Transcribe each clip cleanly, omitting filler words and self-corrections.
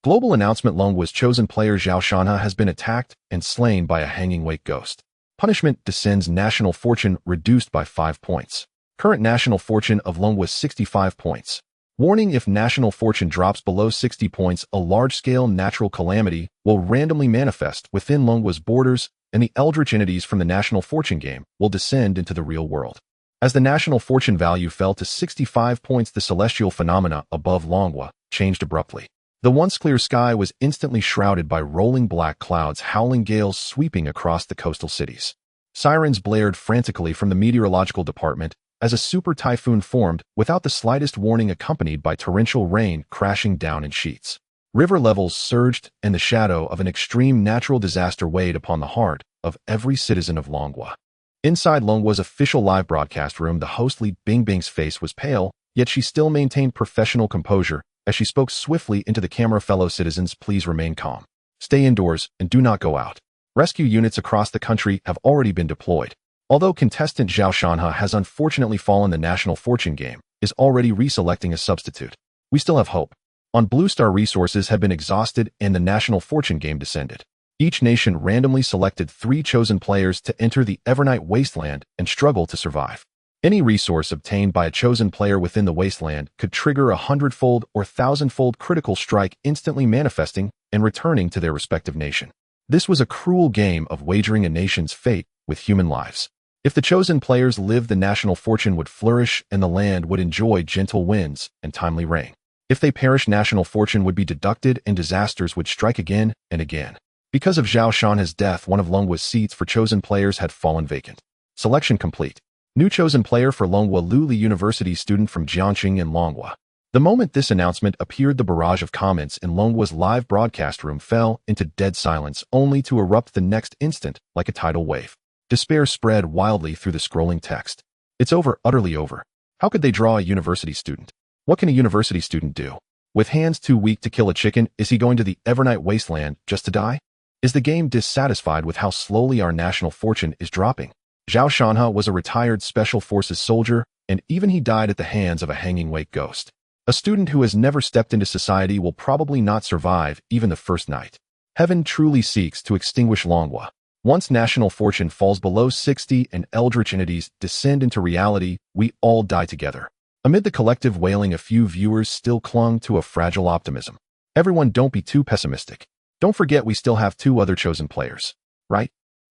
Global announcement: Longwa's chosen player Zhao Shanha has been attacked and slain by a hanging wake ghost. Punishment: descends national fortune reduced by 5 points. Current national fortune of Longwa 65 points. Warning: if national fortune drops below 60 points, a large-scale natural calamity will randomly manifest within Longwa's borders, and the eldritch entities from the national fortune game will descend into the real world. As the national fortune value fell to 65 points, the celestial phenomena above Longwa changed abruptly. The once clear sky was instantly shrouded by rolling black clouds, howling gales sweeping across the coastal cities. Sirens blared frantically from the meteorological department as a super typhoon formed without the slightest warning, accompanied by torrential rain crashing down in sheets. River levels surged, and the shadow of an extreme natural disaster weighed upon the heart of every citizen of Longwa. Inside Longwa's official live broadcast room, the host Li Bingbing's face was pale, yet she still maintained professional composure as she spoke swiftly into the camera. Fellow citizens, please remain calm. Stay indoors and do not go out. Rescue units across the country have already been deployed. Although contestant Zhao Shanha has unfortunately fallen, the national fortune game is already reselecting a substitute. We still have hope. On Blue Star, resources have been exhausted and the national fortune game descended. Each nation randomly selected 3 chosen players to enter the Eternal Night Wasteland and struggle to survive. Any resource obtained by a chosen player within the wasteland could trigger a 100-fold or 1,000-fold critical strike, instantly manifesting and returning to their respective nation. This was a cruel game of wagering a nation's fate with human lives. If the chosen players lived, the national fortune would flourish and the land would enjoy gentle winds and timely rain. If they perished, national fortune would be deducted and disasters would strike again and again. Because of Zhao Shanha's death, one of Longwa's seats for chosen players had fallen vacant. Selection complete. New chosen player for Longwa: Lu Li, University student from Jiangxing in Longwa. The moment this announcement appeared, the barrage of comments in Longwa's live broadcast room fell into dead silence, only to erupt the next instant like a tidal wave. Despair spread wildly through the scrolling text. It's over, utterly over. How could they draw a university student? What can a university student do? With hands too weak to kill a chicken, is he going to the Eternal Night Wasteland just to die? Is the game dissatisfied with how slowly our national fortune is dropping? Zhao Shanha was a retired Special Forces soldier, and even he died at the hands of a hanging wake ghost. A student who has never stepped into society will probably not survive even the first night. Heaven truly seeks to extinguish Longwa. Once national fortune falls below 60 and eldritch entities descend into reality, we all die together. Amid the collective wailing, a few viewers still clung to a fragile optimism. Everyone, don't be too pessimistic. Don't forget, we still have 2 other chosen players, right?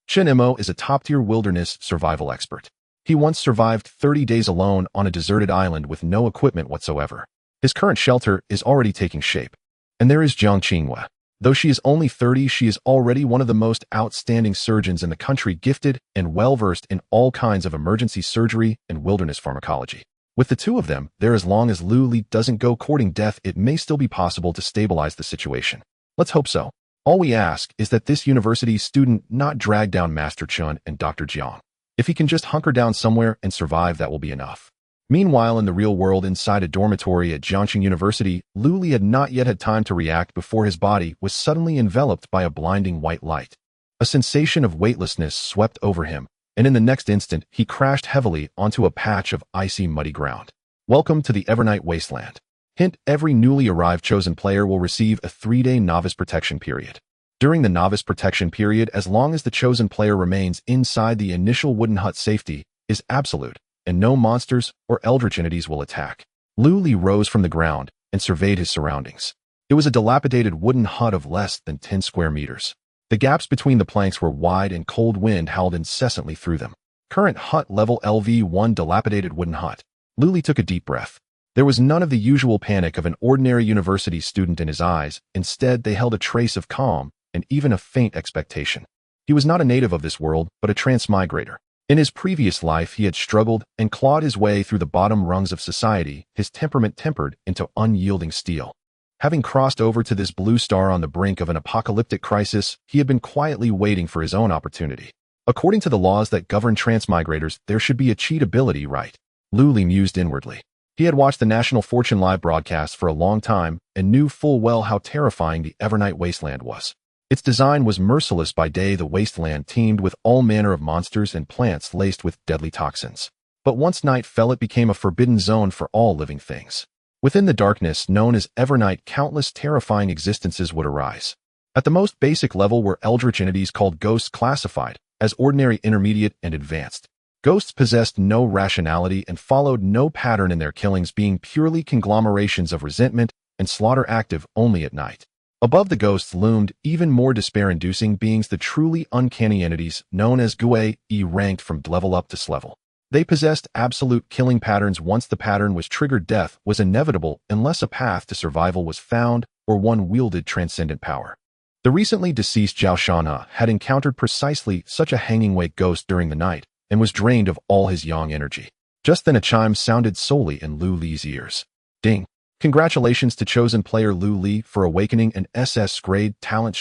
Chen Mo is a top-tier wilderness survival expert. He once survived 30 days alone on a deserted island with no equipment whatsoever. His current shelter is already taking shape. And there is Jiang Qinghua. Though she is only 30, she is already one of the most outstanding surgeons in the country, gifted and well-versed in all kinds of emergency surgery and wilderness pharmacology. With the 2 of them there, as long as Lu Li doesn't go courting death, it may still be possible to stabilize the situation. Let's hope so. All we ask is that this university student not drag down Master Chun and Dr. Jiang. If he can just hunker down somewhere and survive, that will be enough. Meanwhile, in the real world, inside a dormitory at Jiangxing University, Lu Li had not yet had time to react before his body was suddenly enveloped by a blinding white light. A sensation of weightlessness swept over him, and in the next instant, he crashed heavily onto a patch of icy, muddy ground. Welcome to the Eternal Night Wasteland. Hint: every newly arrived chosen player will receive a 3-day novice protection period. During the novice protection period, as long as the chosen player remains inside the initial wooden hut, safety is absolute, and no monsters or eldritch entities will attack. Lu Li rose from the ground and surveyed his surroundings. It was a dilapidated wooden hut of less than 10 square meters. The gaps between the planks were wide and cold wind howled incessantly through them. Current hut level LV1, dilapidated wooden hut. Lu Li took a deep breath. There was none of the usual panic of an ordinary university student in his eyes. Instead, they held a trace of calm and even a faint expectation. He was not a native of this world, but a transmigrator. In his previous life, he had struggled and clawed his way through the bottom rungs of society, his temperament tempered into unyielding steel. Having crossed over to this blue star on the brink of an apocalyptic crisis, he had been quietly waiting for his own opportunity. According to the laws that govern transmigrators, there should be a cheat ability, right? Lu Li mused inwardly. He had watched the National Fortune live broadcast for a long time and knew full well how terrifying the Eternal Night Wasteland was. Its design was merciless. By day, the wasteland teemed with all manner of monsters and plants laced with deadly toxins. But once night fell, it became a forbidden zone for all living things. Within the darkness known as Evernight, countless terrifying existences would arise. At the most basic level were eldritch entities called ghosts, classified as ordinary, intermediate, and advanced. Ghosts possessed no rationality and followed no pattern in their killings, being purely conglomerations of resentment and slaughter, active only at night. Above the ghosts loomed even more despair-inducing beings, the truly uncanny entities known as Gue, ranked from level up to level. They possessed absolute killing patterns. Once the pattern was triggered, death was inevitable unless a path to survival was found or one wielded transcendent power. The recently deceased Zhao Shanha had encountered precisely such a hanging wake ghost during the night and was drained of all his yang energy. Just then a chime sounded solely in Lu Li's ears. Ding! Congratulations to chosen player Lu Li for awakening an SS grade talent.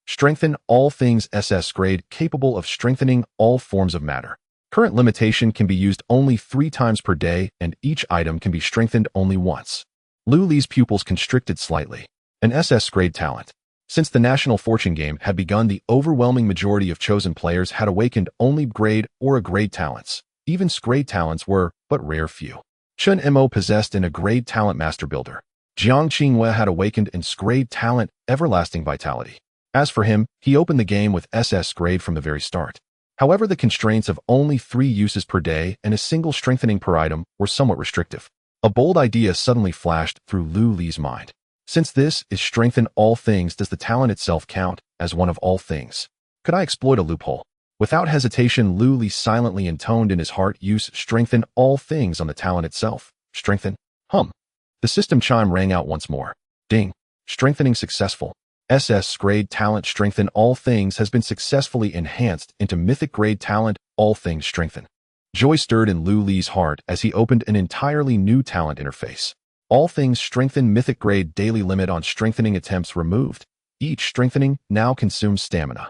Strengthen all things SS grade, capable of strengthening all forms of matter. Current limitation can be used only 3 times per day, and each item can be strengthened only once. Lu Li's pupils constricted slightly. An SS grade talent. Since the National Fortune game had begun, the overwhelming majority of chosen players had awakened only grade or a grade talents. Even grade talents were but rare few. Chen Mo possessed in a grade talent Master Builder. Jiang Qingwei had awakened in grade talent Everlasting Vitality. As for him, he opened the game with SS grade from the very start. However, the constraints of only 3 uses per day and a single strengthening per item were somewhat restrictive. A bold idea suddenly flashed through Lu Li's mind. Since this is strengthen all things, does the talent itself count as one of all things? Could I exploit a loophole? Without hesitation, Lu Li silently intoned in his heart, use strengthen all things on the talent itself. Strengthen. The system chime rang out once more. Ding. Strengthening successful. SS grade talent strengthen all things has been successfully enhanced into mythic grade talent all things strengthen. Joy stirred in Lu Li's heart as he opened an entirely new talent interface. All things strengthen mythic grade, daily limit on strengthening attempts removed. Each strengthening now consumes stamina.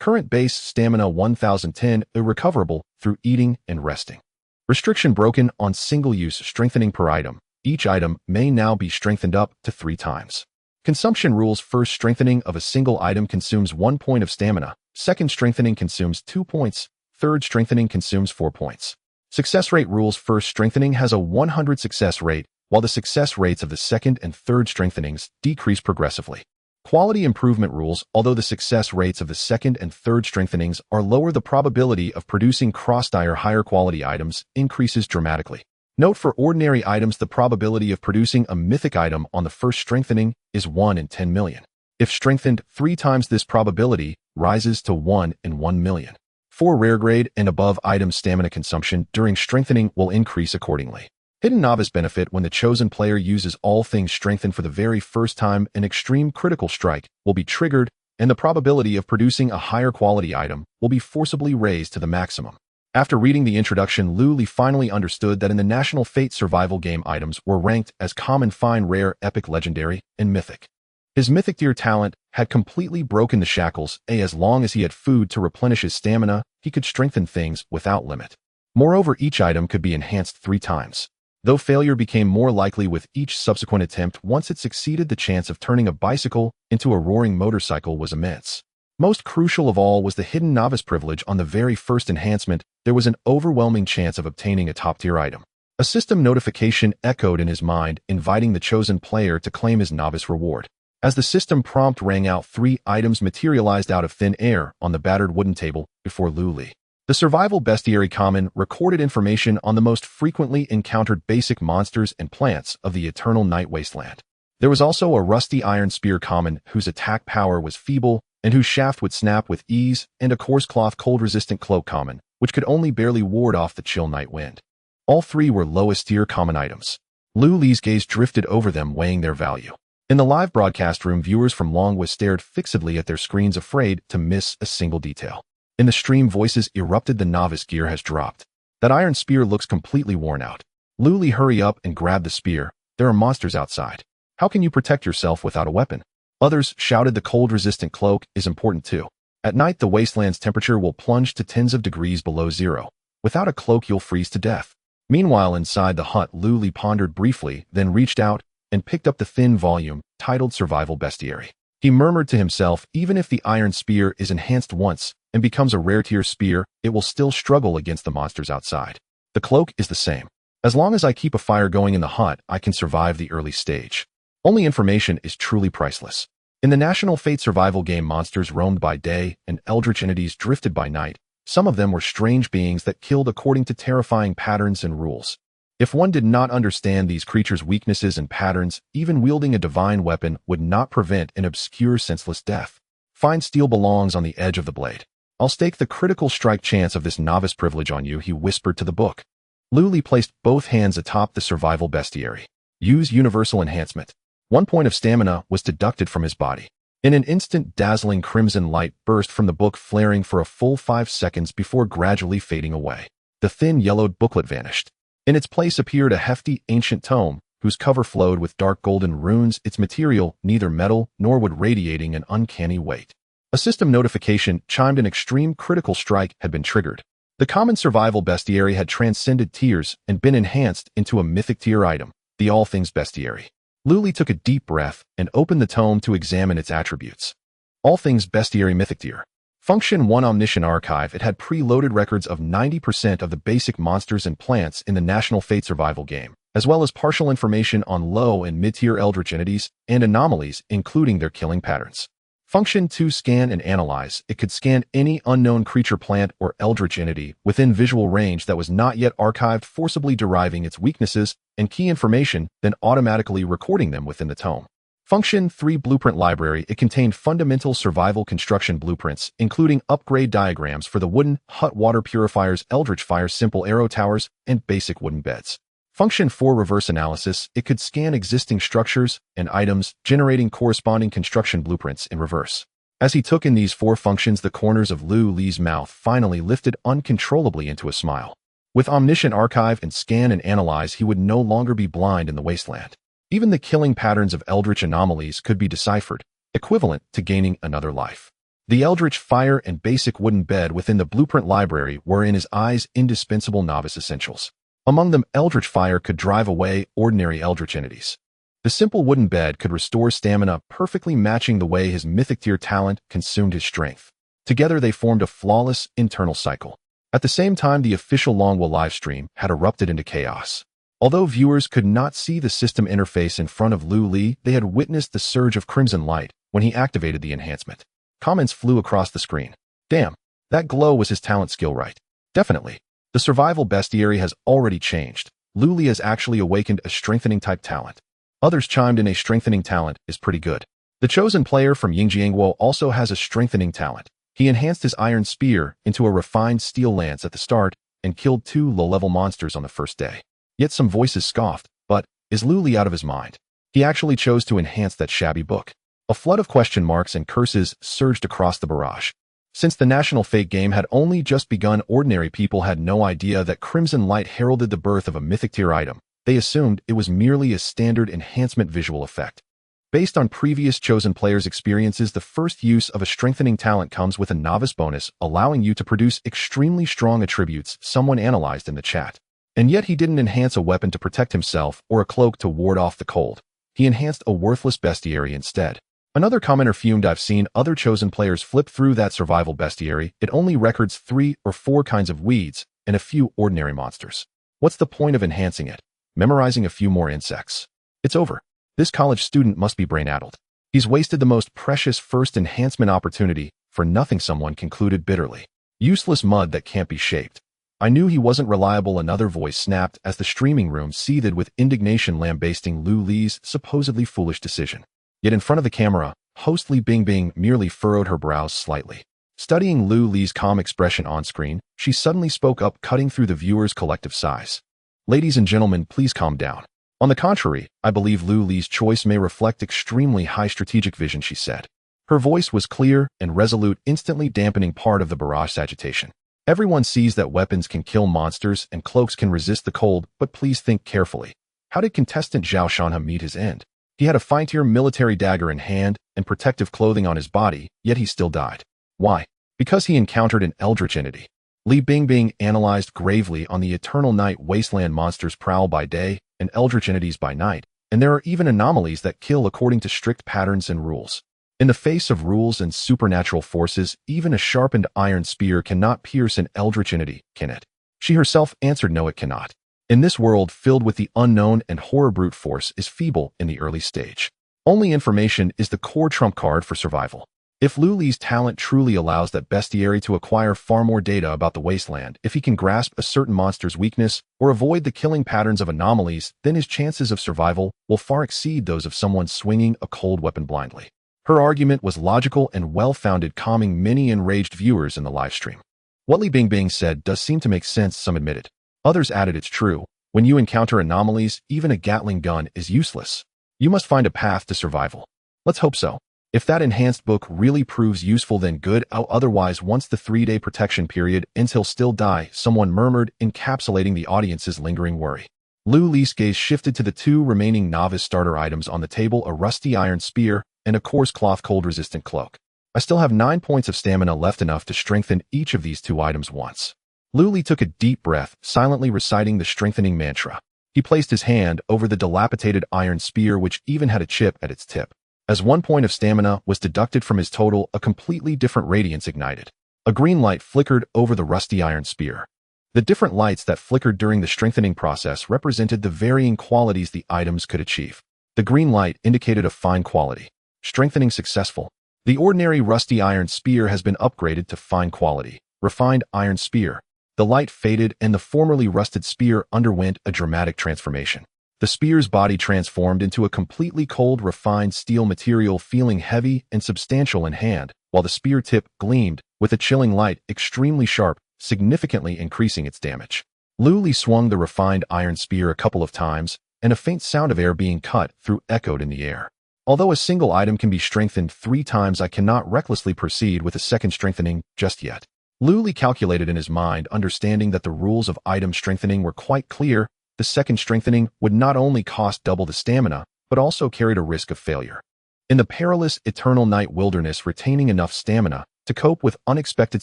Current base stamina 1010, irrecoverable through eating and resting. Restriction broken on single-use strengthening per item. Each item may now be strengthened up to 3 times. Consumption rules: first strengthening of a single item consumes 1 point of stamina, second strengthening consumes 2 points, third strengthening consumes 4 points. Success rate rules: first strengthening has a 100 success rate, while the success rates of the second and third strengthenings decrease progressively. Quality improvement rules: although the success rates of the second and third strengthenings are lower, the probability of producing cross-tier higher quality items increases dramatically. Note: for ordinary items, the probability of producing a mythic item on the first strengthening is 1 in 10 million. If strengthened 3 times, this probability rises to 1 in 1 million. For rare grade and above items, stamina consumption during strengthening will increase accordingly. Hidden Novice benefit: when the chosen player uses all things strengthened for the very first time, an extreme critical strike will be triggered, and the probability of producing a higher quality item will be forcibly raised to the maximum. After reading the introduction, Lu Li finally understood that in the National Fate survival game, items were ranked as common, fine, rare, epic, legendary, and mythic. His mythic tier talent had completely broken the shackles. As long as he had food to replenish his stamina, he could strengthen things without limit. Moreover, each item could be enhanced 3 times. Though failure became more likely with each subsequent attempt, once it succeeded, the chance of turning a bicycle into a roaring motorcycle was immense. Most crucial of all was the Hidden Novice privilege. On the very first enhancement, there was an overwhelming chance of obtaining a top-tier item. A system notification echoed in his mind, inviting the chosen player to claim his novice reward. As the system prompt rang out, 3 items materialized out of thin air on the battered wooden table before Lu Li. The Survival Bestiary Common recorded information on the most frequently encountered basic monsters and plants of the Eternal Night Wasteland. There was also a Rusty Iron Spear Common, whose attack power was feeble and whose shaft would snap with ease, and a Coarse Cloth Cold-resistant Cloak Common, which could only barely ward off the chill night wind. All 3 were lowest-tier common items. Lu Li's gaze drifted over them, weighing their value. In the live broadcast room, viewers from Longwa stared fixedly at their screens, afraid to miss a single detail. In the stream, voices erupted. The novice gear has dropped. That iron spear looks completely worn out. Lu Li, hurry up and grab the spear. There are monsters outside. How can you protect yourself without a weapon? Others shouted. The cold-resistant cloak is important too. At night, the wasteland's temperature will plunge to tens of degrees below zero. Without a cloak, you'll freeze to death. Meanwhile, inside the hut, Lu Li pondered briefly, then reached out and picked up the thin volume titled Survival Bestiary. He murmured to himself, even if the iron spear is enhanced once and becomes a rare tier spear, it will still struggle against the monsters outside. The cloak is the same. As long as I keep a fire going in the hut, I can survive the early stage. Only information is truly priceless. In the National Fate survival game, monsters roamed by day and eldritch entities drifted by night. Some of them were strange beings that killed according to terrifying patterns and rules. If one did not understand these creatures' weaknesses and patterns, even wielding a divine weapon would not prevent an obscure senseless death. Fine steel belongs on the edge of the blade. I'll stake the critical strike chance of this novice privilege on you, he whispered to the book. Luli placed both hands atop the survival bestiary. Use universal enhancement. 1 point of stamina was deducted from his body. In an instant, dazzling crimson light burst from the book, flaring for a full 5 seconds before gradually fading away. The thin yellowed booklet vanished. In its place appeared a hefty ancient tome, whose cover flowed with dark golden runes, its material neither metal nor wood, radiating an uncanny weight. A system notification chimed. An extreme critical strike had been triggered. The common survival bestiary had transcended tiers and been enhanced into a mythic tier item, the All Things Bestiary. Luli took a deep breath and opened the tome to examine its attributes. All Things Bestiary Mythic Tier. Function 1 Omniscient Archive. It had preloaded records of 90% of the basic monsters and plants in the National Fate survival game, as well as partial information on low and mid-tier eldritch entities and anomalies, including their killing patterns. Function 2 Scan and Analyze. It could scan any unknown creature, plant, or eldritch entity within visual range that was not yet archived, forcibly deriving its weaknesses and key information, then automatically recording them within the tome. Function 3 Blueprint Library. It contained fundamental survival construction blueprints, including upgrade diagrams for the wooden hut, water purifiers, eldritch fire, simple arrow towers, and basic wooden beds. Function 4 Reverse Analysis. It could scan existing structures and items, generating corresponding construction blueprints in reverse. As he took in these 4 functions, the corners of Lu Li's mouth finally lifted uncontrollably into a smile. With Omniscient Archive and Scan and Analyze, he would no longer be blind in the wasteland. Even the killing patterns of eldritch anomalies could be deciphered, equivalent to gaining another life. The eldritch fire and basic wooden bed within the blueprint library were, in his eyes, indispensable novice essentials. Among them, eldritch fire could drive away ordinary eldritch entities. The simple wooden bed could restore stamina, perfectly matching the way his mythic tier talent consumed his strength. Together they formed a flawless internal cycle. At the same time, the official Longwell livestream had erupted into chaos. Although viewers could not see the system interface in front of Lu Li, they had witnessed the surge of crimson light when he activated the enhancement. Comments flew across the screen. Damn, that glow was his talent skill, right? Definitely. The survival bestiary has already changed. Lu Li has actually awakened a strengthening type talent. Others chimed in. A strengthening talent is pretty good. The chosen player from Yingjiangguo also has a strengthening talent. He enhanced his iron spear into a refined steel lance at the start and killed 2 low-level monsters on the first day. Yet some voices scoffed, but is Lu Li out of his mind? He actually chose to enhance that shabby book. A flood of question marks and curses surged across the barrage. Since the National Fate game had only just begun, ordinary people had no idea that crimson light heralded the birth of a mythic tier item. They assumed it was merely a standard enhancement visual effect. Based on previous chosen players' experiences, the first use of a strengthening talent comes with a novice bonus, allowing you to produce extremely strong attributes, someone analyzed in the chat. And yet he didn't enhance a weapon to protect himself or a cloak to ward off the cold. He enhanced a worthless bestiary instead. Another commenter fumed. I've seen other chosen players flip through that survival bestiary. It only records 3 or 4 kinds of weeds and a few ordinary monsters. What's the point of enhancing it? Memorizing a few more insects. It's over. This college student must be brain-addled. He's wasted the most precious first enhancement opportunity for nothing, someone concluded bitterly. Useless mud that can't be shaped. I knew he wasn't reliable, another voice snapped as the streaming room seethed with indignation, lambasting Lu Li's supposedly foolish decision. Yet in front of the camera, host Li Bingbing merely furrowed her brows slightly. Studying Lu Li's calm expression on screen, she suddenly spoke up, cutting through the viewers' collective sighs. Ladies and gentlemen, please calm down. On the contrary, I believe Lu Li's choice may reflect extremely high strategic vision, she said. Her voice was clear and resolute, instantly dampening part of the barrage's agitation. Everyone sees that weapons can kill monsters and cloaks can resist the cold, but please think carefully. How did contestant Zhao Shanhe meet his end? He had a fine-tier military dagger in hand and protective clothing on his body, yet he still died. Why? Because he encountered an eldritch entity. Li Bingbing analyzed gravely. On the Eternal Night Wasteland, monsters prowl by day and eldritch entities by night, and there are even anomalies that kill according to strict patterns and rules. In the face of rules and supernatural forces, even a sharpened iron spear cannot pierce an eldritch entity, can it? She herself answered, no, it cannot. In this world filled with the unknown and horror, brute force is feeble in the early stage. Only information is the core trump card for survival. If Luli's talent truly allows that bestiary to acquire far more data about the wasteland, if he can grasp a certain monster's weakness or avoid the killing patterns of anomalies, then his chances of survival will far exceed those of someone swinging a cold weapon blindly. Her argument was logical and well-founded, calming many enraged viewers in the livestream. What Li Bingbing said does seem to make sense, some admitted. Others added it's true. When you encounter anomalies, even a Gatling gun is useless. You must find a path to survival. Let's hope so. If that enhanced book really proves useful, then good. Otherwise, once the 3-day protection period ends, he'll still die, someone murmured, encapsulating the audience's lingering worry. Lu Li's gaze shifted to the 2 remaining novice starter items on the table, a rusty iron spear and a coarse cloth cold-resistant cloak. I still have 9 points of stamina left, enough to strengthen each of these 2 items once. Lu Li took a deep breath, silently reciting the strengthening mantra. He placed his hand over the dilapidated iron spear, which even had a chip at its tip. As 1 point of stamina was deducted from his total, a completely different radiance ignited. A green light flickered over the rusty iron spear. The different lights that flickered during the strengthening process represented the varying qualities the items could achieve. The green light indicated a fine quality. Strengthening successful. The ordinary rusty iron spear has been upgraded to fine quality, refined iron spear. The light faded and the formerly rusted spear underwent a dramatic transformation. The spear's body transformed into a completely cold, refined steel material, feeling heavy and substantial in hand, while the spear tip gleamed with a chilling light, extremely sharp, significantly increasing its damage. Lu Li swung the refined iron spear a couple of times, and a faint sound of air being cut through echoed in the air. Although a single item can be strengthened 3 times, I cannot recklessly proceed with a second strengthening just yet. Lu Li calculated in his mind, understanding that the rules of item strengthening were quite clear. The second strengthening would not only cost double the stamina, but also carried a risk of failure. In the perilous Eternal Night Wilderness, retaining enough stamina to cope with unexpected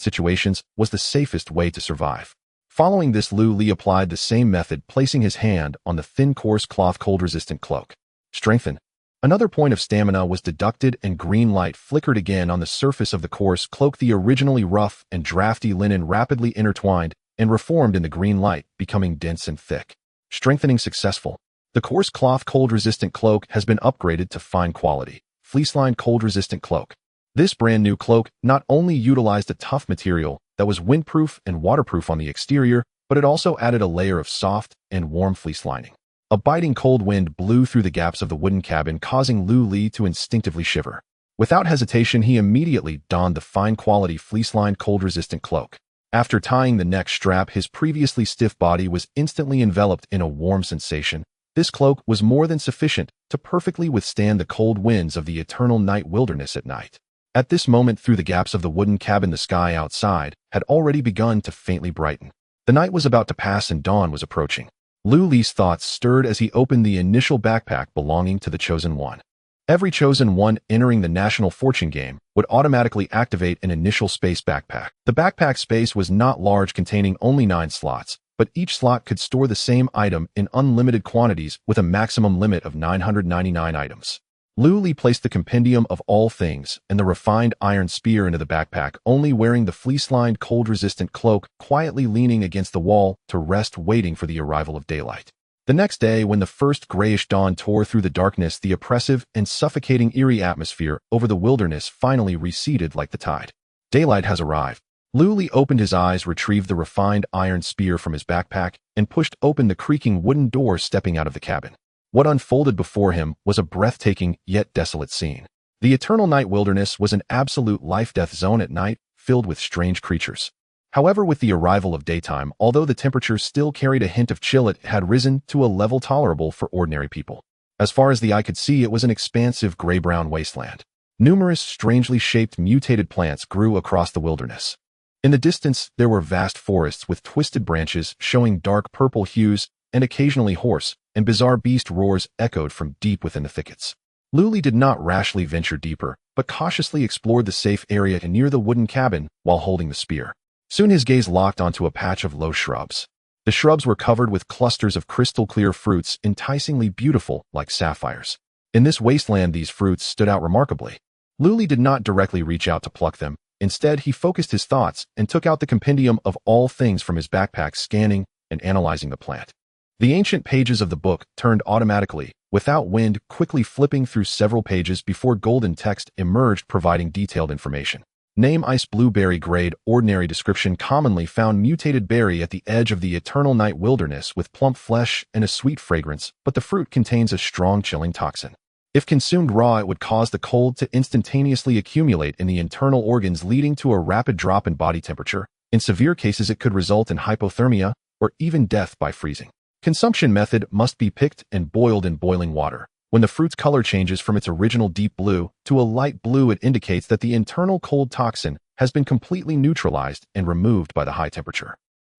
situations was the safest way to survive. Following this, Lu Li applied the same method, placing his hand on the thin, coarse cloth cold-resistant cloak. Strengthen. Another point of stamina was deducted, and green light flickered again on the surface of the coarse cloak. The originally rough and drafty linen rapidly intertwined and reformed in the green light, becoming dense and thick. Strengthening successful. The coarse cloth cold-resistant cloak has been upgraded to fine quality, fleece-lined cold-resistant cloak. This brand new cloak not only utilized a tough material that was windproof and waterproof on the exterior, but it also added a layer of soft and warm fleece lining. A biting cold wind blew through the gaps of the wooden cabin, causing Lu Li to instinctively shiver. Without hesitation, he immediately donned the fine-quality fleece-lined cold-resistant cloak. After tying the neck strap, his previously stiff body was instantly enveloped in a warm sensation. This cloak was more than sufficient to perfectly withstand the cold winds of the Eternal Night Wilderness at night. At this moment, through the gaps of the wooden cabin, the sky outside had already begun to faintly brighten. The night was about to pass and dawn was approaching. Lu Li's thoughts stirred as he opened the initial backpack belonging to the Chosen One. Every Chosen One entering the National Fortune game would automatically activate an initial space backpack. The backpack space was not large, containing only 9 slots, but each slot could store the same item in unlimited quantities with a maximum limit of 999 items. Lu Li placed the compendium of all things and the refined iron spear into the backpack, only wearing the fleece-lined cold-resistant cloak, quietly leaning against the wall to rest, waiting for the arrival of daylight. The next day, when the first grayish dawn tore through the darkness, the oppressive and suffocating eerie atmosphere over the wilderness finally receded like the tide. Daylight has arrived. Lu Li opened his eyes, retrieved the refined iron spear from his backpack, and pushed open the creaking wooden door, stepping out of the cabin. What unfolded before him was a breathtaking yet desolate scene. The Eternal Night Wilderness was an absolute life-death zone at night, filled with strange creatures. However, with the arrival of daytime, although the temperature still carried a hint of chill, it had risen to a level tolerable for ordinary people. As far as the eye could see, it was an expansive gray-brown wasteland. Numerous strangely shaped mutated plants grew across the wilderness. In the distance, there were vast forests with twisted branches showing dark purple hues, and occasionally hoarse and bizarre beast roars echoed from deep within the thickets. Lu Li did not rashly venture deeper, but cautiously explored the safe area near the wooden cabin while holding the spear. Soon his gaze locked onto a patch of low shrubs. The shrubs were covered with clusters of crystal-clear fruits, enticingly beautiful like sapphires. In this wasteland, these fruits stood out remarkably. Lu Li did not directly reach out to pluck them. Instead, he focused his thoughts and took out the compendium of all things from his backpack, scanning and analyzing the plant. The ancient pages of the book turned automatically, without wind, quickly flipping through several pages before golden text emerged providing detailed information. Name ice blueberry grade ordinary description commonly found mutated berry at the edge of the Eternal Night Wilderness with plump flesh and a sweet fragrance, but the fruit contains a strong chilling toxin. If consumed raw, it would cause the cold to instantaneously accumulate in the internal organs, leading to a rapid drop in body temperature. In severe cases, it could result in hypothermia or even death by freezing. Consumption method must be picked and boiled in boiling water. When the fruit's color changes from its original deep blue to a light blue, it indicates that the internal cold toxin has been completely neutralized and removed by the high temperature.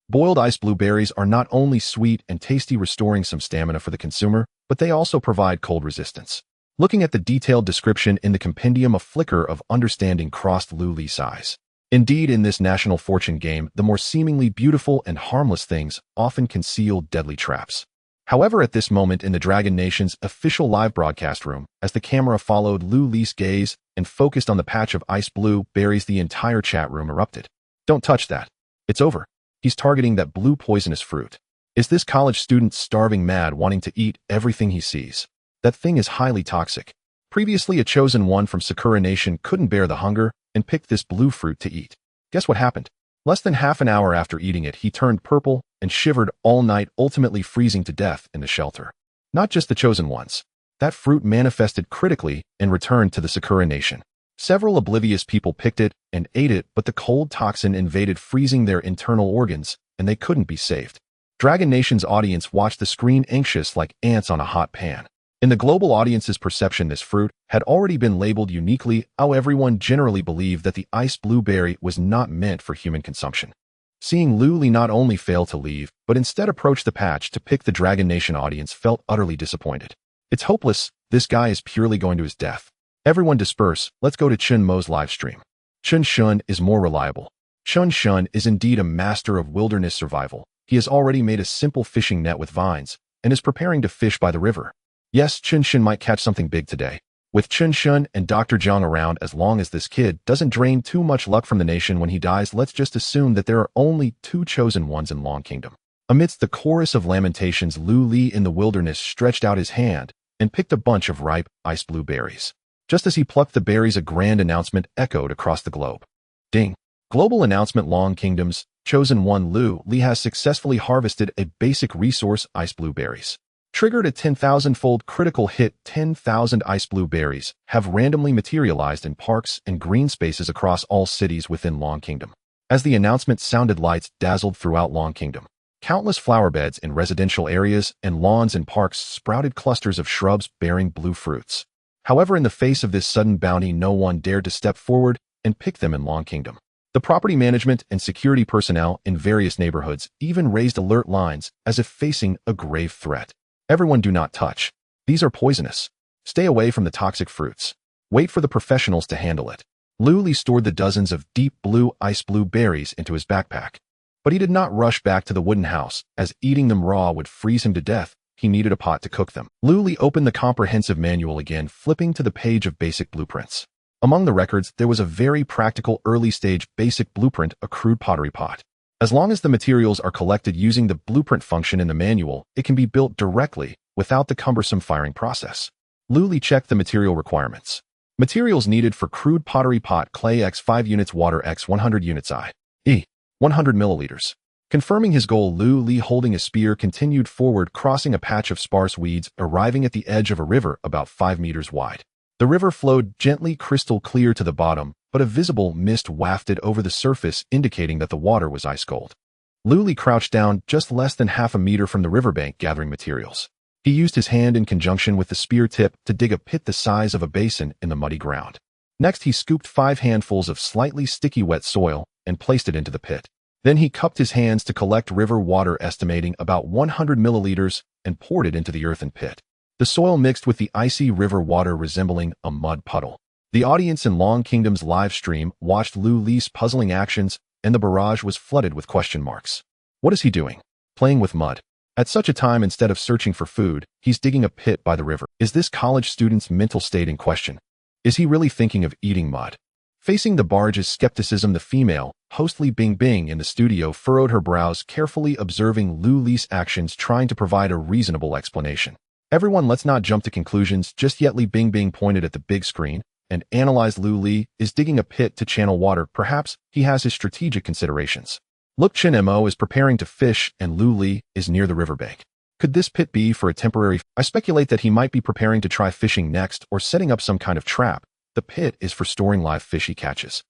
Boiled ice blueberries are not only sweet and tasty, restoring some stamina for the consumer, but they also provide cold resistance. Looking at the detailed description in the compendium, a flicker of understanding crossed Lu Li's eyes. Indeed, in this national fortune game, the more seemingly beautiful and harmless things often conceal deadly traps. However, at this moment in the Dragon Nation's official live broadcast room, as the camera followed Lu Li's gaze and focused on the patch of ice blue berries, the entire chat room erupted. Don't touch that. It's over. He's targeting that blue poisonous fruit. Is this college student starving mad, wanting to eat everything he sees? That thing is highly toxic. Previously, a chosen one from Sakura Nation couldn't bear the hunger and picked this blue fruit to eat. Guess what happened? Less than half an hour after eating it, he turned purple and shivered all night, ultimately freezing to death in the shelter. Not just the chosen ones. That fruit manifested critically and returned to the Sakura Nation. Several oblivious people picked it and ate it, but the cold toxin invaded, freezing their internal organs, and they couldn't be saved. Dragon Nation's audience watched the screen, anxious like ants on a hot pan. In the global audience's perception, this fruit had already been labeled uniquely, how everyone generally believed that the ice blueberry was not meant for human consumption. Seeing Lu Li not only fail to leave, but instead approach the patch to pick, the Dragon Nation audience felt utterly disappointed. It's hopeless. This guy is purely going to his death. Everyone disperse. Let's go to Chun Mo's live stream. Chun Shun is more reliable. Chun Shun is indeed a master of wilderness survival. He has already made a simple fishing net with vines and is preparing to fish by the river. Yes, Chun Shun might catch something big today. With Chun Shun and Dr. Jiang around, as long as this kid doesn't drain too much luck from the nation when he dies, let's just assume that there are only 2 chosen ones in Long Kingdom. Amidst the chorus of lamentations, Lu Li in the wilderness stretched out his hand and picked a bunch of ripe ice blueberries. Just as he plucked the berries, a grand announcement echoed across the globe. Ding! Global announcement: Long Kingdom's chosen one Lu Li has successfully harvested a basic resource, ice blueberries. Triggered a 10,000-fold critical hit. 10,000 ice blueberries have randomly materialized in parks and green spaces across all cities within Long Kingdom. As the announcement sounded, lights dazzled throughout Long Kingdom. Countless flower beds in residential areas and lawns and parks sprouted clusters of shrubs bearing blue fruits. However, in the face of this sudden bounty, no one dared to step forward and pick them in Long Kingdom. The property management and security personnel in various neighborhoods even raised alert lines as if facing a grave threat. Everyone, do not touch. These are poisonous. Stay away from the toxic fruits. Wait for the professionals to handle it. Lu Li stored the dozens of deep blue ice blue berries into his backpack. But he did not rush back to the wooden house, as eating them raw would freeze him to death. He needed a pot to cook them. Lu Li opened the comprehensive manual again, flipping to the page of basic blueprints. Among the records, there was a very practical early-stage basic blueprint, a crude pottery pot. As long as the materials are collected using the blueprint function in the manual, it can be built directly without the cumbersome firing process. Lu Li checked the material requirements. Materials needed for crude pottery pot: clay x 5 units, water x 100 units, i.e. 100 milliliters. Confirming his goal, Lu Li, holding a spear, continued forward, crossing a patch of sparse weeds, arriving at the edge of a river about 5 meters wide. The river flowed gently, crystal clear to the bottom, but a visible mist wafted over the surface, indicating that the water was ice cold. Lu Li crouched down just less than half a meter from the riverbank, gathering materials. He used his hand in conjunction with the spear tip to dig a pit the size of a basin in the muddy ground. Next, he scooped 5 handfuls of slightly sticky wet soil and placed it into the pit. Then he cupped his hands to collect river water, estimating about 100 milliliters, and poured it into the earthen pit. The soil mixed with the icy river water, resembling a mud puddle. The audience in Long Kingdom's live stream watched Lu Li's puzzling actions, and the barrage was flooded with question marks. What is he doing? Playing with mud. At such a time, instead of searching for food, he's digging a pit by the river. Is this college student's mental state in question? Is he really thinking of eating mud? Facing the barge's skepticism, the female, hostly Bing Bing in the studio furrowed her brows, carefully observing Lu Li's actions, trying to provide a reasonable explanation. Everyone, let's not jump to conclusions just yet. Li Bing Bing pointed at the big screen and analyzed. Lu Li is digging a pit to channel water. Perhaps he has his strategic considerations. Look, Chen Mo is preparing to fish and Lu Li is near the riverbank. Could this pit be for a temporary? I speculate that he might be preparing to try fishing next or setting up some kind of trap. The pit is for storing live fish he catches.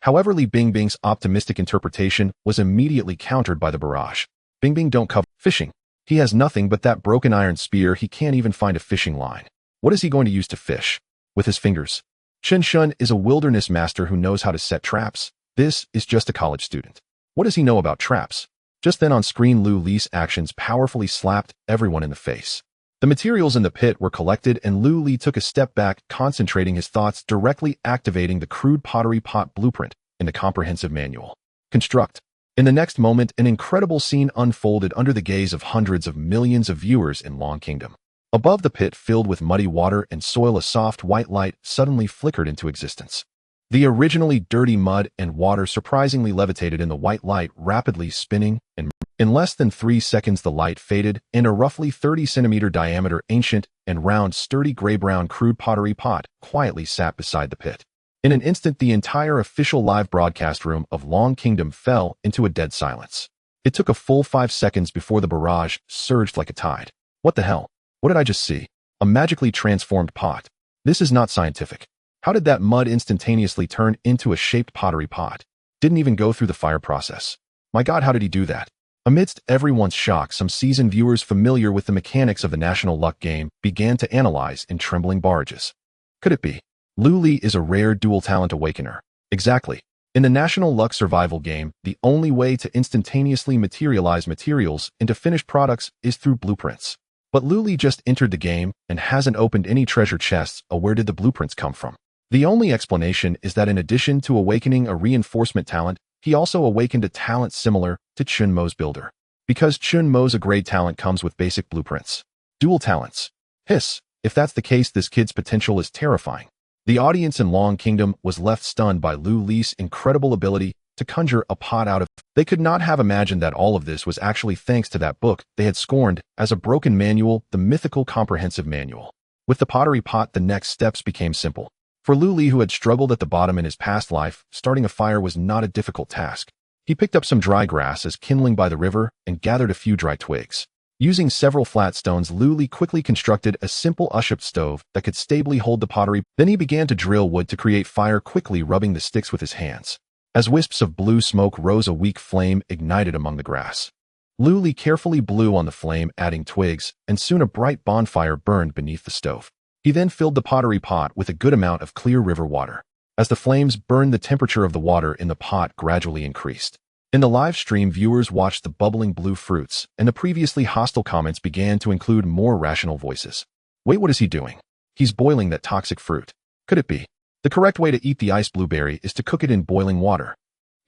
However, Li Bing Bing's optimistic interpretation was immediately countered by the barrage. Bing Bing don't cover fishing. He has nothing but that broken iron spear. He can't even find a fishing line. What is he going to use to fish? With his fingers. Chen Shun is a wilderness master who knows how to set traps. This is just a college student. What does he know about traps? Just then on screen, Lu Li's actions powerfully slapped everyone in the face. The materials in the pit were collected and Lu Li took a step back, concentrating his thoughts, directly activating the crude pottery pot blueprint in the comprehensive manual. Construct. In the next moment, an incredible scene unfolded under the gaze of hundreds of millions of viewers in Long Kingdom. Above the pit, filled with muddy water and soil, a soft white light suddenly flickered into existence. The originally dirty mud and water surprisingly levitated in the white light, rapidly spinning, and in less than 3 seconds the light faded, and a roughly 30-centimeter diameter, ancient and round, sturdy gray-brown crude pottery pot quietly sat beside the pit. In an instant, the entire official live broadcast room of Long Kingdom fell into a dead silence. It took a full 5 seconds before the barrage surged like a tide. What the hell? What did I just see? A magically transformed pot. This is not scientific. How did that mud instantaneously turn into a shaped pottery pot? Didn't even go through the fire process. My God, how did he do that? Amidst everyone's shock, some seasoned viewers familiar with the mechanics of the National Luck game began to analyze in trembling barrages. Could it be? Lu Li is a rare dual talent awakener. Exactly. In the National Luck survival game, the only way to instantaneously materialize materials into finished products is through blueprints. But Lu Li just entered the game and hasn't opened any treasure chests. Where did the blueprints come from? The only explanation is that in addition to awakening a reinforcement talent, he also awakened a talent similar to Chun Mo's builder. Because Chun Mo's a grade talent comes with basic blueprints. Dual talents. Hiss. If that's the case, this kid's potential is terrifying. The audience in Long Kingdom was left stunned by Lu Li's incredible ability to conjure a pot out of. They could not have imagined that all of this was actually thanks to that book they had scorned as a broken manual, the mythical comprehensive manual. With the pottery pot, the next steps became simple. For Lu Li, who had struggled at the bottom in his past life, starting a fire was not a difficult task. He picked up some dry grass as kindling by the river and gathered a few dry twigs. Using several flat stones, Lu Li quickly constructed a simple U-shaped stove that could stably hold the pottery. Then he began to drill wood to create fire, quickly rubbing the sticks with his hands. As wisps of blue smoke rose, a weak flame ignited among the grass. Lu Li carefully blew on the flame, adding twigs, and soon a bright bonfire burned beneath the stove. He then filled the pottery pot with a good amount of clear river water. As the flames burned, the temperature of the water in the pot gradually increased. In the live stream, viewers watched the bubbling blue fruits, and the previously hostile comments began to include more rational voices. Wait, what is he doing? He's boiling that toxic fruit. Could it be? The correct way to eat the ice blueberry is to cook it in boiling water.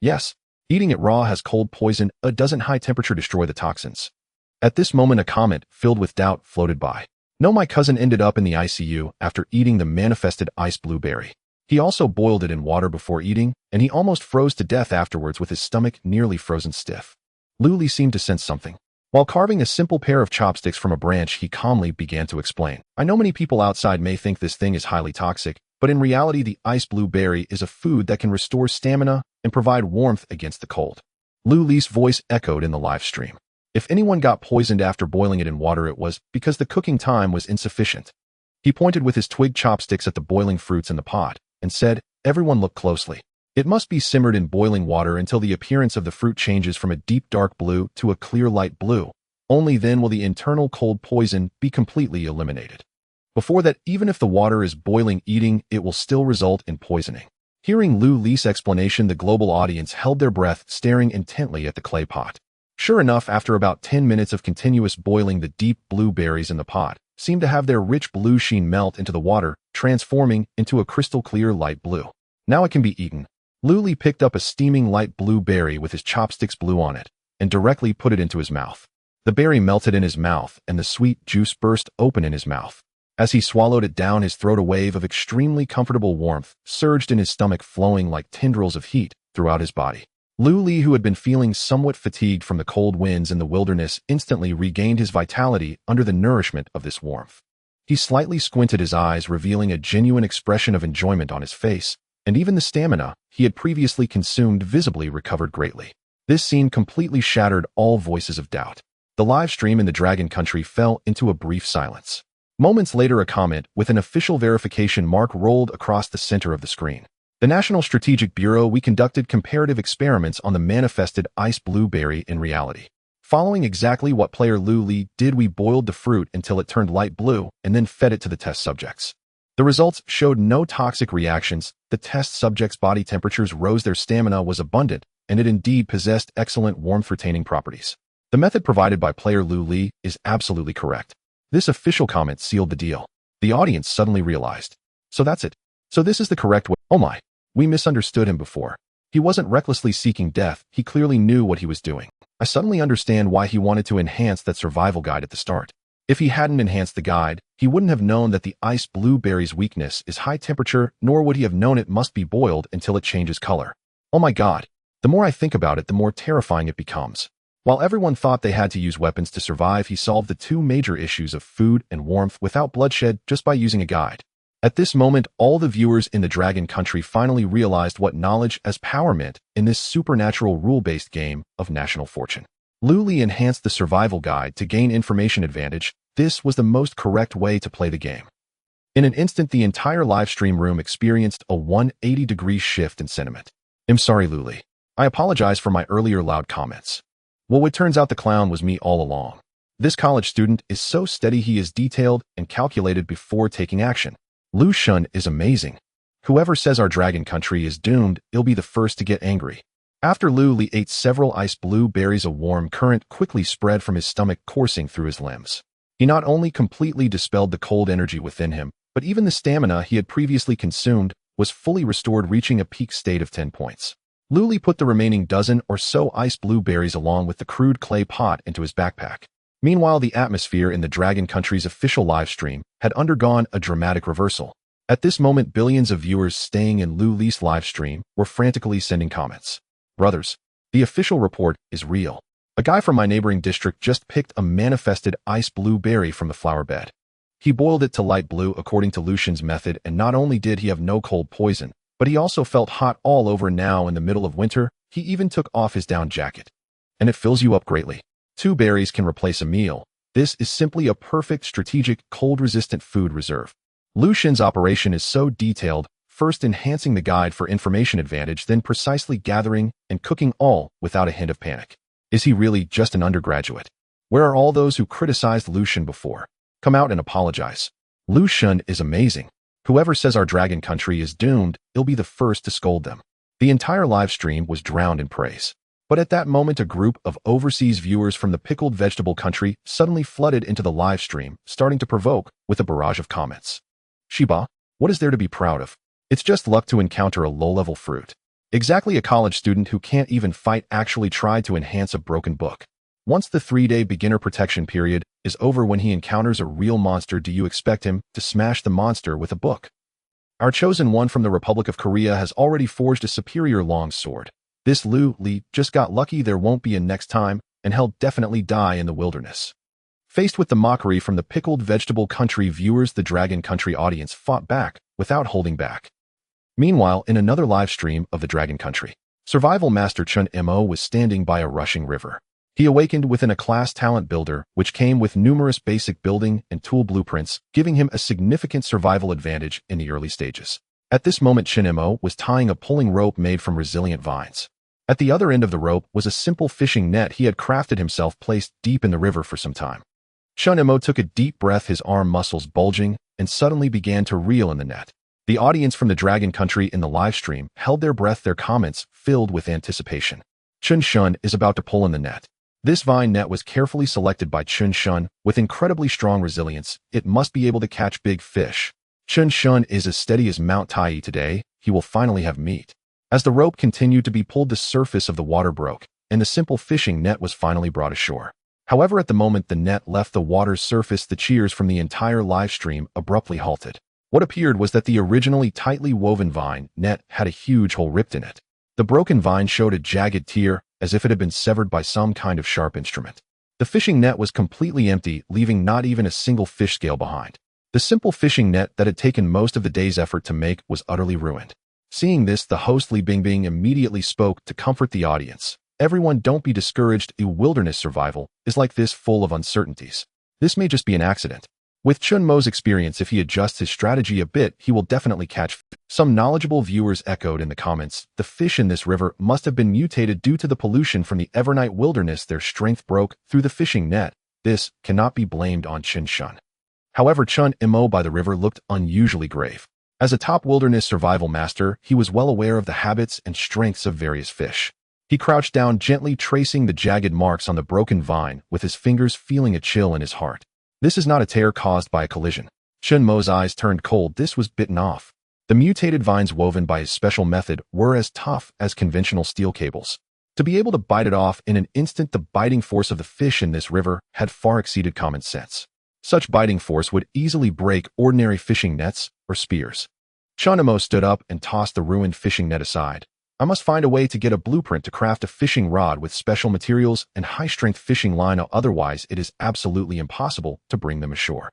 Yes, eating it raw has cold poison. Doesn't high temperature destroy the toxins? At this moment, a comment filled with doubt floated by. No, my cousin ended up in the ICU after eating the manifested ice blueberry. He also boiled it in water before eating, and he almost froze to death afterwards with his stomach nearly frozen stiff. Lu Li seemed to sense something. While carving a simple pair of chopsticks from a branch, he calmly began to explain. I know many people outside may think this thing is highly toxic, but in reality the ice blueberry is a food that can restore stamina and provide warmth against the cold. Lu Li's voice echoed in the live stream. If anyone got poisoned after boiling it in water, it was because the cooking time was insufficient. He pointed with his twig chopsticks at the boiling fruits in the pot and said, everyone look closely. It must be simmered in boiling water until the appearance of the fruit changes from a deep dark blue to a clear light blue. Only then will the internal cold poison be completely eliminated. Before that, even if the water is boiling, eating it will still result in poisoning. Hearing Lu Li's explanation, the global audience held their breath, staring intently at the clay pot. Sure enough, after about 10 minutes of continuous boiling, the deep blue berries in the pot seemed to have their rich blue sheen melt into the water, transforming into a crystal clear light blue. Now it can be eaten. Lu Li picked up a steaming light blue berry with his chopsticks, blew on it, and directly put it into his mouth. The berry melted in his mouth, and the sweet juice burst open in his mouth. As he swallowed it down his throat, a wave of extremely comfortable warmth surged in his stomach, flowing like tendrils of heat throughout his body. Lu Li, who had been feeling somewhat fatigued from the cold winds in the wilderness, instantly regained his vitality under the nourishment of this warmth. He slightly squinted his eyes, revealing a genuine expression of enjoyment on his face, and even the stamina he had previously consumed visibly recovered greatly. This scene completely shattered all voices of doubt. The live stream in the Dragon Country fell into a brief silence. Moments later, a comment with an official verification mark rolled across the center of the screen. The National Strategic Bureau, we conducted comparative experiments on the manifested ice blueberry in reality. Following exactly what player Lu Li did, we boiled the fruit until it turned light blue and then fed it to the test subjects. The results showed no toxic reactions. The test subjects' body temperatures rose, their stamina was abundant, and it indeed possessed excellent warmth-retaining properties. The method provided by player Lu Li is absolutely correct. This official comment sealed the deal. The audience suddenly realized. So that's it. So this is the correct way. Oh my. We misunderstood him before. He wasn't recklessly seeking death. He clearly knew what he was doing. I suddenly understand why he wanted to enhance that survival guide at the start. If he hadn't enhanced the guide, he wouldn't have known that the ice blueberry's weakness is high temperature, nor would he have known it must be boiled until it changes color. Oh my god. The more I think about it, the more terrifying it becomes. While everyone thought they had to use weapons to survive, he solved the two major issues of food and warmth without bloodshed just by using a guide. At this moment, all the viewers in the Dragon Country finally realized what knowledge as power meant in this supernatural rule-based game of National Fortune. Lu Li enhanced the survival guide to gain information advantage. This was the most correct way to play the game. In an instant, the entire livestream room experienced a 180-degree shift in sentiment. I'm sorry, Lu Li. I apologize for my earlier loud comments. Well, it turns out the clown was me all along. This college student is so steady, he is detailed and calculated before taking action. Lu Shun is amazing. Whoever says our Dragon Country is doomed, he'll be the first to get angry. After Lu Li ate several ice blueberries, a warm current quickly spread from his stomach, coursing through his limbs. He not only completely dispelled the cold energy within him, but even the stamina he had previously consumed was fully restored, reaching a peak state of 10 points. Lu Li put the remaining dozen or so ice blueberries along with the crude clay pot into his backpack. Meanwhile, the atmosphere in the Dragon Country's official livestream had undergone a dramatic reversal. At this moment, billions of viewers staying in Lu Li's livestream were frantically sending comments. Brothers, the official report is real. A guy from my neighboring district just picked a manifested ice blueberry from the flower bed. He boiled it to light blue according to Lucian's method, and not only did he have no cold poison, but he also felt hot all over. Now in the middle of winter, he even took off his down jacket. And it fills you up greatly. 2 berries can replace a meal. This is simply a perfect strategic, cold-resistant food reserve. Lucian's operation is so detailed, first enhancing the guide for information advantage, then precisely gathering and cooking, all without a hint of panic. Is he really just an undergraduate? Where are all those who criticized Lucian before? Come out and apologize. Lucian is amazing. Whoever says our Dragon Country is doomed, he'll be the first to scold them. The entire live stream was drowned in praise. But at that moment, a group of overseas viewers from the pickled vegetable country suddenly flooded into the live stream, starting to provoke with a barrage of comments. Shiba, what is there to be proud of? It's just luck to encounter a low-level fruit. Exactly, a college student who can't even fight actually tried to enhance a broken book. Once the 3-day beginner protection period is over, when he encounters a real monster, do you expect him to smash the monster with a book? Our chosen one from the Republic of Korea has already forged a superior long sword. This Lu Li just got lucky. There won't be a next time, and he'll definitely die in the wilderness. Faced with the mockery from the pickled vegetable country viewers, the Dragon Country audience fought back without holding back. Meanwhile, in another live stream of the Dragon Country, Survival Master Chun Mo was standing by a rushing river. He awakened within a class talent builder, which came with numerous basic building and tool blueprints, giving him a significant survival advantage in the early stages. At this moment, Chun Mo was tying a pulling rope made from resilient vines. At the other end of the rope was a simple fishing net he had crafted himself, placed deep in the river for some time. Chun Mo took a deep breath, his arm muscles bulging, and suddenly began to reel in the net. The audience from the Dragon Country in the livestream held their breath, their comments filled with anticipation. Chun Shun is about to pull in the net. This vine net was carefully selected by Chun Shun with incredibly strong resilience. It must be able to catch big fish. Chun Shun is as steady as Mount Tai. Today, he will finally have meat. As the rope continued to be pulled, the surface of the water broke, and the simple fishing net was finally brought ashore. However, at the moment the net left the water's surface, the cheers from the entire live stream abruptly halted. What appeared was that the originally tightly woven vine net had a huge hole ripped in it. The broken vine showed a jagged tear, as if it had been severed by some kind of sharp instrument. The fishing net was completely empty, leaving not even a single fish scale behind. The simple fishing net that had taken most of the day's effort to make was utterly ruined. Seeing this, the host Li Bingbing immediately spoke to comfort the audience. Everyone, don't be discouraged. A wilderness survival is like this, full of uncertainties. This may just be an accident. With Chun Mo's experience, if he adjusts his strategy a bit, he will definitely catch fish. Some knowledgeable viewers echoed in the comments, the fish in this river must have been mutated due to the pollution from the Evernight wilderness. Their strength broke through the fishing net. This cannot be blamed on Chin Shun. However, Chun Mo by the river looked unusually grave. As a top wilderness survival master, he was well aware of the habits and strengths of various fish. He crouched down, gently tracing the jagged marks on the broken vine, with his fingers feeling a chill in his heart. This is not a tear caused by a collision. Chun Mo's eyes turned cold. This was bitten off. The mutated vines woven by his special method were as tough as conventional steel cables. To be able to bite it off in an instant, the biting force of the fish in this river had far exceeded common sense. Such biting force would easily break ordinary fishing nets or spears. Chun Mo stood up and tossed the ruined fishing net aside. I must find a way to get a blueprint to craft a fishing rod with special materials and high-strength fishing line, otherwise it is absolutely impossible to bring them ashore.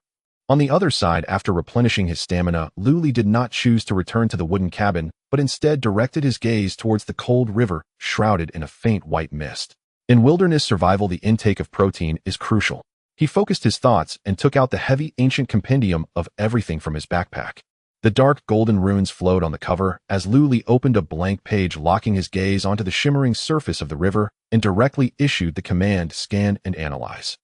On the other side, after replenishing his stamina, Lu Li did not choose to return to the wooden cabin, but instead directed his gaze towards the cold river, shrouded in a faint white mist. In wilderness survival, the intake of protein is crucial. He focused his thoughts and took out the heavy ancient compendium of everything from his backpack. The dark golden runes flowed on the cover as Lu Li opened a blank page, locking his gaze onto the shimmering surface of the river, and directly issued the command scan and analyze.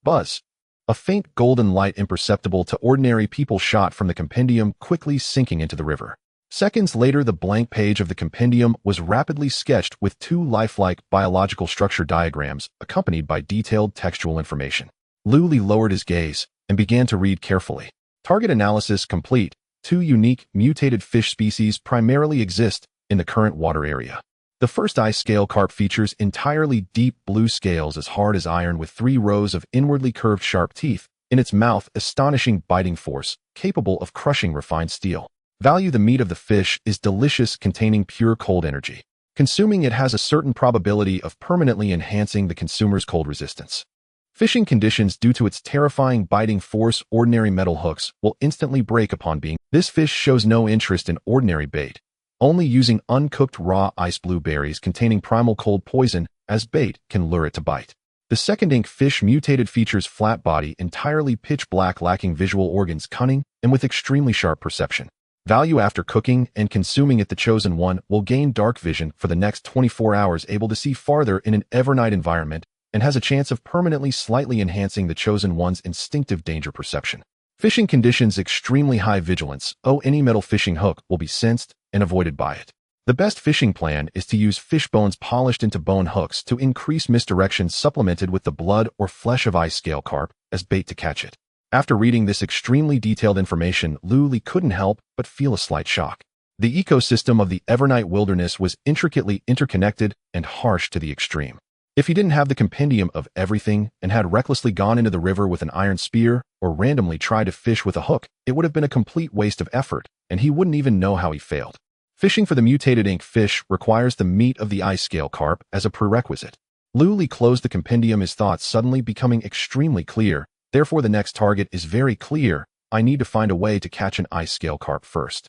Buzz. A faint golden light imperceptible to ordinary people shot from the compendium, quickly sinking into the river. Seconds later, the blank page of the compendium was rapidly sketched with two lifelike biological structure diagrams, accompanied by detailed textual information. Lu Li lowered his gaze and began to read carefully. Target analysis complete. 2 unique, mutated fish species primarily exist in the current water area. The first ice scale carp features entirely deep blue scales as hard as iron with 3 rows of inwardly curved sharp teeth. In its mouth, astonishing biting force, capable of crushing refined steel. Value: the meat of the fish is delicious, containing pure cold energy. Consuming it has a certain probability of permanently enhancing the consumer's cold resistance. Fishing conditions: due to its terrifying biting force, ordinary metal hooks will instantly break upon being. This fish shows no interest in ordinary bait, only using uncooked raw ice blueberries containing primal cold poison as bait can lure it to bite. The second ink fish mutated features flat body, entirely pitch black, lacking visual organs, cunning, and with extremely sharp perception. Value: after cooking and consuming it, the chosen one will gain dark vision for the next 24 hours, able to see farther in an Evernight environment, and has a chance of permanently slightly enhancing the chosen one's instinctive danger perception. Fishing conditions: extremely high vigilance. Any metal fishing hook will be sensed and avoided by it. The best fishing plan is to use fish bones polished into bone hooks to increase misdirection, supplemented with the blood or flesh of ice scale carp as bait to catch it. After reading this extremely detailed information, Lu Li couldn't help but feel a slight shock. The ecosystem of the Evernight wilderness was intricately interconnected and harsh to the extreme. If he didn't have the compendium of everything and had recklessly gone into the river with an iron spear or randomly tried to fish with a hook, it would have been a complete waste of effort, and he wouldn't even know how he failed. Fishing for the mutated ink fish requires the meat of the ice scale carp as a prerequisite. Lu Li closed the compendium, his thoughts suddenly becoming extremely clear. Therefore, the next target is very clear. I need to find a way to catch an ice scale carp first.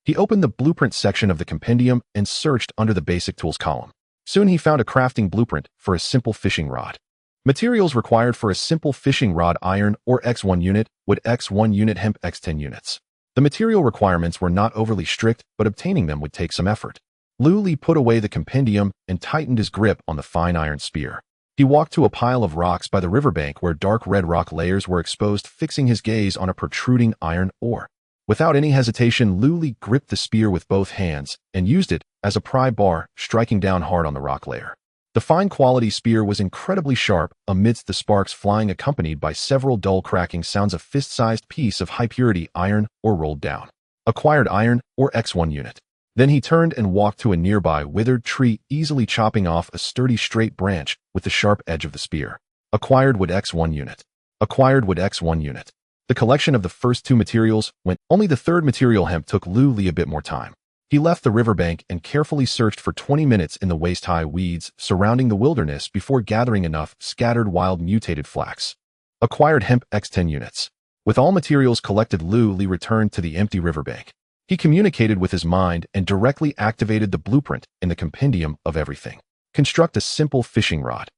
He opened the blueprint section of the compendium and searched under the basic tools column. Soon he found a crafting blueprint for a simple fishing rod. Materials required for a simple fishing rod: iron or X1 unit, wood X1 unit, hemp X10 units. The material requirements were not overly strict, but obtaining them would take some effort. Lu Li put away the compendium and tightened his grip on the fine iron spear. He walked to a pile of rocks by the riverbank where dark red rock layers were exposed, fixing his gaze on a protruding iron ore. Without any hesitation, Lu Li gripped the spear with both hands and used it as a pry bar, striking down hard on the rock layer. The fine quality spear was incredibly sharp, amidst the sparks flying, accompanied by several dull cracking sounds. A fist-sized piece of high-purity iron ore rolled down. Acquired iron or X1 unit. Then he turned and walked to a nearby withered tree, easily chopping off a sturdy straight branch with the sharp edge of the spear. Acquired wood X1 unit. Acquired wood X1 unit. The collection of the first two materials went. Only the third material hemp took Lu Li a bit more time. He left the riverbank and carefully searched for 20 minutes in the waist-high weeds surrounding the wilderness before gathering enough scattered wild mutated flax. Acquired hemp X10 units. With all materials collected, Lu Li returned to the empty riverbank. He communicated with his mind and directly activated the blueprint in the compendium of everything. Construct a simple fishing rod.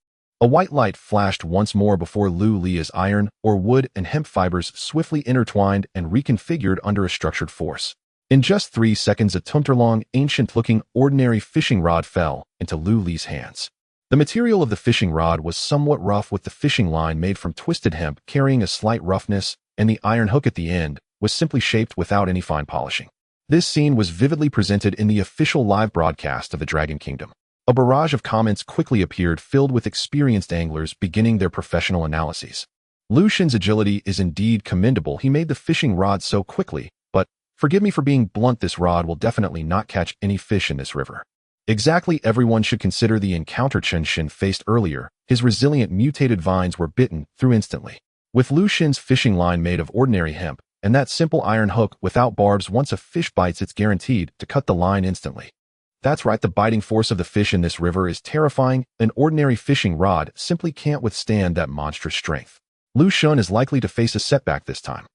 A white light flashed once more before Lu Li as iron or wood and hemp fibers swiftly intertwined and reconfigured under a structured force. In just 3 seconds, a tumter-long, ancient-looking, ordinary fishing rod fell into Lu Li's hands. The material of the fishing rod was somewhat rough, with the fishing line made from twisted hemp carrying a slight roughness, and the iron hook at the end was simply shaped without any fine polishing. This scene was vividly presented in the official live broadcast of the Dragon Kingdom. A barrage of comments quickly appeared, filled with experienced anglers beginning their professional analyses. Lu Xun's agility is indeed commendable. He made the fishing rod so quickly, but, forgive me for being blunt, this rod will definitely not catch any fish in this river. Exactly, everyone should consider the encounter Chen Xin faced earlier. His resilient mutated vines were bitten through instantly. With Lu Xun's fishing line made of ordinary hemp, and that simple iron hook without barbs, once a fish bites, it's guaranteed to cut the line instantly. That's right, the biting force of the fish in this river is terrifying. An ordinary fishing rod simply can't withstand that monstrous strength. Lu Xun is likely to face a setback this time.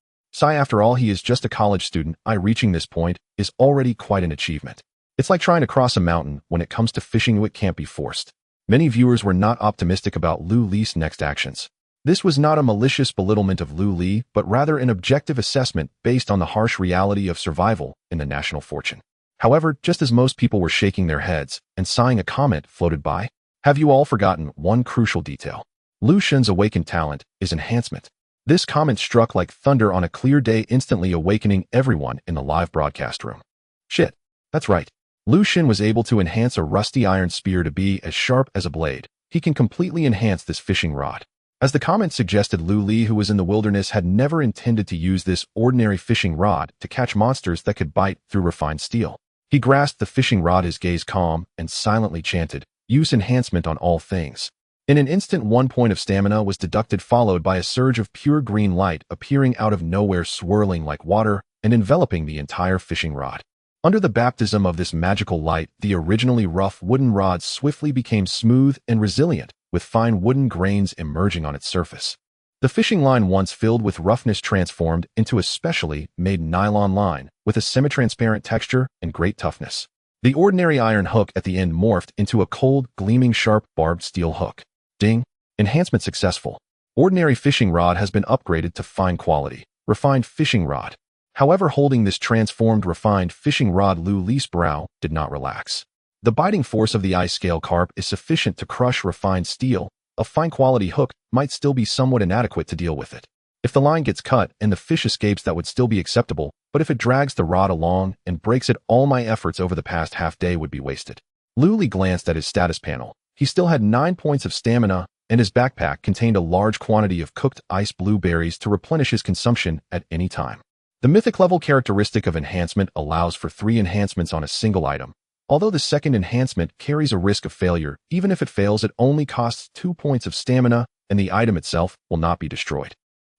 After all, he is just a college student. Reaching this point is already quite an achievement. It's like trying to cross a mountain. When it comes to fishing, it can't be forced. Many viewers were not optimistic about Lu Li's next actions. This was not a malicious belittlement of Lu Li, but rather an objective assessment based on the harsh reality of survival in the national fortune. However, just as most people were shaking their heads and sighing, a comment floated by. Have you all forgotten one crucial detail? Lu Xun's awakened talent is enhancement. This comment struck like thunder on a clear day, instantly awakening everyone in the live broadcast room. Shit, that's right. Lu Xun was able to enhance a rusty iron spear to be as sharp as a blade. He can completely enhance this fishing rod. As the comment suggested, Lu Li, who was in the wilderness, had never intended to use this ordinary fishing rod to catch monsters that could bite through refined steel. He grasped the fishing rod, his gaze calm, and silently chanted, "Use enhancement on all things." In an instant, 1 point of stamina was deducted, followed by a surge of pure green light appearing out of nowhere, swirling like water and enveloping the entire fishing rod. Under the baptism of this magical light, the originally rough wooden rod swiftly became smooth and resilient, with fine wooden grains emerging on its surface. The fishing line, once filled with roughness, transformed into a specially made nylon line with a semi-transparent texture and great toughness. The ordinary iron hook at the end morphed into a cold, gleaming, sharp, barbed steel hook. Ding! Enhancement successful. Ordinary fishing rod has been upgraded to fine quality, refined fishing rod. However, holding this transformed, refined fishing rod, Lu Li's brow did not relax. The biting force of the ice scale carp is sufficient to crush refined steel. A fine quality hook might still be somewhat inadequate to deal with it. If the line gets cut and the fish escapes, that would still be acceptable, but if it drags the rod along and breaks it, all my efforts over the past half day would be wasted. Lu Li glanced at his status panel. He still had 9 points of stamina, and his backpack contained a large quantity of cooked ice blueberries to replenish his consumption at any time. The mythic level characteristic of enhancement allows for 3 enhancements on a single item. Although the second enhancement carries a risk of failure, even if it fails, it only costs 2 points of stamina, and the item itself will not be destroyed.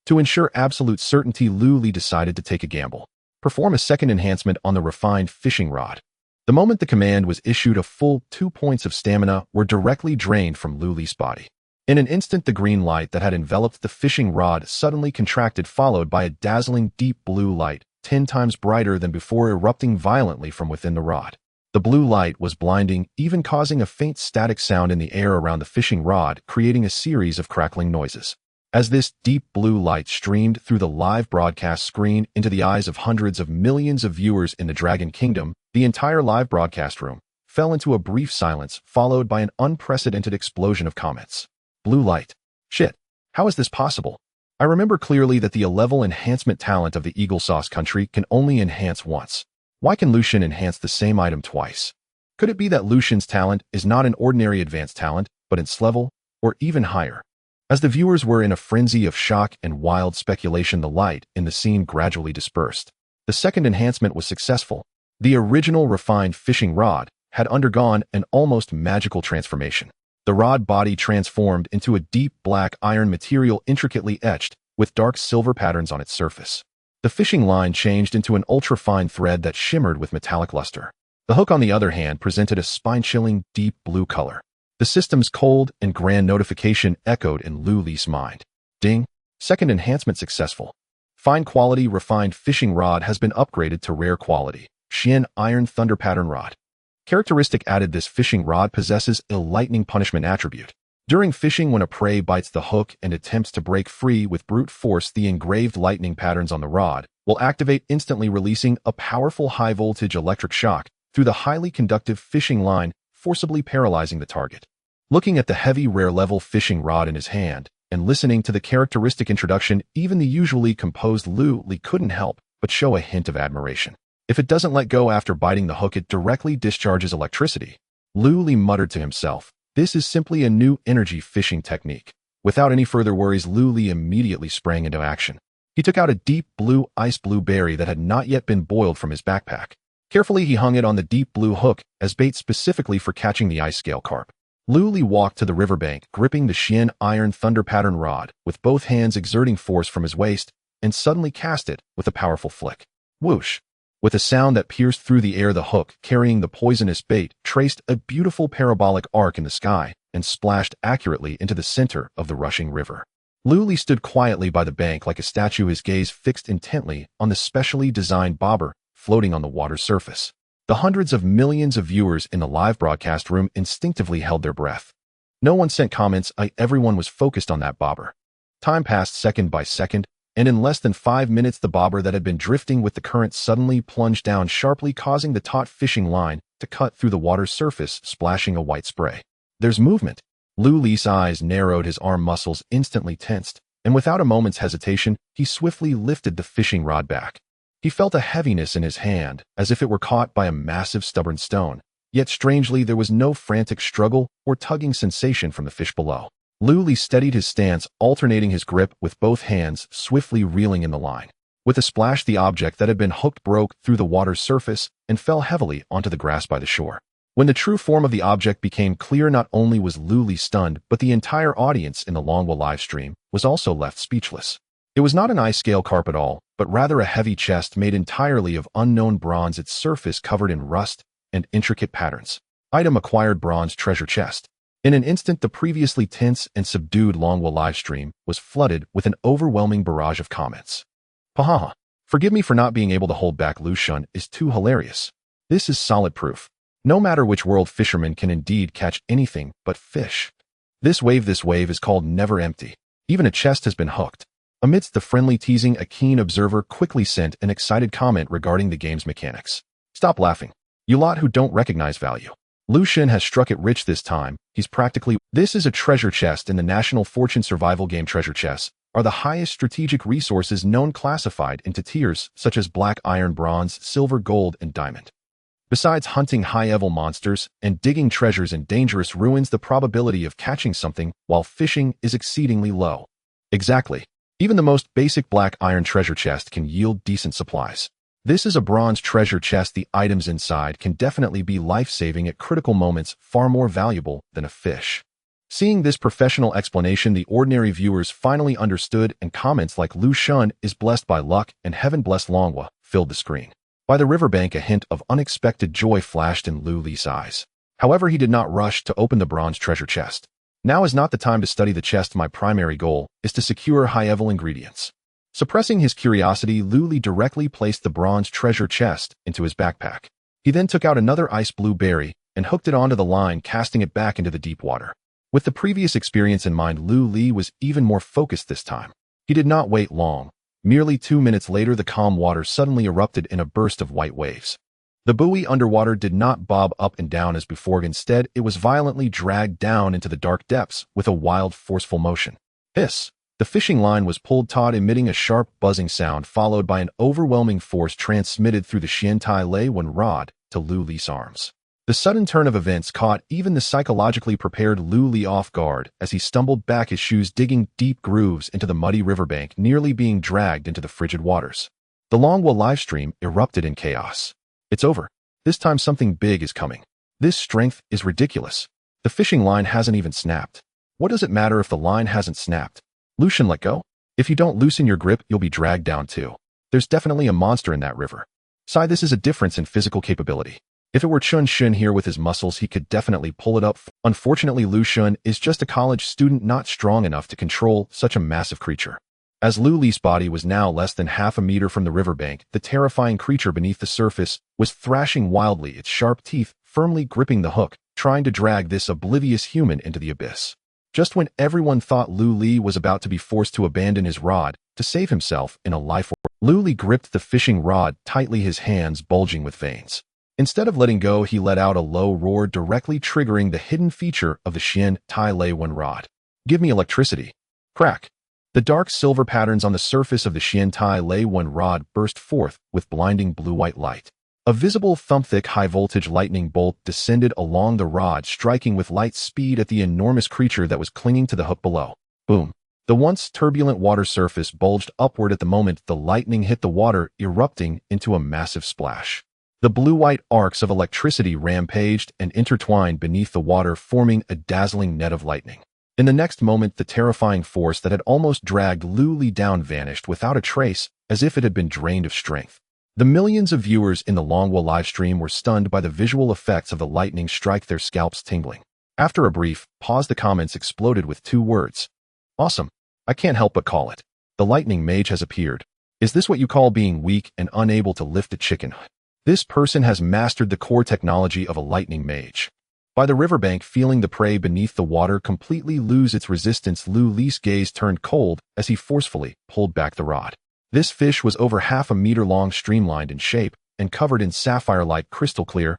To ensure absolute certainty, Lu Li decided to take a gamble. Perform a second enhancement on the refined fishing rod. The moment the command was issued, a full 2 points of stamina were directly drained from Lu Li's body. In an instant, the green light that had enveloped the fishing rod suddenly contracted, followed by a dazzling deep blue light, 10 times brighter than before, erupting violently from within the rod. The blue light was blinding, even causing a faint static sound in the air around the fishing rod, creating a series of crackling noises. As this deep blue light streamed through the live broadcast screen into the eyes of hundreds of millions of viewers in the Dragon Kingdom, the entire live broadcast room fell into a brief silence, followed by an unprecedented explosion of comments. Blue light. Shit. How is this possible? I remember clearly that the level enhancement talent of the Eagle Sauce country can only enhance once. Why can Lu Xun enhance the same item twice? Could it be that Lu Xun's talent is not an ordinary advanced talent, but its level, or even higher? As the viewers were in a frenzy of shock and wild speculation, the light in the scene gradually dispersed. The second enhancement was successful. The original refined fishing rod had undergone an almost magical transformation. The rod body transformed into a deep black iron material intricately etched, with dark silver patterns on its surface. The fishing line changed into an ultra-fine thread that shimmered with metallic luster. The hook, on the other hand, presented a spine-chilling, deep blue color. The system's cold and grand notification echoed in Lu Li's mind. Ding! Second enhancement successful. Fine quality refined fishing rod has been upgraded to rare quality. Xian Iron Thunder Pattern Rod. Characteristic added: this fishing rod possesses a lightning punishment attribute. During fishing, when a prey bites the hook and attempts to break free with brute force, the engraved lightning patterns on the rod will activate, instantly releasing a powerful high-voltage electric shock through the highly conductive fishing line, forcibly paralyzing the target. Looking at the heavy rare-level fishing rod in his hand and listening to the characteristic introduction, even the usually composed Lu Li couldn't help but show a hint of admiration. If it doesn't let go after biting the hook, it directly discharges electricity. Lu Li muttered to himself, "This is simply a new energy fishing technique." Without any further worries, Lu Li immediately sprang into action. He took out a deep blue ice blue berry that had not yet been boiled from his backpack. Carefully, he hung it on the deep blue hook as bait specifically for catching the ice scale carp. Lu Li walked to the riverbank, gripping the Xian Iron Thunder Pattern Rod, with both hands exerting force from his waist, and suddenly cast it with a powerful flick. Whoosh! With a sound that pierced through the air, the hook, carrying the poisonous bait, traced a beautiful parabolic arc in the sky and splashed accurately into the center of the rushing river. Lu Li stood quietly by the bank like a statue, his gaze fixed intently on the specially designed bobber floating on the water's surface. The hundreds of millions of viewers in the live broadcast room instinctively held their breath. No one sent comments, everyone was focused on that bobber. Time passed second by second, and in less than 5 minutes the bobber that had been drifting with the current suddenly plunged down sharply, causing the taut fishing line to cut through the water's surface, splashing a white spray. "There's movement." Lu Li's eyes narrowed, his arm muscles instantly tensed, and without a moment's hesitation, he swiftly lifted the fishing rod back. He felt a heaviness in his hand, as if it were caught by a massive stubborn stone, yet strangely there was no frantic struggle or tugging sensation from the fish below. Lu Li steadied his stance, alternating his grip with both hands, swiftly reeling in the line. With a splash, the object that had been hooked broke through the water's surface and fell heavily onto the grass by the shore. When the true form of the object became clear, not only was Lu Li stunned, but the entire audience in the Longwa livestream was also left speechless. It was not an ice scale carp at all, but rather a heavy chest made entirely of unknown bronze, its surface covered in rust and intricate patterns. Item acquired: bronze treasure chest. In an instant, the previously tense and subdued Longwa livestream was flooded with an overwhelming barrage of comments. "Hahaha. Forgive me for not being able to hold back. Lu Shun is too hilarious. This is solid proof. No matter which world, fishermen can indeed catch anything but fish. This wave is called never empty. Even a chest has been hooked." Amidst the friendly teasing, a keen observer quickly sent an excited comment regarding the game's mechanics. "Stop laughing. You lot who don't recognize value. Lu Shun has struck it rich this time. He's practically..." This is a treasure chest in the National Fortune survival game. Treasure chests are the highest strategic resources known, classified into tiers such as black, iron, bronze, silver, gold, and diamond. Besides hunting high-level monsters and digging treasures in dangerous ruins, the probability of catching something while fishing is exceedingly low. Exactly. Even the most basic black iron treasure chest can yield decent supplies. This is a bronze treasure chest. The items inside can definitely be life-saving at critical moments, far more valuable than a fish. Seeing this professional explanation, the ordinary viewers finally understood, and comments like "Lu Shun is blessed by luck" and "Heaven bless Longwa" filled the screen. By the riverbank, a hint of unexpected joy flashed in Lu Li's eyes. However, he did not rush to open the bronze treasure chest. "Now is not the time to study the chest. My primary goal is to secure high-level ingredients." Suppressing his curiosity, Lu Li directly placed the bronze treasure chest into his backpack. He then took out another ice blue berry and hooked it onto the line, casting it back into the deep water. With the previous experience in mind, Lu Li was even more focused this time. He did not wait long. Merely 2 minutes later, the calm water suddenly erupted in a burst of white waves. The buoy underwater did not bob up and down as before. Instead, it was violently dragged down into the dark depths with a wild, forceful motion. Hiss! The fishing line was pulled taut, emitting a sharp, buzzing sound, followed by an overwhelming force transmitted through the Xiantai Lei Wen rod to Lu Li's arms. The sudden turn of events caught even the psychologically prepared Lu Li off guard as he stumbled back, his shoes digging deep grooves into the muddy riverbank, nearly being dragged into the frigid waters. The Longwa livestream erupted in chaos. "It's over. This time something big is coming. This strength is ridiculous. The fishing line hasn't even snapped. What does it matter if the line hasn't snapped? Lucian, let go. If you don't loosen your grip, you'll be dragged down too. There's definitely a monster in that river. Sai, this is a difference in physical capability. If it were Chun Shun here with his muscles, he could definitely pull it up. Unfortunately, Lu Shun is just a college student not strong enough to control such a massive creature. As Lu Li's body was now less than half a meter from the riverbank, the terrifying creature beneath the surface was thrashing wildly, its sharp teeth firmly gripping the hook, trying to drag this oblivious human into the abyss. Just when everyone thought Lu Li was about to be forced to abandon his rod to save himself in a life, Lu Li gripped the fishing rod tightly, his hands bulging with veins. Instead of letting go, he let out a low roar, directly triggering the hidden feature of the Xian Tai Lei Wen rod. Give me electricity. Crack. The dark silver patterns on the surface of the Xian Tai Lei Wen rod burst forth with blinding blue-white light. A visible thump-thick high-voltage lightning bolt descended along the rod, striking with light speed at the enormous creature that was clinging to the hook below. Boom. The once turbulent water surface bulged upward at the moment the lightning hit the water, erupting into a massive splash. The blue-white arcs of electricity rampaged and intertwined beneath the water, forming a dazzling net of lightning. In the next moment, the terrifying force that had almost dragged Lu Li down vanished without a trace, as if it had been drained of strength. The millions of viewers in the Longhua livestream were stunned by the visual effects of the lightning strike, their scalps tingling. After a brief pause, the comments exploded with two words. Awesome. I can't help but call it. The lightning mage has appeared. Is this what you call being weak and unable to lift a chicken? This person has mastered the core technology of a lightning mage. By the riverbank, feeling the prey beneath the water completely lose its resistance, Lu Li's gaze turned cold as he forcefully pulled back the rod. This fish was over half a meter long, streamlined in shape, and covered in sapphire-like crystal clear.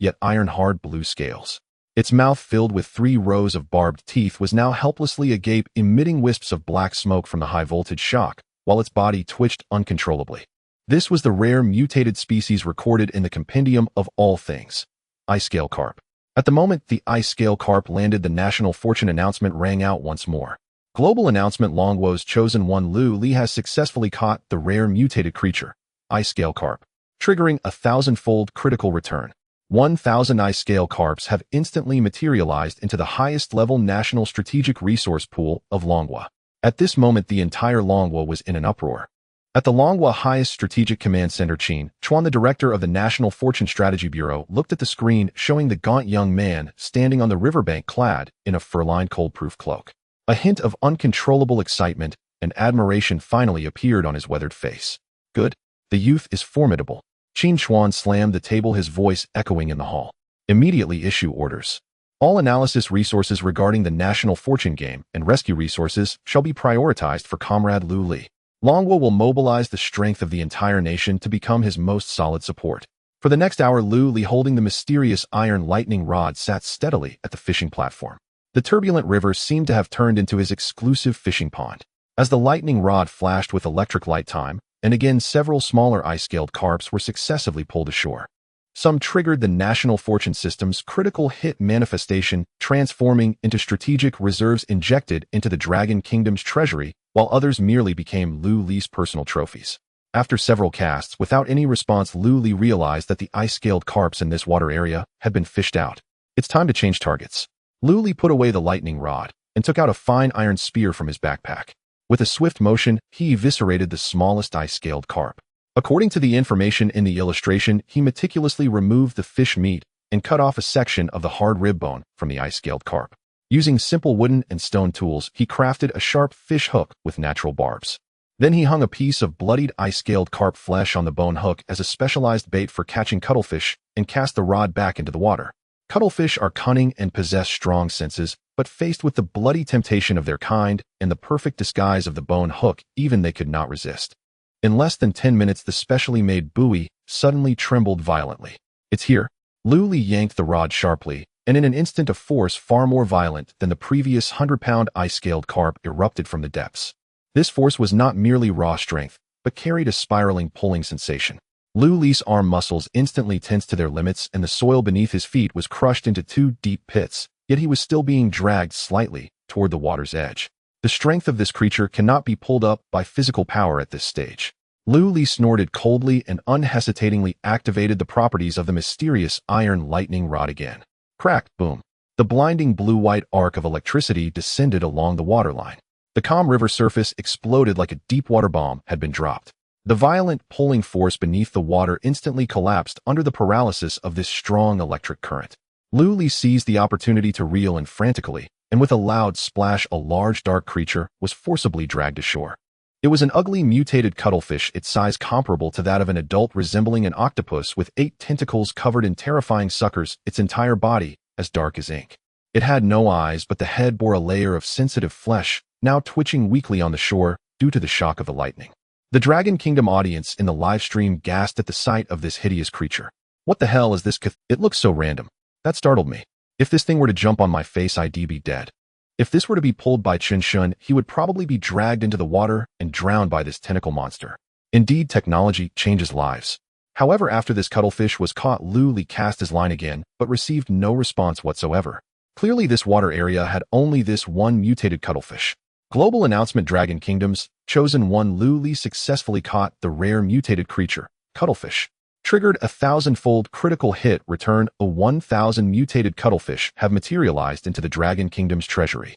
Yet iron-hard blue scales. Its mouth, filled with 3 rows of barbed teeth, was now helplessly agape, emitting wisps of black smoke from the high-voltage shock, while its body twitched uncontrollably. This was the rare mutated species recorded in the compendium of all things. Ice-scale carp. At the moment the ice-scale carp landed, the national fortune announcement rang out once more. Global announcement: Longwo's chosen one Lu Li has successfully caught the rare mutated creature, ice-scale carp, triggering a 1,000-fold critical return. 1,000 ice-scale carps have instantly materialized into the highest-level national strategic resource pool of Longhua. At this moment, the entire Longhua was in an uproar. At the Longhua highest strategic command center, Qin Chuan, the director of the National Fortune Strategy Bureau, looked at the screen showing the gaunt young man standing on the riverbank clad in a fur-lined cold-proof cloak. A hint of uncontrollable excitement and admiration finally appeared on his weathered face. Good. The youth is formidable. Qin Chuan slammed the table, his voice echoing in the hall. Immediately issue orders. All analysis resources regarding the National Fortune game and rescue resources shall be prioritized for Comrade Lu Li. Longhua will mobilize the strength of the entire nation to become his most solid support. For the next hour, Lu Li, holding the mysterious iron lightning rod, sat steadily at the fishing platform. The turbulent river seemed to have turned into his exclusive fishing pond. As the lightning rod flashed with electric light time, and again several smaller ice-scaled carps were successively pulled ashore. Some triggered the National Fortune System's critical hit manifestation, transforming into strategic reserves injected into the Dragon Kingdom's treasury, while others merely became Lu Li's personal trophies. After several casts without any response, Lu Li realized that the ice-scaled carps in this water area had been fished out. It's time to change targets. Lu Li put away the lightning rod and took out a fine iron spear from his backpack. With a swift motion, he eviscerated the smallest ice-scaled carp. According to the information in the illustration, he meticulously removed the fish meat and cut off a section of the hard rib bone from the ice-scaled carp. Using simple wooden and stone tools, he crafted a sharp fish hook with natural barbs. Then he hung a piece of bloodied ice-scaled carp flesh on the bone hook as a specialized bait for catching cuttlefish and cast the rod back into the water. Cuttlefish are cunning and possess strong senses, but faced with the bloody temptation of their kind and the perfect disguise of the bone hook, even they could not resist. In less than 10 minutes, the specially made buoy suddenly trembled violently. It's here. Lu Li yanked the rod sharply, and in an instant, a force far more violent than the previous 100-pound ice-scaled carp erupted from the depths. This force was not merely raw strength, but carried a spiraling pulling sensation. Lu Li's arm muscles instantly tensed to their limits, and the soil beneath his feet was crushed into 2 deep pits, yet he was still being dragged slightly toward the water's edge. The strength of this creature cannot be pulled up by physical power at this stage. Lu Li snorted coldly and unhesitatingly activated the properties of the mysterious iron lightning rod again. Crack, boom. The blinding blue-white arc of electricity descended along the waterline. The calm river surface exploded like a deep-water bomb had been dropped. The violent pulling force beneath the water instantly collapsed under the paralysis of this strong electric current. Lu Li seized the opportunity to reel in frantically, and with a loud splash a large dark creature was forcibly dragged ashore. It was an ugly mutated cuttlefish, its size comparable to that of an adult, resembling an octopus with 8 tentacles covered in terrifying suckers, its entire body as dark as ink. It had no eyes, but the head bore a layer of sensitive flesh, now twitching weakly on the shore due to the shock of the lightning. The Dragon Kingdom audience in the live stream gasped at the sight of this hideous creature. What the hell is this? It looks so random. That startled me. If this thing were to jump on my face, I'd be dead. If this were to be pulled by Chen Shun, he would probably be dragged into the water and drowned by this tentacle monster. Indeed, technology changes lives. However, after this cuttlefish was caught, Lu Li cast his line again, but received no response whatsoever. Clearly, this water area had only this one mutated cuttlefish. Global announcement: Dragon Kingdoms, Chosen 1. Lu Li successfully caught the rare mutated creature, cuttlefish. Triggered a 1,000-fold critical hit. Return: a 1,000 mutated cuttlefish have materialized into the Dragon Kingdom's treasury.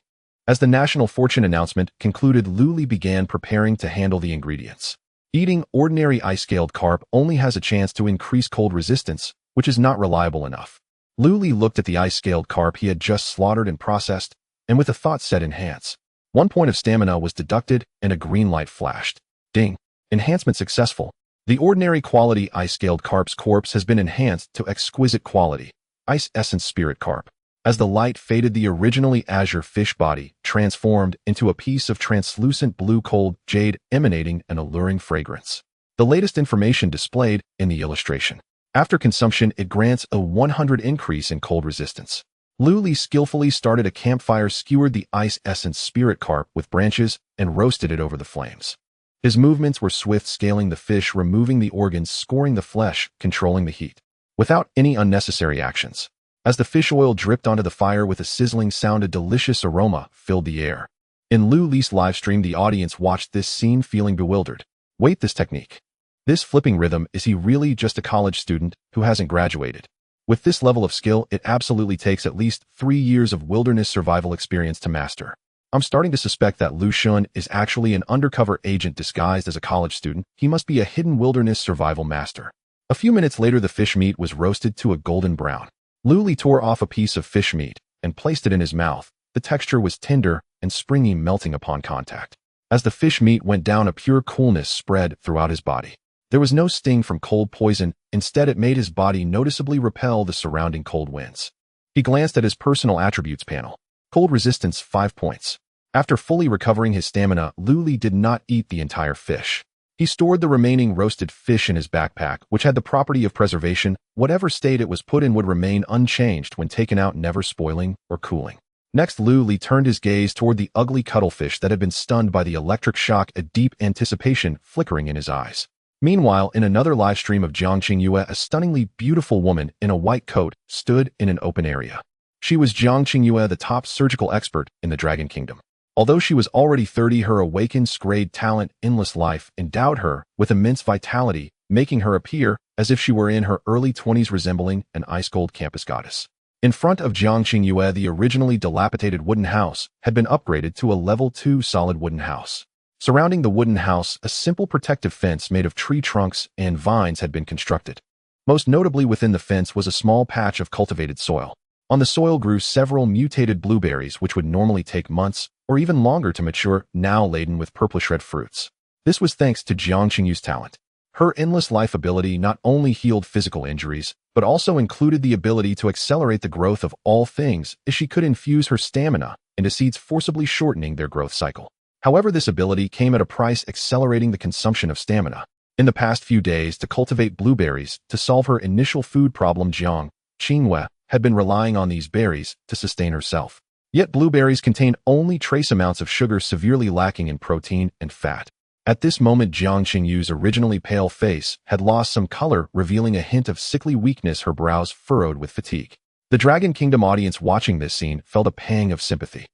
As the national fortune announcement concluded, Lu Li began preparing to handle the ingredients. Eating ordinary ice-scaled carp only has a chance to increase cold resistance, which is not reliable enough. Lu Li looked at the ice-scaled carp he had just slaughtered and processed, and with a thought set: enhance. 1 point of stamina was deducted, and a green light flashed. Ding! Enhancement successful. The ordinary quality ice-scaled carp's corpse has been enhanced to exquisite quality, Ice Essence Spirit Carp. As the light faded, the originally azure fish body transformed into a piece of translucent blue cold jade emanating an alluring fragrance. The latest information displayed in the illustration. After consumption, it grants a 100 increase in cold resistance. Lu Li skillfully started a campfire, skewered the Ice Essence Spirit Carp with branches, and roasted it over the flames. His movements were swift, scaling the fish, removing the organs, scoring the flesh, controlling the heat, without any unnecessary actions. As the fish oil dripped onto the fire with a sizzling sound, a delicious aroma filled the air. In Lu Li's livestream, the audience watched this scene feeling bewildered. Wait, this technique? This flipping rhythm, is he really just a college student who hasn't graduated? With this level of skill, it absolutely takes at least 3 years of wilderness survival experience to master. I'm starting to suspect that Lu Shun is actually an undercover agent disguised as a college student. He must be a hidden wilderness survival master. A few minutes later, the fish meat was roasted to a golden brown. Lu Li tore off a piece of fish meat and placed it in his mouth. The texture was tender and springy, melting upon contact. As the fish meat went down, a pure coolness spread throughout his body. There was no sting from cold poison. Instead, it made his body noticeably repel the surrounding cold winds. He glanced at his personal attributes panel. Cold resistance 5 points. After fully recovering his stamina, Lu Li did not eat the entire fish. He stored the remaining roasted fish in his backpack, which had the property of preservation. Whatever state it was put in would remain unchanged when taken out, never spoiling or cooling. Next, Lu Li turned his gaze toward the ugly cuttlefish that had been stunned by the electric shock, a deep anticipation flickering in his eyes. Meanwhile, in another live stream of Jiang Qingyue, a stunningly beautiful woman in a white coat stood in an open area. She was Jiang Qingyue, the top surgical expert in the Dragon Kingdom. Although she was already 30, her awakens grade talent, endless life, endowed her with immense vitality, making her appear as if she were in her early 20s, resembling an ice-cold campus goddess. In front of Jiang Qingyue, the originally dilapidated wooden house had been upgraded to a level 2 solid wooden house. Surrounding the wooden house, a simple protective fence made of tree trunks and vines had been constructed. Most notably within the fence was a small patch of cultivated soil. On the soil grew several mutated blueberries, which would normally take months or even longer to mature, now laden with purplish red fruits. This was thanks to Jiang Qingyue's talent. Her endless life ability not only healed physical injuries, but also included the ability to accelerate the growth of all things, as she could infuse her stamina into seeds, forcibly shortening their growth cycle. However, this ability came at a price, accelerating the consumption of stamina. In the past few days, to cultivate blueberries to solve her initial food problem, Jiang Qingyue had been relying on these berries to sustain herself. Yet blueberries contain only trace amounts of sugar, severely lacking in protein and fat. At this moment, Jiang Qingyue's originally pale face had lost some color, revealing a hint of sickly weakness, her brows furrowed with fatigue. The Dragon Kingdom audience watching this scene felt a pang of sympathy.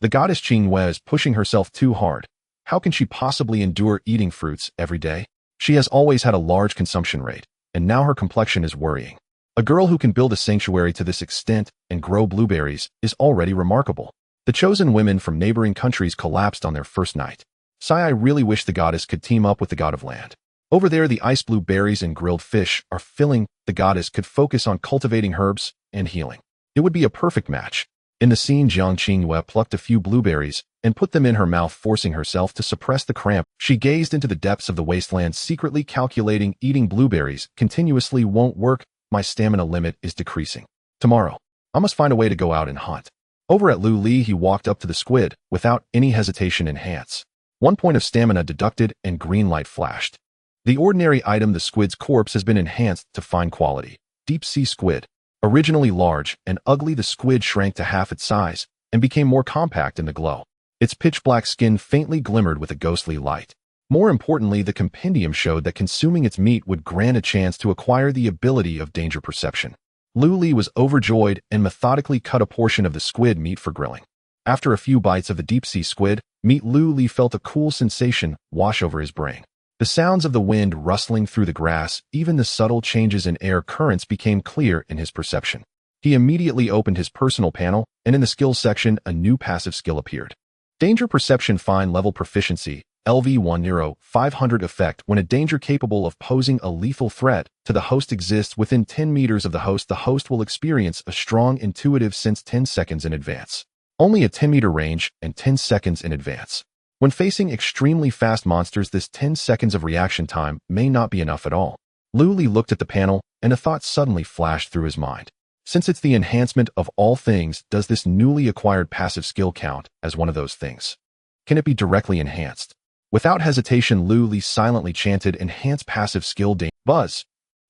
The goddess Qingyue is pushing herself too hard. How can she possibly endure eating fruits every day? She has always had a large consumption rate, and now her complexion is worrying. A girl who can build a sanctuary to this extent and grow blueberries is already remarkable. The chosen women from neighboring countries collapsed on their first night. I really wish the goddess could team up with the god of land. Over there, the ice blue berries and grilled fish are filling. The goddess could focus on cultivating herbs and healing. It would be a perfect match. In the scene, Jiang Qingyue plucked a few blueberries and put them in her mouth, forcing herself to suppress the cramp. She gazed into the depths of the wasteland, secretly calculating eating blueberries continuously won't work. My stamina limit is decreasing. Tomorrow, I must find a way to go out and hunt. Over at Lu Li, he walked up to the squid without any hesitation. Enhance. 1 point of stamina deducted and green light flashed. The ordinary item, the squid's corpse, has been enhanced to fine quality. Deep sea squid. Originally large and ugly, the squid shrank to half its size and became more compact in the glow. Its pitch-black skin faintly glimmered with a ghostly light. More importantly, the compendium showed that consuming its meat would grant a chance to acquire the ability of danger perception. Lu Li was overjoyed and methodically cut a portion of the squid meat for grilling. After a few bites of the deep-sea squid meat, Lu Li felt a cool sensation wash over his brain. The sounds of the wind rustling through the grass, even the subtle changes in air currents, became clear in his perception. He immediately opened his personal panel, and in the skills section, a new passive skill appeared. Danger Perception Fine Level Proficiency, LV10, 500 effect. When a danger capable of posing a lethal threat to the host exists within 10 meters of the host will experience a strong intuitive sense 10 seconds in advance. Only a 10-meter range and 10 seconds in advance. When facing extremely fast monsters, this 10 seconds of reaction time may not be enough at all. Lu Li looked at the panel, and a thought suddenly flashed through his mind. Since it's the enhancement of all things, does this newly acquired passive skill count as one of those things? Can it be directly enhanced? Without hesitation, Lu Li silently chanted, "Enhance passive skill Buzz."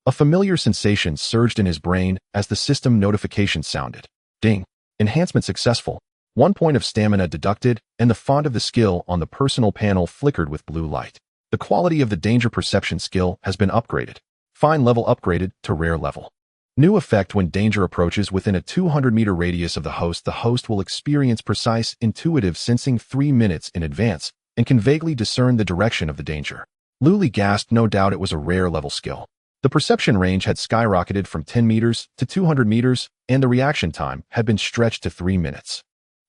A familiar sensation surged in his brain as the system notification sounded. Ding. Enhancement successful. 1 point of stamina deducted, and the font of the skill on the personal panel flickered with blue light. The quality of the danger perception skill has been upgraded. Fine level upgraded to rare level. New effect: when danger approaches within a 200-meter radius of the host will experience precise, intuitive sensing 3 minutes in advance and can vaguely discern the direction of the danger. Lu Li gasped. No doubt it was a rare level skill. The perception range had skyrocketed from 10 meters to 200 meters, and the reaction time had been stretched to 3 minutes.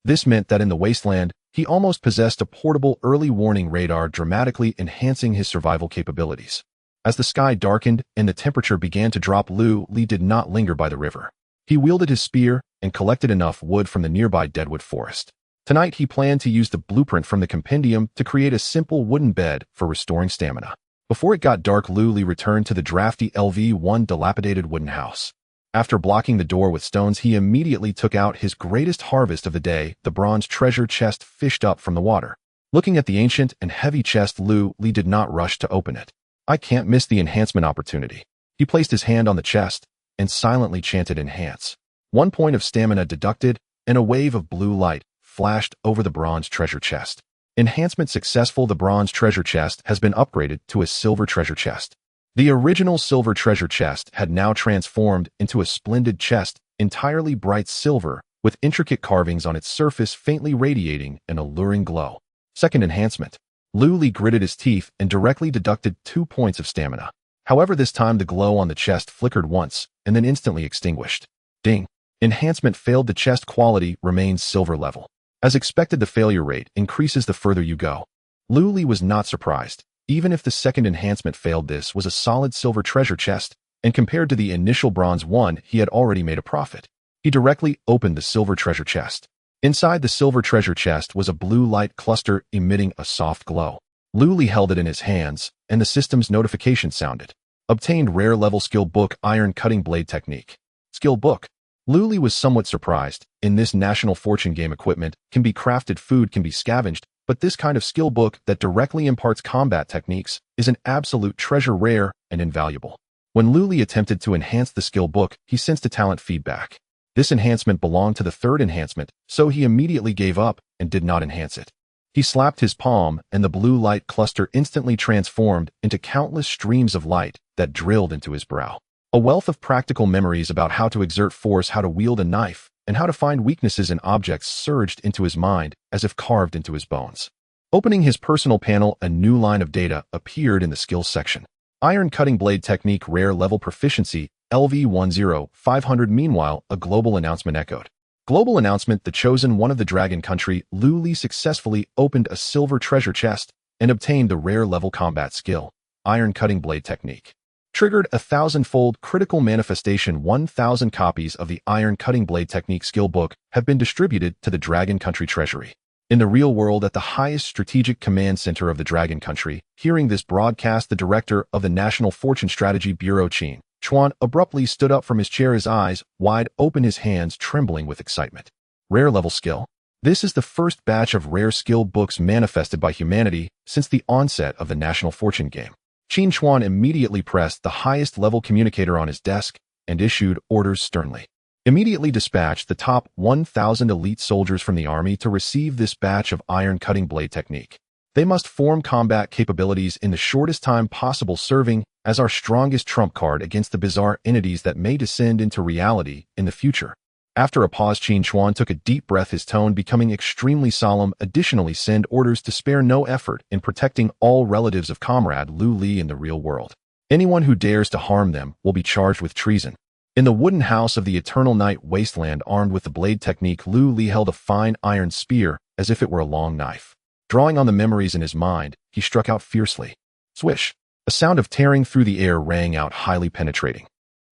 This meant that in the wasteland, he almost possessed a portable early warning radar, dramatically enhancing his survival capabilities. As the sky darkened and the temperature began to drop, Lu Li did not linger by the river. He wielded his spear and collected enough wood from the nearby deadwood forest. Tonight, he planned to use the blueprint from the compendium to create a simple wooden bed for restoring stamina. Before it got dark, Lu Li returned to the drafty LV1 dilapidated wooden house. After blocking the door with stones, he immediately took out his greatest harvest of the day, the bronze treasure chest fished up from the water. Looking at the ancient and heavy chest, Lu Li did not rush to open it. I can't miss the enhancement opportunity. He placed his hand on the chest and silently chanted, "Enhance." 1 point of stamina deducted, and a wave of blue light flashed over the bronze treasure chest. Enhancement successful. The bronze treasure chest has been upgraded to a silver treasure chest. The original silver treasure chest had now transformed into a splendid chest, entirely bright silver, with intricate carvings on its surface faintly radiating an alluring glow. Second enhancement. Lu Li gritted his teeth and directly deducted 2 points of stamina. However, this time the glow on the chest flickered once and then instantly extinguished. Ding. Enhancement failed. The chest quality remains silver level. As expected, the failure rate increases the further you go. Lu Li was not surprised. Even if the second enhancement failed, this was a solid silver treasure chest, and compared to the initial bronze one, he had already made a profit. He directly opened the silver treasure chest. Inside the silver treasure chest was a blue light cluster emitting a soft glow. Lu Li held it in his hands, and the system's notification sounded. Obtained rare level skill book, Iron Cutting Blade Technique. Skill book. Lu Li was somewhat surprised. In this national fortune game, equipment can be crafted, food can be scavenged, but this kind of skill book that directly imparts combat techniques is an absolute treasure, rare and invaluable. When Lu Li attempted to enhance the skill book, he sensed a talent feedback. This enhancement belonged to the third enhancement, so he immediately gave up and did not enhance it. He slapped his palm, and the blue light cluster instantly transformed into countless streams of light that drilled into his brow. A wealth of practical memories about how to exert force, how to wield a knife, and how to find weaknesses in objects surged into his mind as if carved into his bones. Opening his personal panel, a new line of data appeared in the skills section. Iron Cutting Blade Technique Rare Level Proficiency, LV10-500. Meanwhile, a global announcement echoed. Global announcement: the chosen one of the Dragon Country, Lu Li, successfully opened a silver treasure chest and obtained the rare level combat skill, Iron Cutting Blade Technique. Triggered a 1,000-fold critical manifestation. 1,000 copies of the Iron Cutting Blade Technique skill book have been distributed to the Dragon Country treasury. In the real world, at the highest strategic command center of the Dragon Country, hearing this broadcast, the director of the National Fortune Strategy Bureau, Qin Chuan, abruptly stood up from his chair, his eyes wide open, his hands trembling with excitement. Rare level skill. This is the first batch of rare skill books manifested by humanity since the onset of the National Fortune game. Qin Chuan immediately pressed the highest level communicator on his desk and issued orders sternly. Immediately dispatched the top 1,000 elite soldiers from the army to receive this batch of Iron Cutting Blade Technique. They must form combat capabilities in the shortest time possible, serving as our strongest trump card against the bizarre entities that may descend into reality in the future. After a pause, Qin Chuan took a deep breath, his tone becoming extremely solemn. Additionally, send orders to spare no effort in protecting all relatives of Comrade Lu Li in the real world. Anyone who dares to harm them will be charged with treason. In the wooden house of the Eternal Night Wasteland, armed with the blade technique, Lu Li held a fine iron spear as if it were a long knife. Drawing on the memories in his mind, he struck out fiercely. Swish! A sound of tearing through the air rang out, highly penetrating.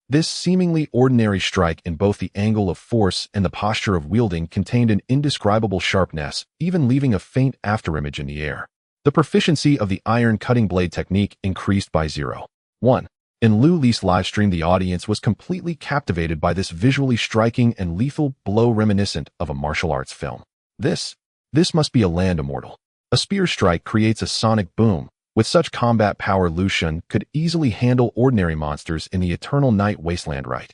This seemingly ordinary strike, in both the angle of force and the posture of wielding, contained an indescribable sharpness, even leaving a faint afterimage in the air. The proficiency of the Iron Cutting Blade Technique increased by 0.1. In Lu Li's livestream, the audience was completely captivated by this visually striking and lethal blow reminiscent of a martial arts film. This must be a land immortal. A spear strike creates a sonic boom. With such combat power, Lu Xun could easily handle ordinary monsters in the Eternal Night Wasteland, right?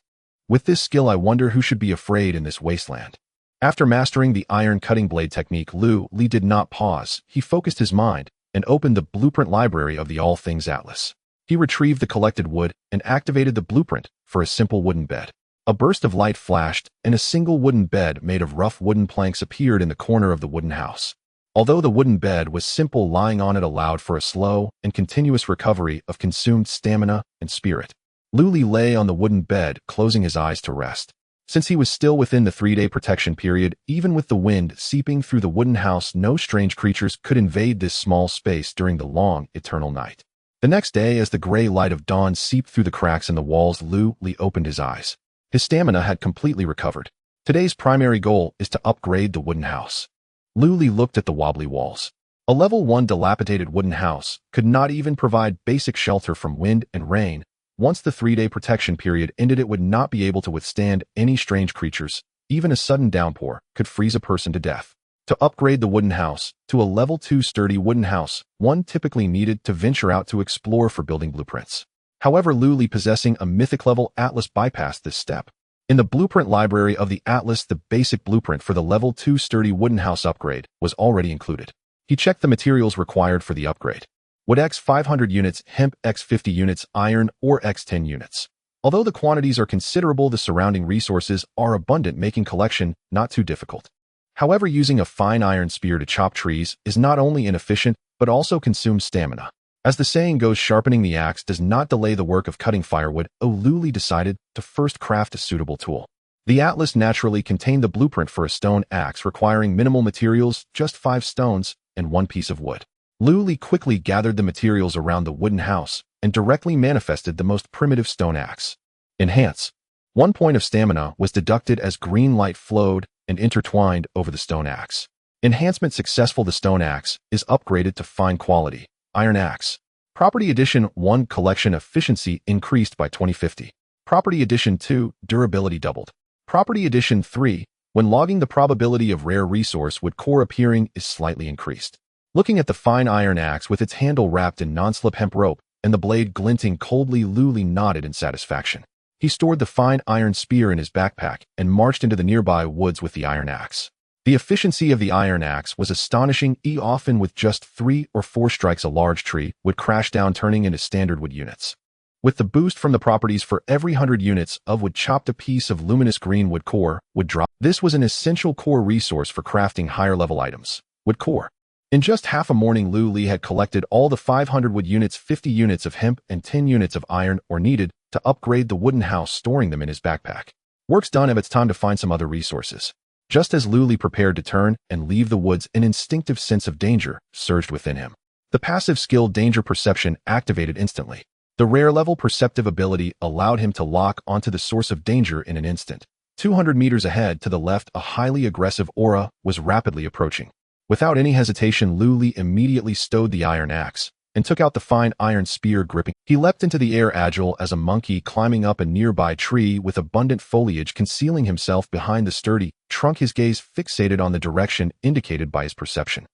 With this skill, I wonder who should be afraid in this wasteland. After mastering the Iron Cutting Blade Technique, Lu Li did not pause. He focused his mind and opened the blueprint library of the All Things Atlas. He retrieved the collected wood and activated the blueprint for a simple wooden bed. A burst of light flashed, and a single wooden bed made of rough wooden planks appeared in the corner of the wooden house. Although the wooden bed was simple, lying on it allowed for a slow and continuous recovery of consumed stamina and spirit. Lu Li lay on the wooden bed, closing his eyes to rest. Since he was still within the 3-day protection period, even with the wind seeping through the wooden house, no strange creatures could invade this small space during the long, eternal night. The next day, as the gray light of dawn seeped through the cracks in the walls, Lu Li opened his eyes. His stamina had completely recovered. Today's primary goal is to upgrade the wooden house. Lu Li looked at the wobbly walls. A level 1 dilapidated wooden house could not even provide basic shelter from wind and rain. Once the 3-day protection period ended, it would not be able to withstand any strange creatures. Even a sudden downpour could freeze a person to death. To upgrade the wooden house to a level 2 sturdy wooden house, one typically needed to venture out to explore for building blueprints. However, Lu Li, possessing a mythic level Atlas, bypassed this step. In the blueprint library of the Atlas, the basic blueprint for the level 2 sturdy wooden house upgrade was already included. He checked the materials required for the upgrade. Wood X 500 units, hemp X 50 units, iron ore X 10 units. Although the quantities are considerable, the surrounding resources are abundant, making collection not too difficult. However, using a fine iron spear to chop trees is not only inefficient, but also consumes stamina. As the saying goes, sharpening the axe does not delay the work of cutting firewood. Lu Li decided to first craft a suitable tool. The Atlas naturally contained the blueprint for a stone axe, requiring minimal materials, just 5 stones and 1 piece of wood. Lu Li quickly gathered the materials around the wooden house and directly manifested the most primitive stone axe. Enhance. 1 point of stamina was deducted as green light flowed and intertwined over the stone axe. Enhancement successful. The stone axe is upgraded to fine quality iron axe. Property Addition 1 collection efficiency increased by 2050. Property Addition 2 durability doubled. Property Addition 3 when logging, the probability of rare resource wood core appearing is slightly increased. Looking at the fine iron axe with its handle wrapped in non-slip hemp rope and the blade glinting coldly, Lu Li nodded in satisfaction. He stored the fine iron spear in his backpack and marched into the nearby woods with the iron axe. The efficiency of the iron axe was astonishing. Often with just 3 or 4 strikes, a large tree would crash down, turning into standard wood units. With the boost from the properties, for every 100 units of wood chopped, a piece of luminous green wood core would drop. This was an essential core resource for crafting higher level items. Wood core. In just half a morning, Lu Li had collected all the 500 wood units, 50 units of hemp, and 10 units of iron ore needed to upgrade the wooden house, storing them in his backpack. Work's done, and it's time to find some other resources. Just as Lu Li prepared to turn and leave the woods, an instinctive sense of danger surged within him. The passive skill Danger Perception activated instantly. The rare-level perceptive ability allowed him to lock onto the source of danger in an instant. 200 meters ahead to the left, a highly aggressive aura was rapidly approaching. Without any hesitation, Lu Li immediately stowed the iron axe and took out the fine iron spear gripping. He leapt into the air, agile as a monkey, climbing up a nearby tree with abundant foliage concealing himself behind the sturdy trunk, his gaze fixated on the direction indicated by his perception.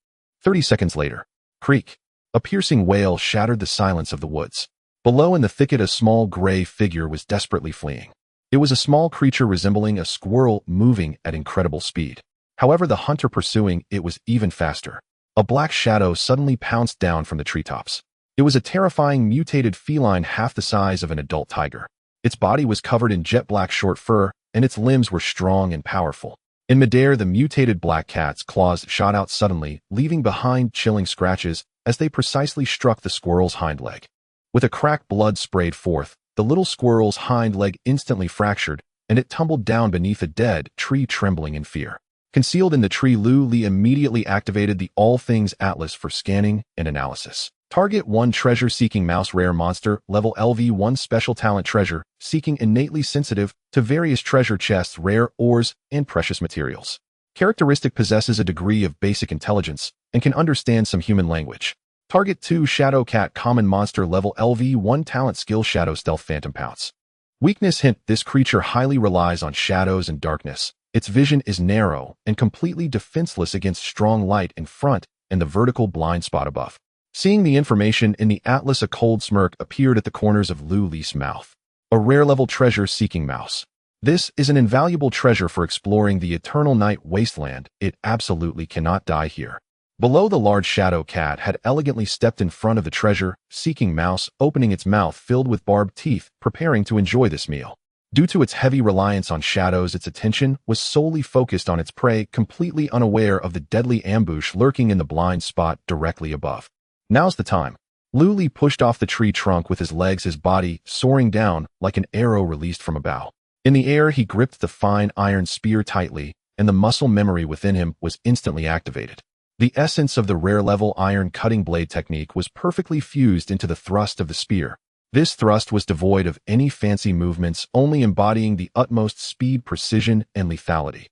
30 seconds later, creak. A piercing wail shattered the silence of the woods. Below in the thicket, a small gray figure was desperately fleeing. It was a small creature resembling a squirrel, moving at incredible speed. However, the hunter pursuing it was even faster. A black shadow suddenly pounced down from the treetops. It was a terrifying mutated feline half the size of an adult tiger. Its body was covered in jet black short fur, and its limbs were strong and powerful. In midair, the mutated black cat's claws shot out suddenly, leaving behind chilling scratches as they precisely struck the squirrel's hind leg. With a crack, blood sprayed forth. The little squirrel's hind leg instantly fractured, and it tumbled down beneath a dead tree, trembling in fear. Concealed in the tree, Lu Li immediately activated the All Things Atlas for scanning and analysis. Target 1 Treasure-Seeking Mouse, Rare Monster, Level LV1, Special Talent Treasure, Seeking, innately sensitive to various treasure chests, rare ores, and precious materials. Characteristic: possesses a degree of basic intelligence and can understand some human language. Target 2 Shadow Cat, Common Monster, Level LV1, Talent Skill, Shadow Stealth, Phantom Pounce. Weakness: hint, this creature highly relies on shadows and darkness. Its vision is narrow and completely defenseless against strong light in front and the vertical blind spot above. Seeing the information in the atlas, a cold smirk appeared at the corners of Lu Li's mouth. A rare-level treasure-seeking mouse. This is an invaluable treasure for exploring the Eternal Night Wasteland. It absolutely cannot die here. Below, the large shadow cat had elegantly stepped in front of the treasure-seeking mouse, opening its mouth filled with barbed teeth, preparing to enjoy this meal. Due to its heavy reliance on shadows, its attention was solely focused on its prey, completely unaware of the deadly ambush lurking in the blind spot directly above. Now's the time. Lu Li pushed off the tree trunk with his legs, his body soaring down like an arrow released from a bow. In the air, he gripped the fine iron spear tightly, and the muscle memory within him was instantly activated. The essence of the rare-level iron cutting blade technique was perfectly fused into the thrust of the spear. This thrust was devoid of any fancy movements, only embodying the utmost speed, precision, and lethality.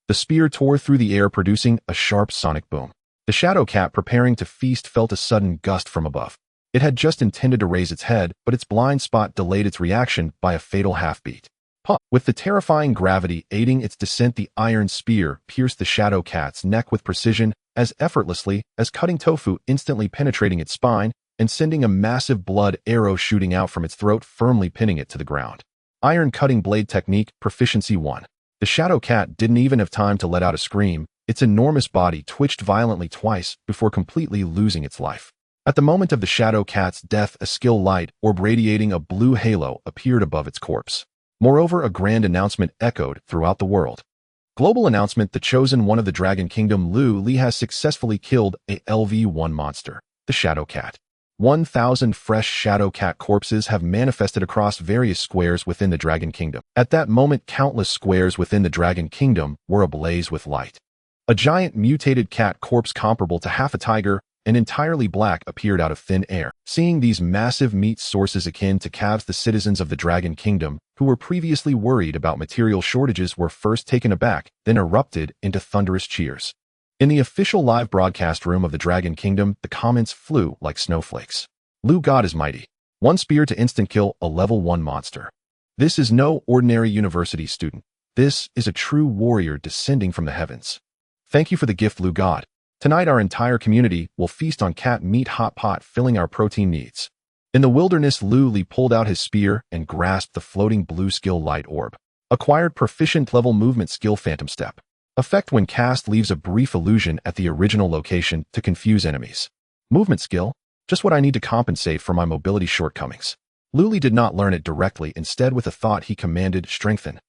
The spear tore through the air, producing a sharp sonic boom. The shadow cat, preparing to feast, felt a sudden gust from above. It had just intended to raise its head, but its blind spot delayed its reaction by a fatal half-beat. Pop! With the terrifying gravity aiding its descent, the iron spear pierced the shadow cat's neck with precision, as effortlessly as cutting tofu, instantly penetrating its spine and sending a massive blood arrow shooting out from its throat, firmly pinning it to the ground. Iron cutting blade technique, Proficiency 1. The shadow cat didn't even have time to let out a scream. Its enormous body twitched violently twice before completely losing its life. At the moment of the shadow cat's death, a skill light orb radiating a blue halo appeared above its corpse. Moreover, a grand announcement echoed throughout the world. Global announcement: the chosen one of the Dragon Kingdom, Lu Li, has successfully killed a LV1 monster, the Shadow Cat. 1,000 fresh Shadow Cat corpses have manifested across various squares within the Dragon Kingdom. At that moment, countless squares within the Dragon Kingdom were ablaze with light. A giant mutated cat corpse comparable to half a tiger and entirely black appeared out of thin air. Seeing these massive meat sources akin to calves, the citizens of the Dragon Kingdom, who were previously worried about material shortages, were first taken aback, then erupted into thunderous cheers. In the official live broadcast room of the Dragon Kingdom, the comments flew like snowflakes. Lu God is mighty. 1 spear to instant kill a level 1 monster. This is no ordinary university student. This is a true warrior descending from the heavens. Thank you for the gift, Lu God. Tonight our entire community will feast on cat meat hot pot, filling our protein needs. In the wilderness, Lu Li pulled out his spear and grasped the floating blue skill light orb. Acquired proficient level movement skill, Phantom Step. Effect: when cast, leaves a brief illusion at the original location to confuse enemies. Movement skill: just what I need to compensate for my mobility shortcomings. Lu Li did not learn it directly. Instead, with a thought, he commanded strengthen.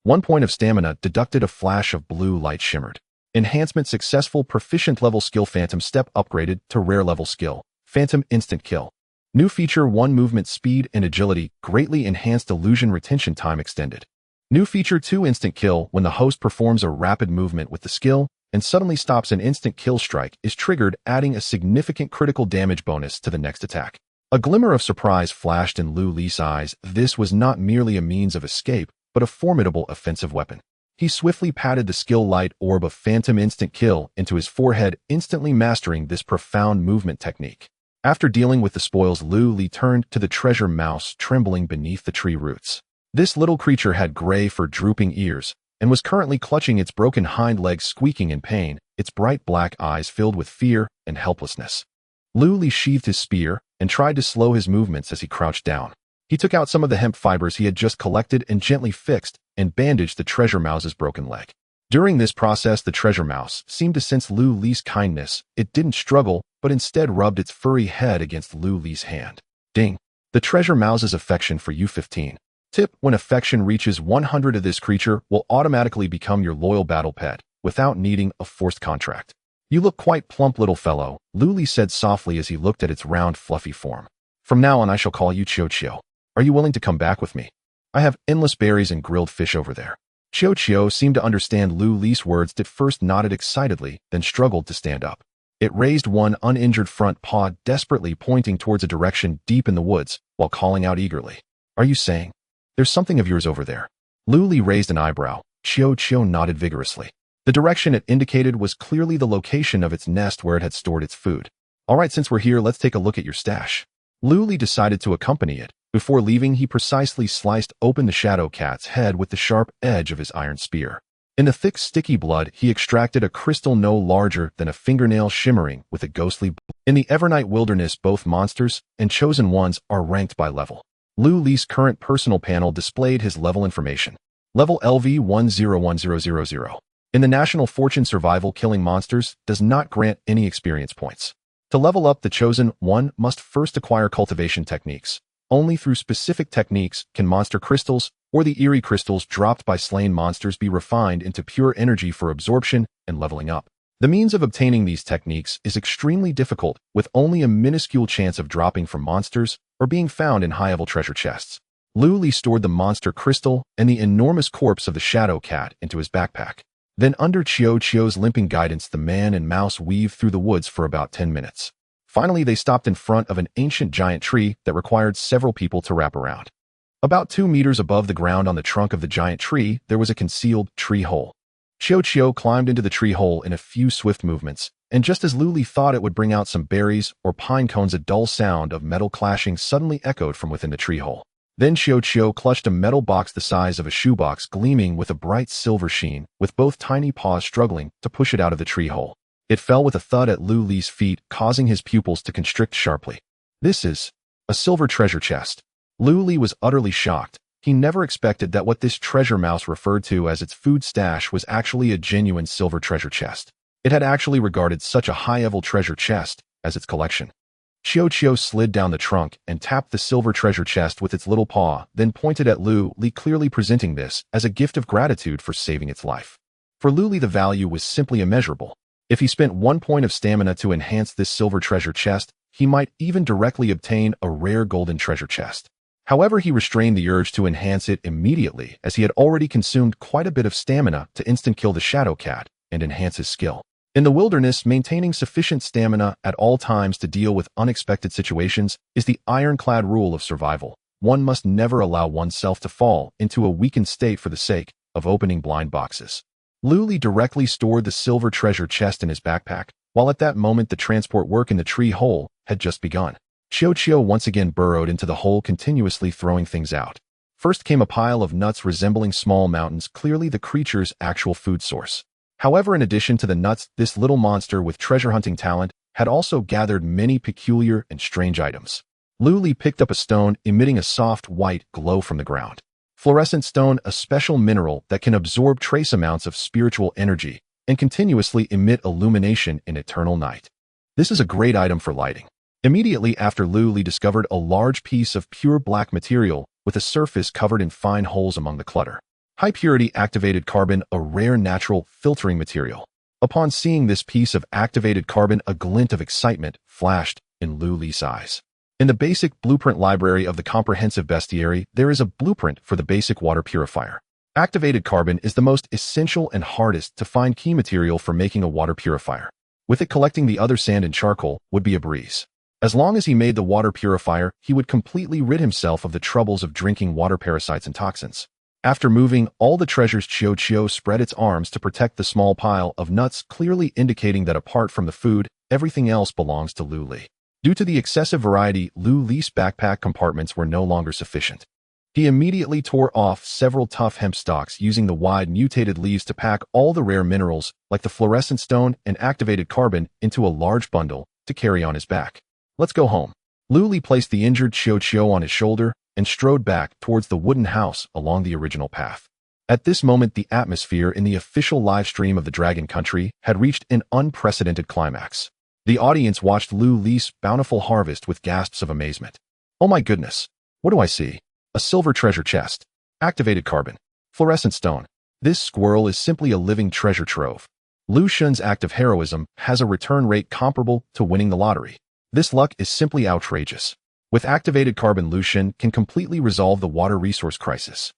1 point of stamina deducted. A flash of blue light shimmered. Enhancement successful proficient level skill Phantom Step upgraded to rare level skill. Phantom Instant Kill. New feature 1 movement speed and agility greatly enhanced illusion retention time extended. New feature 2 Instant Kill when the host performs a rapid movement with the skill and suddenly stops an instant kill strike is triggered, adding a significant critical damage bonus to the next attack. A glimmer of surprise flashed in Lu Li's eyes. This was not merely a means of escape, but a formidable offensive weapon. He swiftly patted the skill light orb of Phantom Instant Kill into his forehead, instantly mastering this profound movement technique. After dealing with the spoils, Lu Li turned to the treasure mouse trembling beneath the tree roots. This little creature had gray fur, drooping ears, and was currently clutching its broken hind legs, squeaking in pain, its bright black eyes filled with fear and helplessness. Lu Li sheathed his spear and tried to slow his movements as he crouched down. He took out some of the hemp fibers he had just collected and gently fixed and bandaged the treasure mouse's broken leg. During this process, the treasure mouse seemed to sense Lu Li's kindness. It didn't struggle, but instead rubbed its furry head against Lu Li's hand. Ding! The treasure mouse's affection for you 15. Tip: when affection reaches 100 of this creature will automatically become your loyal battle pet, without needing a forced contract. You look quite plump, little fellow, Lu Li said softly as he looked at its round, fluffy form. From now on I shall call you Chio Chio. Are you willing to come back with me? I have endless berries and grilled fish over there. Chio Chio seemed to understand Lu Li's words. It first nodded excitedly, then struggled to stand up. It raised one uninjured front paw, desperately pointing towards a direction deep in the woods, while calling out eagerly. Are you saying there's something of yours over there? Lu Li raised an eyebrow. Chio Chio nodded vigorously. The direction it indicated was clearly the location of its nest where it had stored its food. All right, since we're here, let's take a look at your stash. Lu Li decided to accompany it. Before leaving, he precisely sliced open the shadow cat's head with the sharp edge of his iron spear. In the thick, sticky blood, he extracted a crystal no larger than a fingernail, shimmering with a ghostly blue. In the Evernight Wilderness, both monsters and chosen ones are ranked by level. Lu Li's current personal panel displayed his level information. Level LV 101000. In the National Fortune, survival killing monsters does not grant any experience points. To level up, the chosen one must first acquire cultivation techniques. Only through specific techniques can monster crystals or the eerie crystals dropped by slain monsters be refined into pure energy for absorption and leveling up. The means of obtaining these techniques is extremely difficult, with only a minuscule chance of dropping from monsters or being found in high-level treasure chests. Lu Li stored the monster crystal and the enormous corpse of the shadow cat into his backpack. Then, under Chio Chio's limping guidance, the man and mouse weaved through the woods for about 10 minutes. Finally, they stopped in front of an ancient giant tree that required several people to wrap around. About 2 meters above the ground on the trunk of the giant tree, there was a concealed tree hole. Chio Chio climbed into the tree hole in a few swift movements, and just as Lu Li thought it would bring out some berries or pine cones, a dull sound of metal clashing suddenly echoed from within the tree hole. Then Chio Chio clutched a metal box the size of a shoebox, gleaming with a bright silver sheen, with both tiny paws struggling to push it out of the tree hole. It fell with a thud at Lu Li's feet, causing his pupils to constrict sharply. This is a silver treasure chest. Lu Li was utterly shocked. He never expected that what this treasure mouse referred to as its food stash was actually a genuine silver treasure chest. It had actually regarded such a high-level treasure chest as its collection. Chio Chio slid down the trunk and tapped the silver treasure chest with its little paw, then pointed at Lu Li, clearly presenting this as a gift of gratitude for saving its life. For Lu Li, the value was simply immeasurable. If he spent 1 point of stamina to enhance this silver treasure chest, he might even directly obtain a rare golden treasure chest. However, he restrained the urge to enhance it immediately, as he had already consumed quite a bit of stamina to instant kill the shadow cat and enhance his skill. In the wilderness, maintaining sufficient stamina at all times to deal with unexpected situations is the ironclad rule of survival. One must never allow oneself to fall into a weakened state for the sake of opening blind boxes. Lu Li directly stored the silver treasure chest in his backpack, while at that moment the transport work in the tree hole had just begun. Chio Chio once again burrowed into the hole, continuously throwing things out. First came a pile of nuts resembling small mountains, clearly the creature's actual food source. However, in addition to the nuts, this little monster with treasure hunting talent had also gathered many peculiar and strange items. Lu Li picked up a stone emitting a soft white glow from the ground. Fluorescent stone, a special mineral that can absorb trace amounts of spiritual energy and continuously emit illumination in eternal night. This is a great item for lighting. Immediately after, Lu Li discovered a large piece of pure black material with a surface covered in fine holes among the clutter. High purity activated carbon, a rare natural filtering material. Upon seeing this piece of activated carbon, a glint of excitement flashed in Lu Li's eyes. In the basic blueprint library of the comprehensive bestiary, there is a blueprint for the basic water purifier. Activated carbon is the most essential and hardest to find key material for making a water purifier. With it, collecting the other sand and charcoal would be a breeze. As long as he made the water purifier, he would completely rid himself of the troubles of drinking water parasites and toxins. After moving all the treasures, Chiyo spread its arms to protect the small pile of nuts, clearly indicating that apart from the food, everything else belongs to Lu Li. Due to the excessive variety, Lu Li's backpack compartments were no longer sufficient. He immediately tore off several tough hemp stalks, using the wide mutated leaves to pack all the rare minerals, like the fluorescent stone and activated carbon, into a large bundle to carry on his back. Let's go home. Lu Li placed the injured Chiyo on his shoulder and strode back towards the wooden house along the original path. At this moment, the atmosphere in the official live stream of the Dragon Country had reached an unprecedented climax. The audience watched Lu Li's bountiful harvest with gasps of amazement. Oh my goodness! What do I see? A silver treasure chest. Activated carbon. Fluorescent stone. This squirrel is simply a living treasure trove. Lu Xun's act of heroism has a return rate comparable to winning the lottery. This luck is simply outrageous. With activated carbon, Lu Xun can completely resolve the water resource crisis.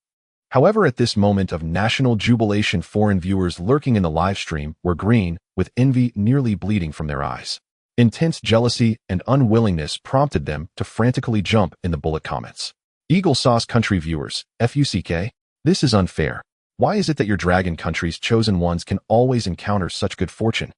However, at this moment of national jubilation, foreign viewers lurking in the live stream were green, with envy nearly bleeding from their eyes. Intense jealousy and unwillingness prompted them to frantically jump in the bullet comments. Eagle Sauce Country viewers, FUCK, this is unfair. Why is it that your Dragon Country's chosen ones can always encounter such good fortune?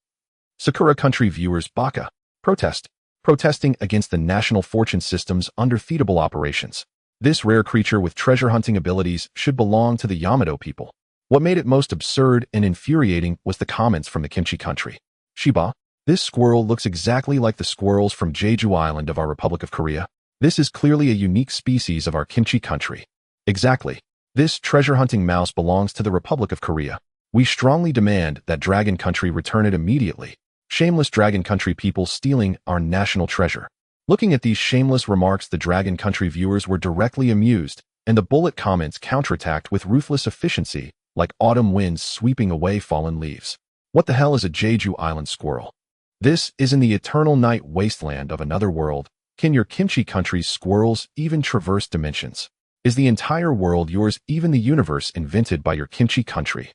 Sakura Country viewers, Baka, protesting against the national fortune system's undefeatable operations. This rare creature with treasure hunting abilities should belong to the Yamato people. What made it most absurd and infuriating was the comments from the Kimchi Country. Shiba, this squirrel looks exactly like the squirrels from Jeju Island of our Republic of Korea. This is clearly a unique species of our Kimchi Country. Exactly. This treasure-hunting mouse belongs to the Republic of Korea. We strongly demand that Dragon Country return it immediately. Shameless Dragon Country people stealing our national treasure. Looking at these shameless remarks, the Dragon Country viewers were directly amused, and the bullet comments counterattacked with ruthless efficiency, like autumn winds sweeping away fallen leaves. What the hell is a Jeju Island squirrel? This is in the Eternal Night Wasteland of another world. Can your Kimchi Country's squirrels even traverse dimensions? Is the entire world yours, even the universe invented by your Kimchi Country?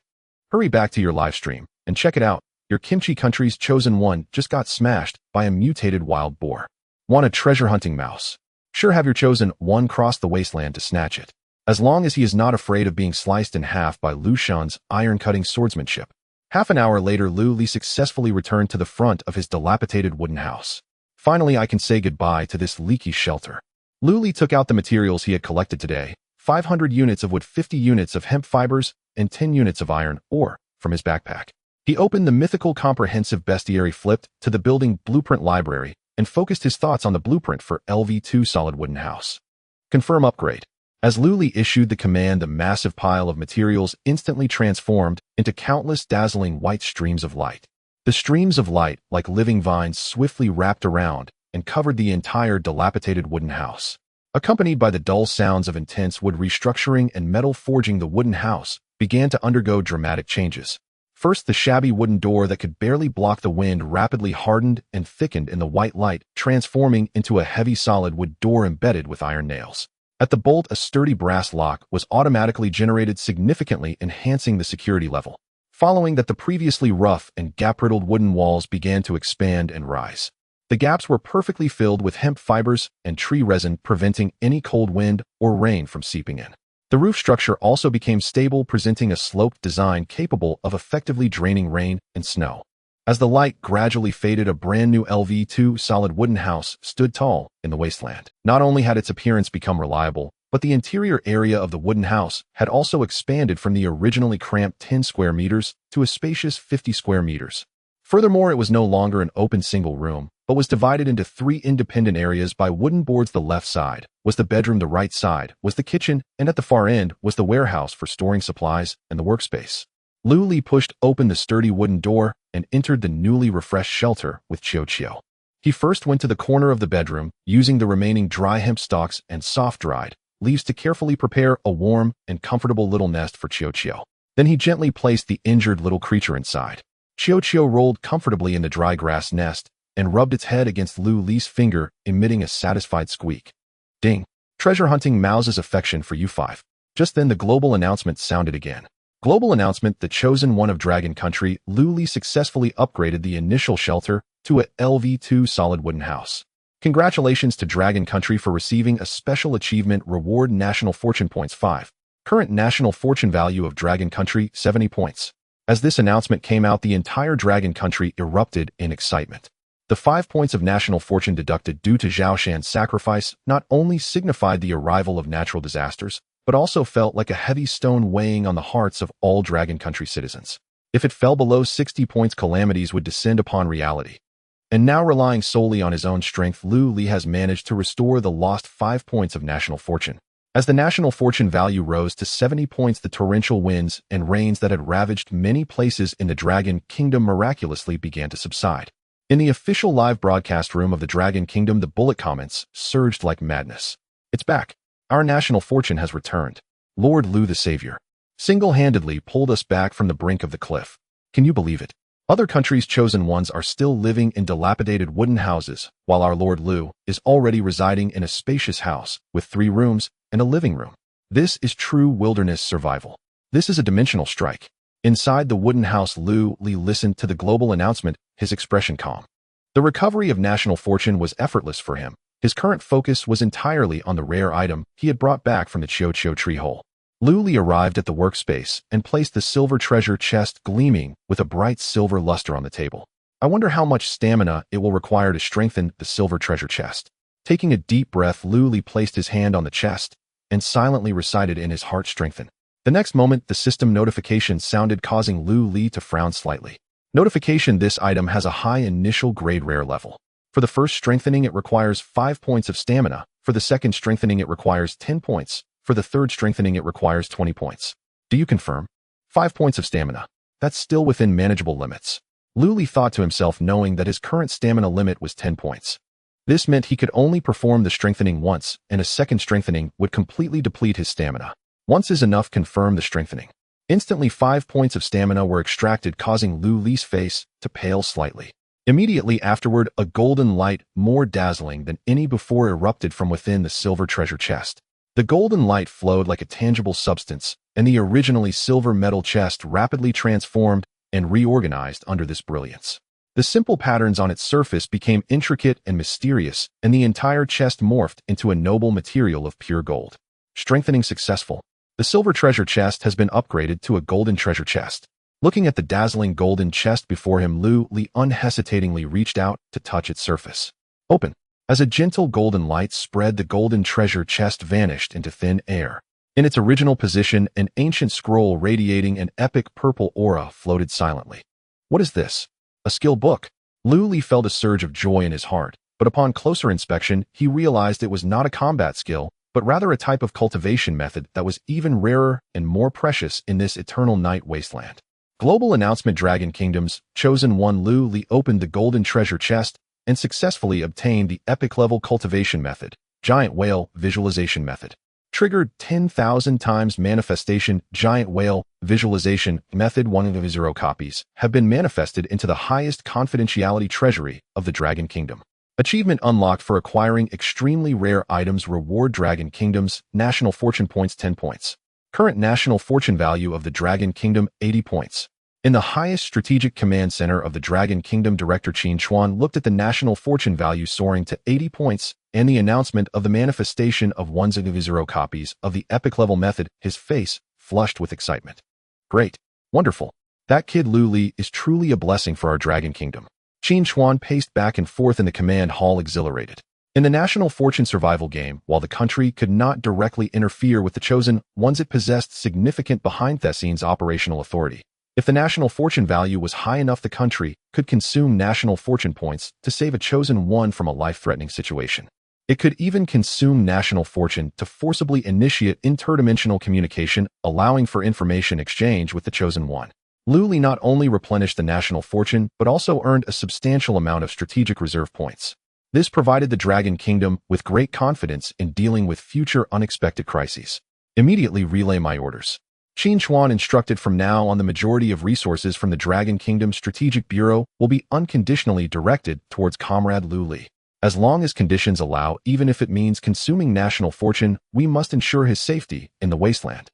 Hurry back to your live stream and check it out. Your Kimchi Country's chosen one just got smashed by a mutated wild boar. Want a treasure hunting mouse? Sure, have your chosen one cross the wasteland to snatch it. As long as he is not afraid of being sliced in half by Lu Xun's iron-cutting swordsmanship. Half an hour later, Lu Li successfully returned to the front of his dilapidated wooden house. Finally, I can say goodbye to this leaky shelter. Lu Li took out the materials he had collected today, 500 units of wood, 50 units of hemp fibers, and 10 units of iron ore from his backpack. He opened the mythical comprehensive bestiary, flipped to the building blueprint library, and focused his thoughts on the blueprint for LV2 solid wooden house. Confirm upgrade. As Lu Li issued the command, the massive pile of materials instantly transformed into countless dazzling white streams of light. The streams of light, like living vines, swiftly wrapped around and covered the entire dilapidated wooden house. Accompanied by the dull sounds of intense wood restructuring and metal forging, the wooden house began to undergo dramatic changes. First, the shabby wooden door that could barely block the wind rapidly hardened and thickened in the white light, transforming into a heavy solid wood door embedded with iron nails. At the bolt, a sturdy brass lock was automatically generated, significantly enhancing the security level. Following that, the previously rough and gap-riddled wooden walls began to expand and rise. The gaps were perfectly filled with hemp fibers and tree resin, preventing any cold wind or rain from seeping in. The roof structure also became stable, presenting a sloped design capable of effectively draining rain and snow. As the light gradually faded, a brand new LV2 solid wooden house stood tall in the wasteland. Not only had its appearance become reliable, but the interior area of the wooden house had also expanded from the originally cramped 10 square meters to a spacious 50 square meters. Furthermore, it was no longer an open single room, but was divided into 3 independent areas by wooden boards. The left side was the bedroom, the right side was the kitchen, and at the far end was the warehouse for storing supplies and the workspace. Lu Li pushed open the sturdy wooden door and entered the newly refreshed shelter with Chiyo. He first went to the corner of the bedroom, using the remaining dry hemp stalks and soft-dried leaves to carefully prepare a warm and comfortable little nest for Chiyo. Then he gently placed the injured little creature inside. Qiu rolled comfortably in the dry grass nest and rubbed its head against Lu Li's finger, emitting a satisfied squeak. Ding. Treasure hunting mouses affection for you 5. Just then the global announcement sounded again. Global announcement: the chosen one of Dragon Country, Lu Li successfully upgraded the initial shelter to a LV2 solid wooden house. Congratulations to Dragon Country for receiving a special achievement reward. National Fortune points 5. Current national fortune value of Dragon Country 70 points. As this announcement came out, the entire Dragon Country erupted in excitement. The 5 points of national fortune deducted due to Zhao Shan's sacrifice not only signified the arrival of natural disasters, but also felt like a heavy stone weighing on the hearts of all Dragon Country citizens. If it fell below 60 points, calamities would descend upon reality. And now, relying solely on his own strength, Lu Li has managed to restore the lost 5 points of national fortune. As the national fortune value rose to 70 points, the torrential winds and rains that had ravaged many places in the Dragon Kingdom miraculously began to subside. In the official live broadcast room of the Dragon Kingdom, the bullet comments surged like madness. It's back. Our national fortune has returned. Lord Lu the Savior single-handedly pulled us back from the brink of the cliff. Can you believe it? Other countries' chosen ones are still living in dilapidated wooden houses, while our Lord Lu is already residing in a spacious house with 3 rooms and a living room. This is true wilderness survival. This is a dimensional strike. Inside the wooden house, Lu Li listened to the global announcement, his expression calm. The recovery of national fortune was effortless for him. His current focus was entirely on the rare item he had brought back from the Qiu tree hole. Lu Li arrived at the workspace and placed the silver treasure chest gleaming with a bright silver luster on the table. I wonder how much stamina it will require to strengthen the silver treasure chest. Taking a deep breath, Lu Li placed his hand on the chest and silently recited in his heart, strengthen. The next moment, the system notification sounded, causing Lu Li to frown slightly. Notification: this item has a high initial grade rare level. For the first strengthening, it requires 5 points of stamina. For the second strengthening, it requires 10 points. For the third strengthening, it requires 20 points. Do you confirm? 5 points of stamina. That's still within manageable limits. Lu Li thought to himself, knowing that his current stamina limit was 10 points. This meant he could only perform the strengthening once, and a second strengthening would completely deplete his stamina. Once is enough. Confirm the strengthening. Instantly, 5 points of stamina were extracted, causing Lu Li's face to pale slightly. Immediately afterward, a golden light, more dazzling than any before, erupted from within the silver treasure chest. The golden light flowed like a tangible substance, and the originally silver metal chest rapidly transformed and reorganized under this brilliance. The simple patterns on its surface became intricate and mysterious, and the entire chest morphed into a noble material of pure gold. Strengthening successful. The silver treasure chest has been upgraded to a golden treasure chest. Looking at the dazzling golden chest before him, Lu Li unhesitatingly reached out to touch its surface. Open. As a gentle golden light spread, the golden treasure chest vanished into thin air. In its original position, an ancient scroll radiating an epic purple aura floated silently. What is this? A skill book? Lu Li felt a surge of joy in his heart, but upon closer inspection, he realized it was not a combat skill, but rather a type of cultivation method that was even rarer and more precious in this Eternal Night Wasteland. Global announcement: Dragon Kingdom's chosen one. Lu Li opened the golden treasure chest and successfully obtained the epic level cultivation method, giant whale visualization method. Triggered 10,000 times manifestation. Giant whale visualization method. 1 of 0 copies have been manifested into the highest confidentiality treasury of the Dragon Kingdom. Achievement unlocked for acquiring extremely rare items. Reward: Dragon Kingdom's national fortune points 10 points. Current national fortune value of the Dragon Kingdom 80 points. In the highest strategic command center of the Dragon Kingdom, Director Qin Chuan looked at the national fortune value soaring to 80 points and the announcement of the manifestation of 1 of 0 copies of the epic level method. His face flushed with excitement. Great. Wonderful. That kid Lu Li is truly a blessing for our Dragon Kingdom. Qin Chuan paced back and forth in the command hall, exhilarated. In the national fortune survival game, while the country could not directly interfere with the chosen ones, it possessed significant behind-the-scenes operational authority. If the national fortune value was high enough, the country could consume national fortune points to save a chosen one from a life-threatening situation. It could even consume national fortune to forcibly initiate interdimensional communication, allowing for information exchange with the chosen one. Lu Li not only replenished the national fortune, but also earned a substantial amount of strategic reserve points. This provided the Dragon Kingdom with great confidence in dealing with future unexpected crises. Immediately relay my orders. Qin Chuan instructed from now on the majority of resources from the Dragon Kingdom Strategic Bureau will be unconditionally directed towards Comrade Lu Li. As long as conditions allow, even if it means consuming national fortune, we must ensure his safety in the wasteland.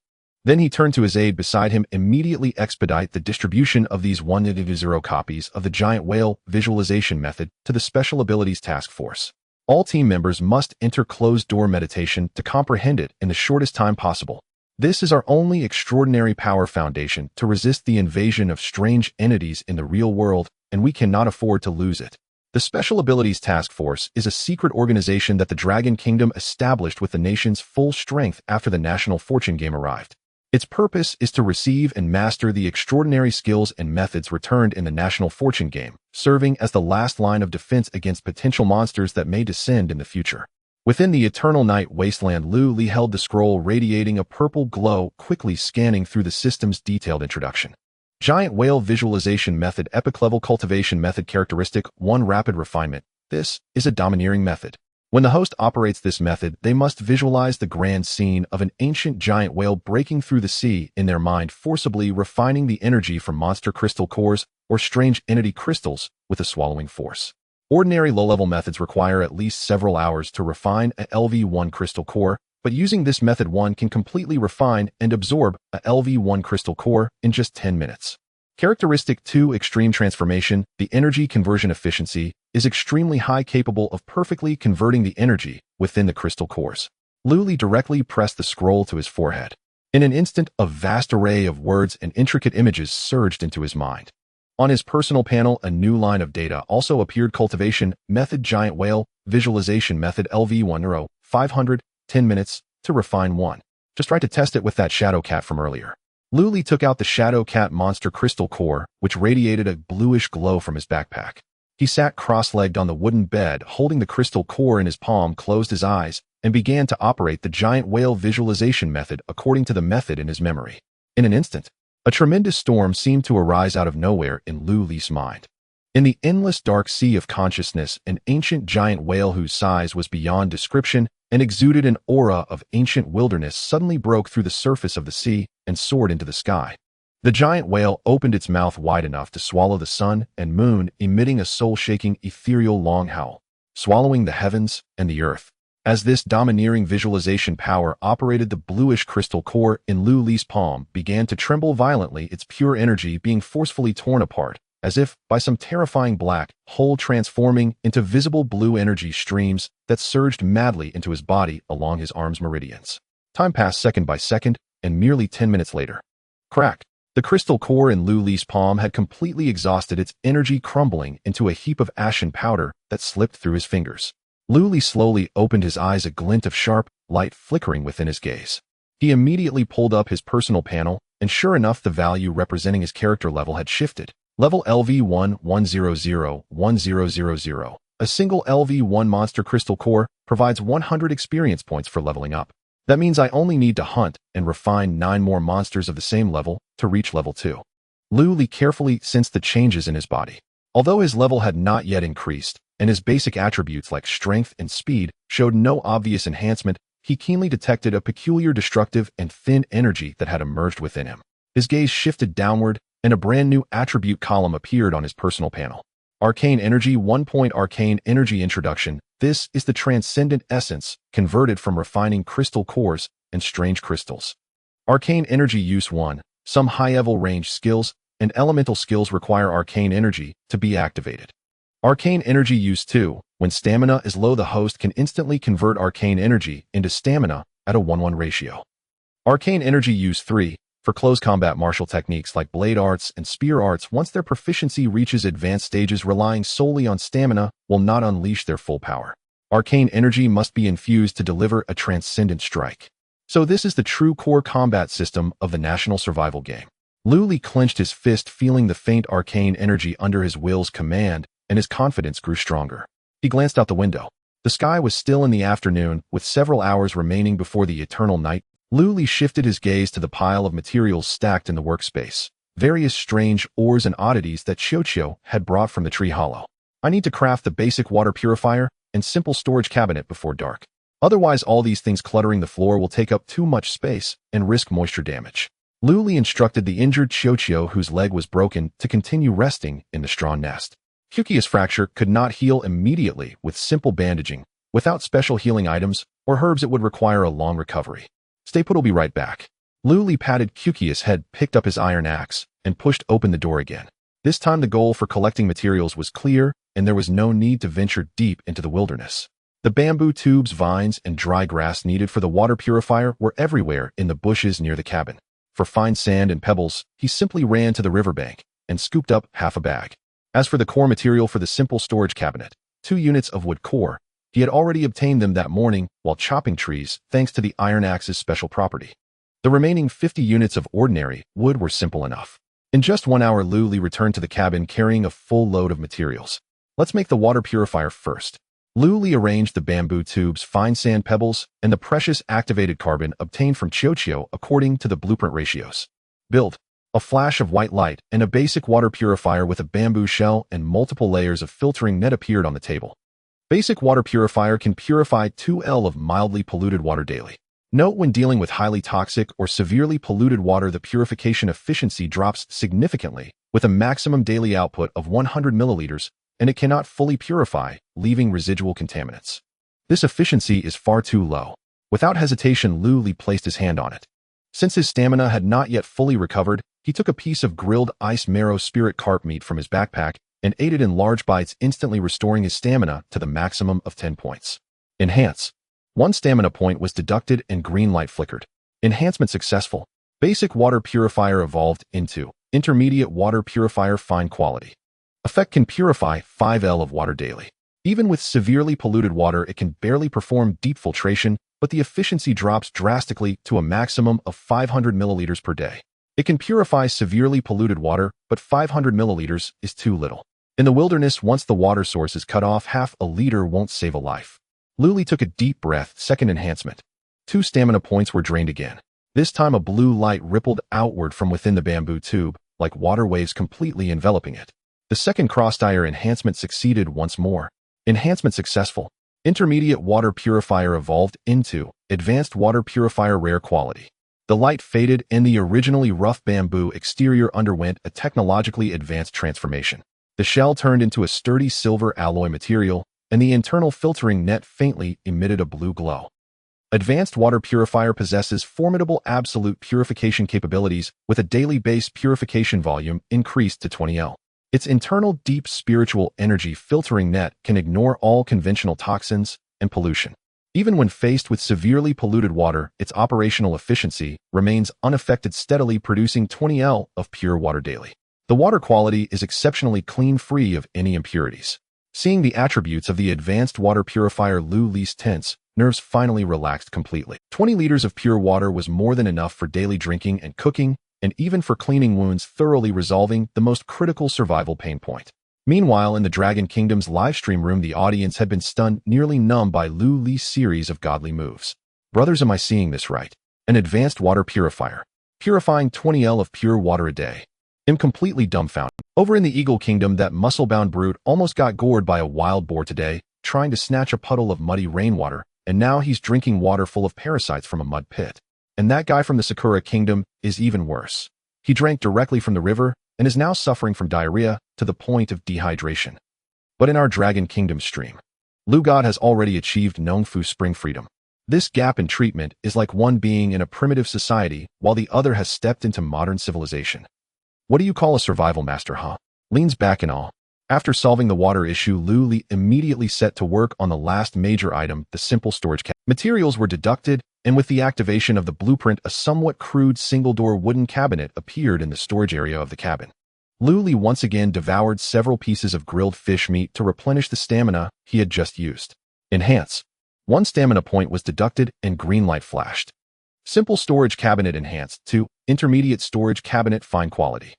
Then he turned to his aide beside him, immediately expedite the distribution of these 1-0 copies of the Giant Whale Visualization Method to the Special Abilities Task Force. All team members must enter closed-door meditation to comprehend it in the shortest time possible. This is our only extraordinary power foundation to resist the invasion of strange entities in the real world, and we cannot afford to lose it. The Special Abilities Task Force is a secret organization that the Dragon Kingdom established with the nation's full strength after the National Fortune game arrived. Its purpose is to receive and master the extraordinary skills and methods returned in the National Fortune game, serving as the last line of defense against potential monsters that may descend in the future. Within the Eternal Night Wasteland, Lu Li held the scroll radiating a purple glow, quickly scanning through the system's detailed introduction. Giant Whale Visualization Method, Epic Level Cultivation Method. Characteristic 1, Rapid Refinement. This is a domineering method. When the host operates this method, they must visualize the grand scene of an ancient giant whale breaking through the sea in their mind, forcibly refining the energy from monster crystal cores or strange entity crystals with a swallowing force. Ordinary low-level methods require at least several hours to refine a LV1 crystal core, but using this method, one can completely refine and absorb a LV1 crystal core in just 10 minutes. Characteristic 2, Extreme Transformation. The energy conversion efficiency is extremely high, capable of perfectly converting the energy within the crystal cores. Lu Li directly pressed the scroll to his forehead. In an instant, a vast array of words and intricate images surged into his mind. On his personal panel, a new line of data also appeared. Cultivation Method, Giant Whale Visualization Method, LV1 Euro, 500, 10 minutes, to refine 1. Just try to test it with that Shadow Cat from earlier. Lu Li took out the Shadow Cat monster crystal core, which radiated a bluish glow from his backpack. He sat cross-legged on the wooden bed, holding the crystal core in his palm, closed his eyes, and began to operate the Giant Whale Visualization Method according to the method in his memory. In an instant, a tremendous storm seemed to arise out of nowhere in Lu Li's mind. In the endless dark sea of consciousness, an ancient giant whale whose size was beyond description and exuded an aura of ancient wilderness suddenly broke through the surface of the sea and soared into the sky. The giant whale opened its mouth wide enough to swallow the sun and moon, emitting a soul-shaking, ethereal long howl, swallowing the heavens and the earth. As this domineering visualization power operated, the bluish crystal core in Lu Li's palm began to tremble violently, its pure energy being forcefully torn apart, as if by some terrifying black hole, transforming into visible blue energy streams that surged madly into his body along his arm's meridians. Time passed second by second, and merely 10 minutes later, crack! The crystal core in Lu Li's palm had completely exhausted its energy, crumbling into a heap of ashen powder that slipped through his fingers. Lu Li slowly opened his eyes, a glint of sharp light flickering within his gaze. He immediately pulled up his personal panel, and sure enough, the value representing his character level had shifted. Level LV1 100 1000. A single LV1 monster crystal core provides 100 experience points for leveling up. That means I only need to hunt and refine 9 more monsters of the same level to reach level 2. Lu Li carefully sensed the changes in his body. Although his level had not yet increased, and his basic attributes like strength and speed showed no obvious enhancement, he keenly detected a peculiar destructive and thin energy that had emerged within him. His gaze shifted downward, and a brand new attribute column appeared on his personal panel. Arcane Energy 1. Arcane Energy Introduction. This is the transcendent essence converted from refining crystal cores and strange crystals. Arcane Energy Use 1. Some high-level range skills and elemental skills require arcane energy to be activated. Arcane Energy Use 2. When stamina is low, the host can instantly convert arcane energy into stamina at a 1:1 ratio. Arcane Energy Use 3. For close combat martial techniques like blade arts and spear arts, once their proficiency reaches advanced stages, relying solely on stamina will not unleash their full power. Arcane energy must be infused to deliver a transcendent strike. So this is the true core combat system of the national survival game. Lu Li clenched his fist, feeling the faint arcane energy under his will's command, and his confidence grew stronger. He glanced out the window. The sky was still in the afternoon, with several hours remaining before the eternal night. Lu Li shifted his gaze to the pile of materials stacked in the workspace, various strange ores and oddities that Xiao had brought from the tree hollow. I need to craft the basic water purifier and simple storage cabinet before dark. Otherwise, all these things cluttering the floor will take up too much space and risk moisture damage. Lu Li instructed the injured Qiuqiu, whose leg was broken, to continue resting in the straw nest. Qiuqiu's fracture could not heal immediately with simple bandaging. Without special healing items or herbs, it would require a long recovery. Stay put, will be right back. Lu Li patted Qiuqiu's head, picked up his iron axe, and pushed open the door again. This time the goal for collecting materials was clear, and there was no need to venture deep into the wilderness. The bamboo tubes, vines, and dry grass needed for the water purifier were everywhere in the bushes near the cabin. For fine sand and pebbles, he simply ran to the riverbank and scooped up half a bag. As for the core material for the simple storage cabinet, 2 units of wood core, he had already obtained them that morning while chopping trees, thanks to the iron axe's special property. The remaining 50 units of ordinary wood were simple enough. In just 1 hour, Lu Li returned to the cabin carrying a full load of materials. Let's make the water purifier first. Lu Li arranged the bamboo tubes, fine sand pebbles, and the precious activated carbon obtained from Qiuqiu according to the blueprint ratios. Build. A flash of white light and a basic water purifier with a bamboo shell and multiple layers of filtering net appeared on the table. Basic water purifier can purify 2L of mildly polluted water daily. Note, when dealing with highly toxic or severely polluted water, the purification efficiency drops significantly with a maximum daily output of 100 milliliters, and it cannot fully purify, leaving residual contaminants. This efficiency is far too low. Without hesitation, Lu Li placed his hand on it. Since his stamina had not yet fully recovered, he took a piece of grilled ice marrow spirit carp meat from his backpack and ate it in large bites, instantly restoring his stamina to the maximum of 10 points. Enhance. 1 stamina point was deducted and green light flickered. Enhancement successful. Basic water purifier evolved into intermediate water purifier, fine quality. Effect can purify 5L of water daily. Even with severely polluted water, it can barely perform deep filtration, but the efficiency drops drastically to a maximum of 500 milliliters per day. It can purify severely polluted water, but 500 milliliters is too little. In the wilderness, once the water source is cut off, half a liter won't save a life. Lu Li took a deep breath. Second enhancement. 2 stamina points were drained again. This time a blue light rippled outward from within the bamboo tube, like water waves completely enveloping it. The second cross-tier enhancement succeeded once more. Enhancement successful. Intermediate water purifier evolved into advanced water purifier, rare quality. The light faded and the originally rough bamboo exterior underwent a technologically advanced transformation. The shell turned into a sturdy silver alloy material, and the internal filtering net faintly emitted a blue glow. Advanced water purifier possesses formidable absolute purification capabilities with a daily base purification volume increased to 20L. Its internal deep spiritual energy filtering net can ignore all conventional toxins and pollution. Even when faced with severely polluted water, its operational efficiency remains unaffected, steadily producing 20L of pure water daily. The water quality is exceptionally clean, free of any impurities. Seeing the attributes of the advanced water purifier, Lu Li's tense nerves finally relaxed completely. 20 liters of pure water was more than enough for daily drinking and cooking, and even for cleaning wounds, thoroughly resolving the most critical survival pain point. Meanwhile, in the Dragon Kingdom's livestream room, the audience had been stunned, nearly numb by Lu Li's series of godly moves. Brothers, am I seeing this right? An advanced water purifier, purifying 20L of pure water a day. I'm completely dumbfounded. Over in the Eagle Kingdom, that muscle-bound brute almost got gored by a wild boar today, trying to snatch a puddle of muddy rainwater, and now he's drinking water full of parasites from a mud pit. And that guy from the Sakura Kingdom is even worse. He drank directly from the river and is now suffering from diarrhea to the point of dehydration. But in our Dragon Kingdom stream, Lu God has already achieved Nongfu spring freedom. This gap in treatment is like one being in a primitive society while the other has stepped into modern civilization. What do you call a survival master, huh? Leans back in awe. After solving the water issue, Lu Li immediately set to work on the last major item, the simple storage cabinet. Materials were deducted, and with the activation of the blueprint, a somewhat crude single-door wooden cabinet appeared in the storage area of the cabin. Lu Li once again devoured several pieces of grilled fish meat to replenish the stamina he had just used. Enhance. 1 stamina point was deducted and green light flashed. Simple storage cabinet enhanced to intermediate storage cabinet, fine quality.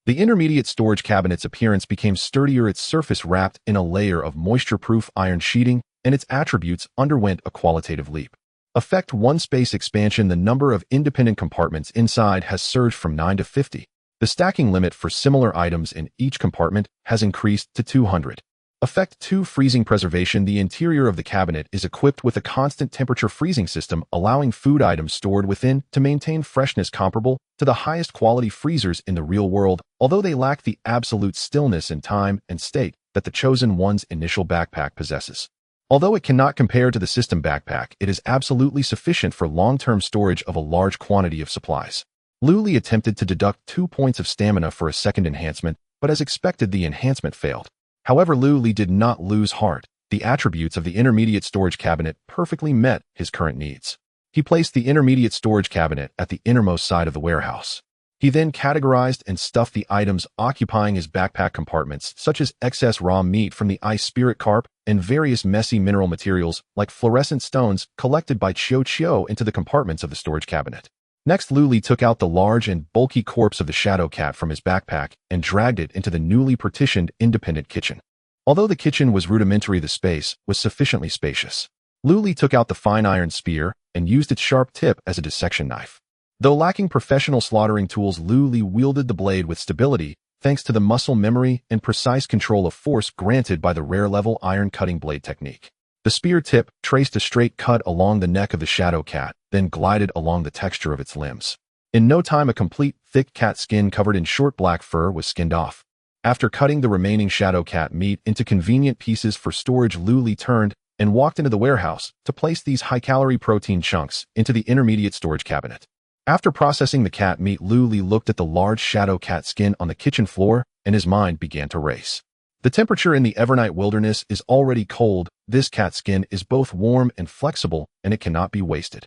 The intermediate storage cabinet's appearance became sturdier, its surface wrapped in a layer of moisture-proof iron sheeting, and its attributes underwent a qualitative leap. Effect 1 space expansion. The number of independent compartments inside has surged from 9 to 50. The stacking limit for similar items in each compartment has increased to 200. Effect 2. Freezing preservation. The interior of the cabinet is equipped with a constant temperature freezing system, allowing food items stored within to maintain freshness comparable to the highest quality freezers in the real world, although they lack the absolute stillness in time and state that the Chosen One's initial backpack possesses. Although it cannot compare to the system backpack, it is absolutely sufficient for long-term storage of a large quantity of supplies. Luli attempted to deduct 2 points of stamina for a second enhancement, but as expected, the enhancement failed. However, Luli did not lose heart. The attributes of the intermediate storage cabinet perfectly met his current needs. He placed the intermediate storage cabinet at the innermost side of the warehouse. He then categorized and stuffed the items occupying his backpack compartments, such as excess raw meat from the ice spirit carp and various messy mineral materials like fluorescent stones collected by Chio into the compartments of the storage cabinet. Next, Luli took out the large and bulky corpse of the shadow cat from his backpack and dragged it into the newly partitioned independent kitchen. Although the kitchen was rudimentary, the space was sufficiently spacious. Luli took out the fine iron spear and used its sharp tip as a dissection knife. Though lacking professional slaughtering tools, Luli wielded the blade with stability thanks to the muscle memory and precise control of force granted by the rare-level iron cutting blade technique. The spear tip traced a straight cut along the neck of the shadow cat, then glided along the texture of its limbs. In no time, a complete, thick cat skin covered in short black fur was skinned off. After cutting the remaining shadow cat meat into convenient pieces for storage, Luli turned and walked into the warehouse to place these high-calorie protein chunks into the intermediate storage cabinet. After processing the cat meat, Luli looked at the large shadow cat skin on the kitchen floor, and his mind began to race. The temperature in the Evernight wilderness is already cold. This cat skin is both warm and flexible, and it cannot be wasted.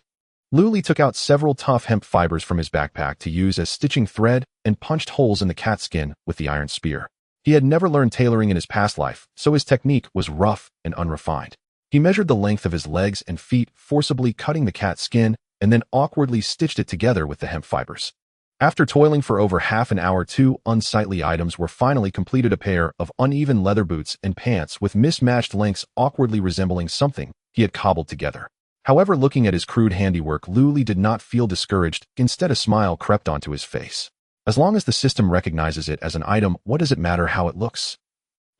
Luli took out several tough hemp fibers from his backpack to use as stitching thread and punched holes in the cat skin with the iron spear. He had never learned tailoring in his past life, so his technique was rough and unrefined. He measured the length of his legs and feet, forcibly cutting the cat skin, and then awkwardly stitched it together with the hemp fibers. After toiling for over half an hour, 2 unsightly items were finally completed: a pair of uneven leather boots and pants with mismatched lengths awkwardly resembling something he had cobbled together. However, looking at his crude handiwork, Luli did not feel discouraged. Instead, a smile crept onto his face. As long as the system recognizes it as an item, what does it matter how it looks?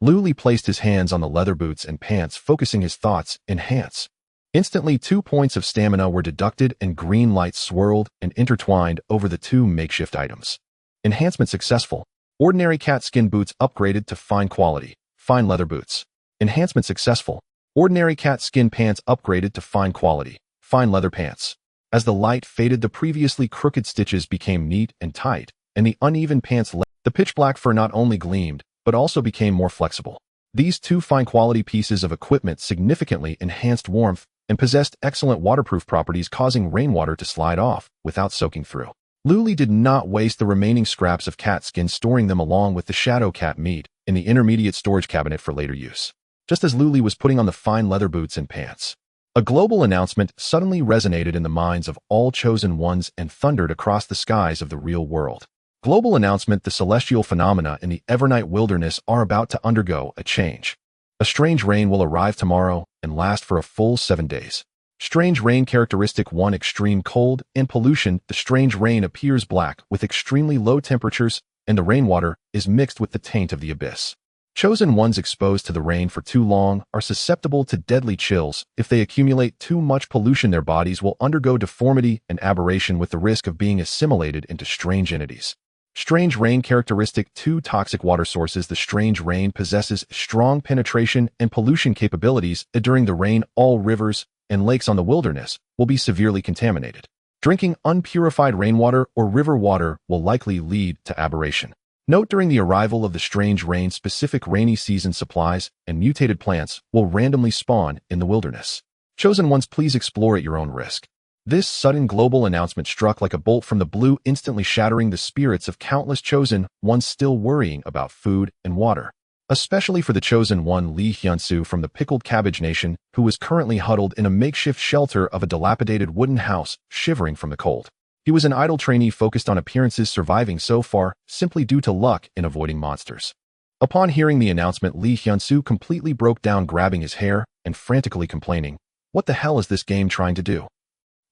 Luli placed his hands on the leather boots and pants, focusing his thoughts. Enhance. Instantly, 2 points of stamina were deducted and green lights swirled and intertwined over the 2 makeshift items. Enhancement successful. Ordinary cat skin boots upgraded to fine quality, fine leather boots. Enhancement successful. Ordinary cat skin pants upgraded to fine quality, fine leather pants. As the light faded, the previously crooked stitches became neat and tight, and the uneven pants the pitch black fur not only gleamed, but also became more flexible. These 2 fine quality pieces of equipment significantly enhanced warmth and possessed excellent waterproof properties, causing rainwater to slide off without soaking through. Luli did not waste the remaining scraps of cat skin, storing them along with the shadow cat meat in the intermediate storage cabinet for later use. Just as Luli was putting on the fine leather boots and pants, a global announcement suddenly resonated in the minds of all Chosen Ones and thundered across the skies of the real world. Global announcement: the celestial phenomena in the Evernight wilderness are about to undergo a change. A strange rain will arrive tomorrow and last for a full 7 days. Strange rain characteristic 1: extreme cold and pollution. The strange rain appears black with extremely low temperatures, and the rainwater is mixed with the taint of the abyss. Chosen Ones exposed to the rain for too long are susceptible to deadly chills. If they accumulate too much pollution, their bodies will undergo deformity and aberration with the risk of being assimilated into strange entities. Strange rain characteristic 2: toxic water sources. The strange rain possesses strong penetration and pollution capabilities. During the rain, all rivers and lakes on the wilderness will be severely contaminated. Drinking unpurified rainwater or river water will likely lead to aberration. Note: during the arrival of the strange rain, specific rainy season supplies and mutated plants will randomly spawn in the wilderness. Chosen Ones, please explore at your own risk. This sudden global announcement struck like a bolt from the blue, instantly shattering the spirits of countless Chosen Ones still worrying about food and water. Especially for the Chosen One Lee Hyun-soo from the Pickled Cabbage Nation, who was currently huddled in a makeshift shelter of a dilapidated wooden house, shivering from the cold. He was an idle trainee focused on appearances, surviving so far simply due to luck in avoiding monsters. Upon hearing the announcement, Lee Hyun-soo completely broke down, grabbing his hair and frantically complaining, "What the hell is this game trying to do?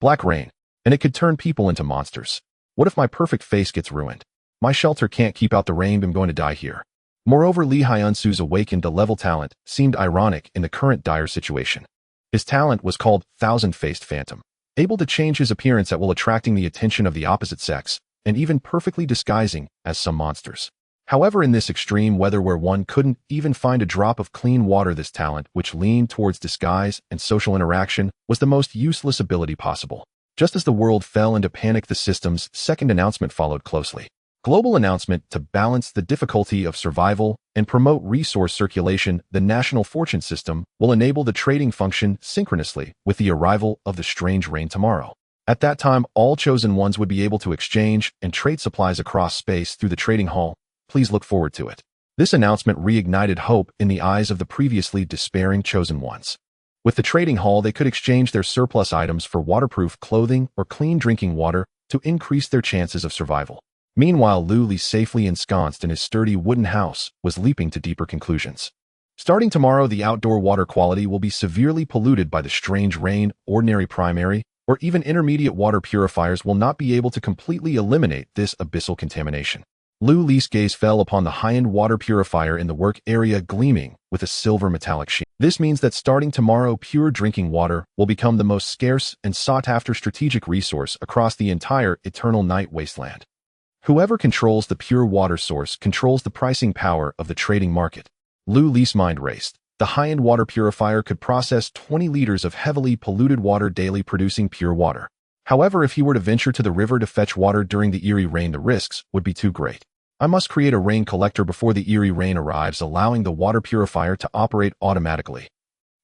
Black rain, and it could turn people into monsters. What if my perfect face gets ruined? My shelter can't keep out the rain. I'm going to die here." Moreover, Li Hyunsu's awakened to level talent seemed ironic in the current dire situation. His talent was called Thousand-Faced Phantom, able to change his appearance at will, attracting the attention of the opposite sex, and even perfectly disguising as some monsters. However, in this extreme weather where one couldn't even find a drop of clean water, this talent, which leaned towards disguise and social interaction, was the most useless ability possible. Just as the world fell into panic, the system's second announcement followed closely. Global announcement: to balance the difficulty of survival and promote resource circulation, the national fortune system will enable the trading function synchronously with the arrival of the strange rain tomorrow. At that time, all chosen ones would be able to exchange and trade supplies across space through the trading hall. Please look forward to it. This announcement reignited hope in the eyes of the previously despairing chosen ones. With the trading hall, they could exchange their surplus items for waterproof clothing or clean drinking water to increase their chances of survival. Meanwhile, Lu Li, safely ensconced in his sturdy wooden house, was leaping to deeper conclusions. Starting tomorrow, the outdoor water quality will be severely polluted by the strange rain. Ordinary primary or even intermediate water purifiers will not be able to completely eliminate this abyssal contamination. Lu Li's gaze fell upon the high-end water purifier in the work area, gleaming with a silver metallic sheen. This means that starting tomorrow, pure drinking water will become the most scarce and sought-after strategic resource across the entire Eternal Night Wasteland. Whoever controls the pure water source controls the pricing power of the trading market. Lu Li's mind raced. The high-end water purifier could process 20 liters of heavily polluted water daily, producing pure water. However, if he were to venture to the river to fetch water during the eerie rain, the risks would be too great. I must create a rain collector before the eerie rain arrives, allowing the water purifier to operate automatically.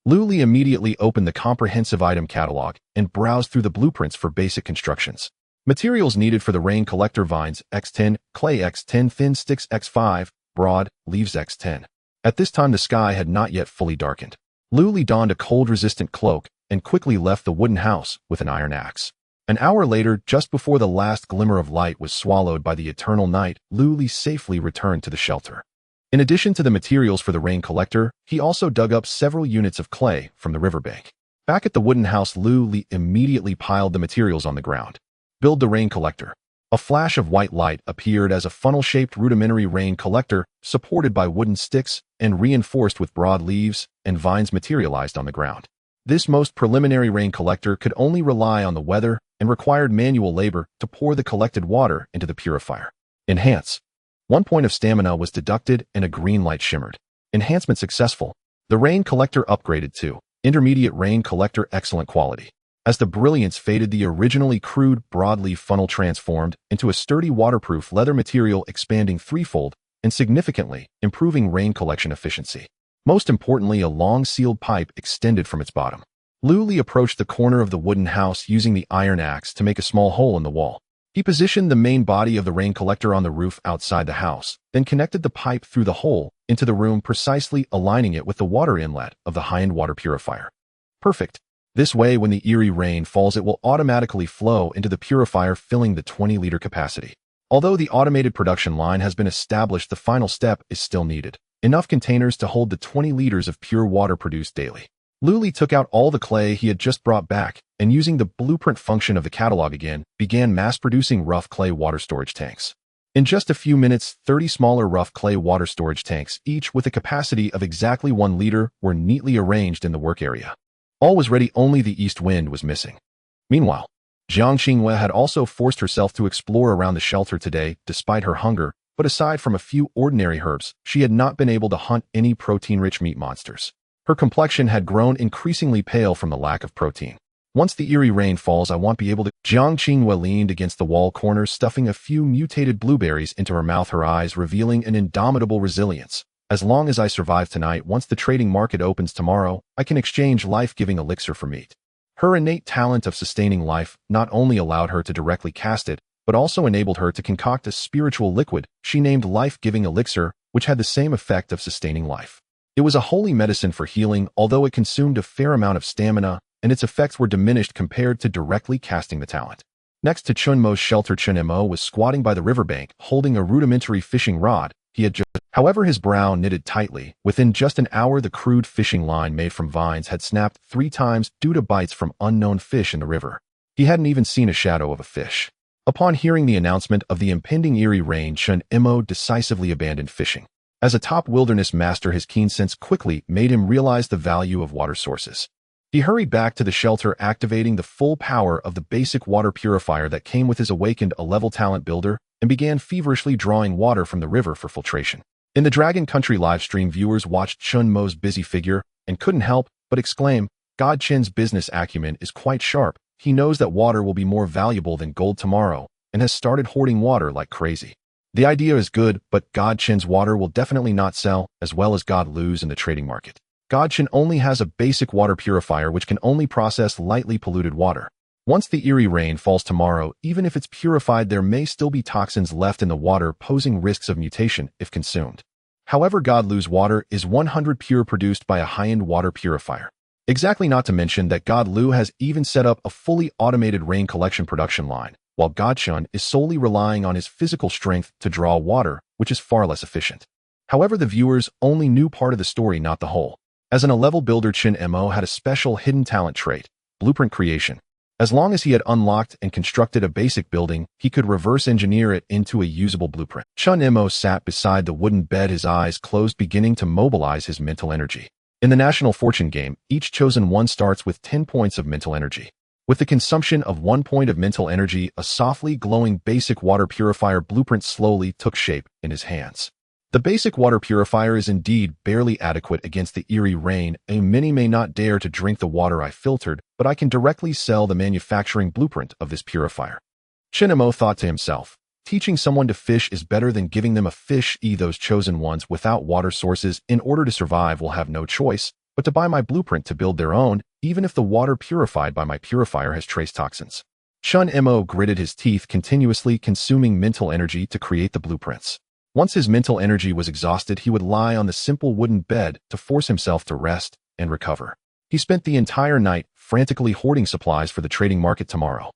Lu Li immediately opened the comprehensive item catalog and browsed through the blueprints for basic constructions. Materials needed for the rain collector: vines X10, clay X10, thin sticks X5, broad leaves X10. At this time, the sky had not yet fully darkened. Lu Li donned a cold-resistant cloak and quickly left the wooden house with an iron axe. An hour later, just before the last glimmer of light was swallowed by the eternal night, Lu Li safely returned to the shelter. In addition to the materials for the rain collector, he also dug up several units of clay from the riverbank. Back at the wooden house, Lu Li immediately piled the materials on the ground. Build the rain collector. A flash of white light appeared as a funnel-shaped rudimentary rain collector, supported by wooden sticks and reinforced with broad leaves and vines, materialized on the ground. This most preliminary rain collector could only rely on the weather and required manual labor to pour the collected water into the purifier. Enhance. 1 point of stamina was deducted and a green light shimmered. Enhancement successful. The rain collector upgraded to intermediate rain collector, excellent quality. As the brilliance faded, the originally crude broadleaf funnel transformed into a sturdy waterproof leather material, expanding threefold and significantly improving rain collection efficiency. Most importantly, a long sealed pipe extended from its bottom. Lu Li approached the corner of the wooden house using the iron axe to make a small hole in the wall. He positioned the main body of the rain collector on the roof outside the house, then connected the pipe through the hole into the room, precisely aligning it with the water inlet of the high-end water purifier. Perfect. This way, when the eerie rain falls, it will automatically flow into the purifier, filling the 20-liter capacity. Although the automated production line has been established, the final step is still needed. Enough containers to hold the 20 liters of pure water produced daily. Lu Li took out all the clay he had just brought back, and using the blueprint function of the catalog again, began mass-producing rough clay water storage tanks. In just a few minutes, 30 smaller rough clay water storage tanks, each with a capacity of exactly 1 liter, were neatly arranged in the work area. All was ready, only the east wind was missing. Meanwhile, Jiang Qingwei had also forced herself to explore around the shelter today, despite her hunger, but aside from a few ordinary herbs, she had not been able to hunt any protein-rich meat monsters. Her complexion had grown increasingly pale from the lack of protein. Once the eerie rain falls, I won't be able to... Jiang Qingwei leaned against the wall corner, stuffing a few mutated blueberries into her mouth, her eyes revealing an indomitable resilience. As long as I survive tonight, once the trading market opens tomorrow, I can exchange life-giving elixir for meat. Her innate talent of sustaining life not only allowed her to directly cast it, but also enabled her to concoct a spiritual liquid she named life-giving elixir, which had the same effect of sustaining life. It was a holy medicine for healing, although it consumed a fair amount of stamina, and its effects were diminished compared to directly casting the talent. Next to Chun Mo's shelter, Chun Mo was squatting by the riverbank, holding a rudimentary fishing rod. However, his brow knitted tightly. Within just an hour, the crude fishing line made from vines had snapped 3 times due to bites from unknown fish in the river. He hadn't even seen a shadow of a fish. Upon hearing the announcement of the impending eerie rain, Chun Mo decisively abandoned fishing. As a top wilderness master, his keen sense quickly made him realize the value of water sources. He hurried back to the shelter, activating the full power of the basic water purifier that came with his awakened A-level talent builder, and began feverishly drawing water from the river for filtration. In the Dragon Country livestream, viewers watched Chun Mo's busy figure and couldn't help but exclaim, "God Chin's business acumen is quite sharp. He knows that water will be more valuable than gold tomorrow, and has started hoarding water like crazy." The idea is good, but God Chin's water will definitely not sell as well as God Lu's in the trading market. God Chin only has a basic water purifier which can only process lightly polluted water. Once the eerie rain falls tomorrow, even if it's purified, there may still be toxins left in the water, posing risks of mutation if consumed. However, God Lu's water is 100% pure, produced by a high-end water purifier. Exactly, not to mention that God Lu has even set up a fully automated rain collection production line, while God Chun is solely relying on his physical strength to draw water, which is far less efficient. However, the viewers only knew part of the story, not the whole. As an A-level builder, Chin Mo had a special hidden talent trait, blueprint creation. As long as he had unlocked and constructed a basic building, he could reverse engineer it into a usable blueprint. Chun Mo sat beside the wooden bed, his eyes closed, beginning to mobilize his mental energy. In the National Fortune game, each chosen one starts with 10 points of mental energy. With the consumption of 1 point of mental energy, a softly glowing basic water purifier blueprint slowly took shape in his hands. The basic water purifier is indeed barely adequate against the eerie rain, and many may not dare to drink the water I filtered, but I can directly sell the manufacturing blueprint of this purifier. Chin Mo thought to himself, teaching someone to fish is better than giving them a fish. Those chosen ones without water sources in order to survive will have no choice but to buy my blueprint to build their own, even if the water purified by my purifier has trace toxins. Chun Mo gritted his teeth, continuously consuming mental energy to create the blueprints. Once his mental energy was exhausted, he would lie on the simple wooden bed to force himself to rest and recover. He spent the entire night frantically hoarding supplies for the trading market tomorrow.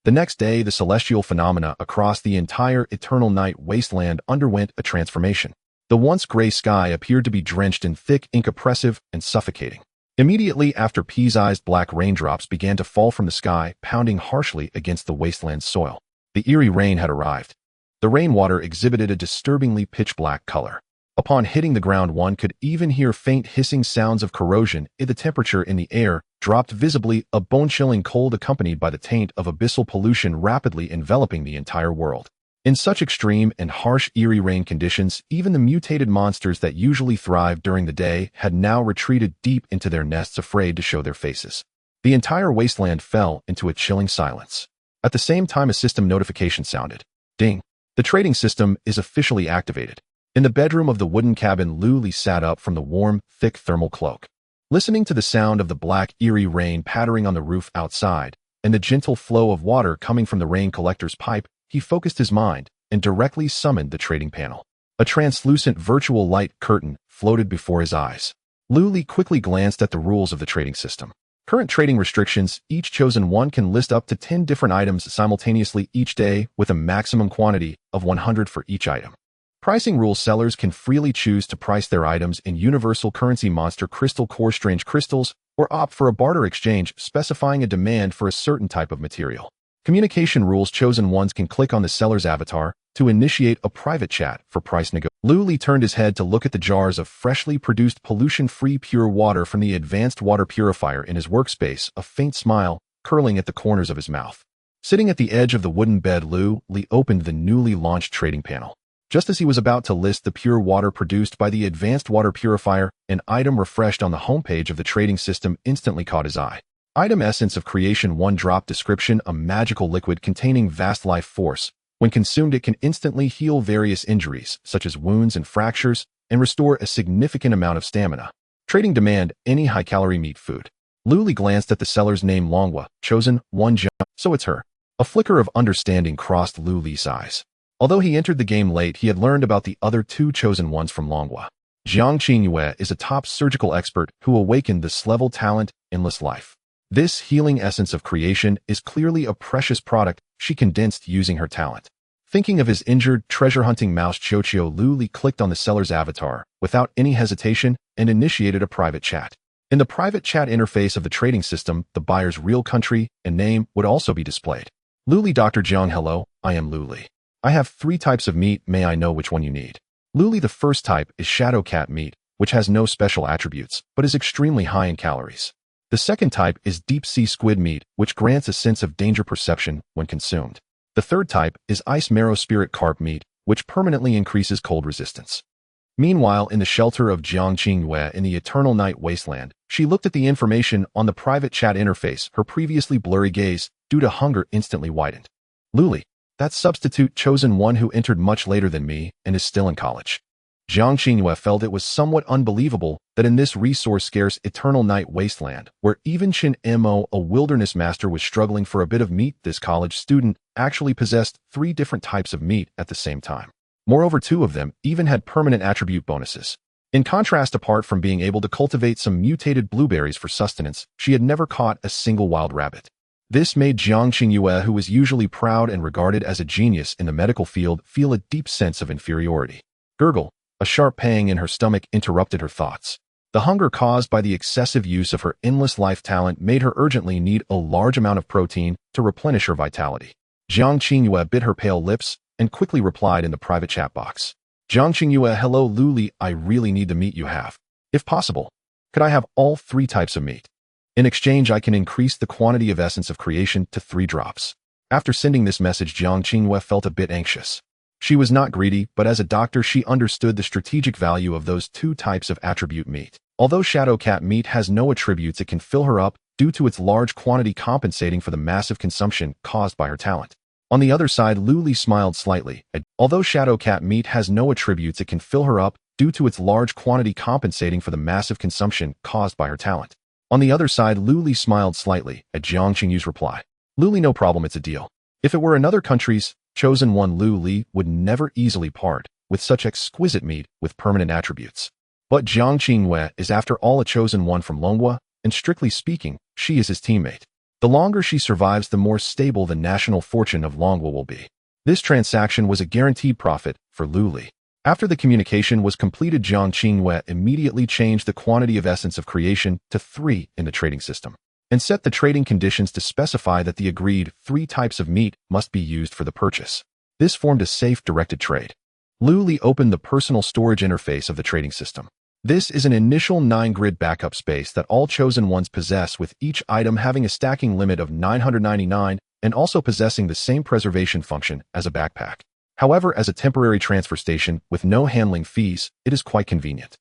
The next day, the celestial phenomena across the entire Eternal Night Wasteland underwent a transformation. The once gray sky appeared to be drenched in thick ink, oppressive and suffocating. Immediately after, pea-sized black raindrops began to fall from the sky, pounding harshly against the wasteland's soil. The eerie rain had arrived. The rainwater exhibited a disturbingly pitch-black color. Upon hitting the ground, one could even hear faint hissing sounds of corrosion. The temperature in the air dropped visibly, a bone-chilling cold accompanied by the taint of abyssal pollution rapidly enveloping the entire world. In such extreme and harsh eerie rain conditions, even the mutated monsters that usually thrive during the day had now retreated deep into their nests, afraid to show their faces. The entire wasteland fell into a chilling silence. At the same time, a system notification sounded. Ding! The trading system is officially activated. In the bedroom of the wooden cabin, Lu Li sat up from the warm, thick thermal cloak. Listening to the sound of the black, eerie rain pattering on the roof outside, and the gentle flow of water coming from the rain collector's pipe, he focused his mind and directly summoned the trading panel. A translucent virtual light curtain floated before his eyes. Lu Li quickly glanced at the rules of the trading system. Current trading restrictions: each chosen one can list up to 10 different items simultaneously each day, with a maximum quantity of 100 for each item. Pricing rules: sellers can freely choose to price their items in universal currency, monster crystal, core strange crystals, or opt for a barter exchange, specifying a demand for a certain type of material. Communication rules: chosen ones can click on the seller's avatar to initiate a private chat for price negotiation. Lu Li turned his head to look at the jars of freshly produced pollution-free pure water from the advanced water purifier in his workspace, a faint smile curling at the corners of his mouth. Sitting at the edge of the wooden bed, Lu Li opened the newly launched trading panel. Just as he was about to list the pure water produced by the advanced water purifier, an item refreshed on the homepage of the trading system instantly caught his eye. Item: Essence of Creation 1 drop. Description: a magical liquid containing vast life force. When consumed, it can instantly heal various injuries, such as wounds and fractures, and restore a significant amount of stamina. Trading demand: any high-calorie meat food. Lu Li glanced at the seller's name: Longhua, chosen 1. So it's her. A flicker of understanding crossed Lu Li's eyes. Although he entered the game late, he had learned about the other 2 chosen ones from Longhua. Jiang Qingyue is a top surgical expert who awakened this level talent, Endless Life. This healing essence of creation is clearly a precious product she condensed using her talent. Thinking of his injured, treasure-hunting mouse Qiuqiu, Lu Li clicked on the seller's avatar without any hesitation and initiated a private chat. In the private chat interface of the trading system, the buyer's real country and name would also be displayed. Lu Li: Dr. Jiang, hello, I am Lu Li. I have 3 types of meat, may I know which one you need? Luli, the first type, is shadow cat meat, which has no special attributes, but is extremely high in calories. The second type is deep-sea squid meat, which grants a sense of danger perception when consumed. The third type is ice marrow spirit carp meat, which permanently increases cold resistance. Meanwhile, in the shelter of Jiang Qingyue in the Eternal Night Wasteland, she looked at the information on the private chat interface. Her previously blurry gaze, due to hunger, instantly widened. Luli, that substitute chosen one who entered much later than me and is still in college. Jiang Qingyue felt it was somewhat unbelievable that in this resource-scarce Eternal Night Wasteland, where even Chen Mo, a wilderness master, was struggling for a bit of meat, this college student actually possessed 3 different types of meat at the same time. Moreover, 2 of them even had permanent attribute bonuses. In contrast, apart from being able to cultivate some mutated blueberries for sustenance, she had never caught a single wild rabbit. This made Jiang Qingyue, who was usually proud and regarded as a genius in the medical field, feel a deep sense of inferiority. Gurgle. A sharp pang in her stomach interrupted her thoughts. The hunger caused by the excessive use of her endless life talent made her urgently need a large amount of protein to replenish her vitality. Jiang Qingyue bit her pale lips and quickly replied in the private chat box. Jiang Qingyue, hello Luli, I really need the meat you have. If possible, could I have all 3 types of meat? In exchange, I can increase the quantity of essence of creation to 3 drops. After sending this message, Jiang Qingyue felt a bit anxious. She was not greedy, but as a doctor she understood the strategic value of those 2 types of attribute meat. Although shadow cat meat has no attributes, it can fill her up due to its large quantity, compensating for the massive consumption caused by her talent. On the other side, Luli smiled slightly. Although shadow cat meat has no attributes, it can fill her up due to its large quantity, compensating for the massive consumption caused by her talent. On the other side, Luli smiled slightly at Jiang Qingyue's reply. Luli, no problem, it's a deal. If it were another country's chosen one, Luli would never easily part with such exquisite meat with permanent attributes. But Jiang Qingyue is after all a chosen one from Longhua, and strictly speaking, she is his teammate. The longer she survives, the more stable the national fortune of Longhua will be. This transaction was a guaranteed profit for Luli. After the communication was completed, Jiang Qingyue immediately changed the quantity of essence of creation to 3 in the trading system, and set the trading conditions to specify that the agreed 3 types of meat must be used for the purchase. This formed a safe, directed trade. Luli opened the personal storage interface of the trading system. This is an initial 9-grid backup space that all chosen ones possess, with each item having a stacking limit of 999 and also possessing the same preservation function as a backpack. However, as a temporary transfer station with no handling fees, it is quite convenient.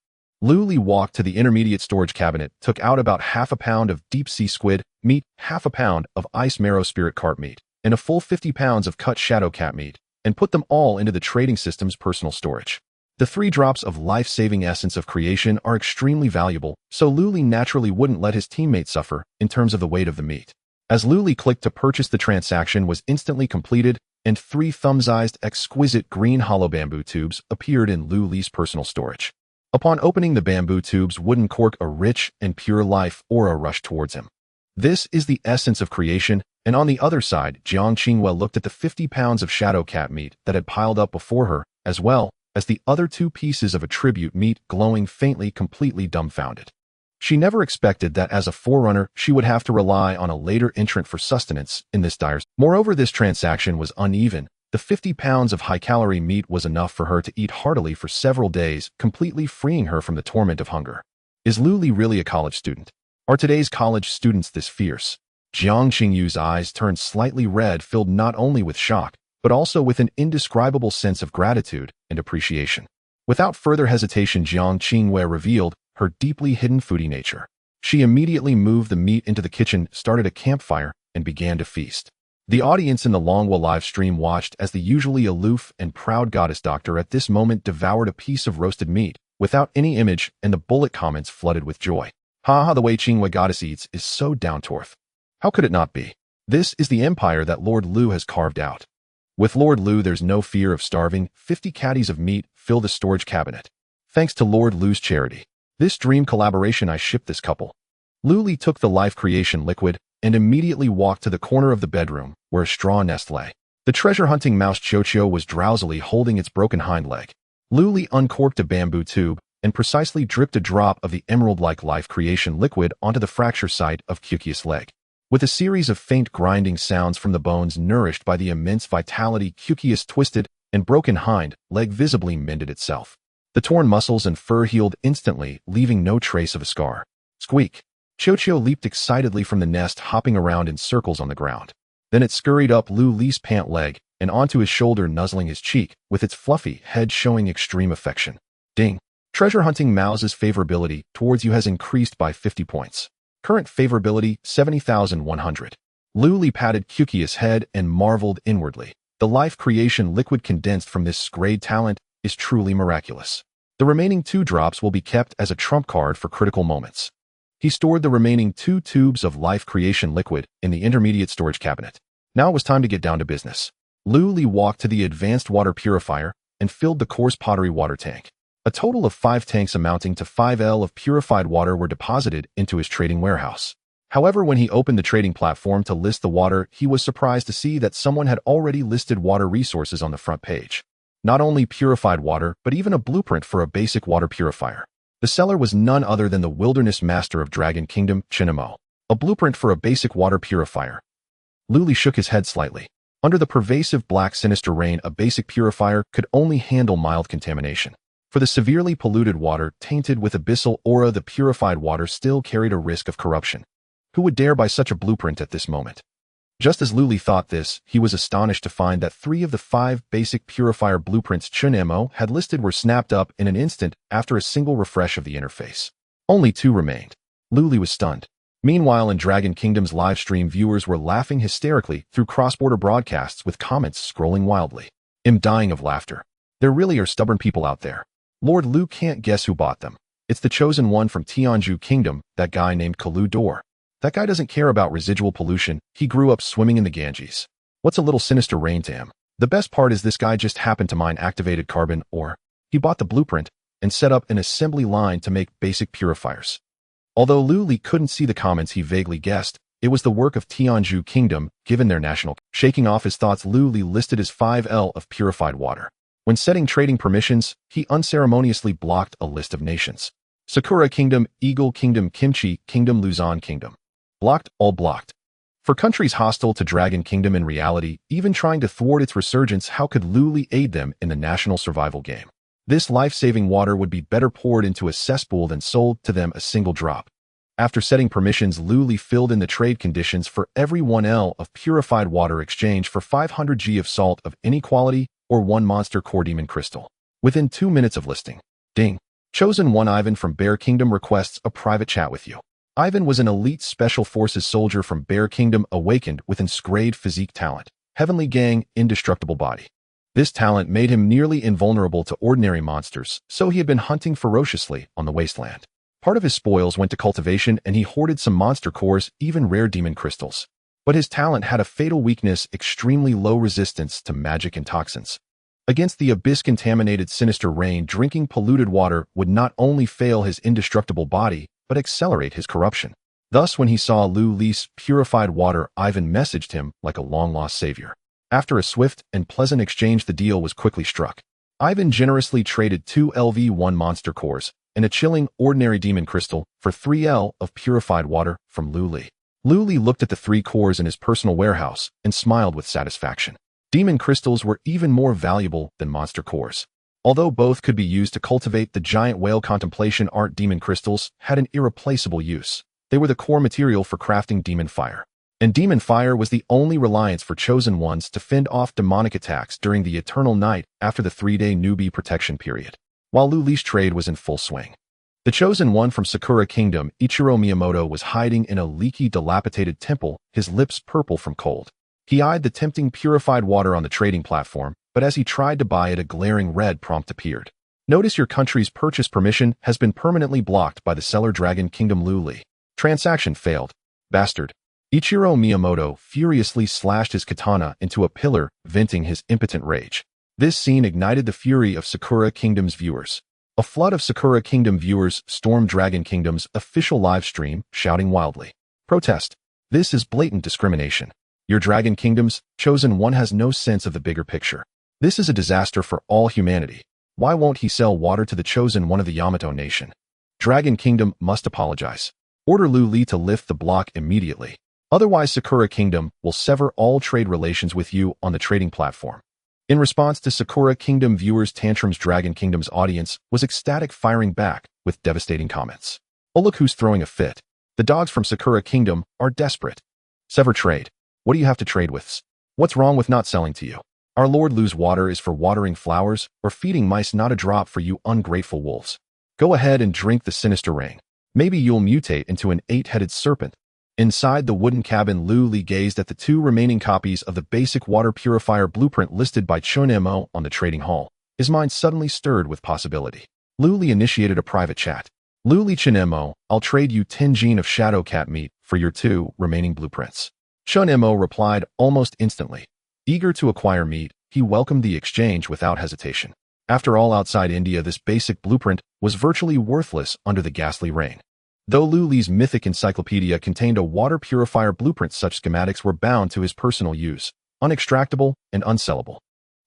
Luli walked to the intermediate storage cabinet, took out about half a pound of deep-sea squid meat, half a pound of ice marrow spirit carp meat, and a full 50 pounds of cut shadow cat meat, and put them all into the trading system's personal storage. The 3 drops of life-saving essence of creation are extremely valuable, so Luli naturally wouldn't let his teammate suffer in terms of the weight of the meat. As Luli clicked to purchase, the transaction was instantly completed, and 3 thumb-sized, exquisite green hollow bamboo tubes appeared in Luli's personal storage. Upon opening the bamboo tubes, wooden cork, a rich and pure life aura rushed towards him. This is the essence of creation, and on the other side, Jiang Qingyue looked at the 50 pounds of shadow cat meat that had piled up before her, as well as the other 2 pieces of attribute meat glowing faintly, completely dumbfounded. She never expected that as a forerunner, she would have to rely on a later entrant for sustenance in this dire. Moreover, this transaction was uneven. The 50 pounds of high-calorie meat was enough for her to eat heartily for several days, completely freeing her from the torment of hunger. Is Luli really a college student? Are today's college students this fierce? Jiang Qingyue's eyes turned slightly red, filled not only with shock, but also with an indescribable sense of gratitude and appreciation. Without further hesitation, Jiang Qingyue revealed her deeply hidden foodie nature. She immediately moved the meat into the kitchen, started a campfire, and began to feast. The audience in the Longhua live stream watched as the usually aloof and proud goddess doctor at this moment devoured a piece of roasted meat without any image, and the bullet comments flooded with joy. Ha, the way Qingyue goddess eats is so down-to-earth. How could it not be? This is the empire that Lord Lu has carved out. With Lord Lu, there's no fear of starving. 50 caddies of meat fill the storage cabinet. Thanks to Lord Lu's charity. This dream collaboration, I ship this couple. Luli took the life creation liquid and immediately walked to the corner of the bedroom where a straw nest lay. The treasure-hunting mouse Chocho was drowsily holding its broken hind leg. Luli uncorked a bamboo tube and precisely dripped a drop of the emerald-like life creation liquid onto the fracture site of Kyuki's leg. With a series of faint grinding sounds from the bones nourished by the immense vitality, Kyuki's twisted and broken hind leg visibly mended itself. The torn muscles and fur healed instantly, leaving no trace of a scar. Squeak! Qiuqiu leaped excitedly from the nest, hopping around in circles on the ground. Then it scurried up Lu Li's pant leg and onto his shoulder, nuzzling his cheek, with its fluffy head showing extreme affection. Ding! Treasure hunting Mouse's favorability towards you has increased by 50 points. Current favorability 70,100. Lu Li patted Qiuqiu's head and marveled inwardly. The life creation liquid condensed from this grade talent is truly miraculous. The remaining 2 drops will be kept as a trump card for critical moments. He stored the remaining 2 tubes of life creation liquid in the intermediate storage cabinet. Now it was time to get down to business. Lu Li walked to the advanced water purifier and filled the coarse pottery water tank. A total of 5 tanks amounting to 5 L of purified water were deposited into his trading warehouse. However, when he opened the trading platform to list the water, he was surprised to see that someone had already listed water resources on the front page. Not only purified water, but even a blueprint for a basic water purifier. The seller was none other than the wilderness master of Dragon Kingdom, Chinemo. A blueprint for a basic water purifier. Lu Li shook his head slightly. Under the pervasive black sinister rain, a basic purifier could only handle mild contamination. For the severely polluted water, tainted with abyssal aura, the purified water still carried a risk of corruption. Who would dare buy such a blueprint at this moment? Just as Lu Li thought this, he was astonished to find that 3 of the 5 basic purifier blueprints Chinemo had listed were snapped up in an instant after a single refresh of the interface. Only 2 remained. Lu Li was stunned. Meanwhile, in Dragon Kingdom's live stream, viewers were laughing hysterically through cross-border broadcasts, with comments scrolling wildly. I'm dying of laughter. There really are stubborn people out there. Lord Lu can't guess who bought them. It's the chosen one from Tianzhu Kingdom, that guy named Kalu Dor. That guy doesn't care about residual pollution. He grew up swimming in the Ganges. What's a little sinister rain to him? The best part is this guy just happened to mine activated carbon ore. He bought the blueprint and set up an assembly line to make basic purifiers. Although Lu Li couldn't see the comments, he vaguely guessed it was the work of Tianzhu Kingdom, given their national. Shaking off his thoughts, Lu Li listed his 5 L of purified water. When setting trading permissions, he unceremoniously blocked a list of nations. Sakura Kingdom, Eagle Kingdom, Kimchi Kingdom, Luzon Kingdom. Blocked, all blocked. For countries hostile to Dragon Kingdom in reality, even trying to thwart its resurgence, how could Lu Li aid them in the national survival game? This life-saving water would be better poured into a cesspool than sold to them a single drop. After setting permissions, Lu Li filled in the trade conditions for every 1 L of purified water exchange for 500 G of salt of any quality or 1 monster core demon crystal. Within 2 minutes of listing. Ding. Chosen one Ivan from Bear Kingdom requests a private chat with you. Ivan was an elite special forces soldier from Bear Kingdom, awakened with inscrayed physique talent. Heavenly Gang, indestructible body. This talent made him nearly invulnerable to ordinary monsters, so he had been hunting ferociously on the wasteland. Part of his spoils went to cultivation, and he hoarded some monster cores, even rare demon crystals. But his talent had a fatal weakness: extremely low resistance to magic and toxins. Against the abyss-contaminated sinister rain, drinking polluted water would not only fail his indestructible body, but accelerate his corruption. Thus, when he saw Lu Li's purified water, Ivan messaged him like a long-lost savior. After a swift and pleasant exchange, the deal was quickly struck. Ivan generously traded 2 LV1 monster cores and a chilling ordinary demon crystal for 3 L of purified water from Lu Li. Lu Li looked at the 3 cores in his personal warehouse and smiled with satisfaction. Demon crystals were even more valuable than monster cores. Although both could be used to cultivate the giant whale contemplation art, demon crystals had an irreplaceable use. They were the core material for crafting demon fire. And demon fire was the only reliance for chosen ones to fend off demonic attacks during the Eternal Night after the 3-day newbie protection period. While Lu Li's trade was in full swing, the chosen one from Sakura Kingdom, Ichiro Miyamoto, was hiding in a leaky, dilapidated temple, his lips purple from cold. He eyed the tempting purified water on the trading platform, but as he tried to buy it, a glaring red prompt appeared. Notice your country's purchase permission has been permanently blocked by the seller Dragon Kingdom Lu Li. Transaction failed. Bastard. Ichiro Miyamoto furiously slashed his katana into a pillar, venting his impotent rage. This scene ignited the fury of Sakura Kingdom's viewers. A flood of Sakura Kingdom viewers stormed Dragon Kingdom's official live stream, shouting wildly. Protest. This is blatant discrimination. Your Dragon Kingdom's chosen one has no sense of the bigger picture. This is a disaster for all humanity. Why won't he sell water to the chosen one of the Yamato nation? Dragon Kingdom must apologize. Order Lu Li to lift the block immediately. Otherwise, Sakura Kingdom will sever all trade relations with you on the trading platform. In response to Sakura Kingdom viewers' tantrums, Dragon Kingdom's audience was ecstatic, firing back with devastating comments. Oh, look who's throwing a fit. The dogs from Sakura Kingdom are desperate. Sever trade. What do you have to trade with? What's wrong with not selling to you? Our Lord Lu's water is for watering flowers or feeding mice, not a drop for you ungrateful wolves. Go ahead and drink the sinister rain. Maybe you'll mutate into an 8-headed serpent. Inside the wooden cabin, Lu Li gazed at the 2 remaining copies of the basic water purifier blueprint listed by Chunmo on the trading hall. His mind suddenly stirred with possibility. Lu Li initiated a private chat. Lu Li, Chunmo, I'll trade you 10 gene of shadow cat meat for your 2 remaining blueprints. Chunmo replied almost instantly. Eager to acquire meat, he welcomed the exchange without hesitation. After all, outside India, this basic blueprint was virtually worthless under the ghastly rain. Though Lu Li's mythic encyclopedia contained a water purifier blueprint, such schematics were bound to his personal use, unextractable and unsellable.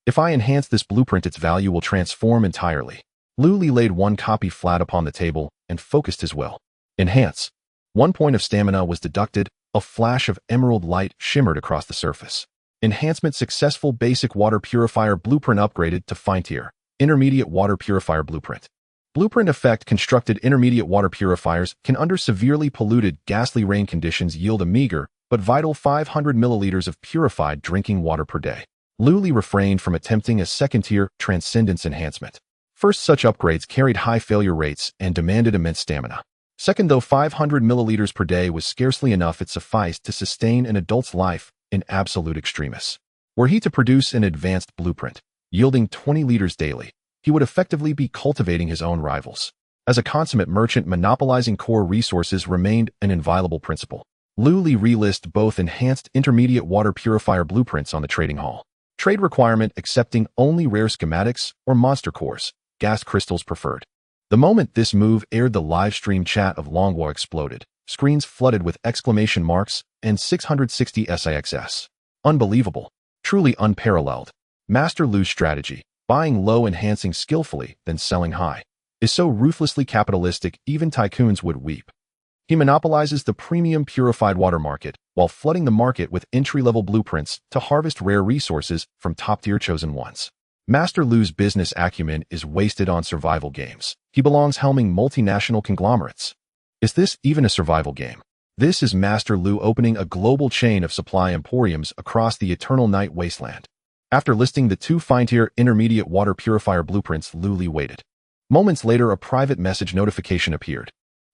If I enhance this blueprint, its value will transform entirely. Lu Li laid 1 copy flat upon the table and focused his will. Enhance. 1 point of stamina was deducted. A flash of emerald light shimmered across the surface. Enhancement successful. Basic water purifier blueprint upgraded to fine tier. Intermediate water purifier blueprint. Blueprint effect: constructed intermediate water purifiers can under severely polluted, ghastly rain conditions yield a meager but vital 500 milliliters of purified drinking water per day. Lu Li refrained from attempting a second-tier transcendence enhancement. First, such upgrades carried high failure rates and demanded immense stamina. Second, though 500 milliliters per day was scarcely enough, it sufficed to sustain an adult's life in absolute extremis. Were he to produce an advanced blueprint, yielding 20 liters daily, he would effectively be cultivating his own rivals. As a consummate merchant, monopolizing core resources remained an inviolable principle. Lu Li relisted both enhanced intermediate water purifier blueprints on the trading hall. Trade requirement: accepting only rare schematics or monster cores, gas crystals preferred. The moment this move aired, the live stream chat of Longwa exploded. Screens flooded with exclamation marks and 660 SIXS. Unbelievable. Truly unparalleled. Master Lu's strategy, buying low, enhancing skillfully, then selling high, is so ruthlessly capitalistic even tycoons would weep. He monopolizes the premium purified water market while flooding the market with entry-level blueprints to harvest rare resources from top-tier chosen ones. Master Lu's business acumen is wasted on survival games. He belongs helming multinational conglomerates. Is this even a survival game? This is Master Lu opening a global chain of supply emporiums across the Eternal Night Wasteland. After listing the 2 fine-tier intermediate water purifier blueprints, Lu Li waited. Moments later, a private message notification appeared.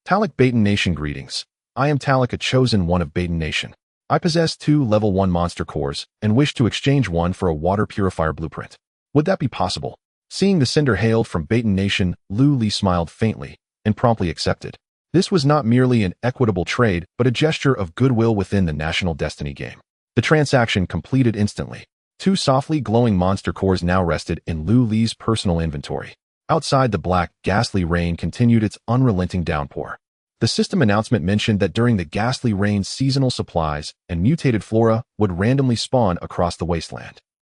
Talik, Baton Nation, greetings. I am Talik, a chosen one of Baton Nation. I possess 2 level 1 monster cores and wish to exchange one for a water purifier blueprint. Would that be possible? Seeing the sender hailed from Baton Nation, Lu Li smiled faintly and promptly accepted. This was not merely an equitable trade, but a gesture of goodwill within the national destiny game. The transaction completed instantly. 2 softly glowing monster cores now rested in Lu Li's personal inventory. Outside, the black, ghastly rain continued its unrelenting downpour. The system announcement mentioned that during the ghastly rain, seasonal supplies and mutated flora would randomly spawn across the wasteland.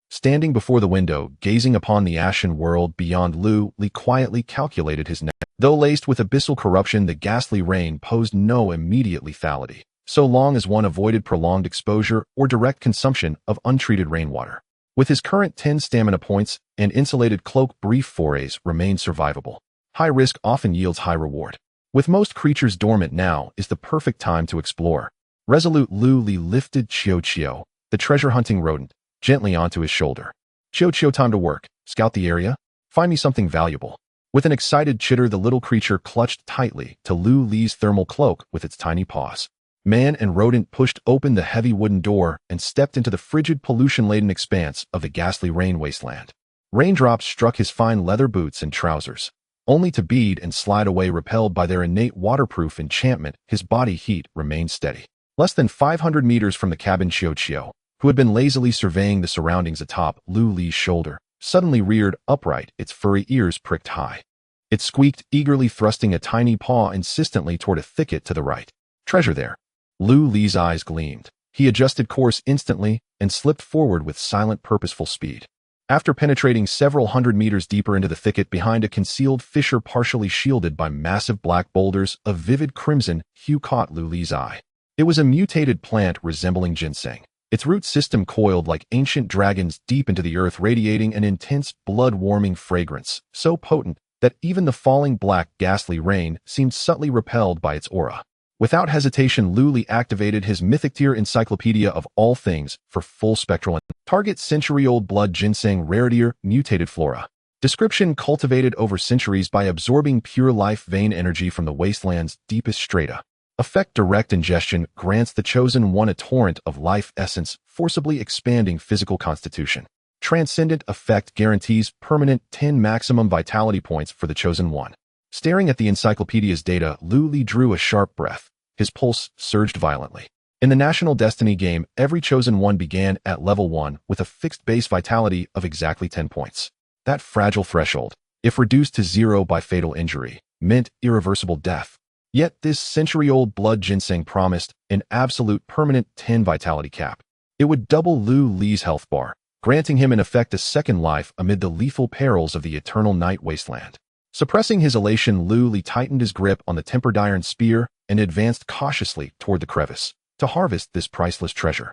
Standing before the window, gazing upon the ashen world beyond, Lu Li quietly calculated his net. Though laced with abyssal corruption, the ghastly rain posed no immediate lethality, so long as one avoided prolonged exposure or direct consumption of untreated rainwater. With his current 10 stamina points and insulated cloak, brief forays remained survivable. High risk often yields high reward. With most creatures dormant, now is the perfect time to explore. Resolute, Lu Li lifted Chio, the treasure-hunting rodent, gently onto his shoulder. Chio, time to work. Scout the area. Find me something valuable. With an excited chitter, the little creature clutched tightly to Lu Li's thermal cloak with its tiny paws. Man and rodent pushed open the heavy wooden door and stepped into the frigid, pollution-laden expanse of the ghastly rain wasteland. Raindrops struck his fine leather boots and trousers, only to bead and slide away, repelled by their innate waterproof enchantment. His body heat remained steady. Less than 500 meters from the cabin, Chio, who had been lazily surveying the surroundings atop Lu Li's shoulder, suddenly reared upright, its furry ears pricked high. It squeaked, eagerly thrusting a tiny paw insistently toward a thicket to the right. Treasure there. Lu Li's eyes gleamed. He adjusted course instantly and slipped forward with silent, purposeful speed. After penetrating several hundred meters deeper into the thicket behind a concealed fissure partially shielded by massive black boulders of vivid crimson hue, caught Lu Li's eye. It was a mutated plant resembling ginseng. Its root system coiled like ancient dragons deep into the earth, radiating an intense, blood-warming fragrance, so potent that even the falling black, ghastly rain seemed subtly repelled by its aura. Without hesitation, Luli activated his mythic-tier encyclopedia of all things for full spectral. Target: century-old blood ginseng, rare-tier, mutated flora. Description: cultivated over centuries by absorbing pure life vein energy from the wasteland's deepest strata. Effect: direct ingestion grants the chosen one a torrent of life essence, forcibly expanding physical constitution. Transcendent effect guarantees permanent 10 maximum vitality points for the chosen one. Staring at the encyclopedia's data, Luli drew a sharp breath. His pulse surged violently. In the National Destiny game, every chosen one began at level 1 with a fixed base vitality of exactly 10 points. That fragile threshold, if reduced to 0 by fatal injury, meant irreversible death. Yet this century-old blood ginseng promised an absolute permanent 10 vitality cap. It would double Luli's health bar, granting him in effect a second life amid the lethal perils of the Eternal Night Wasteland. Suppressing his elation, Luli tightened his grip on the tempered iron spear and advanced cautiously toward the crevice to harvest this priceless treasure.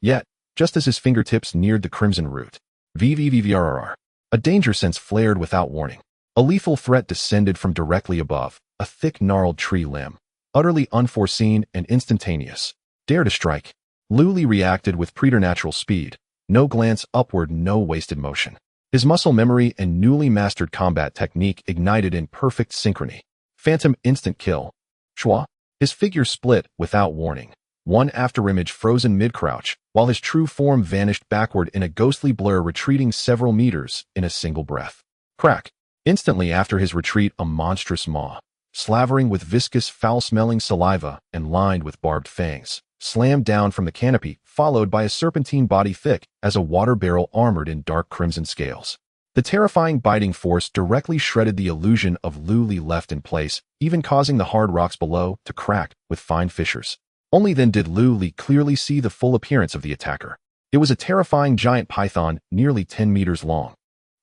Yet, just as his fingertips neared the crimson root, VVVVRR, a danger sense flared without warning. A lethal threat descended from directly above, a thick gnarled tree limb, utterly unforeseen and instantaneous. Dare to strike. Luli reacted with preternatural speed. No glance upward, no wasted motion. His muscle memory and newly mastered combat technique ignited in perfect synchrony. Phantom instant kill. Schwa. His figure split without warning. One afterimage frozen mid-crouch, while his true form vanished backward in a ghostly blur, retreating several meters in a single breath. Crack. Instantly after his retreat, a monstrous maw, slavering with viscous, foul-smelling saliva and lined with barbed fangs, slammed down from the canopy, followed by a serpentine body thick as a water barrel armored in dark crimson scales. The terrifying biting force directly shredded the illusion of Luli left in place, even causing the hard rocks below to crack with fine fissures. Only then did Luli clearly see the full appearance of the attacker. It was a terrifying giant python, nearly 10 meters long.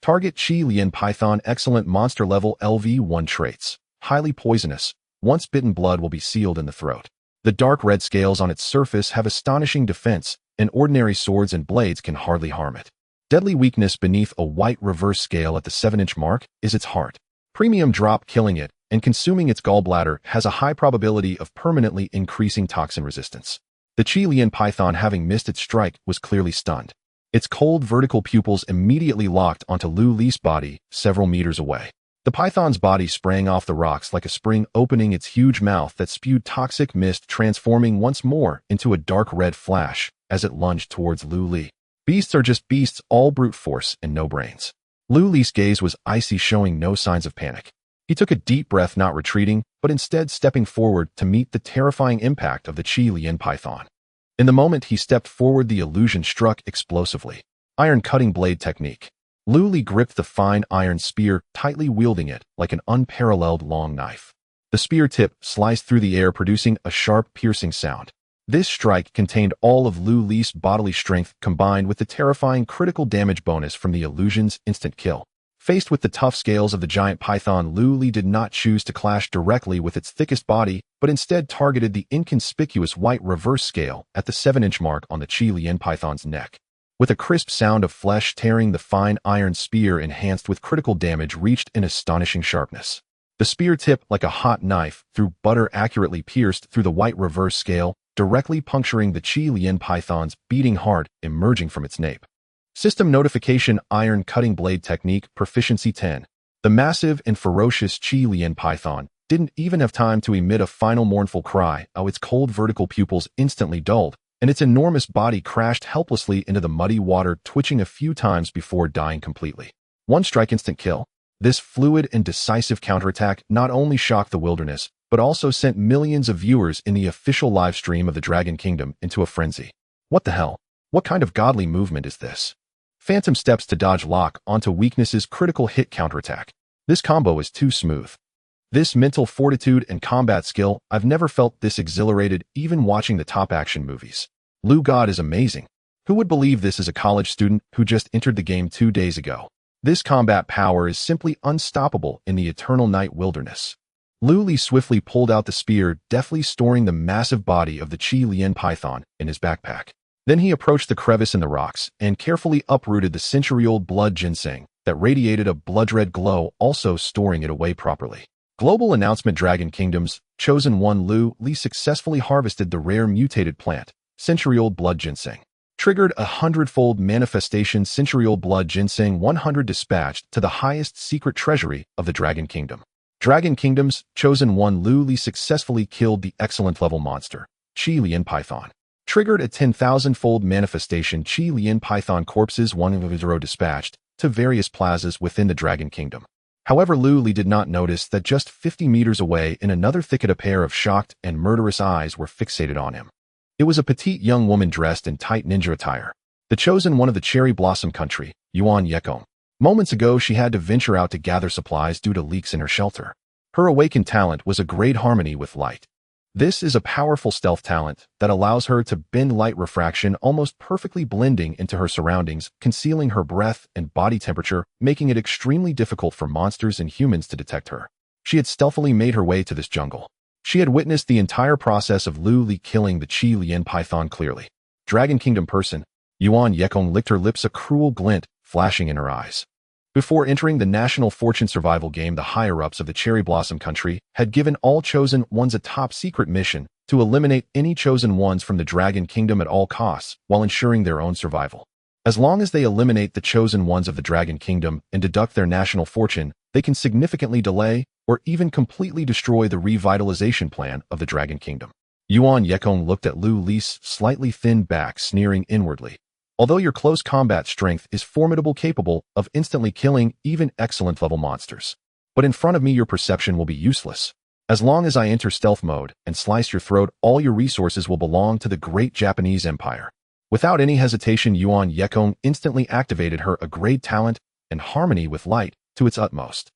Target: Qi Lian Python, excellent monster level LV1 traits. Highly poisonous. Once bitten, blood will be sealed in the throat. The dark red scales on its surface have astonishing defense, and ordinary swords and blades can hardly harm it. Deadly weakness beneath a white reverse scale at the 7-inch mark is its heart. Premium drop: killing it and consuming its gallbladder has a high probability of permanently increasing toxin resistance. The Qi Lian Python, having missed its strike, was clearly stunned. Its cold vertical pupils immediately locked onto Luli's body several meters away. The python's body sprang off the rocks like a spring, opening its huge mouth that spewed toxic mist, transforming once more into a dark red flash as it lunged towards Luli. Beasts are just beasts, all brute force and no brains. Luli's gaze was icy, showing no signs of panic. He took a deep breath, not retreating, but instead stepping forward to meet the terrifying impact of the Qi Lian Python. In the moment he stepped forward, the illusion struck explosively. Iron cutting blade technique. Luli gripped the fine iron spear, tightly wielding it like an unparalleled long knife. The spear tip sliced through the air, producing a sharp, piercing sound. This strike contained all of Luli's bodily strength, combined with the terrifying critical damage bonus from the illusion's instant kill. Faced with the tough scales of the giant python, Luli did not choose to clash directly with its thickest body, but instead targeted the inconspicuous white reverse scale at the 7-inch mark on the Qi Lian Python's neck. With a crisp sound of flesh tearing, the fine iron spear, enhanced with critical damage, reached an astonishing sharpness. The spear tip, like a hot knife, through butter, accurately pierced through the white reverse scale, directly puncturing the Qi Lian Python's beating heart emerging from its nape. System notification: iron cutting blade technique, proficiency 10. The massive and ferocious Qi Lian Python didn't even have time to emit a final mournful cry. Its cold vertical pupils instantly dulled, and its enormous body crashed helplessly into the muddy water, twitching a few times before dying completely. One strike, instant kill. This fluid and decisive counterattack not only shocked the wilderness, but also sent millions of viewers in the official live stream of the Dragon Kingdom into a frenzy. What the hell? What kind of godly movement is this? Phantom steps to dodge lock onto weakness's critical hit counterattack. This combo is too smooth. This mental fortitude and combat skill, I've never felt this exhilarated even watching the top action movies. Lu God is amazing. Who would believe this is a college student who just entered the game 2 days ago? This combat power is simply unstoppable in the Eternal Night Wilderness. Luli swiftly pulled out the spear, deftly storing the massive body of the Qi Lian Python in his backpack. Then he approached the crevice in the rocks and carefully uprooted the century-old blood ginseng that radiated a blood-red glow, also storing it away properly. Global Announcement Dragon Kingdom's Chosen One Lu Li successfully harvested the rare mutated plant, century-old blood ginseng. Triggered a 100-fold manifestation century-old blood ginseng 100 dispatched to the highest secret treasury of the Dragon Kingdom. Dragon Kingdom's Chosen One Lu Li successfully killed the excellent level monster, Qi Lian Python. Triggered a 10,000-fold manifestation Qi Lian Python corpses 100 dispatched to various plazas within the Dragon Kingdom. However, Lu Li did not notice that just 50 meters away in another thicket a pair of shocked and murderous eyes were fixated on him. It was a petite young woman dressed in tight ninja attire, the chosen one of the cherry blossom country, Yuan Yekong. Moments ago she had to venture out to gather supplies due to leaks in her shelter. Her awakened talent was a great harmony with light. This is a powerful stealth talent that allows her to bend light refraction, almost perfectly blending into her surroundings, concealing her breath and body temperature, making it extremely difficult for monsters and humans to detect her. She had stealthily made her way to this jungle. She had witnessed the entire process of Lu Li killing the Qi Lian Python clearly. Dragon Kingdom person, Yuan Yekong licked her lips, a cruel glint flashing in her eyes. Before entering the National Fortune survival game, the higher-ups of the Cherry Blossom country had given all Chosen Ones a top-secret mission to eliminate any Chosen Ones from the Dragon Kingdom at all costs while ensuring their own survival. As long as they eliminate the Chosen Ones of the Dragon Kingdom and deduct their national fortune, they can significantly delay or even completely destroy the revitalization plan of the Dragon Kingdom. Yuan Yekong looked at Lu Li's slightly thinned back, sneering inwardly. Although your close combat strength is formidable, capable of instantly killing even excellent level monsters. But in front of me your perception will be useless. As long as I enter stealth mode and slice your throat, all your resources will belong to the great Japanese Empire. Without any hesitation, Yuan Yekong instantly activated her a great talent and harmony with light to its utmost.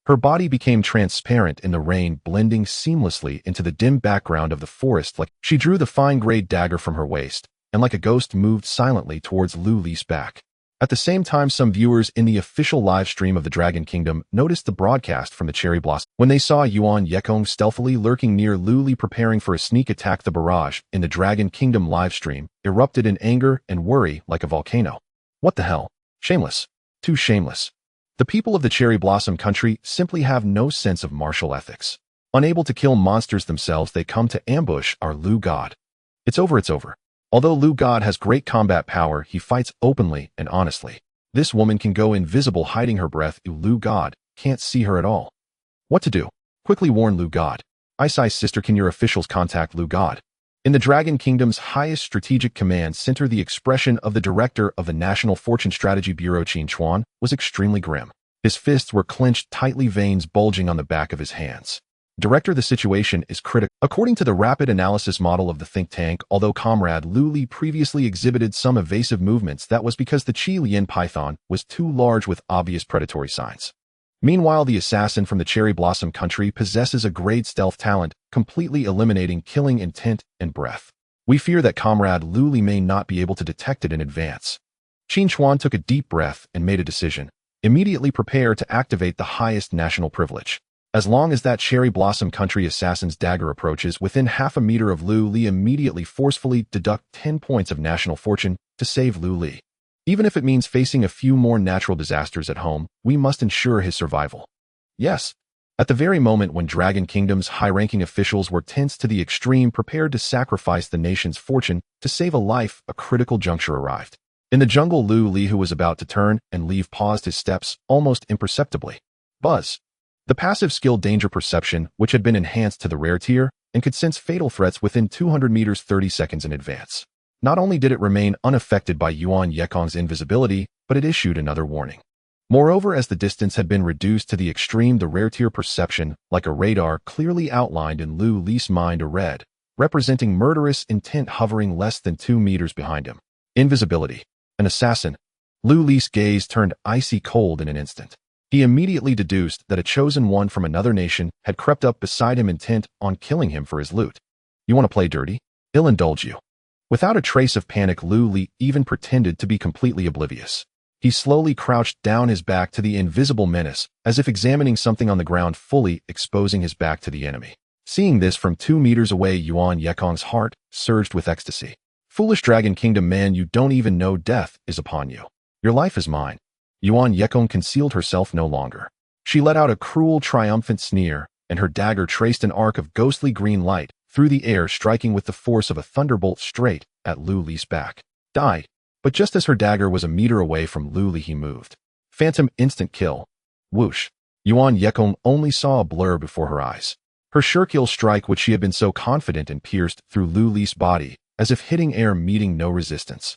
Her body became transparent in the rain, blending seamlessly into the dim background of the forest. Like she drew the fine-grade dagger from her waist, and like a ghost moved silently towards Lu Li's back. At the same time, some viewers in the official live stream of the Dragon Kingdom noticed the broadcast from the Cherry Blossom. When they saw Yuan Yekong stealthily lurking near Lu Li preparing for a sneak attack, the barrage in the Dragon Kingdom live stream erupted in anger and worry like a volcano. What the hell? Shameless. Too shameless. The people of the Cherry Blossom country simply have no sense of martial ethics. Unable to kill monsters themselves, they come to ambush our Lu God. It's over, it's over. Although Lu God has great combat power, he fights openly and honestly. This woman can go invisible, hiding her breath. Lu God can't see her at all. What to do? Quickly warn Lu God. Isai's sister, can your officials contact Lu God? In the Dragon Kingdom's highest strategic command center, the expression of the director of the National Fortune Strategy Bureau, Qin Chuan, was extremely grim. His fists were clenched tightly, veins bulging on the back of his hands. Director, the situation is critical. According to the rapid analysis model of the think tank, although Comrade Lu Li previously exhibited some evasive movements, that was because the Qi Lian Python was too large with obvious predatory signs. Meanwhile, the assassin from the Cherry Blossom country possesses a great stealth talent, completely eliminating killing intent and breath. We fear that Comrade Lu Li may not be able to detect it in advance. Qin Chuan took a deep breath and made a decision. Immediately prepare to activate the highest national privilege. As long as that Cherry Blossom country assassin's dagger approaches within half a meter of Lu Li, immediately forcefully deduct 10 points of national fortune to save Lu Li. Even if it means facing a few more natural disasters at home, we must ensure his survival. Yes. At the very moment when Dragon Kingdom's high-ranking officials were tense to the extreme, prepared to sacrifice the nation's fortune to save a life, a critical juncture arrived. In the jungle, Lu Li, who was about to turn and leave, paused his steps almost imperceptibly. Buzz. The passive skill danger perception, which had been enhanced to the rare tier and could sense fatal threats within 200 meters 30 seconds in advance. Not only did it remain unaffected by Yuan Yekong's invisibility, but it issued another warning. Moreover, as the distance had been reduced to the extreme, the rare tier perception, like a radar, clearly outlined in Lu Li's mind a red, representing murderous intent hovering less than 2 meters behind him. Invisibility. An assassin. Lu Li's gaze turned icy cold in an instant. He immediately deduced that a chosen one from another nation had crept up beside him, intent on killing him for his loot. You want to play dirty? I'll indulge you. Without a trace of panic, Lu Li even pretended to be completely oblivious. He slowly crouched down his back to the invisible menace, as if examining something on the ground, fully exposing his back to the enemy. Seeing this from 2 meters away, Yuan Yekong's heart surged with ecstasy. Foolish Dragon Kingdom man, you don't even know death is upon you. Your life is mine. Yuan Yekong concealed herself no longer. She let out a cruel, triumphant sneer, and her dagger traced an arc of ghostly green light through the air, striking with the force of a thunderbolt straight at Lu Li's back. Die. But just as her dagger was a meter away from Lu Li, he moved. Phantom instant kill. Whoosh. Yuan Yekong only saw a blur before her eyes. Her sure-kill strike, which she had been so confident in, pierced through Lu Li's body, as if hitting air, meeting no resistance.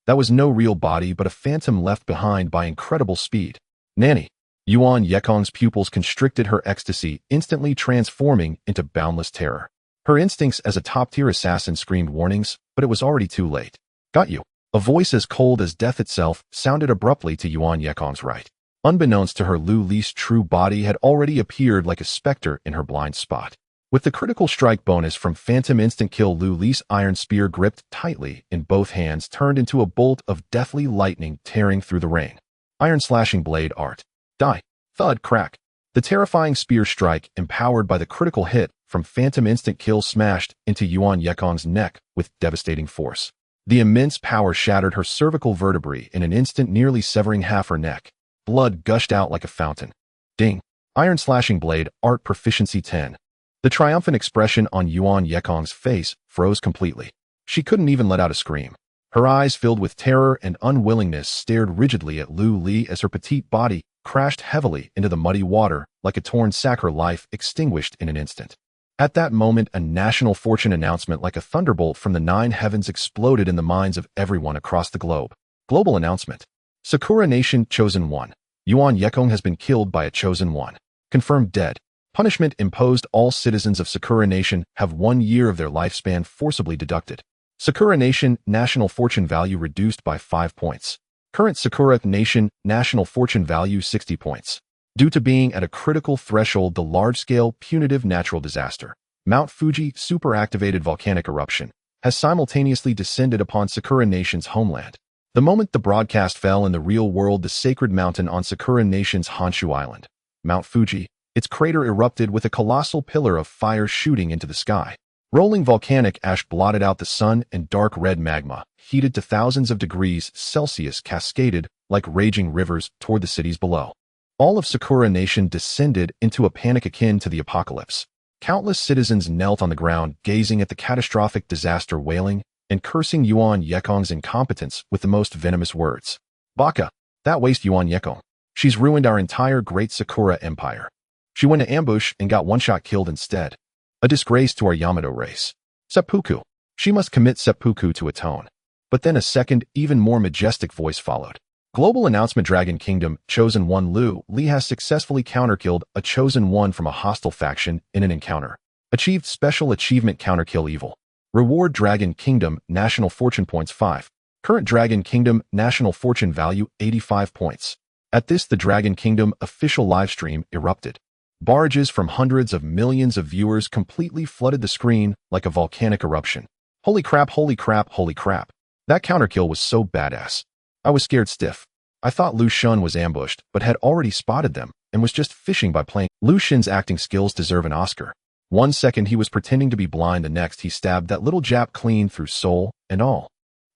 That was no real body, but a phantom left behind by incredible speed. Nanny. Yuan Yekong's pupils constricted, her ecstasy instantly transforming into boundless terror. Her instincts as a top-tier assassin screamed warnings, but it was already too late. Got you. A voice as cold as death itself sounded abruptly to Yuan Yekong's right. Unbeknownst to her, Lu Li's true body had already appeared like a specter in her blind spot. With the critical strike bonus from Phantom Instant Kill, Lu Li's iron spear, gripped tightly in both hands, turned into a bolt of deathly lightning tearing through the rain. Iron slashing blade art. Die. Thud, crack. The terrifying spear strike, empowered by the critical hit from Phantom Instant Kill, smashed into Yuan Yekong's neck with devastating force. The immense power shattered her cervical vertebrae in an instant, nearly severing half her neck. Blood gushed out like a fountain. Ding. Iron slashing blade art proficiency 10. The triumphant expression on Yuan Yekong's face froze completely. She couldn't even let out a scream. Her eyes, filled with terror and unwillingness, stared rigidly at Lu Li as her petite body crashed heavily into the muddy water like a torn sack, her life extinguished in an instant. At that moment, a national fortune announcement like a thunderbolt from the 9 heavens exploded in the minds of everyone across the globe. Global announcement. Sakura Nation Chosen One. Yuan Yekong has been killed by a Chosen One. Confirmed dead. Punishment imposed: all citizens of Sakura Nation have 1 year of their lifespan forcibly deducted. Sakura Nation national fortune value reduced by 5 points. Current Sakura Nation national fortune value 60 points. Due to being at a critical threshold, the large-scale punitive natural disaster, Mount Fuji super-activated volcanic eruption, has simultaneously descended upon Sakura Nation's homeland. The moment the broadcast fell in the real world, the sacred mountain on Sakura Nation's Honshu Island, Mount Fuji, its crater erupted with a colossal pillar of fire shooting into the sky. Rolling volcanic ash blotted out the sun, and dark red magma, heated to thousands of degrees Celsius, cascaded like raging rivers toward the cities below. All of Sakura Nation descended into a panic akin to the apocalypse. Countless citizens knelt on the ground, gazing at the catastrophic disaster, wailing and cursing Yuan Yekong's incompetence with the most venomous words. Baka, that waste Yuan Yekong. She's ruined our entire great Sakura empire. She went to ambush and got one-shot killed instead. A disgrace to our Yamato race. Seppuku. She must commit seppuku to atone. But then a second, even more majestic voice followed. Global announcement: Dragon Kingdom Chosen One Lu Li has successfully counterkilled a Chosen One from a hostile faction in an encounter. Achieved special achievement: Counterkill Evil. Reward: Dragon Kingdom national fortune points 5. Current Dragon Kingdom national fortune value 85 points. At this, the Dragon Kingdom official livestream erupted. Barrages from hundreds of millions of viewers completely flooded the screen like a volcanic eruption. Holy crap, holy crap, holy crap. That counterkill was so badass. I was scared stiff. I thought Lu Xun was ambushed, but had already spotted them and was just fishing by playing. Lu Xun's acting skills deserve an Oscar. 1 second he was pretending to be blind, the next he stabbed that little Jap clean through soul and all.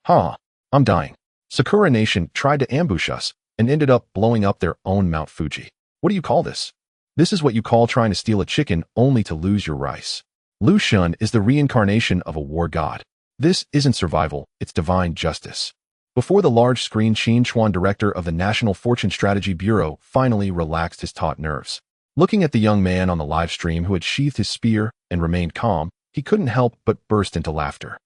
I'm dying. Sakura Nation tried to ambush us and ended up blowing up their own Mount Fuji. What do you call this? This is what you call trying to steal a chicken only to lose your rice. Lu Xun is the reincarnation of a war god. This isn't survival, it's divine justice. Before the large screen, Qin Chuan, director of the National Fortune Strategy Bureau, finally relaxed his taut nerves. Looking at the young man on the live stream who had sheathed his spear and remained calm, he couldn't help but burst into laughter.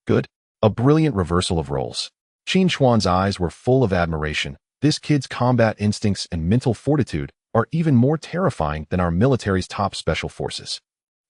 Good. A brilliant reversal of roles. Qin Chuan's eyes were full of admiration. This kid's combat instincts and mental fortitude are even more terrifying than our military's top special forces.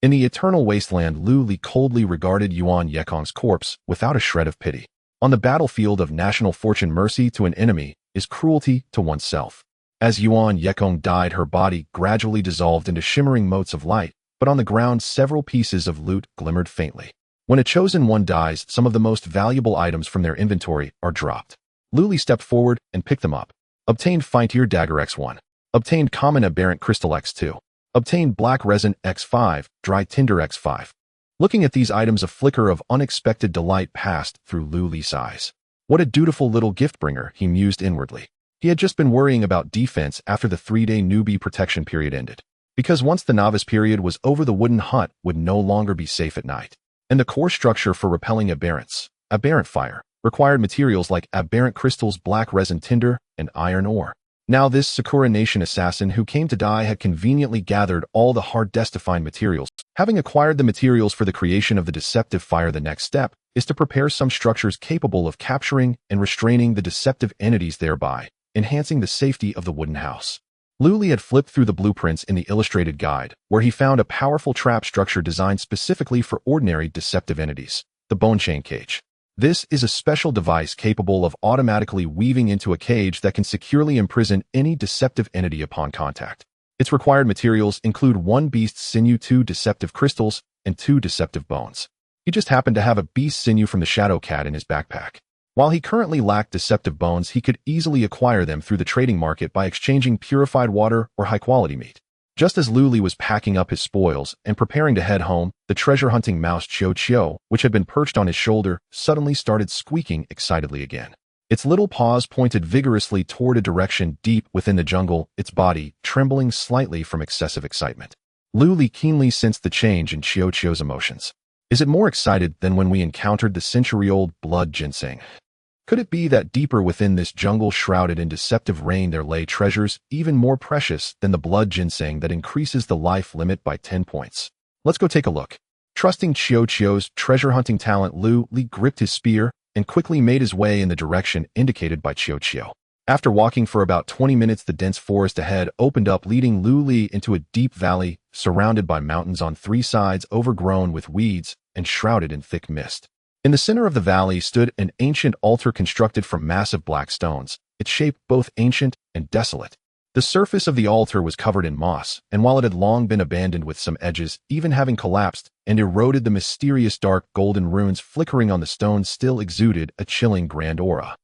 In the Eternal Wasteland, Lu Li coldly regarded Yuan Yekong's corpse without a shred of pity. On the battlefield of national fortune, mercy to an enemy is cruelty to oneself. As Yuan Yekong died, her body gradually dissolved into shimmering motes of light, but on the ground several pieces of loot glimmered faintly. When a Chosen One dies, some of the most valuable items from their inventory are dropped. Lu Li stepped forward and picked them up. Obtained Fine-Tier Dagger X1. Obtained Common Aberrant Crystal X2. Obtained Black Resin X5, Dry Tinder X5. Looking at these items, a flicker of unexpected delight passed through Lu Li's eyes. What a dutiful little gift-bringer, he mused inwardly. He had just been worrying about defense after the 3-day newbie protection period ended. Because once the novice period was over, the wooden hut would no longer be safe at night. And the core structure for repelling aberrant fire, required materials like aberrant crystals, black resin tinder, and iron ore. Now this Sakura Nation assassin who came to die had conveniently gathered all the hard-death-defined materials. Having acquired the materials for the creation of the deceptive fire, the next step is to prepare some structures capable of capturing and restraining the deceptive entities, thereby enhancing the safety of the wooden house. Lu Li had flipped through the blueprints in the illustrated guide, where he found a powerful trap structure designed specifically for ordinary deceptive entities, the bone chain cage. This is a special device capable of automatically weaving into a cage that can securely imprison any deceptive entity upon contact. Its required materials include 1 beast's sinew, 2 deceptive crystals, and 2 deceptive bones. He just happened to have a beast sinew from the Shadow Cat in his backpack. While he currently lacked deceptive bones, he could easily acquire them through the trading market by exchanging purified water or high-quality meat. Just as Lu Li was packing up his spoils and preparing to head home, the treasure-hunting mouse Chio, which had been perched on his shoulder, suddenly started squeaking excitedly again. Its little paws pointed vigorously toward a direction deep within the jungle, its body trembling slightly from excessive excitement. Lu Li keenly sensed the change in Chio's emotions. Is it more excited than when we encountered the century-old blood ginseng? Could it be that deeper within this jungle shrouded in deceptive rain there lay treasures even more precious than the blood ginseng that increases the life limit by 10 points? Let's go take a look. Trusting Chio's treasure-hunting talent, Lu Li gripped his spear and quickly made his way in the direction indicated by Chio. After walking for about 20 minutes, the dense forest ahead opened up, leading Lu Li into a deep valley surrounded by mountains on 3 sides, overgrown with weeds and shrouded in thick mist. In the center of the valley stood an ancient altar constructed from massive black stones, its shape both ancient and desolate. The surface of the altar was covered in moss, and while it had long been abandoned, with some edges even having collapsed and eroded, the mysterious dark golden runes flickering on the stones still exuded a chilling grand aura.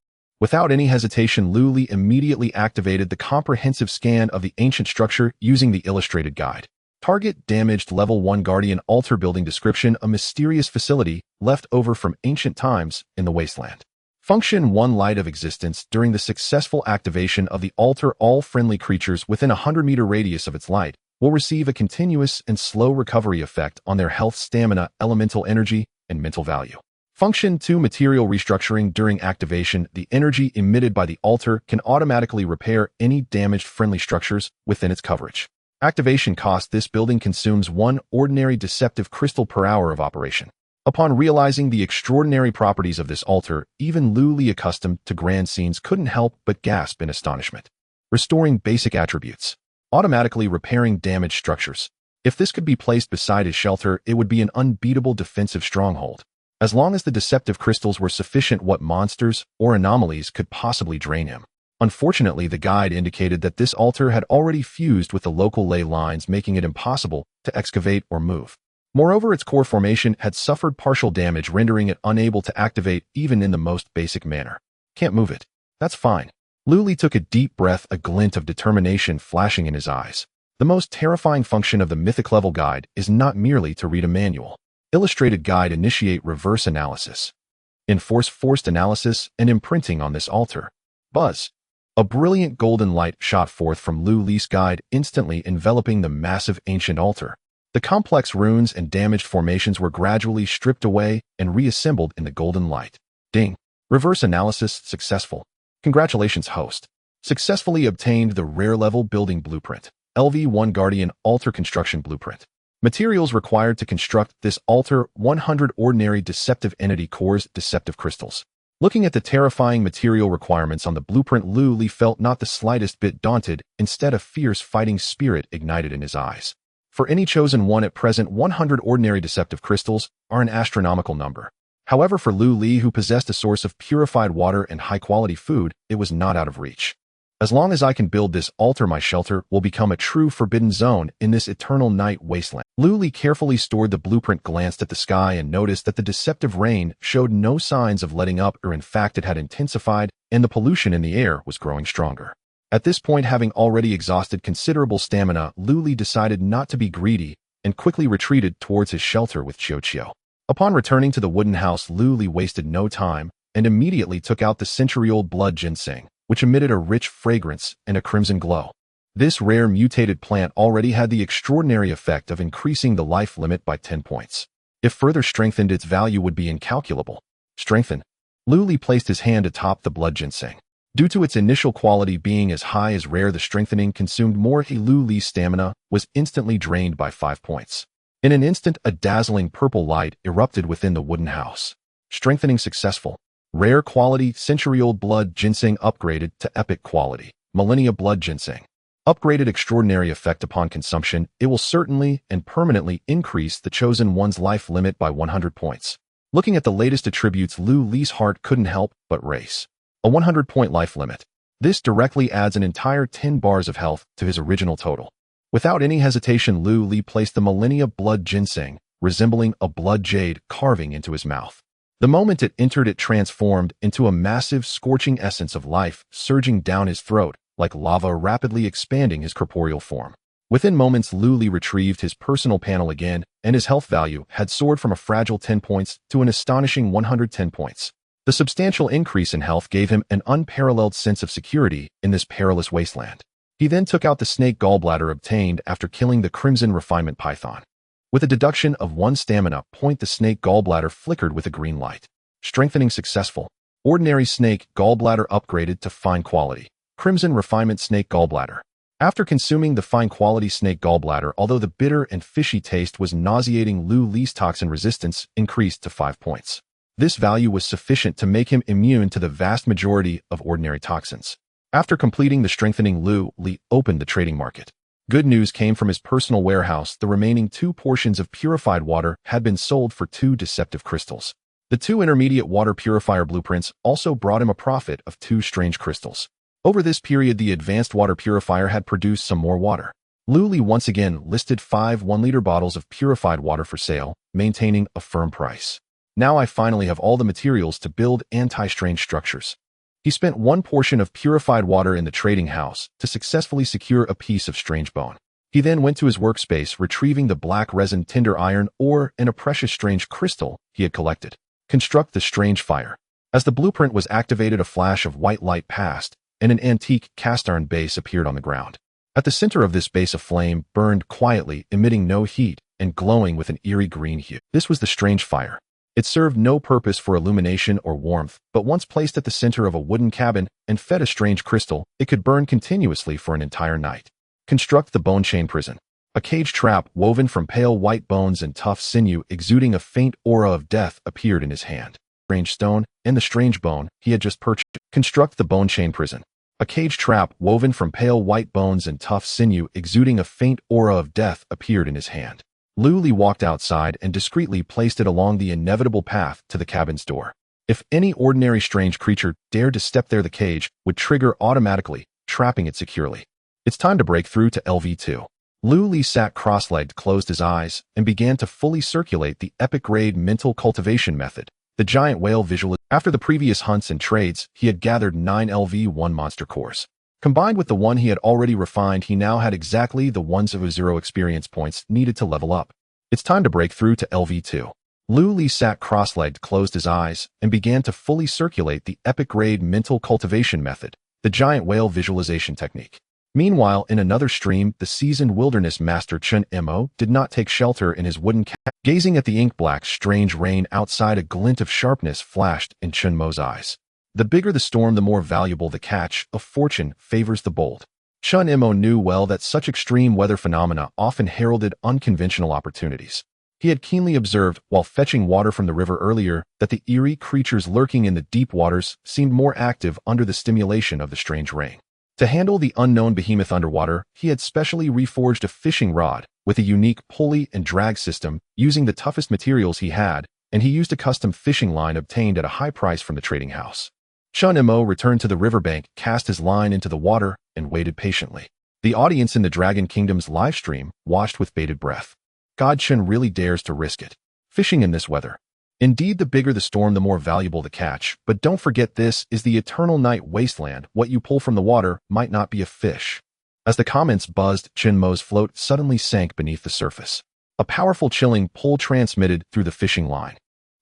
Without any hesitation, Lu Li immediately activated the comprehensive scan of the ancient structure using the illustrated guide. Target: damaged level 1 Guardian altar building. Description: a mysterious facility left over from ancient times in the wasteland. Function: 1 light of existence. During the successful activation of the altar, all friendly creatures within a 100-meter radius of its light will receive a continuous and slow recovery effect on their health, stamina, elemental energy, and mental value. Function 2: material restructuring. During activation, the energy emitted by the altar can automatically repair any damaged friendly structures within its coverage. Activation cost: this building consumes 1 ordinary deceptive crystal per hour of operation. Upon realizing the extraordinary properties of this altar, even Lu Li, accustomed to grand scenes, couldn't help but gasp in astonishment. Restoring basic attributes. Automatically repairing damaged structures. If this could be placed beside his shelter, it would be an unbeatable defensive stronghold. As long as the deceptive crystals were sufficient, what monsters or anomalies could possibly drain him? Unfortunately, the guide indicated that this altar had already fused with the local ley lines, making it impossible to excavate or move. Moreover, its core formation had suffered partial damage, rendering it unable to activate even in the most basic manner. Can't move it. That's fine. Lu Li took a deep breath, a glint of determination flashing in his eyes. The most terrifying function of the mythic level guide is not merely to read a manual. Illustrated guide: initiate reverse analysis. Enforce forced analysis and imprinting on this altar. Buzz. A brilliant golden light shot forth from Lu Li's guide, instantly enveloping the massive ancient altar. The complex runes and damaged formations were gradually stripped away and reassembled in the golden light. Ding. Reverse analysis successful. Congratulations, host. Successfully obtained the rare level building blueprint. LV1 Guardian Altar Construction Blueprint. Materials required to construct this altar: 100 ordinary deceptive entity cores, deceptive crystals. Looking at the terrifying material requirements on the blueprint, Lu Li felt not the slightest bit daunted. Instead, a fierce fighting spirit ignited in his eyes. For any chosen one at present, 100 ordinary deceptive crystals are an astronomical number. However, for Lu Li, who possessed a source of purified water and high-quality food, it was not out of reach. As long as I can build this altar, my shelter will become a true forbidden zone in this eternal night wasteland. Lu Li carefully stored the blueprint, glanced at the sky, and noticed that the deceptive rain showed no signs of letting up, or in fact it had intensified, and the pollution in the air was growing stronger. At this point, having already exhausted considerable stamina, Lu Li decided not to be greedy, and quickly retreated towards his shelter with Qiu. Upon returning to the wooden house, Lu Li wasted no time and immediately took out the century-old blood ginseng, which emitted a rich fragrance and a crimson glow. This rare mutated plant already had the extraordinary effect of increasing the life limit by 10 points. If further strengthened, its value would be incalculable. Strengthen. Lu Li placed his hand atop the blood ginseng. Due to its initial quality being as high as rare, the strengthening consumed more. Lu Li's stamina was instantly drained by 5 points. In an instant, a dazzling purple light erupted within the wooden house. Strengthening successful. Rare quality, century-old blood ginseng upgraded to epic quality, millennia blood ginseng. Upgraded, extraordinary effect upon consumption. It will certainly and permanently increase the chosen one's life limit by 100 points. Looking at the latest attributes, Lu Li's heart couldn't help but race. A 100-point life limit. This directly adds an entire 10 bars of health to his original total. Without any hesitation, Lu Li placed the millennia blood ginseng, resembling a blood jade, carving into his mouth. The moment it entered, it transformed into a massive, scorching essence of life, surging down his throat, like lava, rapidly expanding his corporeal form. Within moments, Lu Li retrieved his personal panel again, and his health value had soared from a fragile 10 points to an astonishing 110 points. The substantial increase in health gave him an unparalleled sense of security in this perilous wasteland. He then took out the snake gallbladder obtained after killing the crimson refinement python. With a deduction of 1 stamina point, the snake gallbladder flickered with a green light. Strengthening successful. Ordinary snake gallbladder upgraded to fine quality. Crimson refinement snake gallbladder. After consuming the fine quality snake gallbladder, although the bitter and fishy taste was nauseating, Lu Li's toxin resistance increased to 5 points. This value was sufficient to make him immune to the vast majority of ordinary toxins. After completing the strengthening, Lu Li opened the trading market. Good news came from his personal warehouse. The remaining 2 portions of purified water had been sold for 2 deceptive crystals. The 2 intermediate water purifier blueprints also brought him a profit of 2 strange crystals. Over this period, the advanced water purifier had produced some more water. Lu Li once again listed 5 1-liter bottles of purified water for sale, maintaining a firm price. Now I finally have all the materials to build anti-strange structures. He spent 1 portion of purified water in the trading house to successfully secure a piece of strange bone. He then went to his workspace, retrieving the black resin tinder iron ore and a precious strange crystal he had collected. Construct the strange fire. As the blueprint was activated, a flash of white light passed, and an antique cast iron base appeared on the ground. At the center of this base, a flame burned quietly, emitting no heat and glowing with an eerie green hue. This was the strange fire. It served no purpose for illumination or warmth, but once placed at the center of a wooden cabin and fed a strange crystal, it could burn continuously for an entire night. Construct the bone chain prison. A cage trap woven from pale white bones and tough sinew, exuding a faint aura of death, appeared in his hand. Strange stone and the strange bone he had just purchased. Construct the bone chain prison. A cage trap woven from pale white bones and tough sinew, exuding a faint aura of death, appeared in his hand. Lu Li walked outside and discreetly placed it along the inevitable path to the cabin's door. If any ordinary strange creature dared to step there, the cage would trigger automatically, trapping it securely. It's time to break through to LV2. Lu Li sat cross-legged, closed his eyes, and began to fully circulate the epic-grade mental cultivation method, the giant whale visualization. After the previous hunts and trades, he had gathered 9 LV1 monster cores. Combined with the 1 he had already refined, he now had exactly the 100 experience points needed to level up. It's time to break through to LV2. Lu Li sat cross-legged, closed his eyes, and began to fully circulate the epic-grade mental cultivation method, the giant whale visualization technique. Meanwhile, in another stream, the seasoned wilderness master Chen Mo did not take shelter in his wooden cabin. Gazing at the ink-black strange rain outside, a glint of sharpness flashed in Chen Mo's eyes. The bigger the storm, the more valuable the catch. Of fortune favors the bold. Chen Mo knew well that such extreme weather phenomena often heralded unconventional opportunities. He had keenly observed, while fetching water from the river earlier, that the eerie creatures lurking in the deep waters seemed more active under the stimulation of the strange rain. To handle the unknown behemoth underwater, he had specially reforged a fishing rod with a unique pulley and drag system using the toughest materials he had, and he used a custom fishing line obtained at a high price from the trading house. Chen Mo returned to the riverbank, cast his line into the water, and waited patiently. The audience in the Dragon Kingdom's livestream watched with bated breath. God, Chen really dares to risk it. Fishing in this weather. Indeed, the bigger the storm, the more valuable the catch. But don't forget, this is the Eternal Night Wasteland. What you pull from the water might not be a fish. As the comments buzzed, Chen Mo's float suddenly sank beneath the surface. A powerful chilling pull transmitted through the fishing line.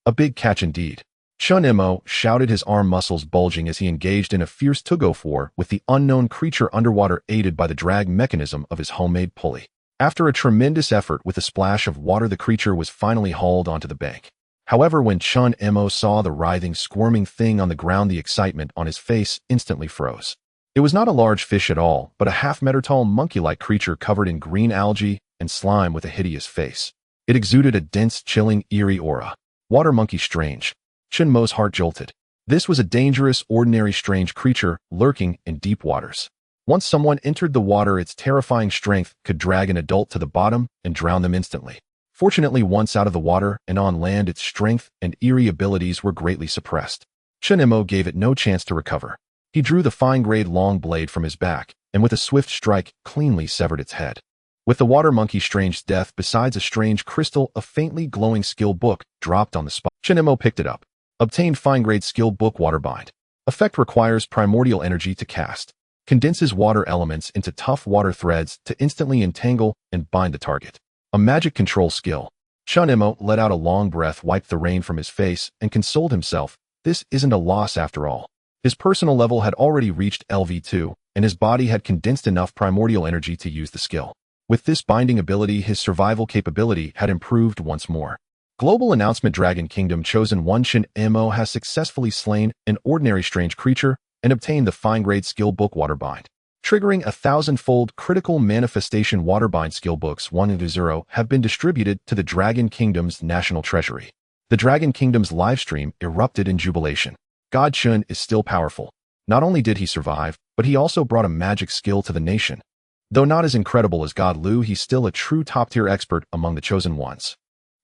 A big catch indeed. Chun Imo shouted, his arm muscles bulging as he engaged in a fierce tug-of-war with the unknown creature underwater, aided by the drag mechanism of his homemade pulley. After a tremendous effort with a splash of water, the creature was finally hauled onto the bank. However, when Chun Imo saw the writhing, squirming thing on the ground, the excitement on his face instantly froze. It was not a large fish at all, but a half-meter-tall monkey-like creature covered in green algae and slime with a hideous face. It exuded a dense, chilling, eerie aura. Water monkey strange. Chun Mo's heart jolted. This was a dangerous, ordinary, strange creature lurking in deep waters. Once someone entered the water, its terrifying strength could drag an adult to the bottom and drown them instantly. Fortunately, once out of the water and on land, its strength and eerie abilities were greatly suppressed. Chun Imo gave it no chance to recover. He drew the fine-grade long blade from his back, and with a swift strike, cleanly severed its head. With the water monkey strange death, besides a strange crystal, a faintly glowing skill book dropped on the spot. Chun Imo picked it up. Obtained fine-grade skill book, waterbind. Effect requires primordial energy to cast. Condenses water elements into tough water threads to instantly entangle and bind the target. A magic control skill. Chun Imo let out a long breath, wiped the rain from his face, and consoled himself. This isn't a loss after all. His personal level had already reached LV2, and his body had condensed enough primordial energy to use the skill. With this binding ability, his survival capability had improved once more. Global announcement: Dragon Kingdom Chosen 1 Chun Imo has successfully slain an ordinary strange creature and obtained the fine-grade skill book Waterbind. Triggering a 1,000-fold critical manifestation. Waterbind skill books 1-0 have been distributed to the Dragon Kingdom's national treasury. The Dragon Kingdom's livestream erupted in jubilation. God Chun is still powerful. Not only did he survive, but he also brought a magic skill to the nation. Though not as incredible as God Lu, he's still a true top-tier expert among the Chosen Ones.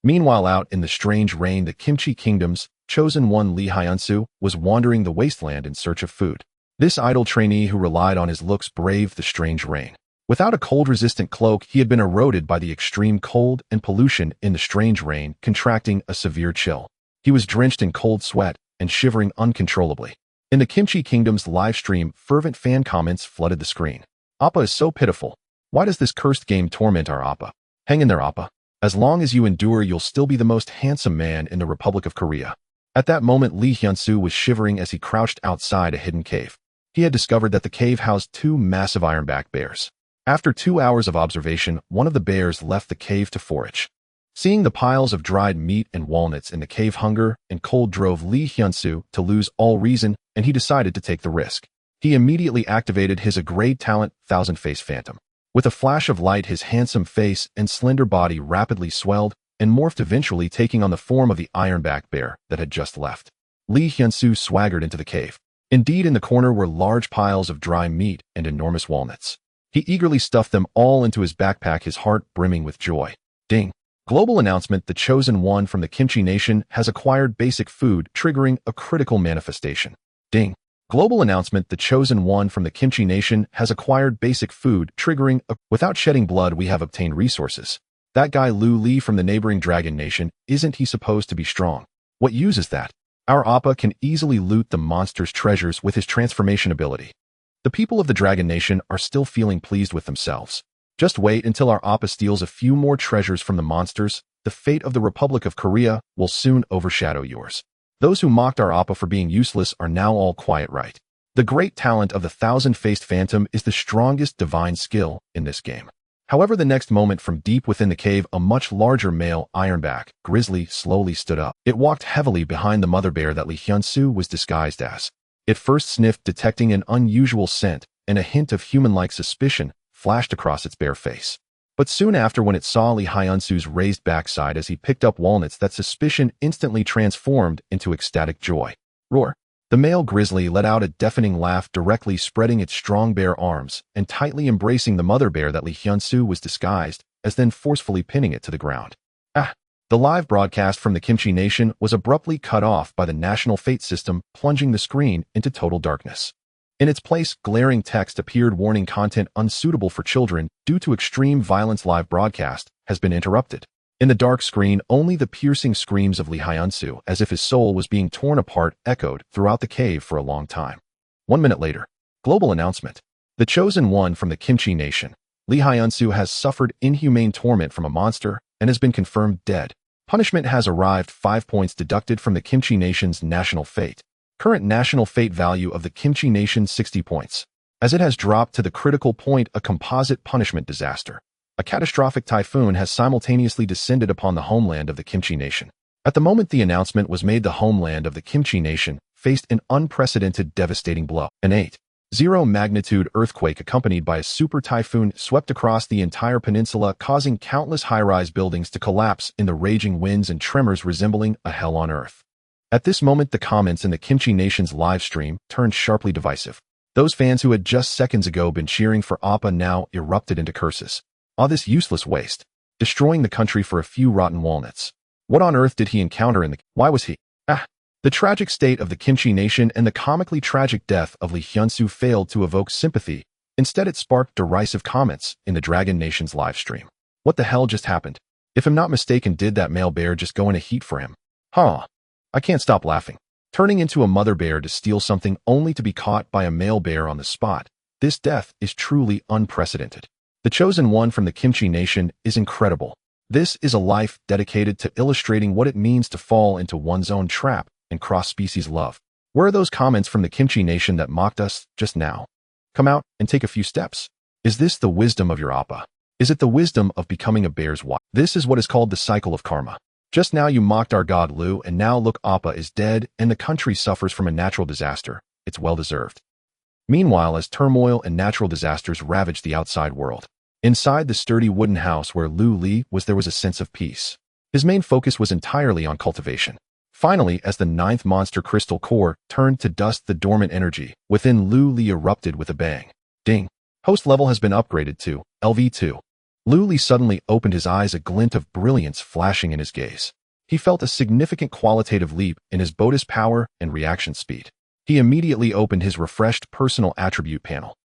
Meanwhile, out in the strange rain, the Kimchi Kingdom's Chosen One Li Hyunsu was wandering the wasteland in search of food. This idle trainee who relied on his looks braved the strange rain. Without a cold-resistant cloak, he had been eroded by the extreme cold and pollution in the strange rain, contracting a severe chill. He was drenched in cold sweat and shivering uncontrollably. In the Kimchi Kingdom's live stream, fervent fan comments flooded the screen. Appa is so pitiful. Why does this cursed game torment our Appa? Hang in there, Appa. As long as you endure, you'll still be the most handsome man in the Republic of Korea. At that moment, Li Hyunsu was shivering as he crouched outside a hidden cave. He had discovered that the cave housed 2 massive ironback bears. After 2 hours of observation, one of the bears left the cave to forage. Seeing the piles of dried meat and walnuts in the cave, hunger and cold drove Li Hyunsu to lose all reason, and he decided to take the risk. He immediately activated his great talent, Thousand-Face Phantom. With a flash of light, his handsome face and slender body rapidly swelled and morphed, eventually taking on the form of the ironback bear that had just left. Li Hyunsu swaggered into the cave. Indeed, in the corner were large piles of dry meat and enormous walnuts. He eagerly stuffed them all into his backpack, his heart brimming with joy. Ding! Global announcement: the Chosen One from the Kimchi Nation has acquired basic food, triggering a critical manifestation. Ding! Global announcement: the Chosen One from the Kimchi Nation has acquired basic food, triggering a... Without shedding blood, we have obtained resources. That guy Lu Li from the neighboring Dragon Nation, isn't he supposed to be strong? What use is that? Our Appa can easily loot the monster's treasures with his transformation ability. The people of the Dragon Nation are still feeling pleased with themselves. Just wait until our Appa steals a few more treasures from the monsters. The fate of the Republic of Korea will soon overshadow yours. Those who mocked our Appa for being useless are now all quiet, right? The great talent of the Thousand-Faced Phantom is the strongest divine skill in this game. However, the next moment, from deep within the cave, a much larger male ironback grizzly slowly stood up. It walked heavily behind the mother bear that Li Hyunsu was disguised as. It first sniffed, detecting an unusual scent, and a hint of human-like suspicion flashed across its bare face. But soon after, when it saw Li Hyunsu's raised backside as he picked up walnuts, that suspicion instantly transformed into ecstatic joy. Roar! The male grizzly let out a deafening laugh, directly spreading its strong bare arms and tightly embracing the mother bear that Li Hyunsu was disguised as, then forcefully pinning it to the ground. Ah! The live broadcast from the Kimchi Nation was abruptly cut off by the national fate system, plunging the screen into total darkness. In its place, glaring text appeared warning content unsuitable for children due to extreme violence. Live broadcast has been interrupted. In the dark screen, only the piercing screams of Li Hyunsu, as if his soul was being torn apart, echoed throughout the cave for a long time. 1 minute later. Global announcement: the Chosen One from the Kimchi Nation, Lee Hyunsu has suffered inhumane torment from a monster and has been confirmed dead. Punishment has arrived, 5 points deducted from the Kimchi Nation's national fate. Current national fate value of the Kimchi Nation 60 points. As it has dropped to the critical point, a composite punishment disaster. A catastrophic typhoon has simultaneously descended upon the homeland of the Kimchi Nation. At the moment the announcement was made, the homeland of the Kimchi Nation faced an unprecedented devastating blow. An 8.0 magnitude earthquake accompanied by a super typhoon swept across the entire peninsula, causing countless high-rise buildings to collapse in the raging winds and tremors resembling a hell on earth. At this moment, the comments in the Kimchi Nation's live stream turned sharply divisive. Those fans who had just seconds ago been cheering for Appa now erupted into curses. This useless waste. Destroying the country for a few rotten walnuts. What on earth did he encounter in the... Why was he... The tragic state of the Kimchi Nation and the comically tragic death of Lee Hyunsu failed to evoke sympathy. Instead, it sparked derisive comments in the Dragon Nation's live stream. What the hell just happened? If I'm not mistaken, did that male bear just go in a heat for him? I can't stop laughing. Turning into a mother bear to steal something only to be caught by a male bear on the spot. This death is truly unprecedented. The chosen one from the Kimchi Nation is incredible. This is a life dedicated to illustrating what it means to fall into one's own trap and cross-species love. Where are those comments from the Kimchi Nation that mocked us just now? Come out and take a few steps. Is this the wisdom of your Appa? Is it the wisdom of becoming a bear's wife? This is what is called the cycle of karma. Just now you mocked our god Lu, and now look, Appa is dead and the country suffers from a natural disaster. It's well-deserved. Meanwhile, as turmoil and natural disasters ravaged the outside world, inside the sturdy wooden house where Lu Li was, there was a sense of peace. His main focus was entirely on cultivation. Finally, as the 9th monster crystal core turned to dust, the dormant energy within Lu Li erupted with a bang. Ding. Host level has been upgraded to LV2. Lu Li suddenly opened his eyes, a glint of brilliance flashing in his gaze. He felt a significant qualitative leap in his bonus power and reaction speed. He immediately opened his refreshed personal attribute panel.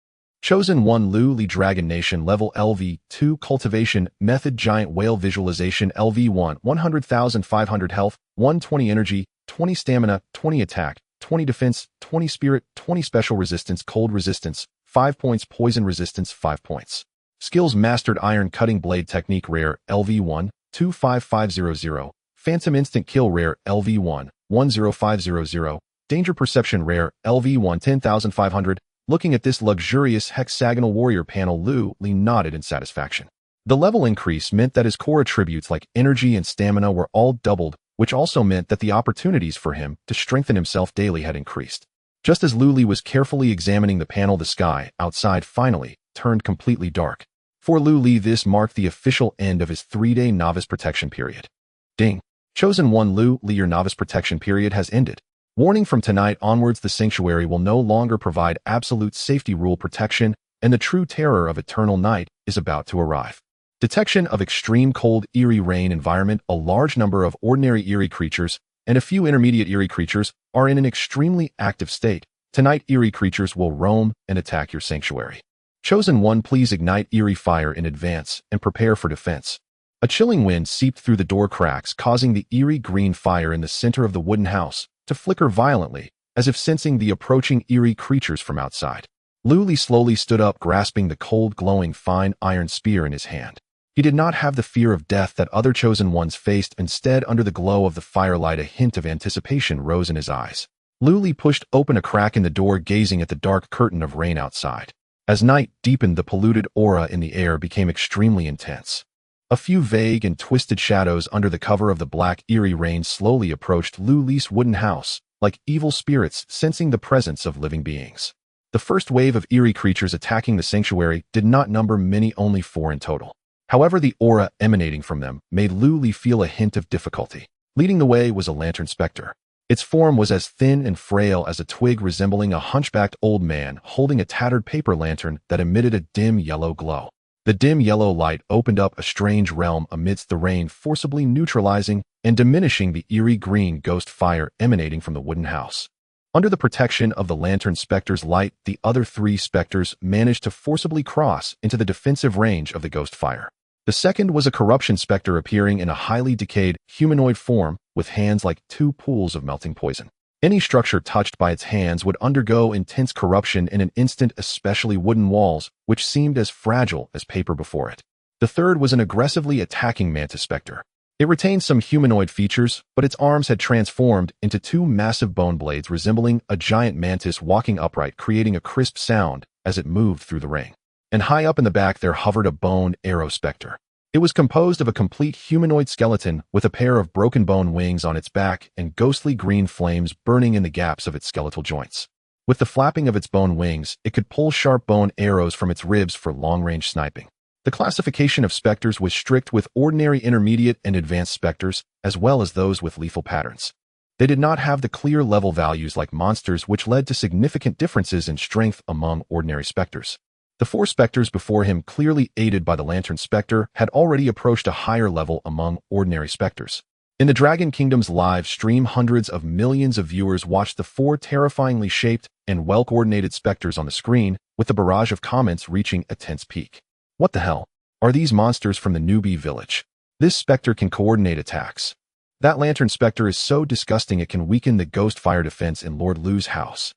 Chosen 1 Lu Li Dragon Nation level LV2 Cultivation Method Giant Whale Visualization LV1 100,500 Health 120 Energy 20 Stamina 20 Attack 20 Defense 20 Spirit 20 Special Resistance Cold Resistance 5 points Poison Resistance 5 points. Skills Mastered Iron Cutting Blade Technique Rare LV1 25500 Phantom Instant Kill Rare LV1 10500 Danger Perception Rare LV1 10,500. Looking at this luxurious hexagonal warrior panel, Lu Li nodded in satisfaction. The level increase meant that his core attributes like energy and stamina were all doubled, which also meant that the opportunities for him to strengthen himself daily had increased. Just as Lu Li was carefully examining the panel, the sky outside finally turned completely dark. For Lu Li, this marked the official end of his 3-day novice protection period. Ding. Chosen 1 Lu Li, your novice protection period has ended. Warning: from tonight onwards, the sanctuary will no longer provide absolute safety rule protection, and the true terror of Eternal Night is about to arrive. Detection of extreme cold, eerie rain environment. A large number of ordinary eerie creatures and a few intermediate eerie creatures are in an extremely active state. Tonight, eerie creatures will roam and attack your sanctuary. Chosen 1, please ignite eerie fire in advance and prepare for defense. A chilling wind seeped through the door cracks, causing the eerie green fire in the center of the wooden house to flicker violently, as if sensing the approaching eerie creatures from outside. Lu Li slowly stood up, grasping the cold, glowing fine iron spear in his hand. He did not have the fear of death that other chosen ones faced. Instead, under the glow of the firelight, a hint of anticipation rose in his eyes. Lu Li pushed open a crack in the door, gazing at the dark curtain of rain outside. As night deepened, the polluted aura in the air became extremely intense. A few vague and twisted shadows under the cover of the black, eerie rain slowly approached Lu Li's wooden house, like evil spirits sensing the presence of living beings. The first wave of eerie creatures attacking the sanctuary did not number many, only 4 in total. However, the aura emanating from them made Lu Li feel a hint of difficulty. Leading the way was a lantern specter. Its form was as thin and frail as a twig, resembling a hunchbacked old man holding a tattered paper lantern that emitted a dim yellow glow. The dim yellow light opened up a strange realm amidst the rain, forcibly neutralizing and diminishing the eerie green ghost fire emanating from the wooden house. Under the protection of the lantern specter's light, the other 3 specters managed to forcibly cross into the defensive range of the ghost fire. The second was a corruption specter, appearing in a highly decayed humanoid form with hands like 2 pools of melting poison. Any structure touched by its hands would undergo intense corruption in an instant, especially wooden walls, which seemed as fragile as paper before it. The third was an aggressively attacking mantis specter. It retained some humanoid features, but its arms had transformed into two massive bone blades resembling a giant mantis walking upright, creating a crisp sound as it moved through the ring. And high up in the back there hovered a bone arrow specter. It was composed of a complete humanoid skeleton with a pair of broken bone wings on its back and ghostly green flames burning in the gaps of its skeletal joints. With the flapping of its bone wings, it could pull sharp bone arrows from its ribs for long-range sniping. The classification of specters was strict, with ordinary, intermediate, and advanced specters, as well as those with lethal patterns. They did not have the clear level values like monsters, which led to significant differences in strength among ordinary specters. The four specters before him, clearly aided by the Lantern Spectre, had already approached a higher level among ordinary specters. In the Dragon Kingdom's live stream, hundreds of millions of viewers watched the four terrifyingly shaped and well-coordinated specters on the screen, with the barrage of comments reaching a tense peak. What the hell? Are these monsters from the newbie village? This specter can coordinate attacks. That Lantern Spectre is so disgusting it can weaken the ghost fire defense in Lord Lu's house.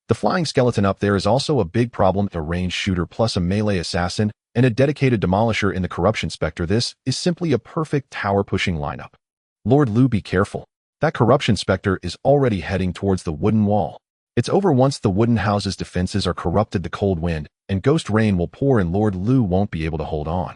The flying skeleton up there is also a big problem. A ranged shooter plus a melee assassin and a dedicated demolisher in the Corruption Spectre. This is simply a perfect tower-pushing lineup. Lord Lu, be careful. That Corruption Spectre is already heading towards the wooden wall. It's over once the wooden house's defenses are corrupted. The cold wind and ghost rain will pour and Lord Lu won't be able to hold on.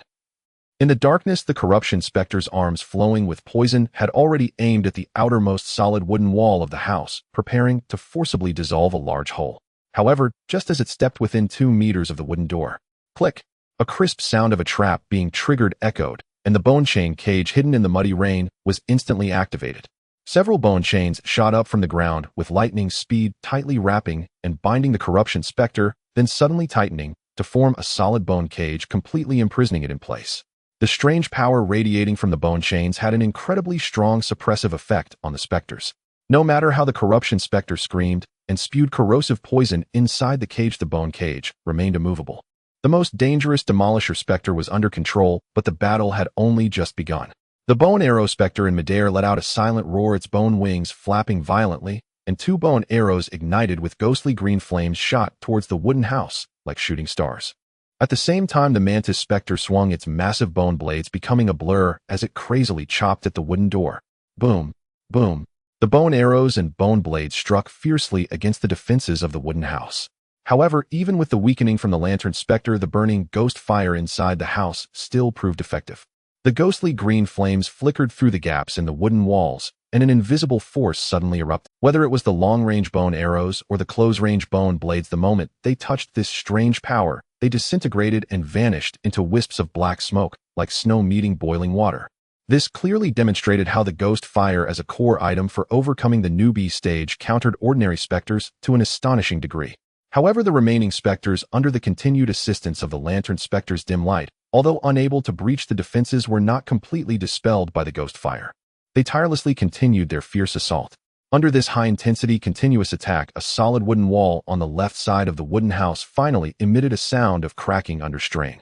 In the darkness, the Corruption Spectre's arms flowing with poison had already aimed at the outermost solid wooden wall of the house, preparing to forcibly dissolve a large hole. However, just as it stepped within 2 meters of the wooden door, click, a crisp sound of a trap being triggered echoed, and the bone chain cage hidden in the muddy rain was instantly activated. Several bone chains shot up from the ground with lightning speed, tightly wrapping and binding the Corruption Spectre, then suddenly tightening to form a solid bone cage, completely imprisoning it in place. The strange power radiating from the bone chains had an incredibly strong suppressive effect on the specters. No matter how the Corruption Spectre screamed and spewed corrosive poison inside the cage, the bone cage remained immovable. The most dangerous Demolisher Spectre was under control, but the battle had only just begun. The bone arrow spectre in midair let out a silent roar, its bone wings flapping violently, and 2 bone arrows ignited with ghostly green flames shot towards the wooden house like shooting stars. At the same time, the Mantis Spectre swung its massive bone blades, becoming a blur as it crazily chopped at the wooden door. Boom, boom. The bone arrows and bone blades struck fiercely against the defenses of the wooden house. However, even with the weakening from the Lantern Spectre, the burning ghost fire inside the house still proved effective. The ghostly green flames flickered through the gaps in the wooden walls, and an invisible force suddenly erupted. Whether it was the long-range bone arrows or the close-range bone blades, the moment they touched this strange power, they disintegrated and vanished into wisps of black smoke, like snow meeting boiling water. This clearly demonstrated how the ghost fire as a core item for overcoming the newbie stage countered ordinary specters to an astonishing degree. However, the remaining specters, under the continued assistance of the Lantern Spectre's dim light, although unable to breach the defenses, were not completely dispelled by the ghost fire. They tirelessly continued their fierce assault. Under this high-intensity continuous attack, a solid wooden wall on the left side of the wooden house finally emitted a sound of cracking under strain.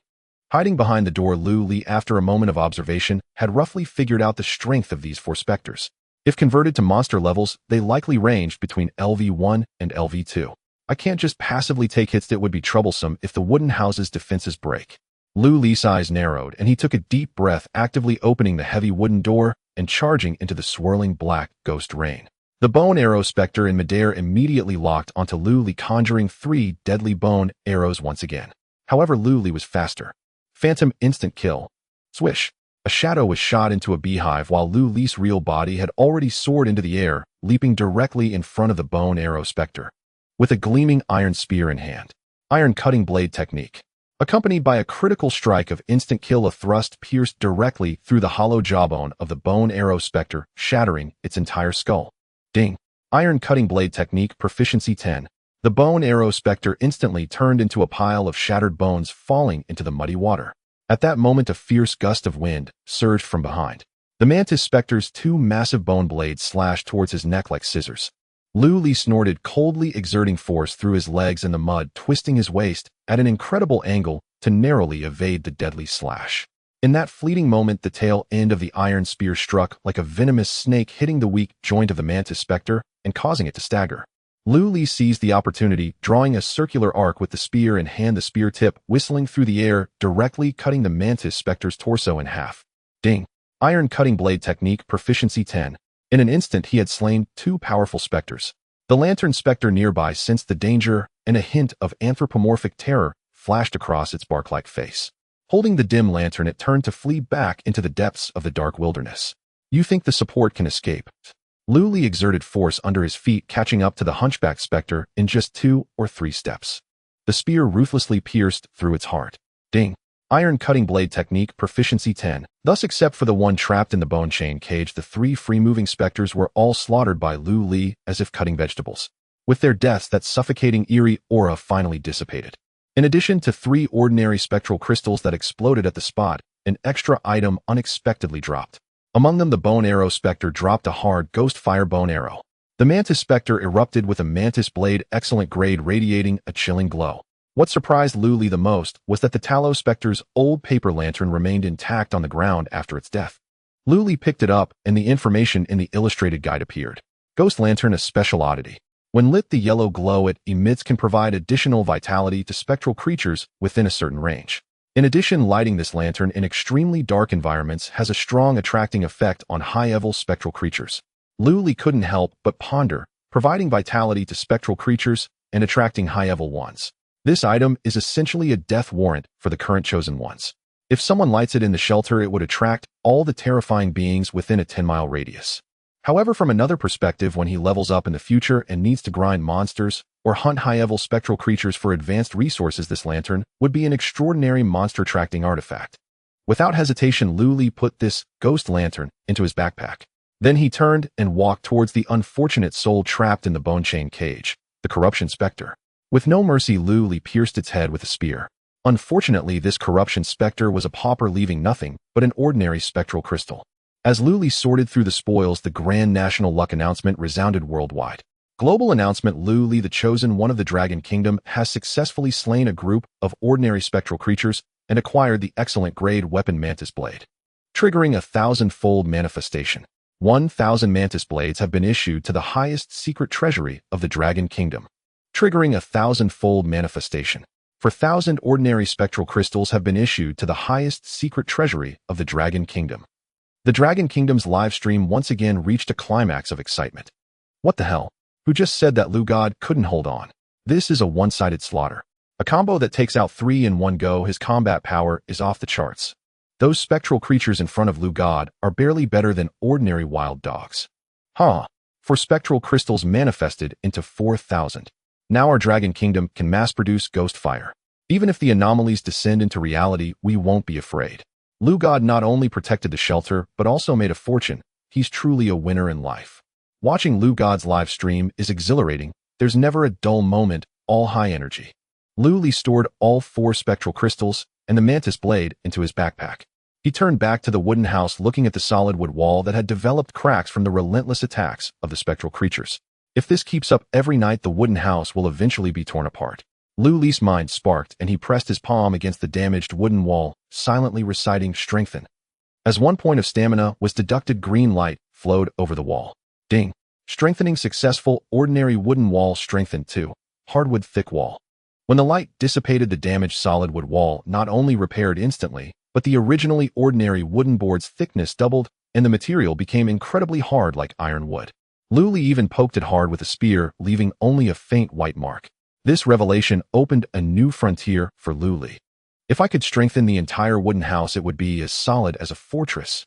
Hiding behind the door, Lu Li, after a moment of observation, had roughly figured out the strength of these 4 specters. If converted to monster levels, they likely ranged between LV1 and LV2. I can't just passively take hits. That would be troublesome if the wooden house's defenses break. Lu Li's eyes narrowed, and he took a deep breath, actively opening the heavy wooden door and charging into the swirling black ghost rain. The bone arrow spectre in midair immediately locked onto Lu Li, conjuring 3 deadly bone arrows once again. However, Lu Li was faster. Phantom instant kill. Swish. A shadow was shot into a beehive while Lu Li's real body had already soared into the air, leaping directly in front of the bone arrow spectre. With a gleaming iron spear in hand. Iron cutting blade technique. Accompanied by a critical strike of instant kill, a thrust pierced directly through the hollow jawbone of the bone arrow spectre, shattering its entire skull. Ding. Iron cutting blade technique proficiency 10. The bone arrow spectre instantly turned into a pile of shattered bones falling into the muddy water. At that moment, a fierce gust of wind surged from behind. The Mantis Spectre's 2 massive bone blades slashed towards his neck like scissors. Lu Li snorted, coldly exerting force through his legs in the mud, twisting his waist at an incredible angle to narrowly evade the deadly slash. In that fleeting moment, the tail end of the iron spear struck like a venomous snake, hitting the weak joint of the Mantis Spectre and causing it to stagger. Lu Li seized the opportunity, drawing a circular arc with the spear in hand, the spear tip whistling through the air, directly cutting the mantis specter's torso in half. Ding! Iron cutting blade technique, proficiency 10. In an instant he had slain 2 powerful specters. The lantern specter nearby sensed the danger, and a hint of anthropomorphic terror flashed across its bark-like face. Holding the dim lantern, it turned to flee back into the depths of the dark wilderness. You think the support can escape? Lu Li exerted force under his feet, catching up to the hunchback specter in just 2 or 3 steps. The spear ruthlessly pierced through its heart. Ding! Iron cutting blade technique, proficiency 10. Thus, except for the one trapped in the bone chain cage, the 3 free-moving specters were all slaughtered by Lu Li as if cutting vegetables. With their deaths, that suffocating eerie aura finally dissipated. In addition to 3 ordinary spectral crystals that exploded at the spot, an extra item unexpectedly dropped. Among them, the bone arrow specter dropped a hard ghost fire bone arrow. The mantis specter erupted with a mantis blade, excellent grade, radiating a chilling glow. What surprised Lu Li the most was that the tallow specter's old paper lantern remained intact on the ground after its death. Lu Li picked it up, and the information in the illustrated guide appeared. Ghost lantern, a special oddity. When lit, the yellow glow it emits can provide additional vitality to spectral creatures within a certain range. In addition, lighting this lantern in extremely dark environments has a strong attracting effect on high-level spectral creatures. Lu Li couldn't help but ponder, providing vitality to spectral creatures and attracting high-level ones. This item is essentially a death warrant for the current chosen ones. If someone lights it in the shelter, it would attract all the terrifying beings within a 10-mile radius. However, from another perspective, when he levels up in the future and needs to grind monsters or hunt high-level spectral creatures for advanced resources, this lantern would be an extraordinary monster-attracting artifact. Without hesitation, Lu Li put this ghost lantern into his backpack. Then he turned and walked towards the unfortunate soul trapped in the bone chain cage, the corruption specter. With no mercy, Lu Li pierced its head with a spear. Unfortunately, this corruption specter was a pauper, leaving nothing but an ordinary spectral crystal. As Lu Li sorted through the spoils, the grand national luck announcement resounded worldwide. Global announcement: Lu Li, the chosen one of the Dragon Kingdom, has successfully slain a group of ordinary spectral creatures and acquired the excellent grade weapon Mantis Blade, triggering a 1,000-fold manifestation. 1,000 Mantis Blades have been issued to the highest secret treasury of the Dragon Kingdom, triggering a 1,000-fold manifestation. 4,000 ordinary spectral crystals have been issued to the highest secret treasury of the Dragon Kingdom. The Dragon Kingdom's live stream once again reached a climax of excitement. What the hell? Who just said that Lu God couldn't hold on? This is a one-sided slaughter. A combo that takes out 3 in one go. His combat power is off the charts. Those spectral creatures in front of Lu God are barely better than ordinary wild dogs. For spectral crystals manifested into 4,000. Now our Dragon Kingdom can mass-produce ghost fire. Even if the anomalies descend into reality, we won't be afraid. Lu God not only protected the shelter, but also made a fortune. He's truly a winner in life. Watching Lu God's live stream is exhilarating. There's never a dull moment, all high energy. Lu Li stored all 4 spectral crystals and the Mantis Blade into his backpack. He turned back to the wooden house, looking at the solid wood wall that had developed cracks from the relentless attacks of the spectral creatures. If this keeps up every night, the wooden house will eventually be torn apart. Lu Li's mind sparked, and he pressed his palm against the damaged wooden wall, silently reciting strengthen. As 1 point of stamina was deducted, green light flowed over the wall. Ding! Strengthening successful. Ordinary wooden wall strengthened to hardwood thick wall. When the light dissipated, the damaged solid wood wall not only repaired instantly, but the originally ordinary wooden board's thickness doubled, and the material became incredibly hard like iron wood. Lu Li even poked it hard with a spear, leaving only a faint white mark. This revelation opened a new frontier for Lu Li. If I could strengthen the entire wooden house, it would be as solid as a fortress.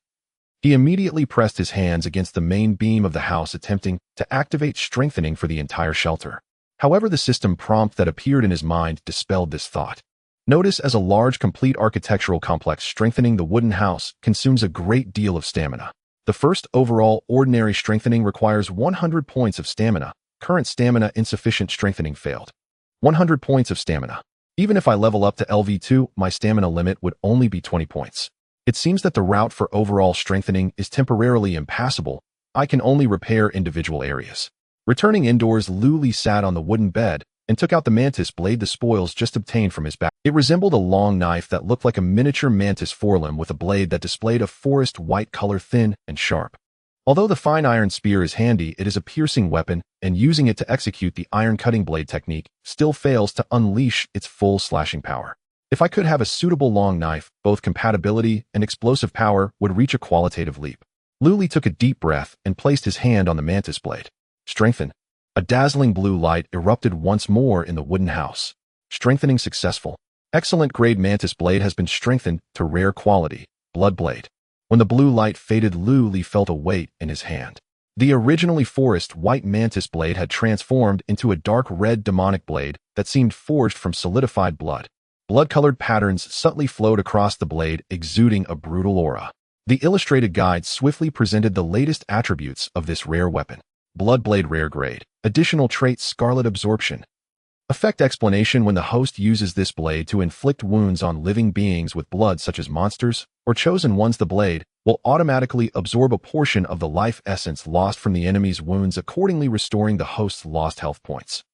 He immediately pressed his hands against the main beam of the house, attempting to activate strengthening for the entire shelter. However, the system prompt that appeared in his mind dispelled this thought. Notice, as a large, complete architectural complex, strengthening the wooden house consumes a great deal of stamina. The first overall ordinary strengthening requires 100 points of stamina. Current stamina insufficient. Strengthening failed. 100 points of stamina. Even if I level up to LV2, my stamina limit would only be 20 points. It seems that the route for overall strengthening is temporarily impassable. I can only repair individual areas. Returning indoors, Lu Li sat on the wooden bed and took out the Mantis Blade, the spoils just obtained from his back. It resembled a long knife that looked like a miniature mantis forelimb with a blade that displayed a forest white color, thin and sharp. Although the fine iron spear is handy, it is a piercing weapon, and using it to execute the iron cutting blade technique still fails to unleash its full slashing power. If I could have a suitable long knife, both compatibility and explosive power would reach a qualitative leap. Luli took a deep breath and placed his hand on the mantis blade. Strengthen. A dazzling blue light erupted once more in the wooden house. Strengthening successful. Excellent grade mantis blade has been strengthened to rare quality, blood blade. When the blue light faded, Luli felt a weight in his hand. The originally forest white mantis blade had transformed into a dark red demonic blade that seemed forged from solidified blood. Blood-colored patterns subtly flowed across the blade, exuding a brutal aura. The illustrated guide swiftly presented the latest attributes of this rare weapon. Blood blade rare grade. Additional trait scarlet absorption. Effect explanation: when the host uses this blade to inflict wounds on living beings with blood such as monsters or chosen ones, the blade will automatically absorb a portion of the life essence lost from the enemy's wounds, accordingly restoring the host's lost health points.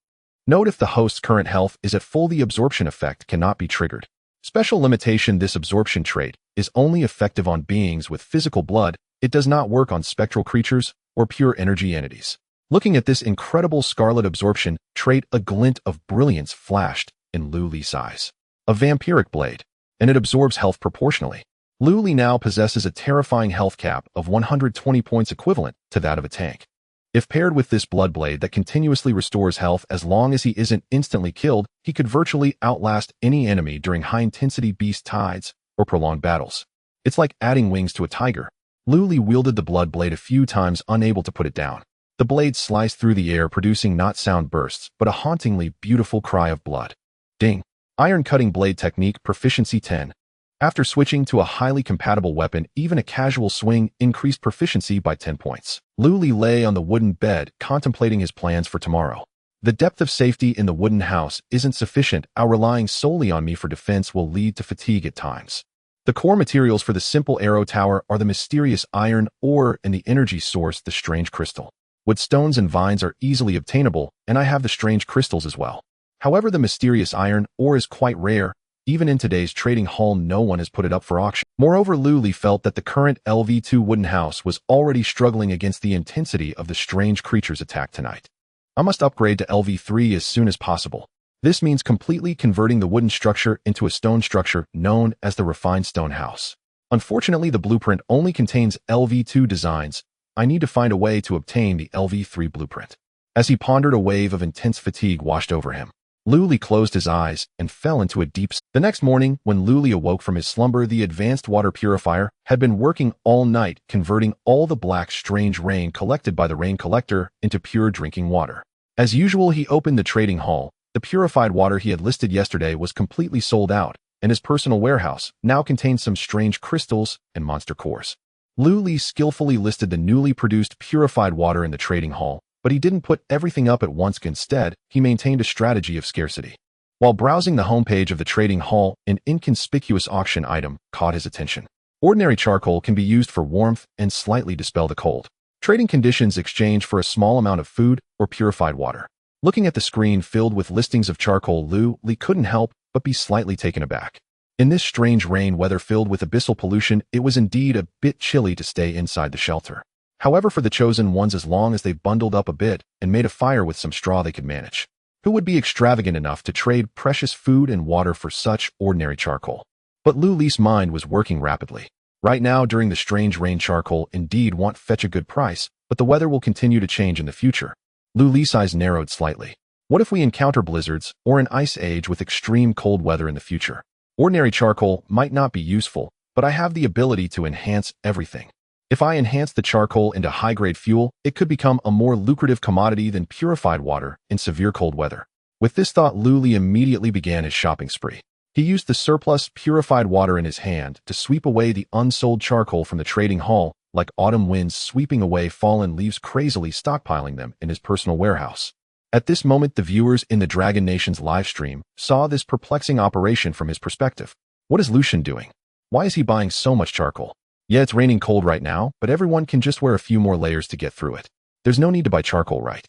Note: if the host's current health is at full, the absorption effect cannot be triggered. Special limitation: this absorption trait is only effective on beings with physical blood. It does not work on spectral creatures or pure energy entities. Looking at this incredible scarlet absorption trait, a glint of brilliance flashed in Luli's eyes. A vampiric blade, and it absorbs health proportionally. Luli now possesses a terrifying health cap of 120 points, equivalent to that of a tank. If paired with this blood blade that continuously restores health as long as he isn't instantly killed, he could virtually outlast any enemy during high-intensity beast tides or prolonged battles. It's like adding wings to a tiger. Luli wielded the blood blade a few times, unable to put it down. The blade sliced through the air, producing not sound bursts, but a hauntingly beautiful cry of blood. Ding. Iron cutting blade technique proficiency 10. After switching to a highly compatible weapon, even a casual swing increased proficiency by 10 points. Luli lay on the wooden bed, contemplating his plans for tomorrow. The depth of safety in the wooden house isn't sufficient. Our relying solely on me for defense will lead to fatigue at times. The core materials for the simple arrow tower are the mysterious iron ore and the energy source, the strange crystal. Wood stones and vines are easily obtainable, and I have the strange crystals as well. However, the mysterious iron ore is quite rare. Even in today's trading hall, no one has put it up for auction. Moreover, Luli felt that the current LV2 wooden house was already struggling against the intensity of the strange creature's attack tonight. I must upgrade to LV3 as soon as possible. This means completely converting the wooden structure into a stone structure known as the refined stone house. Unfortunately, the blueprint only contains LV2 designs. I need to find a way to obtain the LV3 blueprint. As he pondered, a wave of intense fatigue washed over him. Luli closed his eyes and fell into a deep sleep. The next morning, when Luli awoke from his slumber, the advanced water purifier had been working all night, converting all the black, strange rain collected by the rain collector into pure drinking water. As usual, he opened the trading hall. The purified water he had listed yesterday was completely sold out, and his personal warehouse now contained some strange crystals and monster cores. Luli skillfully listed the newly produced purified water in the trading hall, but he didn't put everything up at once. Instead, he maintained a strategy of scarcity. While browsing the homepage of the trading hall, an inconspicuous auction item caught his attention. Ordinary charcoal can be used for warmth and slightly dispel the cold. Trading conditions: exchange for a small amount of food or purified water. Looking at the screen filled with listings of charcoal, Luli couldn't help but be slightly taken aback. In this strange rain weather filled with abyssal pollution, it was indeed a bit chilly to stay inside the shelter. However, for the chosen ones, as long as they bundled up a bit and made a fire with some straw, they could manage. Who would be extravagant enough to trade precious food and water for such ordinary charcoal? But Luli's mind was working rapidly. Right now, during the strange rain, charcoal indeed won't fetch a good price, but the weather will continue to change in the future. Luli's eyes narrowed slightly. What if we encounter blizzards or an ice age with extreme cold weather in the future? Ordinary charcoal might not be useful, but I have the ability to enhance everything. If I enhance the charcoal into high-grade fuel, it could become a more lucrative commodity than purified water in severe cold weather. With this thought, Luli immediately began his shopping spree. He used the surplus purified water in his hand to sweep away the unsold charcoal from the trading hall, like autumn winds sweeping away fallen leaves, crazily stockpiling them in his personal warehouse. At this moment, the viewers in the Dragon Nation's live stream saw this perplexing operation from his perspective. What is Lucian doing? Why is he buying so much charcoal? Yeah, it's raining cold right now, but everyone can just wear a few more layers to get through it. There's no need to buy charcoal, right?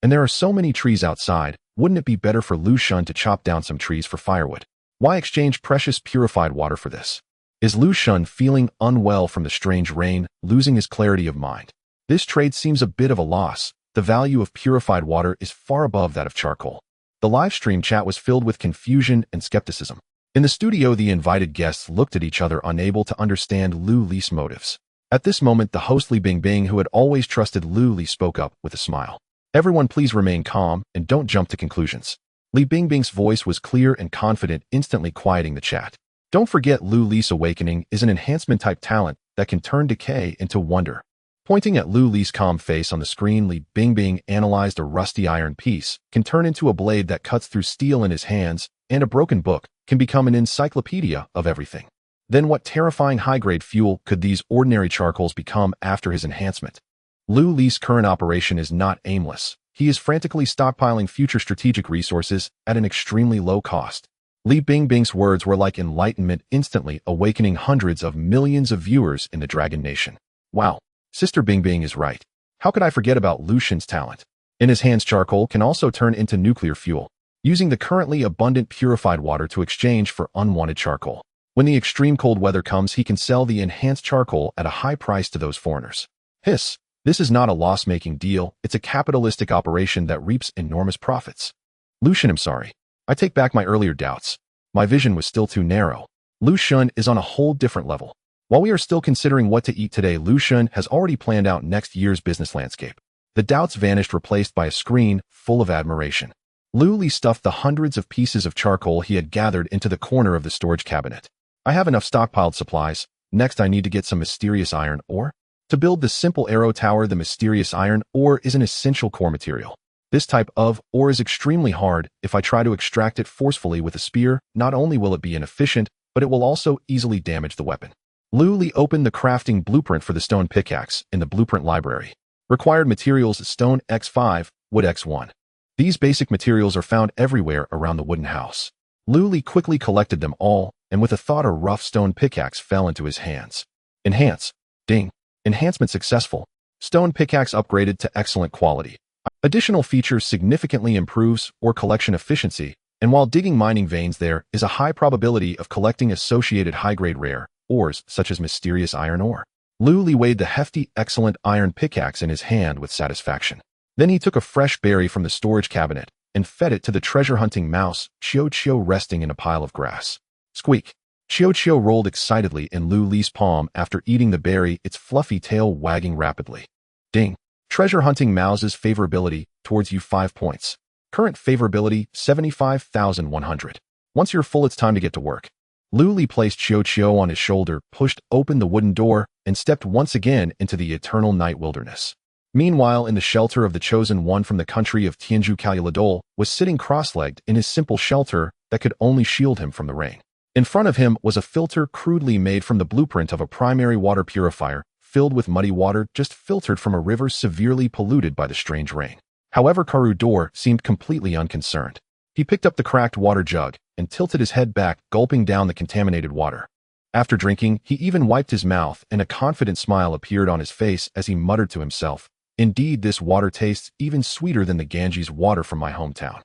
And there are so many trees outside. Wouldn't it be better for Lucian to chop down some trees for firewood? Why exchange precious purified water for this? Is Lucian feeling unwell from the strange rain, losing his clarity of mind? This trade seems a bit of a loss. The value of purified water is far above that of charcoal. The live stream chat was filled with confusion and skepticism. In the studio, the invited guests looked at each other, unable to understand Lu Li's motives. At this moment, the host Li Bingbing, who had always trusted Lu Li, spoke up with a smile. Everyone please remain calm and don't jump to conclusions. Li Bingbing's voice was clear and confident, instantly quieting the chat. Don't forget, Lu Li's awakening is an enhancement-type talent that can turn decay into wonder. Pointing at Lu Li's calm face on the screen, Li Bingbing analyzed a rusty iron piece can turn into a blade that cuts through steel in his hands, and a broken book can become an encyclopedia of everything. Then what terrifying high-grade fuel could these ordinary charcoals become after his enhancement? Lu Li's current operation is not aimless. He is frantically stockpiling future strategic resources at an extremely low cost. Li Bingbing's words were like enlightenment, instantly awakening hundreds of millions of viewers in the Dragon Nation. Wow, Sister Bingbing is right. How could I forget about Lu Xun's talent? In his hands, charcoal can also turn into nuclear fuel, using the currently abundant purified water to exchange for unwanted charcoal. When the extreme cold weather comes, he can sell the enhanced charcoal at a high price to those foreigners. Hiss, this is not a loss-making deal, it's a capitalistic operation that reaps enormous profits. Lu Xun, I'm sorry. I take back my earlier doubts. My vision was still too narrow. Lu Xun is on a whole different level. While we are still considering what to eat today, Lu Xun has already planned out next year's business landscape. The doubts vanished, replaced by a screen full of admiration. Lu Li stuffed the hundreds of pieces of charcoal he had gathered into the corner of the storage cabinet. I have enough stockpiled supplies. Next, I need to get some mysterious iron ore. To build the simple arrow tower, the mysterious iron ore is an essential core material. This type of ore is extremely hard. If I try to extract it forcefully with a spear, not only will it be inefficient, but it will also easily damage the weapon. Lu Li opened the crafting blueprint for the stone pickaxe in the blueprint library. Required materials: stone X5, wood X1. These basic materials are found everywhere around the wooden house. Lu Li quickly collected them all, and with a thought, a rough stone pickaxe fell into his hands. Enhance. Ding. Enhancement successful. Stone pickaxe upgraded to excellent quality. Additional features significantly improves ore collection efficiency, and while digging mining veins, there is a high probability of collecting associated high-grade rare ores such as mysterious iron ore. Lu Li weighed the hefty, excellent iron pickaxe in his hand with satisfaction. Then he took a fresh berry from the storage cabinet and fed it to the treasure-hunting mouse, Qiu Qiu, resting in a pile of grass. Squeak. Qiu Qiu rolled excitedly in Lu Li's palm after eating the berry, its fluffy tail wagging rapidly. Ding. Treasure hunting mouse's favorability towards you 5 points. Current favorability 75,100. Once you're full, it's time to get to work. Lu Li placed Qiu Qiu on his shoulder, pushed open the wooden door, and stepped once again into the eternal night wilderness. Meanwhile, in the shelter of the Chosen One from the country of Tianzhu, Kaluladol was sitting cross-legged in his simple shelter that could only shield him from the rain. In front of him was a filter crudely made from the blueprint of a primary water purifier, filled with muddy water just filtered from a river severely polluted by the strange rain. However, Karu Dor seemed completely unconcerned. He picked up the cracked water jug and tilted his head back, gulping down the contaminated water. After drinking, he even wiped his mouth, and a confident smile appeared on his face as he muttered to himself, "Indeed, this water tastes even sweeter than the Ganges water from my hometown."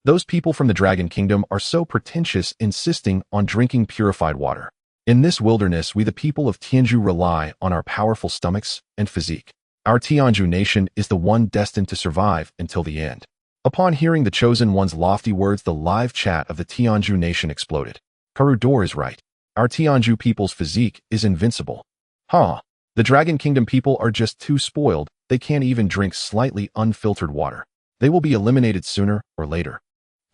Those people from the Dragon Kingdom are so pretentious, insisting on drinking purified water. In this wilderness, we the people of Tianzhu rely on our powerful stomachs and physique. Our Tianzhu nation is the one destined to survive until the end. Upon hearing the Chosen One's lofty words, the live chat of the Tianzhu nation exploded. Karu Dor is right. Our Tianzhu people's physique is invincible. Huh. The Dragon Kingdom people are just too spoiled. They can't even drink slightly unfiltered water. They will be eliminated sooner or later.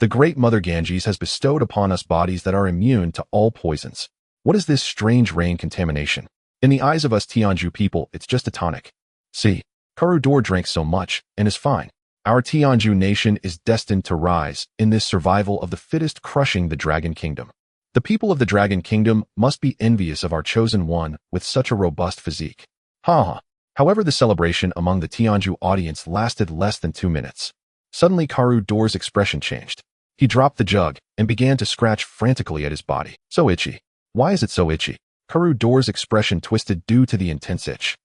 The Great Mother Ganges has bestowed upon us bodies that are immune to all poisons. What is this strange rain contamination? In the eyes of us Tianzhu people, it's just a tonic. See, Karu Dor drank so much and is fine. Our Tianzhu nation is destined to rise in this survival of the fittest, crushing the Dragon Kingdom. The people of the Dragon Kingdom must be envious of our Chosen One with such a robust physique. However, the celebration among the Tianzhu audience lasted less than 2 minutes. Suddenly, Karu Dor's expression changed. He dropped the jug and began to scratch frantically at his body. So itchy. Why is it so itchy? Karu Dor's expression twisted due to the intense itch.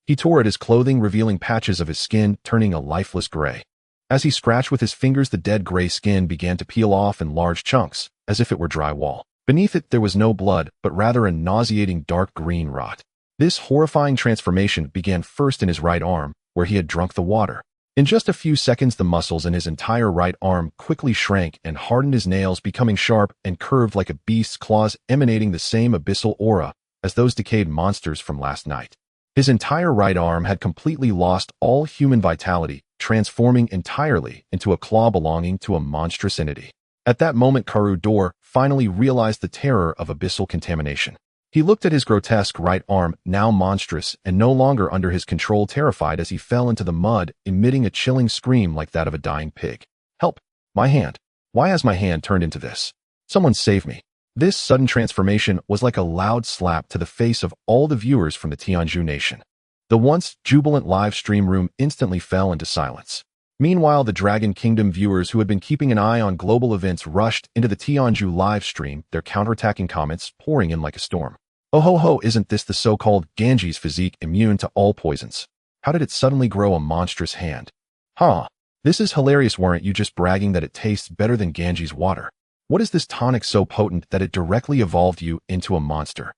He tore at his clothing, revealing patches of his skin, turning a lifeless gray. As he scratched with his fingers, the dead gray skin began to peel off in large chunks, as if it were drywall. Beneath it, there was no blood, but rather a nauseating dark green rot. This horrifying transformation began first in his right arm, where he had drunk the water. In just a few seconds, the muscles in his entire right arm quickly shrank and hardened, his nails becoming sharp and curved like a beast's claws, emanating the same abyssal aura as those decayed monsters from last night. His entire right arm had completely lost all human vitality, transforming entirely into a claw belonging to a monstrous entity. At that moment, Karudor finally realized the terror of abyssal contamination. He looked at his grotesque right arm, now monstrous and no longer under his control, terrified as he fell into the mud, emitting a chilling scream like that of a dying pig. Help! My hand! Why has my hand turned into this? Someone save me! This sudden transformation was like a loud slap to the face of all the viewers from the Tianzhu nation. The once jubilant live stream room instantly fell into silence. Meanwhile, the Dragon Kingdom viewers who had been keeping an eye on global events rushed into the Tianzhu live stream, their counterattacking comments pouring in like a storm. Oh ho ho, isn't this the so-called Ganji's physique, immune to all poisons? How did it suddenly grow a monstrous hand? Huh, this is hilarious. Weren't you just bragging that it tastes better than Ganji's water? What is this tonic so potent that it directly evolved you into a monster?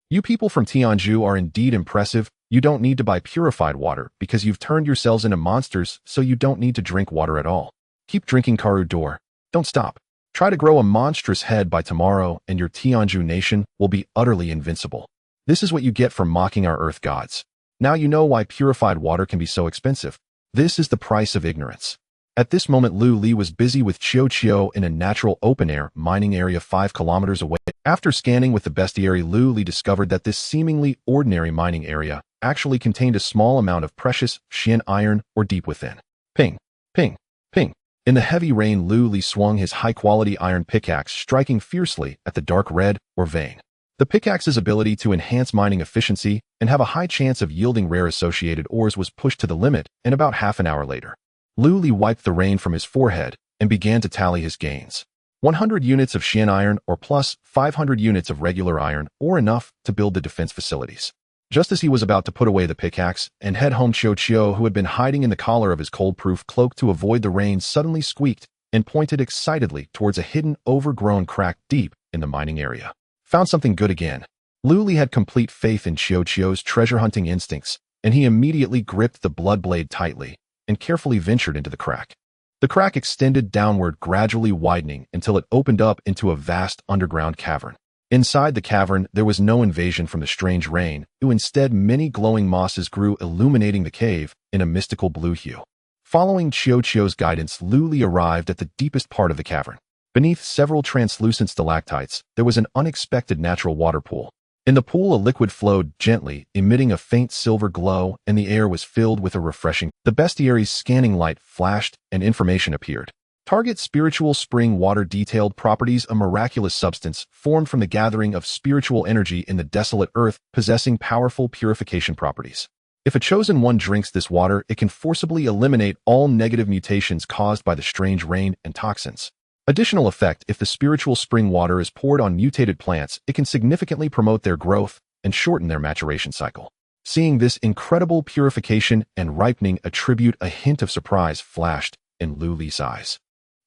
You people from Tianzhu are indeed impressive. You don't need to buy purified water because you've turned yourselves into monsters, so you don't need to drink water at all. Keep drinking, Karudor. Don't stop. Try to grow a monstrous head by tomorrow and your Tianzhu nation will be utterly invincible. This is what you get for mocking our earth gods. Now you know why purified water can be so expensive. This is the price of ignorance. At this moment, Lu Li was busy with Qiu Qiu in a natural open-air mining area 5 kilometers away. After scanning with the bestiary, Lu Li discovered that this seemingly ordinary mining area actually contained a small amount of precious Xian iron or deep within. Ping, ping, ping. In the heavy rain, Lu Li swung his high-quality iron pickaxe, striking fiercely at the dark red or vein. The pickaxe's ability to enhance mining efficiency and have a high chance of yielding rare associated ores was pushed to the limit, and about half an hour later, Lu Li wiped the rain from his forehead and began to tally his gains. 100 units of Xian iron or plus 500 units of regular iron or enough to build the defense facilities. Just as he was about to put away the pickaxe and head home, Qiu Qiu, who had been hiding in the collar of his cold-proof cloak to avoid the rain, suddenly squeaked and pointed excitedly towards a hidden, overgrown crack deep in the mining area. Found something good again. Lu Li had complete faith in Qiu Qiu's treasure-hunting instincts, and he immediately gripped the blood blade tightly and carefully ventured into the crack. The crack extended downward, gradually widening until it opened up into a vast underground cavern. Inside the cavern, there was no invasion from the strange rain, instead many glowing mosses grew, illuminating the cave in a mystical blue hue. Following Qiu Qiu's guidance, Lu Li arrived at the deepest part of the cavern. Beneath several translucent stalactites, there was an unexpected natural water pool. In the pool, a liquid flowed gently, emitting a faint silver glow, and the air was filled with a refreshing. The bestiary's scanning light flashed, and information appeared. Target spiritual spring water. Detailed properties: a miraculous substance formed from the gathering of spiritual energy in the desolate earth, possessing powerful purification properties. If a chosen one drinks this water, it can forcibly eliminate all negative mutations caused by the strange rain and toxins. Additional effect: if the spiritual spring water is poured on mutated plants, it can significantly promote their growth and shorten their maturation cycle. Seeing this incredible purification and ripening attribute, a hint of surprise flashed in Lu Li's eyes.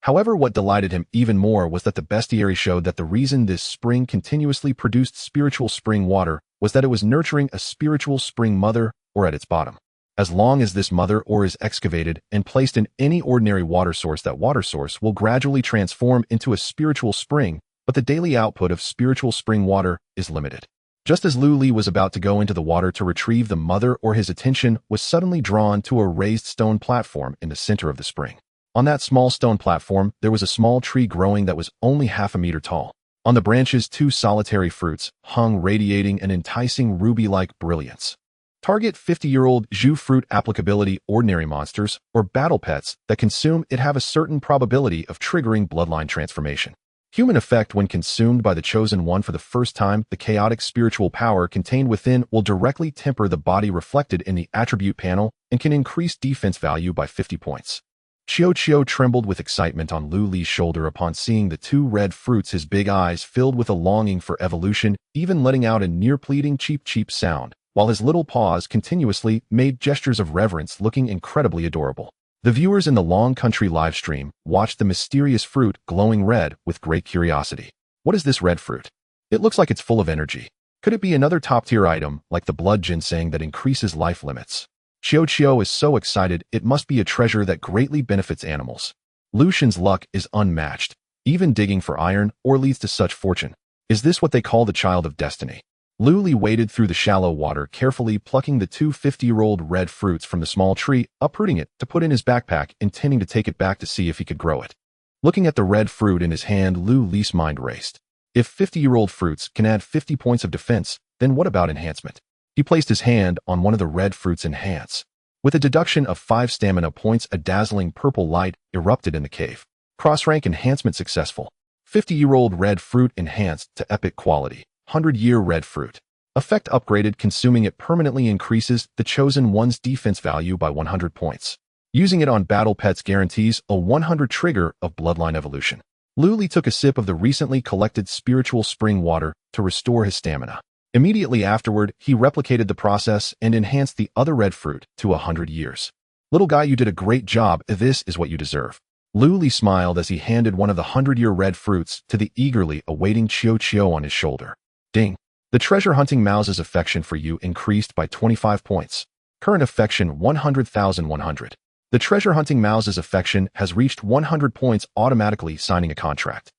However, what delighted him even more was that the bestiary showed that the reason this spring continuously produced spiritual spring water was that it was nurturing a spiritual spring mother or at its bottom. As long as this mother ore is excavated and placed in any ordinary water source, that water source will gradually transform into a spiritual spring, but the daily output of spiritual spring water is limited. Just as Lu Li was about to go into the water to retrieve the mother ore, his attention was suddenly drawn to a raised stone platform in the center of the spring. On that small stone platform, there was a small tree growing that was only half a meter tall. On the branches, 2 solitary fruits hung, radiating an enticing ruby-like brilliance. Target: 50-year-old Zhu fruit. Applicability: ordinary monsters or battle pets that consume it have a certain probability of triggering bloodline transformation. Human effect: when consumed by the chosen one for the first time, the chaotic spiritual power contained within will directly temper the body reflected in the attribute panel and can increase defense value by 50 points. Qiu Qiu trembled with excitement on Lu Li's shoulder upon seeing the 2 red fruits, his big eyes filled with a longing for evolution, even letting out a near-pleading cheep cheep sound, while his little paws continuously made gestures of reverence, looking incredibly adorable. The viewers in the Long Country livestream watched the mysterious fruit glowing red with great curiosity. What is this red fruit? It looks like it's full of energy. Could it be another top-tier item like the blood ginseng that increases life limits? Xiao is so excited it must be a treasure that greatly benefits animals. Lu Xun's luck is unmatched, even digging for iron or leads to such fortune. Is this what they call the child of destiny? Lu Li waded through the shallow water, carefully plucking the two 50-year-old red fruits from the small tree, uprooting it to put in his backpack, intending to take it back to see if he could grow it. Looking at the red fruit in his hand, Lu Li's mind raced. If 50-year-old fruits can add 50 points of defense, then what about enhancement? He placed his hand on one of the red fruits. Enhance. With a deduction of 5 stamina points, a dazzling purple light erupted in the cave. Cross-rank enhancement successful. 50-year-old red fruit enhanced to epic quality. 100-year red fruit. Effect upgraded. Consuming it permanently increases the chosen one's defense value by 100 points. Using it on battle pets guarantees a 100 trigger of bloodline evolution. Lu Li took a sip of the recently collected spiritual spring water to restore his stamina. Immediately afterward, he replicated the process and enhanced the other red fruit to 100 years. Little guy, you did a great job. This is what you deserve. Lu Li smiled as he handed one of the 100-year red fruits to the eagerly awaiting Xiao on his shoulder. Ding. The treasure hunting mouse's affection for you increased by 25 points. Current affection 100,100. The treasure hunting mouse's affection has reached 100 points, automatically signing a contract.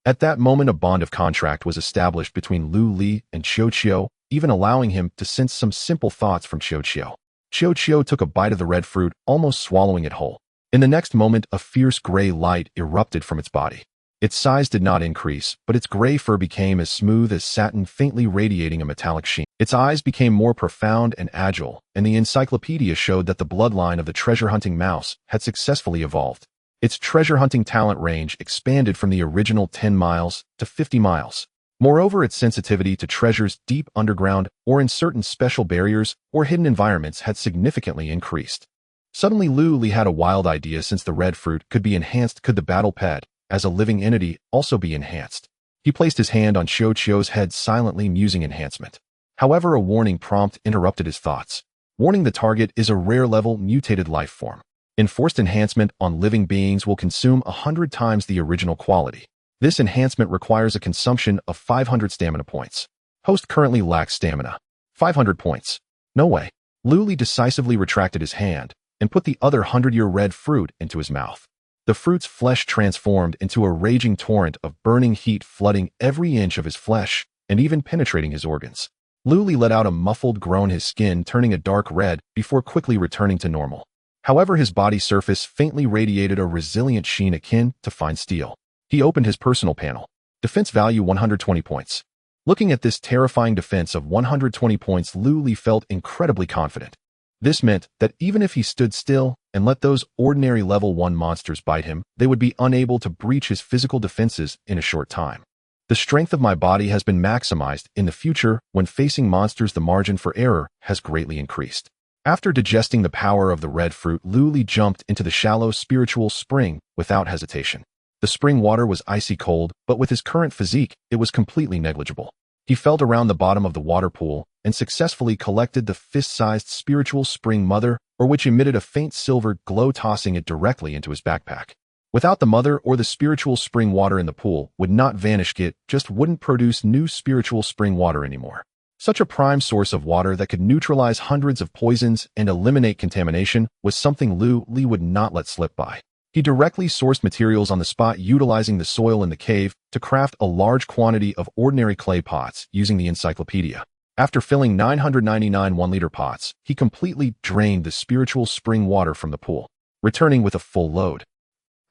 At that moment, a bond of contract was established between Lu Li and Xiao, even allowing him to sense some simple thoughts from Xiao. Xiao took a bite of the red fruit, almost swallowing it whole. In the next moment, a fierce gray light erupted from its body. Its size did not increase, but its gray fur became as smooth as satin, faintly radiating a metallic sheen. Its eyes became more profound and agile, and the encyclopedia showed that the bloodline of the treasure-hunting mouse had successfully evolved. Its treasure-hunting talent range expanded from the original 10 miles to 50 miles. Moreover, its sensitivity to treasures deep underground or in certain special barriers or hidden environments had significantly increased. Suddenly, Lu Li had a wild idea. Since the red fruit could be enhanced, could the battle pet, as a living entity, also be enhanced? He placed his hand on Xiao's head, silently musing enhancement. However, a warning prompt interrupted his thoughts. Warning: the target is a rare level mutated life form. Enforced enhancement on living beings will consume 100 times the original quality. This enhancement requires a consumption of 500 stamina points. Host currently lacks stamina. 500 points. No way. Lu Li decisively retracted his hand and put the other 100-year red fruit into his mouth. The fruit's flesh transformed into a raging torrent of burning heat, flooding every inch of his flesh and even penetrating his organs. Lu Li let out a muffled groan, his skin turning a dark red before quickly returning to normal. However, his body surface faintly radiated a resilient sheen akin to fine steel. He opened his personal panel. Defense value 120 points. Looking at this terrifying defense of 120 points, Lu Li felt incredibly confident. This meant that even if he stood still and let those ordinary level 1 monsters bite him, they would be unable to breach his physical defenses in a short time. The strength of my body has been maximized. In the future, when facing monsters, the margin for error has greatly increased. After digesting the power of the red fruit, Lu Li jumped into the shallow spiritual spring without hesitation. The spring water was icy cold, but with his current physique, it was completely negligible. He felt around the bottom of the water pool and successfully collected the fist-sized spiritual spring mother, or which emitted a faint silver glow, tossing it directly into his backpack. Without the mother or the spiritual spring water in the pool would not vanish, it just wouldn't produce new spiritual spring water anymore. Such a prime source of water that could neutralize hundreds of poisons and eliminate contamination was something Lu Li would not let slip by. He directly sourced materials on the spot, utilizing the soil in the cave to craft a large quantity of ordinary clay pots using the encyclopedia. After filling 999 1-liter pots, he completely drained the spiritual spring water from the pool, returning with a full load.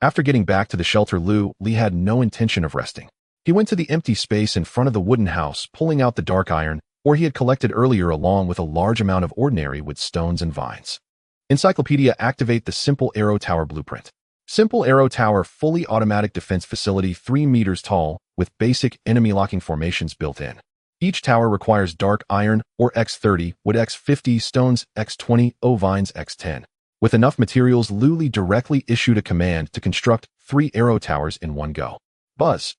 After getting back to the shelter, Lu Li had no intention of resting. He went to the empty space in front of the wooden house, pulling out the dark iron ore he had collected earlier, along with a large amount of ordinary wood, stones, and vines. Encyclopedia: activate the Simple Arrow Tower blueprint. Simple Arrow Tower, fully automatic defense facility, 3 meters tall, with basic enemy locking formations built in. Each tower requires dark iron, or X30, wood X50, stones X20, vines X10. With enough materials, Lu Li directly issued a command to construct 3 arrow towers in one go. Buzz!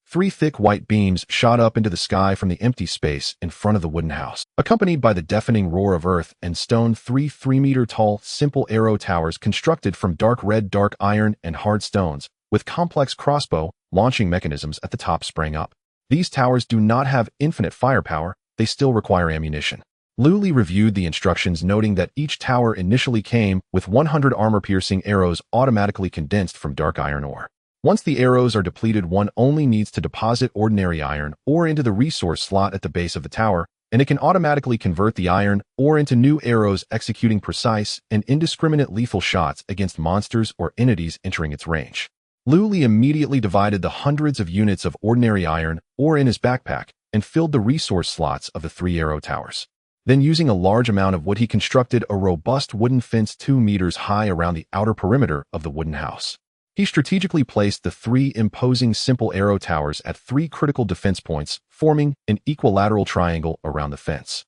3 thick white beams shot up into the sky from the empty space in front of the wooden house. Accompanied by the deafening roar of earth and stone, 3 3-meter-tall simple arrow towers constructed from dark red, dark iron, and hard stones, with complex crossbow launching mechanisms at the top sprang up. These towers do not have infinite firepower, they still require ammunition. Lu Li reviewed the instructions, noting that each tower initially came with 100 armor-piercing arrows automatically condensed from dark iron ore. Once the arrows are depleted, one only needs to deposit ordinary iron ore into the resource slot at the base of the tower, and it can automatically convert the iron ore into new arrows, executing precise and indiscriminate lethal shots against monsters or entities entering its range. Lu Li immediately divided the hundreds of units of ordinary iron ore in his backpack and filled the resource slots of the 3 arrow towers. Then, using a large amount of wood, he constructed a robust wooden fence 2 meters high around the outer perimeter of the wooden house. He strategically placed the 3 imposing simple arrow towers at 3 critical defense points, forming an equilateral triangle around the fence.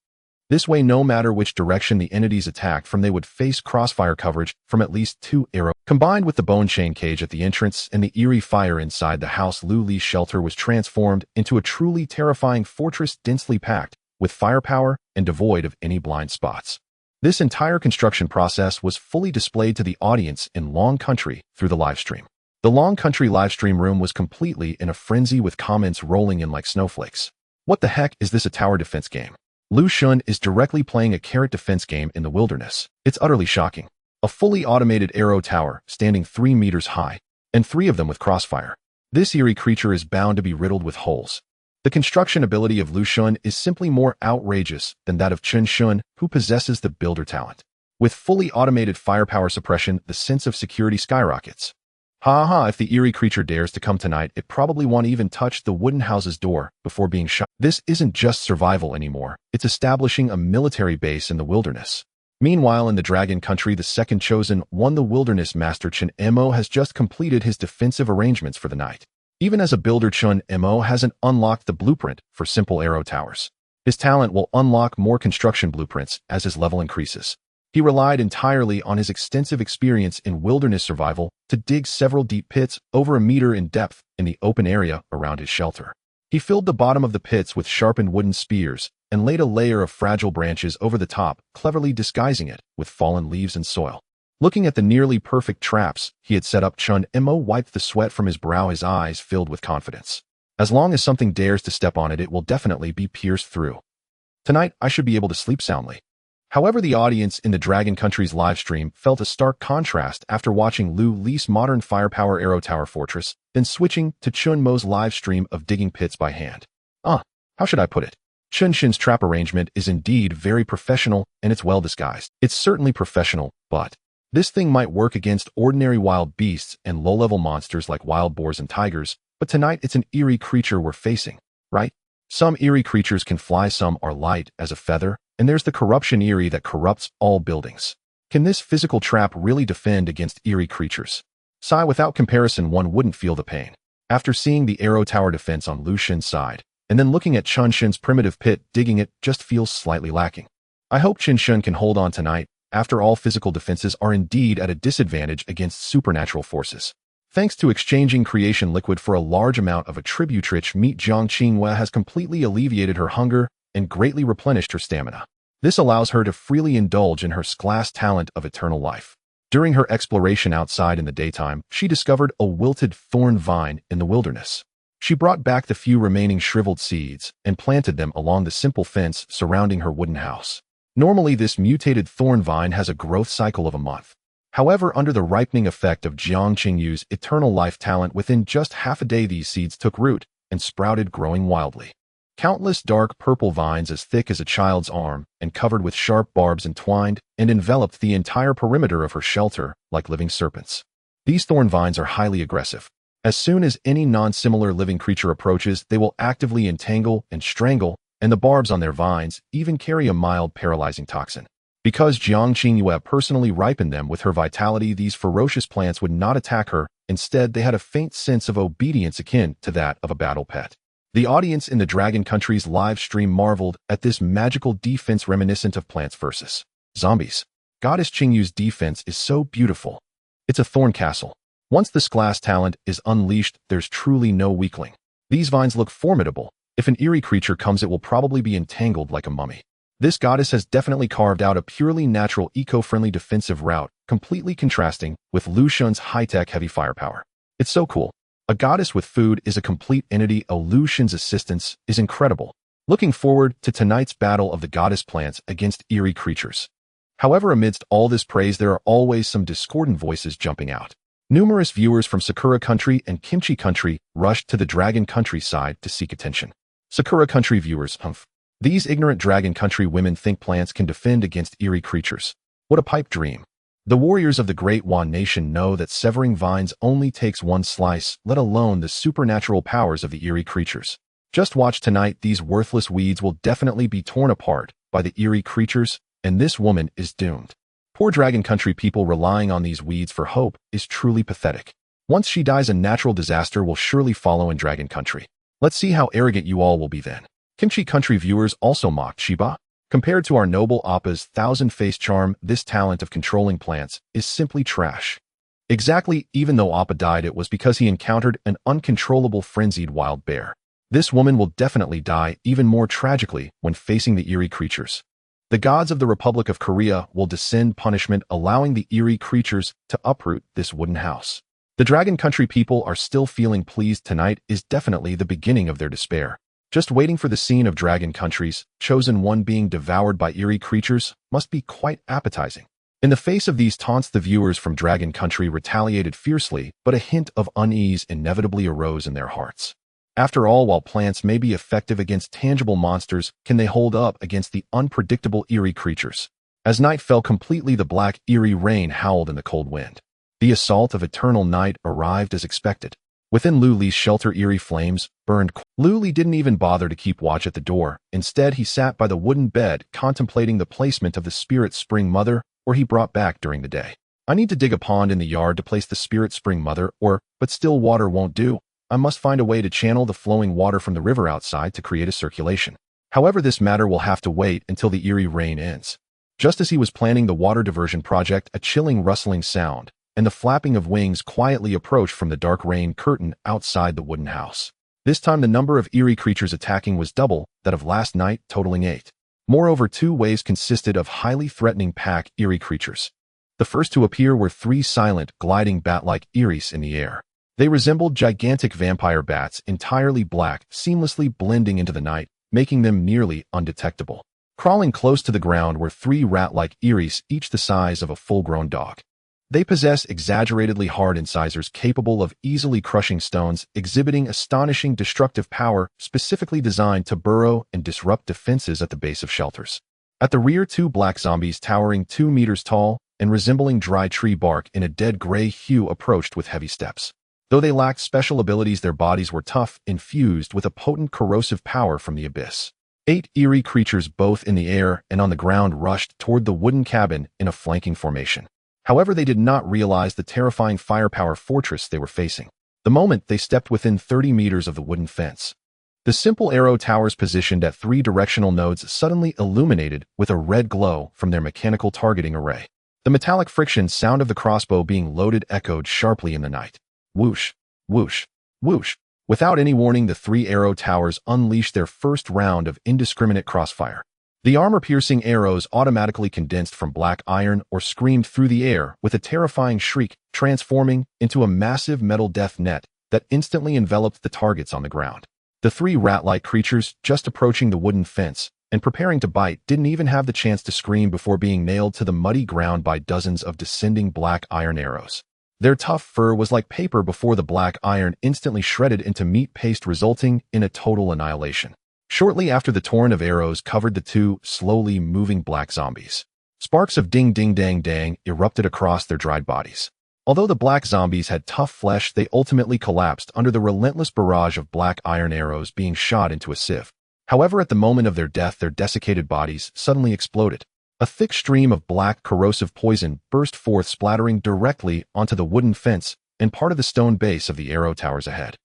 This way, no matter which direction the entities attacked from, they would face crossfire coverage from at least 2 arrows. Combined with the bone chain cage at the entrance and the eerie fire inside the house, Lu Li's shelter was transformed into a truly terrifying fortress, densely packed with firepower and devoid of any blind spots. This entire construction process was fully displayed to the audience in Long Country through the livestream. The Long Country livestream room was completely in a frenzy, with comments rolling in like snowflakes. What the heck is this, a tower defense game? Lu Xun is directly playing a carrot defense game in the wilderness. It's utterly shocking. A fully automated arrow tower standing 3 meters high, and 3 of them with crossfire. This eerie creature is bound to be riddled with holes. The construction ability of Lu Xun is simply more outrageous than that of Chen Xun, who possesses the builder talent. With fully automated firepower suppression, the sense of security skyrockets. If the eerie creature dares to come tonight, it probably won't even touch the wooden house's door before being shot. This isn't just survival anymore, it's establishing a military base in the wilderness. Meanwhile, in the Dragon Country, the second chosen one, the wilderness master Chen Mo, has just completed his defensive arrangements for the night. Even as a builder, Chen Mo hasn't unlocked the blueprint for simple arrow towers. His talent will unlock more construction blueprints as his level increases. He relied entirely on his extensive experience in wilderness survival to dig several deep pits over 1 meter in depth in the open area around his shelter. He filled the bottom of the pits with sharpened wooden spears and laid a layer of fragile branches over the top, cleverly disguising it with fallen leaves and soil. Looking at the nearly perfect traps he had set up, Chen Mo wiped the sweat from his brow, his eyes filled with confidence. As long as something dares to step on it, it will definitely be pierced through. Tonight, I should be able to sleep soundly. However, the audience in the Dragon Country's livestream felt a stark contrast after watching Lu Li's modern firepower arrow tower fortress, then switching to Chen Mo's livestream of digging pits by hand. How should I put it? Chen Xin's trap arrangement is indeed very professional, and it's well disguised. It's certainly professional, but this thing might work against ordinary wild beasts and low-level monsters like wild boars and tigers, but tonight it's an eerie creature we're facing, right? Some eerie creatures can fly, some are light as a feather, and there's the corruption eerie that corrupts all buildings. Can this physical trap really defend against eerie creatures? Without comparison, one wouldn't feel the pain. After seeing the arrow tower defense on Lu Xun's side, and then looking at Chen Xin's primitive pit, digging it just feels slightly lacking. I hope Chen Xun can hold on tonight. After all, physical defenses are indeed at a disadvantage against supernatural forces. Thanks to exchanging creation liquid for a large amount of attribute-rich meat, Jiang Qinghua has completely alleviated her hunger and greatly replenished her stamina. This allows her to freely indulge in her class talent of eternal life. During her exploration outside in the daytime, she discovered a wilted thorn vine in the wilderness. She brought back the few remaining shriveled seeds and planted them along the simple fence surrounding her wooden house. Normally, this mutated thorn vine has a growth cycle of a month. However, under the ripening effect of Jiang Qingyu's eternal life talent, within just half a day these seeds took root and sprouted, growing wildly. Countless dark purple vines as thick as a child's arm and covered with sharp barbs entwined and enveloped the entire perimeter of her shelter like living serpents. These thorn vines are highly aggressive. As soon as any non-similar living creature approaches, they will actively entangle and strangle, and the barbs on their vines even carry a mild paralyzing toxin. Because Jiang Qinghua personally ripened them with her vitality, these ferocious plants would not attack her. Instead, they had a faint sense of obedience akin to that of a battle pet. The audience in the Dragon Country's live stream marveled at this magical defense reminiscent of Plants vs. Zombies. Goddess Qingyu's defense is so beautiful. It's a thorn castle. Once this class talent is unleashed, there's truly no weakling. These vines look formidable. If an eerie creature comes, it will probably be entangled like a mummy. This goddess has definitely carved out a purely natural, eco-friendly defensive route, completely contrasting with Lu Xun's high-tech heavy firepower. It's so cool. A goddess with food is a complete entity. Lu Xun's assistance is incredible. looking forward to tonight's battle of the goddess plants against eerie creatures. However, amidst all this praise, there are always some discordant voices jumping out. Numerous viewers from Sakura Country and Kimchi Country rushed to the Dragon Country side to seek attention. Sakura Country viewers, humph. These ignorant Dragon Country women think plants can defend against eerie creatures. What a pipe dream. The warriors of the Great Wan Nation know that severing vines only takes one slice, let alone the supernatural powers of the eerie creatures. Just watch tonight, these worthless weeds will definitely be torn apart by the eerie creatures, and this woman is doomed. Poor Dragon Country people relying on these weeds for hope is truly pathetic. Once she dies, a natural disaster will surely follow in Dragon Country. Let's see how arrogant you all will be then. Kimchi Country viewers also mocked Shiba. Compared to our noble Appa's thousand-faced charm, this talent of controlling plants is simply trash. Exactly, even though Appa died, it was because he encountered an uncontrollable frenzied wild bear. This woman will definitely die even more tragically when facing the eerie creatures. The gods of the Republic of Korea will descend punishment, allowing the eerie creatures to uproot this wooden house. The Dragon Country people are still feeling pleased. Tonight is definitely the beginning of their despair. Just waiting for the scene of Dragon Country's chosen one being devoured by eerie creatures must be quite appetizing. In the face of these taunts, the viewers from Dragon Country retaliated fiercely, but a hint of unease inevitably arose in their hearts. After all, while plants may be effective against tangible monsters, can they hold up against the unpredictable eerie creatures? As night fell completely, the black, eerie rain howled in the cold wind. The assault of Eternal Night arrived as expected. Within Luli's shelter, eerie flames burned. Luli didn't even bother to keep watch at the door. Instead, he sat by the wooden bed, contemplating the placement of the spirit spring mother, or he brought back during the day. I need to dig a pond in the yard to place the spirit spring mother, but still water won't do. I must find a way to channel the flowing water from the river outside to create a circulation. However, this matter will have to wait until the eerie rain ends. Just as he was planning the water diversion project, a chilling rustling sound and the flapping of wings quietly approached from the dark rain curtain outside the wooden house. This time the number of eerie creatures attacking was double that of last night, totaling 8. Moreover, 2 waves consisted of highly threatening pack eerie creatures. The first to appear were 3 silent, gliding bat-like eeris in the air. They resembled gigantic vampire bats, entirely black, seamlessly blending into the night, making them nearly undetectable. Crawling close to the ground were 3 rat-like eeris, each the size of a full-grown dog. They possess exaggeratedly hard incisors capable of easily crushing stones, exhibiting astonishing destructive power specifically designed to burrow and disrupt defenses at the base of shelters. At the rear, 2 black zombies towering 2 meters tall and resembling dry tree bark in a dead gray hue approached with heavy steps. Though they lacked special abilities, their bodies were tough, infused with a potent corrosive power from the abyss. 8 eerie creatures, both in the air and on the ground, rushed toward the wooden cabin in a flanking formation. However, they did not realize the terrifying firepower fortress they were facing. The moment they stepped within 30 meters of the wooden fence, the simple arrow towers positioned at 3 directional nodes suddenly illuminated with a red glow from their mechanical targeting array. The metallic friction sound of the crossbow being loaded echoed sharply in the night. Whoosh, whoosh, whoosh. Without any warning, the 3 arrow towers unleashed their first round of indiscriminate crossfire. The armor-piercing arrows automatically condensed from black iron or screamed through the air with a terrifying shriek, transforming into a massive metal death net that instantly enveloped the targets on the ground. The 3 rat-like creatures, just approaching the wooden fence and preparing to bite, didn't even have the chance to scream before being nailed to the muddy ground by dozens of descending black iron arrows. Their tough fur was like paper before the black iron instantly shredded into meat paste, resulting in a total annihilation. Shortly after, the torrent of arrows covered the 2 slowly moving black zombies. Sparks of ding-ding-dang-dang erupted across their dried bodies. Although the black zombies had tough flesh, they ultimately collapsed under the relentless barrage of black iron arrows being shot into a sieve. However, at the moment of their death, their desiccated bodies suddenly exploded. A thick stream of black, corrosive poison burst forth, splattering directly onto the wooden fence and part of the stone base of the arrow towers ahead.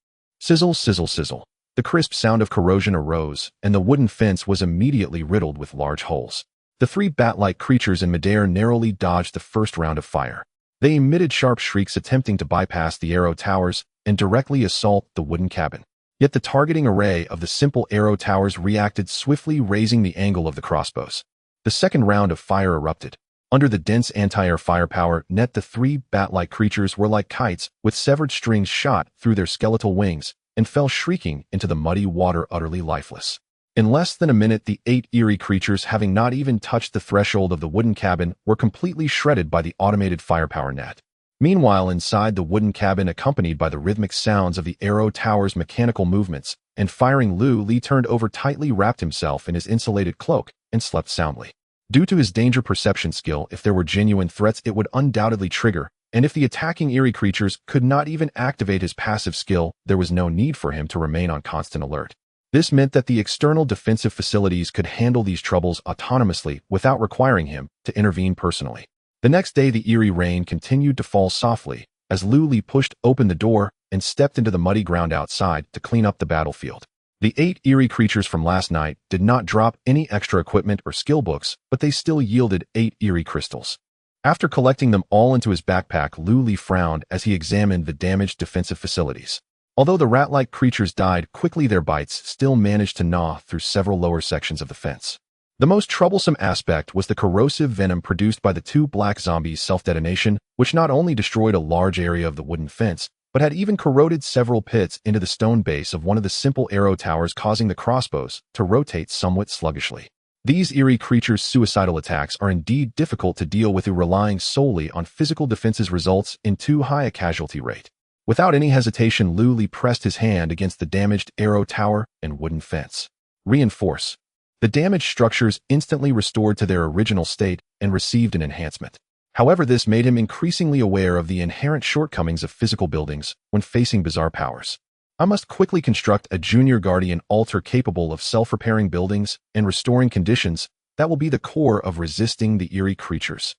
Sizzle, sizzle, sizzle. The crisp sound of corrosion arose, and the wooden fence was immediately riddled with large holes. The 3 bat-like creatures in midair narrowly dodged the first round of fire. They emitted sharp shrieks, attempting to bypass the arrow towers and directly assault the wooden cabin. Yet the targeting array of the simple arrow towers reacted swiftly, raising the angle of the crossbows. The second round of fire erupted. Under the dense anti-air firepower net, the 3 bat-like creatures were like kites with severed strings shot through their skeletal wings and fell shrieking into the muddy water, utterly lifeless. In less than a minute, the 8 eerie creatures, having not even touched the threshold of the wooden cabin, were completely shredded by the automated firepower net. Meanwhile, inside the wooden cabin, accompanied by the rhythmic sounds of the Arrow Tower's mechanical movements and firing, Li turned over, tightly wrapped himself in his insulated cloak, and slept soundly. Due to his danger perception skill, if there were genuine threats, it would undoubtedly trigger, and if the attacking eerie creatures could not even activate his passive skill, there was no need for him to remain on constant alert. This meant that the external defensive facilities could handle these troubles autonomously without requiring him to intervene personally. The next day, the eerie rain continued to fall softly as Li pushed open the door and stepped into the muddy ground outside to clean up the battlefield. The 8 eerie creatures from last night did not drop any extra equipment or skill books, but they still yielded 8 eerie crystals. After collecting them all into his backpack, Li frowned as he examined the damaged defensive facilities. Although the rat-like creatures died quickly, their bites still managed to gnaw through several lower sections of the fence. The most troublesome aspect was the corrosive venom produced by the 2 black zombies' self-detonation, which not only destroyed a large area of the wooden fence, but had even corroded several pits into the stone base of one of the simple arrow towers, causing the crossbows to rotate somewhat sluggishly. These eerie creatures' suicidal attacks are indeed difficult to deal with, relying solely on physical defenses results in too high a casualty rate. Without any hesitation, Li pressed his hand against the damaged arrow tower and wooden fence. Reinforce. The damaged structures instantly restored to their original state and received an enhancement. However, this made him increasingly aware of the inherent shortcomings of physical buildings when facing bizarre powers. I must quickly construct a junior guardian altar capable of self-repairing buildings and restoring conditions that will be the core of resisting the eerie creatures.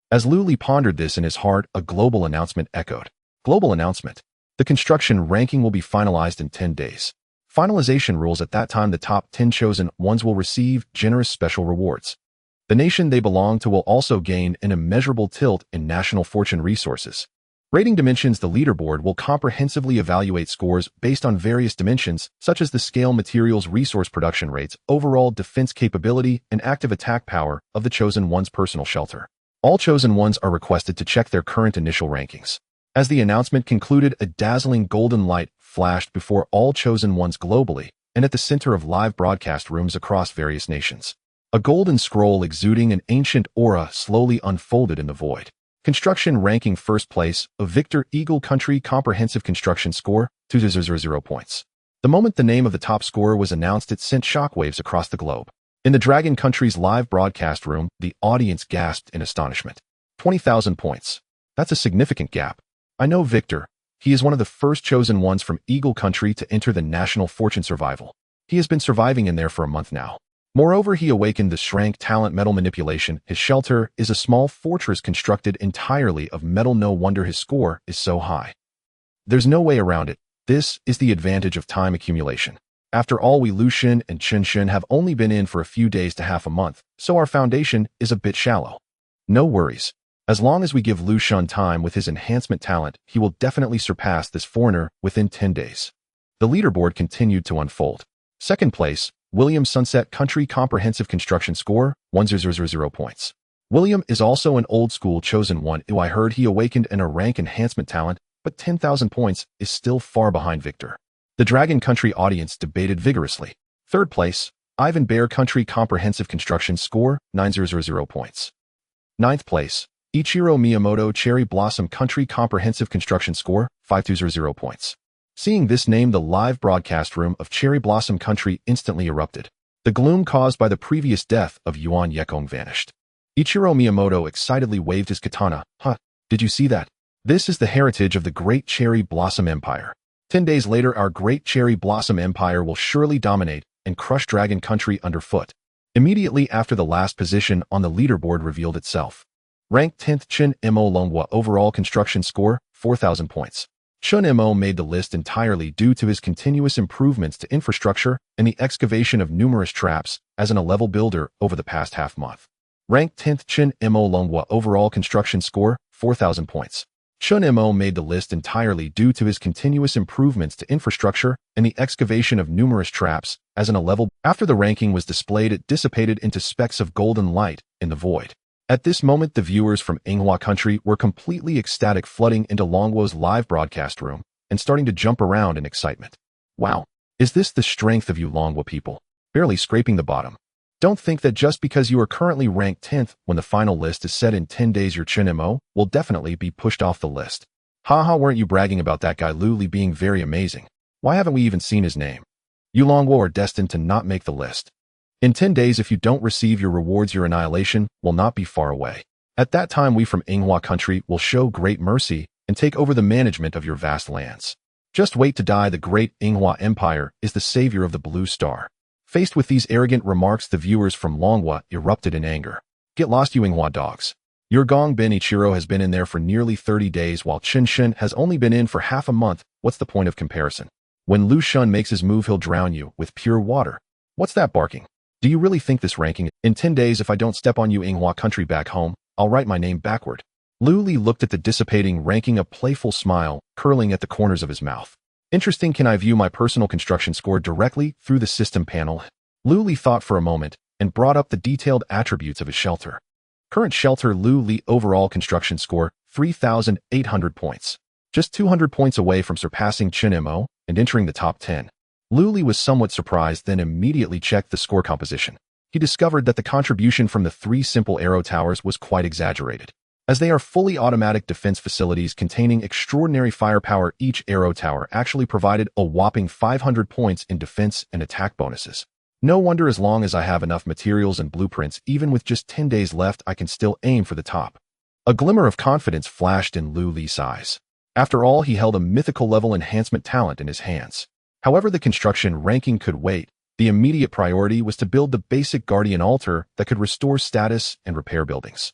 As Li pondered this in his heart, a global announcement echoed. Global announcement. The construction ranking will be finalized in 10 days. Finalization rules: at that time, the top 10 chosen ones will receive generous special rewards. The nation they belong to will also gain an immeasurable tilt in national fortune resources. Rating dimensions: the leaderboard will comprehensively evaluate scores based on various dimensions, such as the scale, materials, resource production rates, overall defense capability, and active attack power of the chosen one's personal shelter. All chosen ones are requested to check their current initial rankings. As the announcement concluded, a dazzling golden light flashed before all chosen ones globally and at the center of live broadcast rooms across various nations. A golden scroll exuding an ancient aura slowly unfolded in the void. Construction ranking: first place, of Victor Eagle Country, comprehensive construction score, 2,000 points. The moment the name of the top scorer was announced, it sent shockwaves across the globe. In the Dragon Country's live broadcast room, the audience gasped in astonishment. 20,000 points. That's a significant gap. I know Victor. He is one of the first chosen ones from Eagle Country to enter the National Fortune Survival. He has been surviving in there for a month now. Moreover, he awakened the Shrank talent metal manipulation. His shelter is a small fortress constructed entirely of metal. No wonder his score is so high. There's no way around it. This is the advantage of time accumulation. After all, we Lu Xun and Chen Xun have only been in for a few days to half a month, so our foundation is a bit shallow. No worries. As long as we give Lu Xun time with his enhancement talent, he will definitely surpass this foreigner within 10 days. The leaderboard continued to unfold. Second place, William Sunset Country, comprehensive construction score, 1,000 points. William is also an old-school chosen one. I heard he awakened a rank enhancement talent, but 10,000 points is still far behind Victor. The Dragon Country audience debated vigorously. Third place, Ivan Bear Country, comprehensive construction score, 9,000 points. Ninth place, Ichiro Miyamoto Cherry Blossom Country, comprehensive construction score, 5,200 points. Seeing this name, the live broadcast room of Cherry Blossom Country instantly erupted. The gloom caused by the previous death of Yuan Yekong vanished. Ichiro Miyamoto excitedly waved his katana. Did you see that? This is the heritage of the Great Cherry Blossom Empire. 10 days later, our Great Cherry Blossom Empire will surely dominate and crush Dragon Country underfoot. Immediately after the last position on the leaderboard revealed itself. Ranked 10th, Chen Mo Longhua, overall construction score, 4,000 points. Chen Mo made the list entirely due to his continuous improvements to infrastructure and the excavation of numerous traps as an A-level builder over the past half-month. Ranked 10th, Chen Mo Longhua, overall construction score, 4,000 points. Chen Mo made the list entirely due to his continuous improvements to infrastructure and the excavation of numerous traps as an A-level. After the ranking was displayed, it dissipated into specks of golden light in the void. At this moment, the viewers from Enghua Country were completely ecstatic, flooding into Longwo's live broadcast room and starting to jump around in excitement. Wow, is this the strength of you Longwo people? barely scraping the bottom. Don't think that just because you are currently ranked 10th when the final list is set in 10 days your chin MO will definitely be pushed off the list. Haha, weren't you bragging about that guy Luli being very amazing? Why haven't we even seen his name? You Longwo are destined to not make the list. In 10 days if you don't receive your rewards your annihilation will not be far away. At that time we from Inghua country will show great mercy and take over the management of your vast lands. Just wait to die. The great Inghua Empire is the savior of the Blue Star. Faced with these arrogant remarks the viewers from Longwa erupted in anger. Get lost you Inghua dogs. Your Gong Ben Ichiro has been in there for nearly 30 days while Chen Shen has only been in for half a month. What's the point of comparison? When Lu Shun makes his move he'll drown you with pure water. What's that barking? Do you really think this ranking? In 10 days if I don't step on you Inghua country back home, I'll write my name backward. Lu Li looked at the dissipating ranking, a playful smile curling at the corners of his mouth. Interesting, can I view my personal construction score directly through the system panel? Lu Li thought for a moment and brought up the detailed attributes of his shelter. Current shelter Lu Li overall construction score 3,800 points. Just 200 points away from surpassing Chin Mo and entering the top 10. Lu Li was somewhat surprised, then immediately checked the score composition. He discovered that the contribution from the 3 simple arrow towers was quite exaggerated. As they are fully automatic defense facilities containing extraordinary firepower, each arrow tower actually provided a whopping 500 points in defense and attack bonuses. No wonder, as long as I have enough materials and blueprints, even with just 10 days left, I can still aim for the top. A glimmer of confidence flashed in Lu Li's eyes. After all, he held a mythical level enhancement talent in his hands. However, the construction ranking could wait. The immediate priority was to build the basic guardian altar that could restore status and repair buildings.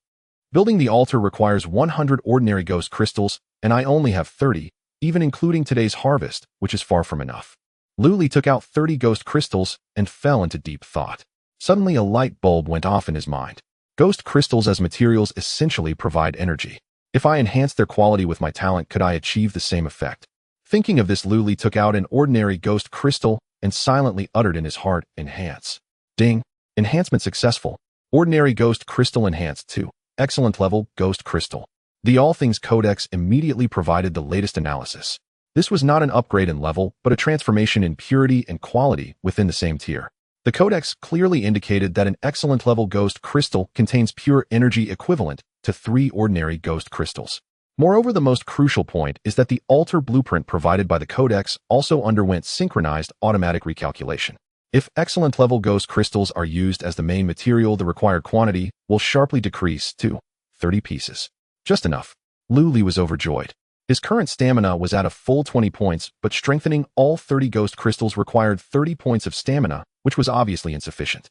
Building the altar requires 100 ordinary ghost crystals, and I only have 30, even including today's harvest, which is far from enough. Lu Li took out 30 ghost crystals and fell into deep thought. Suddenly a light bulb went off in his mind. Ghost crystals as materials essentially provide energy. If I enhance their quality with my talent, could I achieve the same effect? Thinking of this, Lu Li took out an ordinary ghost crystal and silently uttered in his heart, "Enhance." Ding! Enhancement successful. Ordinary ghost crystal enhanced to excellent level ghost crystal. The All Things Codex immediately provided the latest analysis. This was not an upgrade in level, but a transformation in purity and quality within the same tier. The Codex clearly indicated that an excellent level ghost crystal contains pure energy equivalent to 3 ordinary ghost crystals. Moreover, the most crucial point is that the altar blueprint provided by the Codex also underwent synchronized automatic recalculation. If excellent level ghost crystals are used as the main material, the required quantity will sharply decrease to 30 pieces. Just enough. Lu Li was overjoyed. His current stamina was at a full 20 points, but strengthening all 30 ghost crystals required 30 points of stamina, which was obviously insufficient.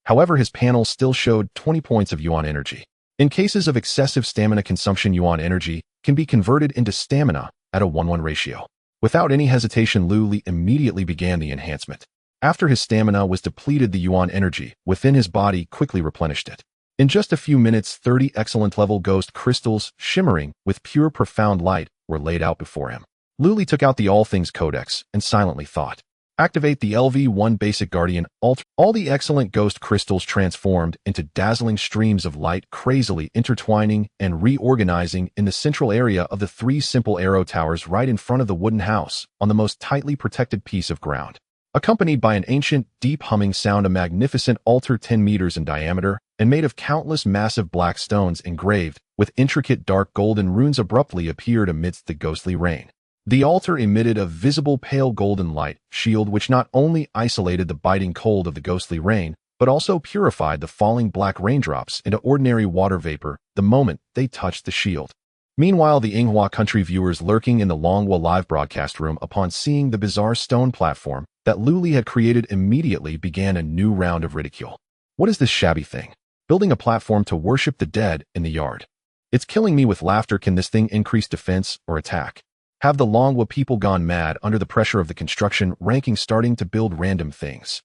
However, his panel still showed 20 points of yuan energy. In cases of excessive stamina consumption, yuan energy can be converted into stamina at a 1:1 ratio. Without any hesitation, Lu Li immediately began the enhancement. After his stamina was depleted, the yuan energy within his body quickly replenished it. In just a few minutes, 30 excellent level ghost crystals, shimmering with pure profound light, were laid out before him. Lu Li took out the All Things Codex and silently thought. Activate the LV1 Basic Guardian Alt. All the excellent ghost crystals transformed into dazzling streams of light, crazily intertwining and reorganizing in the central area of the 3 simple arrow towers right in front of the wooden house on the most tightly protected piece of ground. Accompanied by an ancient, deep humming sound, a magnificent altar 10 meters in diameter and made of countless massive black stones engraved with intricate dark golden runes abruptly appeared amidst the ghostly rain. The altar emitted a visible pale golden light shield which not only isolated the biting cold of the ghostly rain, but also purified the falling black raindrops into ordinary water vapor the moment they touched the shield. Meanwhile, the Inghua country viewers lurking in the Longwa live broadcast room upon seeing the bizarre stone platform that Lu Li had created immediately began a new round of ridicule. What is this shabby thing? Building a platform to worship the dead in the yard. It's killing me with laughter. Can this thing increase defense or attack? Have the Longwa people gone mad under the pressure of the construction ranking starting to build random things?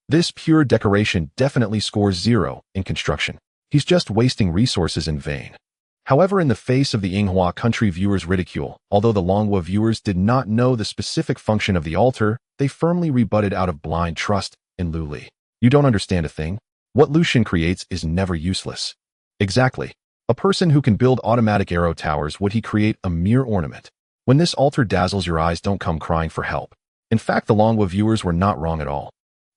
This pure decoration definitely scores 0 in construction. He's just wasting resources in vain. However, in the face of the Inghua country viewers' ridicule, although the Longwa viewers did not know the specific function of the altar, they firmly rebutted out of blind trust in Lu Li. You don't understand a thing. What Lu Xun creates is never useless. Exactly. A person who can build automatic arrow towers, would he create a mere ornament? When this altar dazzles your eyes, don't come crying for help. In fact, the Longwa viewers were not wrong at all.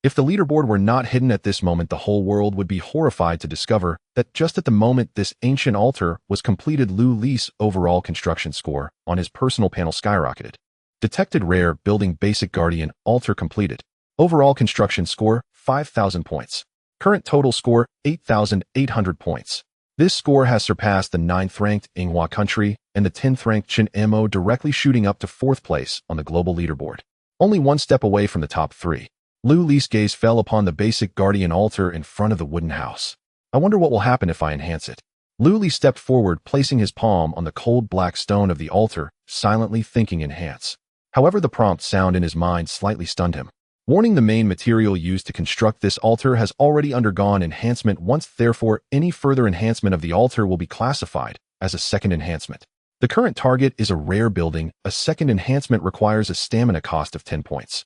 If the leaderboard were not hidden at this moment, the whole world would be horrified to discover that just at the moment this ancient altar was completed, Lu Li's overall construction score on his personal panel skyrocketed. Detected rare building basic guardian altar completed. Overall construction score 5,000 points. Current total score 8,800 points. This score has surpassed the 9th-ranked Inghua country and the 10th-ranked Chen Mo, directly shooting up to 4th place on the global leaderboard. Only one step away from the top 3. Lu Li's gaze fell upon the basic guardian altar in front of the wooden house. I wonder what will happen if I enhance it. Lu Li stepped forward, placing his palm on the cold black stone of the altar, silently thinking enhance. However, the prompt sound in his mind slightly stunned him. Warning: the main material used to construct this altar has already undergone enhancement once, therefore any further enhancement of the altar will be classified as a second enhancement. The current target is a rare building. A second enhancement requires a stamina cost of 10 points.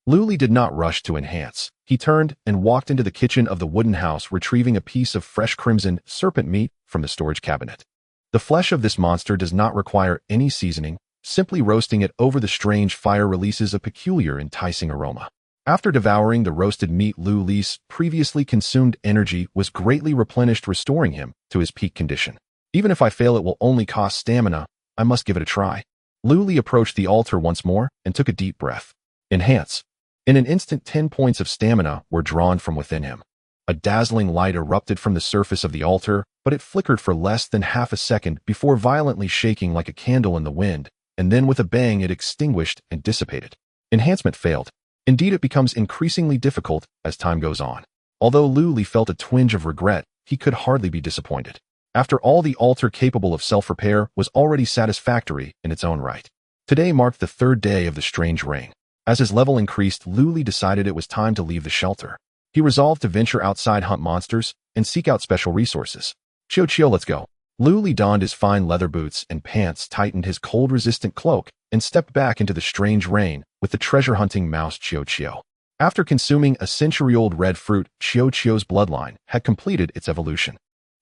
Lu Li did not rush to enhance. He turned and walked into the kitchen of the wooden house, retrieving a piece of fresh crimson serpent meat from the storage cabinet. The flesh of this monster does not require any seasoning. Simply roasting it over the strange fire releases a peculiar, enticing aroma. After devouring the roasted meat, Lu Li's previously consumed energy was greatly replenished, restoring him to his peak condition. Even if I fail, it will only cost stamina. I must give it a try. Lu Li approached the altar once more and took a deep breath. Enhance. In an instant, 10 points of stamina were drawn from within him. A dazzling light erupted from the surface of the altar, but it flickered for less than half a second before violently shaking like a candle in the wind, and then with a bang it extinguished and dissipated. Enhancement failed. Indeed, it becomes increasingly difficult as time goes on. Although Lu Li felt a twinge of regret, he could hardly be disappointed. After all, the altar capable of self-repair was already satisfactory in its own right. Today marked the 3rd day of the strange ring. As his level increased, Lu Li decided it was time to leave the shelter. He resolved to venture outside, hunt monsters, and seek out special resources. Chiyo, let's go. Lu Li donned his fine leather boots and pants, tightened his cold-resistant cloak, and stepped back into the strange rain with the treasure-hunting mouse Chiyo. After consuming a century-old red fruit, Chiyo's bloodline had completed its evolution.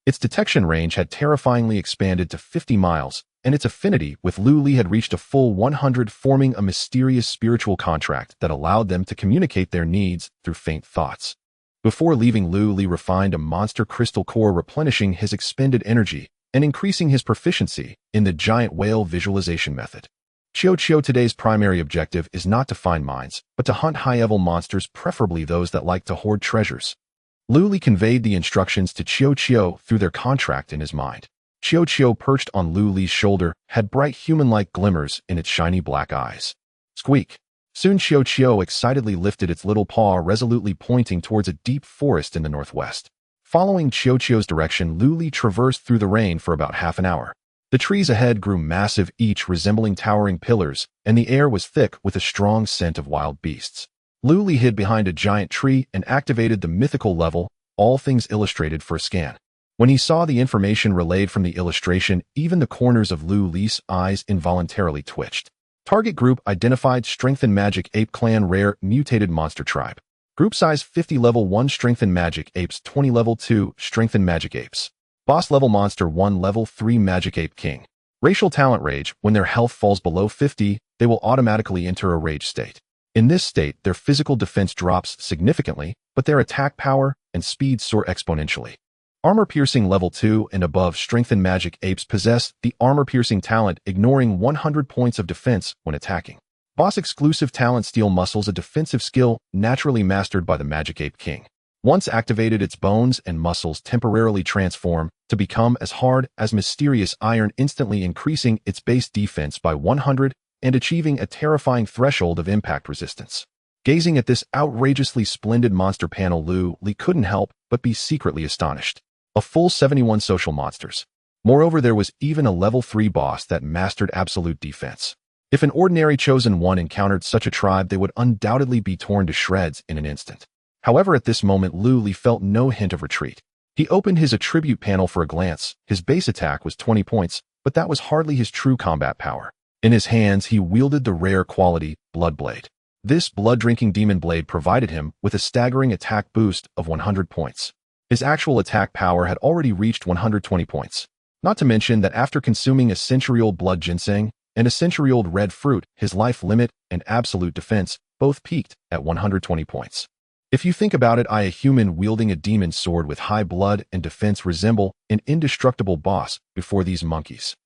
Its detection range had terrifyingly expanded to 50 miles, and its affinity with Lu Li had reached a full 100, forming a mysterious spiritual contract that allowed them to communicate their needs through faint thoughts. Before leaving, Lu Li refined a monster crystal core, replenishing his expended energy and increasing his proficiency in the giant whale visualization method. Chiyo, today's primary objective is not to find mines, but to hunt high-level monsters, preferably those that like to hoard treasures. Lu Li conveyed the instructions to Chiyo through their contract in his mind. Chiyo, perched on Lu Li's shoulder, had bright human-like glimmers in its shiny black eyes. Squeak! Soon Chiyo excitedly lifted its little paw, resolutely pointing towards a deep forest in the northwest. Following Chiyo's direction, Lu Li traversed through the rain for about half an hour. The trees ahead grew massive, each resembling towering pillars, and the air was thick with a strong scent of wild beasts. Lu Li hid behind a giant tree and activated the mythical level, all things illustrated, for a scan. When he saw the information relayed from the illustration, even the corners of Lu Li's eyes involuntarily twitched. Target group identified: Strengthened Magic Ape Clan, Rare Mutated Monster Tribe. Group size 50, Level 1 Strengthened Magic Apes, 20 Level 2 Strengthened Magic Apes. Boss Level Monster 1, Level 3 Magic Ape King. Racial Talent: Rage. When their health falls below 50, they will automatically enter a rage state. In this state, their physical defense drops significantly, but their attack power and speed soar exponentially. Armor Piercing: Level 2 and above Strengthened Magic Apes possess the Armor Piercing talent, ignoring 100 points of defense when attacking. Boss Exclusive Talent: Steel Muscles, a defensive skill naturally mastered by the Magic Ape King. Once activated, its bones and muscles temporarily transform to become as hard as mysterious iron, instantly increasing its base defense by 100 and achieving a terrifying threshold of impact resistance. Gazing at this outrageously splendid monster panel, Lu Li couldn't help but be secretly astonished. A full 71 social monsters. Moreover, there was even a level 3 boss that mastered absolute defense. If an ordinary chosen one encountered such a tribe, they would undoubtedly be torn to shreds in an instant. However, at this moment, Lu Li felt no hint of retreat. He opened his attribute panel for a glance. His base attack was 20 points, but that was hardly his true combat power. In his hands, he wielded the rare quality Blood Blade. This blood-drinking demon blade provided him with a staggering attack boost of 100 points. His actual attack power had already reached 120 points. Not to mention that after consuming a century-old blood ginseng and a century-old red fruit, his life limit and absolute defense both peaked at 120 points. If you think about it, a human wielding a demon sword with high blood and defense resemble an indestructible boss before these monkeys.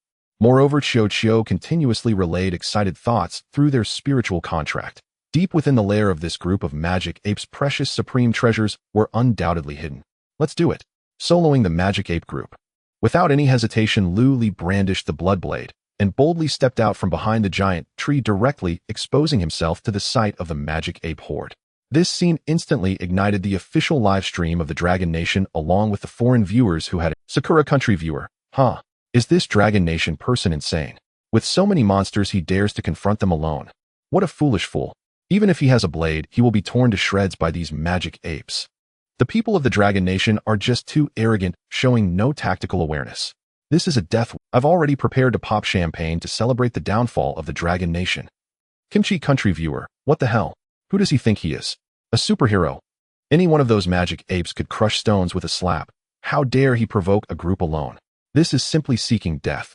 Moreover, Cho continuously relayed excited thoughts through their spiritual contract. Deep within the lair of this group of magic apes, precious supreme treasures were undoubtedly hidden. Let's do it. Soloing the magic ape group. Without any hesitation, Lu Li brandished the blood blade and boldly stepped out from behind the giant tree, directly exposing himself to the sight of the magic ape horde. This scene instantly ignited the official live stream of the Dragon Nation along with the foreign viewers who had Sakura country viewer. Huh? Is this Dragon Nation person insane? With so many monsters, he dares to confront them alone. What a foolish fool. Even if he has a blade, he will be torn to shreds by these magic apes. The people of the Dragon Nation are just too arrogant, showing no tactical awareness. This is a death. I've already prepared to pop champagne to celebrate the downfall of the Dragon Nation. Kimchi country viewer, what the hell? Who does he think he is? A superhero? Any one of those magic apes could crush stones with a slap. How dare he provoke a group alone? This is simply seeking death.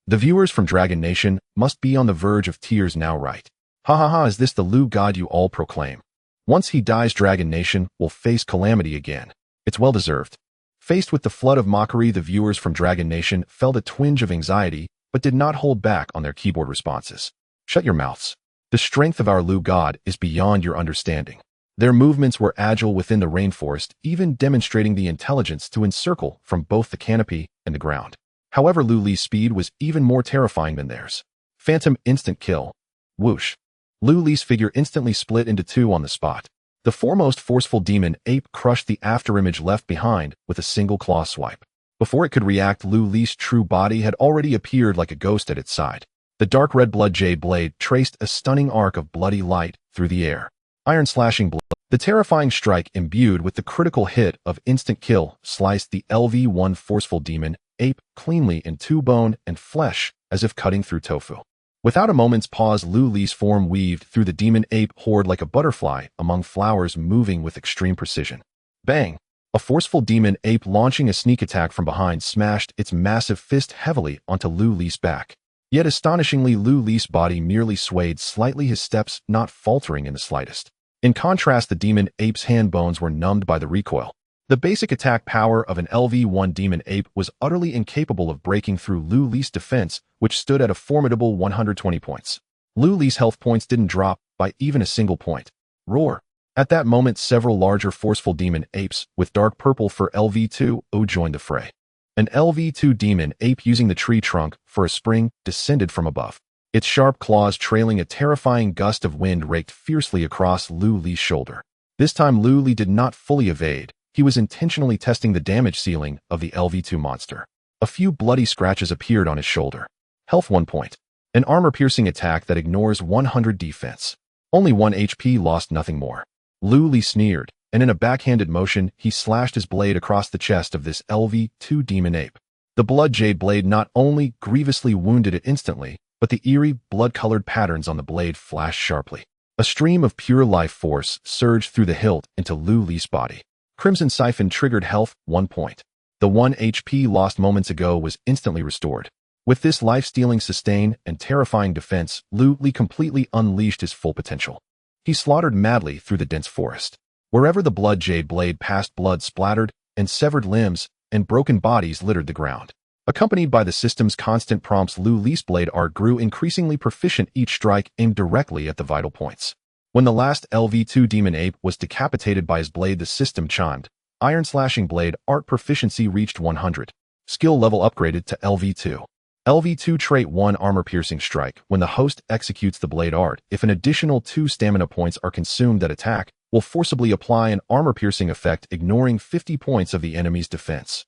The viewers from Dragon Nation must be on the verge of tears now, right? Ha ha ha, is this the Lu God you all proclaim? Once he dies, Dragon Nation will face calamity again. It's well deserved. Faced with the flood of mockery, the viewers from Dragon Nation felt a twinge of anxiety, but did not hold back on their keyboard responses. Shut your mouths. The strength of our Lu God is beyond your understanding. Their movements were agile within the rainforest, even demonstrating the intelligence to encircle from both the canopy and the ground. However, Lu Li's speed was even more terrifying than theirs. Phantom instant kill. Whoosh. Lu Li's figure instantly split into two on the spot. The foremost forceful demon ape crushed the afterimage left behind with a single claw swipe. Before it could react, Lu Li's true body had already appeared like a ghost at its side. The dark red blood jade blade traced a stunning arc of bloody light through the air. Iron slashing blow. The terrifying strike, imbued with the critical hit of instant kill, sliced the LV-1 forceful demon ape cleanly in two, bone and flesh, as if cutting through tofu. Without a moment's pause, Lu Li's form weaved through the demon ape horde like a butterfly among flowers, moving with extreme precision. Bang! A forceful demon ape launching a sneak attack from behind smashed its massive fist heavily onto Lu Li's back. Yet astonishingly, Lu Li's body merely swayed slightly, his steps not faltering in the slightest. In contrast, the demon ape's hand bones were numbed by the recoil. The basic attack power of an LV-1 demon ape was utterly incapable of breaking through Lu Li's defense, which stood at a formidable 120 points. Lu Li's health points didn't drop by even a single point. Roar! At that moment, several larger forceful demon apes with dark purple fur LV-2 joined the fray. An LV-2 demon ape using the tree trunk for a spring descended from above. Its sharp claws trailing a terrifying gust of wind raked fiercely across Lu Li's shoulder. This time, Lu Li did not fully evade. He was intentionally testing the damage ceiling of the LV-2 monster. A few bloody scratches appeared on his shoulder. Health 1 point. An armor-piercing attack that ignores 100 defense. Only 1 HP lost, nothing more. Lu Li sneered, and in a backhanded motion, he slashed his blade across the chest of this LV-2 demon ape. The blood jade blade not only grievously wounded it instantly, but the eerie, blood-colored patterns on the blade flashed sharply. A stream of pure life force surged through the hilt into Lu Li's body. Crimson Siphon triggered health 1 point. The 1 HP lost moments ago was instantly restored. With this life-stealing sustain and terrifying defense, Lu Li completely unleashed his full potential. He slaughtered madly through the dense forest. Wherever the blood jade blade passed, blood splattered, and severed limbs and broken bodies littered the ground. Accompanied by the system's constant prompts, Lu Li's blade art grew increasingly proficient, each strike aimed directly at the vital points. When the last LV-2 demon ape was decapitated by his blade, the system chimed. Iron slashing blade art proficiency reached 100. Skill level upgraded to LV-2. LV-2 trait 1 armor piercing strike. When the host executes the blade art, if an additional 2 stamina points are consumed, that attack will forcibly apply an armor piercing effect, ignoring 50 points of the enemy's defense.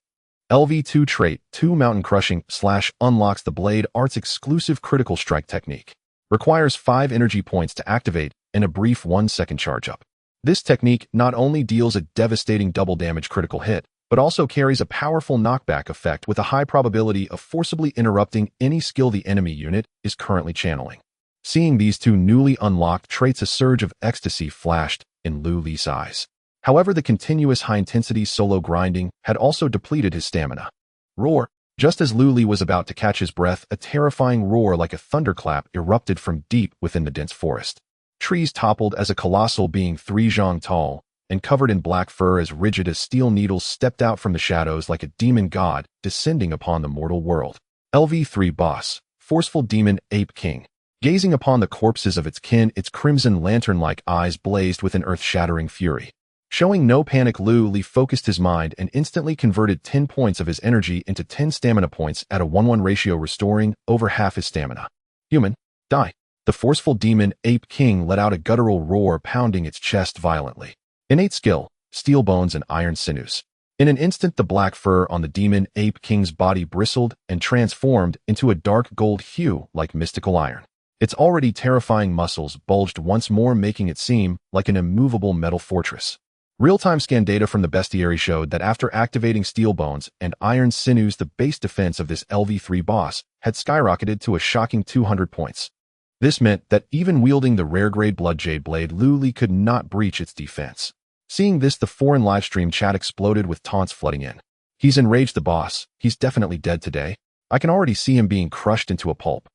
LV-2 trait 2 mountain crushing slash unlocks the blade art's exclusive critical strike technique. Requires 5 energy points to activate and a brief 1-second charge up. This technique not only deals a devastating double damage critical hit, but also carries a powerful knockback effect with a high probability of forcibly interrupting any skill the enemy unit is currently channeling. Seeing these two newly unlocked traits, a surge of ecstasy flashed in Lu Li's eyes. However, the continuous high-intensity solo grinding had also depleted his stamina. Roar! Just as Lu Li was about to catch his breath, a terrifying roar like a thunderclap erupted from deep within the dense forest. Trees toppled as a colossal being 3 zhang tall and covered in black fur as rigid as steel needles stepped out from the shadows like a demon god descending upon the mortal world. LV3 Boss, Forceful Demon Ape King. Gazing upon the corpses of its kin, its crimson lantern-like eyes blazed with an earth-shattering fury. Showing no panic, Lu Li focused his mind and instantly converted 10 points of his energy into 10 stamina points at a 1-1 ratio, restoring over half his stamina. Human, die. The forceful demon Ape King let out a guttural roar, pounding its chest violently. Innate skill, steel bones and iron sinews. In an instant, the black fur on the demon Ape King's body bristled and transformed into a dark gold hue like mystical iron. Its already terrifying muscles bulged once more, making it seem like an immovable metal fortress. Real-time scan data from the bestiary showed that after activating steel bones and iron sinews, the base defense of this LV3 boss had skyrocketed to a shocking 200 points. This meant that even wielding the rare-grade Blood Jade Blade, Lu Li could not breach its defense. Seeing this, the foreign livestream chat exploded with taunts flooding in. He's enraged, the boss. He's definitely dead today. I can already see him being crushed into a pulp.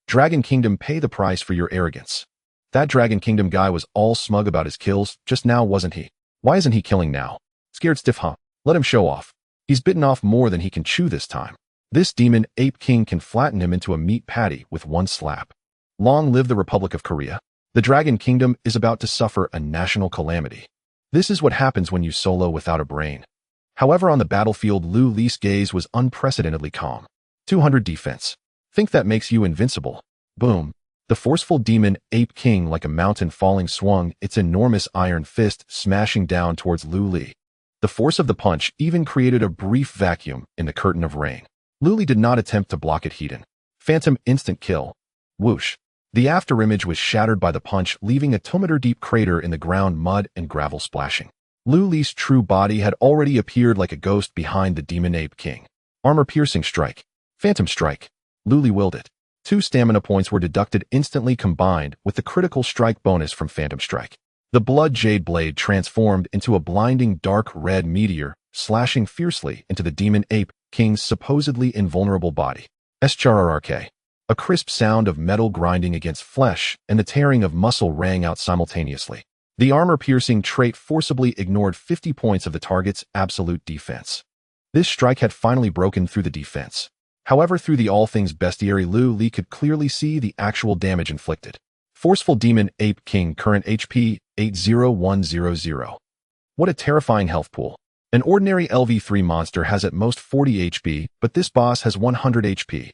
Dragon Kingdom, pay the price for your arrogance. That Dragon Kingdom guy was all smug about his kills just now, wasn't he? Why isn't he killing now? Scared stiff, huh? Let him show off. He's bitten off more than he can chew this time. This demon Ape King can flatten him into a meat patty with one slap. Long live the Republic of Korea. The Dragon Kingdom is about to suffer a national calamity. This is what happens when you solo without a brain. However, on the battlefield, Lu Li's gaze was unprecedentedly calm. 200 defense. Think that makes you invincible. Boom. The forceful demon Ape King, like a mountain falling, swung its enormous iron fist, smashing down towards Lu Li. The force of the punch even created a brief vacuum in the curtain of rain. Lu Li did not attempt to block it. Heaton. Phantom instant kill. Whoosh. The afterimage was shattered by the punch, leaving a 2-meter-deep crater in the ground, mud and gravel splashing. Lu Li's true body had already appeared like a ghost behind the demon Ape King. Armor-piercing strike. Phantom strike. Lu Li willed it. 2 stamina points were deducted instantly, combined with the critical strike bonus from Phantom Strike. The Blood Jade Blade transformed into a blinding dark red meteor, slashing fiercely into the demon Ape King's supposedly invulnerable body. SSS-tier. A crisp sound of metal grinding against flesh and the tearing of muscle rang out simultaneously. The armor-piercing trait forcibly ignored 50 points of the target's absolute defense. This strike had finally broken through the defense. However, through the all things bestiary, Lu Li could clearly see the actual damage inflicted. Forceful Demon Ape King, current HP 80100. What a terrifying health pool. An ordinary LV3 monster has at most 40 HP, but this boss has 100 HP.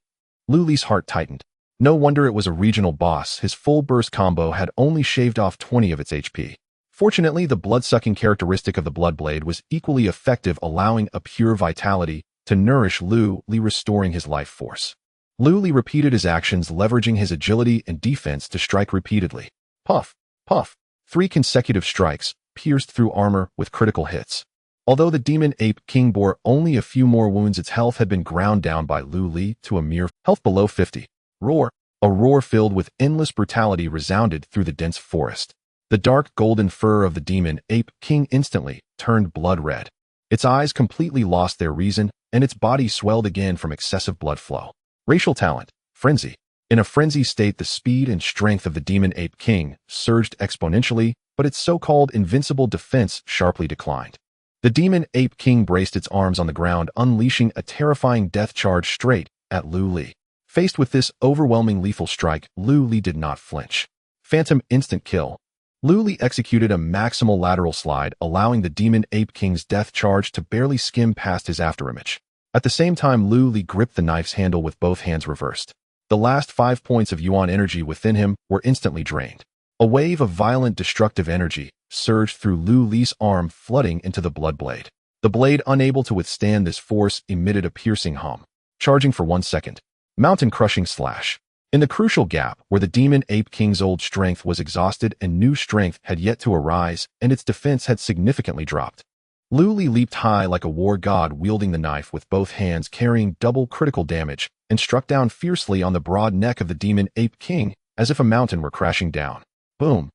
Lu Li's heart tightened. No wonder it was a regional boss. His full burst combo had only shaved off 20 of its HP. Fortunately, the blood-sucking characteristic of the Blood Blade was equally effective, allowing a pure vitality to nourish Lu Li, restoring his life force. Lu Li repeated his actions, leveraging his agility and defense to strike repeatedly. Puff, puff. 3 consecutive strikes pierced through armor with critical hits. Although the demon Ape King bore only a few more wounds, its health had been ground down by Lu Li to a mere health below 50. Roar. A roar filled with endless brutality resounded through the dense forest. The dark golden fur of the demon Ape King instantly turned blood red. Its eyes completely lost their reason, and its body swelled again from excessive blood flow. Racial talent. Frenzy. In a frenzy state, the speed and strength of the demon Ape King surged exponentially, but its so-called invincible defense sharply declined. The demon Ape King braced its arms on the ground, unleashing a terrifying death charge straight at Lu Li. Faced with this overwhelming lethal strike, Lu Li did not flinch. Phantom instant kill. Lu Li executed a maximal lateral slide, allowing the demon Ape King's death charge to barely skim past his afterimage. At the same time, Lu Li gripped the knife's handle with both hands reversed. The last 5 points of yuan energy within him were instantly drained. A wave of violent destructive energy surged through Lu Li's arm, flooding into the Blood Blade. The blade, unable to withstand this force, emitted a piercing hum. Charging for 1 second. Mountain-crushing slash. In the crucial gap where the demon Ape King's old strength was exhausted and new strength had yet to arise, and its defense had significantly dropped, Lu Li leaped high like a war god, wielding the knife with both hands, carrying double critical damage, and struck down fiercely on the broad neck of the demon Ape King as if a mountain were crashing down. Boom.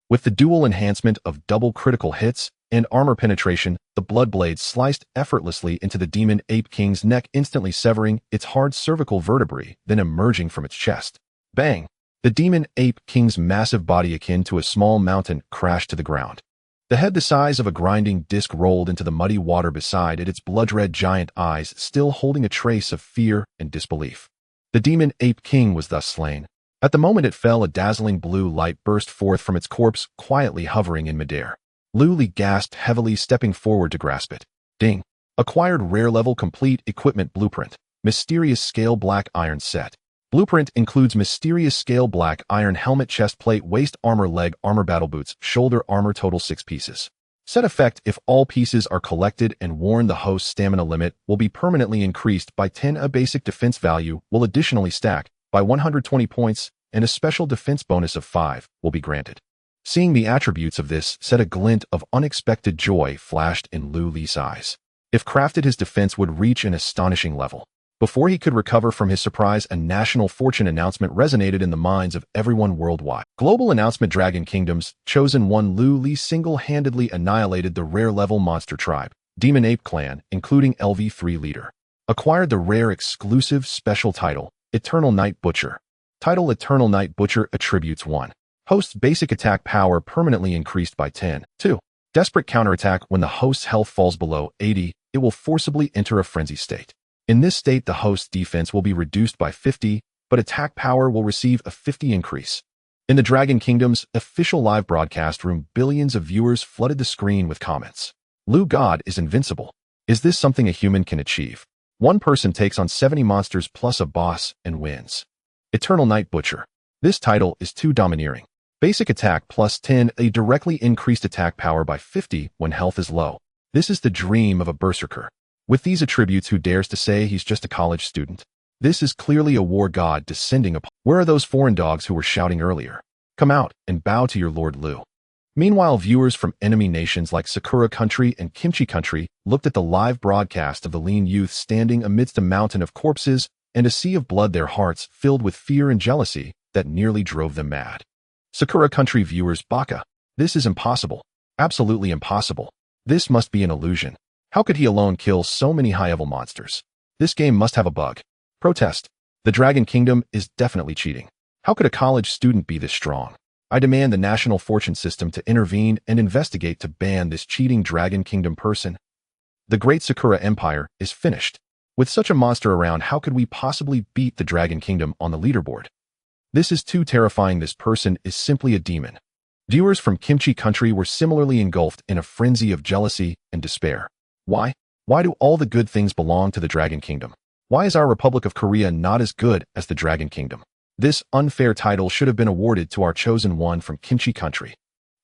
With the dual enhancement of double critical hits and armor penetration, the Blood Blade sliced effortlessly into the demon Ape King's neck, instantly severing its hard cervical vertebrae, then emerging from its chest. Bang! The demon Ape King's massive body, akin to a small mountain, crashed to the ground. The head the size of a grinding disc rolled into the muddy water beside it, its blood-red giant eyes still holding a trace of fear and disbelief. The demon ape king was thus slain. At the moment it fell, a dazzling blue light burst forth from its corpse, quietly hovering in midair. Lu Li gasped heavily, stepping forward to grasp it. Ding! Acquired rare level complete equipment blueprint. Mysterious scale black iron set. Blueprint includes mysterious scale black iron helmet, chest plate, waist armor, leg armor, battle boots, shoulder armor, total 6 pieces. Set effect: if all pieces are collected and worn, the host's stamina limit will be permanently increased by 10. A basic defense value will additionally stack by 120 points, and a special defense bonus of 5 will be granted. Seeing the attributes of this set, a glint of unexpected joy flashed in Lu Li's eyes. If crafted, his defense would reach an astonishing level. Before he could recover from his surprise, a national fortune announcement resonated in the minds of everyone worldwide. Global announcement: Dragon Kingdom's Chosen One Lu Li single-handedly annihilated the rare-level monster tribe, Demon Ape Clan, including LV3 leader. Acquired the rare exclusive special title, Eternal Night Butcher. Title: Eternal Night Butcher. Attributes: 1. Host's basic attack power permanently increased by 10. 2. Desperate counterattack: when the host's health falls below 80, it will forcibly enter a frenzy state. In this state, the host's defense will be reduced by 50, but attack power will receive a 50 increase. In the Dragon Kingdom's official live broadcast room, billions of viewers flooded the screen with comments. Lu God is invincible. Is this something a human can achieve? One person takes on 70 monsters plus a boss and wins. Eternal Night Butcher. This title is too domineering. Basic attack plus 10, a directly increased attack power by 50 when health is low. This is the dream of a berserker. With these attributes, who dares to say he's just a college student? This is clearly a war god descending upon. Where are those foreign dogs who were shouting earlier? Come out and bow to your Lord Lu. Meanwhile, viewers from enemy nations like Sakura Country and Kimchi Country looked at the live broadcast of the lean youth standing amidst a mountain of corpses and a sea of blood, their hearts filled with fear and jealousy that nearly drove them mad. Sakura Country viewers: Baka. This is impossible. Absolutely impossible. This must be an illusion. How could he alone kill so many high-level monsters? This game must have a bug. Protest. The Dragon Kingdom is definitely cheating. How could a college student be this strong? I demand the National Fortune System to intervene and investigate to ban this cheating Dragon Kingdom person. The Great Sakura Empire is finished. With such a monster around, how could we possibly beat the Dragon Kingdom on the leaderboard? This is too terrifying. This person is simply a demon. Viewers from Kimchi Country were similarly engulfed in a frenzy of jealousy and despair. Why? Why do all the good things belong to the Dragon Kingdom? Why is our Republic of Korea not as good as the Dragon Kingdom? This unfair title should have been awarded to our chosen one from Kimchi Country.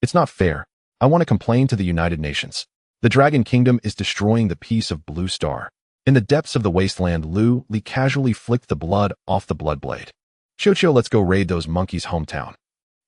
It's not fair. I want to complain to the United Nations. The Dragon Kingdom is destroying the peace of Blue Star. In the depths of the wasteland, Lu Li casually flicked the blood off the blood blade. Chocho, let's go raid those monkeys' hometown.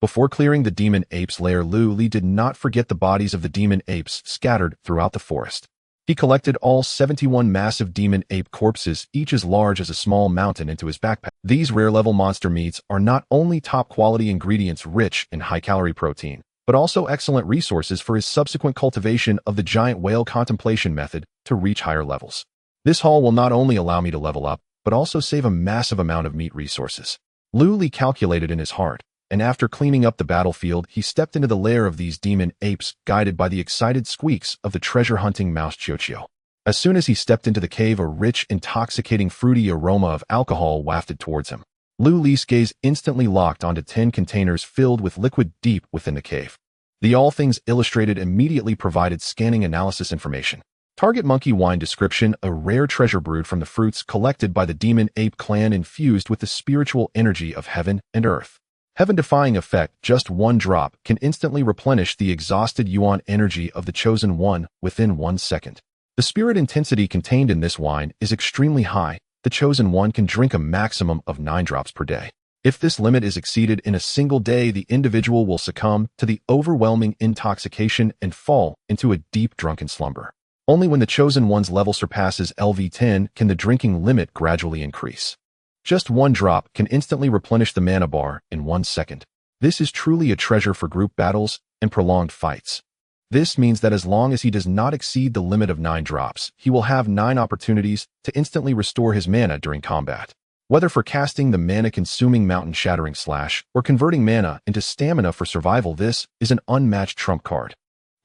Before clearing the demon apes' lair, Lu Li did not forget the bodies of the demon apes scattered throughout the forest. He collected all 71 massive demon ape corpses, each as large as a small mountain, into his backpack. These rare-level monster meats are not only top-quality ingredients rich in high-calorie protein, but also excellent resources for his subsequent cultivation of the giant whale contemplation method to reach higher levels. This haul will not only allow me to level up, but also save a massive amount of meat resources. Lu Li calculated in his heart, and after cleaning up the battlefield, he stepped into the lair of these demon apes, guided by the excited squeaks of the treasure-hunting mouse Chocho. As soon as he stepped into the cave, a rich, intoxicating, fruity aroma of alcohol wafted towards him. Lu Li's gaze instantly locked onto 10 containers filled with liquid deep within the cave. The All Things Illustrated immediately provided scanning analysis information. Target monkey wine description: a rare treasure brewed from the fruits collected by the demon ape clan, infused with the spiritual energy of heaven and earth. Heaven-defying effect: just one drop can instantly replenish the exhausted yuan energy of the chosen one within 1 second. The spirit intensity contained in this wine is extremely high. The chosen one can drink a maximum of 9 drops per day. If this limit is exceeded in a single day, the individual will succumb to the overwhelming intoxication and fall into a deep drunken slumber. Only when the chosen one's level surpasses LV10 can the drinking limit gradually increase. Just 1 drop can instantly replenish the mana bar in 1 second. This is truly a treasure for group battles and prolonged fights. This means that as long as he does not exceed the limit of 9 drops, he will have 9 opportunities to instantly restore his mana during combat. Whether for casting the mana-consuming mountain-shattering slash or converting mana into stamina for survival, this is an unmatched trump card.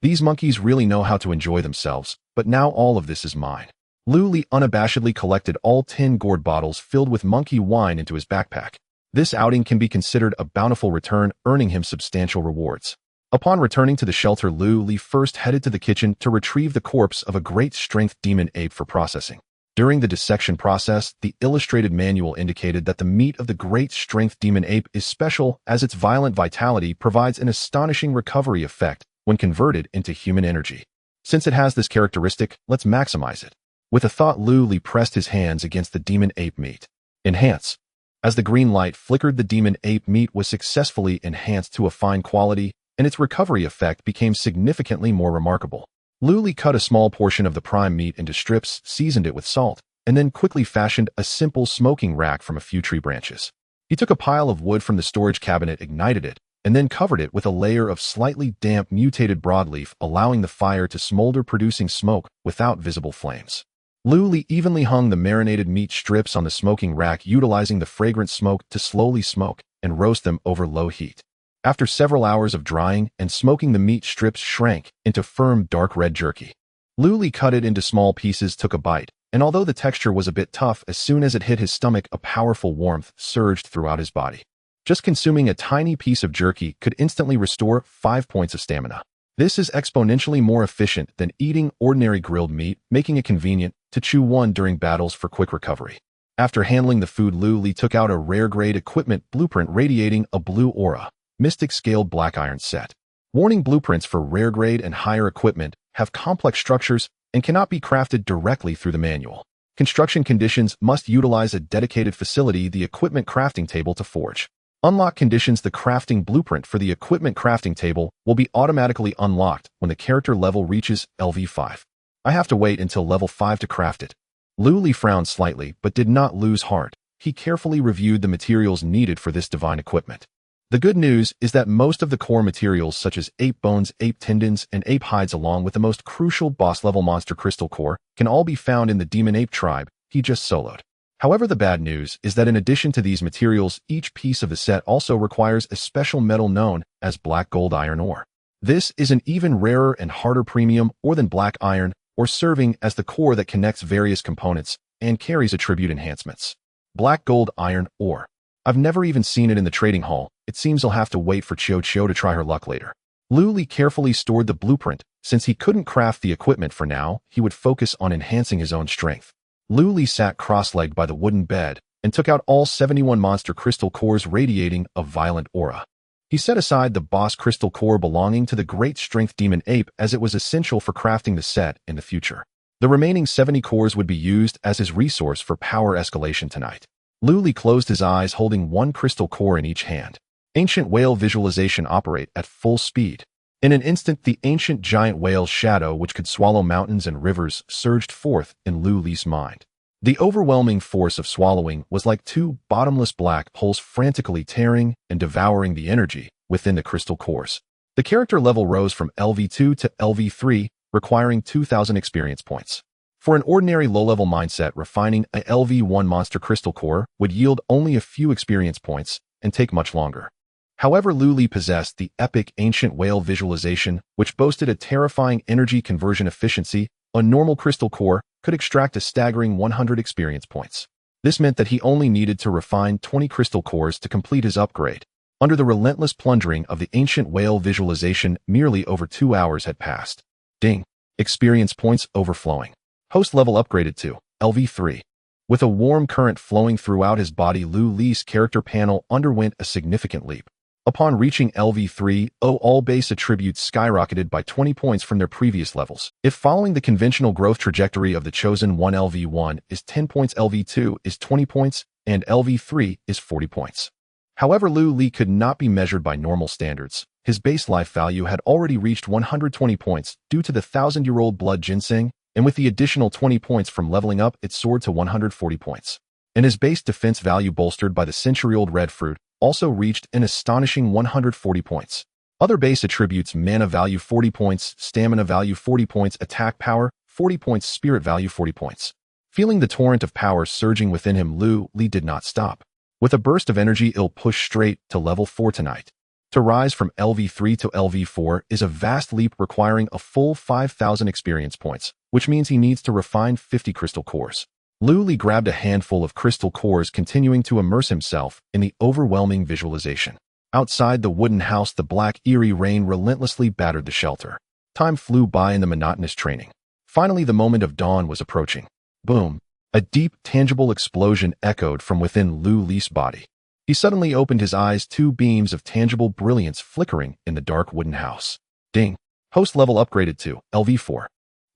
These monkeys really know how to enjoy themselves, but now all of this is mine. Lu Li unabashedly collected all 10 gourd bottles filled with monkey wine into his backpack. This outing can be considered a bountiful return, earning him substantial rewards. Upon returning to the shelter, Lu Li first headed to the kitchen to retrieve the corpse of a great strength demon ape for processing. During the dissection process, the illustrated manual indicated that the meat of the great strength demon ape is special as its violent vitality provides an astonishing recovery effect when converted into human energy. Since it has this characteristic, let's maximize it. With a thought, Lu Li pressed his hands against the demon ape meat. Enhance. As the green light flickered, the demon ape meat was successfully enhanced to a fine quality, and its recovery effect became significantly more remarkable. Lu Li cut a small portion of the prime meat into strips, seasoned it with salt, and then quickly fashioned a simple smoking rack from a few tree branches. He took a pile of wood from the storage cabinet, ignited it, and then covered it with a layer of slightly damp mutated broadleaf, allowing the fire to smolder, producing smoke without visible flames. Lu Li evenly hung the marinated meat strips on the smoking rack, utilizing the fragrant smoke to slowly smoke and roast them over low heat. After several hours of drying and smoking, the meat strips shrank into firm dark red jerky. Lu Li cut it into small pieces, took a bite, and although the texture was a bit tough, as soon as it hit his stomach, a powerful warmth surged throughout his body. Just consuming a tiny piece of jerky could instantly restore 5 points of stamina. This is exponentially more efficient than eating ordinary grilled meat, making it convenient to chew one during battles for quick recovery. After handling the food, Lu Li took out a rare-grade equipment blueprint radiating a blue aura. Mystic Scaled Black Iron Set. Warning: blueprints for rare-grade and higher equipment have complex structures and cannot be crafted directly through the manual. Construction conditions must utilize a dedicated facility, the equipment crafting table, to forge. Unlock conditions: the crafting blueprint for the equipment crafting table will be automatically unlocked when the character level reaches LV5. I have to wait until level 5 to craft it. Lu Li frowned slightly but did not lose heart. He carefully reviewed the materials needed for this divine equipment. The good news is that most of the core materials such as ape bones, ape tendons, and ape hides, along with the most crucial boss-level monster crystal core, can all be found in the demon ape tribe he just soloed. However, the bad news is that in addition to these materials, each piece of the set also requires a special metal known as black gold iron ore. This is an even rarer and harder premium ore than black iron, or serving as the core that connects various components and carries attribute enhancements. Black gold iron ore. I've never even seen it in the trading hall. It seems I'll have to wait for Chio Chio to try her luck later. Lu Li carefully stored the blueprint. Since he couldn't craft the equipment for now, he would focus on enhancing his own strength. Lu Li sat cross-legged by the wooden bed and took out all 71 monster crystal cores radiating a violent aura. He set aside the boss crystal core belonging to the great strength demon ape as it was essential for crafting the set in the future. The remaining 70 cores would be used as his resource for power escalation tonight. Lu Li closed his eyes, holding one crystal core in each hand. Ancient whale visualization operate at full speed. In an instant, the ancient giant whale's shadow, which could swallow mountains and rivers, surged forth in Lu Li's mind. The overwhelming force of swallowing was like two bottomless black holes frantically tearing and devouring the energy within the crystal cores. The character level rose from LV2 to LV3, requiring 2,000 experience points. For an ordinary low-level mindset, refining a LV1 monster crystal core would yield only a few experience points and take much longer. However, Lu Li possessed the epic ancient whale visualization, which boasted a terrifying energy conversion efficiency. A normal crystal core could extract a staggering 100 experience points. This meant that he only needed to refine 20 crystal cores to complete his upgrade. Under the relentless plundering of the ancient whale visualization, merely over 2 hours had passed. Ding! Experience points overflowing. Host level upgraded to LV3. With a warm current flowing throughout his body, Lu Li's character panel underwent a significant leap. Upon reaching LV3, all base attributes skyrocketed by 20 points from their previous levels. If following the conventional growth trajectory of the chosen one, LV1 is 10 points, LV2 is 20 points, and LV3 is 40 points. However, Lu Li could not be measured by normal standards. His base life value had already reached 120 points due to the 1,000-year-old blood ginseng, and with the additional 20 points from leveling up, it soared to 140 points. And his base defense value, bolstered by the century-old red fruit, also reached an astonishing 140 points. Other base attributes: mana value 40 points, stamina value 40 points, attack power 40 points, spirit value 40 points. Feeling the torrent of power surging within him, Lu Li did not stop. With a burst of energy, he'll push straight to level 4 tonight. To rise from LV3 to LV4 is a vast leap requiring a full 5,000 experience points, which means he needs to refine 50 crystal cores. Lu Li grabbed a handful of crystal cores, continuing to immerse himself in the overwhelming visualization. Outside the wooden house, the black, eerie rain relentlessly battered the shelter. Time flew by in the monotonous training. Finally, the moment of dawn was approaching. Boom! A deep, tangible explosion echoed from within Lu Li's body. He suddenly opened his eyes, two beams of tangible brilliance flickering in the dark wooden house. Ding! Host level upgraded to LV4.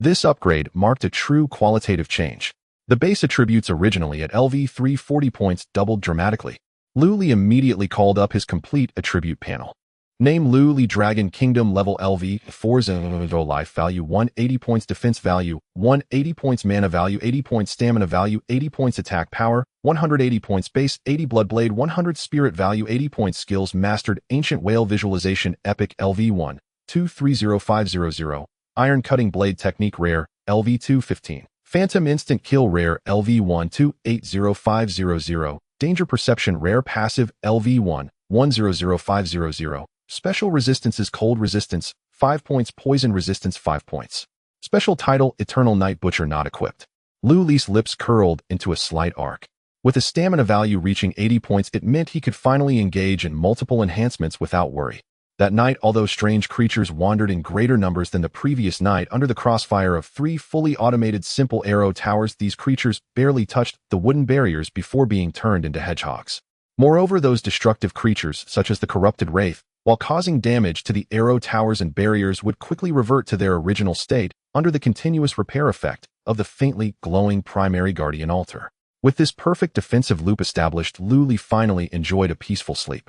This upgrade marked a true qualitative change. The base attributes originally at LV3 40 points doubled dramatically. Lu Li immediately called up his complete attribute panel. Name Lu Li Dragon Kingdom level LV4 life value 180 points defense value 180 points mana value 80 points stamina value 80 points attack power 180 points base 80 blood blade 100 spirit value 80 points skills mastered ancient whale visualization epic LV1 230500 iron cutting blade technique rare LV2 15 phantom instant kill rare LV1 280500 danger perception rare passive LV1 100500 Special resistances cold resistance, 5 points poison resistance 5 points. Special title Eternal Night Butcher not equipped. Lu Li's lips curled into a slight arc. With a stamina value reaching 80 points, it meant he could finally engage in multiple enhancements without worry. That night, although strange creatures wandered in greater numbers than the previous night under the crossfire of 3 fully automated simple arrow towers, these creatures barely touched the wooden barriers before being turned into hedgehogs. Moreover, those destructive creatures, such as the corrupted wraith, while causing damage to the arrow towers and barriers, would quickly revert to their original state under the continuous repair effect of the faintly glowing primary guardian altar. With this perfect defensive loop established, Lu Li finally enjoyed a peaceful sleep.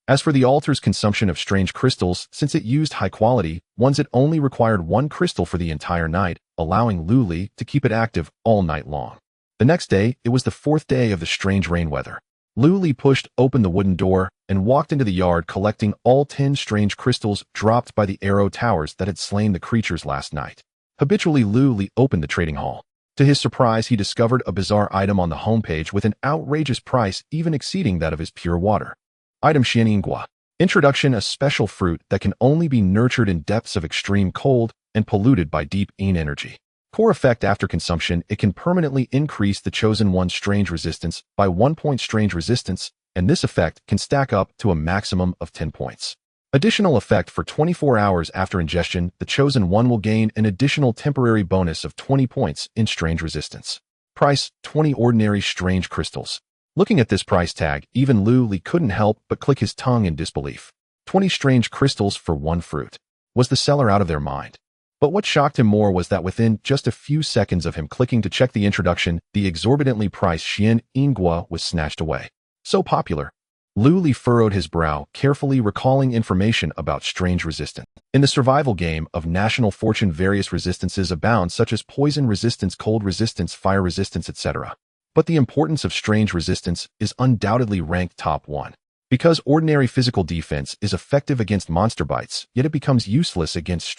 As for the altar's consumption of strange crystals, since it used high-quality ones, it only required 1 crystal for the entire night, allowing Lu Li to keep it active all night long. The next day, it was the 4th day of the strange rain weather. Lu Li pushed open the wooden door and walked into the yard, collecting all 10 strange crystals dropped by the arrow towers that had slain the creatures last night. Habitually, Lu Li opened the trading hall. To his surprise, he discovered a bizarre item on the homepage with an outrageous price even exceeding that of his pure water. Item Xianingua. Introduction: a special fruit that can only be nurtured in depths of extreme cold and polluted by deep yin energy. Core effect: after consumption, it can permanently increase the chosen one's strange resistance by 1 point strange resistance, and this effect can stack up to a maximum of 10 points. Additional effect: for 24 hours after ingestion, the chosen one will gain an additional temporary bonus of 20 points in strange resistance. Price: 20 ordinary strange crystals. Looking at this price tag, even Lu Li couldn't help but click his tongue in disbelief. 20 strange crystals for 1 fruit. Was the seller out of their mind? But what shocked him more was that within just a few seconds of him clicking to check the introduction, the exorbitantly priced Xianingua was snatched away. So popular. Lu Li furrowed his brow, carefully recalling information about strange resistance. In the survival game of National Fortune, various resistances abound, such as poison resistance, cold resistance, fire resistance, etc. But the importance of strange resistance is undoubtedly ranked top 1. Because ordinary physical defense is effective against monster bites, yet it becomes useless against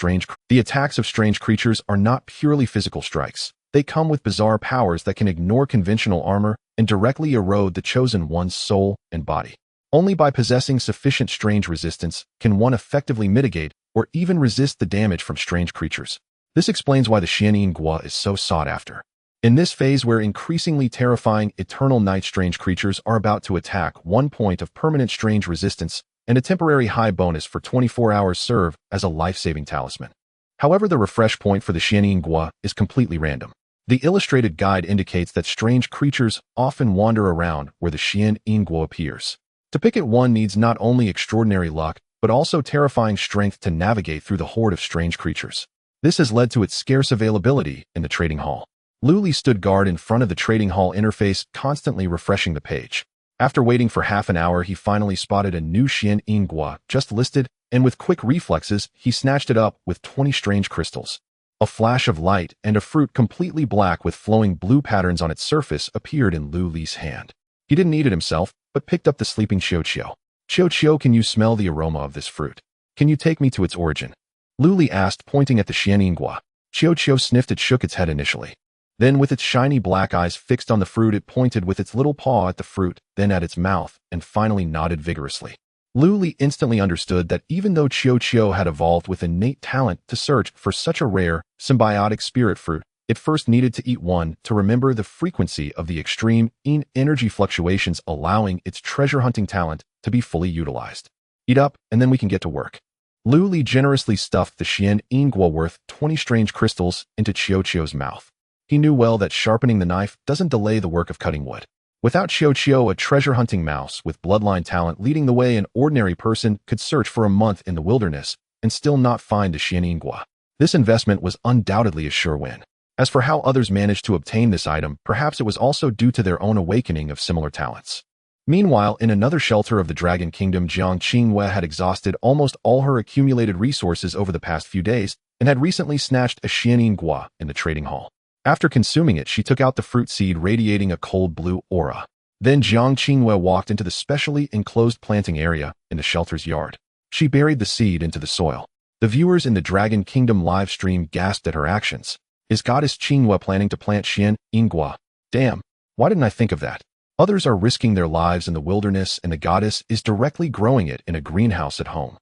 The attacks of strange creatures are not purely physical strikes. They come with bizarre powers that can ignore conventional armor and directly erode the chosen one's soul and body. Only by possessing sufficient strange resistance can one effectively mitigate or even resist the damage from strange creatures. This explains why the Xianingua is so sought after. In this phase where increasingly terrifying Eternal Night strange creatures are about to attack, 1 point of permanent strange resistance and a temporary high bonus for 24 hours serve as a life-saving talisman. However, the refresh point for the Xianingua is completely random. The illustrated guide indicates that strange creatures often wander around where the Xianingua appears. To pick it, one needs not only extraordinary luck, but also terrifying strength to navigate through the horde of strange creatures. This has led to its scarce availability in the trading hall. Lu Li stood guard in front of the trading hall interface, constantly refreshing the page. After waiting for half an hour, he finally spotted a new Xianingua just listed, and with quick reflexes, he snatched it up with 20 strange crystals. A flash of light and a fruit completely black with flowing blue patterns on its surface appeared in Lu Li's hand. He didn't eat it himself, but picked up the sleeping Xiao. Xiao, can you smell the aroma of this fruit? Can you take me to its origin? Lu Li asked, pointing at the Xianingua. Xiao sniffed it, shook its head initially. Then, with its shiny black eyes fixed on the fruit, it pointed with its little paw at the fruit, then at its mouth, and finally nodded vigorously. Lu Li instantly understood that even though Qiu Qiu had evolved with innate talent to search for such a rare, symbiotic spirit fruit, it first needed to eat one to remember the frequency of the extreme energy fluctuations, allowing its treasure-hunting talent to be fully utilized. Eat up, and then we can get to work. Lu Li generously stuffed the Xian Ingguo worth 20 strange crystals into Qiu Qiu's mouth. He knew well that sharpening the knife doesn't delay the work of cutting wood. Without Qiu Qiu, a treasure-hunting mouse with bloodline talent leading the way, an ordinary person could search for a month in the wilderness and still not find the Xian Ingguo. This investment was undoubtedly a sure win. As for how others managed to obtain this item, perhaps it was also due to their own awakening of similar talents. Meanwhile, in another shelter of the Dragon Kingdom, Jiang Qingwei had exhausted almost all her accumulated resources over the past few days and had recently snatched a Xian Ingguo in the trading hall. After consuming it, she took out the fruit seed, radiating a cold blue aura. Then Jiang Qingwei walked into the specially enclosed planting area in the shelter's yard. She buried the seed into the soil. The viewers in the Dragon Kingdom live stream gasped at her actions. Is Goddess Qingwei planning to plant Xian Ingguo? Damn, why didn't I think of that? Others are risking their lives in the wilderness, and the goddess is directly growing it in a greenhouse at home.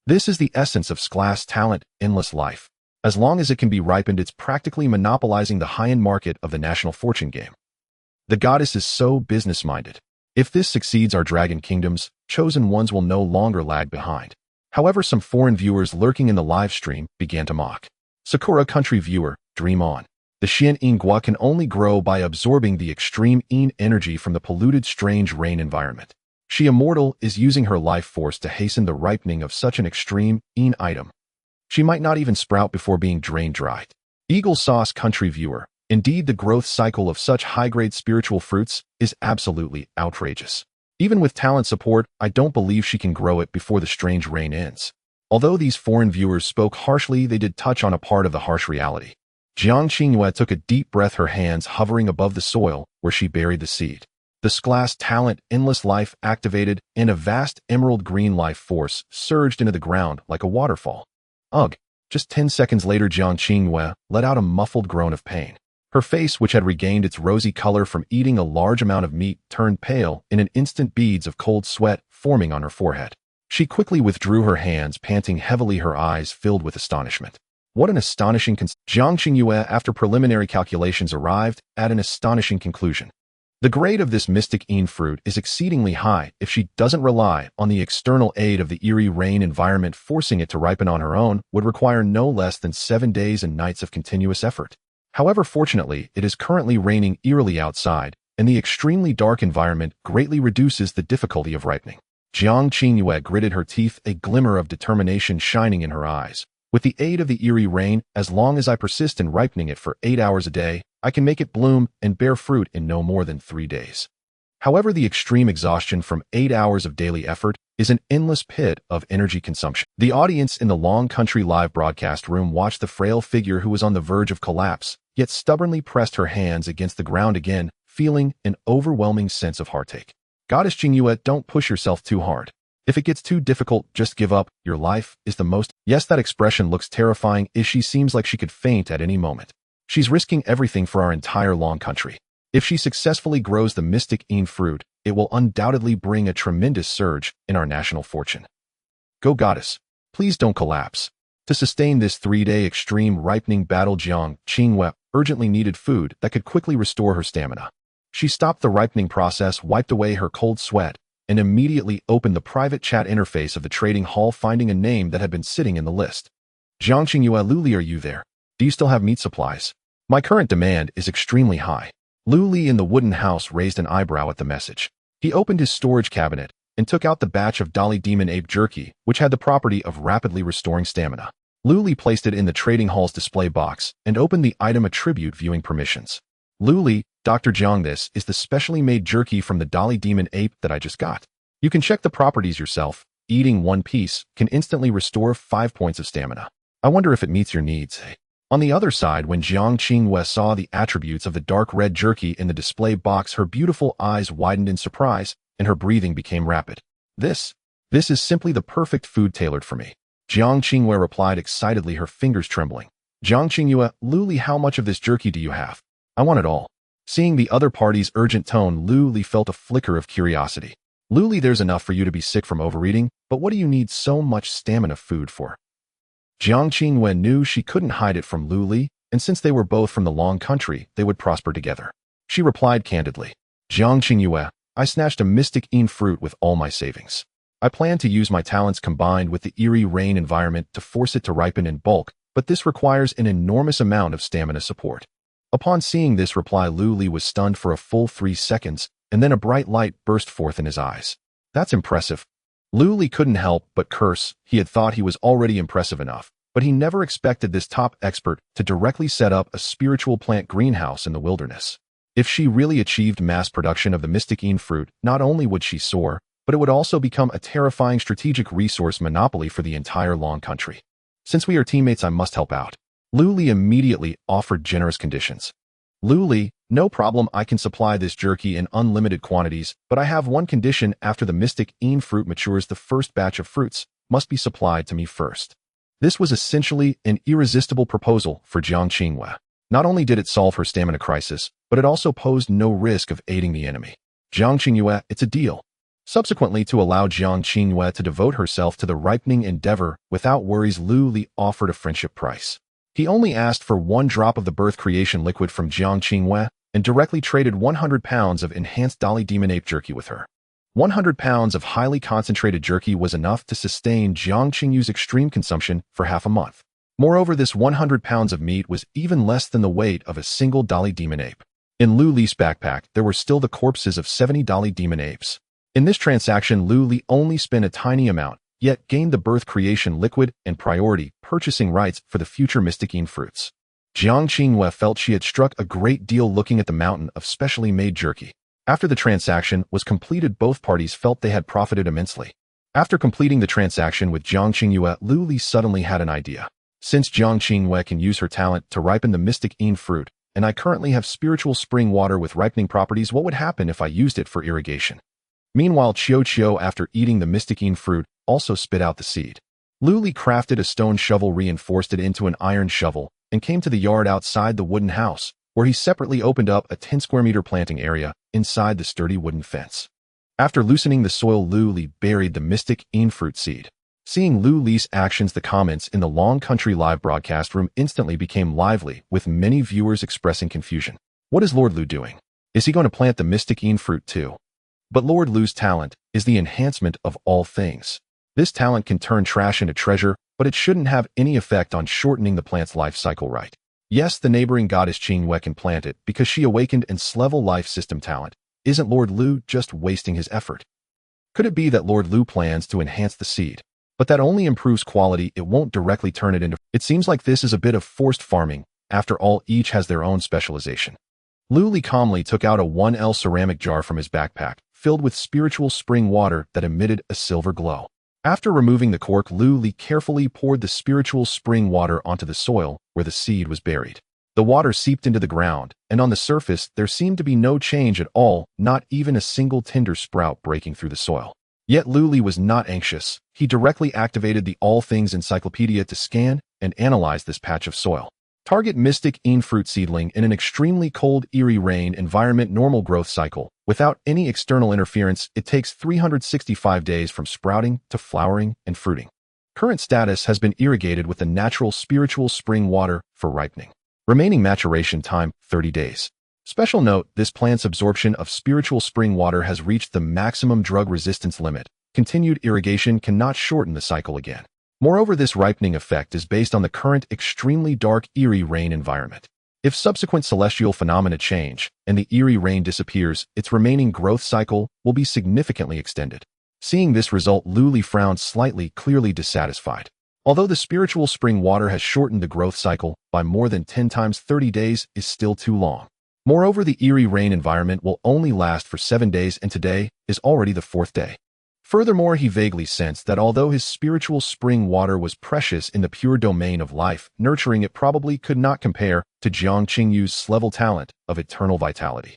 This is the essence of Sclass talent, endless life. As long as it can be ripened, it's practically monopolizing the high-end market of the national fortune game. The goddess is so business-minded. If this succeeds, our Dragon Kingdoms, chosen ones will no longer lag behind. However, some foreign viewers lurking in the live stream began to mock. Sakura country viewer, dream on. The Xian Ingguo can only grow by absorbing the extreme energy from the polluted strange rain environment. She Immortal is using her life force to hasten the ripening of such an extreme item. She might not even sprout before being drained dry. Eagle Sauce country viewer, indeed the growth cycle of such high-grade spiritual fruits is absolutely outrageous. Even with talent support, I don't believe she can grow it before the strange rain ends. Although these foreign viewers spoke harshly, they did touch on a part of the harsh reality. Jiang Qingwei took a deep breath, her hands hovering above the soil where she buried the seed. The Sclass talent, endless life, activated, and a vast emerald green life force surged into the ground like a waterfall. Ugh! Just 10 seconds later, Jiang Qingwei let out a muffled groan of pain. Her face, which had regained its rosy color from eating a large amount of meat, turned pale in an instant, beads of cold sweat forming on her forehead. She quickly withdrew her hands, panting heavily, her eyes filled with astonishment. What an astonishing Jiang Qingwei, after preliminary calculations, arrived at an astonishing conclusion. The grade of this mystic fruit is exceedingly high if she doesn't rely on the external aid of the eerie rain environment. Forcing it to ripen on her own would require no less than 7 days and nights of continuous effort. However, fortunately, it is currently raining eerily outside, and the extremely dark environment greatly reduces the difficulty of ripening. Jiang Qingwei gritted her teeth, a glimmer of determination shining in her eyes. With the aid of the eerie rain, as long as I persist in ripening it for 8 hours a day, I can make it bloom and bear fruit in no more than 3 days. However, the extreme exhaustion from 8 hours of daily effort is an endless pit of energy consumption. The audience in the Long Country live broadcast room watched the frail figure, who was on the verge of collapse, yet stubbornly pressed her hands against the ground again, feeling an overwhelming sense of heartache. Goddess Qingwei, don't push yourself too hard. If it gets too difficult, just give up. Your life is the most— Yes, that expression looks terrifying, as she seems like she could faint at any moment. She's risking everything for our entire Long Country. If she successfully grows the mystic fruit, it will undoubtedly bring a tremendous surge in our national fortune. Go goddess. Please don't collapse. To sustain this 3-day extreme ripening battle, Jiang Qingwei urgently needed food that could quickly restore her stamina. She stopped the ripening process, wiped away her cold sweat, and immediately opened the private chat interface of the trading hall, finding a name that had been sitting in the list. Jiang Qingwei, Lu Li, are you there? Do you still have meat supplies? My current demand is extremely high. Lu Li in the wooden house raised an eyebrow at the message. He opened his storage cabinet and took out the batch of Dolly Demon Ape Jerky, which had the property of rapidly restoring stamina. Lu Li placed it in the trading hall's display box and opened the item attribute viewing permissions. Lu Li, Dr. Jiang, this is the specially made jerky from the Dolly Demon Ape that I just got. You can check the properties yourself. Eating 1 piece can instantly restore 5 points of stamina. I wonder if it meets your needs. On the other side, when Jiang Qingwei saw the attributes of the dark red jerky in the display box, her beautiful eyes widened in surprise and her breathing became rapid. This is simply the perfect food tailored for me. Jiang Qingwei replied excitedly, her fingers trembling. Jiang Qingwei, Lu Li, how much of this jerky do you have? I want it all. Seeing the other party's urgent tone, Lu Li felt a flicker of curiosity. Luli, there's enough for you to be sick from overeating, but what do you need so much stamina food for? Jiang Qingyue knew she couldn't hide it from Luli, and since they were both from the Long Country, they would prosper together. She replied candidly, Jiang Qingyue, I snatched a mystic fruit with all my savings. I plan to use my talents combined with the eerie rain environment to force it to ripen in bulk, but this requires an enormous amount of stamina support. Upon seeing this reply, Luli was stunned for a full 3 seconds, and then a bright light burst forth in his eyes. That's impressive. Luli couldn't help but curse. He had thought he was already impressive enough, but he never expected this top expert to directly set up a spiritual plant greenhouse in the wilderness. If she really achieved mass production of the mystic fruit, not only would she soar, but it would also become a terrifying strategic resource monopoly for the entire Long Country. Since we are teammates, I must help out. Luli immediately offered generous conditions. Luli, no problem, I can supply this jerky in unlimited quantities, but I have one condition: after the mystic fruit matures, the first batch of fruits must be supplied to me first. This was essentially an irresistible proposal for Jiang Qingyue. Not only did it solve her stamina crisis, but it also posed no risk of aiding the enemy. Jiang Qingyue, it's a deal. Subsequently, to allow Jiang Qingyue to devote herself to the ripening endeavor without worries, Luli offered a friendship price. He only asked for 1 drop of the birth creation liquid from Jiang Qingyue and directly traded 100 pounds of enhanced Dali Demon Ape jerky with her. 100 pounds of highly concentrated jerky was enough to sustain Jiang Qingyue's extreme consumption for half a month. Moreover, this 100 pounds of meat was even less than the weight of a single Dali Demon Ape. In Luli's backpack, there were still the corpses of 70 Dali Demon Apes. In this transaction, Luli only spent a tiny amount, yet gained the birth creation liquid and priority purchasing rights for the future mystic fruits. Jiang Qingyue felt she had struck a great deal looking at the mountain of specially made jerky. After the transaction was completed, both parties felt they had profited immensely. After completing the transaction with Jiang Qingyue, Luli suddenly had an idea. Since Jiang Qingyue can use her talent to ripen the mystic fruit, and I currently have spiritual spring water with ripening properties, what would happen if I used it for irrigation? Meanwhile, Qiu, after eating the mystic fruit, also spit out the seed. Luli crafted a stone shovel, reinforced it into an iron shovel, and came to the yard outside the wooden house, where he separately opened up a 10 square meter planting area inside the sturdy wooden fence. After loosening the soil, Luli buried the mystic fruit seed. Seeing Luli's actions, the comments in the Long Country live broadcast room instantly became lively, with many viewers expressing confusion. What is Lord Lu doing? Is he going to plant the mystic fruit too? But Lord Lu's talent is the enhancement of all things. This talent can turn trash into treasure, but it shouldn't have any effect on shortening the plant's life cycle, right? Yes, the neighboring goddess Qingyue can plant it because she awakened and level life system talent. Isn't Lord Lu just wasting his effort? Could it be that Lord Lu plans to enhance the seed, but that only improves quality, it won't directly turn it into... It seems like this is a bit of forced farming. After all, each has their own specialization. Luli calmly took out a 1L ceramic jar from his backpack, filled with spiritual spring water that emitted a silver glow. After removing the cork, Luli carefully poured the spiritual spring water onto the soil where the seed was buried. The water seeped into the ground, and on the surface there seemed to be no change at all, not even a single tender sprout breaking through the soil. Yet Luli was not anxious. He directly activated the All Things Encyclopedia to scan and analyze this patch of soil. Target mystic fruit seedling in an extremely cold, eerie rain environment, normal growth cycle. Without any external interference, it takes 365 days from sprouting to flowering and fruiting. Current status has been irrigated with the natural spiritual spring water for ripening. Remaining maturation time, 30 days. Special note, this plant's absorption of spiritual spring water has reached the maximum drug resistance limit. Continued irrigation cannot shorten the cycle again. Moreover, this ripening effect is based on the current extremely dark, eerie rain environment. If subsequent celestial phenomena change and the eerie rain disappears, its remaining growth cycle will be significantly extended. Seeing this result, Luli frowned slightly, clearly dissatisfied. Although the spiritual spring water has shortened the growth cycle by more than 10 times, 30 days is still too long. Moreover, the eerie rain environment will only last for 7 days, and today is already the 4th day. Furthermore, he vaguely sensed that although his spiritual spring water was precious in the pure domain of life, nurturing it probably could not compare to Jiang Qingyue's level talent of eternal vitality.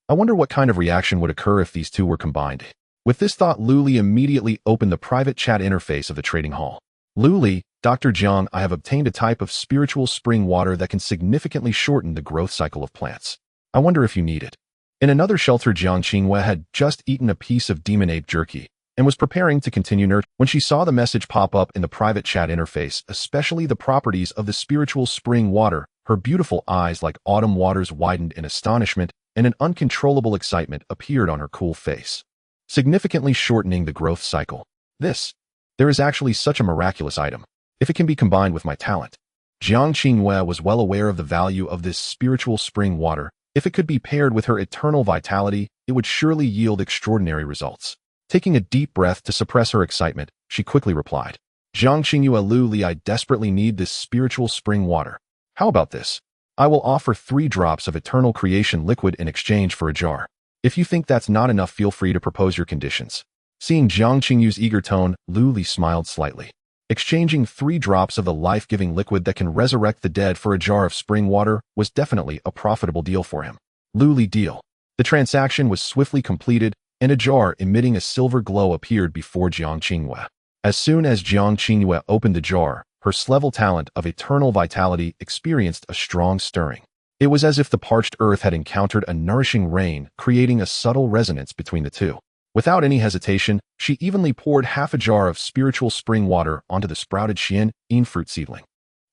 I wonder what kind of reaction would occur if these two were combined. With this thought, Luli immediately opened the private chat interface of the trading hall. Luli, Dr. Jiang, I have obtained a type of spiritual spring water that can significantly shorten the growth cycle of plants. I wonder if you need it. In another shelter, Jiang Qinghua had just eaten a piece of demon ape jerky and was preparing to continue nurturing when she saw the message pop up in the private chat interface, especially the properties of the spiritual spring water. Her beautiful eyes like autumn waters widened in astonishment, and an uncontrollable excitement appeared on her cool face, significantly shortening the growth cycle. There is actually such a miraculous item, if it can be combined with my talent. Jiang Qinghua was well aware of the value of this spiritual spring water. If it could be paired with her eternal vitality, it would surely yield extraordinary results. Taking a deep breath to suppress her excitement, she quickly replied, Jiang Qinghua Lu Li, I desperately need this spiritual spring water. How about this? I will offer 3 drops of eternal creation liquid in exchange for a jar. If you think that's not enough, feel free to propose your conditions. Seeing Jiang Qinghua's eager tone, Lu Li smiled slightly. Exchanging 3 drops of the life-giving liquid that can resurrect the dead for a jar of spring water was definitely a profitable deal for him. Lu Li deal. The transaction was swiftly completed, and a jar emitting a silver glow appeared before Jiang Qinghua. As soon as Jiang Qinghua opened the jar, her level talent of eternal vitality experienced a strong stirring. It was as if the parched earth had encountered a nourishing rain, creating a subtle resonance between the two. Without any hesitation, she evenly poured half a jar of spiritual spring water onto the sprouted xian fruit seedling.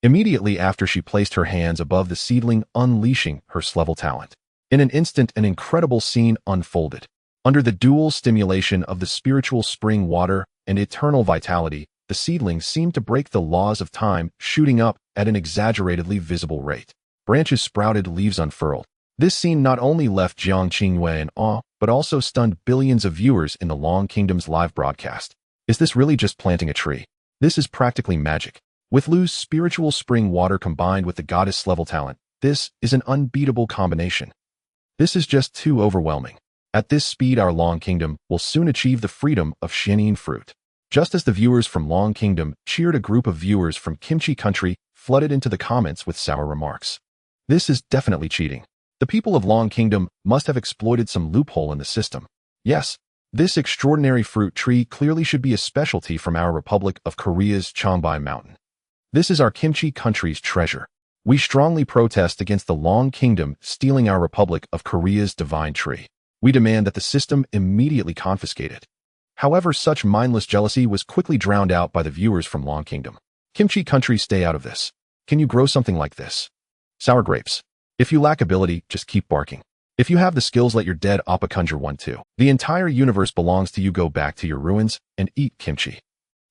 Immediately after, she placed her hands above the seedling, unleashing her level talent. In an instant, an incredible scene unfolded. Under the dual stimulation of the spiritual spring water and eternal vitality, the seedling seemed to break the laws of time, shooting up at an exaggeratedly visible rate. Branches sprouted, leaves unfurled. This scene not only left Jiang Qinghua in awe, but also stunned billions of viewers in the Long Kingdom's live broadcast. Is this really just planting a tree? This is practically magic. With Lu's spiritual spring water combined with the goddess level talent, this is an unbeatable combination. This is just too overwhelming. At this speed, our Long Kingdom will soon achieve the freedom of xian fruit. Just as the viewers from Long Kingdom cheered, a group of viewers from Kimchi Country flooded into the comments with sour remarks. This is definitely cheating. The people of Long Kingdom must have exploited some loophole in the system. Yes, this extraordinary fruit tree clearly should be a specialty from our Republic of Korea's Chongbai Mountain. This is our Kimchi Country's treasure. We strongly protest against the Long Kingdom stealing our Republic of Korea's divine tree. We demand that the system immediately confiscate it. However, such mindless jealousy was quickly drowned out by the viewers from Long Kingdom. Kimchi Country, stay out of this. Can you grow something like this? Sour grapes. If you lack ability, just keep barking. If you have the skills, let your dead Appa conjure one too. The entire universe belongs to you. Go back to your ruins and eat kimchi.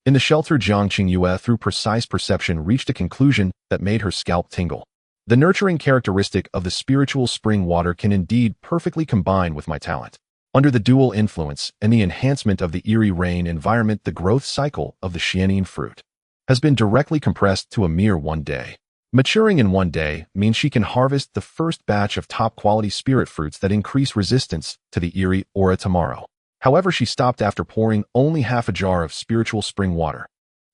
In the shelter, Jiang Qinghua, through precise perception, reached a conclusion that made her scalp tingle. The nurturing characteristic of the spiritual spring water can indeed perfectly combine with my talent. Under the dual influence and the enhancement of the eerie rain environment, the growth cycle of the xian fruit has been directly compressed to a mere 1 day. Maturing in 1 day means she can harvest the first batch of top-quality spirit fruits that increase resistance to the eerie aura tomorrow. However, she stopped after pouring only half a jar of spiritual spring water,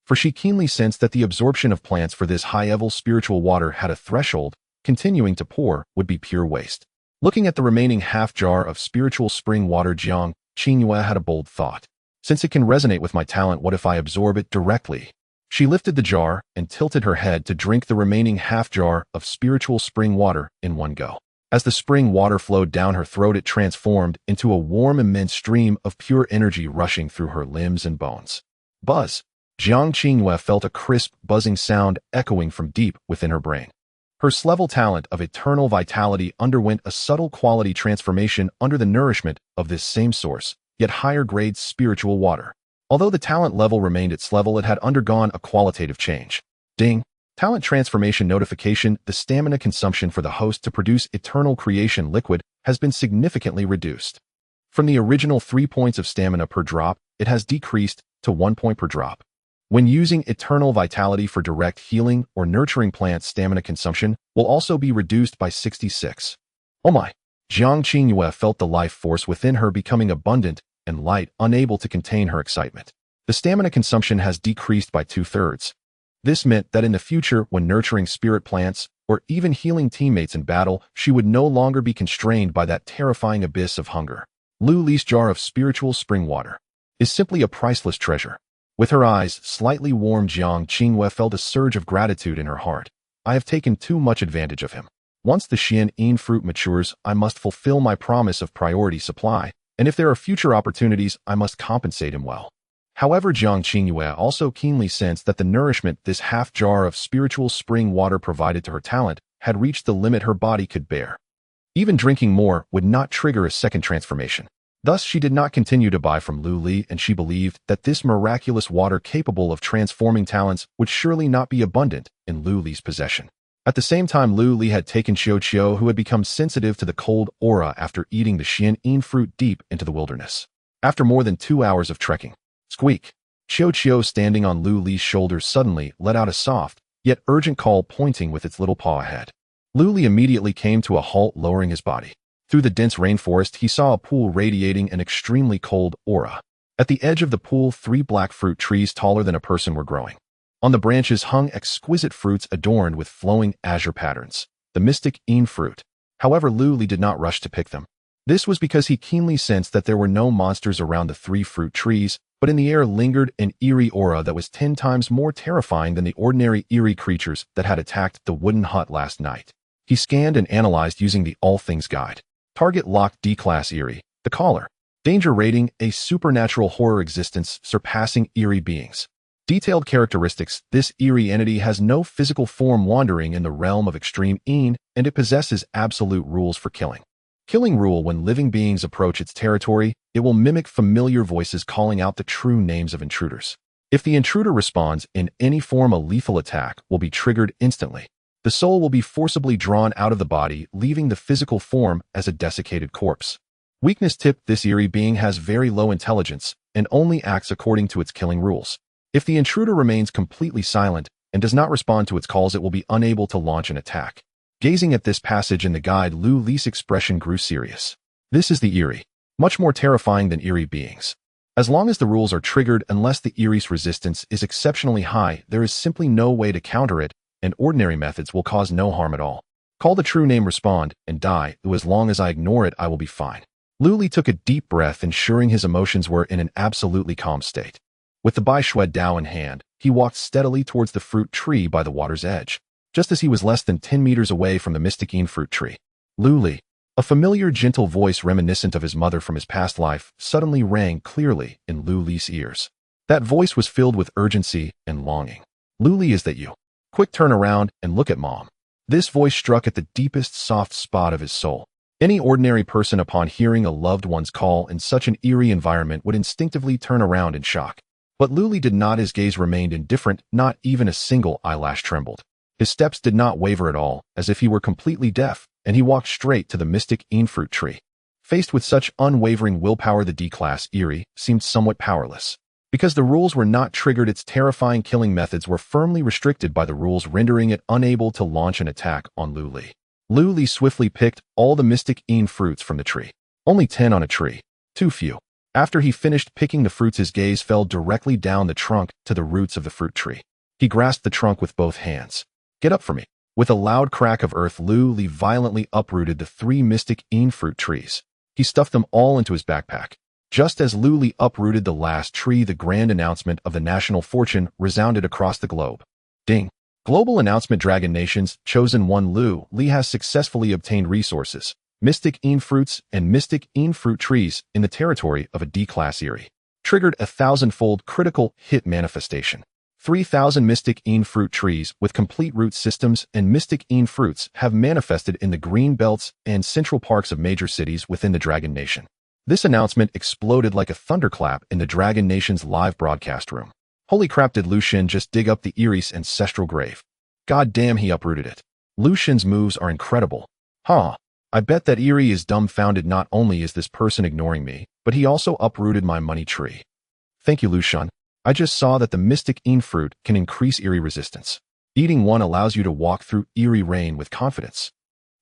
for she keenly sensed that the absorption of plants for this high-level spiritual water had a threshold. Continuing to pour would be pure waste. Looking at the remaining half jar of spiritual spring water, Jiang Qinghua had a bold thought. Since it can resonate with my talent, what if I absorb it directly? She lifted the jar and tilted her head to drink the remaining half jar of spiritual spring water in one go. As the spring water flowed down her throat, it transformed into a warm, immense stream of pure energy rushing through her limbs and bones. Buzz! Jiang Qinghua felt a crisp, buzzing sound echoing from deep within her brain. Her level talent of eternal vitality underwent a subtle quality transformation under the nourishment of this same source, yet higher grade spiritual water. Although the talent level remained its level, it had undergone a qualitative change. Ding! Talent transformation notification. The stamina consumption for the host to produce eternal creation liquid has been significantly reduced. From the original 3 points of stamina per drop, it has decreased to 1 point per drop. When using eternal vitality for direct healing or nurturing plants, stamina consumption will also be reduced by 66. Oh my! Jiang Qinghua felt the life force within her becoming abundant and light, unable to contain her excitement. The stamina consumption has decreased by 2/3. This meant that in the future, when nurturing spirit plants or even healing teammates in battle, she would no longer be constrained by that terrifying abyss of hunger. Lu Li's jar of spiritual spring water is simply a priceless treasure. With her eyes slightly warm, Jiang Qinghua felt a surge of gratitude in her heart. I have taken too much advantage of him. Once the Xian fruit matures, I must fulfill my promise of priority supply, and if there are future opportunities, I must compensate him well. However, Jiang Qingyue also keenly sensed that the nourishment this half jar of spiritual spring water provided to her talent had reached the limit her body could bear. Even drinking more would not trigger a second transformation. Thus, she did not continue to buy from Lu Li, and she believed that this miraculous water capable of transforming talents would surely not be abundant in Lu Li's possession. At the same time, Lu Li had taken Xiao, who had become sensitive to the cold aura after eating the Xian fruit deep into the wilderness. After more than 2 hours of trekking, squeak! Xiao, standing on Lu Li's shoulders, suddenly let out a soft, yet urgent call, pointing with its little paw ahead. Lu Li immediately came to a halt, lowering his body. Through the dense rainforest, he saw a pool radiating an extremely cold aura. At the edge of the pool, 3 black fruit trees taller than a person were growing. On the branches hung exquisite fruits adorned with flowing azure patterns, the mystic fruit. However, Lu Li did not rush to pick them. This was because he keenly sensed that there were no monsters around the 3 fruit trees, but in the air lingered an eerie aura that was 10 times more terrifying than the ordinary eerie creatures that had attacked the wooden hut last night. He scanned and analyzed using the All Things Guide. Target locked D-Class Eerie. The caller. Danger rating, a supernatural horror existence surpassing eerie beings. Detailed characteristics, this eerie entity has no physical form, wandering in the realm of extreme and it possesses absolute rules for killing. Killing rule: when living beings approach its territory, it will mimic familiar voices calling out the true names of intruders. If the intruder responds in any form, a lethal attack will be triggered instantly. The soul will be forcibly drawn out of the body, leaving the physical form as a desiccated corpse. Weakness tip: this eerie being has very low intelligence and only acts according to its killing rules. If the intruder remains completely silent and does not respond to its calls, it will be unable to launch an attack. Gazing at this passage in the guide, Lu Li's expression grew serious. This is the eerie, much more terrifying than eerie beings. As long as the rules are triggered, unless the eerie's resistance is exceptionally high, there is simply no way to counter it, and ordinary methods will cause no harm at all. Call the true name, respond, and die. As long as I ignore it, I will be fine. Lu Li took a deep breath, ensuring his emotions were in an absolutely calm state. With the Bai Shui Dao in hand, he walked steadily towards the fruit tree by the water's edge. Just as he was less than 10 meters away from the mystic fruit tree, Lu Li, a familiar gentle voice reminiscent of his mother from his past life, suddenly rang clearly in Lu Li's ears. That voice was filled with urgency and longing. Lu Li, is that you? Quick, turn around and look at Mom. This voice struck at the deepest soft spot of his soul. Any ordinary person, upon hearing a loved one's call in such an eerie environment, would instinctively turn around in shock. But Lu Li did not. His gaze remained indifferent, not even a single eyelash trembled. His steps did not waver at all, as if he were completely deaf, and he walked straight to the mystic fruit tree. Faced with such unwavering willpower, the D-Class Eerie seemed somewhat powerless. Because the rules were not triggered, its terrifying killing methods were firmly restricted by the rules, rendering it unable to launch an attack on Lu Li. Lu Li swiftly picked all the mystic fruits from the tree. Only 10 on a tree. Too few. After he finished picking the fruits, his gaze fell directly down the trunk to the roots of the fruit tree. He grasped the trunk with both hands. Get up for me. With a loud crack of earth, Lu Li violently uprooted the 3 mystic fruit trees. He stuffed them all into his backpack. Just as Lu Li uprooted the last tree, the grand announcement of the national fortune resounded across the globe. Ding! Global announcement: Dragon Nation's chosen one Lu Li has successfully obtained resources, mystic fruits and mystic fruit trees in the territory of a D-Class Eerie. Triggered a 1,000-fold critical hit manifestation. 3,000 mystic fruit trees with complete root systems and mystic fruits have manifested in the green belts and central parks of major cities within the Dragon Nation. This announcement exploded like a thunderclap in the Dragon Nation's live broadcast room. Holy crap, did Lu Xun just dig up the Erie's ancestral grave? God damn, he uprooted it. Lu Xun's moves are incredible. Huh. I bet that Eerie is dumbfounded. Not only is this person ignoring me, but he also uprooted my money tree. Thank you, Lu Xun. I just saw that the mystic fruit can increase Eerie resistance. Eating one allows you to walk through Eerie rain with confidence.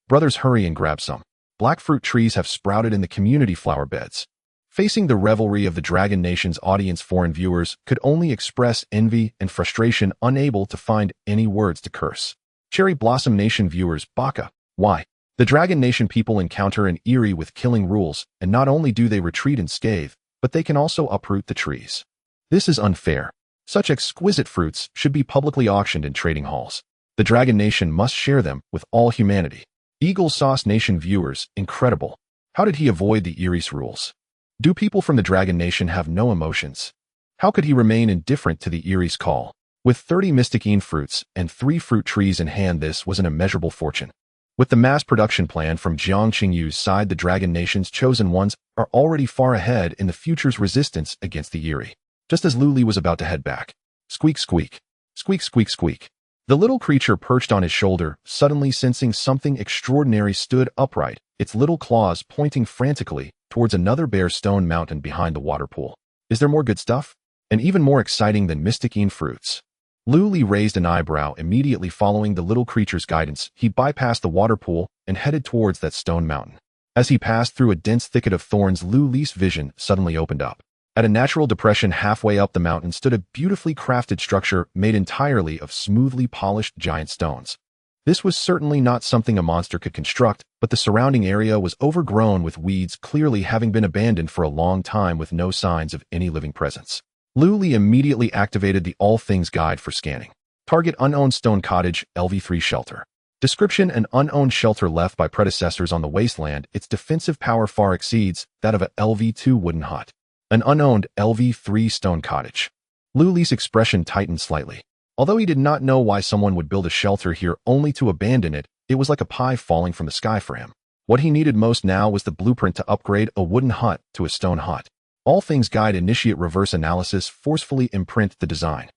Brothers, hurry and grab some. Black fruit trees have sprouted in the community flower beds. Facing the revelry of the Dragon Nation's audience, foreign viewers could only express envy and frustration, unable to find any words to curse. Cherry Blossom Nation viewers, baka. Why? The Dragon Nation people encounter an Eerie with killing rules, and not only do they retreat in scathe, but they can also uproot the trees. This is unfair. Such exquisite fruits should be publicly auctioned in trading halls. The Dragon Nation must share them with all humanity. Eagle Sauce Nation viewers, incredible. How did he avoid the Eris rules? Do people from the Dragon Nation have no emotions? How could he remain indifferent to the Eris call? With 30 Mystic fruits and 3 fruit trees in hand, this was an immeasurable fortune. With the mass production plan from Jiang Qingyu's side, the Dragon Nation's chosen ones are already far ahead in the future's resistance against the Eri. Just as Lu Li was about to head back. Squeak, squeak. Squeak, squeak, squeak. The little creature perched on his shoulder, suddenly sensing something extraordinary, stood upright, its little claws pointing frantically towards another bare stone mountain behind the water pool. Is there more good stuff? And even more exciting than Mystic fruits. Lu Li raised an eyebrow. Immediately following the little creature's guidance, he bypassed the water pool and headed towards that stone mountain. As he passed through a dense thicket of thorns, Lu Li's vision suddenly opened up. At a natural depression halfway up the mountain stood a beautifully crafted structure made entirely of smoothly polished giant stones. This was certainly not something a monster could construct, but the surrounding area was overgrown with weeds, clearly having been abandoned for a long time with no signs of any living presence. Lu Li immediately activated the All Things Guide for scanning. Target: unowned stone cottage, LV3 shelter. Description: an unowned shelter left by predecessors on the wasteland. Its defensive power far exceeds that of a LV2 wooden hut. An unowned LV3 stone cottage. Lu Li's expression tightened slightly. Although he did not know why someone would build a shelter here only to abandon it, it was like a pie falling from the sky for him. What he needed most now was the blueprint to upgrade a wooden hut to a stone hut. All Things Guide: initiate reverse analysis, forcefully imprint the design.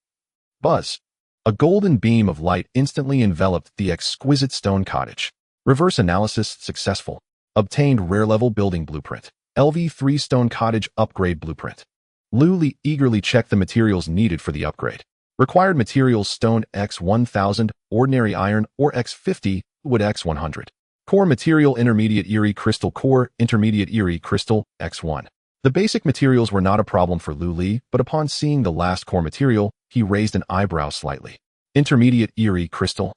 Buzz. A golden beam of light instantly enveloped the exquisite stone cottage. Reverse analysis successful. Obtained rare level building blueprint. LV3 stone cottage upgrade blueprint. Lu Li eagerly checked the materials needed for the upgrade. Required materials: stone X1000, ordinary iron or X50, wood X100. Core material: intermediate Eri crystal core, intermediate Eri crystal, X1. The basic materials were not a problem for Lu Li, but upon seeing the last core material, he raised an eyebrow slightly. Intermediate Eri crystal.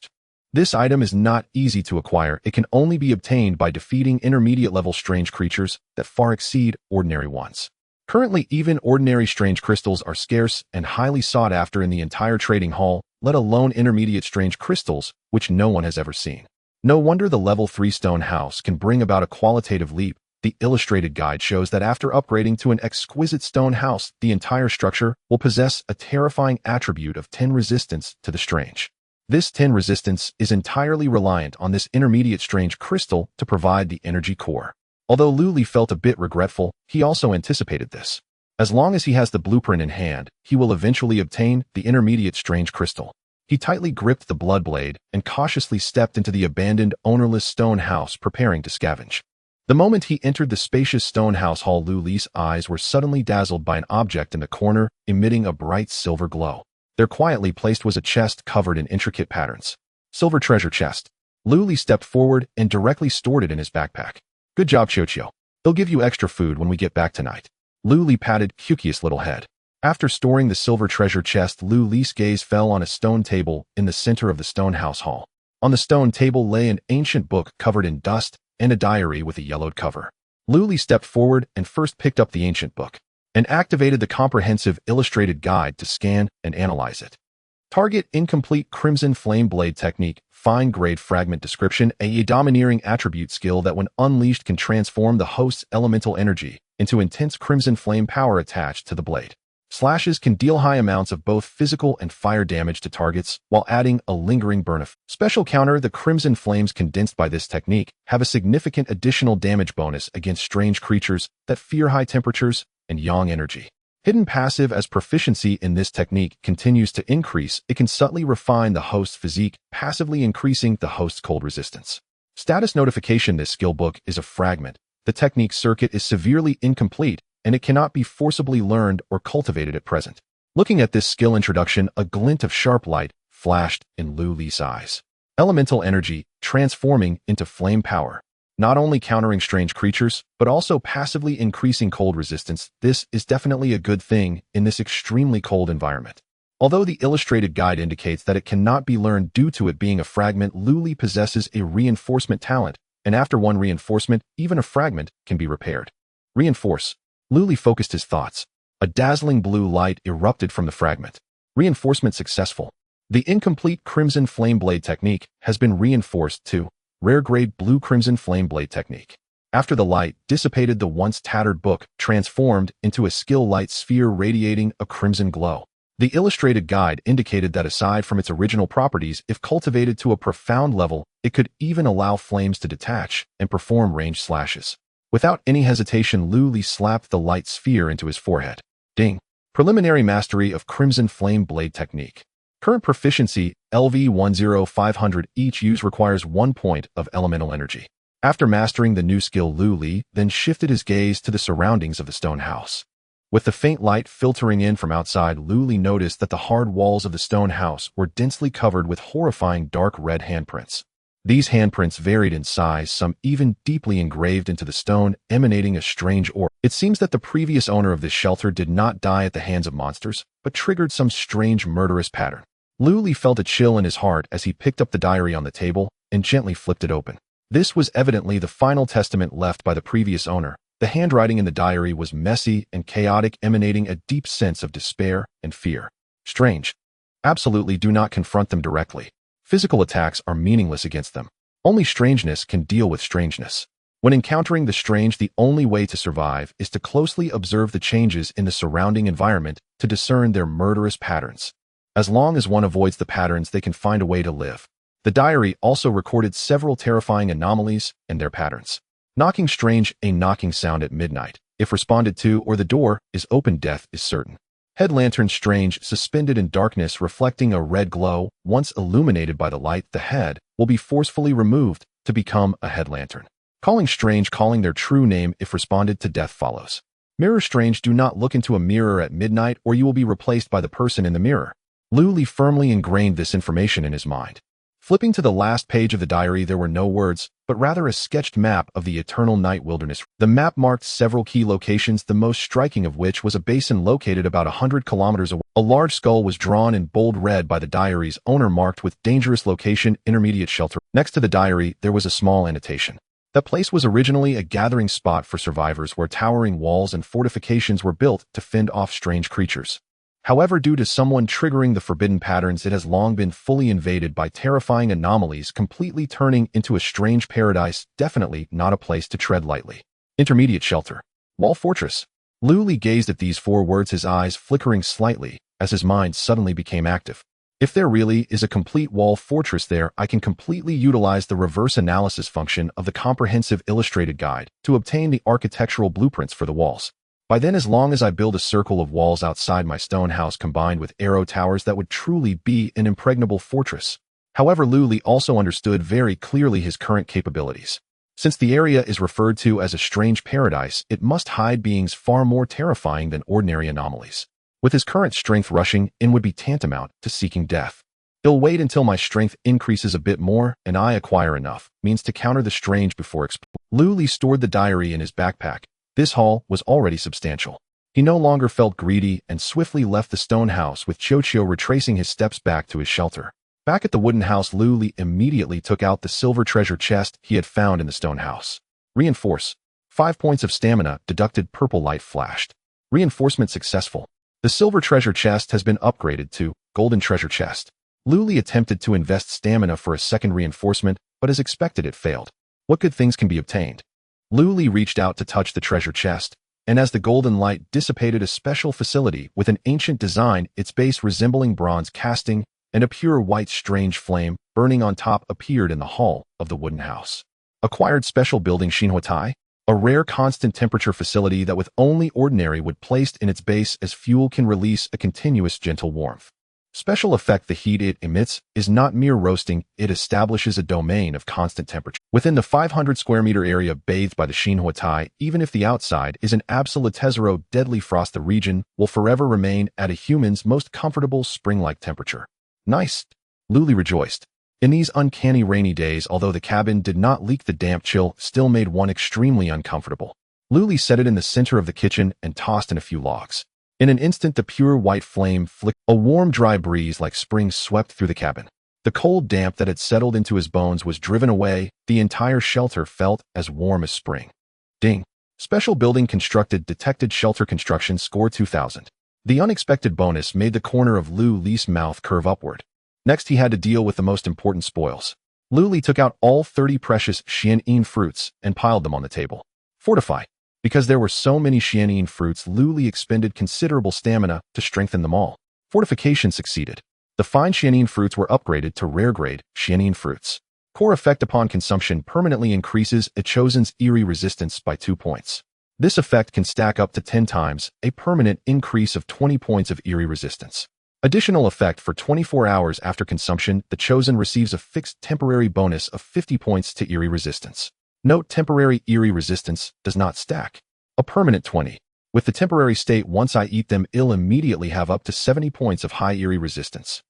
This item is not easy to acquire. It can only be obtained by defeating intermediate-level strange creatures that far exceed ordinary ones. Currently, even ordinary strange crystals are scarce and highly sought after in the entire trading hall, let alone intermediate strange crystals, which no one has ever seen. No wonder the level 3 stone house can bring about a qualitative leap. The illustrated guide shows that after upgrading to an exquisite stone house, the entire structure will possess a terrifying attribute of 10 resistance to the strange. This 10 resistance is entirely reliant on this intermediate strange crystal to provide the energy core. Although Lu Li felt a bit regretful, he also anticipated this. As long as he has the blueprint in hand, he will eventually obtain the intermediate strange crystal. He tightly gripped the blood blade and cautiously stepped into the abandoned, ownerless stone house, preparing to scavenge. The moment he entered the spacious stone house hall, Lu Li's eyes were suddenly dazzled by an object in the corner, emitting a bright silver glow. There, quietly placed, was a chest covered in intricate patterns. Silver treasure chest. Lu Li stepped forward and directly stored it in his backpack. Good job, Qiuqiu. They'll give you extra food when we get back tonight. Lu Li patted Qiuqiu's little head. After storing the silver treasure chest, Lu Li's gaze fell on a stone table in the center of the stone house hall. On the stone table lay an ancient book covered in dust and a diary with a yellowed cover. Lu Li stepped forward and first picked up the ancient book and activated the comprehensive illustrated guide to scan and analyze it. Target: incomplete crimson flame blade technique, fine grade fragment description, a domineering attribute skill that when unleashed can transform the host's elemental energy into intense crimson flame power attached to the blade. Slashes can deal high amounts of both physical and fire damage to targets while adding a lingering burn effect. Special counter: the crimson flames condensed by this technique have a significant additional damage bonus against strange creatures that fear high temperatures and yang energy. Hidden passive: as proficiency in this technique continues to increase, it can subtly refine the host's physique, passively increasing the host's cold resistance. Status notification: this skill book is a fragment. The technique circuit is severely incomplete, and it cannot be forcibly learned or cultivated at present. Looking at this skill introduction, a glint of sharp light flashed in Lu Li's eyes. Elemental energy transforming into flame power. Not only countering strange creatures, but also passively increasing cold resistance. This is definitely a good thing in this extremely cold environment. Although the illustrated guide indicates that it cannot be learned due to it being a fragment, Lu Li possesses a reinforcement talent, and after one reinforcement, even a fragment can be repaired. Reinforce. Lu Li focused his thoughts. A dazzling blue light erupted from the fragment. Reinforcement successful. The incomplete crimson flame blade technique has been reinforced to rare grade blue-crimson flame blade technique. After the light dissipated, the once tattered book transformed into a skill light sphere radiating a crimson glow. The illustrated guide indicated that aside from its original properties, if cultivated to a profound level, it could even allow flames to detach and perform ranged slashes. Without any hesitation, Lu Li slapped the light sphere into his forehead. Ding. Preliminary mastery of Crimson Flame Blade Technique. Current proficiency, LV10500. Each use requires 1 point of elemental energy. After mastering the new skill, Lu Li then shifted his gaze to the surroundings of the stone house. With the faint light filtering in from outside, Lu Li noticed that the hard walls of the stone house were densely covered with horrifying dark red handprints. These handprints varied in size, some even deeply engraved into the stone, emanating a strange aura. It seems that the previous owner of this shelter did not die at the hands of monsters, but triggered some strange murderous pattern. Lu Li felt a chill in his heart as he picked up the diary on the table and gently flipped it open. This was evidently the final testament left by the previous owner. The handwriting in the diary was messy and chaotic, emanating a deep sense of despair and fear. Strange. Absolutely do not confront them directly. Physical attacks are meaningless against them. Only strangeness can deal with strangeness. When encountering the strange, the only way to survive is to closely observe the changes in the surrounding environment to discern their murderous patterns. As long as one avoids the patterns, they can find a way to live. The diary also recorded several terrifying anomalies and their patterns. Knocking strange, a knocking sound at midnight. If responded to or the door is open, death is certain. Head lantern strange, suspended in darkness, reflecting a red glow. Once illuminated by the light, the head will be forcefully removed to become a head lantern. Calling strange, calling their true name. If responded to, death follows. Mirror strange, do not look into a mirror at midnight or you will be replaced by the person in the mirror. Lu Li firmly ingrained this information in his mind. Flipping to the last page of the diary, there were no words, but rather a sketched map of the Eternal Night Wilderness. The map marked several key locations, the most striking of which was a basin located about 100 kilometers away. A large skull was drawn in bold red by the diary's owner, marked with dangerous location, intermediate shelter. Next to the diary, there was a small annotation. That place was originally a gathering spot for survivors where towering walls and fortifications were built to fend off strange creatures. However, due to someone triggering the forbidden patterns, it has long been fully invaded by terrifying anomalies, completely turning into a strange paradise. Definitely not a place to tread lightly. Intermediate shelter. Wall fortress. Lu Li gazed at these 4 words, his eyes flickering slightly as his mind suddenly became active. If there really is a complete wall fortress there, I can completely utilize the reverse analysis function of the comprehensive illustrated guide to obtain the architectural blueprints for the walls. By then, as long as I build a circle of walls outside my stone house combined with arrow towers, that would truly be an impregnable fortress. However, Lu Li also understood very clearly his current capabilities. Since the area is referred to as a strange paradise, it must hide beings far more terrifying than ordinary anomalies. With his current strength, rushing in would be tantamount to seeking death. He'll wait until my strength increases a bit more and I acquire enough means to counter the strange before exploring. Lu Li stored the diary in his backpack. This haul was already substantial. He no longer felt greedy and swiftly left the stone house, with Qiuqiu retracing his steps back to his shelter. Back at the wooden house, Lu Li immediately took out the silver treasure chest he had found in the stone house. Reinforce. 5 points of stamina, deducted. Purple light flashed. Reinforcement successful. The silver treasure chest has been upgraded to golden treasure chest. Lu Li attempted to invest stamina for a second reinforcement, but as expected it failed. What good things can be obtained? Lu Li reached out to touch the treasure chest, and as the golden light dissipated, a special facility with an ancient design, its base resembling bronze casting, and a pure white strange flame burning on top appeared in the hall of the wooden house. Acquired special building Xinhuatai, a rare constant temperature facility that with only ordinary wood placed in its base as fuel can release a continuous gentle warmth. Special effect: the heat it emits is not mere roasting, it establishes a domain of constant temperature. Within the 500 square meter area bathed by the Xinhuatai, even if the outside is an absolutezero deadly frost, the region will forever remain at a human's most comfortable spring-like temperature. Nice! Lu Li rejoiced. In these uncanny rainy days, although the cabin did not leak, the damp chill still made one extremely uncomfortable. Lu Li set it in the center of the kitchen and tossed in a few logs. In an instant, the pure white flame flickered. A warm, dry breeze like spring swept through the cabin. The cold damp that had settled into his bones was driven away. The entire shelter felt as warm as spring. Ding. Special building constructed, detected. Shelter construction score 2000. The unexpected bonus made the corner of Lu Li's mouth curve upward. Next, he had to deal with the most important spoils. Lu Li took out all 30 precious Xianyin fruits and piled them on the table. Fortify. Because there were so many Xianyin fruits, Lu Li expended considerable stamina to strengthen them all. Fortification succeeded. The fine Xianyin fruits were upgraded to rare-grade Xianyin fruits. Core effect upon consumption permanently increases a chosen's eerie resistance by 2 points. This effect can stack up to 10 times, a permanent increase of 20 points of eerie resistance. Additional effect for 24 hours after consumption, the chosen receives a fixed temporary bonus of 50 points to eerie resistance. Note temporary eerie resistance does not stack. A permanent 20. With the temporary state, once I eat them, I'll immediately have up to 70 points of high eerie resistance.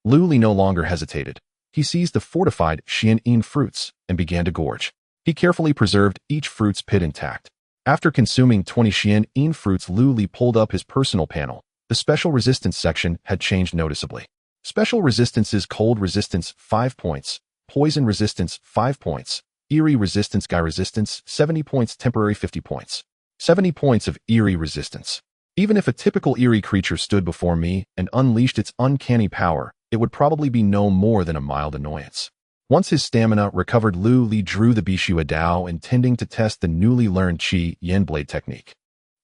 Lu Li no longer hesitated. He seized the fortified Xianyin fruits and began to gorge. He carefully preserved each fruit's pit intact. After consuming 20 Xianyin fruits, Lu Li pulled up his personal panel. The special resistance section had changed noticeably. Special resistances: cold resistance 5 points, poison resistance 5 points, eerie resistance, guy resistance 70 points, temporary 50 points. 70 points of eerie resistance. Even if a typical eerie creature stood before me and unleashed its uncanny power, it would probably be no more than a mild annoyance. Once his stamina recovered, Lu Li drew the Bishua Dao, intending to test the newly learned Qi Yin blade technique.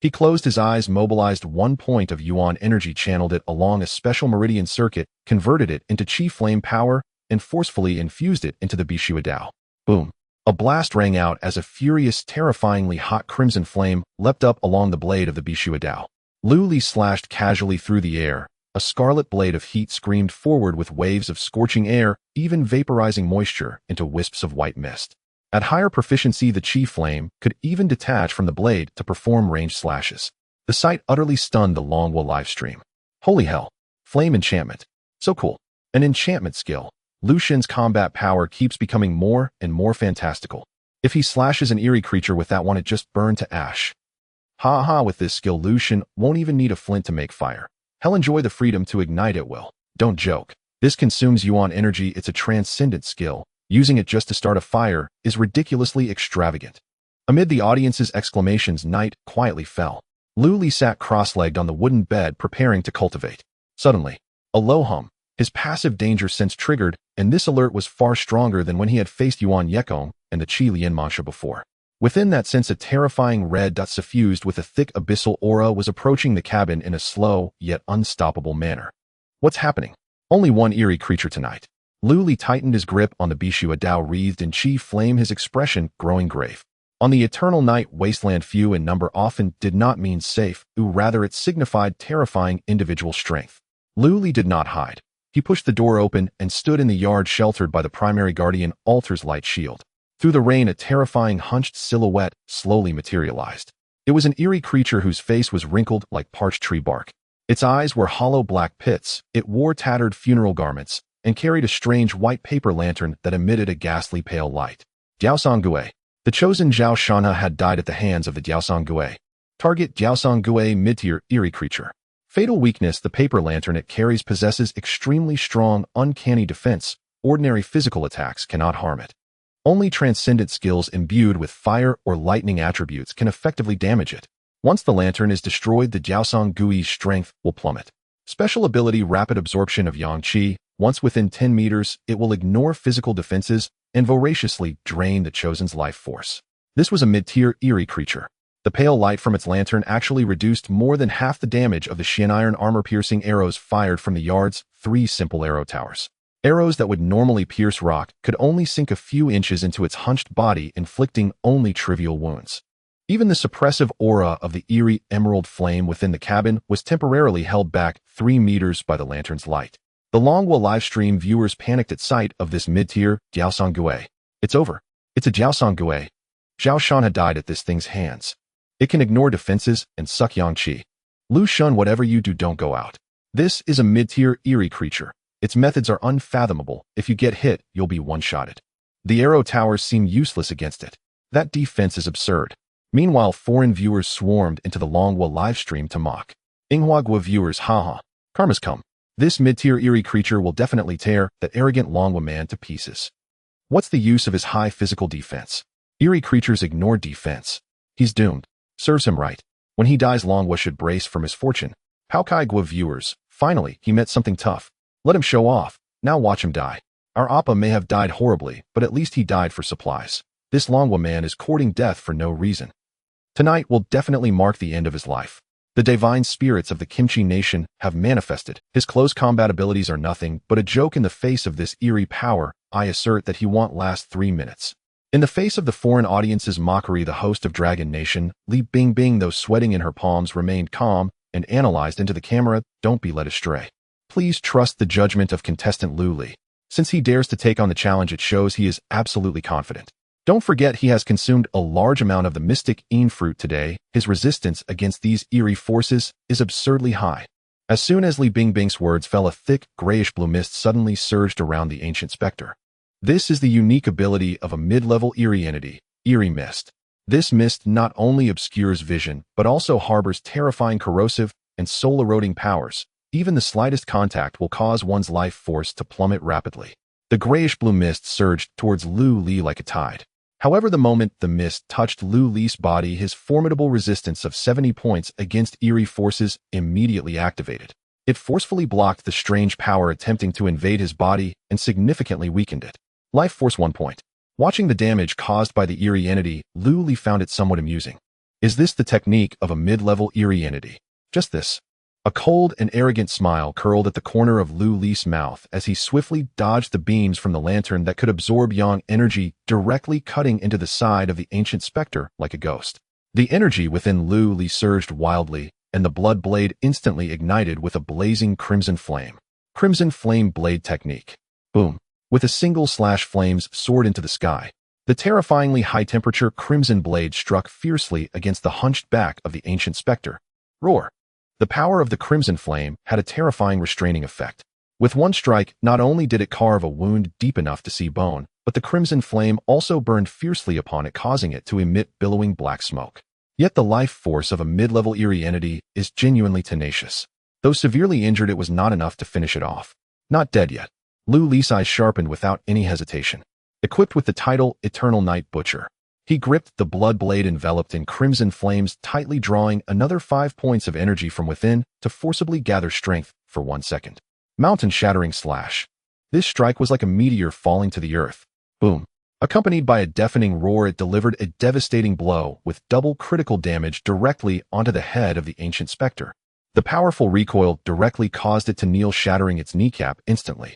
He closed his eyes, mobilized 1 point of Yuan energy, channeled it along a special meridian circuit, converted it into Qi flame power, and forcefully infused it into the Bishua Dao. Boom! A blast rang out as a furious, terrifyingly hot crimson flame leapt up along the blade of the Bishua Dao. Lu Li slashed casually through the air. A scarlet blade of heat screamed forward with waves of scorching air, even vaporizing moisture into wisps of white mist. At higher proficiency, the Qi flame could even detach from the blade to perform ranged slashes. The sight utterly stunned the Longwa livestream. Holy hell! Flame enchantment. So cool. An enchantment skill. Lu Xin's combat power keeps becoming more and more fantastical. If he slashes an eerie creature with that one, it just burned to ash. Ha ha, with this skill, Lu Xin won't even need a flint to make fire. He'll enjoy the freedom to ignite at will. Don't joke. This consumes Yuan energy. It's a transcendent skill. Using it just to start a fire is ridiculously extravagant. Amid the audience's exclamations, night quietly fell. Lu Li sat cross-legged on the wooden bed, preparing to cultivate. Suddenly, a low hum. His passive danger sense triggered, and this alert was far stronger than when he had faced Yuan Yekong and the Qi Lian Manxia before. Within that sense, a terrifying red dot suffused with a thick abyssal aura was approaching the cabin in a slow yet unstoppable manner. What's happening? Only one eerie creature tonight. Lu Li tightened his grip on the Bishua Dao, wreathed in Qi flame, his expression growing grave. On the Eternal Night Wasteland, few in number often did not mean safe, rather it signified terrifying individual strength. Lu Li did not hide. He pushed the door open and stood in the yard, sheltered by the primary guardian altar's light shield. Through the rain, a terrifying hunched silhouette slowly materialized. It was an eerie creature whose face was wrinkled like parched tree bark. Its eyes were hollow black pits. It wore tattered funeral garments and carried a strange white paper lantern that emitted a ghastly pale light. Jiaosong Gui. The chosen Zhao Shanha had died at the hands of the Jiaosong Gui. Target: Jiaosong Gui, mid-tier eerie creature. Fatal weakness: the paper lantern it carries possesses extremely strong, uncanny defense. Ordinary physical attacks cannot harm it. Only transcendent skills imbued with fire or lightning attributes can effectively damage it. Once the lantern is destroyed, the Jiaosong Gui's strength will plummet. Special ability: rapid absorption of Yang Qi. Once within 10 meters, it will ignore physical defenses and voraciously drain the chosen's life force. This was a mid-tier eerie creature. The pale light from its lantern actually reduced more than half the damage of the Xian iron armor-piercing arrows fired from the yard's 3 simple arrow towers. Arrows that would normally pierce rock could only sink a few inches into its hunched body, inflicting only trivial wounds. Even the suppressive aura of the eerie emerald flame within the cabin was temporarily held back 3 meters by the lantern's light. The Longwa livestream viewers panicked at sight of this mid-tier Jiaosong Gui. It's over. It's a Jiaosong Gui. Zhao Shan had died at this thing's hands. It can ignore defenses and suck Yang Qi. Lu Xun, whatever you do, don't go out. This is a mid-tier eerie creature. Its methods are unfathomable. If you get hit, you'll be one-shotted. The arrow towers seem useless against it. That defense is absurd. Meanwhile, foreign viewers swarmed into the Longwa livestream to mock. Inghuagua viewers, haha. Karma's come. This mid-tier eerie creature will definitely tear that arrogant Longwa man to pieces. What's the use of his high physical defense? Eerie creatures ignore defense. He's doomed. Serves him right. When he dies, Longwa should brace for misfortune. Paokai Gua viewers, finally, he met something tough. Let him show off. Now watch him die. Our Appa may have died horribly, but at least he died for supplies. This Longwa man is courting death for no reason. Tonight will definitely mark the end of his life. The divine spirits of the Kimchi nation have manifested. His close combat abilities are nothing but a joke in the face of this eerie power. I assert that he won't last 3 minutes. In the face of the foreign audience's mockery, the host of Dragon Nation, Li Bingbing, though sweating in her palms, remained calm and analyzed into the camera. Don't be led astray. Please trust the judgment of contestant Lu Li. Since he dares to take on the challenge, it shows he is absolutely confident. Don't forget he has consumed a large amount of the mystic Een fruit today. His resistance against these eerie forces is absurdly high. As soon as Li Bingbing's words fell, a thick, grayish-blue mist suddenly surged around the ancient specter. This is the unique ability of a mid-level eerie entity, Eerie Mist. This mist not only obscures vision, but also harbors terrifying corrosive and soul-eroding powers. Even the slightest contact will cause one's life force to plummet rapidly. The grayish-blue mist surged towards Lu Li like a tide. However, the moment the mist touched Lu Li's body, his formidable resistance of 70 points against eerie forces immediately activated. It forcefully blocked the strange power attempting to invade his body and significantly weakened it. Life force 1 point. Watching the damage caused by the eerie entity, Lu Li found it somewhat amusing. Is this the technique of a mid-level eerie entity? Just this. A cold and arrogant smile curled at the corner of Lu Li's mouth as he swiftly dodged the beams from the lantern that could absorb yang energy, directly cutting into the side of the ancient specter like a ghost. The energy within Lu Li surged wildly, and the blood blade instantly ignited with a blazing crimson flame. Crimson flame blade technique. Boom. With a single slash, flames soared into the sky. The terrifyingly high-temperature crimson blade struck fiercely against the hunched back of the ancient specter. Roar. The power of the crimson flame had a terrifying restraining effect. With one strike, not only did it carve a wound deep enough to see bone, but the crimson flame also burned fiercely upon it, causing it to emit billowing black smoke. Yet the life force of a mid-level eerie entity is genuinely tenacious. Though severely injured, it was not enough to finish it off. Not dead yet. Lu Li's eyes sharpened without any hesitation. Equipped with the title Eternal Night Butcher, he gripped the blood blade enveloped in crimson flames, tightly drawing another 5 points of energy from within to forcibly gather strength for 1 second. Mountain-shattering slash. This strike was like a meteor falling to the earth. Boom. Accompanied by a deafening roar, it delivered a devastating blow with double critical damage directly onto the head of the ancient specter. The powerful recoil directly caused it to kneel, shattering its kneecap instantly.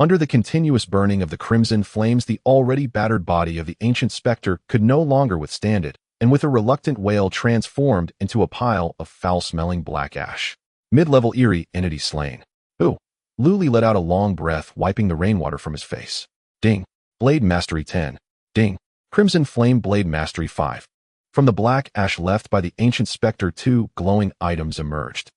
Under the continuous burning of the crimson flames, the already battered body of the ancient specter could no longer withstand it, and with a reluctant wail transformed into a pile of foul-smelling black ash. Mid-level eerie entity slain. Ooh. Lu Li let out a long breath, wiping the rainwater from his face. Ding. Blade Mastery 10. Ding. Crimson Flame Blade Mastery 5. From the black ash left by the ancient specter, 2 glowing items emerged.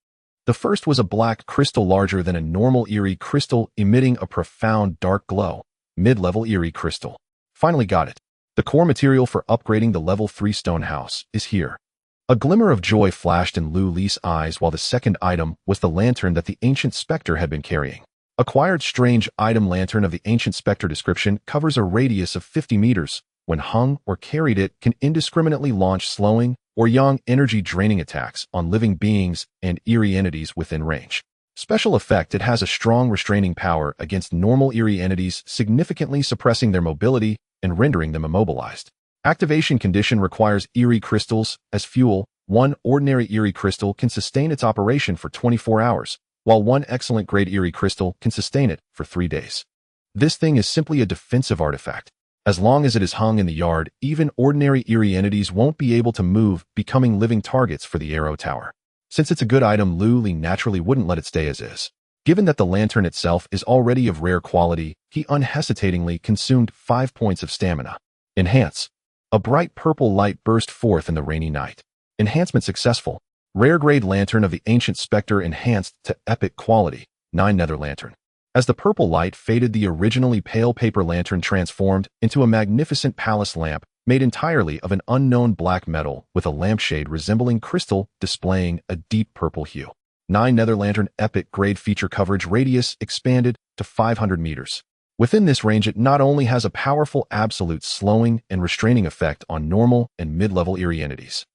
The first was a black crystal larger than a normal eerie crystal, emitting a profound dark glow. Mid-level eerie crystal. Finally got it. The core material for upgrading the level 3 stone house is here. A glimmer of joy flashed in Lu Li's eyes, while the second item was the lantern that the ancient specter had been carrying. Acquired strange item lantern of the ancient specter. Description: covers a radius of 50 meters. When hung or carried, it can indiscriminately launch slowing or yang energy draining attacks on living beings and eerie entities within range. Special effect: it has a strong restraining power against normal eerie entities, significantly suppressing their mobility and rendering them immobilized. Activation condition: requires eerie crystals as fuel. 1 ordinary eerie crystal can sustain its operation for 24 hours, while 1 excellent grade eerie crystal can sustain it for 3 days. This thing is simply a defensive artifact. As long as it is hung in the yard, even ordinary eerie entities won't be able to move, becoming living targets for the arrow tower. Since it's a good item, Lu Li naturally wouldn't let it stay as is. Given that the lantern itself is already of rare quality, he unhesitatingly consumed 5 points of stamina. Enhance. A bright purple light burst forth in the rainy night. Enhancement successful. Rare grade lantern of the ancient specter enhanced to epic quality. 9 nether lantern. As the purple light faded, the originally pale paper lantern transformed into a magnificent palace lamp made entirely of an unknown black metal with a lampshade resembling crystal displaying a deep purple hue. 9 nether lantern epic grade feature coverage radius expanded to 500 meters. Within this range, it not only has a powerful absolute slowing and restraining effect on normal and mid-level eerie entities.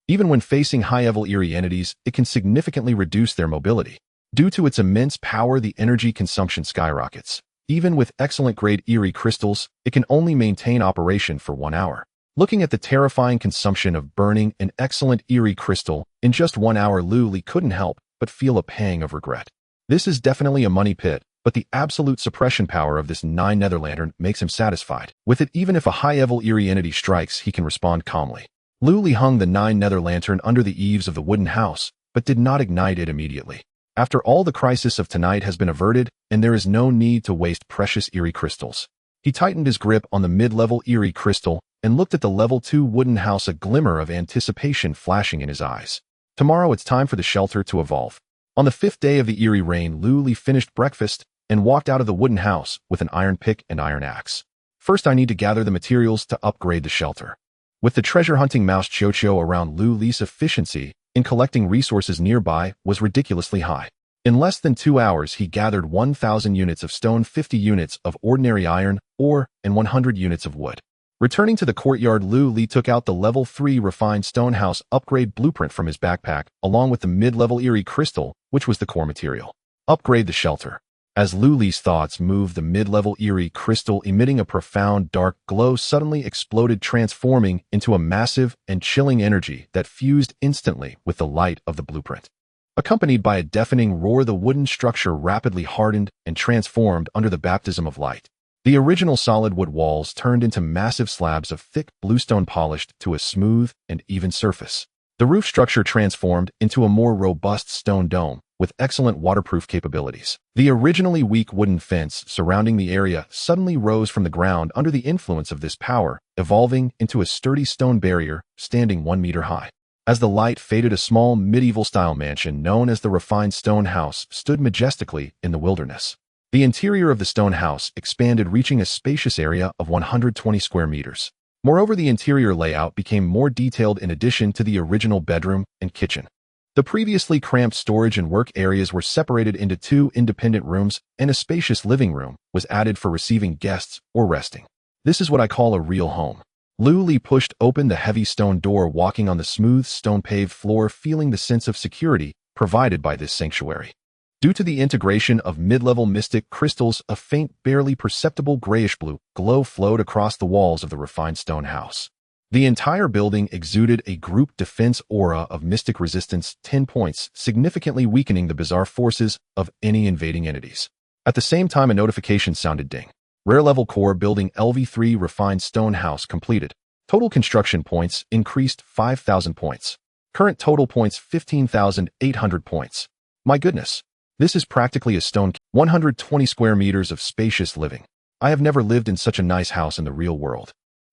Even when facing high-level eerie entities, it can significantly reduce their mobility. Due to its immense power, the energy consumption skyrockets. Even with excellent-grade Eerie crystals, it can only maintain operation for 1 hour. Looking at the terrifying consumption of burning an excellent Eerie crystal in just 1 hour, Lu Li couldn't help but feel a pang of regret. This is definitely a money pit, but the absolute suppression power of this 9 nether lantern makes him satisfied. With it, even if a high-level Eerie entity strikes, he can respond calmly. Lu Li hung the 9 nether lantern under the eaves of the wooden house, but did not ignite it immediately. After all, the crisis of tonight has been averted, and there is no need to waste precious Eerie crystals. He tightened his grip on the mid-level Eerie crystal and looked at the level 2 wooden house, a glimmer of anticipation flashing in his eyes. Tomorrow it's time for the shelter to evolve. On the 5th day of the Eerie reign, Lu Li finished breakfast and walked out of the wooden house with an iron pick and iron axe. First, I need to gather the materials to upgrade the shelter. With the treasure-hunting mouse Chocho around, Lu Li's efficiency in collecting resources nearby was ridiculously high. In less than 2 hours, he gathered 1,000 units of stone, 50 units of ordinary iron, ore, and 100 units of wood. Returning to the courtyard, Lu Li took out the level 3 refined stone house upgrade blueprint from his backpack, along with the mid-level Eerie crystal, which was the core material. Upgrade the shelter. As Lu Li's thoughts moved, the mid-level Eerie crystal, emitting a profound dark glow, suddenly exploded, transforming into a massive and chilling energy that fused instantly with the light of the blueprint. Accompanied by a deafening roar, the wooden structure rapidly hardened and transformed under the baptism of light. The original solid wood walls turned into massive slabs of thick bluestone, polished to a smooth and even surface. The roof structure transformed into a more robust stone dome with excellent waterproof capabilities. The originally weak wooden fence surrounding the area suddenly rose from the ground under the influence of this power, evolving into a sturdy stone barrier standing 1 meter high. As the light faded, a small medieval-style mansion known as the Refined Stone House stood majestically in the wilderness. The interior of the stone house expanded, reaching a spacious area of 120 square meters. Moreover, the interior layout became more detailed in addition to the original bedroom and kitchen. The previously cramped storage and work areas were separated into 2 independent rooms, and a spacious living room was added for receiving guests or resting. This is what I call a real home. Lu Li pushed open the heavy stone door, walking on the smooth stone-paved floor, feeling the sense of security provided by this sanctuary. Due to the integration of mid-level mystic crystals, a faint, barely perceptible grayish-blue glow flowed across the walls of the refined stone house. The entire building exuded a group defense aura of mystic resistance, 10 points, significantly weakening the bizarre forces of any invading entities. At the same time, a notification sounded. Ding. Rare level core building LV3 refined stone house completed. Total construction points increased 5,000 points. Current total points 15,800 points. My goodness. This is practically a stone 120 square meters of spacious living. I have never lived in such a nice house in the real world.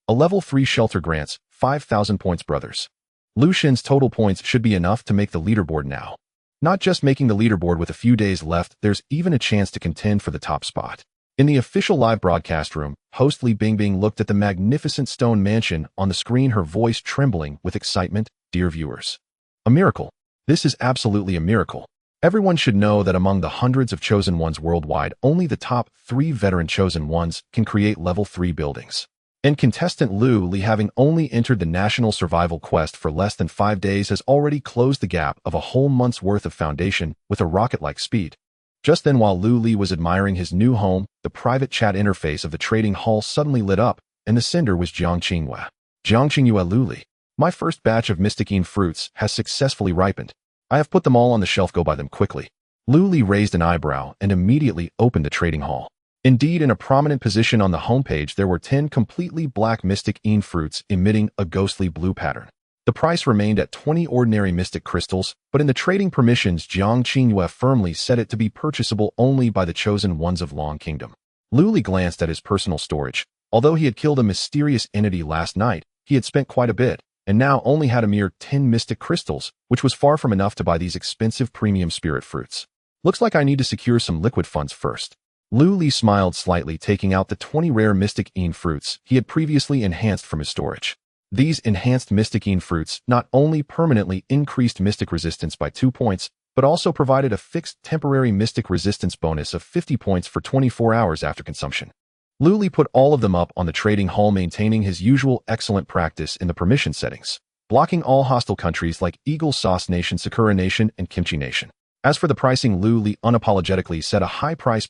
A level 3 shelter grants 5,000 points, brothers. Lu Xin's total points should be enough to make the leaderboard now. Not just making the leaderboard with a few days left, there's even a chance to contend for the top spot. In the official live broadcast room, host Li Bingbing looked at the magnificent stone mansion on the screen, her voice trembling with excitement. Dear viewers, a miracle. This is absolutely a miracle. Everyone should know that among the hundreds of chosen ones worldwide, only the top 3 veteran chosen ones can create level 3 buildings. And contestant Lu Li, having only entered the national survival quest for less than 5 days, has already closed the gap of a whole month's worth of foundation with a rocket-like speed. Just then, while Lu Li was admiring his new home, the private chat interface of the trading hall suddenly lit up, and the sender was Jiang Qingyue. Jiang Qingyue, Lu Li. My first batch of mysticine fruits has successfully ripened. I have put them all on the shelf. Go buy them quickly. Lu Li raised an eyebrow and immediately opened the trading hall. Indeed, in a prominent position on the homepage, there were 10 completely black mysticine fruits emitting a ghostly blue pattern. The price remained at 20 ordinary mystic crystals, but in the trading permissions, Jiang Qingyue firmly set it to be purchasable only by the chosen ones of Long Kingdom. Lu Li glanced at his personal storage. Although he had killed a mysterious entity last night, he had spent quite a bit, and now only had a mere 10 mystic crystals, which was far from enough to buy these expensive premium spirit fruits. Looks like I need to secure some liquid funds first. Lu Li smiled slightly, taking out the 20 rare mysticine fruits he had previously enhanced from his storage. These enhanced mysticine fruits not only permanently increased mystic resistance by 2 points, but also provided a fixed temporary mystic resistance bonus of 50 points for 24 hours after consumption. Lu Li put all of them up on the trading hall, maintaining his usual excellent practice in the permission settings, blocking all hostile countries like Eagle Sauce Nation, Sakura Nation, and Kimchi Nation. As for the pricing, Lu Li unapologetically set a high price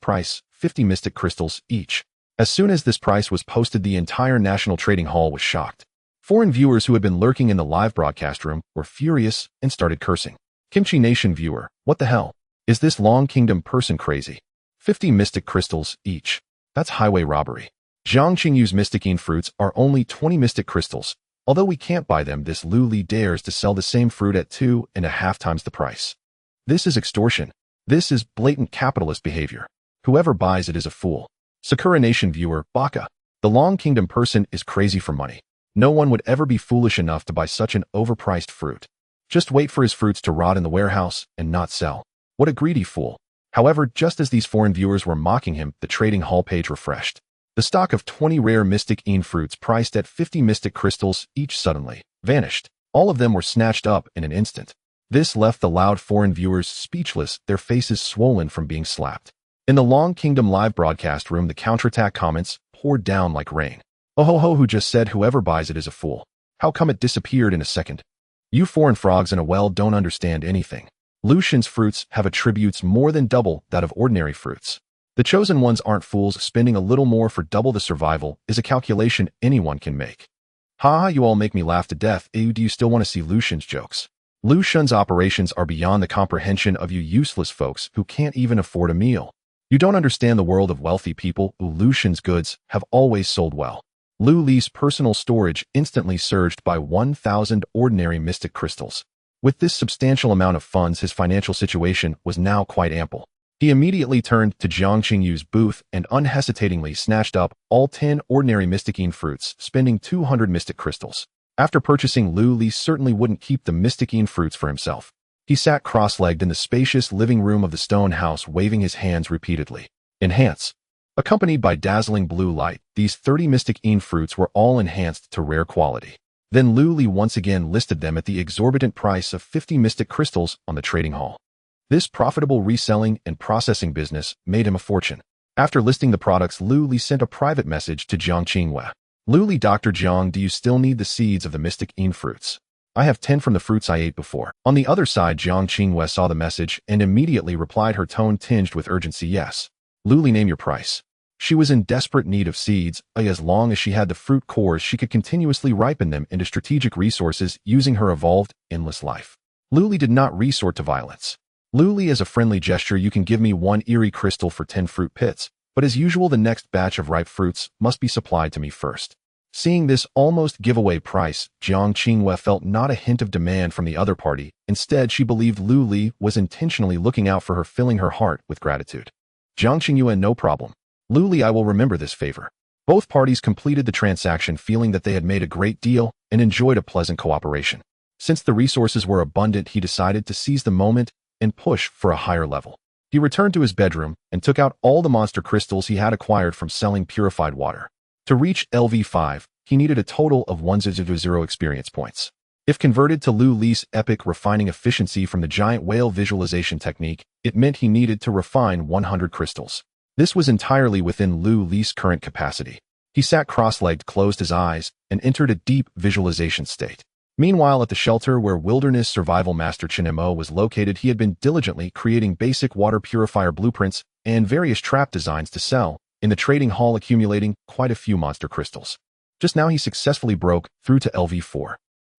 50 mystic crystals each. As soon as this price was posted, the entire National Trading Hall was shocked. Foreign viewers who had been lurking in the live broadcast room were furious and started cursing. Kimchi Nation viewer, what the hell? Is this Long Kingdom person crazy? 50 mystic crystals each. That's highway robbery. Jiang Qingyu's mystic fruits are only 20 mystic crystals. Although we can't buy them, this Lu Li dares to sell the same fruit at 2.5 times the price. This is extortion. This is blatant capitalist behavior. Whoever buys it is a fool. Sakura Nation viewer, Baka. The Long Kingdom person is crazy for money. No one would ever be foolish enough to buy such an overpriced fruit. Just wait for his fruits to rot in the warehouse and not sell. What a greedy fool. However, just as these foreign viewers were mocking him, the trading hall page refreshed. The stock of 20 rare mystic fruits priced at 50 mystic crystals each suddenly vanished. All of them were snatched up in an instant. This left the loud foreign viewers speechless, their faces swollen from being slapped. In the Long Kingdom live broadcast room, the counterattack comments poured down like rain. Oh ho ho, who just said whoever buys it is a fool? How come it disappeared in a second? You foreign frogs in a well don't understand anything. Lucian's fruits have attributes more than double that of ordinary fruits. The chosen ones aren't fools. Spending a little more for double the survival is a calculation anyone can make. Ha ha, you all make me laugh to death. Ew, do you still want to see Lucian's jokes? Lucian's operations are beyond the comprehension of you useless folks who can't even afford a meal. You don't understand the world of wealthy people. Lucian's goods have always sold well. Lu Li's personal storage instantly surged by 1,000 ordinary mystic crystals. With this substantial amount of funds, his financial situation was now quite ample. He immediately turned to Jiang Qingyu's booth and unhesitatingly snatched up all 10 ordinary mystic fruits, spending 200 mystic crystals. After purchasing, Lu Li certainly wouldn't keep the mystic fruits for himself. He sat cross-legged in the spacious living room of the stone house, waving his hands repeatedly. Enhance. Accompanied by dazzling blue light, these 30 mystic fruits were all enhanced to rare quality. Then Lu Li once again listed them at the exorbitant price of 50 mystic crystals on the trading hall. This profitable reselling and processing business made him a fortune. After listing the products, Lu Li sent a private message to Jiang Qingyue. Lu Li, Dr. Jiang, do you still need the seeds of the mystic fruits? I have 10 from the fruits I ate before. On the other side, Jiang Qingyue saw the message and immediately replied, her tone tinged with urgency. Yes. Lu Li, name your price. She was in desperate need of seeds. As long as she had the fruit cores, she could continuously ripen them into strategic resources using her evolved, endless life. Lu Li did not resort to violence. Lu Li, as a friendly gesture, you can give me 1 eerie crystal for 10 fruit pits, but as usual, the next batch of ripe fruits must be supplied to me first. Seeing this almost giveaway price, Jiang Qingyue felt not a hint of demand from the other party. Instead, she believed Lu Li was intentionally looking out for her, filling her heart with gratitude. Jiang Qingyue, no problem. Lu Li, I will remember this favor. Both parties completed the transaction feeling that they had made a great deal and enjoyed a pleasant cooperation. Since the resources were abundant, he decided to seize the moment and push for a higher level. He returned to his bedroom and took out all the monster crystals he had acquired from selling purified water. To reach LV5, he needed a total of 100 experience points. If converted to Lu Li's epic refining efficiency from the giant whale visualization technique, it meant he needed to refine 100 crystals. This was entirely within Lu Li's current capacity. He sat cross-legged, closed his eyes, and entered a deep visualization state. Meanwhile, at the shelter where Wilderness Survival Master Chen Mo was located, he had been diligently creating basic water purifier blueprints and various trap designs to sell in the trading hall, accumulating quite a few monster crystals. Just now, he successfully broke through to LV4.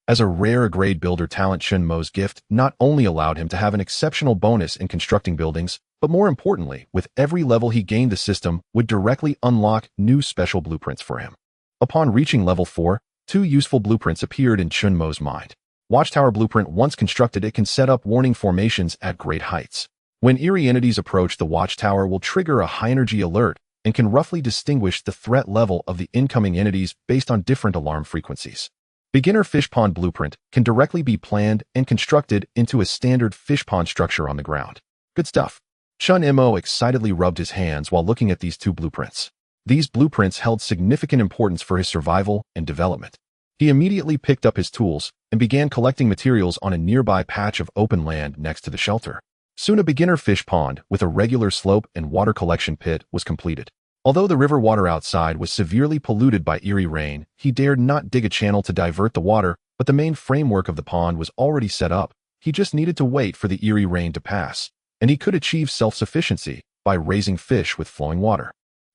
As a rare grade builder talent, Chen Mo's gift not only allowed him to have an exceptional bonus in constructing buildings, but more importantly, with every level he gained, the system would directly unlock new special blueprints for him. Upon reaching level 4, 2 useful blueprints appeared in Chen Mo's mind. Watchtower blueprint. Once constructed, it can set up warning formations at great heights. When eerie entities approach, the watchtower will trigger a high-energy alert and can roughly distinguish the threat level of the incoming entities based on different alarm frequencies. Beginner fish pond blueprint can directly be planned and constructed into a standard fish pond structure on the ground. Good stuff. Chen Mo excitedly rubbed his hands while looking at these 2 blueprints. These blueprints held significant importance for his survival and development. He immediately picked up his tools and began collecting materials on a nearby patch of open land next to the shelter. Soon a beginner fish pond with a regular slope and water collection pit was completed. Although the river water outside was severely polluted by eerie rain, he dared not dig a channel to divert the water, but the main framework of the pond was already set up. He just needed to wait for the eerie rain to pass, and he could achieve self-sufficiency by raising fish with flowing water.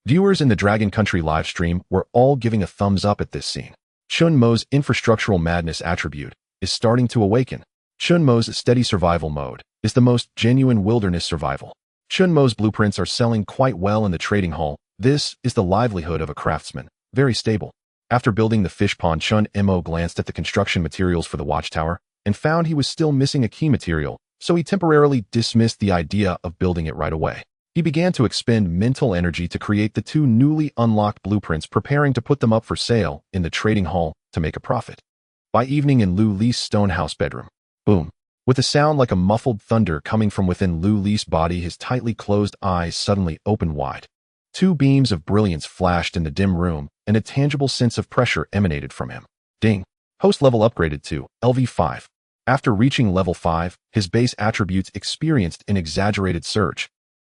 Viewers in the Dragon Country livestream were all giving a thumbs up at this scene. Chunmo's infrastructural madness attribute is starting to awaken. Chunmo's steady survival mode is the most genuine wilderness survival. Chunmo's blueprints are selling quite well in the trading hall. This is the livelihood of a craftsman, very stable. After building the fish pond, Chunmo glanced at the construction materials for the watchtower and found he was still missing a key material, so he temporarily dismissed the idea of building it right away. He began to expend mental energy to create the 2 newly unlocked blueprints, preparing to put them up for sale in the trading hall to make a profit. By evening in Lu Li's stone house bedroom, boom. With a sound like a muffled thunder coming from within Lu Li's body, his tightly closed eyes suddenly opened wide. 2 beams of brilliance flashed in the dim room, and a tangible sense of pressure emanated from him. Ding. Host level upgraded to LV5. After reaching level 5, his base attributes experienced an exaggerated surge.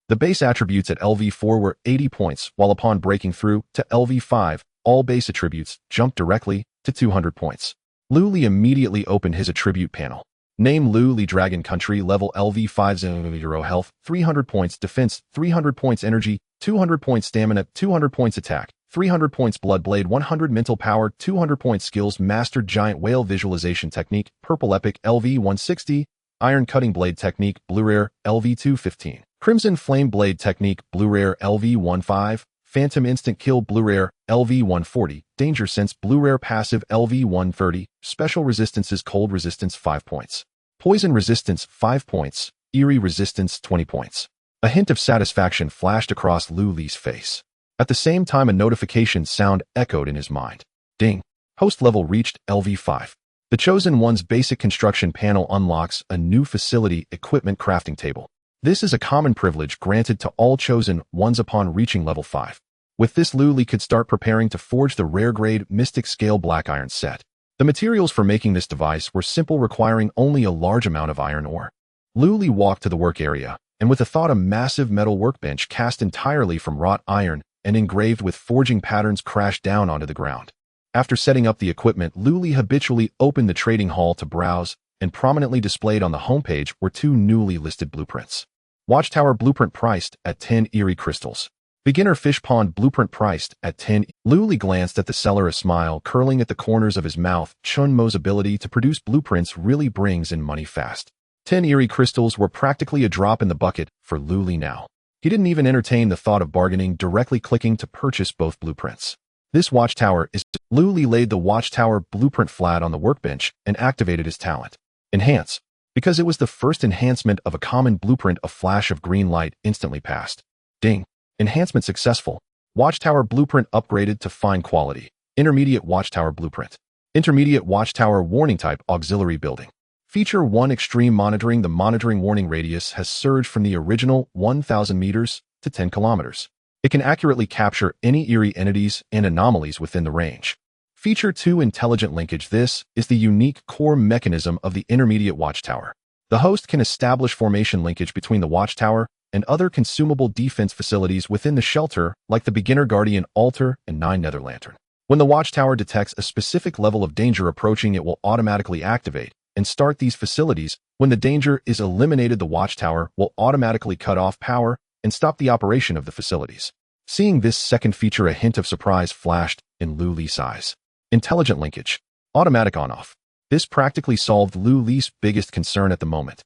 The base attributes at LV4 were 80 points, while upon breaking through to LV5, all base attributes jumped directly to 200 points. Lu Li immediately opened his attribute panel. Name Lu Li Dragon Country, level LV5, 0 health, 300 points defense, 300 points energy, 200 points stamina, 200 points attack, 300 points blood blade, 100 mental power, 200 points skills, mastered giant whale visualization technique, purple epic, LV160, iron cutting blade technique, blue rare, LV215. Crimson Flame Blade Technique, Blue Rare LV15, Phantom Instant Kill, Blue Rare LV140, Danger Sense, Blue Rare Passive LV130, Special Resistances, Cold Resistance 5 points, Poison Resistance 5 points, Eerie Resistance 20 points. A hint of satisfaction flashed across Lu Li's face. At the same time, a notification sound echoed in his mind. Ding. Host level reached LV5. The Chosen One's basic construction panel unlocks a new facility equipment crafting table. This is a common privilege granted to all Chosen Ones upon reaching level 5. With this, Lu Li could start preparing to forge the rare-grade Mystic Scale Black Iron set. The materials for making this device were simple, requiring only a large amount of iron ore. Lu Li walked to the work area, and with a thought, a massive metal workbench cast entirely from wrought iron and engraved with forging patterns crashed down onto the ground. After setting up the equipment, Lu Li habitually opened the trading hall to browse, and prominently displayed on the homepage were 2 newly listed blueprints. Watchtower blueprint priced at 10 eerie crystals. Beginner fish pond blueprint priced at 10. Lu Li glanced at the seller, a smile curling at the corners of his mouth. Chunmo's ability to produce blueprints really brings in money fast. 10 eerie crystals were practically a drop in the bucket for Lu Li now. He didn't even entertain the thought of bargaining, directly clicking to purchase both blueprints. This watchtower is... Lu Li laid the watchtower blueprint flat on the workbench and activated his talent. Enhance. Because it was the first enhancement of a common blueprint, a flash of green light instantly passed. Ding. Enhancement successful. Watchtower blueprint upgraded to fine quality. Intermediate watchtower blueprint. Intermediate watchtower warning type, auxiliary building. Feature 1, extreme monitoring. The monitoring warning radius has surged from the original 1,000 meters to 10 kilometers. It can accurately capture any eerie entities and anomalies within the range. Feature 2, intelligent linkage. This is the unique core mechanism of the intermediate watchtower. The host can establish formation linkage between the watchtower and other consumable defense facilities within the shelter, like the beginner guardian altar and 9 nether lantern. When the watchtower detects a specific level of danger approaching, it will automatically activate and start these facilities. When the danger is eliminated, the watchtower will automatically cut off power and stop the operation of the facilities. Seeing this second feature, a hint of surprise flashed in Lu Li's eyes. Intelligent linkage. Automatic on-off. This practically solved Lu Li's biggest concern at the moment.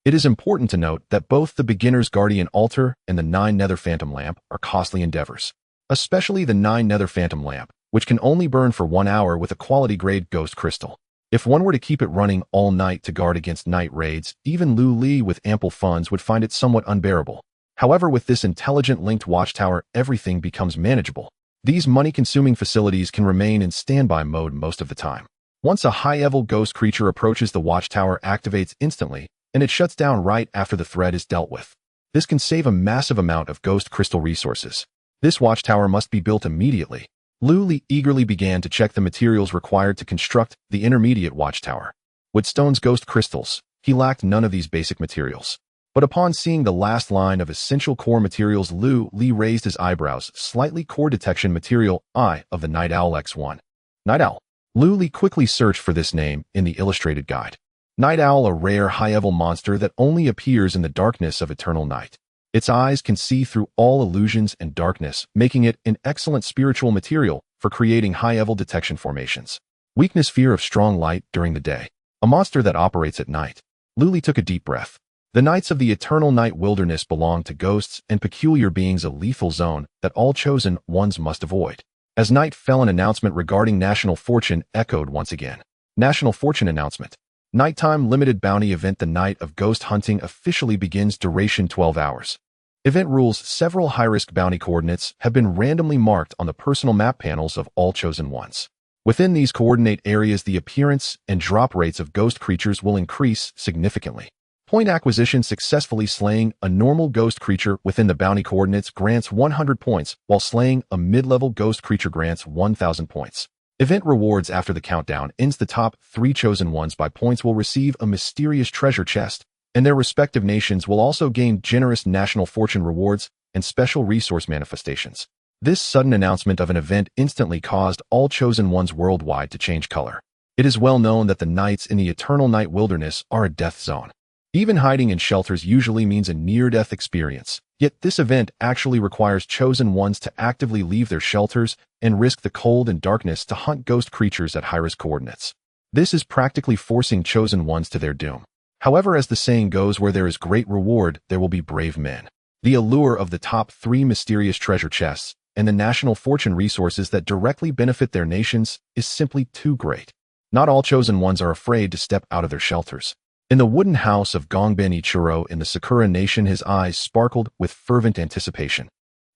It is important to note that both the beginner's guardian altar and the 9 nether phantom lamp are costly endeavors. Especially the 9 nether phantom lamp, which can only burn for 1 hour with a quality grade ghost crystal. If one were to keep it running all night to guard against night raids, even Lu Li with ample funds would find it somewhat unbearable. However, with this intelligent linked watchtower, everything becomes manageable. These money-consuming facilities can remain in standby mode most of the time. Once a high-level ghost creature approaches, the watchtower activates instantly, and it shuts down right after the threat is dealt with. This can save a massive amount of ghost crystal resources. This watchtower must be built immediately. Lu Li eagerly began to check the materials required to construct the intermediate watchtower. With stone's ghost crystals, he lacked none of these basic materials. But upon seeing the last line of essential core materials, Lu Li raised his eyebrows slightly. Core detection material, Eye of the Night Owl X1. Night Owl. Lu Li quickly searched for this name in the illustrated guide. Night Owl, a rare high-level monster that only appears in the darkness of eternal night. Its eyes can see through all illusions and darkness, making it an excellent spiritual material for creating high-level detection formations. Weakness: fear of strong light during the day. A monster that operates at night. Luli took a deep breath. The Knights of the Eternal Night Wilderness belong to ghosts and peculiar beings, a lethal zone that all chosen ones must avoid. As night fell, an announcement regarding National Fortune echoed once again. National Fortune announcement. Nighttime limited bounty event. The night of ghost hunting officially begins. Duration 12 hours. Event rules: several high-risk bounty coordinates have been randomly marked on the personal map panels of all chosen ones. Within these coordinate areas, the appearance and drop rates of ghost creatures will increase significantly. Point acquisition: successfully slaying a normal ghost creature within the bounty coordinates grants 100 points, while slaying a mid-level ghost creature grants 1,000 points. Event rewards: after the countdown ends, the top 3 chosen ones by points will receive a mysterious treasure chest, and their respective nations will also gain generous national fortune rewards and special resource manifestations. This sudden announcement of an event instantly caused all chosen ones worldwide to change color. It is well known that the Knights in the Eternal Night Wilderness are a death zone. Even hiding in shelters usually means a near-death experience, yet this event actually requires chosen ones to actively leave their shelters and risk the cold and darkness to hunt ghost creatures at high-risk coordinates. This is practically forcing chosen ones to their doom. However, as the saying goes, where there is great reward, there will be brave men. The allure of the top 3 mysterious treasure chests and the national fortune resources that directly benefit their nations is simply too great. Not all chosen ones are afraid to step out of their shelters. In the wooden house of Gongben Ichiro in the Sakura Nation, his eyes sparkled with fervent anticipation.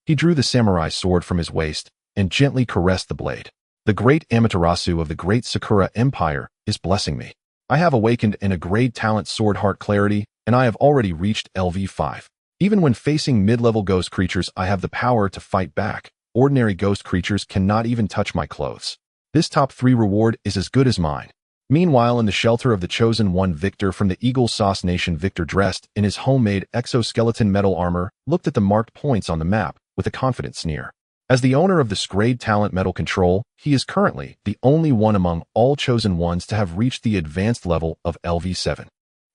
He drew the samurai sword from his waist and gently caressed the blade. The great Amaterasu of the great Sakura Empire is blessing me. I have awakened in a grade talent Sword Heart Clarity, and I have already reached LV5. Even when facing mid-level ghost creatures, I have the power to fight back. Ordinary ghost creatures cannot even touch my clothes. This top 3 reward is as good as mine. Meanwhile, in the shelter of the chosen one, Victor from the Eagle Sauce Nation, Victor, dressed in his homemade exoskeleton metal armor, looked at the marked points on the map with a confident sneer. As the owner of this grade talent Metal Control, he is currently the only one among all chosen ones to have reached the advanced level of LV7.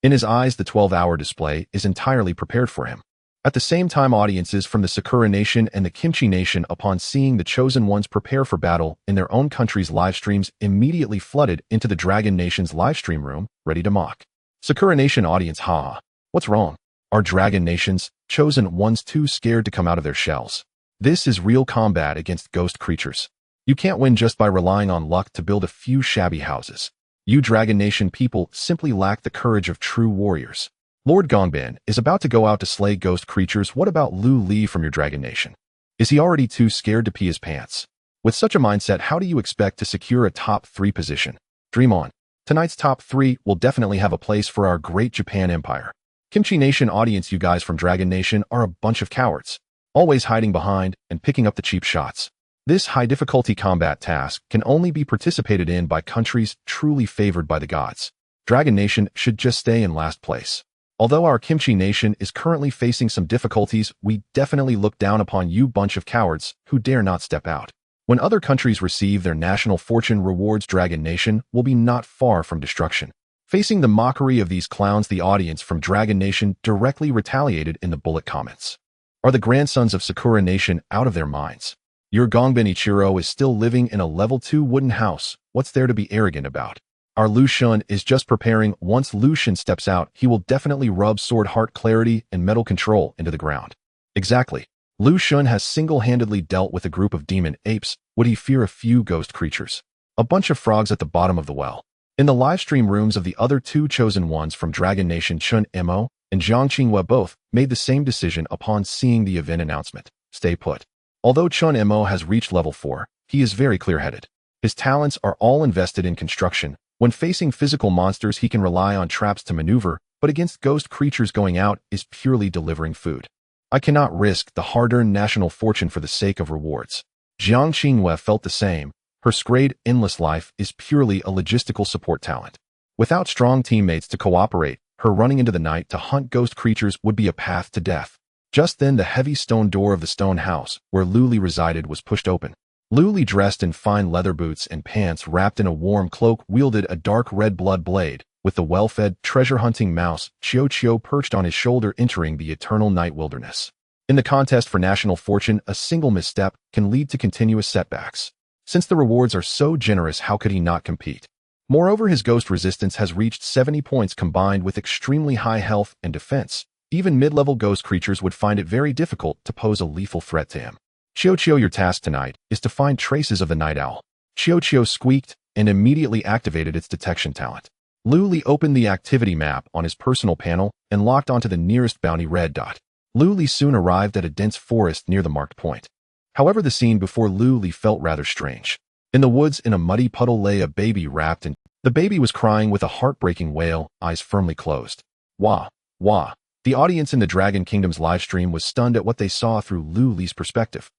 In his eyes, the 12-hour display is entirely prepared for him. At the same time, audiences from the Sakura Nation and the Kimchi Nation, upon seeing the chosen ones prepare for battle in their own country's live streams, immediately flooded into the Dragon Nation's livestream room, ready to mock. Sakura Nation audience: haha. What's wrong? Are Dragon Nation's chosen ones too scared to come out of their shells? This is real combat against ghost creatures. You can't win just by relying on luck to build a few shabby houses. You Dragon Nation people simply lack the courage of true warriors. Lord Gongben is about to go out to slay ghost creatures. What about Lu Li from your Dragon Nation? Is he already too scared to pee his pants? With such a mindset, how do you expect to secure a top 3 position? Dream on. Tonight's top 3 will definitely have a place for our great Japan Empire. Kimchi Nation audience: you guys from Dragon Nation are a bunch of cowards, always hiding behind and picking up the cheap shots. This high-difficulty combat task can only be participated in by countries truly favored by the gods. Dragon Nation should just stay in last place. Although our Kimchi Nation is currently facing some difficulties, we definitely look down upon you bunch of cowards who dare not step out. When other countries receive their national fortune rewards, Dragon Nation will be not far from destruction. Facing the mockery of these clowns, the audience from Dragon Nation directly retaliated in the bullet comments. Are the grandsons of Sakura Nation out of their minds? Your Gongben Ichiro is still living in a level 2 wooden house. What's there to be arrogant about? Our Lu Xun is just preparing. Once Lu Xun steps out, he will definitely rub Sword Heart Clarity and Metal Control into the ground. Exactly. Lu Xun has single-handedly dealt with a group of demon apes. Would he fear a few ghost creatures? A bunch of frogs at the bottom of the well. In the livestream rooms of the other 2 chosen ones from Dragon Nation, Chun Mo and Zhang Qinghua both made the same decision upon seeing the event announcement. Stay put. Although Chun Mo has reached level 4, he is very clear-headed. His talents are all invested in construction. When facing physical monsters, he can rely on traps to maneuver, but against ghost creatures, going out is purely delivering food. I cannot risk the hard-earned national fortune for the sake of rewards. Zhang Qinghua felt the same. Her scrayed endless life is purely a logistical support talent. Without strong teammates to cooperate, her running into the night to hunt ghost creatures would be a path to death. Just then, the heavy stone door of the stone house where Luli resided was pushed open. Luli, dressed in fine leather boots and pants wrapped in a warm cloak, wielded a dark red blood blade with the well-fed, treasure-hunting mouse, Chiyo perched on his shoulder entering the Eternal Night Wilderness. In the contest for national fortune, a single misstep can lead to continuous setbacks. Since the rewards are so generous, how could he not compete? Moreover, his ghost resistance has reached 70 points combined with extremely high health and defense. Even mid-level ghost creatures would find it very difficult to pose a lethal threat to him. Chiyo, your task tonight is to find traces of the night owl. Chiyo squeaked and immediately activated its detection talent. Luli opened the activity map on his personal panel and locked onto the nearest bounty red dot. Luli soon arrived at a dense forest near the marked point. However, the scene before Luli felt rather strange. In the woods, in a muddy puddle, lay a baby wrapped in. The baby was crying with a heartbreaking wail, eyes firmly closed. Wah, wah. The audience in the Dragon Kingdom's livestream was stunned at what they saw through Luli's perspective.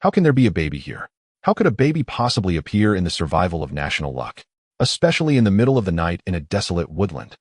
How can there be a baby here? How could a baby possibly appear in the survival of national luck? Especially in the middle of the night in a desolate woodland.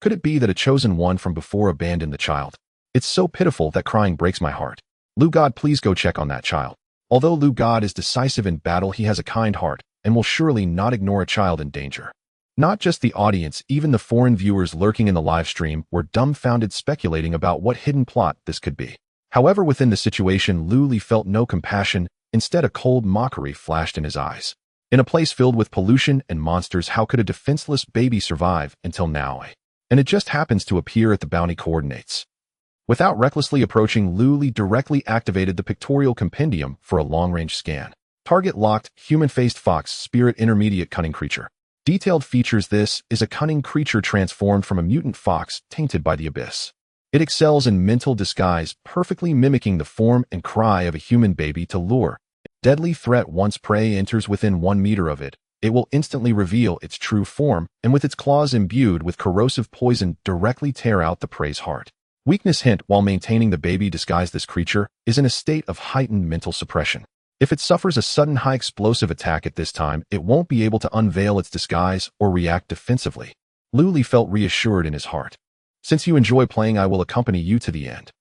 Could it be that a chosen one from before abandoned the child? It's so pitiful that crying breaks my heart. Lu God, please go check on that child. Although Lu God is decisive in battle, he has a kind heart and will surely not ignore a child in danger. Not just the audience, even the foreign viewers lurking in the live stream were dumbfounded, speculating about what hidden plot this could be. However, within the situation, Luli felt no compassion. Instead, a cold mockery flashed in his eyes. In a place filled with pollution and monsters, how could a defenseless baby survive until now? And it just happens to appear at the bounty coordinates. Without recklessly approaching, Luli directly activated the pictorial compendium for a long-range scan. Target locked, human-faced fox, spirit, intermediate cunning creature. Detailed features: this is a cunning creature transformed from a mutant fox tainted by the abyss. It excels in mental disguise, perfectly mimicking the form and cry of a human baby to lure. Deadly threat: once prey enters within 1 meter of it, it will instantly reveal its true form, and with its claws imbued with corrosive poison, directly tear out the prey's heart. Weakness hint: while maintaining the baby disguise, this creature is in a state of heightened mental suppression. If it suffers a sudden high explosive attack at this time, it won't be able to unveil its disguise or react defensively. Luli felt reassured in his heart. Since you enjoy playing, I will accompany you to the end.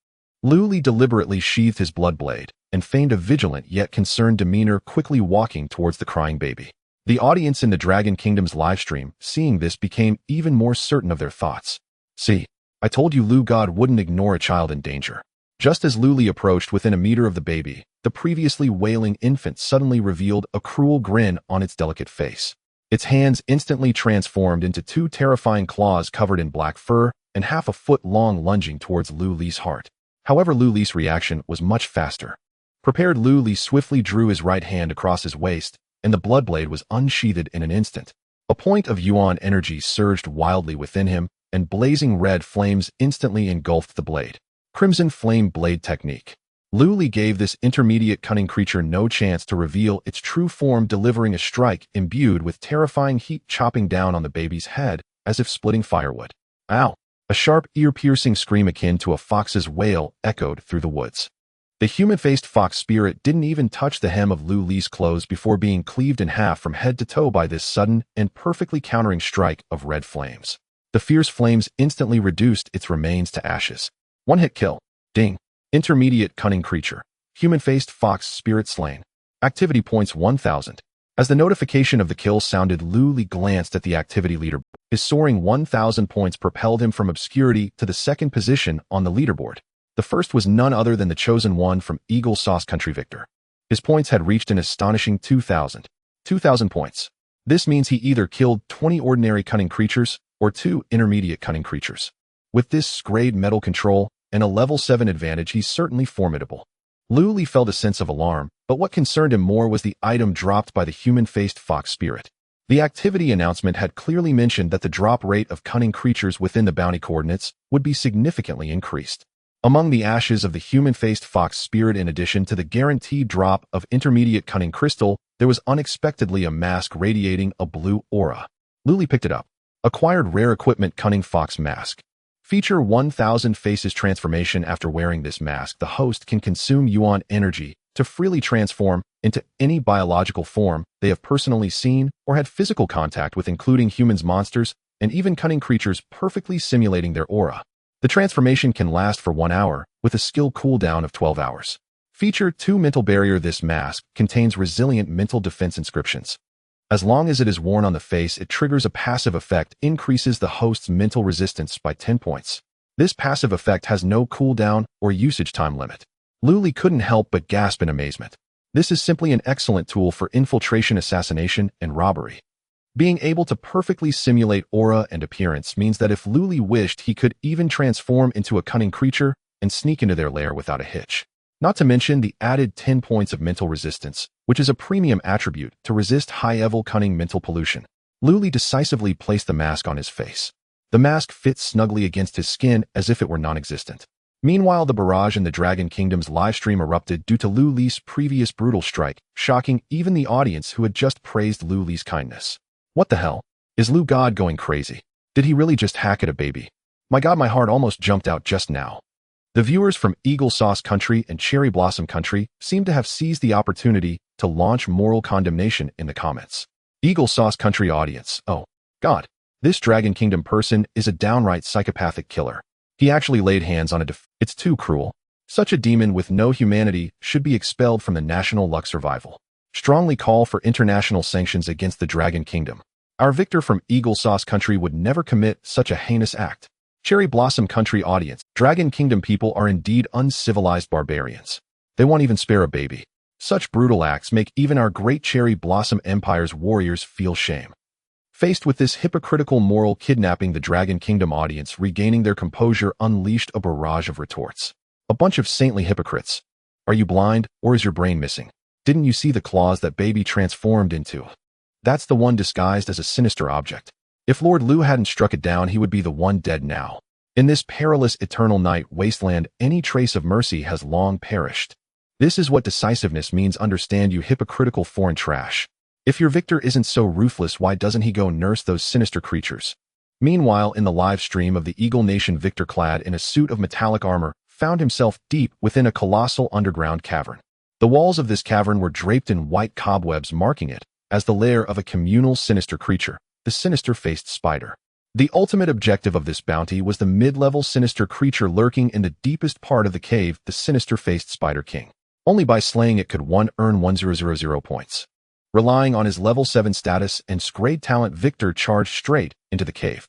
Luli deliberately sheathed his blood blade and feigned a vigilant yet concerned demeanor, quickly walking towards the crying baby. The audience in the Dragon Kingdom's livestream, seeing this, became even more certain of their thoughts. See, I told you Lu God wouldn't ignore a child in danger. Just as Luli approached within a meter of the baby, the previously wailing infant suddenly revealed a cruel grin on its delicate face. Its hands instantly transformed into 2 terrifying claws covered in black fur and half a foot long, lunging towards Luli's heart. However, Luli's reaction was much faster. Prepared, Luli swiftly drew his right hand across his waist, and the blood blade was unsheathed in an instant. A point of yuan energy surged wildly within him, and blazing red flames instantly engulfed the blade. Crimson Flame Blade Technique. Luli gave this intermediate cunning creature no chance to reveal its true form, delivering a strike imbued with terrifying heat, chopping down on the baby's head as if splitting firewood. Ow! A sharp, ear-piercing scream akin to a fox's wail echoed through the woods. The human-faced fox spirit didn't even touch the hem of Luli's clothes before being cleaved in half from head to toe by this sudden and perfectly countering strike of red flames. The fierce flames instantly reduced its remains to ashes. One-hit kill. Ding. Intermediate cunning creature. Human-faced fox spirit slain. Activity points 1000. As the notification of the kill sounded, Luli glanced at the activity leaderboard. His soaring 1000 points propelled him from obscurity to the second position on the leaderboard. The first was none other than the chosen one from Eagle Sauce Country, Victor. His points had reached an astonishing 2000. 2000 points. This means he either killed 20 ordinary cunning creatures or 2 intermediate cunning creatures. With this grade metal control and a level 7 advantage, he's certainly formidable. Luli felt a sense of alarm, but what concerned him more was the item dropped by the human-faced fox spirit. The activity announcement had clearly mentioned that the drop rate of cunning creatures within the bounty coordinates would be significantly increased. Among the ashes of the human-faced fox spirit, in addition to the guaranteed drop of intermediate cunning crystal, there was unexpectedly a mask radiating a blue aura. Luli picked it up. Acquired rare equipment, cunning fox mask. Feature 1000 faces transformation. After wearing this mask, the host can consume yuan energy to freely transform into any biological form they have personally seen or had physical contact with, including humans, monsters, and even cunning creatures, perfectly simulating their aura. The transformation can last for 1 hour, with a skill cooldown of 12 hours. Feature 2 mental barrier. This mask contains resilient mental defense inscriptions. As long as it is worn on the face, it triggers a passive effect, increases the host's mental resistance by 10 points. This passive effect has no cooldown or usage time limit. Luli couldn't help but gasp in amazement. This is simply an excellent tool for infiltration, assassination, and robbery. Being able to perfectly simulate aura and appearance means that if Luli wished, he could even transform into a cunning creature and sneak into their lair without a hitch. Not to mention the added 10 points of mental resistance, which is a premium attribute to resist high-level cunning mental pollution. Luli decisively placed the mask on his face. The mask fits snugly against his skin as if it were non-existent. Meanwhile, the barrage in the Dragon Kingdom's livestream erupted due to Luli's previous brutal strike, shocking even the audience who had just praised Luli's kindness. What the hell? Is Lu God going crazy? Did he really just hack at a baby? My God, my heart almost jumped out just now. The viewers from Eagle Sauce Country and Cherry Blossom Country seem to have seized the opportunity to launch moral condemnation in the comments. Eagle Sauce Country audience, oh, God, this Dragon Kingdom person is a downright psychopathic killer. He actually laid hands on it's too cruel. Such a demon with no humanity should be expelled from the national luck survival. Strongly call for international sanctions against the Dragon Kingdom. Our victor from Eagle Sauce Country would never commit such a heinous act. Cherry Blossom Country audience, Dragon Kingdom people are indeed uncivilized barbarians. They won't even spare a baby. Such brutal acts make even our great Cherry Blossom Empire's warriors feel shame. Faced with this hypocritical moral kidnapping, the Dragon Kingdom audience, regaining their composure, unleashed a barrage of retorts. A bunch of saintly hypocrites. Are you blind, or is your brain missing? Didn't you see the claws that baby transformed into? That's the one disguised as a sinister object. If Lord Lu hadn't struck it down, he would be the one dead now. In this perilous Eternal Night Wasteland, any trace of mercy has long perished. This is what decisiveness means, understand, you hypocritical foreign trash. If your victor isn't so ruthless, why doesn't he go nurse those sinister creatures? Meanwhile, in the live stream of the Eagle Nation, Victor, clad in a suit of metallic armor, found himself deep within a colossal underground cavern. The walls of this cavern were draped in white cobwebs, marking it as the lair of a communal sinister creature, the sinister-faced spider. The ultimate objective of this bounty was the mid-level sinister creature lurking in the deepest part of the cave, the sinister-faced Spider King. Only by slaying it could one earn 1000 points. Relying on his level 7 status and Scrade talent, Victor charged straight into the cave.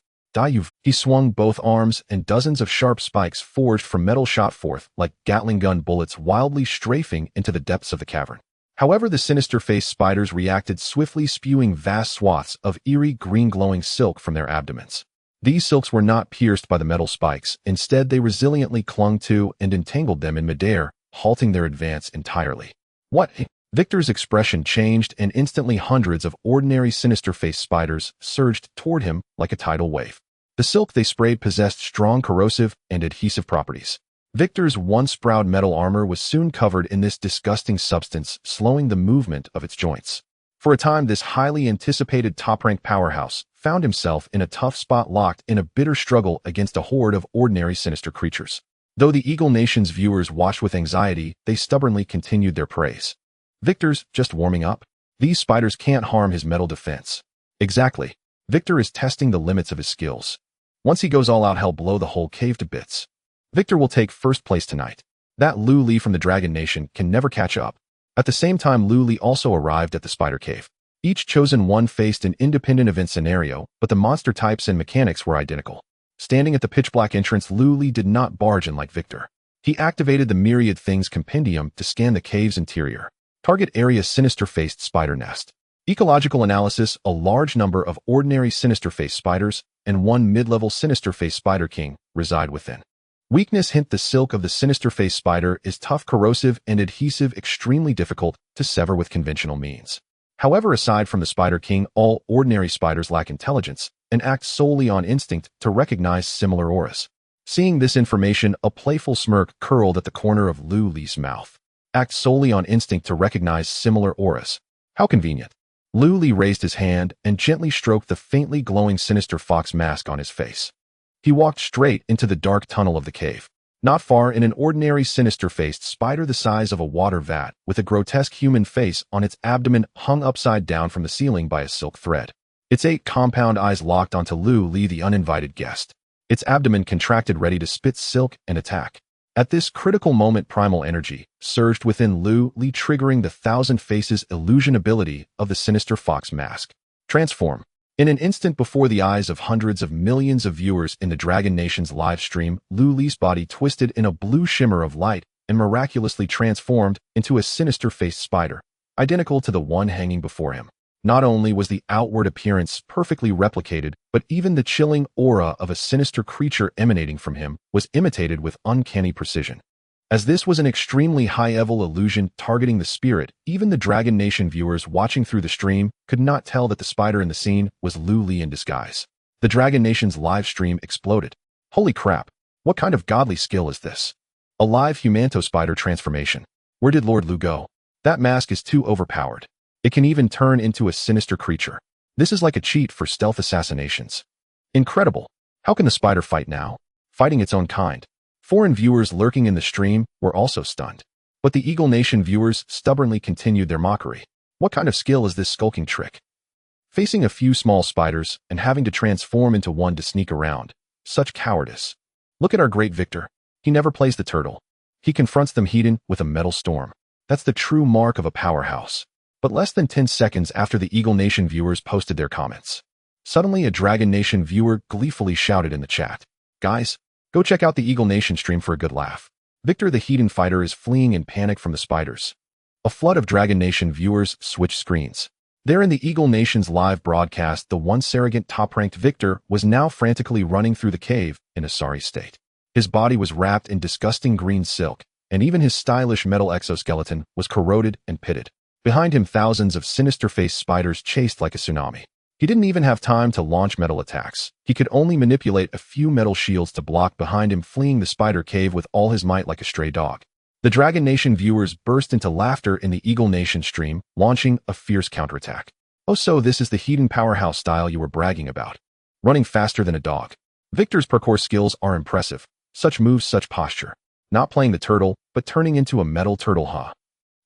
He swung both arms, and dozens of sharp spikes forged from metal shot forth like Gatling gun bullets, wildly strafing into the depths of the cavern. However, the sinister-faced spiders reacted swiftly, spewing vast swaths of eerie green glowing silk from their abdomens. These silks were not pierced by the metal spikes. Instead, they resiliently clung to and entangled them in midair, halting their advance entirely. What? Victor's expression changed, and instantly hundreds of ordinary sinister-faced spiders surged toward him like a tidal wave. The silk they sprayed possessed strong corrosive and adhesive properties. Victor's once proud metal armor was soon covered in this disgusting substance, slowing the movement of its joints. For a time, this highly anticipated top-rank powerhouse found himself in a tough spot, locked in a bitter struggle against a horde of ordinary sinister creatures. Though the Eagle Nation's viewers watched with anxiety, they stubbornly continued their praise. Victor's just warming up. These spiders can't harm his metal defense. Exactly. Victor is testing the limits of his skills. Once he goes all out, he'll blow the whole cave to bits. Victor will take first place tonight. That Lu Li from the Dragon Nation can never catch up. At the same time, Lu Li also arrived at the spider cave. Each chosen one faced an independent event scenario, but the monster types and mechanics were identical. Standing at the pitch-black entrance, Lu Li did not barge in like Victor. He activated the Myriad Things compendium to scan the cave's interior. Target area: sinister-faced spider nest. Ecological analysis: a large number of ordinary sinister-faced spiders and one mid-level sinister-faced spider king reside within. Weakness: hint, the silk of the sinister-faced spider is tough, corrosive, and adhesive, extremely difficult to sever with conventional means. However, aside from the Spider King, all ordinary spiders lack intelligence and act solely on instinct to recognize similar auras. Seeing this information, a playful smirk curled at the corner of Lu Li's mouth. Act solely on instinct to recognize similar auras. How convenient. Lu Li raised his hand and gently stroked the faintly glowing sinister fox mask on his face. He walked straight into the dark tunnel of the cave. Not far, in an ordinary sinister-faced spider the size of a water vat, with a grotesque human face on its abdomen hung upside down from the ceiling by a silk thread. Its 8 compound eyes locked onto Lu Li, the uninvited guest. Its abdomen contracted, ready to spit silk and attack. At this critical moment, primal energy surged within Lu Li, triggering the Thousand Faces illusion ability of the sinister fox mask. Transform. In an instant, before the eyes of hundreds of millions of viewers in the Dragon Nation's live stream, Lu Li's body twisted in a blue shimmer of light and miraculously transformed into a sinister-faced spider, identical to the one hanging before him. Not only was the outward appearance perfectly replicated, but even the chilling aura of a sinister creature emanating from him was imitated with uncanny precision. As this was an extremely high-level illusion targeting the spirit, even the Dragon Nation viewers watching through the stream could not tell that the spider in the scene was Lu Li in disguise. The Dragon Nation's live stream exploded. Holy crap! What kind of godly skill is this? A live humanto spider transformation. Where did Lord Lu go? That mask is too overpowered. It can even turn into a sinister creature. This is like a cheat for stealth assassinations. Incredible. How can the spider fight now? Fighting its own kind. Foreign viewers lurking in the stream were also stunned. But the Eagle Nation viewers stubbornly continued their mockery. What kind of skill is this skulking trick? Facing a few small spiders and having to transform into one to sneak around. Such cowardice. Look at our great victor. He never plays the turtle. He confronts them hidden with a metal storm. That's the true mark of a powerhouse. But less than 10 seconds after the Eagle Nation viewers posted their comments, suddenly a Dragon Nation viewer gleefully shouted in the chat, "Guys, go check out the Eagle Nation stream for a good laugh. Victor the Heathen Fighter is fleeing in panic from the spiders." A flood of Dragon Nation viewers switched screens. There in the Eagle Nation's live broadcast, the once arrogant top-ranked Victor was now frantically running through the cave in a sorry state. His body was wrapped in disgusting green silk, and even his stylish metal exoskeleton was corroded and pitted. Behind him, thousands of sinister-faced spiders chased like a tsunami. He didn't even have time to launch metal attacks. He could only manipulate a few metal shields to block behind him, fleeing the spider cave with all his might like a stray dog. The Dragon Nation viewers burst into laughter in the Eagle Nation stream, launching a fierce counterattack. Oh, so this is the heathen powerhouse style you were bragging about. Running faster than a dog. Victor's parkour skills are impressive. Such moves, such posture. Not playing the turtle, but turning into a metal turtle, huh?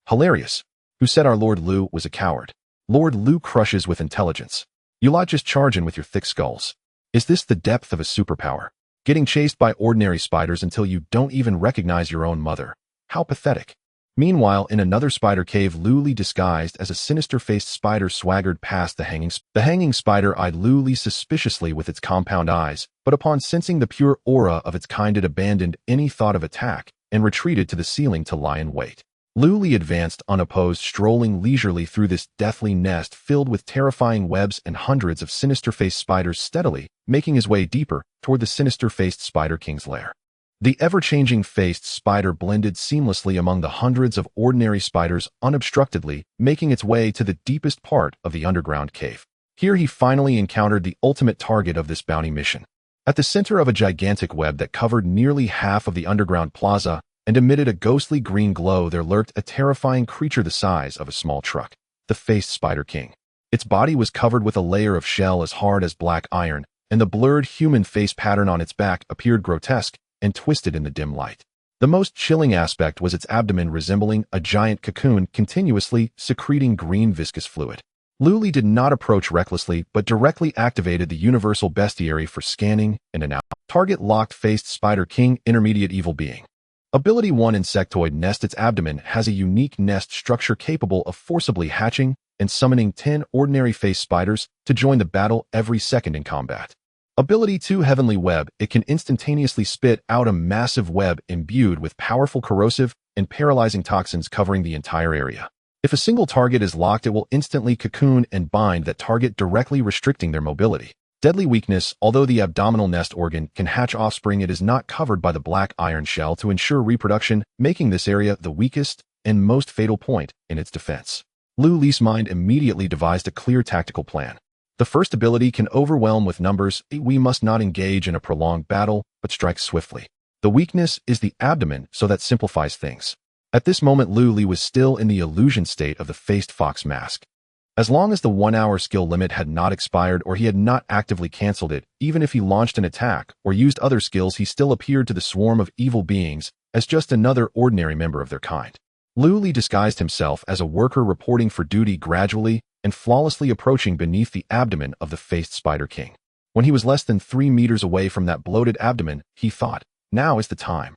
Hilarious. Who said our Lord Lu was a coward? Lord Lu crushes with intelligence. You lot just charge in with your thick skulls. Is this the depth of a superpower? Getting chased by ordinary spiders until you don't even recognize your own mother. How pathetic. Meanwhile, in another spider cave, Lu Li, disguised as a sinister-faced spider, swaggered past the hanging spider eyed Lu Li suspiciously with its compound eyes, but upon sensing the pure aura of its kind, it abandoned any thought of attack and retreated to the ceiling to lie in wait. Lu Li advanced unopposed, strolling leisurely through this deathly nest filled with terrifying webs and hundreds of sinister-faced spiders, steadily making his way deeper toward the sinister-faced Spider King's lair. The ever-changing faced spider blended seamlessly among the hundreds of ordinary spiders, unobstructedly making its way to the deepest part of the underground cave. Here he finally encountered the ultimate target of this bounty mission. At the center of a gigantic web that covered nearly half of the underground plaza and emitted a ghostly green glow, there lurked a terrifying creature the size of a small truck, the faced Spider King. Its body was covered with a layer of shell as hard as black iron, and the blurred human face pattern on its back appeared grotesque and twisted in the dim light. The most chilling aspect was its abdomen, resembling a giant cocoon continuously secreting green viscous fluid. Lu Li did not approach recklessly, but directly activated the universal bestiary for scanning and analysis. Target locked. Faced Spider King, intermediate evil being. Ability 1, Insectoid Nest. Its abdomen has a unique nest structure capable of forcibly hatching and summoning 10 ordinary face spiders to join the battle every second in combat. Ability 2, Heavenly Web. It can instantaneously spit out a massive web imbued with powerful corrosive and paralyzing toxins covering the entire area. If a single target is locked, it will instantly cocoon and bind that target, directly restricting their mobility. Deadly Weakness. Although the abdominal nest organ can hatch offspring, it is not covered by the black iron shell to ensure reproduction, making this area the weakest and most fatal point in its defense. Lu Li's mind immediately devised a clear tactical plan. The first ability can overwhelm with numbers. We must not engage in a prolonged battle, but strike swiftly. The weakness is the abdomen, so that simplifies things. At this moment, Lu Li was still in the illusion state of the faced fox mask. As long as the 1-hour skill limit had not expired or he had not actively cancelled it, even if he launched an attack or used other skills, he still appeared to the swarm of evil beings as just another ordinary member of their kind. Lu Li disguised himself as a worker reporting for duty, gradually and flawlessly approaching beneath the abdomen of the faced Spider King. When he was less than 3 meters away from that bloated abdomen, he thought, now is the time.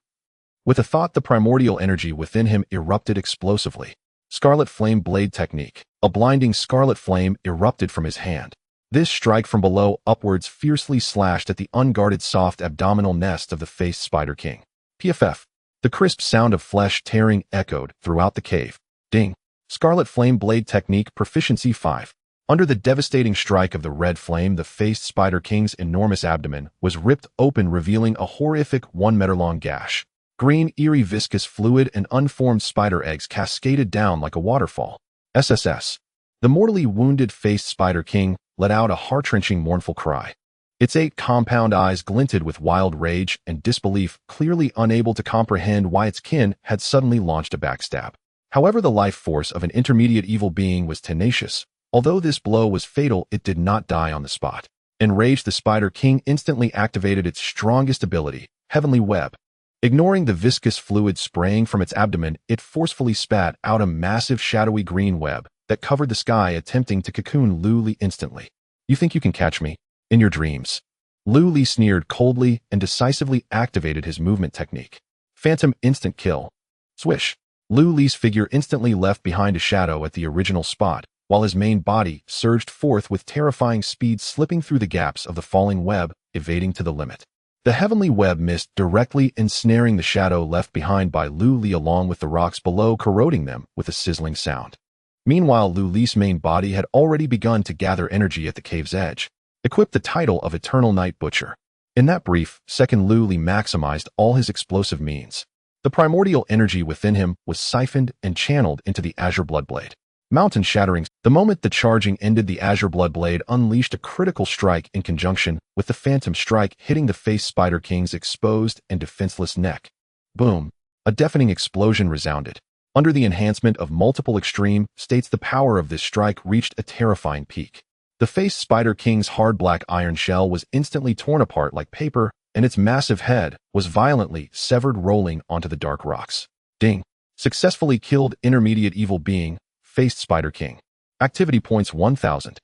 With a thought, the primordial energy within him erupted explosively. Scarlet Flame Blade Technique. A blinding scarlet flame erupted from his hand. This strike from below upwards fiercely slashed at the unguarded soft abdominal nest of the faced Spider King. PFF. The crisp sound of flesh tearing echoed throughout the cave. Ding. Scarlet Flame Blade Technique Proficiency 5. Under the devastating strike of the red flame, the faced Spider King's enormous abdomen was ripped open, revealing a horrific 1-meter-long gash. Green, eerie viscous fluid and unformed spider eggs cascaded down like a waterfall. SSS. The mortally wounded faced Spider King let out a heart-wrenching mournful cry. Its 8 compound eyes glinted with wild rage and disbelief, clearly unable to comprehend why its kin had suddenly launched a backstab. However, the life force of an intermediate evil being was tenacious. Although this blow was fatal, it did not die on the spot. Enraged, the Spider King instantly activated its strongest ability, Heavenly Web. Ignoring the viscous fluid spraying from its abdomen, it forcefully spat out a massive shadowy green web that covered the sky, attempting to cocoon Lu Li instantly. You think you can catch me? In your dreams. Lu Li sneered coldly and decisively activated his movement technique. Phantom Instant Kill. Swish. Lu Li's figure instantly left behind a shadow at the original spot, while his main body surged forth with terrifying speed, slipping through the gaps of the falling web, evading to the limit. The heavenly web missed, directly ensnaring the shadow left behind by Lu Li, along with the rocks below, corroding them with a sizzling sound. Meanwhile, Lu Li's main body had already begun to gather energy at the cave's edge, equipped the title of Eternal Night Butcher. In that brief second, Lu Li maximized all his explosive means. The primordial energy within him was siphoned and channeled into the Azure Bloodblade. Mountain shattering. The moment the charging ended, the Azure Bloodblade unleashed a critical strike in conjunction with the Phantom Strike, hitting the faced Spider King's exposed and defenseless neck. Boom. A deafening explosion resounded. Under the enhancement of multiple extreme states, the power of this strike reached a terrifying peak. The faced Spider King's hard black iron shell was instantly torn apart like paper, and its massive head was violently severed, rolling onto the dark rocks. Ding. Successfully killed intermediate evil being, faced Spider King. Activity points 1000.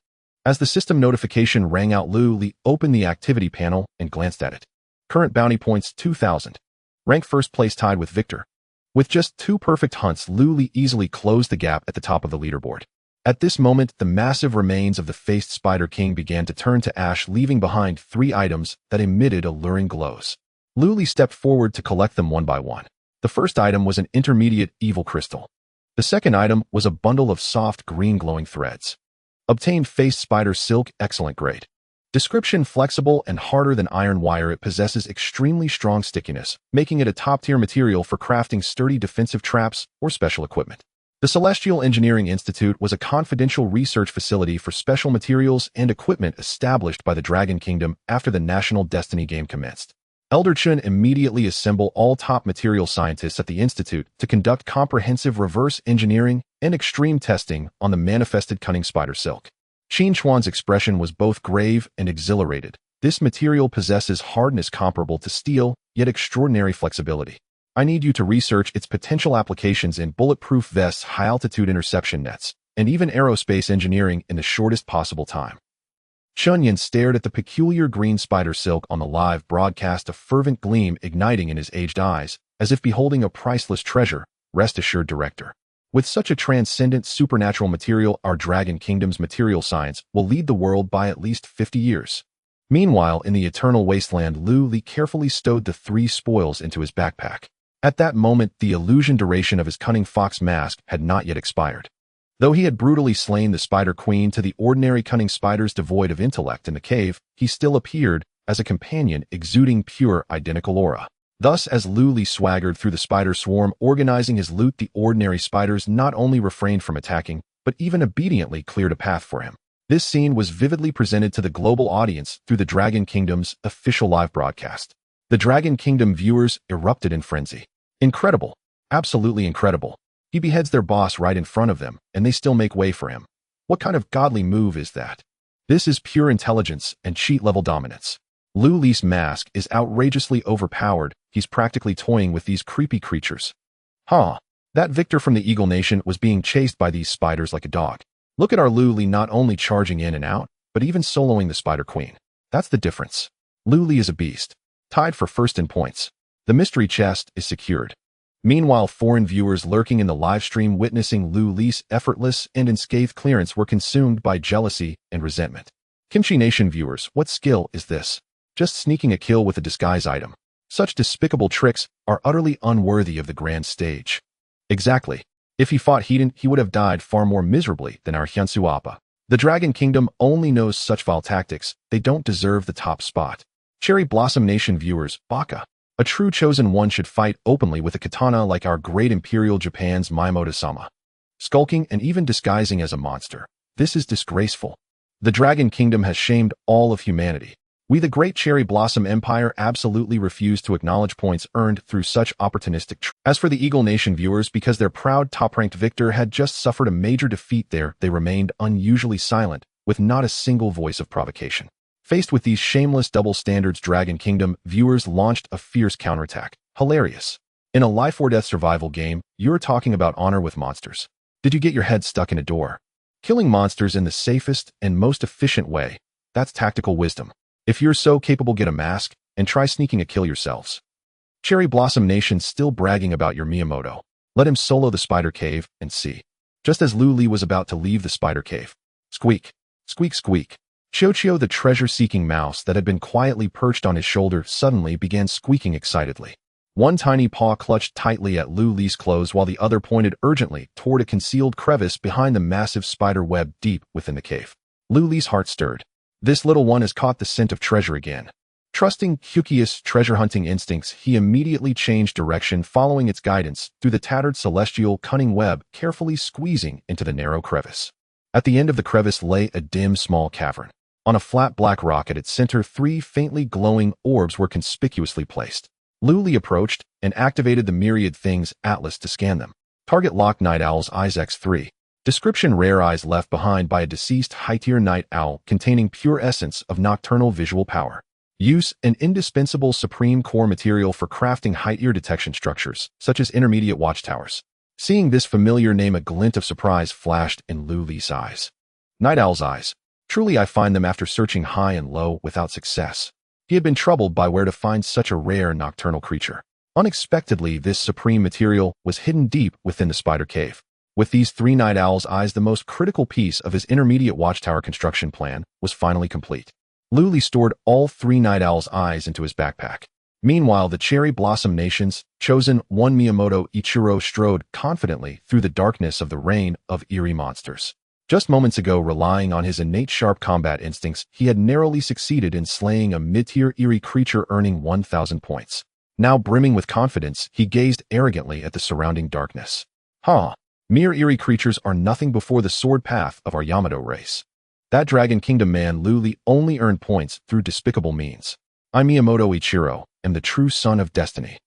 As the system notification rang out, Lu Li opened the activity panel and glanced at it. Current bounty points 2000. Rank first place tied with Victor. With just 2 perfect hunts, Lu Li easily closed the gap at the top of the leaderboard. At this moment, the massive remains of the faced Spider King began to turn to ash, leaving behind 3 items that emitted alluring glows. Lu Li stepped forward to collect them one by one. The first item was an intermediate evil crystal. The second item was a bundle of soft green glowing threads. Obtained faced spider silk, excellent grade. Description: flexible and harder than iron wire. It possesses extremely strong stickiness, making it a top-tier material for crafting sturdy defensive traps or special equipment. The Celestial Engineering Institute was a confidential research facility for special materials and equipment established by the Dragon Kingdom after the National Destiny game commenced. Elder Chun immediately assembled all top material scientists at the Institute to conduct comprehensive reverse engineering and extreme testing on the manifested cunning spider silk. Qin Chuan's expression was both grave and exhilarated. This material possesses hardness comparable to steel, yet extraordinary flexibility. I need you to research its potential applications in bulletproof vests, high-altitude interception nets, and even aerospace engineering in the shortest possible time. Chunyan stared at the peculiar green spider silk on the live broadcast, a fervent gleam igniting in his aged eyes, as if beholding a priceless treasure. Rest assured, Director. With such a transcendent supernatural material, our Dragon Kingdom's material science will lead the world by at least 50 years. Meanwhile, in the Eternal Wasteland, Lu Li carefully stowed the 3 spoils into his backpack. At that moment, the illusion duration of his cunning fox mask had not yet expired. Though he had brutally slain the Spider Queen, to the ordinary cunning spiders devoid of intellect in the cave, he still appeared as a companion exuding pure identical aura. Thus, as Lu Li swaggered through the spider swarm organizing his loot, the ordinary spiders not only refrained from attacking, but even obediently cleared a path for him. This scene was vividly presented to the global audience through the Dragon Kingdom's official live broadcast. The Dragon Kingdom viewers erupted in frenzy. Incredible. Absolutely incredible. He beheads their boss right in front of them, and they still make way for him. What kind of godly move is that? This is pure intelligence and cheat-level dominance. Lu Li's mask is outrageously overpowered. He's practically toying with these creepy creatures. Huh. That Victor from the Eagle Nation was being chased by these spiders like a dog. Look at our Lu Li not only charging in and out, but even soloing the Spider Queen. That's the difference. Lu Li is a beast. Tied for first in points. The mystery chest is secured. Meanwhile, foreign viewers lurking in the livestream witnessing Lu Li's effortless and unscathed clearance were consumed by jealousy and resentment. Kimchi Nation viewers, what skill is this? Just sneaking a kill with a disguise item. Such despicable tricks are utterly unworthy of the grand stage. Exactly. If he fought Hedon, he would have died far more miserably than our Hyunsu Appa. The Dragon Kingdom only knows such vile tactics. They don't deserve the top spot. Cherry Blossom Nation viewers, Baka. A true chosen one should fight openly with a katana like our great Imperial Japan's Miyamoto-sama. Skulking and even disguising as a monster. This is disgraceful. The Dragon Kingdom has shamed all of humanity. We, the great Cherry Blossom Empire, absolutely refuse to acknowledge points earned through such opportunistic As for the Eagle Nation viewers, because their proud top-ranked victor had just suffered a major defeat there, they remained unusually silent, with not a single voice of provocation. Faced with these shameless double standards, Dragon Kingdom viewers launched a fierce counterattack. Hilarious. In a life-or-death survival game, you're talking about honor with monsters. Did you get your head stuck in a door? Killing monsters in the safest and most efficient way, that's tactical wisdom. If you're so capable, get a mask and try sneaking a kill yourselves. Cherry Blossom Nation still bragging about your Miyamoto. Let him solo the spider cave and see. Just as Lu Li was about to leave the spider cave. Squeak, squeak, squeak. Chochio, the treasure-seeking mouse that had been quietly perched on his shoulder, suddenly began squeaking excitedly. One tiny paw clutched tightly at Lu Li's clothes while the other pointed urgently toward a concealed crevice behind the massive spider web deep within the cave. Lu Li's heart stirred. This little one has caught the scent of treasure again. Trusting Kyuki's treasure-hunting instincts, he immediately changed direction, following its guidance through the tattered celestial cunning web, carefully squeezing into the narrow crevice. At the end of the crevice lay a dim, small cavern. On a flat black rock at its center, 3 faintly glowing orbs were conspicuously placed. Lu Li approached and activated the Myriad Things Atlas to scan them. Target locked Night Owl's Eyes X3. Description: rare eyes left behind by a deceased high-tier night owl containing pure essence of nocturnal visual power. Use: an indispensable supreme core material for crafting high-tier detection structures, such as intermediate watchtowers. Seeing this familiar name, a glint of surprise flashed in Lu Li's eyes. Night Owl's eyes. Truly, I find them after searching high and low without success. He had been troubled by where to find such a rare nocturnal creature. Unexpectedly, this supreme material was hidden deep within the spider cave. With these 3 Night Owl's eyes, the most critical piece of his intermediate watchtower construction plan was finally complete. Lu Li stored all 3 Night Owl's eyes into his backpack. Meanwhile, the Cherry Blossom Nation's chosen one Miyamoto Ichiro strode confidently through the darkness of the reign of eerie monsters. Just moments ago, relying on his innate sharp combat instincts, he had narrowly succeeded in slaying a mid-tier eerie creature, earning 1,000 points. Now, brimming with confidence, he gazed arrogantly at the surrounding darkness. Mere eerie creatures are nothing before the sword path of our Yamato race. That Dragon Kingdom man, Lu Li, only earned points through despicable means. I, Miyamoto Ichiro, am the true son of destiny.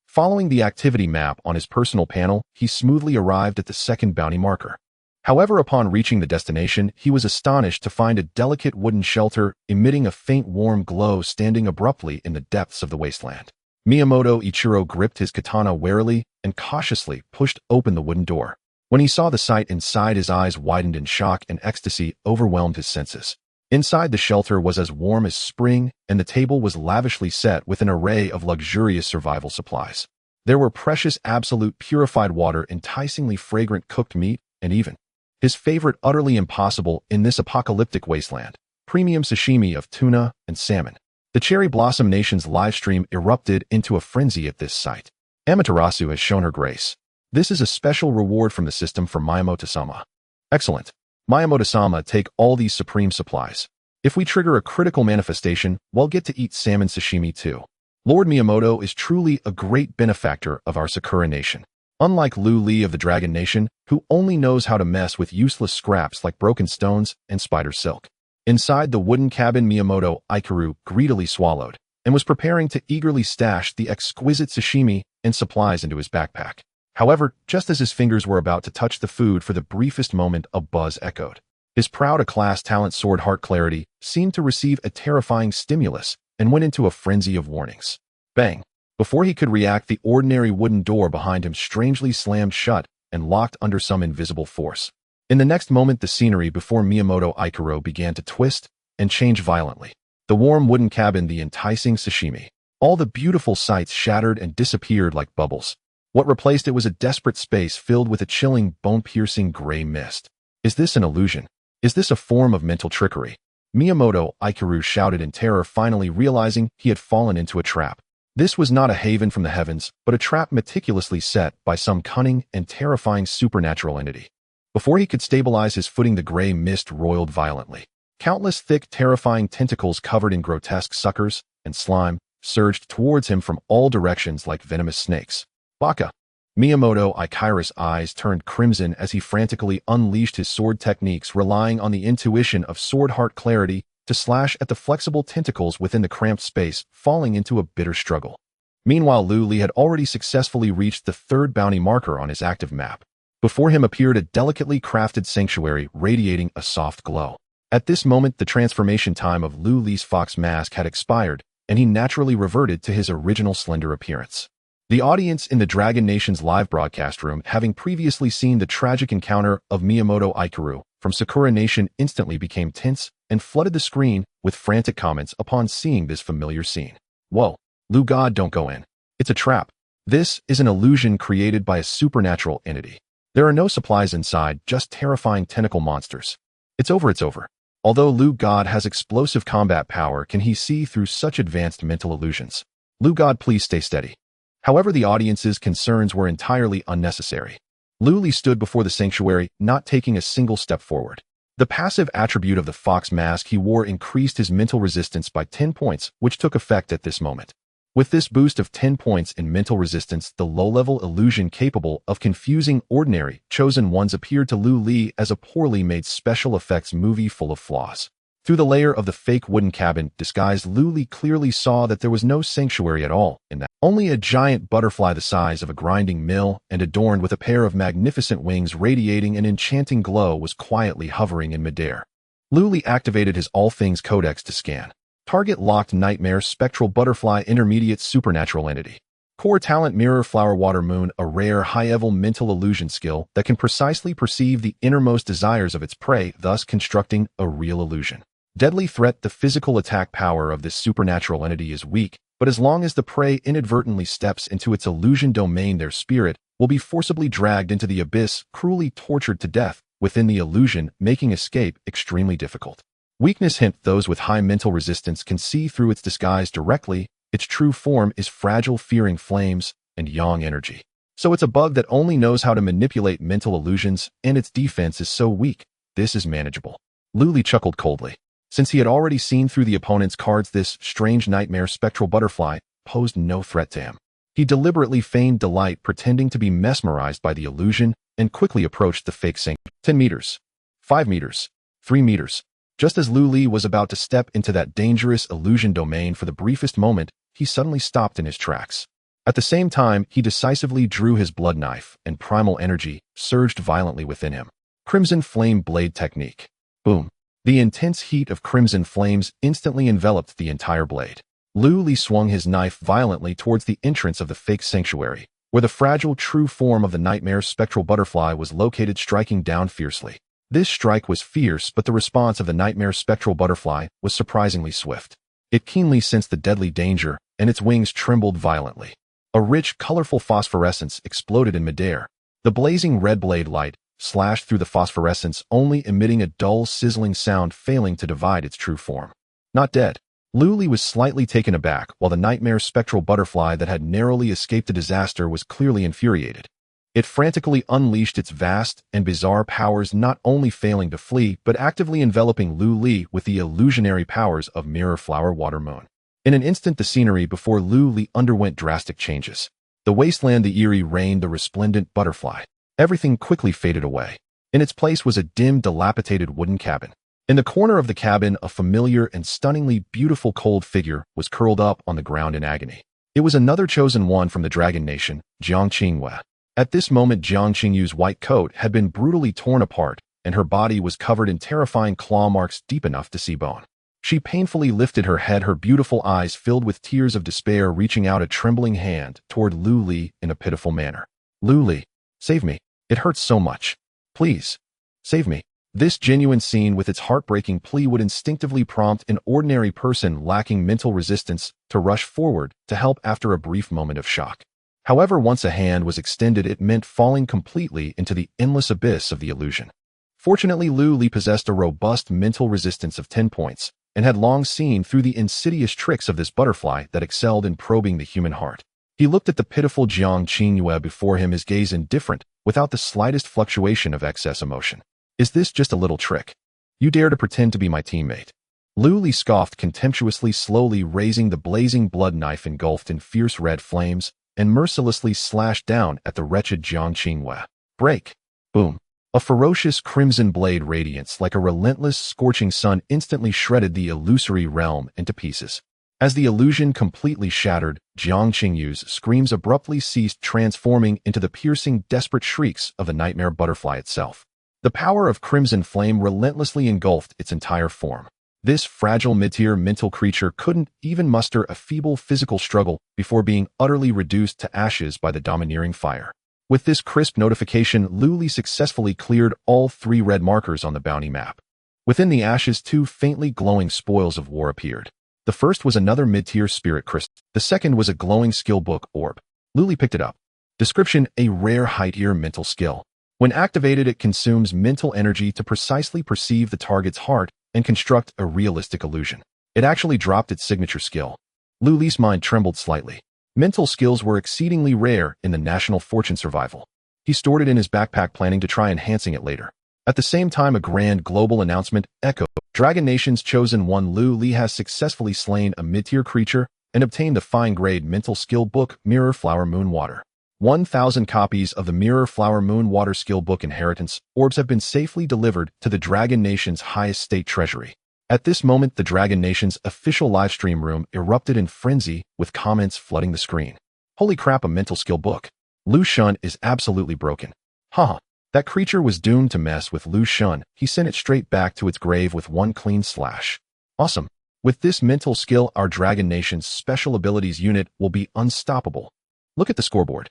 Following the activity map on his personal panel, he smoothly arrived at the second bounty marker. However, upon reaching the destination, he was astonished to find a delicate wooden shelter emitting a faint warm glow standing abruptly in the depths of the wasteland. Miyamoto Ichiro gripped his katana warily and cautiously pushed open the wooden door. When he saw the sight inside, his eyes widened in shock, and ecstasy overwhelmed his senses. Inside, the shelter was as warm as spring, and the table was lavishly set with an array of luxurious survival supplies. There were precious absolute purified water, enticingly fragrant cooked meat, and even his favorite, utterly impossible in this apocalyptic wasteland, premium sashimi of tuna and salmon. The Cherry Blossom Nation's livestream erupted into a frenzy at this sight. Amaterasu has shown her grace. This is a special reward from the system for Miyamoto-sama. Excellent. Miyamoto-sama, take all these supreme supplies. If we trigger a critical manifestation, we'll get to eat salmon sashimi too. Lord Miyamoto is truly a great benefactor of our Sakura Nation. Unlike Lu Li of the Dragon Nation, who only knows how to mess with useless scraps like broken stones and spider silk. Inside the wooden cabin, Miyamoto Ichiro greedily swallowed and was preparing to eagerly stash the exquisite sashimi and supplies into his backpack. However, just as his fingers were about to touch the food, for the briefest moment, a buzz echoed. His proud A-class talent sword Heart Clarity seemed to receive a terrifying stimulus and went into a frenzy of warnings. Bang! Before he could react, the ordinary wooden door behind him strangely slammed shut and locked under some invisible force. In the next moment, the scenery before Miyamoto Ichiro began to twist and change violently. The warm wooden cabin, the enticing sashimi, All the beautiful sights shattered and disappeared like bubbles. What replaced it was a desperate space filled with a chilling, bone-piercing gray mist. Is this an illusion? Is this a form of mental trickery? Miyamoto Ikaru shouted in terror, finally realizing he had fallen into a trap. This was not a haven from the heavens, but a trap meticulously set by some cunning and terrifying supernatural entity. Before he could stabilize his footing, the gray mist roiled violently. Countless thick, terrifying tentacles covered in grotesque suckers and slime surged towards him from all directions like venomous snakes. Baka! Miyamoto Ikaru's eyes turned crimson as he frantically unleashed his sword techniques, relying on the intuition of sword heart clarity to slash at the flexible tentacles within the cramped space, falling into a bitter struggle. Meanwhile, Lu Li had already successfully reached the third bounty marker on his active map. Before him appeared a delicately crafted sanctuary radiating a soft glow. At this moment, the transformation time of Lu Li's fox mask had expired, and he naturally reverted to his original slender appearance. The audience in the Dragon Nation's live broadcast room, having previously seen the tragic encounter of Miyamoto Ikaru from Sakura Nation, instantly became tense and flooded the screen with frantic comments upon seeing this familiar scene. Whoa, Lu God, don't go in. It's a trap. This is an illusion created by a supernatural entity. There are no supplies inside, just terrifying tentacle monsters. It's over, it's over. Although Lu God has explosive combat power, can he see through such advanced mental illusions? Lu God, please stay steady. However, the audience's concerns were entirely unnecessary. Lu Li stood before the sanctuary, not taking a single step forward. The passive attribute of the fox mask he wore increased his mental resistance by 10 points, which took effect at this moment. With this boost of 10 points in mental resistance, the low-level illusion capable of confusing ordinary chosen ones appeared to Lu Li as a poorly made special effects movie full of flaws. Through the layer of the fake wooden cabin disguise, Lu Li clearly saw that there was no sanctuary at all in that. Only a giant butterfly the size of a grinding mill and adorned with a pair of magnificent wings radiating an enchanting glow was quietly hovering in midair. Lu Li activated his All Things Codex to scan. Target locked nightmare spectral butterfly intermediate supernatural entity. Core talent mirror flower water moon, a rare high-level mental illusion skill that can precisely perceive the innermost desires of its prey, thus constructing a real illusion. Deadly threat. The physical attack power of this supernatural entity is weak, but as long as the prey inadvertently steps into its illusion domain, their spirit will be forcibly dragged into the abyss, cruelly tortured to death within the illusion, making escape extremely difficult. Weakness. Hint: those with high mental resistance can see through its disguise directly. Its true form is fragile, fearing flames and yang energy. So it's a bug that only knows how to manipulate mental illusions, and its defense is so weak. This is manageable. Lu Li chuckled coldly. Since he had already seen through the opponent's cards, this strange nightmare spectral butterfly posed no threat to him. He deliberately feigned delight, pretending to be mesmerized by the illusion, and quickly approached the fake sanctuary. 10 meters. 5 meters. 3 meters. Just as Lu Li was about to step into that dangerous illusion domain for the briefest moment, he suddenly stopped in his tracks. At the same time, he decisively drew his blood knife, and primal energy surged violently within him. Crimson Flame Blade Technique. Boom. The intense heat of crimson flames instantly enveloped the entire blade. Lu Li swung his knife violently towards the entrance of the fake sanctuary, where the fragile true form of the nightmare spectral butterfly was located, striking down fiercely. This strike was fierce, but the response of the nightmare spectral butterfly was surprisingly swift. It keenly sensed the deadly danger, and its wings trembled violently. A rich, colorful phosphorescence exploded in midair. The blazing red blade light slashed through the phosphorescence, only emitting a dull, sizzling sound, failing to divide its true form. Not dead. Lu Li was slightly taken aback, while the nightmare spectral butterfly that had narrowly escaped a disaster was clearly infuriated. It frantically unleashed its vast and bizarre powers, not only failing to flee, but actively enveloping Lu Li with the illusionary powers of Mirror Flower Water Moon. In an instant, the scenery before Lu Li underwent drastic changes. The wasteland, the eerie rain, the resplendent butterfly. Everything quickly faded away. In its place was a dim, dilapidated wooden cabin. In the corner of the cabin, a familiar and stunningly beautiful cold figure was curled up on the ground in agony. It was another chosen one from the Dragon Nation, Jiang Qingyue. At this moment, Jiang Qingyue's white coat had been brutally torn apart, and her body was covered in terrifying claw marks deep enough to see bone. She painfully lifted her head, her beautiful eyes filled with tears of despair, reaching out a trembling hand toward Lu Li in a pitiful manner. Lu Li, save me. It hurts so much. Please, save me. This genuine scene with its heartbreaking plea would instinctively prompt an ordinary person lacking mental resistance to rush forward to help after a brief moment of shock. However, once a hand was extended, it meant falling completely into the endless abyss of the illusion. Fortunately, Lu Li possessed a robust mental resistance of 10 points and had long seen through the insidious tricks of this butterfly that excelled in probing the human heart. He looked at the pitiful Jiang Qingyue before him, his gaze indifferent, without the slightest fluctuation of excess emotion. Is this just a little trick? You dare to pretend to be my teammate? Lu Li scoffed contemptuously, slowly raising the blazing blood knife engulfed in fierce red flames, and mercilessly slashed down at the wretched Jiang Qingyue. Break! Boom! A ferocious crimson blade radiance like a relentless, scorching sun instantly shredded the illusory realm into pieces. As the illusion completely shattered, Jiang Qingyue's screams abruptly ceased, transforming into the piercing, desperate shrieks of the nightmare butterfly itself. The power of crimson flame relentlessly engulfed its entire form. This fragile mid-tier mental creature couldn't even muster a feeble physical struggle before being utterly reduced to ashes by the domineering fire. With this crisp notification, Lu Li successfully cleared all 3 red markers on the bounty map. Within the ashes, 2 faintly glowing spoils of war appeared. The first was another mid-tier spirit crystal. The second was a glowing skill book orb. Lu Li picked it up. Description: a rare high-tier mental skill. When activated, it consumes mental energy to precisely perceive the target's heart and construct a realistic illusion. It actually dropped its signature skill. Lu Li's mind trembled slightly. Mental skills were exceedingly rare in the National Fortune survival. He stored it in his backpack, planning to try enhancing it later. At the same time, a grand global announcement echoed. Dragon Nation's chosen one, Lu Li, has successfully slain a mid-tier creature and obtained the fine-grade mental skill book Mirror Flower Moon Water. 1,000 copies of the Mirror Flower Moon Water skill book inheritance orbs have been safely delivered to the Dragon Nation's highest state treasury. At this moment, the Dragon Nation's official livestream room erupted in frenzy, with comments flooding the screen. Holy crap, a mental skill book. Lu Shun is absolutely broken. Haha. That creature was doomed to mess with Lu Shun. He sent it straight back to its grave with one clean slash. Awesome. With this mental skill, our Dragon Nation's special abilities unit will be unstoppable. Look at the scoreboard.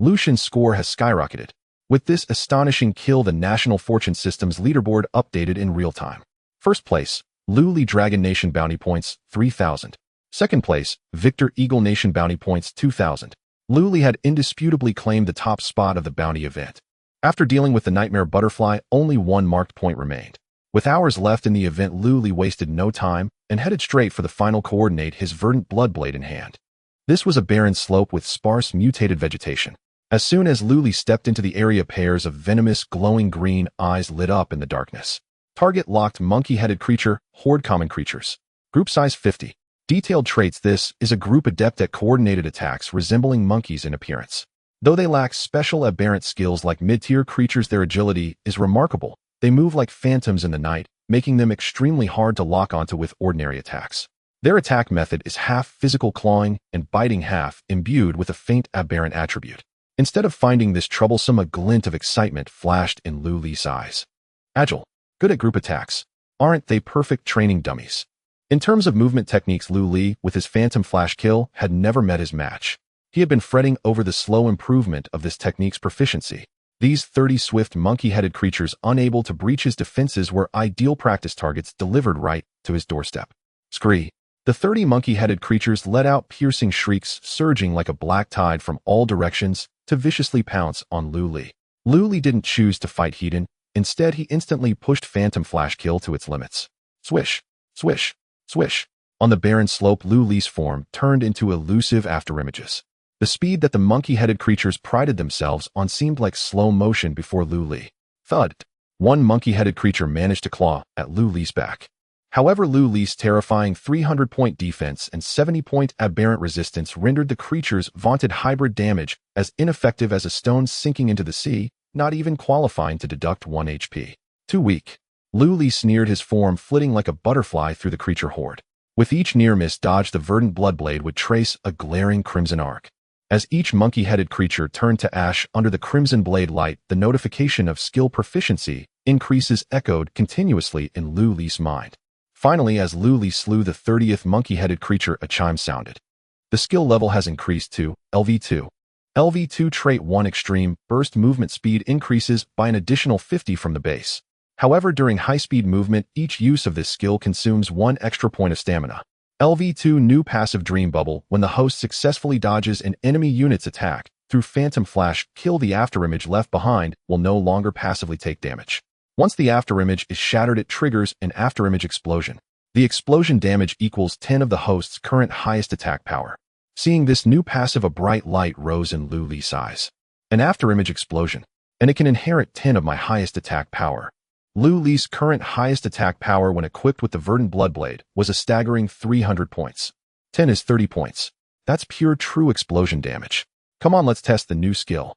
Lu Shun's score has skyrocketed. With this astonishing kill, the National Fortune System's leaderboard updated in real time. First place, Lu Li Dragon Nation bounty points, 3,000. Second place, Victor Eagle Nation bounty points, 2,000. Lu Li had indisputably claimed the top spot of the bounty event. After dealing with the Nightmare Butterfly, only 1 marked point remained. With hours left in the event, Lu Li wasted no time and headed straight for the final coordinate, his verdant bloodblade in hand. This was a barren slope with sparse mutated vegetation. As soon as Lu Li stepped into the area, pairs of venomous, glowing green eyes lit up in the darkness. Target locked: monkey-headed creature, horde common creatures. Group size 50. Detailed traits: this is a group adept at coordinated attacks, resembling monkeys in appearance. Though they lack special aberrant skills like mid-tier creatures, their agility is remarkable. They move like phantoms in the night, making them extremely hard to lock onto with ordinary attacks. Their attack method is half physical clawing and biting, half imbued with a faint aberrant attribute. Instead of finding this troublesome, a glint of excitement flashed in Lu Li's eyes. Agile. Good at group attacks. Aren't they perfect training dummies? In terms of movement techniques, Lu Li, with his Phantom Flash kill, had never met his match. He had been fretting over the slow improvement of this technique's proficiency. These 30 swift monkey-headed creatures, unable to breach his defenses, were ideal practice targets delivered right to his doorstep. Scree. The 30 monkey-headed creatures let out piercing shrieks, surging like a black tide from all directions to viciously pounce on Lu Li. Lu Li didn't choose to fight Hedon. Instead, he instantly pushed Phantom Flash kill to its limits. Swish, swish, swish. On the barren slope, Lu Li's form turned into elusive afterimages. The speed that the monkey-headed creatures prided themselves on seemed like slow motion before Lu Li. Thud. One monkey-headed creature managed to claw at Lu Li's back. However, Lu Li's terrifying 300-point defense and 70-point aberrant resistance rendered the creature's vaunted hybrid damage as ineffective as a stone sinking into the sea, not even qualifying to deduct 1 HP. Too weak. Lu Li sneered, his form flitting like a butterfly through the creature horde. With each near-miss dodge, the verdant bloodblade would trace a glaring crimson arc. As each monkey-headed creature turned to ash under the crimson blade light, the notification of skill proficiency increases echoed continuously in Lu Li's mind. Finally, as Lu Li slew the 30th monkey-headed creature, a chime sounded. The skill level has increased to LV2. LV2 Trait 1 Extreme Burst movement speed increases by an additional 50 from the base. However, during high-speed movement, each use of this skill consumes 1 extra point of stamina. LV2 New Passive Dream Bubble. When the host successfully dodges an enemy unit's attack through Phantom Flash, kill the afterimage left behind will no longer passively take damage. Once the afterimage is shattered, it triggers an afterimage explosion. The explosion damage equals 10 of the host's current highest attack power. Seeing this new passive, a bright light rose in Lu Li's eyes. An afterimage explosion, and it can inherit 10 of my highest attack power. Lu Li's current highest attack power when equipped with the Verdant Bloodblade was a staggering 300 points. 10 is 30 points. That's pure true explosion damage. Come on, let's test the new skill.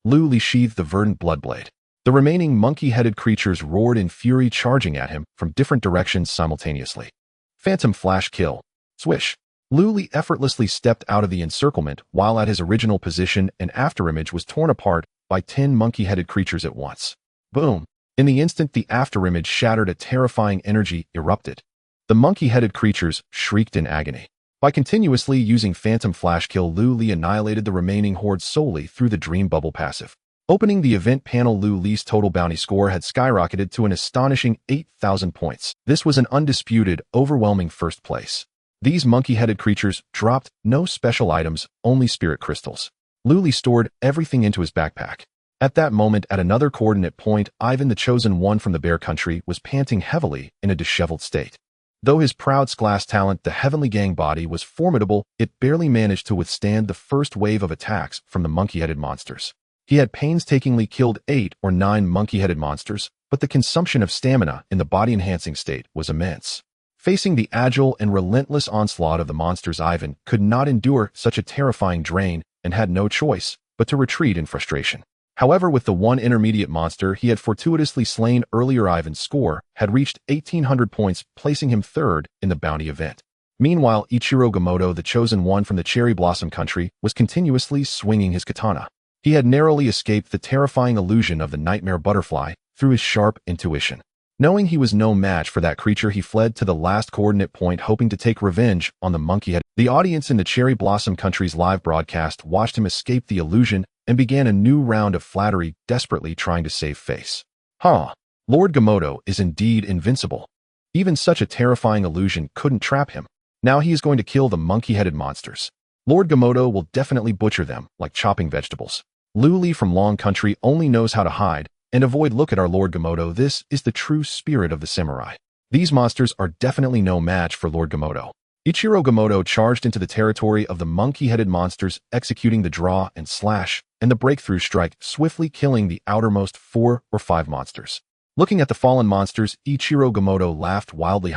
Lu Li sheathed the Verdant Bloodblade. The remaining monkey-headed creatures roared in fury, charging at him from different directions simultaneously. Phantom Flash kill. Swish. Lu Li effortlessly stepped out of the encirclement while at his original position. An afterimage was torn apart by 10 monkey-headed creatures at once. Boom. In the instant the afterimage shattered, a terrifying energy erupted. The monkey-headed creatures shrieked in agony. By continuously using Phantom Flash kill, Lu Li annihilated the remaining horde solely through the Dream Bubble passive. Opening the event panel, Lu Li's total bounty score had skyrocketed to an astonishing 8,000 points. This was an undisputed, overwhelming first place. These monkey-headed creatures dropped no special items, only spirit crystals. Lu Li stored everything into his backpack. At that moment, at another coordinate point, Ivan, the chosen one from the Bear Country, was panting heavily in a disheveled state. Though his proud class talent, the Heavenly Gang body, was formidable, it barely managed to withstand the first wave of attacks from the monkey-headed monsters. He had painstakingly killed 8 or 9 monkey-headed monsters, but the consumption of stamina in the body-enhancing state was immense. Facing the agile and relentless onslaught of the monsters, Ivan could not endure such a terrifying drain and had no choice but to retreat in frustration. However, with the one intermediate monster he had fortuitously slain earlier, Ivan's score had reached 1,800 points, placing him third in the bounty event. Meanwhile, Ichiro Gamoto, the chosen one from the Cherry Blossom Country, was continuously swinging his katana. He had narrowly escaped the terrifying illusion of the nightmare butterfly through his sharp intuition. Knowing he was no match for that creature, he fled to the last coordinate point, hoping to take revenge on the monkey-head. The audience in the Cherry Blossom Country's live broadcast watched him escape the illusion and began a new round of flattery, desperately trying to save face. Lord Gamoto is indeed invincible. Even such a terrifying illusion couldn't trap him. Now he is going to kill the monkey-headed monsters. Lord Gamoto will definitely butcher them like chopping vegetables. Lu Li from Long Country only knows how to hide and avoid. Look at our Lord Gamoto. This is the true spirit of the samurai. These monsters are definitely no match for Lord Gamoto. Ichiro Gamoto charged into the territory of the monkey-headed monsters, executing the draw and slash and the breakthrough strike, swiftly killing the outermost 4 or 5 monsters. Looking at the fallen monsters, Ichiro Gamoto laughed wildly.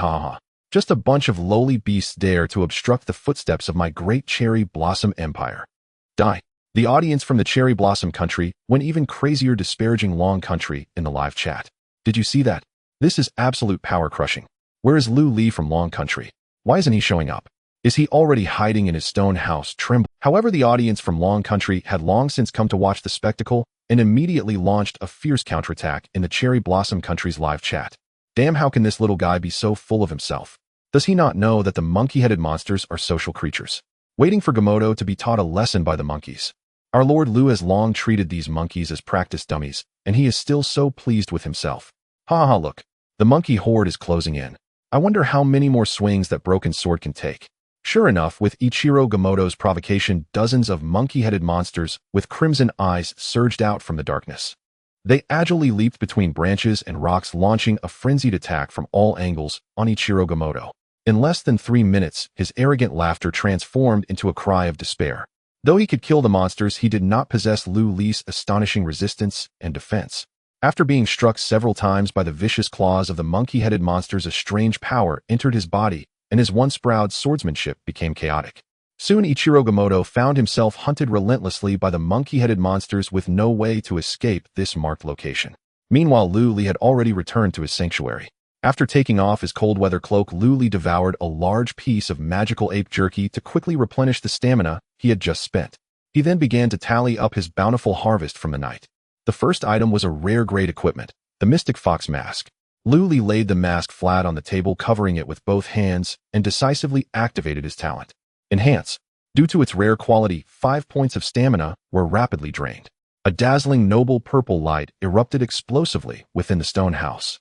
Just a bunch of lowly beasts dare to obstruct the footsteps of my great Cherry Blossom Empire. Die. The audience from the Cherry Blossom Country went even crazier, disparaging Long Country in the live chat. Did you see that? This is absolute power crushing. Where is Lu Li from Long Country? Why isn't he showing up? Is he already hiding in his stone house, trembling? However, the audience from Long Country had long since come to watch the spectacle and immediately launched a fierce counterattack in the Cherry Blossom Country's live chat. Damn, how can this little guy be so full of himself? Does he not know that the monkey-headed monsters are social creatures, waiting for Gamoto to be taught a lesson by the monkeys? Our Lord Lu has long treated these monkeys as practice dummies, and he is still so pleased with himself. Look. The monkey horde is closing in. I wonder how many more swings that broken sword can take. Sure enough, with Ichiro Gamoto's provocation, dozens of monkey-headed monsters with crimson eyes surged out from the darkness. They agilely leaped between branches and rocks, launching a frenzied attack from all angles on Ichiro Gamoto. In less than 3 minutes, his arrogant laughter transformed into a cry of despair. Though he could kill the monsters, he did not possess Lu Li's astonishing resistance and defense. After being struck several times by the vicious claws of the monkey-headed monsters, a strange power entered his body, and his once proud swordsmanship became chaotic. Soon Ichiro Gamoto found himself hunted relentlessly by the monkey-headed monsters with no way to escape this marked location. Meanwhile, Lu Li had already returned to his sanctuary. After taking off his cold weather cloak, Lu Li devoured a large piece of magical ape jerky to quickly replenish the stamina he had just spent. He then began to tally up his bountiful harvest from the night. The first item was a rare grade equipment, the Mystic Fox Mask. Lu Li laid the mask flat on the table, covering it with both hands, and decisively activated his talent. Enhance. Due to its rare quality, 5 points of stamina were rapidly drained. A dazzling noble purple light erupted explosively within the stone house.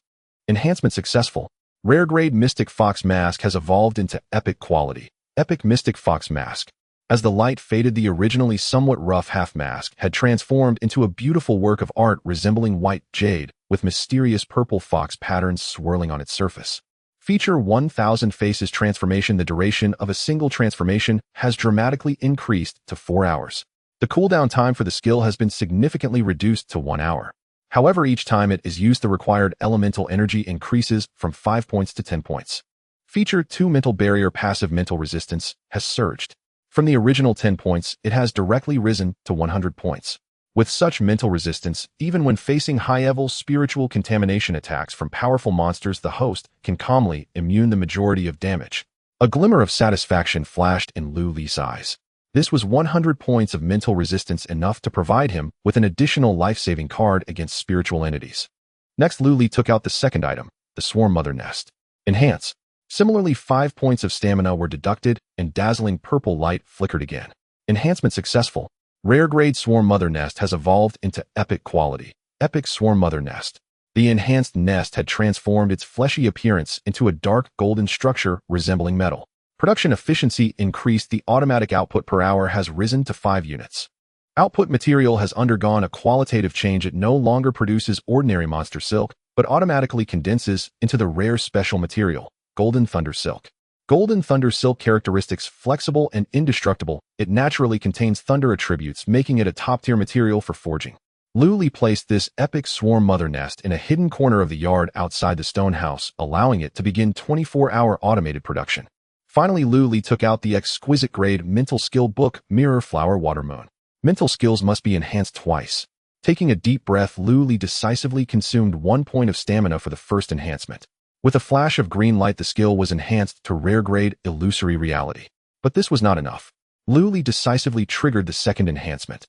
Enhancement successful. Rare grade Mystic Fox Mask has evolved into epic quality. Epic Mystic Fox Mask. As the light faded, the originally somewhat rough half mask had transformed into a beautiful work of art resembling white jade, with mysterious purple fox patterns swirling on its surface. Feature 1000 Faces Transformation. The duration of a single transformation has dramatically increased to 4 hours. The cooldown time for the skill has been significantly reduced to 1 hour. However, each time it is used, the required elemental energy increases from 5 points to 10 points. Feature 2 Mental Barrier. Passive mental resistance has surged. From the original 10 points, it has directly risen to 100 points. With such mental resistance, even when facing high-level spiritual contamination attacks from powerful monsters, the host can calmly immune the majority of damage. A glimmer of satisfaction flashed in Lu Li's eyes. This was 100 points of mental resistance, enough to provide him with an additional life-saving card against spiritual entities. Next, Lu Li took out the second item, the Swarm Mother Nest. Enhance. Similarly, 5 points of stamina were deducted, and dazzling purple light flickered again. Enhancement successful. Rare grade Swarm Mother Nest has evolved into epic quality. Epic Swarm Mother Nest. The enhanced nest had transformed its fleshy appearance into a dark golden structure resembling metal. Production efficiency increased. The automatic output per hour has risen to 5 units. Output material has undergone a qualitative change. It no longer produces ordinary monster silk, but automatically condenses into the rare special material, Golden Thunder Silk. Golden Thunder Silk characteristics: flexible and indestructible. It naturally contains thunder attributes, making it a top-tier material for forging. Lu Li placed this epic Swarm Mother Nest in a hidden corner of the yard outside the stone house, allowing it to begin 24-hour automated production. Finally, Lu Li took out the exquisite grade Mental Skill Book, Mirror Flower Water Moon. Mental skills must be enhanced twice. Taking a deep breath, Lu Li decisively consumed 1 point of stamina for the first enhancement. With a flash of green light, the skill was enhanced to rare grade Illusory Reality. But this was not enough. Lu Li decisively triggered the second enhancement.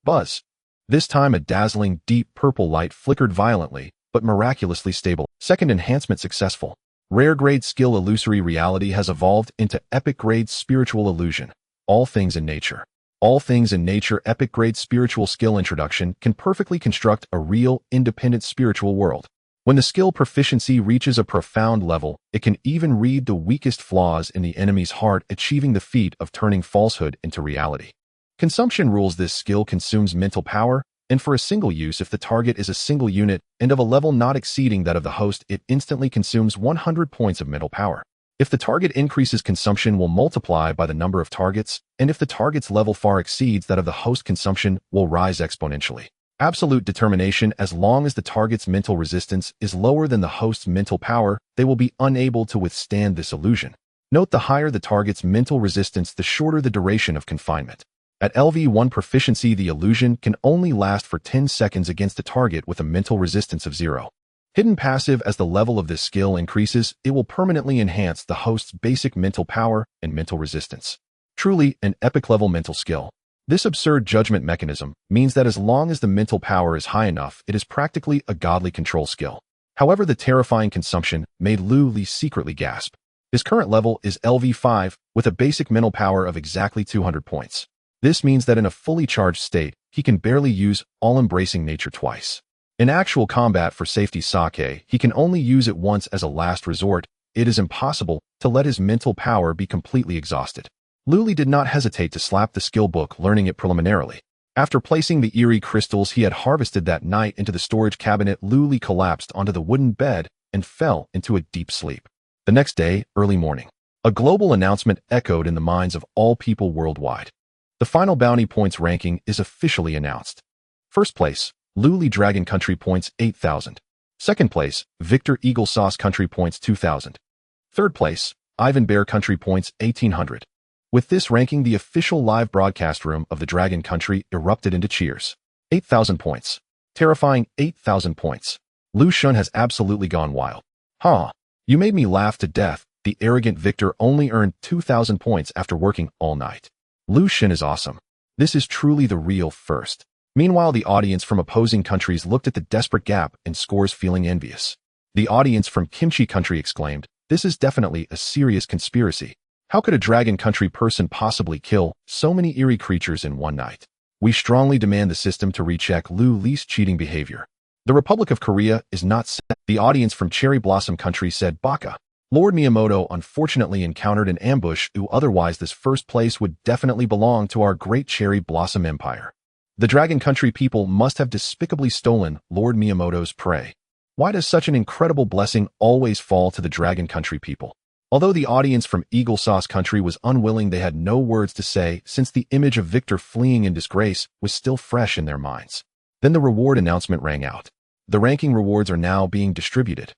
Buzz. This time, a dazzling deep purple light flickered violently, but miraculously stable. Second enhancement successful. Rare grade skill Illusory Reality has evolved into epic grade Spiritual Illusion. All things in nature. All things in nature. Epic grade spiritual skill introduction can perfectly construct a real, independent spiritual world. When the skill proficiency reaches a profound level, it can even read the weakest flaws in the enemy's heart, achieving the feat of turning falsehood into reality. Consumption rules. This skill consumes mental power, and for a single use, if the target is a single unit and of a level not exceeding that of the host, it instantly consumes 100 points of mental power. If the target increases, consumption will multiply by the number of targets, and if the target's level far exceeds that of the host, consumption will rise exponentially. Absolute determination: as long as the target's mental resistance is lower than the host's mental power, they will be unable to withstand this illusion. Note: the higher the target's mental resistance, the shorter the duration of confinement. At LV1 proficiency, the illusion can only last for 10 seconds against a target with a mental resistance of 0. Hidden passive: as the level of this skill increases, it will permanently enhance the host's basic mental power and mental resistance. Truly an epic level mental skill. This absurd judgment mechanism means that as long as the mental power is high enough, it is practically a godly control skill. However, the terrifying consumption made Lu Li secretly gasp. His current level is LV5, with a basic mental power of exactly 200 points. This means that in a fully charged state, he can barely use all-embracing nature twice. In actual combat, for safety sake, he can only use it once as a last resort. It is impossible to let his mental power be completely exhausted. Lu Li did not hesitate to slap the skill book, learning it preliminarily. After placing the eerie crystals he had harvested that night into the storage cabinet, Lu Li collapsed onto the wooden bed and fell into a deep sleep. The next day, early morning, a global announcement echoed in the minds of all people worldwide. The final bounty points ranking is officially announced. First place, Lu Li Dragon Country points 8,000. Second place, Victor Eagle Sauce Country points 2,000. Third place, Ivan Bear Country points 1,800. With this ranking, the official live broadcast room of the Dragon Country erupted into cheers. 8,000 points. Terrifying 8,000 points. Lu Xun has absolutely gone wild. Huh. You made me laugh to death. The arrogant Victor only earned 2,000 points after working all night. Lu Xun is awesome. This is truly the real first. Meanwhile, the audience from opposing countries looked at the desperate gap and scores, feeling envious. The audience from Kimchi Country exclaimed, "This is definitely a serious conspiracy. How could a Dragon Country person possibly kill so many eerie creatures in one night? We strongly demand the system to recheck Lu Li's cheating behavior." The Republic of Korea is not The audience from Cherry Blossom Country said Baka. Lord Miyamoto unfortunately encountered an ambush, otherwise this first place would definitely belong to our great Cherry Blossom Empire. The Dragon Country people must have despicably stolen Lord Miyamoto's prey. Why does such an incredible blessing always fall to the Dragon Country people? Although the audience from Eagle Sauce Country was unwilling, they had no words to say since the image of Victor fleeing in disgrace was still fresh in their minds. Then the reward announcement rang out. The ranking rewards are now being distributed.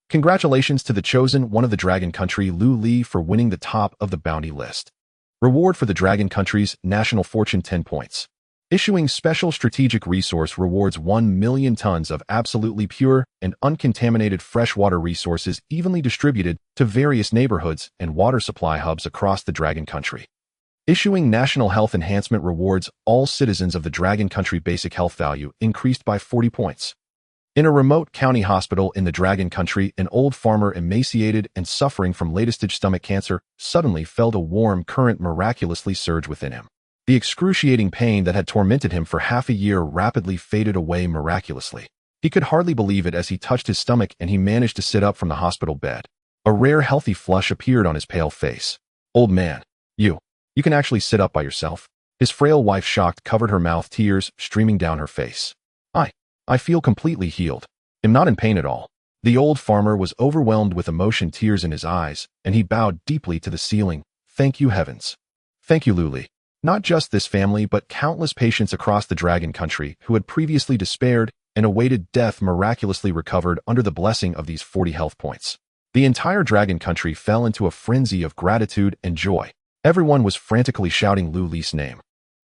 Congratulations to the chosen one of the Dragon Country, Lu Li, for winning the top of the bounty list. Reward for the Dragon Country's national fortune 10 points. Issuing special strategic resource rewards 1 million tons of absolutely pure and uncontaminated freshwater resources evenly distributed to various neighborhoods and water supply hubs across the Dragon Country. Issuing national health enhancement rewards all citizens of the Dragon Country basic health value increased by 40 points. In a remote county hospital in the Dragon Country, an old farmer, emaciated and suffering from late-stage stomach cancer, suddenly felt a warm current miraculously surge within him. The excruciating pain that had tormented him for half a year rapidly faded away miraculously. He could hardly believe it as he touched his stomach and he managed to sit up from the hospital bed. A rare healthy flush appeared on his pale face. "Old man, you can actually sit up by yourself?" His frail wife, shocked, covered her mouth, tears streaming down her face. I feel completely healed. I'm not in pain at all." The old farmer was overwhelmed with emotion, tears in his eyes, and he bowed deeply to the ceiling. "Thank you, heavens. Thank you, Lu Li." Not just this family, but countless patients across the Dragon Country who had previously despaired and awaited death miraculously recovered under the blessing of these 40 health points. The entire Dragon Country fell into a frenzy of gratitude and joy. Everyone was frantically shouting Lu Li's name.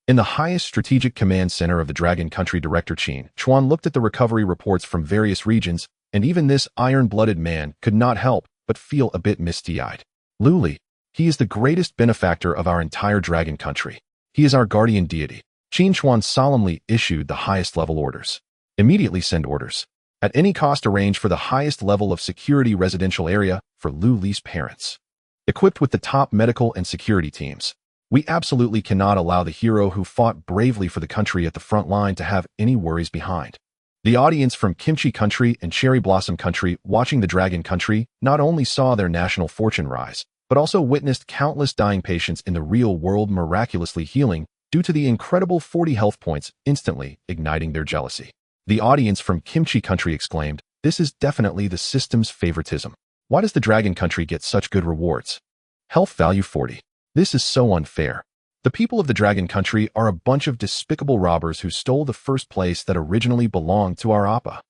In the highest strategic command center of the Dragon Country, Director Qin Chuan looked at the recovery reports from various regions, and even this iron-blooded man could not help but feel a bit misty-eyed. Lu Li, he is the greatest benefactor of our entire Dragon Country. He is our guardian deity. Qin Chuan solemnly issued the highest level orders. Immediately send orders. At any cost, arrange for the highest level of security residential area for Lu Li's parents. Equipped with the top medical and security teams. We absolutely cannot allow the hero who fought bravely for the country at the front line to have any worries behind. The audience from Kimchi Country and Cherry Blossom Country watching the Dragon Country not only saw their national fortune rise, but also witnessed countless dying patients in the real world miraculously healing due to the incredible 40 health points, instantly igniting their jealousy. The audience from Kimchi Country exclaimed, "This is definitely the system's favoritism. Why does the Dragon Country get such good rewards? Health value 40. This is so unfair. The people of the Dragon Country are a bunch of despicable robbers who stole the first place that originally belonged to our Appa."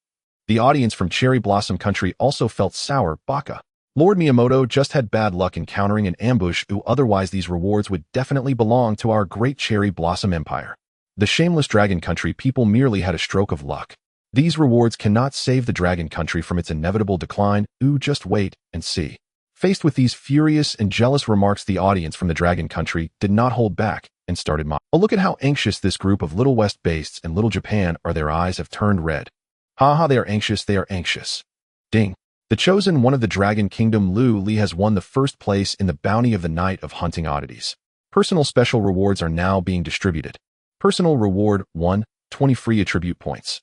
The audience from Cherry Blossom Country also felt sour. Baka. Lord Miyamoto just had bad luck encountering an ambush, otherwise these rewards would definitely belong to our great Cherry Blossom Empire. The shameless Dragon Country people merely had a stroke of luck. These rewards cannot save the Dragon Country from its inevitable decline. Just wait and see. Faced with these furious and jealous remarks, the audience from the Dragon Country did not hold back and started mocking. "Oh, look at how anxious this group of Little West bastes and Little Japan are. Their eyes have turned red. Haha, they are anxious, they are anxious." Ding. The chosen one of the Dragon Kingdom, Lu Li, has won the first place in the bounty of the Night of Hunting Oddities. Personal special rewards are now being distributed. Personal reward 1, 20 free attribute points.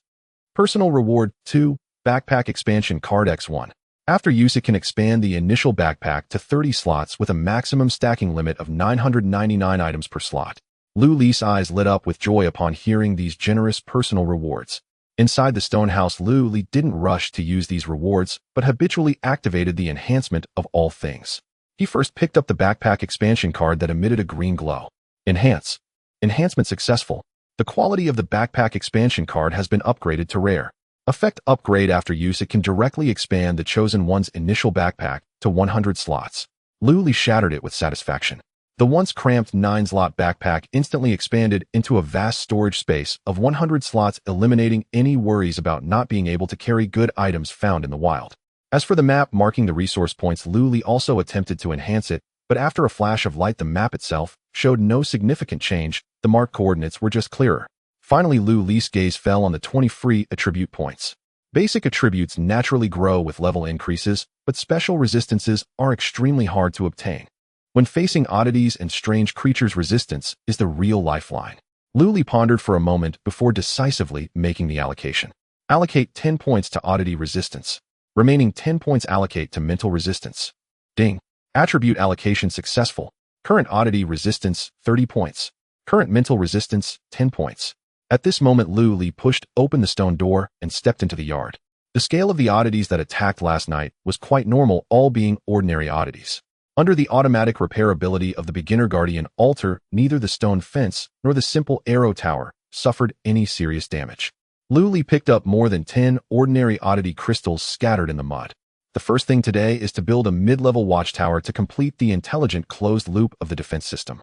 Personal reward 2, backpack expansion Codex 1. After use, it can expand the initial backpack to 30 slots with a maximum stacking limit of 999 items per slot. Lu Li's eyes lit up with joy upon hearing these generous personal rewards. Inside the stone house, Lu Li didn't rush to use these rewards, but habitually activated the enhancement of all things. He first picked up the backpack expansion card that emitted a green glow. Enhance. Enhancement successful. The quality of the backpack expansion card has been upgraded to rare. Effect upgrade. After use, it can directly expand the chosen one's initial backpack to 100 slots. Lu Li shattered it with satisfaction. The once cramped 9-slot backpack instantly expanded into a vast storage space of 100 slots, eliminating any worries about not being able to carry good items found in the wild. As for the map marking the resource points, Lu Li also attempted to enhance it, but after a flash of light, the map itself showed no significant change. The marked coordinates were just clearer. Finally, Lu Li's gaze fell on the 20 free attribute points. Basic attributes naturally grow with level increases, but special resistances are extremely hard to obtain. When facing oddities and strange creatures, resistance is the real lifeline. Lu Li pondered for a moment before decisively making the allocation. Allocate 10 points to oddity resistance. Remaining 10 points allocate to mental resistance. Ding. Attribute allocation successful. Current oddity resistance, 30 points. Current mental resistance, 10 points. At this moment, Lu Li pushed open the stone door and stepped into the yard. The scale of the oddities that attacked last night was quite normal, all being ordinary oddities. Under the automatic repairability of the beginner guardian altar, neither the stone fence nor the simple arrow tower suffered any serious damage. Lu Li picked up more than 10 ordinary oddity crystals scattered in the mud. The first thing today is to build a mid-level watchtower to complete the intelligent closed loop of the defense system.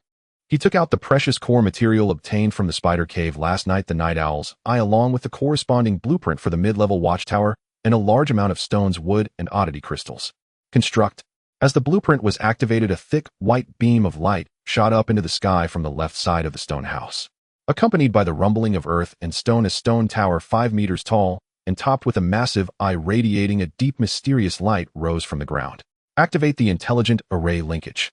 He took out the precious core material obtained from the spider cave last night, the night owl's eye, along with the corresponding blueprint for the mid-level watchtower and a large amount of stones, wood, and oddity crystals. Construct. As the blueprint was activated, a thick, white beam of light shot up into the sky from the left side of the stone house, accompanied by the rumbling of earth and stone. A stone tower 5 meters tall and topped with a massive eye radiating a deep mysterious light rose from the ground. Activate the intelligent array linkage.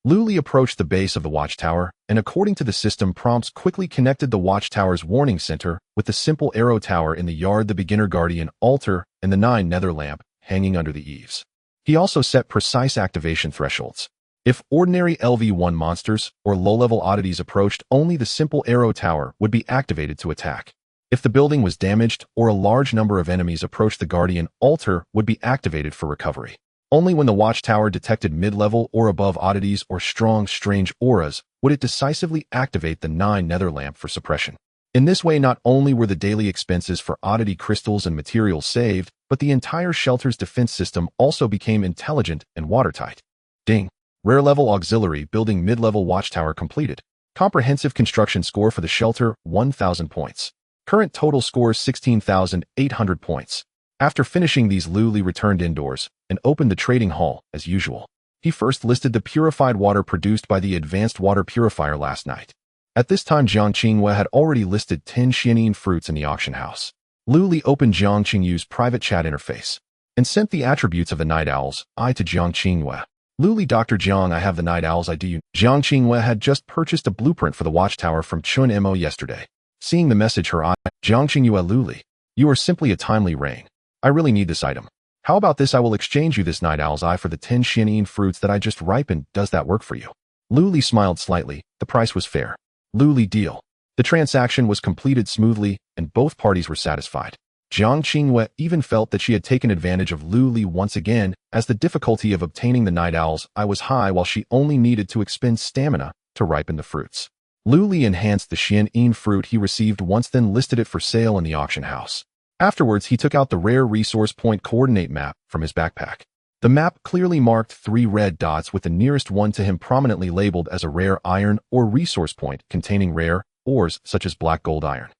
Lu Li approached the base of the watchtower and, according to the system prompts, quickly connected the watchtower's warning center with the simple arrow tower in the yard, the beginner guardian altar, and the 9 nether lamp hanging under the eaves. He also set precise activation thresholds. If ordinary LV1 monsters or low-level oddities approached, only the simple arrow tower would be activated to attack. If the building was damaged or a large number of enemies approached, the guardian altar would be activated for recovery. Only when the watchtower detected mid-level or above oddities or strong, strange auras would it decisively activate the 9 nether lamp for suppression. In this way, not only were the daily expenses for oddity crystals and materials saved, but the entire shelter's defense system also became intelligent and watertight. Ding. Rare level auxiliary building mid-level watchtower completed. Comprehensive construction score for the shelter, 1,000 points. Current total score, 16,800 points. After finishing these, Lu Li returned indoors and opened the trading hall as usual. He first listed the purified water produced by the advanced water purifier last night. At this time, Jiang Qingyue had already listed 10 Xianin fruits in the auction house. Lu Li opened Jiang Qingyue's private chat interface and sent the attributes of the night owl's eye to Jiang Qingyue. Lu Li, Dr. Jiang, I have the night owl's eye. Do you? Jiang Qingyue had just purchased a blueprint for the watchtower from Chun Mo yesterday. Seeing the message, her eye, Jiang Qingyue, Lu Li, you are simply a timely rain. I really need this item. How about this? I will exchange you this night owl's eye for the 10 Xianin fruits that I just ripened. Does that work for you? Lu Li smiled slightly. The price was fair. Lu Li, deal. The transaction was completed smoothly, and both parties were satisfied. Jiang Qingyue even felt that she had taken advantage of Lu Li once again, as the difficulty of obtaining the night owl's eye was high, while she only needed to expend stamina to ripen the fruits. Lu Li enhanced the Xianin fruit he received once, then listed it for sale in the auction house. Afterwards, he took out the rare resource point coordinate map from his backpack. The map clearly marked 3 red dots, with the nearest one to him prominently labeled as a rare iron or resource point containing rare ores such as black gold iron.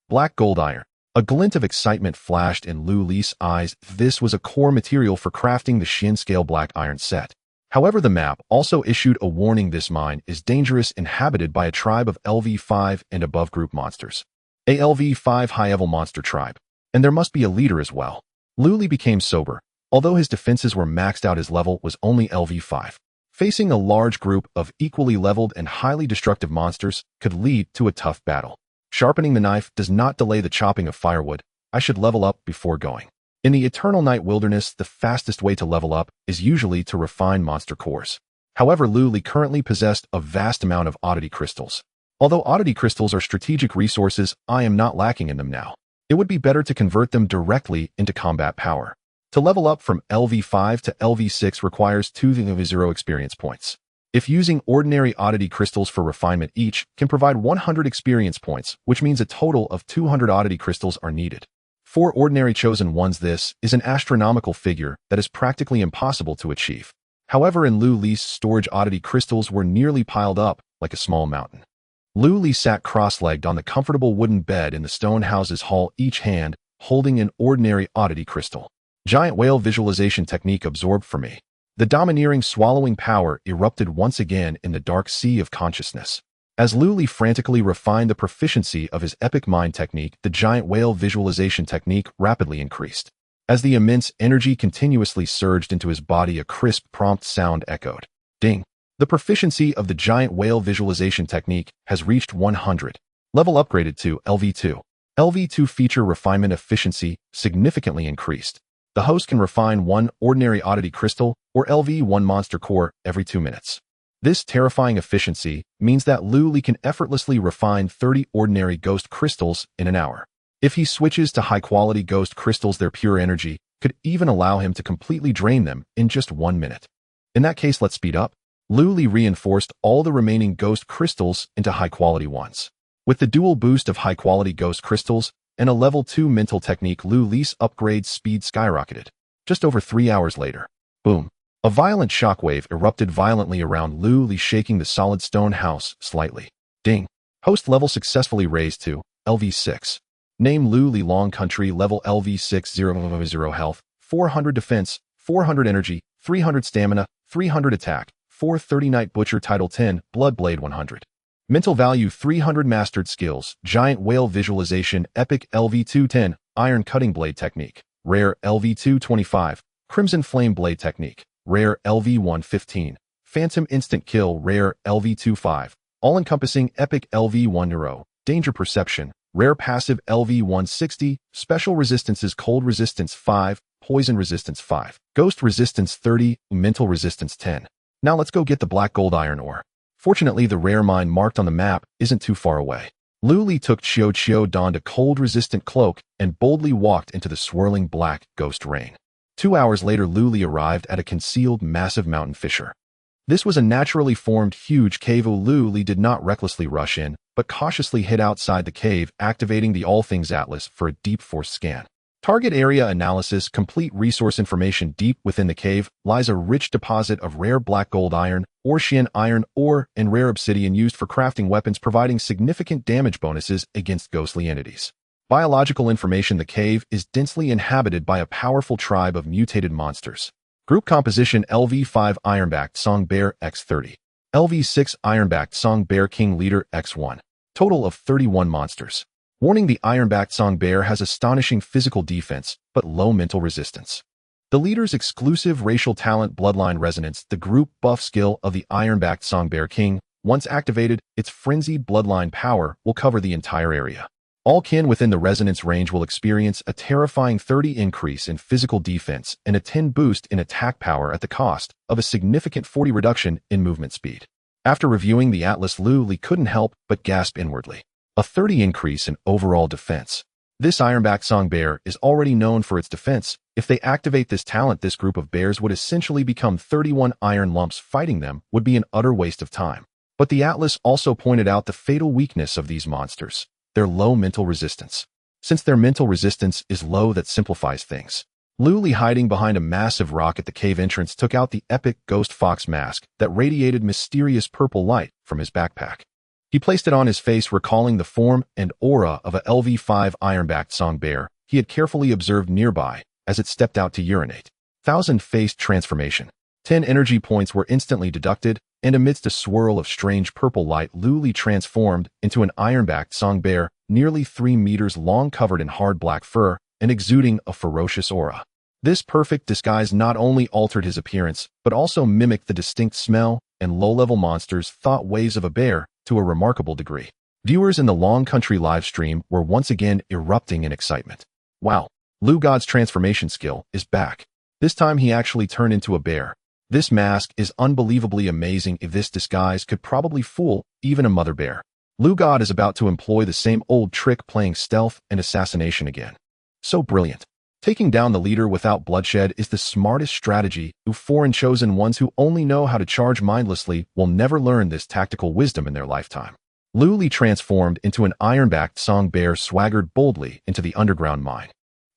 Black gold iron. A glint of excitement flashed in Lu Li's eyes. This was a core material for crafting the Xin scale black iron set. However, the map also issued a warning: this mine is dangerous, inhabited by a tribe of LV5 and above group monsters. A LV5 high-level monster tribe. And there must be a leader as well. Lu Li became sober. Although his defenses were maxed out, his level was only LV5. Facing a large group of equally leveled and highly destructive monsters could lead to a tough battle. Sharpening the knife does not delay the chopping of firewood. I should level up before going. In the Eternal Night Wilderness, the fastest way to level up is usually to refine monster cores. However, Lu Li currently possessed a vast amount of oddity crystals. Although oddity crystals are strategic resources, I am not lacking in them now. It would be better to convert them directly into combat power. To level up from LV5 to LV6 requires 2 experience points. If using ordinary oddity crystals for refinement, each can provide 100 experience points, which means a total of 200 oddity crystals are needed. 4 ordinary chosen ones. This is an astronomical figure that is practically impossible to achieve. However, in Lu Li's storage, oddity crystals were nearly piled up like a small mountain. Lu Li sat cross-legged on the comfortable wooden bed in the stone house's hall, each hand holding an ordinary oddity crystal. Giant whale visualization technique absorbed for me. The domineering swallowing power erupted once again in the dark sea of consciousness. As Lu Li frantically refined the proficiency of his epic mind technique, the giant whale visualization technique rapidly increased. As the immense energy continuously surged into his body, a crisp, prompt sound echoed. Ding. The proficiency of the giant whale visualization technique has reached 100. Level upgraded to LV2. LV2 feature refinement efficiency significantly increased. The host can refine one ordinary oddity crystal or LV1 monster core every 2 minutes. This terrifying efficiency means that Lu Li can effortlessly refine 30 ordinary ghost crystals in an hour. If he switches to high-quality ghost crystals, their pure energy could even allow him to completely drain them in just 1 minute. In that case, let's speed up. Lu Li reinforced all the remaining ghost crystals into high-quality ones. With the dual boost of high-quality ghost crystals and a level 2 mental technique, Lu Li's upgrade speed skyrocketed. Just over 3 hours later, boom! A violent shockwave erupted violently around Lu Li, shaking the solid stone house slightly. Ding! Host level successfully raised to LV6. Name Lu Li Long Country level LV6 0 health, 400 defense, 400 energy, 300 stamina, 300 attack, 430 Night Butcher Title 10, Blood Blade 100. Mental value 300 mastered skills, Giant Whale Visualization, Epic LV210, Iron Cutting Blade Technique, Rare LV225, Crimson Flame Blade Technique, Rare LV115, Phantom Instant Kill, Rare LV25, All-Encompassing Epic LV1 Neuro, Danger Perception, Rare Passive LV160, Special Resistances Cold Resistance 5, Poison Resistance 5, Ghost Resistance 30, Mental Resistance 10. Now let's go get the black gold iron ore. Fortunately, the rare mine marked on the map isn't too far away. Lu Li took Chiu, donned a cold-resistant cloak, and boldly walked into the swirling black ghost rain. 2 hours later, Lu Li arrived at a concealed massive mountain fissure. This was a naturally formed huge cave. Lu Li did not recklessly rush in, but cautiously hid outside the cave, activating the All Things Atlas for a deep force scan. Target area analysis, complete resource information. Deep within the cave lies a rich deposit of rare black gold iron, Orcian iron ore, and rare obsidian used for crafting weapons, providing significant damage bonuses against ghostly entities. Biological information. The cave is densely inhabited by a powerful tribe of mutated monsters. Group composition: LV5 Ironbacked Song Bear X30, LV6 Ironbacked Song Bear King Leader X1. Total of 31 monsters. Warning: the Ironbacked Song Bear has astonishing physical defense, but low mental resistance. The leader's exclusive racial talent, Bloodline Resonance. The group buff skill of the Ironbacked Song Bear King, once activated, its frenzied bloodline power will cover the entire area. All kin within the resonance range will experience a terrifying 30 increase in physical defense and a 10 boost in attack power at the cost of a significant 40 reduction in movement speed. After reviewing the Atlas, Lu Li couldn't help but gasp inwardly. A 30 increase in overall defense. This Ironbacked Song Bear is already known for its defense. If they activate this talent, this group of bears would essentially become 31 iron lumps. Fighting them would be an utter waste of time. But the Atlas also pointed out the fatal weakness of these monsters: their low mental resistance. Since their mental resistance is low, that simplifies things. Lu Li, hiding behind a massive rock at the cave entrance, took out the epic ghost fox mask that radiated mysterious purple light from his backpack. He placed it on his face, recalling the form and aura of a LV5 Ironbacked Song Bear he had carefully observed nearby as it stepped out to urinate. 1,000-faced transformation. 10 energy points were instantly deducted, and amidst a swirl of strange purple light, Lu Li transformed into an Ironbacked Song Bear, nearly 3 meters long, covered in hard black fur and exuding a ferocious aura. This perfect disguise not only altered his appearance, but also mimicked the distinct smell and low-level monsters' thought waves of a bear to a remarkable degree. Viewers in the Long Country livestream were once again erupting in excitement. Wow, Lu God's transformation skill is back. This time he actually turned into a bear. This mask is unbelievably amazing. If this disguise could probably fool even a mother bear. Lu God is about to employ the same old trick, playing stealth and assassination again. So brilliant. Taking down the leader without bloodshed is the smartest strategy. Foreign chosen ones who only know how to charge mindlessly will never learn this tactical wisdom in their lifetime. Lu Li, transformed into an Ironbacked Song Bear, swaggered boldly into the underground mine.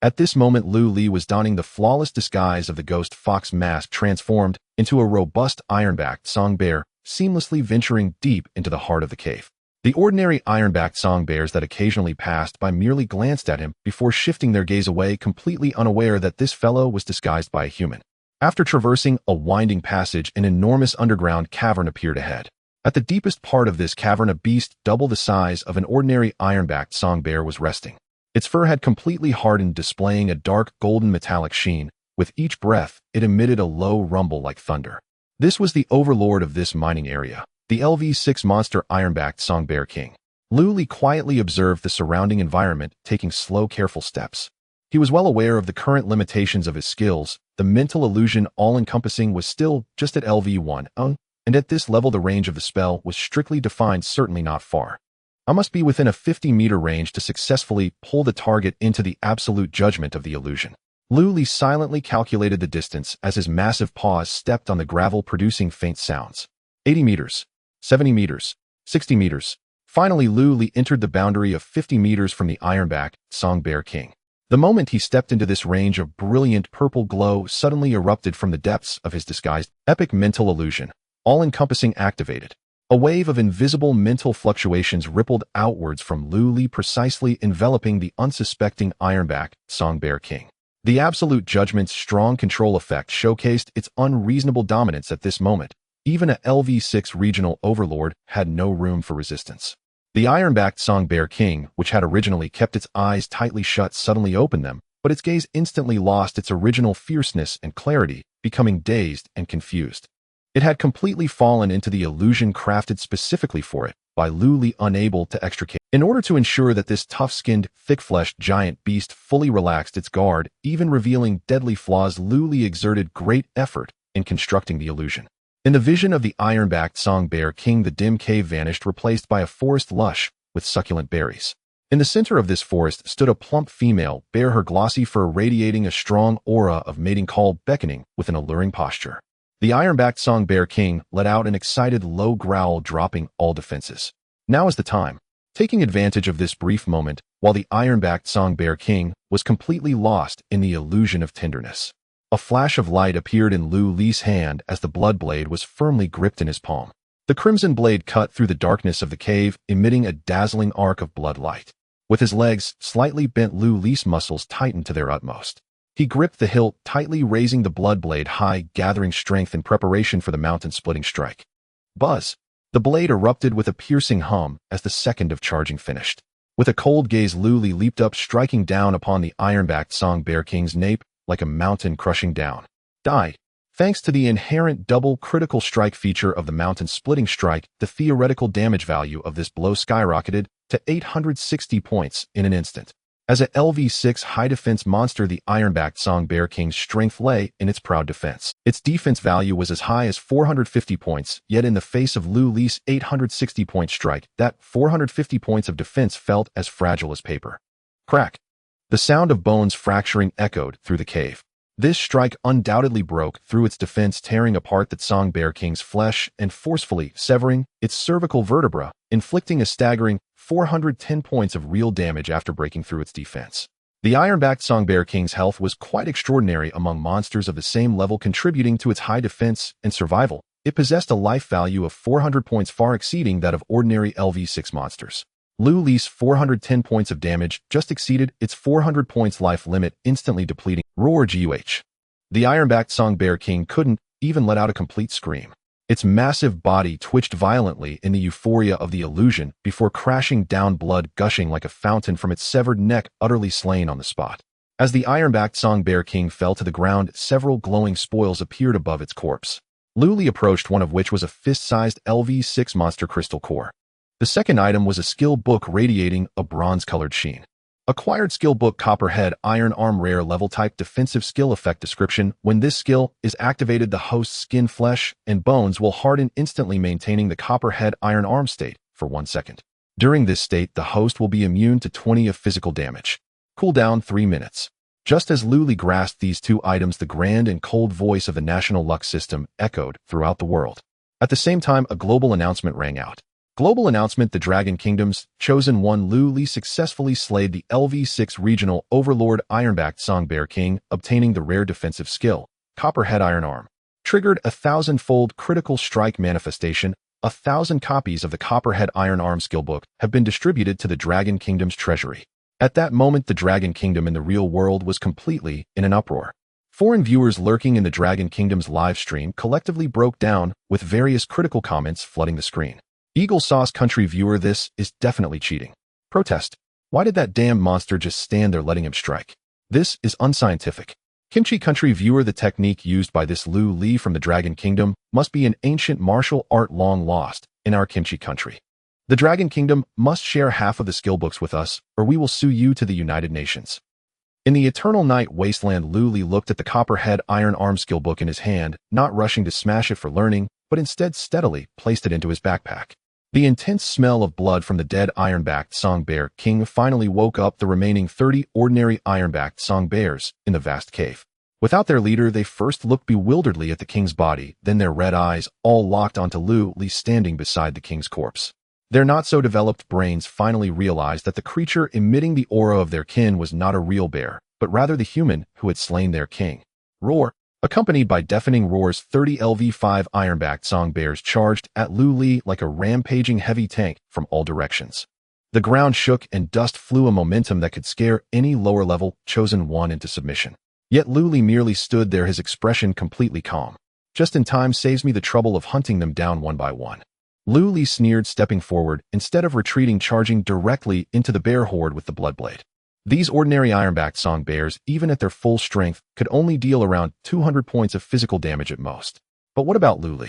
At this moment, Lu Li was donning the flawless disguise of the ghost fox mask, transformed into a robust Ironbacked Song Bear, seamlessly venturing deep into the heart of the cave. The ordinary Ironbacked Song Bears that occasionally passed by merely glanced at him before shifting their gaze away, completely unaware that this fellow was disguised by a human. After traversing a winding passage, an enormous underground cavern appeared ahead. At the deepest part of this cavern, a beast double the size of an ordinary Ironbacked Song Bear was resting. Its fur had completely hardened, displaying a dark golden metallic sheen. With each breath, it emitted a low rumble like thunder. This was the overlord of this mining area, the LV6 monster Ironbacked Song Bear King. Lu Li quietly observed the surrounding environment, taking slow, careful steps. He was well aware of the current limitations of his skills. The mental illusion all-encompassing was still just at LV1, and at this level the range of the spell was strictly defined, certainly not far. I must be within a 50-meter range to successfully pull the target into the absolute judgment of the illusion. Lu Li silently calculated the distance as his massive paws stepped on the gravel, producing faint sounds. 80 meters, 70 meters, 60 meters. Finally, Lu Li entered the boundary of 50 meters from the Ironback Song Bear King. The moment he stepped into this range, a brilliant purple glow suddenly erupted from the depths of his disguised epic mental illusion, all-encompassing activated. A wave of invisible mental fluctuations rippled outwards from Lu Li, precisely enveloping the unsuspecting Ironback Song Bear King. The absolute judgment's strong control effect showcased its unreasonable dominance at this moment. Even a LV6 regional overlord had no room for resistance. The iron-backed Song Bear King, which had originally kept its eyes tightly shut, suddenly opened them, but its gaze instantly lost its original fierceness and clarity, becoming dazed and confused. It had completely fallen into the illusion crafted specifically for it by Lu Li, unable to extricate. In order to ensure that this tough-skinned, thick-fleshed giant beast fully relaxed its guard, even revealing deadly flaws, Lu Li exerted great effort in constructing the illusion. In the vision of the iron-backed Song Bear King, the dim cave vanished, replaced by a forest lush with succulent berries. In the center of this forest stood a plump female bear, her glossy fur radiating a strong aura of mating call, beckoning with an alluring posture. The iron-backed Song Bear King let out an excited low growl, dropping all defenses. Now is the time. Taking advantage of this brief moment, while the iron-backed Song Bear King was completely lost in the illusion of tenderness, a flash of light appeared in Lu Li's hand as the blood blade was firmly gripped in his palm. The crimson blade cut through the darkness of the cave, emitting a dazzling arc of blood light. With his legs slightly bent, Lu Li's muscles tightened to their utmost. He gripped the hilt tightly, raising the blood blade high, gathering strength in preparation for the mountain-splitting strike. Buzz! The blade erupted with a piercing hum as the second of charging finished. With a cold gaze, Lu Li leaped up, striking down upon the iron-backed Song Bear King's nape like a mountain crushing down. Die! Thanks to the inherent double critical strike feature of the mountain-splitting strike, the theoretical damage value of this blow skyrocketed to 860 points in an instant. As a LV6 high-defense monster, the iron-backed Song Bear King's strength lay in its proud defense. Its defense value was as high as 450 points, yet in the face of Lu Li's 860-point strike, that 450 points of defense felt as fragile as paper. Crack! The sound of bones fracturing echoed through the cave. This strike undoubtedly broke through its defense, tearing apart that Song Bear King's flesh and forcefully severing its cervical vertebra, inflicting a staggering 410 points of real damage after breaking through its defense. The iron-backed Song Bear King's health was quite extraordinary among monsters of the same level, contributing to its high defense and survival. It possessed a life value of 400 points, far exceeding that of ordinary LV6 monsters. Lu Li's 410 points of damage just exceeded its 400 points life limit, instantly depleting. Roar! Guh! The iron-backed Song Bear King couldn't even let out a complete scream. Its massive body twitched violently in the euphoria of the illusion before crashing down, blood gushing like a fountain from its severed neck, utterly slain on the spot. As the iron-backed Song Bear King fell to the ground, several glowing spoils appeared above its corpse. Lu Li approached one of which was a fist-sized LV6 monster crystal core. The second item was a skill book radiating a bronze-colored sheen. Acquired skill book, Copperhead Iron Arm, rare level type, defensive skill effect description. When this skill is activated, the host's skin, flesh, and bones will harden instantly, maintaining the Copperhead Iron Arm state for 1 second. During this state, the host will be immune to 20 of physical damage. Cooldown 3 minutes. Just as Lu Li grasped these two items, the grand and cold voice of the National Luck System echoed throughout the world. At the same time, a global announcement rang out. Global announcement: the Dragon Kingdom's chosen one, Lu Li, successfully slayed the LV6 regional overlord iron-backed Song Bear King, obtaining the rare defensive skill, Copperhead Iron Arm. Triggered a 1,000-fold critical strike manifestation. 1,000 copies of the Copperhead Iron Arm skillbook have been distributed to the Dragon Kingdom's treasury. At that moment, the Dragon Kingdom in the real world was completely in an uproar. Foreign viewers lurking in the Dragon Kingdom's live stream collectively broke down, with various critical comments flooding the screen. Eagle Sauce Country viewer: this is definitely cheating. Protest: why did that damn monster just stand there letting him strike? This is unscientific. Kimchi Country viewer: the technique used by this Lu Li from the Dragon Kingdom must be an ancient martial art long lost in our Kimchi Country. The Dragon Kingdom must share half of the skill books with us, or we will sue you to the United Nations. In the Eternal Night Wasteland, Lu looked at the copperhead iron arm skill book in his hand, not rushing to smash it for learning, but instead steadily placed it into his backpack. The intense smell of blood from the dead iron-backed song bear king finally woke up the remaining 30 ordinary iron-backed song bears in the vast cave. Without their leader, they first looked bewilderedly at the king's body, then their red eyes all locked onto Lu standing beside the king's corpse. Their not-so-developed brains finally realized that the creature emitting the aura of their kin was not a real bear, but rather the human who had slain their king. Roar! Accompanied by deafening roars, 30 LV5 iron-backed song bears charged at Lu like a rampaging heavy tank from all directions. The ground shook and dust flew, a momentum that could scare any lower-level Chosen One into submission. Yet Lu merely stood there, his expression completely calm. Just in time, saves me the trouble of hunting them down one by one. Lu sneered, stepping forward, instead of retreating, charging directly into the bear horde with the Bloodblade. These ordinary iron-backed song bears, even at their full strength, could only deal around 200 points of physical damage at most. But what about Lu?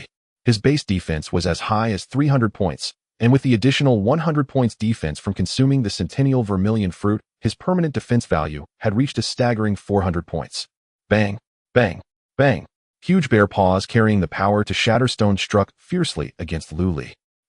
His base defense was as high as 300 points, and with the additional 100 points defense from consuming the Centennial Vermilion Fruit, his permanent defense value had reached a staggering 400 points. Bang! Bang! Bang! Huge bear paws carrying the power to shatter stone struck fiercely against Lu.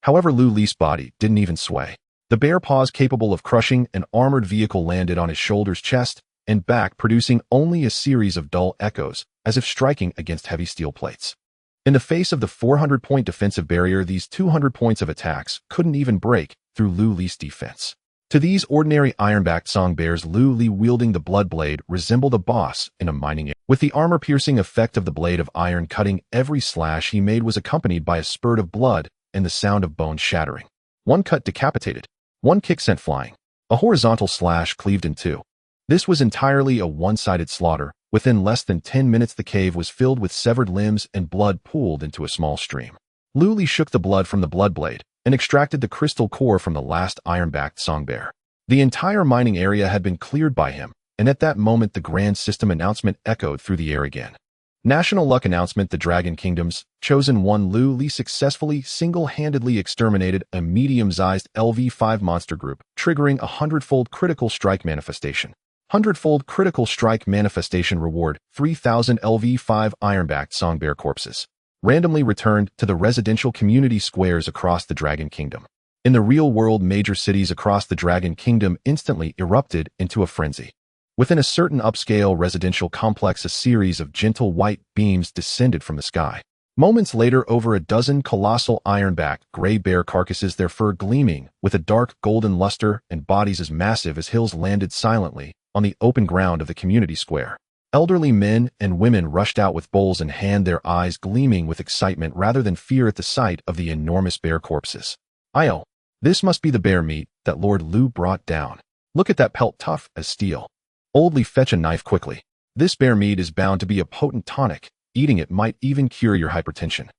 However, Lu's body didn't even sway. The bear paws capable of crushing an armored vehicle landed on his shoulders, chest, and back, producing only a series of dull echoes, as if striking against heavy steel plates. In the face of the 400-point defensive barrier, these 200 points of attacks couldn't even break through Lu's defense. To these ordinary iron-backed song bears, Lu wielding the Bloodblade resembled a boss in a mining area. With the armor-piercing effect of the blade of iron cutting, every slash he made was accompanied by a spurt of blood and the sound of bones shattering. One cut decapitated. One kick sent flying. A horizontal slash cleaved in two. This was entirely a one-sided slaughter. Within less than 10 minutes, the cave was filled with severed limbs and blood pooled into a small stream. Lu shook the blood from the Bloodblade and extracted the crystal core from the last iron-backed song bear. The entire mining area had been cleared by him, and at that moment the grand system announcement echoed through the air again. National luck announcement: the Dragon Kingdom's Chosen One Lu successfully single-handedly exterminated a medium-sized LV5 monster group, triggering a 100-fold critical strike manifestation. 100-fold critical strike manifestation reward: 3,000 LV5 iron-backed song bear corpses, randomly returned to the residential community squares across the Dragon Kingdom. In the real world, major cities across the Dragon Kingdom instantly erupted into a frenzy. Within a certain upscale residential complex, a series of gentle white beams descended from the sky. Moments later, over a dozen colossal iron-backed gray bear carcasses, their fur gleaming with a dark golden luster and bodies as massive as hills, landed silently on the open ground of the community square. Elderly men and women rushed out with bowls in hand, their eyes gleaming with excitement rather than fear at the sight of the enormous bear corpses. "Io, this must be the bear meat that Lord Lu brought down. Look at that pelt, tough as steel. Oldly, fetch a knife quickly. This bear meat is bound to be a potent tonic. Eating it might even cure your hypertension."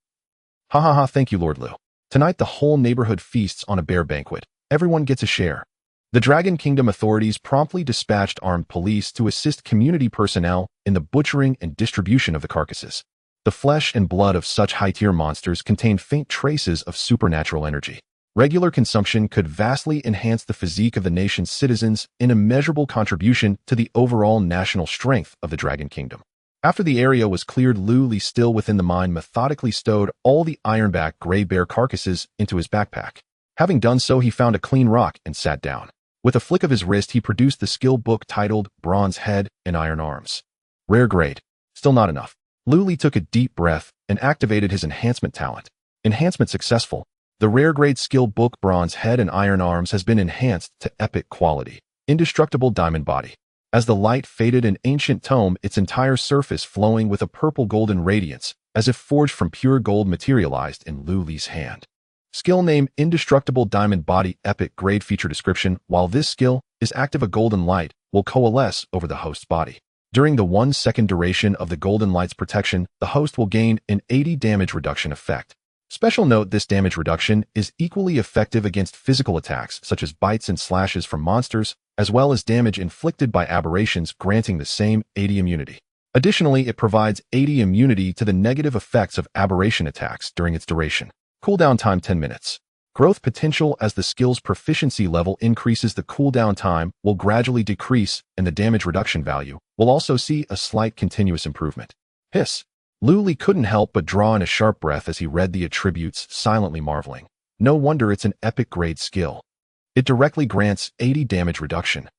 "Ha ha ha, thank you, Lord Lu. Tonight the whole neighborhood feasts on a bear banquet. Everyone gets a share." The Dragon Kingdom authorities promptly dispatched armed police to assist community personnel in the butchering and distribution of the carcasses. The flesh and blood of such high-tier monsters contained faint traces of supernatural energy. Regular consumption could vastly enhance the physique of the nation's citizens, an immeasurable contribution to the overall national strength of the Dragon Kingdom. After the area was cleared, Lu, still within the mine, methodically stowed all the iron-backed gray bear carcasses into his backpack. Having done so, he found a clean rock and sat down. With a flick of his wrist, he produced the skill book titled Bronze Head and Iron Arms. Rare grade. Still not enough. Lu took a deep breath and activated his enhancement talent. Enhancement successful. The rare grade skill book Bronze Head and Iron Arms has been enhanced to epic quality. Indestructible diamond body. As the light faded, an ancient tome, its entire surface flowing with a purple golden radiance, as if forged from pure gold, materialized in Lu's hand. Skill name: Indestructible Diamond Body. Epic grade. Feature description: while this skill is active, a golden light will coalesce over the host's body. During the 1-second duration of the golden light's protection, the host will gain an 80 damage reduction effect. Special note: this damage reduction is equally effective against physical attacks such as bites and slashes from monsters, as well as damage inflicted by aberrations, granting the same 80 immunity. Additionally, it provides 80 immunity to the negative effects of aberration attacks during its duration. Cooldown time 10 minutes. Growth potential: as the skill's proficiency level increases, the cooldown time will gradually decrease and the damage reduction value will also see a slight continuous improvement. Hiss. Lu Li couldn't help but draw in a sharp breath as he read the attributes, silently marveling. No wonder it's an epic grade skill. It directly grants 80 damage reduction.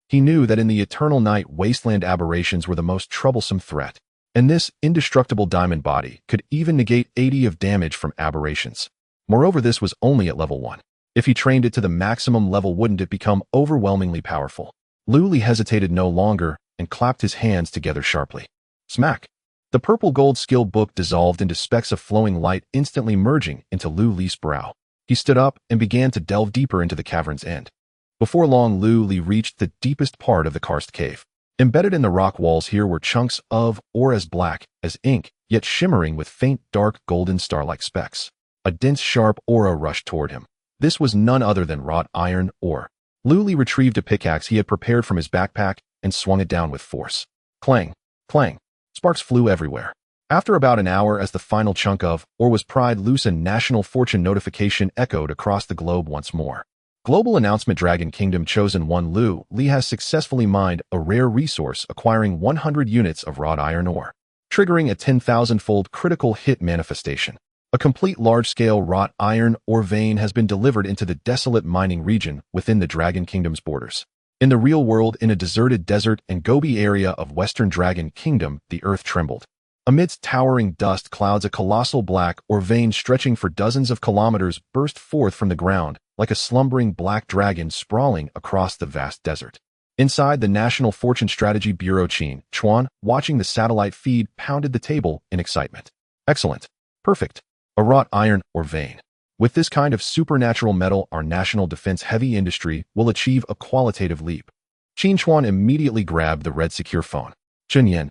He knew that in the Eternal Night Wasteland aberrations were the most troublesome threat, and this indestructible diamond body could even negate 80 of damage from aberrations. Moreover, this was only at level 1. If he trained it to the maximum level, wouldn't it become overwhelmingly powerful? Lu Li hesitated no longer and clapped his hands together sharply. Smack! The purple-gold skill book dissolved into specks of flowing light, instantly merging into Lu Li's brow. He stood up and began to delve deeper into the cavern's end. Before long, Lu Li reached the deepest part of the karst cave. Embedded in the rock walls here were chunks of ore as black as ink, yet shimmering with faint, dark, golden star-like specks. A dense, sharp aura rushed toward him. This was none other than wrought iron ore. Lu Li retrieved a pickaxe he had prepared from his backpack and swung it down with force. Clang! Clang! Sparks flew everywhere. After about an hour, as the final chunk of ore was pried loose, a national fortune notification echoed across the globe once more. Global announcement: Dragon Kingdom Chosen 1 Lu Li has successfully mined a rare resource, acquiring 100 units of wrought iron ore, triggering a 10,000-fold critical hit manifestation. A complete large-scale wrought iron ore vein has been delivered into the desolate mining region within the Dragon Kingdom's borders. In the real world, in a deserted desert and Gobi area of Western Dragon Kingdom, the earth trembled. Amidst towering dust clouds, a colossal black ore vein stretching for dozens of kilometers burst forth from the ground, like a slumbering black dragon sprawling across the vast desert. Inside the National Fortune Strategy Bureau, Qin Chuan, watching the satellite feed, pounded the table in excitement. Excellent. Perfect. A wrought iron ore vein. With this kind of supernatural metal, our national defense heavy industry will achieve a qualitative leap. Qin Chuan immediately grabbed the red secure phone. Chen Yan.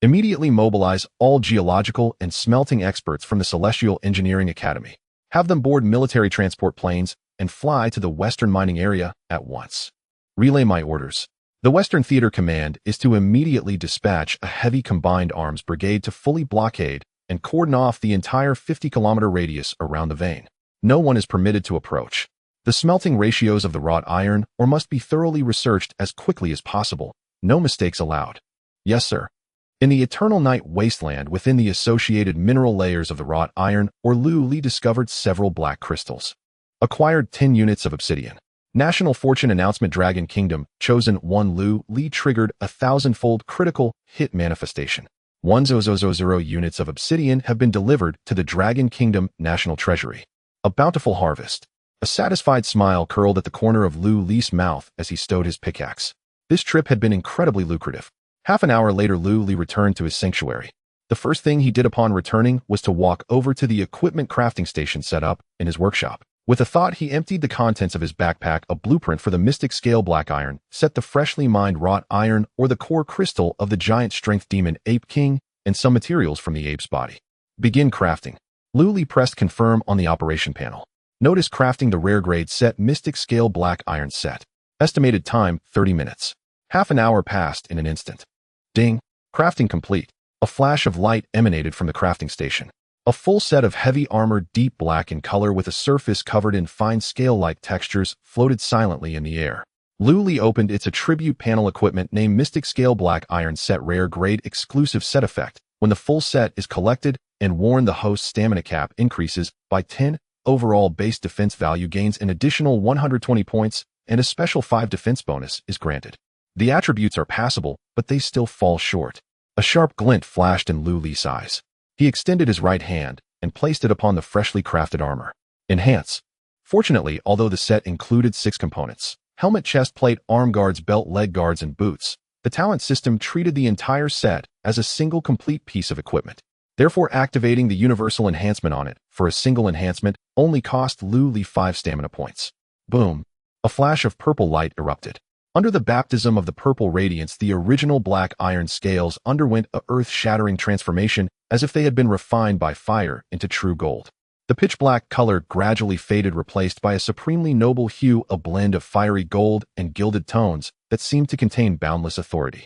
Immediately mobilize all geological and smelting experts from the Celestial Engineering Academy. Have them board military transport planes and fly to the Western mining area at once. Relay my orders. The Western Theater Command is to immediately dispatch a heavy combined arms brigade to fully blockade and cordon off the entire 50-kilometer radius around the vein. No one is permitted to approach. The smelting ratios of the wrought iron ore must be thoroughly researched as quickly as possible. No mistakes allowed. Yes, sir. In the Eternal Night Wasteland, within the associated mineral layers of the wrought iron ore, Lu Li discovered several black crystals. Acquired 10 units of obsidian. National Fortune Announcement: Dragon Kingdom Chosen 1 Lu Li triggered a 1,000-fold critical hit manifestation. 1,000 units of obsidian have been delivered to the Dragon Kingdom National Treasury. A bountiful harvest. A satisfied smile curled at the corner of Lu Li's mouth as he stowed his pickaxe. This trip had been incredibly lucrative. Half an hour later, Lu Li returned to his sanctuary. The first thing he did upon returning was to walk over to the equipment crafting station set up in his workshop. With a thought, he emptied the contents of his backpack, a blueprint for the mystic scale black iron, set the freshly mined wrought iron or the core crystal of the giant strength demon Ape King, and some materials from the ape's body. Begin crafting. Lu Li pressed confirm on the operation panel. Notice crafting the rare grade set mystic scale black iron set. Estimated time 30 minutes. Half an hour passed in an instant. Ding. Crafting complete. A flash of light emanated from the crafting station. A full set of heavy armor, deep black in color with a surface covered in fine scale-like textures, floated silently in the air. Lu Li opened its attribute panel. Equipment named Mystic Scale Black Iron Set, Rare Grade Exclusive Set Effect. When the full set is collected and worn, the host's stamina cap increases by 10. Overall base defense value gains an additional 120 points, and a special 5 defense bonus is granted. The attributes are passable, but they still fall short. A sharp glint flashed in Lu Li's eyes. He extended his right hand and placed it upon the freshly crafted armor. Enhance. Fortunately, although the set included 6 components, helmet, chest plate, arm guards, belt, leg guards, and boots, the talent system treated the entire set as a single complete piece of equipment. Therefore, activating the universal enhancement on it for a single enhancement only cost Lu Li 5 stamina points. Boom. A flash of purple light erupted. Under the baptism of the purple radiance, the original black iron scales underwent a earth-shattering transformation, as if they had been refined by fire into true gold. The pitch-black color gradually faded, replaced by a supremely noble hue, a blend of fiery gold and gilded tones that seemed to contain boundless authority.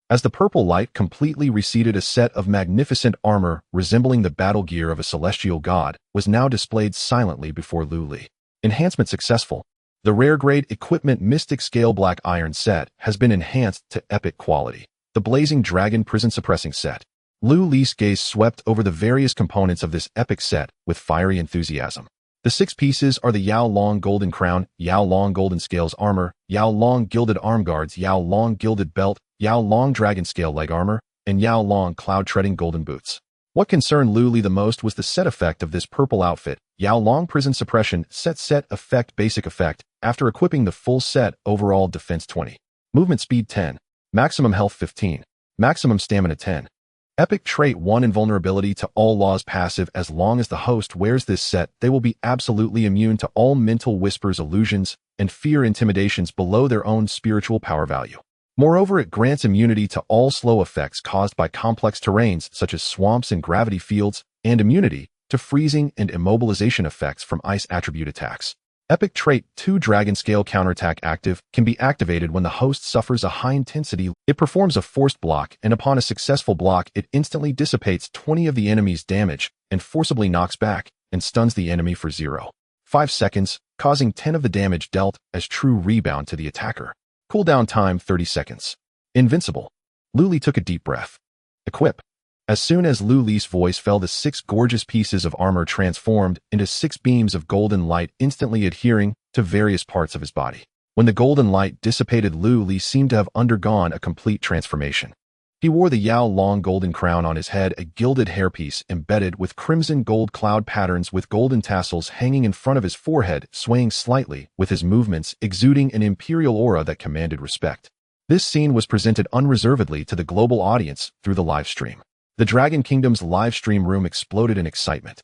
As the purple light completely receded, a set of magnificent armor resembling the battle gear of a celestial god was now displayed silently before Lu Li. Enhancement successful. The rare-grade equipment Mystic Scale Black Iron set has been enhanced to epic quality. The Blazing Dragon Prison Suppressing set. Lu Li's gaze swept over the various components of this epic set with fiery enthusiasm. The 6 pieces are the Yao Long Golden Crown, Yao Long Golden Scales Armor, Yao Long Gilded Arm Guards, Yao Long Gilded Belt, Yao Long Dragon Scale Leg Armor, and Yao Long Cloud Treading Golden Boots. What concerned Lu Li the most was the set effect of this purple outfit. Yao Long Prison Suppression set effect basic effect. After equipping the full set, overall defense 20. Movement speed 10. Maximum health 15. Maximum stamina 10. Epic trait 1 invulnerability to all laws passive. As long as the host wears this set, they will be absolutely immune to all mental whispers, illusions, and fear intimidations below their own spiritual power value. Moreover, it grants immunity to all slow effects caused by complex terrains such as swamps and gravity fields, and immunity to freezing and immobilization effects from ice attribute attacks. Epic trait 2 Dragon Scale Counterattack active can be activated when the host suffers a high intensity. It performs a forced block, and upon a successful block, it instantly dissipates 20 of the enemy's damage and forcibly knocks back and stuns the enemy for 0.5 seconds, causing 10 of the damage dealt as true rebound to the attacker. Cooldown time 30 seconds. Invincible. Lu Li took a deep breath. Equip. As soon as Lu Li's voice fell, the 6 gorgeous pieces of armor transformed into 6 beams of golden light, instantly adhering to various parts of his body. When the golden light dissipated, Lu Li seemed to have undergone a complete transformation. He wore the Yao Long Golden Crown on his head, a gilded hairpiece embedded with crimson gold cloud patterns with golden tassels hanging in front of his forehead, swaying slightly with his movements, exuding an imperial aura that commanded respect. This scene was presented unreservedly to the global audience through the live stream. The Dragon Kingdom's live stream room exploded in excitement.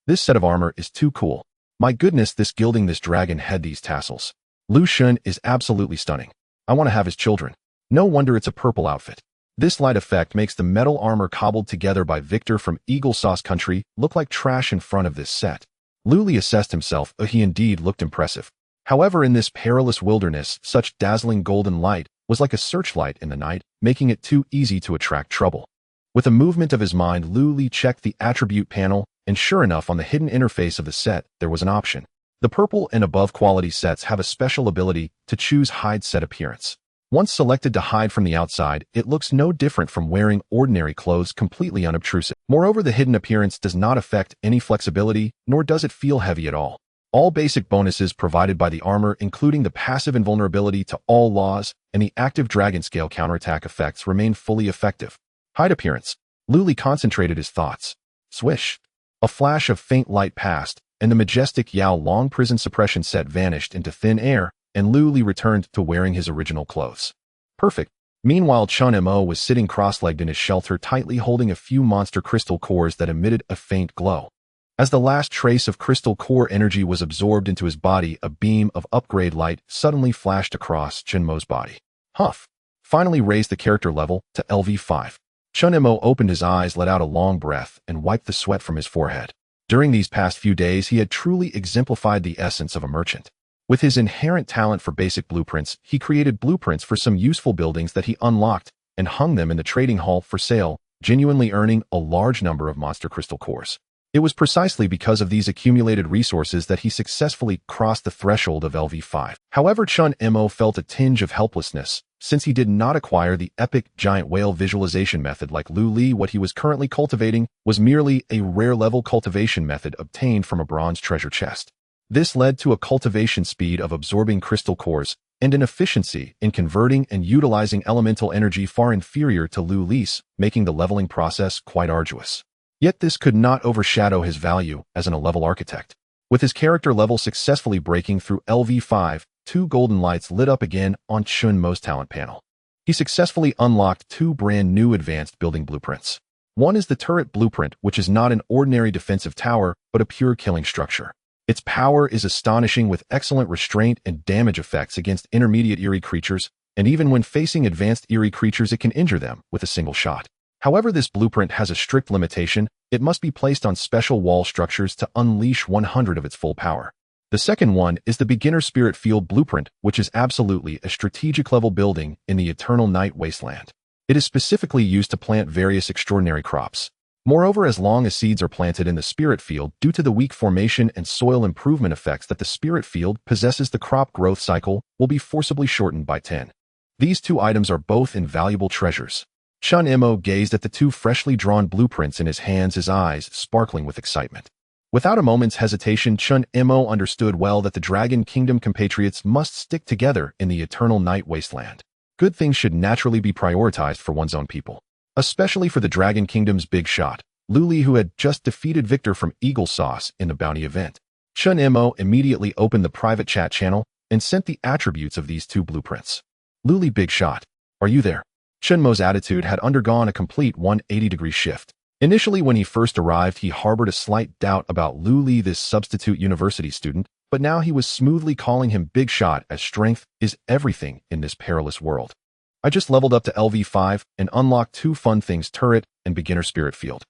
This set of armor is too cool. My goodness, this gilding, this dragon head, these tassels. Lu Xun is absolutely stunning. I want to have his children. No wonder it's a purple outfit. This light effect makes the metal armor cobbled together by Victor from Eagle Sauce Country look like trash in front of this set. Lu Li assessed himself. He indeed looked impressive. However, in this perilous wilderness, such dazzling golden light was like a searchlight in the night, making it too easy to attract trouble. With a movement of his mind, Lu Li checked the attribute panel, and sure enough, on the hidden interface of the set, there was an option. The purple and above quality sets have a special ability to choose hide set appearance. Once selected to hide from the outside, it looks no different from wearing ordinary clothes, completely unobtrusive. Moreover, the hidden appearance does not affect any flexibility, nor does it feel heavy at all. All basic bonuses provided by the armor, including the passive invulnerability to all laws and the active dragon scale counterattack effects, remain fully effective. Hide appearance. Lu Li concentrated his thoughts. Swish. A flash of faint light passed, and the majestic Yao Long Prison Suppression set vanished into thin air, and Lu Li returned to wearing his original clothes. Perfect. Meanwhile, Chun Mo was sitting cross-legged in his shelter, tightly holding a few monster crystal cores that emitted a faint glow. As the last trace of crystal core energy was absorbed into his body, a beam of upgrade light suddenly flashed across Chun Mo's body. Huff. Finally raised the character level to LV5. Chun Mo opened his eyes, let out a long breath, and wiped the sweat from his forehead. During these past few days, he had truly exemplified the essence of a merchant. With his inherent talent for basic blueprints, he created blueprints for some useful buildings that he unlocked and hung them in the trading hall for sale, genuinely earning a large number of monster crystal cores. It was precisely because of these accumulated resources that he successfully crossed the threshold of LV5. However, Chun Mo felt a tinge of helplessness, since he did not acquire the epic giant whale visualization method like Lu Li. What he was currently cultivating was merely a rare-level cultivation method obtained from a bronze treasure chest. This led to a cultivation speed of absorbing crystal cores and an efficiency in converting and utilizing elemental energy far inferior to Lu Li's, making the leveling process quite arduous. Yet this could not overshadow his value as an A-level architect. With his character level successfully breaking through LV5, 2 golden lights lit up again on Chun Mo's talent panel. He successfully unlocked 2 brand new advanced building blueprints. One is the turret blueprint, which is not an ordinary defensive tower, but a pure killing structure. Its power is astonishing, with excellent restraint and damage effects against intermediate eerie creatures, and even when facing advanced eerie creatures, it can injure them with a single shot. However, this blueprint has a strict limitation. It must be placed on special wall structures to unleash 100 of its full power. The second one is the Beginner Spirit Field Blueprint, which is absolutely a strategic-level building in the Eternal Night Wasteland. It is specifically used to plant various extraordinary crops. Moreover, as long as seeds are planted in the spirit field, due to the weak formation and soil improvement effects that the spirit field possesses, the crop growth cycle will be forcibly shortened by 10. These two items are both invaluable treasures. Chun Mo gazed at the two freshly drawn blueprints in his hands, his eyes sparkling with excitement. Without a moment's hesitation, Chun Mo understood well that the Dragon Kingdom compatriots must stick together in the Eternal Night Wasteland. Good things should naturally be prioritized for one's own people, especially for the Dragon Kingdom's big shot, Luli, who had just defeated Victor from Eagle Sauce in the bounty event. Chun Mo immediately opened the private chat channel and sent the attributes of these two blueprints. Luli, big shot, are you there? Chun Mo's attitude had undergone a complete 180-degree shift. Initially, when he first arrived, he harbored a slight doubt about Luli, this substitute university student, but now he was smoothly calling him big shot, as strength is everything in this perilous world. I just leveled up to LV5 and unlocked two fun things, turret and beginner spirit field.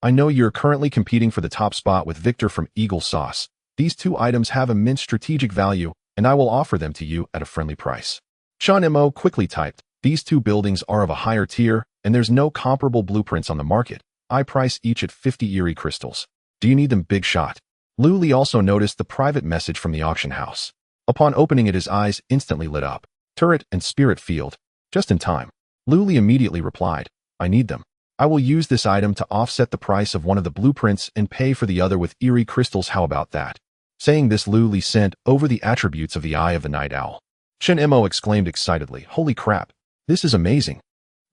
I know you're currently competing for the top spot with Victor from Eagle Sauce. These two items have immense strategic value, and I will offer them to you at a friendly price. Chun Mo quickly typed, these two buildings are of a higher tier, and there's no comparable blueprints on the market. I price each at 50 eerie crystals. Do you need them, big shot? Luli also noticed the private message from the auction house. Upon opening it, his eyes instantly lit up. Turret and spirit field. Just in time. Luli immediately replied, I need them. I will use this item to offset the price of one of the blueprints and pay for the other with eerie crystals. How about that? Saying this, Luli sent over the attributes of the Eye of the Night Owl. Chun Mo exclaimed excitedly, holy crap, this is amazing.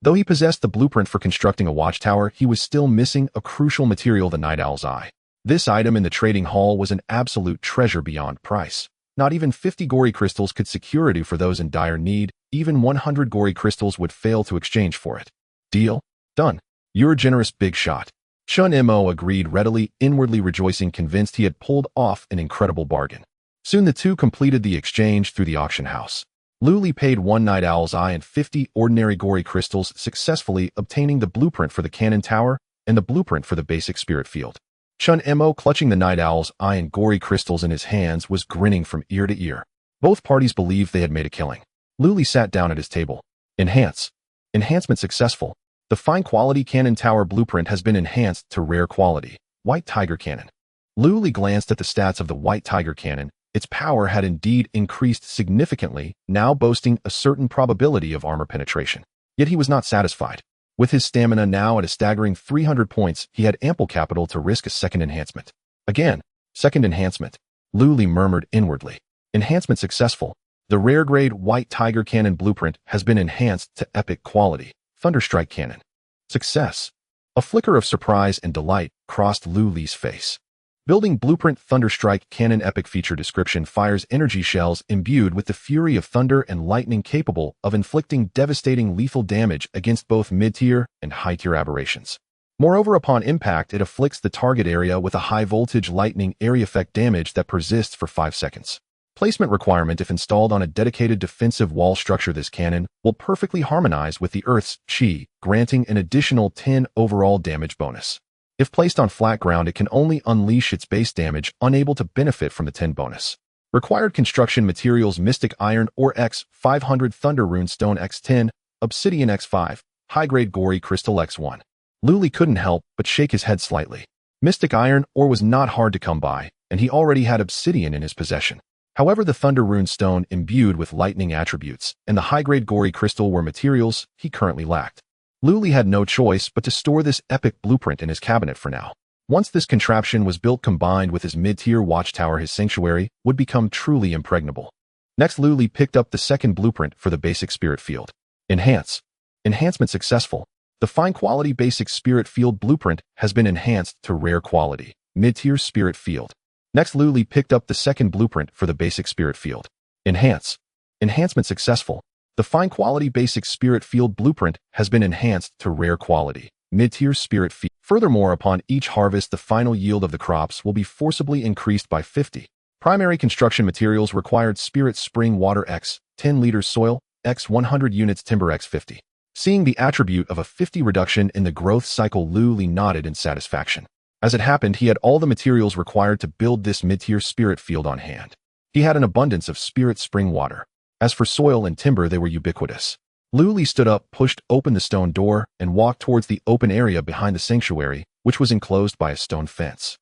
Though he possessed the blueprint for constructing a watchtower, he was still missing a crucial material, the Night Owl's eye. This item in the trading hall was an absolute treasure beyond price. Not even 50 gory crystals could secure it for those in dire need. Even 100 gory crystals would fail to exchange for it. Deal? Done. You're a generous, big shot. Chun Mo agreed readily, inwardly rejoicing, convinced he had pulled off an incredible bargain. Soon the two completed the exchange through the auction house. Luli paid 1 Night Owl's eye and 50 ordinary gory crystals, successfully obtaining the blueprint for the cannon tower and the blueprint for the basic spirit field. Chun Mo, clutching the Night Owl's eye and gory crystals in his hands, was grinning from ear to ear. Both parties believed they had made a killing. Luli sat down at his table. Enhancement successful. The fine quality cannon tower blueprint has been enhanced to rare quality. White Tiger Cannon. Luli glanced at the stats of the White Tiger Cannon. Its power had indeed increased significantly, now boasting a certain probability of armor penetration. Yet he was not satisfied. With his stamina now at a staggering 300 points, he had ample capital to risk a second enhancement. Again, second enhancement. Luli murmured inwardly. Enhancement successful. The rare grade White Tiger Cannon blueprint has been enhanced to epic quality. Thunderstrike Cannon. Success. A flicker of surprise and delight crossed Luli's face. Building blueprint Thunderstrike Cannon epic feature description fires energy shells imbued with the fury of thunder and lightning, capable of inflicting devastating lethal damage against both mid-tier and high-tier aberrations. Moreover, upon impact, it afflicts the target area with a high-voltage lightning area effect damage that persists for 5 seconds. Placement requirement: if installed on a dedicated defensive wall structure, this cannon will perfectly harmonize with the Earth's chi, granting an additional 10 overall damage bonus. If placed on flat ground, it can only unleash its base damage, unable to benefit from the 10 bonus. Required construction materials: Mystic Iron Ore X500, Thunder Rune Stone X10, Obsidian X5, High-grade Gory Crystal X1. Luli couldn't help but shake his head slightly. Mystic Iron Ore was not hard to come by, and he already had Obsidian in his possession. However, the Thunder Rune Stone imbued with lightning attributes and the high-grade Gory Crystal were materials he currently lacked. Luli had no choice but to store this epic blueprint in his cabinet for now. Once this contraption was built, combined with his mid-tier watchtower, his sanctuary would become truly impregnable. Next, Luli picked up the second blueprint for the basic spirit field. Enhancement successful. The fine quality basic spirit field blueprint has been enhanced to rare quality, mid-tier spirit field. Next, Luli picked up the second blueprint for the basic spirit field. Enhancement successful. The fine quality basic spirit field blueprint has been enhanced to rare quality, mid-tier spirit field. Furthermore, upon each harvest, the final yield of the crops will be forcibly increased by 50. Primary construction materials required: Spirit Spring Water X, 10 liters soil, X 100 units timber, X 50. Seeing the attribute of a 50 reduction in the growth cycle, Luli nodded in satisfaction. As it happened, he had all the materials required to build this mid-tier spirit field on hand. He had an abundance of Spirit Spring water. As for soil and timber, they were ubiquitous. Luli stood up, pushed open the stone door, and walked towards the open area behind the sanctuary, which was enclosed by a stone fence.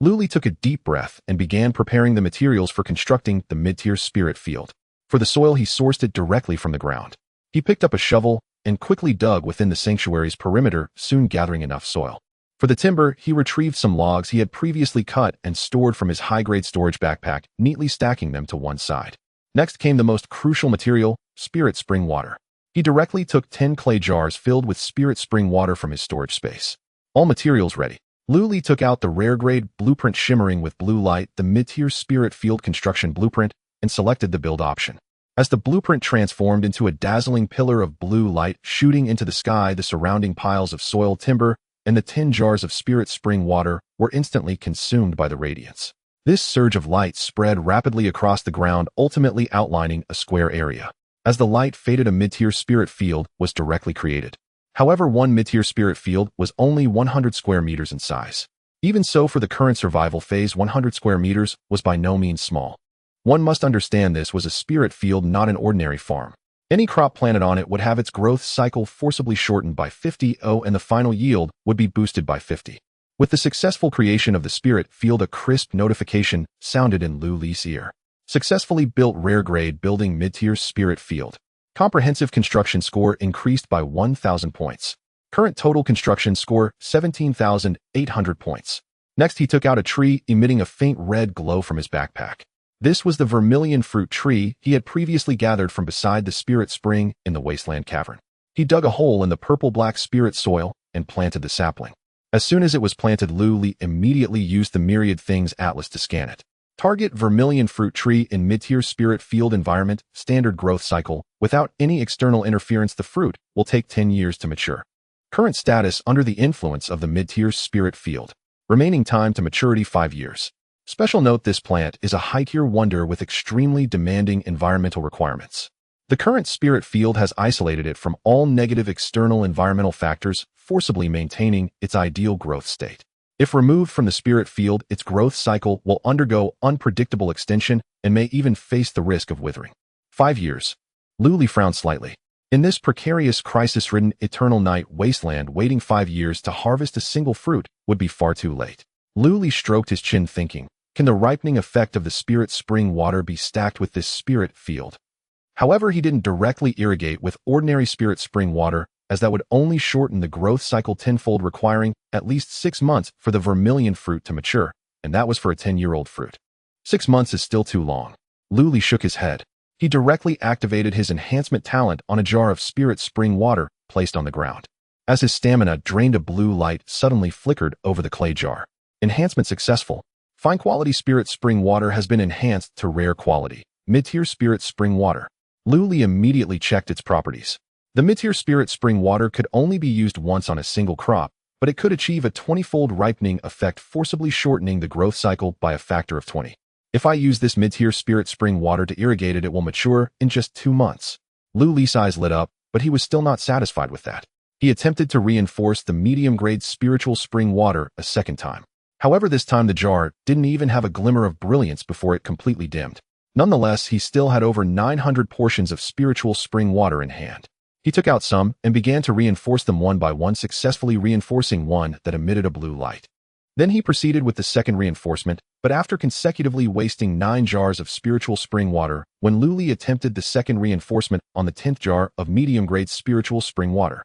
Luli took a deep breath and began preparing the materials for constructing the mid-tier spirit field. For the soil, he sourced it directly from the ground. He picked up a shovel and quickly dug within the sanctuary's perimeter, soon gathering enough soil. For the timber, he retrieved some logs he had previously cut and stored from his high-grade storage backpack, neatly stacking them to one side. Next came the most crucial material, spirit spring water. He directly took 10 clay jars filled with spirit spring water from his storage space. All materials ready. Luli took out the rare-grade blueprint shimmering with blue light, the mid-tier spirit field construction blueprint, and selected the build option. As the blueprint transformed into a dazzling pillar of blue light shooting into the sky, the surrounding piles of soil timber and the 10 jars of spirit spring water were instantly consumed by the radiance. This surge of light spread rapidly across the ground, ultimately outlining a square area. As the light faded, a mid-tier spirit field was directly created. However, one mid-tier spirit field was only 100 square meters in size. Even so, for the current survival phase, 100 square meters was by no means small. One must understand this was a spirit field, not an ordinary farm. Any crop planted on it would have its growth cycle forcibly shortened by 50, and the final yield would be boosted by 50. With the successful creation of the spirit field, a crisp notification sounded in Luli's ear. Successfully built rare-grade building mid-tier spirit field. Comprehensive construction score increased by 1,000 points. Current total construction score, 17,800 points. Next, he took out a tree emitting a faint red glow from his backpack. This was the vermilion fruit tree he had previously gathered from beside the spirit spring in the wasteland cavern. He dug a hole in the purple-black spirit soil and planted the sapling. As soon as it was planted, Luli immediately used the myriad things atlas to scan it. Target vermilion fruit tree in mid-tier spirit field environment, standard growth cycle. Without any external interference, the fruit will take 10 years to mature. Current status under the influence of the mid-tier spirit field. Remaining time to maturity 5 years. Special note: this plant is a high-tier wonder with extremely demanding environmental requirements. The current spirit field has isolated it from all negative external environmental factors, forcibly maintaining its ideal growth state. If removed from the spirit field, its growth cycle will undergo unpredictable extension and may even face the risk of withering. 5 years. Luli frowned slightly. In this precarious, crisis-ridden Eternal Night Wasteland, waiting 5 years to harvest a single fruit would be far too late. Luli stroked his chin, thinking, can the ripening effect of the spirit spring water be stacked with this spirit field? However, he didn't directly irrigate with ordinary spirit spring water, as that would only shorten the growth cycle tenfold, requiring at least 6 months for the vermilion fruit to mature, and that was for a 10-year-old fruit. 6 months is still too long. Luli shook his head. He directly activated his enhancement talent on a jar of spirit spring water placed on the ground. As his stamina drained, a blue light suddenly flickered over the clay jar. Enhancement successful. Fine quality spirit spring water has been enhanced to rare quality, mid-tier spirit spring water. Luli immediately checked its properties. The mid-tier spirit spring water could only be used once on a single crop, but it could achieve a 20-fold ripening effect, forcibly shortening the growth cycle by a factor of 20. If I use this mid-tier spirit spring water to irrigate it, it will mature in just 2 months. Luli's eyes lit up, but he was still not satisfied with that. He attempted to reinforce the medium-grade spiritual spring water a second time. However, this time the jar didn't even have a glimmer of brilliance before it completely dimmed. Nonetheless, he still had over 900 portions of spiritual spring water in hand. He took out some and began to reinforce them one by one, successfully reinforcing one that emitted a blue light. Then he proceeded with the second reinforcement, but after consecutively wasting 9 jars of spiritual spring water, when Luli attempted the second reinforcement on the 10th jar of medium-grade spiritual spring water.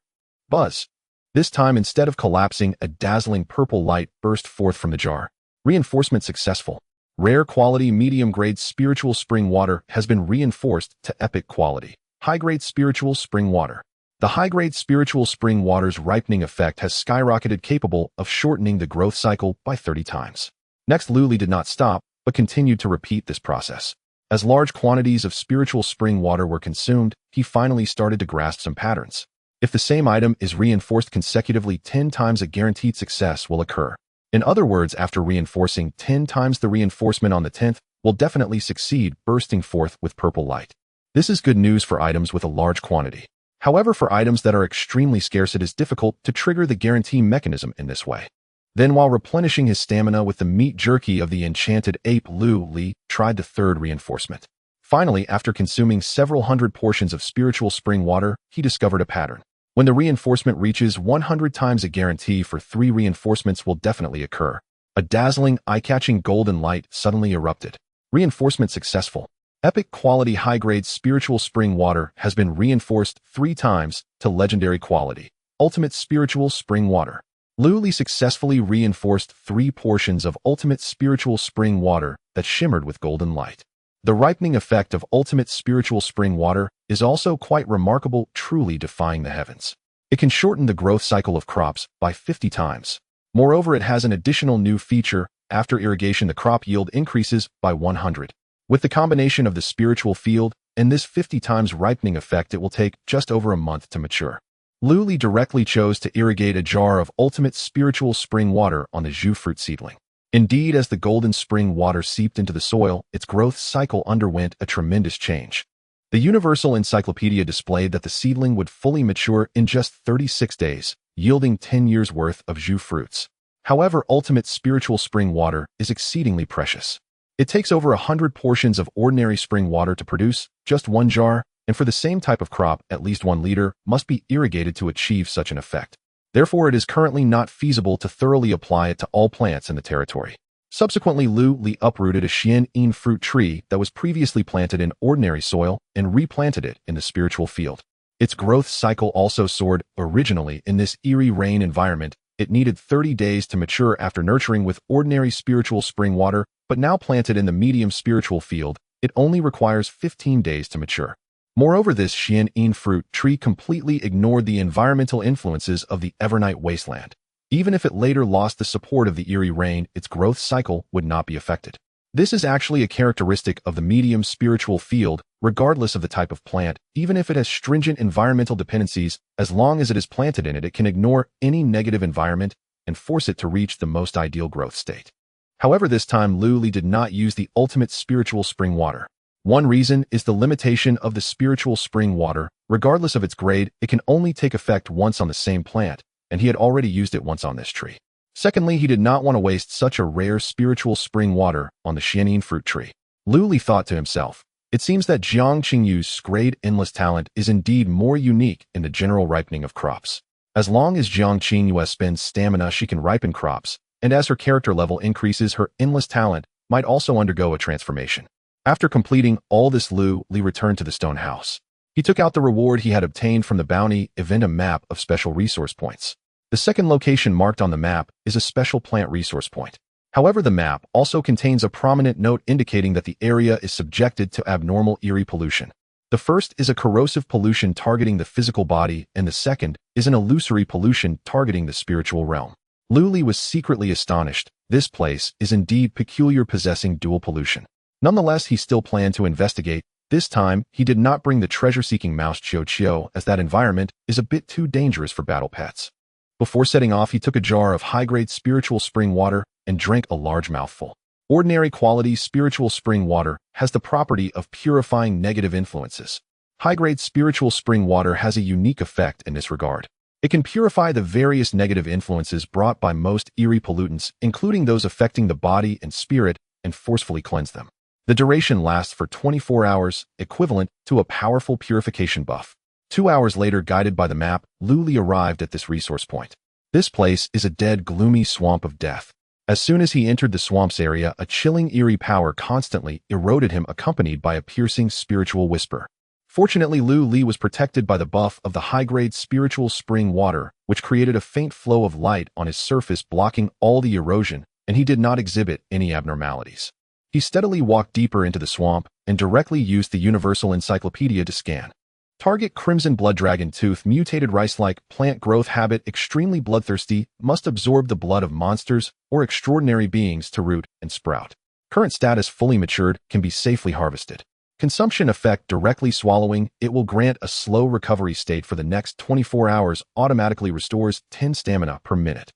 Buzz! This time, instead of collapsing, a dazzling purple light burst forth from the jar. Reinforcement successful. Rare quality medium-grade spiritual spring water has been reinforced to epic quality. High-grade spiritual spring water. The high-grade spiritual spring water's ripening effect has skyrocketed, capable of shortening the growth cycle by 30 times. Next, Luli did not stop, but continued to repeat this process. As large quantities of spiritual spring water were consumed, he finally started to grasp some patterns. If the same item is reinforced consecutively 10 times, a guaranteed success will occur. In other words, after reinforcing 10 times, the reinforcement on the 10th will definitely succeed, bursting forth with purple light. This is good news for items with a large quantity. However, for items that are extremely scarce, it is difficult to trigger the guarantee mechanism in this way. Then, while replenishing his stamina with the meat jerky of the enchanted ape, Luli tried the third reinforcement. Finally, after consuming several hundred portions of spiritual spring water, he discovered a pattern. When the reinforcement reaches 100 times, a guarantee for 3 reinforcements will definitely occur. A dazzling, eye-catching golden light suddenly erupted. Reinforcement successful. Epic quality high-grade spiritual spring water has been reinforced 3 times to legendary quality. Ultimate spiritual spring water. Lu Li successfully reinforced 3 portions of ultimate spiritual spring water that shimmered with golden light. The ripening effect of ultimate spiritual spring water is also quite remarkable, truly defying the heavens. It can shorten the growth cycle of crops by 50 times. Moreover, it has an additional new feature. After irrigation, the crop yield increases by 100. With the combination of the spiritual field and this 50 times ripening effect, it will take just over a month to mature. Lu Li directly chose to irrigate a jar of ultimate spiritual spring water on the Zhu fruit seedling. Indeed, as the golden spring water seeped into the soil, its growth cycle underwent a tremendous change. The Universal Encyclopedia displayed that the seedling would fully mature in just 36 days, yielding 10 years' worth of Zhu fruits. However, ultimate spiritual spring water is exceedingly precious. It takes over 100 portions of ordinary spring water to produce just 1 jar, and for the same type of crop, at least 1 liter must be irrigated to achieve such an effect. Therefore, it is currently not feasible to thoroughly apply it to all plants in the territory. Subsequently, Lu Li uprooted a xian fruit tree that was previously planted in ordinary soil and replanted it in the spiritual field. Its growth cycle also soared. Originally, in this eerie rain environment, it needed 30 days to mature after nurturing with ordinary spiritual spring water, but now planted in the medium spiritual field, it only requires 15 days to mature. Moreover, this xian fruit tree completely ignored the environmental influences of the Eternal Night Wasteland. Even if it later lost the support of the eerie rain, its growth cycle would not be affected. This is actually a characteristic of the medium spiritual field, regardless of the type of plant. Even if it has stringent environmental dependencies, as long as it is planted in it, it can ignore any negative environment and force it to reach the most ideal growth state. However, this time Lu Li did not use the ultimate spiritual spring water. One reason is the limitation of the spiritual spring water. Regardless of its grade, it can only take effect once on the same plant, and he had already used it once on this tree. Secondly, he did not want to waste such a rare spiritual spring water on the xian fruit tree. Lu Li thought to himself, it seems that Jiang Qingyu's great endless talent is indeed more unique in the general ripening of crops. As long as Jiang Qingyu spends stamina, she can ripen crops, and as her character level increases, her endless talent might also undergo a transformation. After completing all this, Lu Li returned to the stone house. He took out the reward he had obtained from the bounty event, a map of special resource points. The second location marked on the map is a special plant resource point. However, the map also contains a prominent note indicating that the area is subjected to abnormal eerie pollution. The first is a corrosive pollution targeting the physical body, and the second is an illusory pollution targeting the spiritual realm. Lu Li was secretly astonished. This place is indeed peculiar, possessing dual pollution. Nonetheless, he still planned to investigate. This time, he did not bring the treasure-seeking mouse Chiao, as that environment is a bit too dangerous for battle pets. Before setting off, he took a jar of high-grade spiritual spring water and drank a large mouthful. Ordinary quality spiritual spring water has the property of purifying negative influences. High-grade spiritual spring water has a unique effect in this regard. It can purify the various negative influences brought by most eerie pollutants, including those affecting the body and spirit, and forcefully cleanse them. The duration lasts for 24 hours, equivalent to a powerful purification buff. 2 hours later, guided by the map, Lu Li arrived at this resource point. This place is a dead, gloomy swamp of death. As soon as he entered the swamp's area, a chilling, eerie power constantly eroded him, accompanied by a piercing spiritual whisper. Fortunately, Lu Li was protected by the buff of the high-grade spiritual spring water, which created a faint flow of light on his surface, blocking all the erosion, and he did not exhibit any abnormalities. He steadily walked deeper into the swamp and directly used the Universal Encyclopedia to scan. Target: Crimson Blood Dragon Tooth, mutated rice-like plant growth habit, extremely bloodthirsty, must absorb the blood of monsters or extraordinary beings to root and sprout. Current status: fully matured, can be safely harvested. Consumption effect: directly swallowing, it will grant a slow recovery state for the next 24 hours, automatically restores 10 stamina per minute,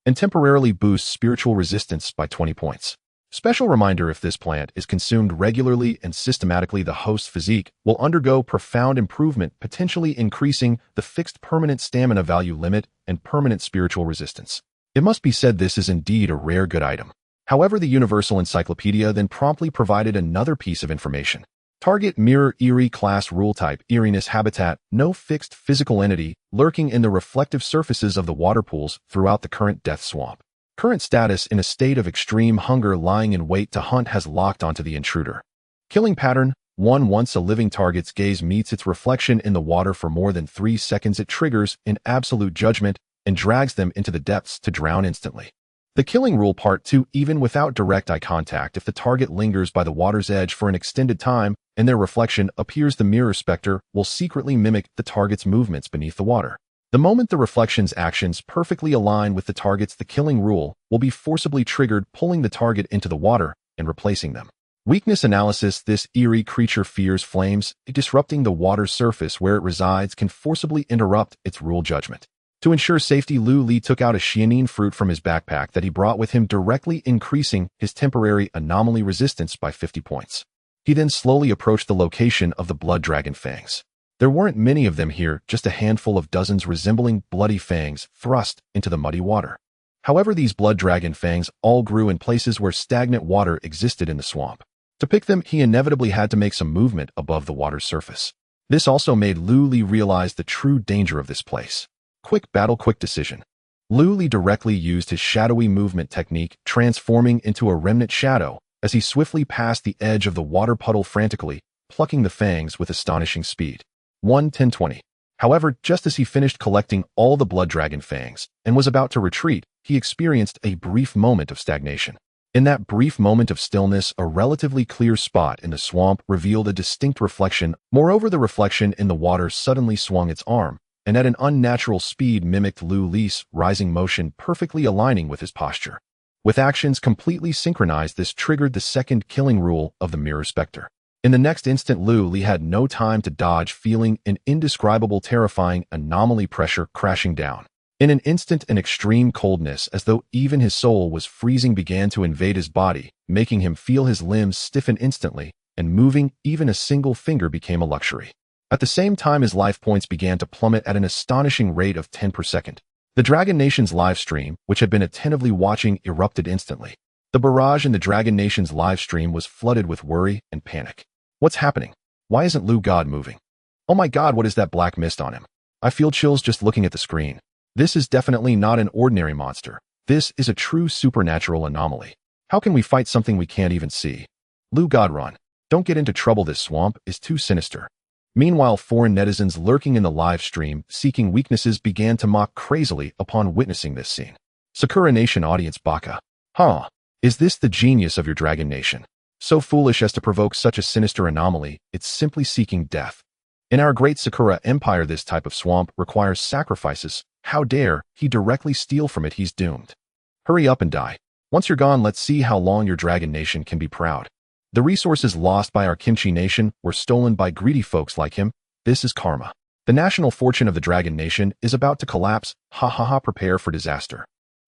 and temporarily boosts spiritual resistance by 20 points. Special reminder: if this plant is consumed regularly and systematically, the host's physique will undergo profound improvement, potentially increasing the fixed permanent stamina value limit and permanent spiritual resistance. It must be said this is indeed a rare good item. However, the Universal Encyclopedia then promptly provided another piece of information. Target Mirror Eerie Class Rule Type Eeriness Habitat No fixed physical entity lurking in the reflective surfaces of the water pools throughout the current death swamp. Current status in a state of extreme hunger lying in wait to hunt has locked onto the intruder. Killing pattern 1. Once a living target's gaze meets its reflection in the water for more than 3 seconds, it triggers an absolute judgment and drags them into the depths to drown instantly. The killing rule part 2. Even without direct eye contact, if the target lingers by the water's edge for an extended time and their reflection appears, the mirror specter will secretly mimic the target's movements beneath the water. The moment the reflection's actions perfectly align with the target's, the killing rule will be forcibly triggered, pulling the target into the water and replacing them. Weakness analysis. This eerie creature fears flames. Disrupting the water's surface where it resides can forcibly interrupt its rule judgment. To ensure safety, Lu Li took out a xianin fruit from his backpack that he brought with him, directly increasing his temporary anomaly resistance by 50 points. He then slowly approached the location of the blood dragon fangs. There weren't many of them here, just a handful of dozens resembling bloody fangs thrust into the muddy water. However, these blood dragon fangs all grew in places where stagnant water existed in the swamp. To pick them, he inevitably had to make some movement above the water's surface. This also made Lu Li realize the true danger of this place. Quick battle, quick decision. Lu Li directly used his shadowy movement technique, transforming into a remnant shadow as he swiftly passed the edge of the water puddle, frantically plucking the fangs with astonishing speed. 1:10:20. However, just as he finished collecting all the blood dragon fangs and was about to retreat, he experienced a brief moment of stagnation. In that brief moment of stillness, a relatively clear spot in the swamp revealed a distinct reflection. Moreover, the reflection in the water suddenly swung its arm, and at an unnatural speed mimicked Lu Li's rising motion, perfectly aligning with his posture. With actions completely synchronized, this triggered the second killing rule of the Mirror Spectre. In the next instant, Lu Li had no time to dodge, feeling an indescribable, terrifying anomaly pressure crashing down. In an instant, an extreme coldness, as though even his soul was freezing, began to invade his body, making him feel his limbs stiffen instantly, and moving even a single finger became a luxury. At the same time, his life points began to plummet at an astonishing rate of 10 per second. The Dragon Nation's live stream, which had been attentively watching, erupted instantly. The barrage in the Dragon Nation's live stream was flooded with worry and panic. What's happening? Why isn't Lu God moving? Oh my God, what is that black mist on him? I feel chills just looking at the screen. This is definitely not an ordinary monster. This is a true supernatural anomaly. How can we fight something we can't even see? Lu God, run. Don't get into trouble. This swamp is too sinister. Meanwhile, foreign netizens lurking in the live stream, seeking weaknesses, began to mock crazily upon witnessing this scene. Sakura Nation audience, Baka. Huh? Is this the genius of your Dragon Nation? So foolish as to provoke such a sinister anomaly, it's simply seeking death. In our great Sakura Empire, this type of swamp requires sacrifices. How dare he directly steal from it? He's doomed. Hurry up and die. Once you're gone, let's see how long your Dragon Nation can be proud. The resources lost by our Kimchi Nation were stolen by greedy folks like him. This is karma. The national fortune of the Dragon Nation is about to collapse. Ha ha ha, prepare for disaster.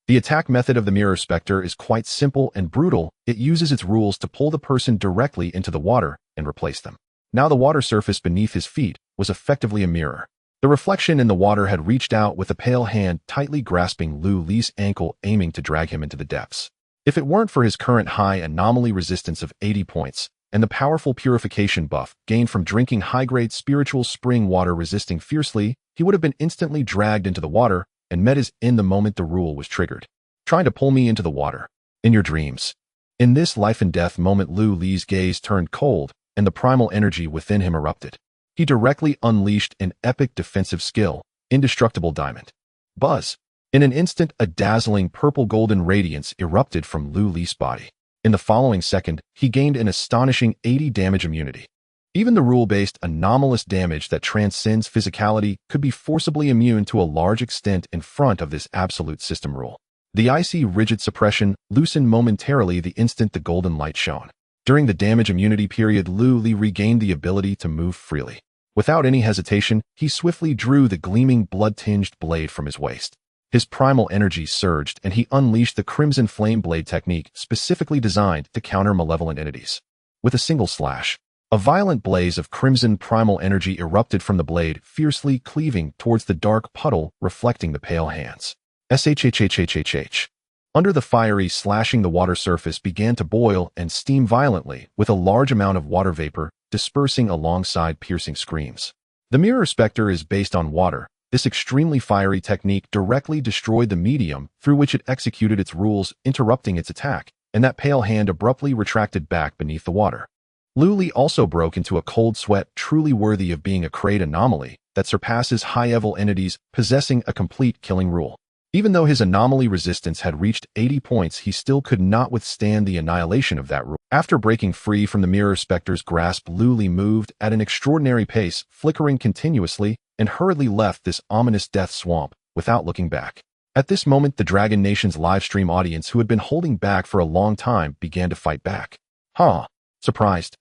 The attack method of the Mirror Spectre is quite simple and brutal. It uses its rules to pull the person directly into the water and replace them. Now the water surface beneath his feet was effectively a mirror. The reflection in the water had reached out with a pale hand, tightly grasping Lu Li's ankle, aiming to drag him into the depths. If it weren't for his current high anomaly resistance of 80 points and the powerful purification buff gained from drinking high-grade spiritual spring water resisting fiercely, he would have been instantly dragged into the water and met his end the moment the rule was triggered. Trying to pull me into the water. In your dreams. In this life and death moment, Lu Li's gaze turned cold and the primal energy within him erupted. He directly unleashed an epic defensive skill, Indestructible Diamond. Buzz. In an instant, a dazzling purple-golden radiance erupted from Lu Li's body. In the following second, he gained an astonishing 80 damage immunity. Even the rule-based anomalous damage that transcends physicality could be forcibly immune to a large extent in front of this absolute system rule. The icy rigid suppression loosened momentarily the instant the golden light shone. During the damage immunity period, Lu Li regained the ability to move freely. Without any hesitation, he swiftly drew the gleaming blood-tinged blade from his waist. His primal energy surged and he unleashed the Crimson Flame Blade technique, specifically designed to counter malevolent entities. With a single slash, a violent blaze of crimson primal energy erupted from the blade, fiercely cleaving towards the dark puddle reflecting the pale hands. SHHHHHH. Under the fiery slashing, the water surface began to boil and steam violently, with a large amount of water vapor dispersing alongside piercing screams. The mirror specter is based on water. This extremely fiery technique directly destroyed the medium through which it executed its rules, interrupting its attack, and that pale hand abruptly retracted back beneath the water. Luli also broke into a cold sweat truly worthy of being a crate anomaly that surpasses high-level entities possessing a complete killing rule. Even though his anomaly resistance had reached 80 points, he still could not withstand the annihilation of that rule. After breaking free from the mirror specter's grasp, Luli moved at an extraordinary pace, flickering continuously, and hurriedly left this ominous death swamp without looking back. At this moment, the Dragon Nation's livestream audience, who had been holding back for a long time, began to fight back. Surprised.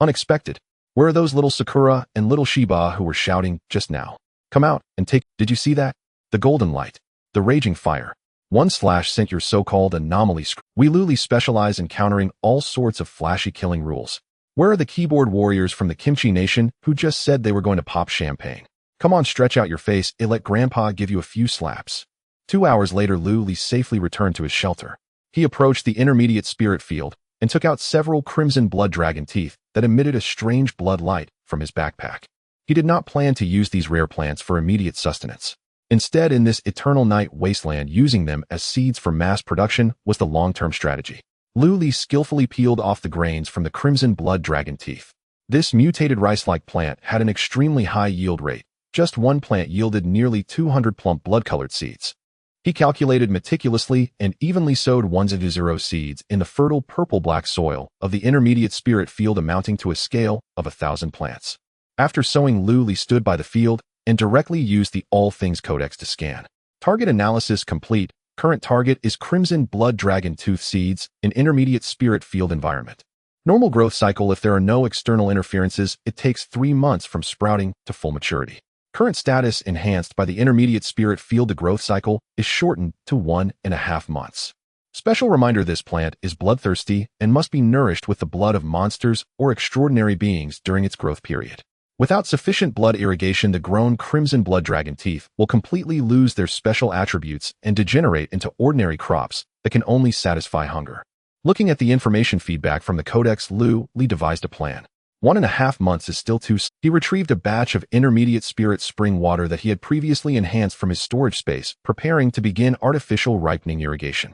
Unexpected. Where are those little Sakura and little Shiba who were shouting just now? Come out and take— Did you see that? The golden light. The raging fire. /sent your so-called anomaly script. We Luli specialize in countering all sorts of flashy killing rules. Where are the keyboard warriors from the Kimchi Nation who just said they were going to pop champagne? Come on, stretch out your face and let Grandpa give you a few slaps. 2 hours later, Luli safely returned to his shelter. He approached the intermediate spirit field and took out several crimson blood dragon teeth that emitted a strange blood light from his backpack. He did not plan to use these rare plants for immediate sustenance. Instead, in this Eternal Night Wasteland, using them as seeds for mass production was the long-term strategy. Luli skillfully peeled off the grains from the crimson blood dragon teeth. This mutated rice-like plant had an extremely high yield rate. Just one plant yielded nearly 200 plump blood-colored seeds. He calculated meticulously and evenly sowed 100 seeds in the fertile purple-black soil of the intermediate spirit field, amounting to a scale of 1,000 plants. After sowing, Luli stood by the field and directly used the All Things Codex to scan. Target analysis complete. Current target is Crimson Blood Dragon Tooth Seeds in intermediate spirit field environment. Normal growth cycle: if there are no external interferences, it takes 3 months from sprouting to full maturity. Current status: enhanced by the intermediate spirit field. The growth cycle is shortened to 1.5 months. Special reminder: this plant is bloodthirsty and must be nourished with the blood of monsters or extraordinary beings during its growth period. Without sufficient blood irrigation, the grown crimson blood dragon teeth will completely lose their special attributes and degenerate into ordinary crops that can only satisfy hunger. Looking at the information feedback from the Codex, Luli devised a plan. 1.5 months is still too soon. He retrieved a batch of intermediate spirit spring water that he had previously enhanced from his storage space, preparing to begin artificial ripening irrigation.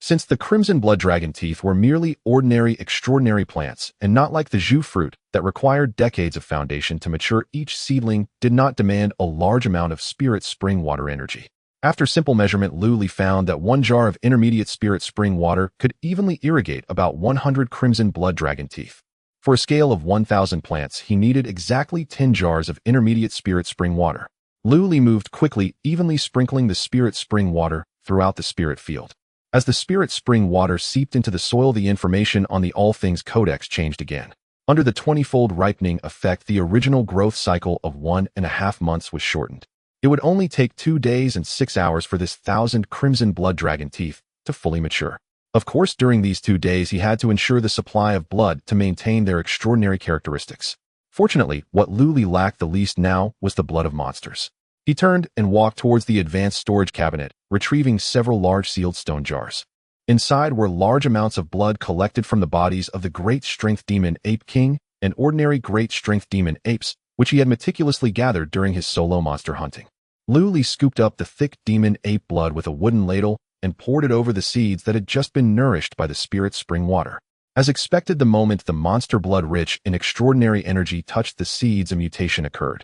Since the crimson blood dragon teeth were merely ordinary extraordinary plants and not like the jus fruit that required decades of foundation to mature, each seedling did not demand a large amount of spirit spring water energy. After simple measurement, Luli found that 1 jar of intermediate spirit spring water could evenly irrigate about 100 crimson blood dragon teeth. For a scale of 1,000 plants, he needed exactly 10 jars of intermediate spirit spring water. Luli moved quickly, evenly sprinkling the spirit spring water throughout the spirit field. As the spirit spring water seeped into the soil, the information on the All Things Codex changed again. Under the 20-fold ripening effect, the original growth cycle of 1.5 months was shortened. It would only take 2 days and 6 hours for this 1,000 crimson blood dragon teeth to fully mature. Of course, during these 2 days, he had to ensure the supply of blood to maintain their extraordinary characteristics. Fortunately, what Luli lacked the least now was the blood of monsters. He turned and walked towards the advanced storage cabinet, retrieving several large sealed stone jars. Inside were large amounts of blood collected from the bodies of the Great Strength Demon Ape King and ordinary Great Strength Demon Apes, which he had meticulously gathered during his solo monster hunting. Luli scooped up the thick demon ape blood with a wooden ladle and poured it over the seeds that had just been nourished by the spirit spring water. As expected, the moment the monster blood rich in extraordinary energy touched the seeds, a mutation occurred.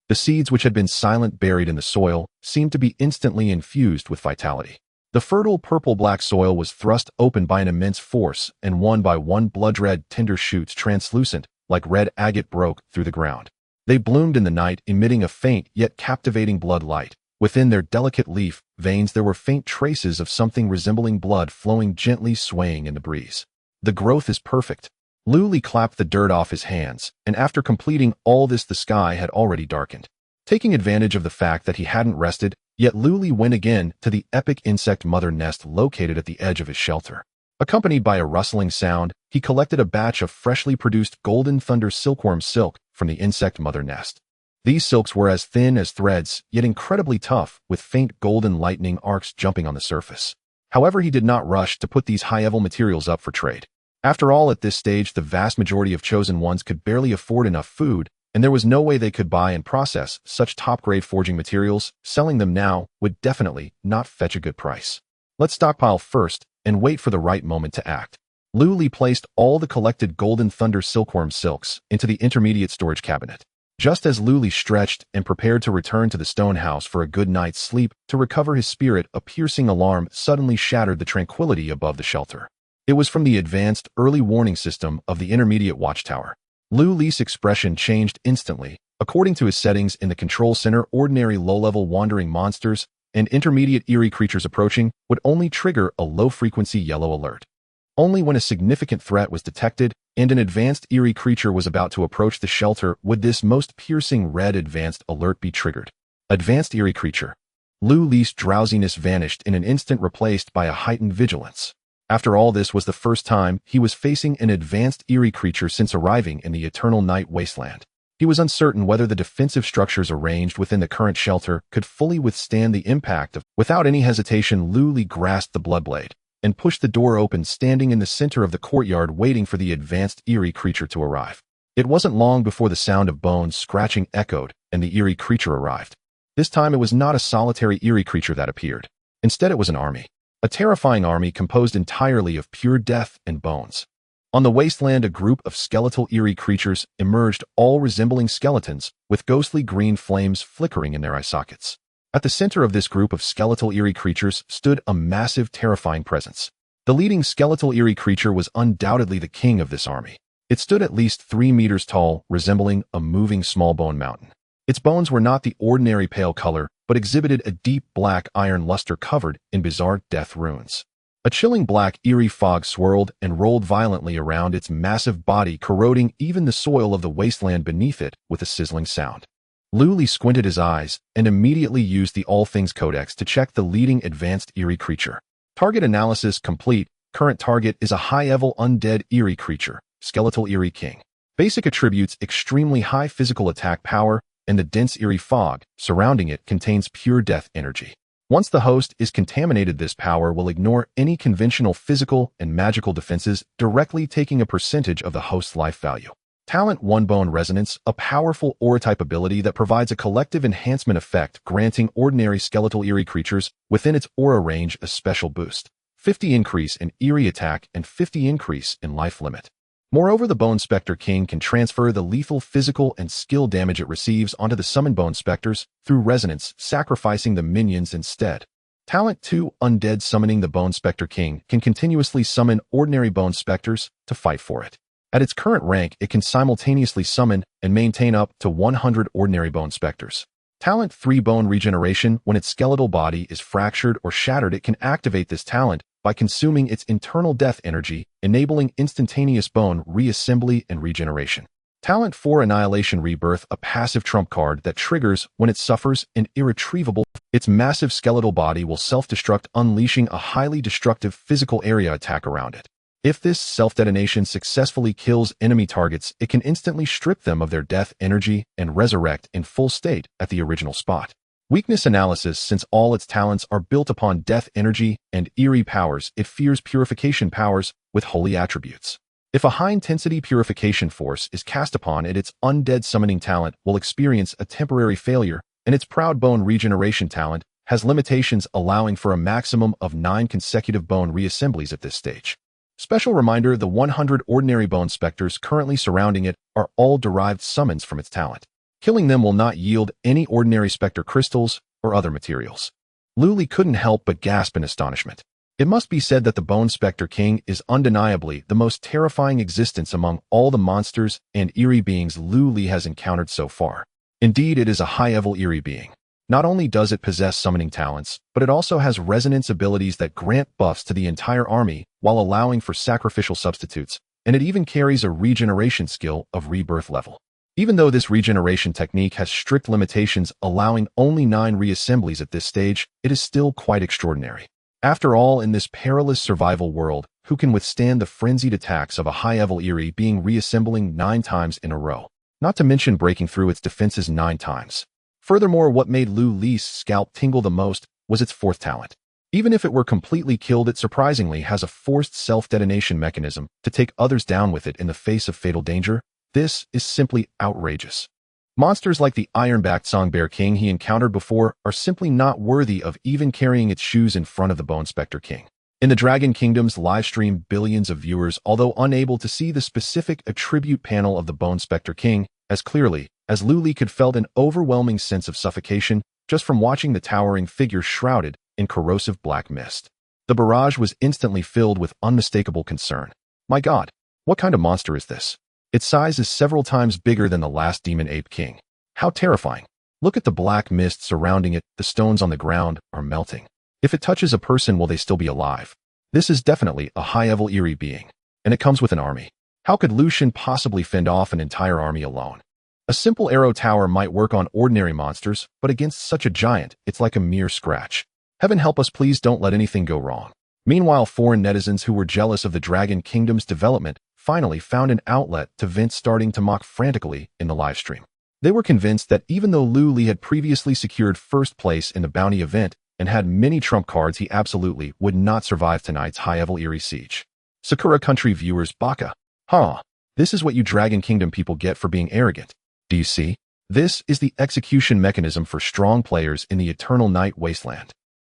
The seeds, which had been silent buried in the soil, seemed to be instantly infused with vitality. The fertile purple-black soil was thrust open by an immense force, and one by one blood-red tender shoots, translucent like red agate, broke through the ground. They bloomed in the night, emitting a faint yet captivating blood light. Within their delicate leaf veins there were faint traces of something resembling blood flowing, gently swaying in the breeze. The growth is perfect. Luli clapped the dirt off his hands, and after completing all this, the sky had already darkened. Taking advantage of the fact that he hadn't rested, yet Luli went again to the epic insect mother nest located at the edge of his shelter. Accompanied by a rustling sound, he collected a batch of freshly produced golden thunder silkworm silk from the insect mother nest. These silks were as thin as threads, yet incredibly tough, with faint golden lightning arcs jumping on the surface. However, he did not rush to put these high-level materials up for trade. After all, at this stage, the vast majority of chosen ones could barely afford enough food, and there was no way they could buy and process such top-grade forging materials. Selling them now would definitely not fetch a good price. Let's stockpile first and wait for the right moment to act. Lu Li placed all the collected Golden Thunder silkworm silks into the intermediate storage cabinet. Just as Lu Li stretched and prepared to return to the stone house for a good night's sleep to recover his spirit, a piercing alarm suddenly shattered the tranquility above the shelter. It was from the advanced early warning system of the intermediate watchtower. Lu Li's expression changed instantly. According to his settings in the control center, ordinary low-level wandering monsters and intermediate eerie creatures approaching would only trigger a low-frequency yellow alert. Only when a significant threat was detected and an advanced eerie creature was about to approach the shelter would this most piercing red advanced alert be triggered. Advanced eerie creature. Lu Li's drowsiness vanished in an instant, replaced by a heightened vigilance. After all, this was the first time he was facing an advanced eerie creature since arriving in the Eternal Night Wasteland. He was uncertain whether the defensive structures arranged within the current shelter could fully withstand the impact of. Without any hesitation, Lu Li grasped the bloodblade and pushed the door open, standing in the center of the courtyard waiting for the advanced eerie creature to arrive. It wasn't long before the sound of bones scratching echoed and the eerie creature arrived. This time it was not a solitary eerie creature that appeared. Instead, it was an army. A terrifying army composed entirely of pure death and bones. On the wasteland, a group of skeletal eerie creatures emerged, all resembling skeletons, with ghostly green flames flickering in their eye sockets. At the center of this group of skeletal eerie creatures stood a massive, terrifying presence. The leading skeletal eerie creature was undoubtedly the king of this army. It stood at least 3 meters tall, resembling a moving small bone mountain. Its bones were not the ordinary pale color, but exhibited a deep black iron luster covered in bizarre death runes. A chilling black eerie fog swirled and rolled violently around its massive body, corroding even the soil of the wasteland beneath it with a sizzling sound. Lu Li squinted his eyes and immediately used the All Things Codex to check the leading advanced eerie creature. Target analysis complete. Current target is a high-level undead eerie creature, skeletal eerie king. Basic attributes: extremely high physical attack power, and the dense eerie fog surrounding it contains pure death energy. Once the host is contaminated, this power will ignore any conventional physical and magical defenses, directly taking a percentage of the host's life value. Talent 1: Bone Resonance, a powerful aura-type ability that provides a collective enhancement effect, granting ordinary skeletal eerie creatures within its aura range a special boost. 50 increase in eerie attack and 50 increase in life limit. Moreover, the Bone Spectre King can transfer the lethal physical and skill damage it receives onto the summoned Bone Spectres through resonance, sacrificing the minions instead. Talent 2: Undead Summoning, the Bone Spectre King can continuously summon ordinary Bone Spectres to fight for it. At its current rank, it can simultaneously summon and maintain up to 100 ordinary Bone Spectres. Talent 3: Bone Regeneration, when its skeletal body is fractured or shattered, it can activate this talent by consuming its internal death energy, enabling instantaneous bone reassembly and regeneration. Talent 4: Annihilation Rebirth, a passive trump card that triggers when it suffers an irretrievable. Its massive skeletal body will self-destruct, unleashing a highly destructive physical area attack around it. If this self-detonation successfully kills enemy targets, it can instantly strip them of their death energy and resurrect in full state at the original spot. Weakness Analysis, since all its talents are built upon death energy and eerie powers, it fears purification powers with holy attributes. If a high-intensity purification force is cast upon it, its undead summoning talent will experience a temporary failure, and its proud bone regeneration talent has limitations, allowing for a maximum of 9 consecutive bone reassemblies at this stage. Special reminder: the 100 ordinary Bone Spectres currently surrounding it are all derived summons from its talent. Killing them will not yield any ordinary specter crystals or other materials. Lu Li couldn't help but gasp in astonishment. It must be said that the Bone Spectre King is undeniably the most terrifying existence among all the monsters and eerie beings Lu Li has encountered so far. Indeed, it is a high-level eerie being. Not only does it possess summoning talents, but it also has resonance abilities that grant buffs to the entire army while allowing for sacrificial substitutes, and it even carries a regeneration skill of rebirth level. Even though this regeneration technique has strict limitations, allowing only 9 reassemblies at this stage, it is still quite extraordinary. After all, in this perilous survival world, who can withstand the frenzied attacks of a high-level eerie being reassembling 9 times in a row? Not to mention breaking through its defenses 9 times. Furthermore, what made Lu Li's scalp tingle the most was its 4th talent. Even if it were completely killed, it surprisingly has a forced self-detonation mechanism to take others down with it in the face of fatal danger. This is simply outrageous. Monsters like the iron-backed Songbear King he encountered before are simply not worthy of even carrying its shoes in front of the Bone Spectre King. In the Dragon Kingdom's livestream, billions of viewers, although unable to see the specific attribute panel of the Bone Spectre King as clearly as Luli could, felt an overwhelming sense of suffocation just from watching the towering figure shrouded in corrosive black mist. The barrage was instantly filled with unmistakable concern. My God, what kind of monster is this? Its size is several times bigger than the last Demon Ape King. How terrifying. Look at the black mist surrounding it. The stones on the ground are melting. If it touches a person, will they still be alive? This is definitely a high-level eerie being, and it comes with an army. How could Lucian possibly fend off an entire army alone? A simple arrow tower might work on ordinary monsters, but against such a giant, it's like a mere scratch. Heaven help us, please don't let anything go wrong. Meanwhile, foreign netizens who were jealous of the Dragon Kingdom's development finally found an outlet to vent, starting to mock frantically in the livestream. They were convinced that even though Lu Li had previously secured first place in the bounty event and had many trump cards, he absolutely would not survive tonight's high-level eerie siege. Sakura Country viewers, baka. This is what you Dragon Kingdom people get for being arrogant. Do you see? This is the execution mechanism for strong players in the Eternal Night Wasteland.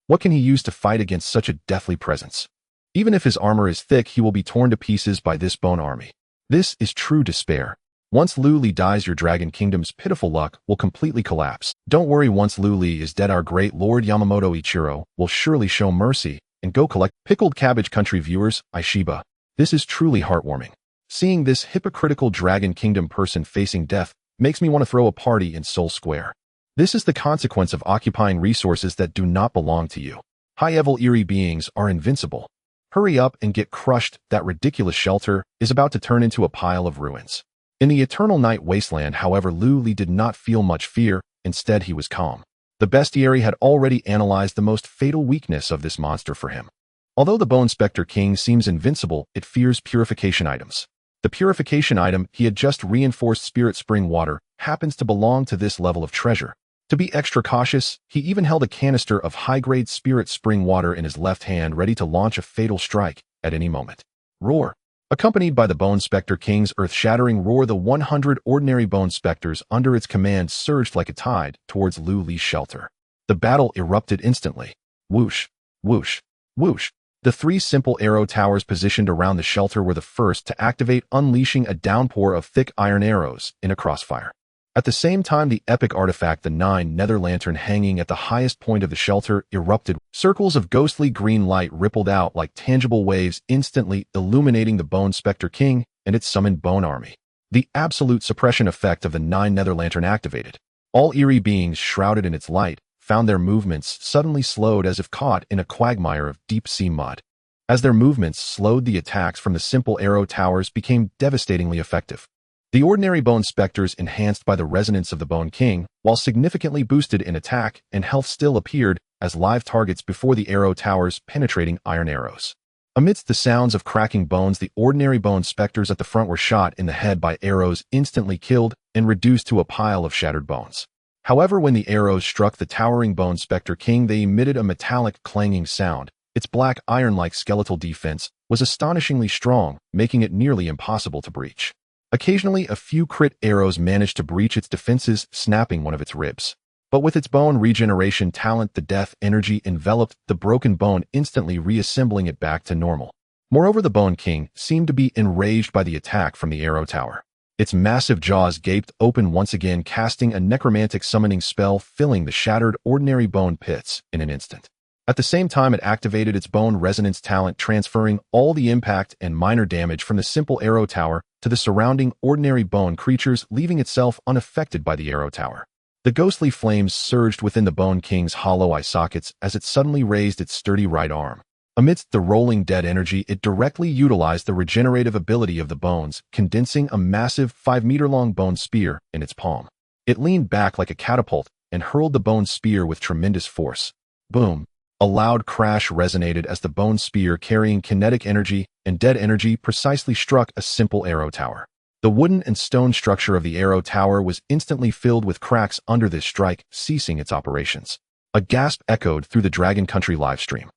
What can he use to fight against such a deathly presence? Even if his armor is thick, he will be torn to pieces by this bone army. This is true despair. Once Lu Li dies, your Dragon Kingdom's pitiful luck will completely collapse. Don't worry, once Lu Li is dead, our great Lord Yamamoto Ichiro will surely show mercy and go collect. Pickled Cabbage Country viewers, Aishiba. This is truly heartwarming. Seeing this hypocritical Dragon Kingdom person facing death makes me want to throw a party in Seoul Square. This is the consequence of occupying resources that do not belong to you. High-level eerie beings are invincible. Hurry up and get crushed. That ridiculous shelter is about to turn into a pile of ruins. In the Eternal Night Wasteland, however, Lu Li did not feel much fear. Instead, he was calm. The bestiary had already analyzed the most fatal weakness of this monster for him. Although the Bone Spectre King seems invincible, it fears purification items. The purification item he had just reinforced, Spirit Spring Water, happens to belong to this level of treasure. To be extra cautious, he even held a canister of high-grade Spirit Spring Water in his left hand, ready to launch a fatal strike at any moment. Roar. Accompanied by the Bone Spectre King's earth-shattering roar, the 100 ordinary Bone Spectres under its command surged like a tide towards Lu Li's shelter. The battle erupted instantly. Whoosh, whoosh, whoosh. The 3 simple arrow towers positioned around the shelter were the first to activate, unleashing a downpour of thick iron arrows in a crossfire. At the same time, the epic artifact, the 9 nether lantern hanging at the highest point of the shelter, erupted. Circles of ghostly green light rippled out like tangible waves, instantly illuminating the Bone Spectre King and its summoned bone army. The absolute suppression effect of the 9 nether lantern activated. All eerie beings shrouded in its light found their movements suddenly slowed, as if caught in a quagmire of deep-sea mud. As their movements slowed, the attacks from the simple arrow towers became devastatingly effective. The ordinary Bone Spectres, enhanced by the resonance of the Bone King, while significantly boosted in attack and health, still appeared as live targets before the arrow towers, penetrating iron arrows. Amidst the sounds of cracking bones, the ordinary Bone Spectres at the front were shot in the head by arrows, instantly killed and reduced to a pile of shattered bones. However, when the arrows struck the towering Bone Spectre King, they emitted a metallic clanging sound. Its black iron-like skeletal defense was astonishingly strong, making it nearly impossible to breach. Occasionally, a few crit arrows managed to breach its defenses, snapping one of its ribs. But with its bone regeneration talent, the death energy enveloped the broken bone, instantly reassembling it back to normal. Moreover, the Bone King seemed to be enraged by the attack from the arrow tower. Its massive jaws gaped open once again, casting a necromantic summoning spell, filling the shattered ordinary bone pits in an instant. At the same time, it activated its bone resonance talent, transferring all the impact and minor damage from the simple arrow tower to the surrounding ordinary bone creatures, leaving itself unaffected by the arrow tower. The ghostly flames surged within the Bone King's hollow eye sockets as it suddenly raised its sturdy right arm. Amidst the rolling dead energy, it directly utilized the regenerative ability of the bones, condensing a massive 5-meter-long bone spear in its palm. It leaned back like a catapult and hurled the bone spear with tremendous force. Boom! A loud crash resonated as the bone spear, carrying kinetic energy and dead energy, precisely struck a simple arrow tower. The wooden and stone structure of the arrow tower was instantly filled with cracks under this strike, ceasing its operations. A gasp echoed through the Dragon Country livestream.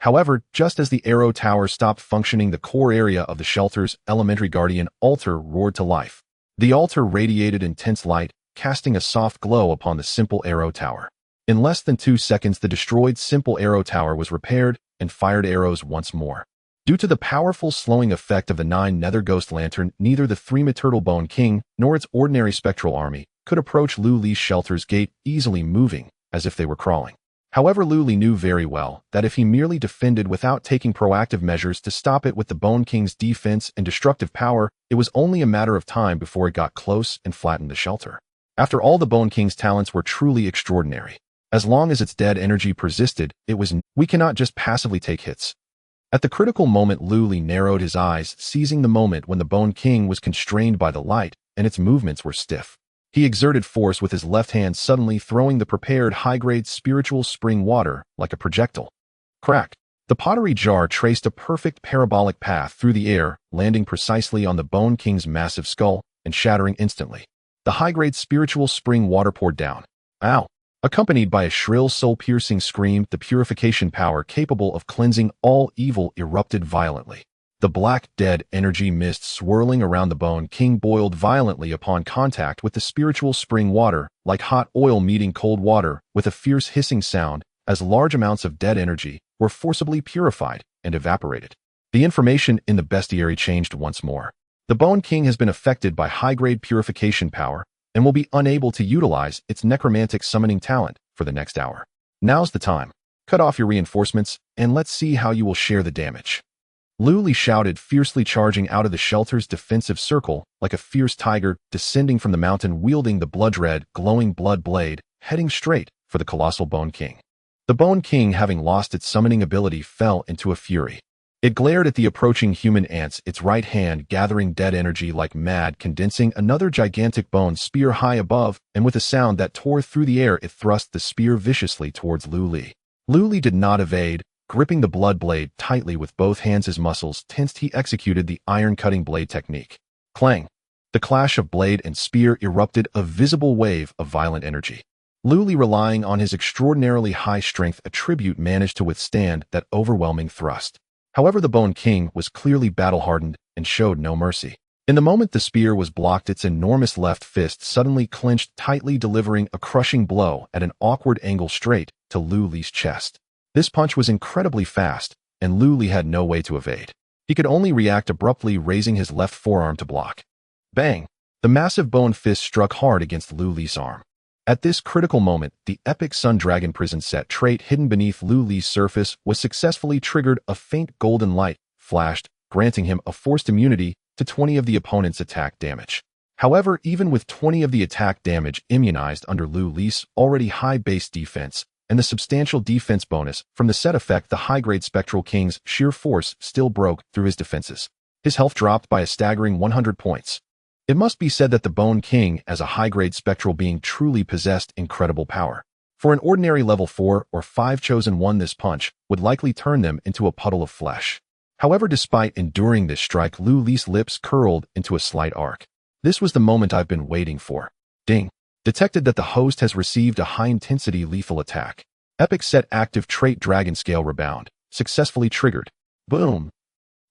However, just as the arrow tower stopped functioning, the core area of the shelter's elementary guardian altar roared to life. The altar radiated intense light, casting a soft glow upon the simple arrow tower. In less than 2 seconds, the destroyed simple arrow tower was repaired and fired arrows once more. Due to the powerful slowing effect of the 9 Nether Ghost Lantern, neither the 3 Turtle Bone King nor its ordinary spectral army could approach Lu Li's shelter's gate, easily moving as if they were crawling. However, Lu Li knew very well that if he merely defended without taking proactive measures to stop it with the Bone King's defense and destructive power, it was only a matter of time before it got close and flattened the shelter. After all, the Bone King's talents were truly extraordinary. As long as its dead energy persisted, we cannot just passively take hits. At the critical moment, Lu Li narrowed his eyes, seizing the moment when the Bone King was constrained by the light and its movements were stiff. He exerted force with his left hand, suddenly throwing the prepared high-grade spiritual spring water like a projectile. Crack! The pottery jar traced a perfect parabolic path through the air, landing precisely on the Bone King's massive skull and shattering instantly. The high-grade spiritual spring water poured down. Ow! Accompanied by a shrill, soul-piercing scream, the purification power capable of cleansing all evil erupted violently. The black, dead energy mist swirling around the Bone King boiled violently upon contact with the spiritual spring water, like hot oil meeting cold water, with a fierce hissing sound, as large amounts of dead energy were forcibly purified and evaporated. The information in the bestiary changed once more. The Bone King has been affected by high-grade purification power and will be unable to utilize its necromantic summoning talent for the next hour. Now's the time. Cut off your reinforcements, and let's see how you will share the damage. Lu Li shouted, fiercely charging out of the shelter's defensive circle like a fierce tiger descending from the mountain, wielding the blood-red, glowing blood blade, heading straight for the colossal Bone King. The Bone King, having lost its summoning ability, fell into a fury. It glared at the approaching human ants, its right hand gathering dead energy like mad, condensing another gigantic bone spear high above, and with a sound that tore through the air, it thrust the spear viciously towards Lu Li. Lu Li did not evade. Gripping the blood blade tightly with both hands, his muscles tensed, he executed the iron-cutting blade technique. Clang! The clash of blade and spear erupted a visible wave of violent energy. Lu Li, relying on his extraordinarily high strength attribute, managed to withstand that overwhelming thrust. However, the Bone King was clearly battle-hardened and showed no mercy. In the moment the spear was blocked, its enormous left fist suddenly clenched tightly, delivering a crushing blow at an awkward angle straight to Lu Li's chest. This punch was incredibly fast, and Lu Li had no way to evade. He could only react abruptly, raising his left forearm to block. Bang! The massive bone fist struck hard against Lu Li's arm. At this critical moment, the epic Sun Dragon prison set trait hidden beneath Lu Li's surface was successfully triggered. A faint golden light flashed, granting him a forced immunity to 20 of the opponent's attack damage. However, even with 20 of the attack damage immunized under Lu Li's already high base defense, and the substantial defense bonus from the set effect, the high-grade Spectral King's sheer force still broke through his defenses. His health dropped by a staggering 100 points. It must be said that the Bone King, as a high-grade spectral being, truly possessed incredible power. For an ordinary level 4 or 5 chosen one, this punch would likely turn them into a puddle of flesh. However, despite enduring this strike, Lu Li's lips curled into a slight arc. This was the moment I've been waiting for. Ding! Detected that the host has received a high-intensity lethal attack. Epic set active trait Dragon Scale Rebound, successfully triggered. Boom!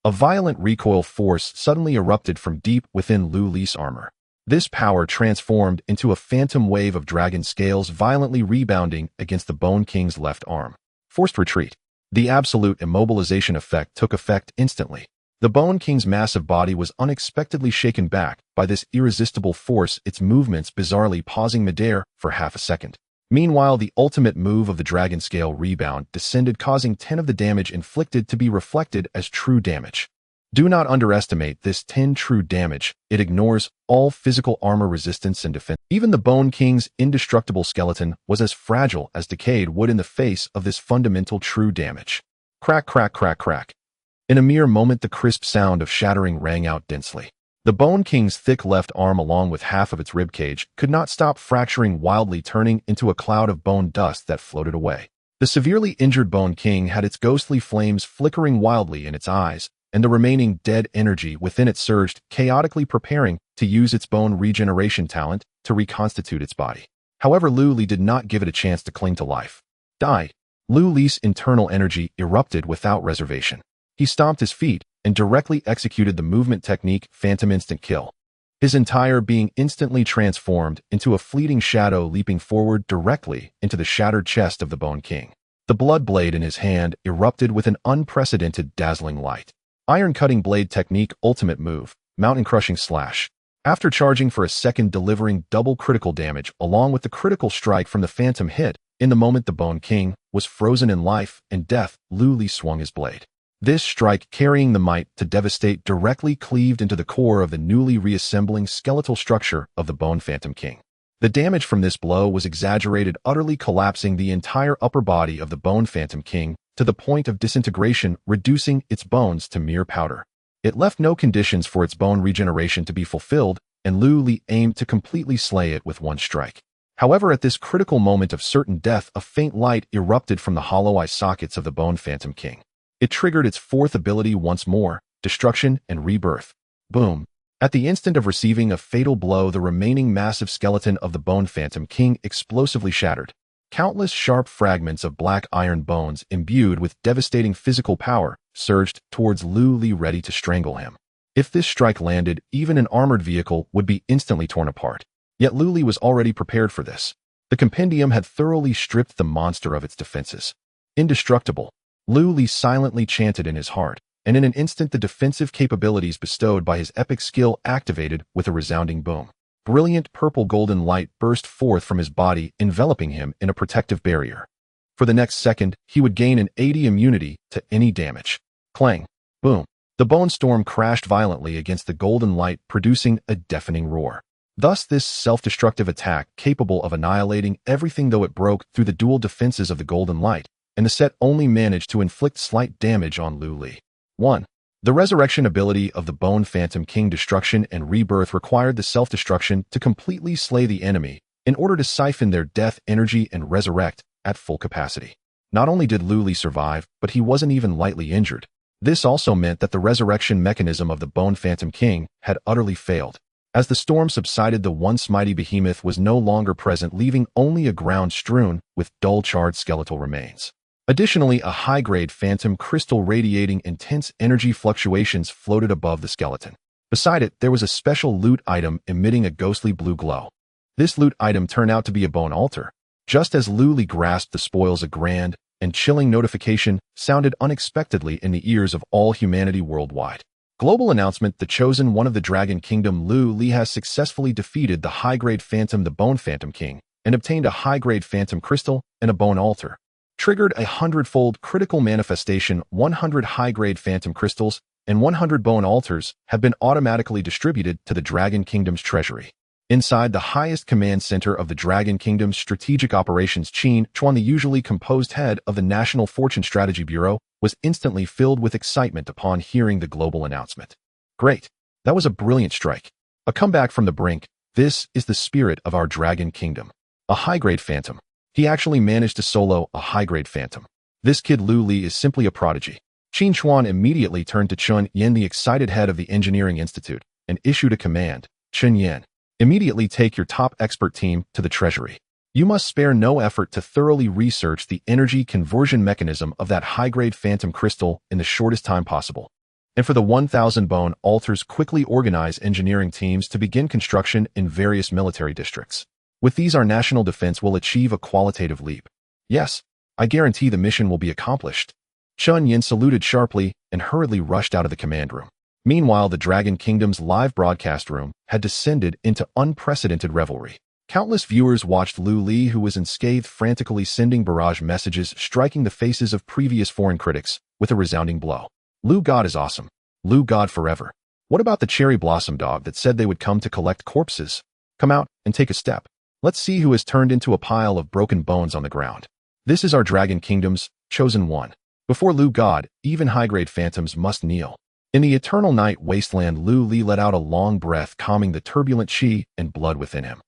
A violent recoil force suddenly erupted from deep within Lu Li's armor. This power transformed into a phantom wave of dragon scales, violently rebounding against the Bone King's left arm. Forced retreat. The absolute immobilization effect took effect instantly. The Bone King's massive body was unexpectedly shaken back by this irresistible force, its movements bizarrely pausing midair for half a second. Meanwhile, the ultimate move of the Dragon Scale Rebound descended, causing 10 of the damage inflicted to be reflected as true damage. Do not underestimate this 10 true damage. It ignores all physical armor resistance and defense. Even the Bone King's indestructible skeleton was as fragile as decayed wood in the face of this fundamental true damage. Crack, crack, crack, crack. In a mere moment, the crisp sound of shattering rang out densely. The Bone King's thick left arm, along with half of its ribcage, could not stop fracturing wildly, turning into a cloud of bone dust that floated away. The severely injured Bone King had its ghostly flames flickering wildly in its eyes, and the remaining dead energy within it surged, chaotically preparing to use its bone regeneration talent to reconstitute its body. However, Lu Li did not give it a chance to cling to life. Die! Lu Li's internal energy erupted without reservation. He stomped his feet and directly executed the movement technique Phantom Instant Kill. His entire being instantly transformed into a fleeting shadow, leaping forward directly into the shattered chest of the Bone King. The blood blade in his hand erupted with an unprecedented dazzling light. Iron Cutting Blade Technique Ultimate Move, Mountain Crushing Slash. After charging for a second, delivering double critical damage along with the critical strike from the Phantom hit, in the moment the Bone King was frozen in life and death, Lu Li swung his blade. This strike, carrying the might to devastate, directly cleaved into the core of the newly reassembling skeletal structure of the Bone Phantom King. The damage from this blow was exaggerated, utterly collapsing the entire upper body of the Bone Phantom King to the point of disintegration, reducing its bones to mere powder. It left no conditions for its bone regeneration to be fulfilled, and Lu Li aimed to completely slay it with one strike. However, at this critical moment of certain death, a faint light erupted from the hollow eye sockets of the Bone Phantom King. It triggered its fourth ability once more, Destruction and Rebirth. Boom. At the instant of receiving a fatal blow, the remaining massive skeleton of the Bone Phantom King explosively shattered. Countless sharp fragments of black iron bones, imbued with devastating physical power, surged towards Lu Li, ready to strangle him. If this strike landed, even an armored vehicle would be instantly torn apart. Yet Lu Li was already prepared for this. The compendium had thoroughly stripped the monster of its defenses. Indestructible, Lu Li silently chanted in his heart, and in an instant the defensive capabilities bestowed by his epic skill activated with a resounding boom. Brilliant purple-golden light burst forth from his body, enveloping him in a protective barrier. For the next second, he would gain an 80 immunity to any damage. Clang! Boom! The bone storm crashed violently against the golden light, producing a deafening roar. Thus, this self-destructive attack, capable of annihilating everything, though it broke through the dual defenses of the golden light, and the set only managed to inflict slight damage on Lu Li. 1. The resurrection ability of the Bone Phantom King, Destruction and Rebirth, required the self-destruction to completely slay the enemy in order to siphon their death energy and resurrect at full capacity. Not only did Lu Li survive, but he wasn't even lightly injured. This also meant that the resurrection mechanism of the Bone Phantom King had utterly failed. As the storm subsided, the once mighty behemoth was no longer present, leaving only a ground strewn with dull, charred skeletal remains. Additionally, a high-grade phantom crystal radiating intense energy fluctuations floated above the skeleton. Beside it, there was a special loot item emitting a ghostly blue glow. This loot item turned out to be a bone altar. Just as Lu Li grasped the spoils, a grand and chilling notification sounded unexpectedly in the ears of all humanity worldwide. Global announcement: the chosen one of the Dragon Kingdom, Lu Li, has successfully defeated the high-grade phantom, the Bone Phantom King, and obtained a high-grade phantom crystal and a bone altar. Triggered a 100-fold critical manifestation. 100 high-grade phantom crystals and 100 bone altars have been automatically distributed to the Dragon Kingdom's treasury. Inside the highest command center of the Dragon Kingdom's strategic operations, Qin Chuan, the usually composed head of the National Fortune Strategy Bureau, was instantly filled with excitement upon hearing the global announcement. Great! That was a brilliant strike. A comeback from the brink. This is the spirit of our Dragon Kingdom. A high-grade phantom. He actually managed to solo a high-grade phantom. This kid Lu Li is simply a prodigy. Qin Chuan immediately turned to Chun Yen, the excited head of the Engineering Institute, and issued a command. Chun Yen, immediately take your top expert team to the treasury. You must spare no effort to thoroughly research the energy conversion mechanism of that high-grade phantom crystal in the shortest time possible. And for the 1,000 bone altars, quickly organize engineering teams to begin construction in various military districts. With these, our national defense will achieve a qualitative leap. Yes, I guarantee the mission will be accomplished. Chun Yin saluted sharply and hurriedly rushed out of the command room. Meanwhile, the Dragon Kingdom's live broadcast room had descended into unprecedented revelry. Countless viewers watched Lu Li, who was unscathed, frantically sending barrage messages, striking the faces of previous foreign critics with a resounding blow. Lu God is awesome. Lu God forever. What about the cherry blossom dog that said they would come to collect corpses? Come out and take a step. Let's see who has turned into a pile of broken bones on the ground. This is our Dragon Kingdom's chosen one. Before Lu God, even high-grade phantoms must kneel. In the Eternal Night Wasteland, Lu Li let out a long breath, calming the turbulent chi and blood within him.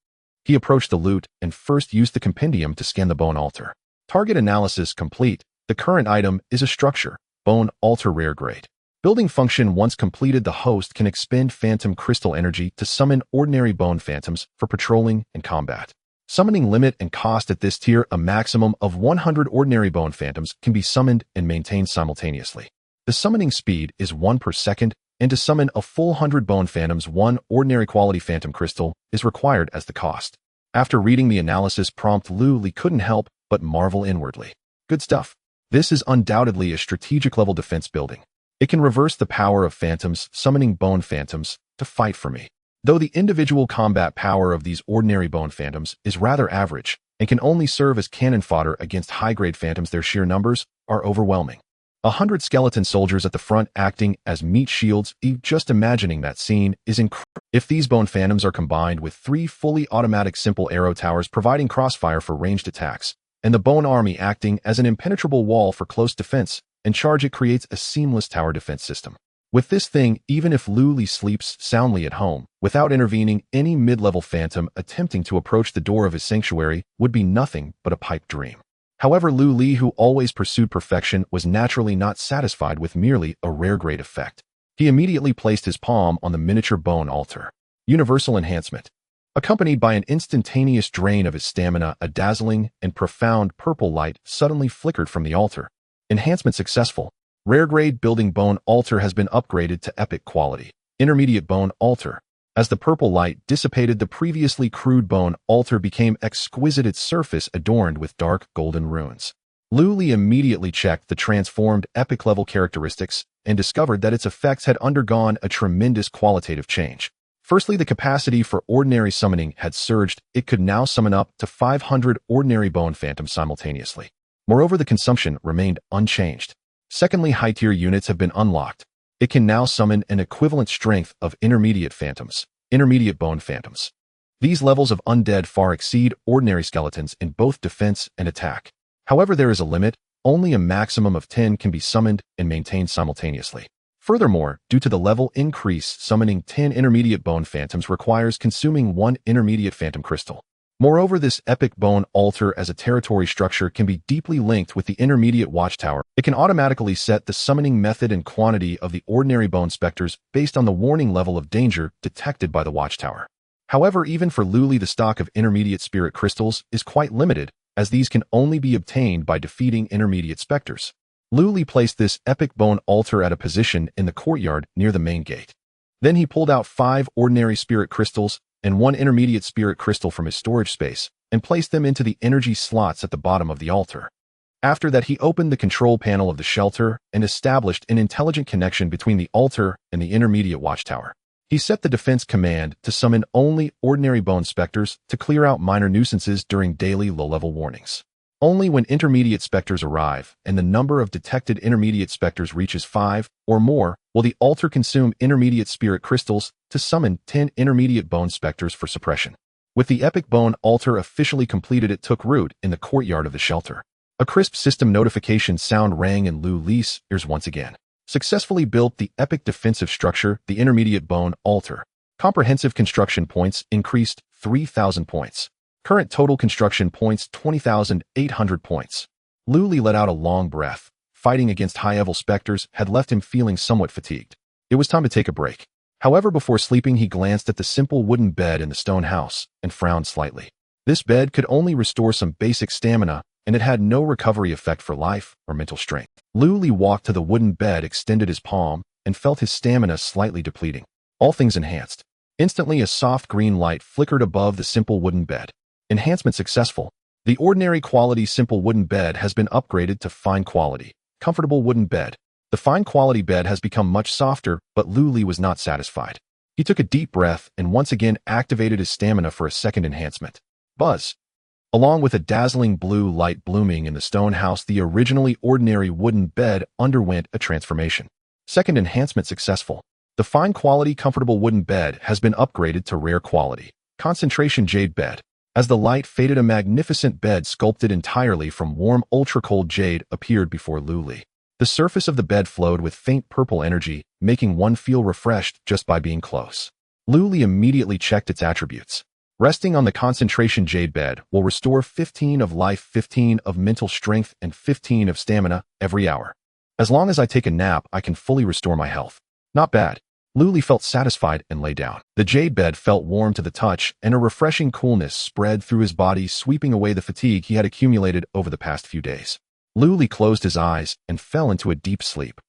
He approached the loot and first used the compendium to scan the bone altar. Target analysis complete. The current item is a structure, bone altar rare grade. Building function: once completed, the host can expend phantom crystal energy to summon ordinary bone phantoms for patrolling and combat. Summoning limit and cost at this tier, a maximum of 100 ordinary bone phantoms can be summoned and maintained simultaneously. The summoning speed is 1 per second, and to summon a full 100 bone phantoms, 1 ordinary quality phantom crystal is required as the cost. After reading the analysis prompt, Lu Li couldn't help but marvel inwardly. Good stuff. This is undoubtedly a strategic level defense building. It can reverse the power of phantoms, summoning bone phantoms to fight for me. Though the individual combat power of these ordinary bone phantoms is rather average and can only serve as cannon fodder against high-grade phantoms, their sheer numbers are overwhelming. 100 skeleton soldiers at the front acting as meat shields, just imagining that scene is incredible. If these bone phantoms are combined with 3 fully automatic simple arrow towers providing crossfire for ranged attacks, and the bone army acting as an impenetrable wall for close defense and charge, it creates a seamless tower defense system. With this thing, even if Lu Li sleeps soundly at home, without intervening, any mid-level phantom attempting to approach the door of his sanctuary would be nothing but a pipe dream. However, Lu Li, who always pursued perfection, was naturally not satisfied with merely a rare grade effect. He immediately placed his palm on the miniature bone altar. Universal enhancement. Accompanied by an instantaneous drain of his stamina, a dazzling and profound purple light suddenly flickered from the altar. Enhancement successful. Rare grade building bone altar has been upgraded to epic quality. Intermediate bone altar. As the purple light dissipated, the previously crude bone altar became exquisite, its surface adorned with dark golden runes. Lu Li immediately checked the transformed epic level characteristics and discovered that its effects had undergone a tremendous qualitative change. Firstly, the capacity for ordinary summoning had surged. It could now summon up to 500 ordinary bone phantoms simultaneously. Moreover, the consumption remained unchanged. Secondly, high-tier units have been unlocked. It can now summon an equivalent strength of intermediate phantoms, intermediate bone phantoms. These levels of undead far exceed ordinary skeletons in both defense and attack. However, there is a limit. Only a maximum of 10 can be summoned and maintained simultaneously. Furthermore, due to the level increase, summoning 10 intermediate bone phantoms requires consuming 1 intermediate phantom crystal. Moreover, this epic bone altar as a territory structure can be deeply linked with the intermediate watchtower. It can automatically set the summoning method and quantity of the ordinary bone specters based on the warning level of danger detected by the watchtower. However, even for Lu Li, the stock of intermediate spirit crystals is quite limited, as these can only be obtained by defeating intermediate specters. Lu Li placed this epic bone altar at a position in the courtyard near the main gate. Then he pulled out 5 ordinary spirit crystals and 1 intermediate spirit crystal from his storage space and placed them into the energy slots at the bottom of the altar. After that, he opened the control panel of the shelter and established an intelligent connection between the altar and the intermediate watchtower. He set the defense command to summon only ordinary bone specters to clear out minor nuisances during daily low-level warnings. Only when intermediate specters arrive and the number of detected intermediate specters reaches 5 or more will the altar consume intermediate spirit crystals to summon 10 intermediate bone specters for suppression. With the epic bone altar officially completed, it took root in the courtyard of the shelter. A crisp system notification sound rang in Lu Li's ears once again. Successfully built the epic defensive structure, the intermediate bone altar. Comprehensive construction points increased 3,000 points. Current total construction points 20,800 points. Lu Li let out a long breath. Fighting against high-level specters had left him feeling somewhat fatigued. It was time to take a break. However, before sleeping, he glanced at the simple wooden bed in the stone house and frowned slightly. This bed could only restore some basic stamina, and it had no recovery effect for life or mental strength. Lu Li walked to the wooden bed, extended his palm, and felt his stamina slightly depleting. All things enhanced. Instantly, a soft green light flickered above the simple wooden bed. Enhancement successful. The ordinary quality simple wooden bed has been upgraded to fine quality, comfortable wooden bed. The fine quality bed has become much softer, but Lu Li was not satisfied. He took a deep breath and once again activated his stamina for a second enhancement. Buzz. Along with a dazzling blue light blooming in the stone house, the originally ordinary wooden bed underwent a transformation. Second enhancement successful. The fine quality comfortable wooden bed has been upgraded to rare quality, concentration jade bed. As the light faded, a magnificent bed sculpted entirely from warm ultra-cold jade appeared before Lu Li. The surface of the bed flowed with faint purple energy, making one feel refreshed just by being close. Lu Li immediately checked its attributes. Resting on the concentration jade bed will restore 15 of life, 15 of mental strength, and 15 of stamina every hour. As long as I take a nap, I can fully restore my health. Not bad. Luli felt satisfied and lay down. The jade bed felt warm to the touch, and a refreshing coolness spread through his body, sweeping away the fatigue he had accumulated over the past few days. Luli closed his eyes and fell into a deep sleep.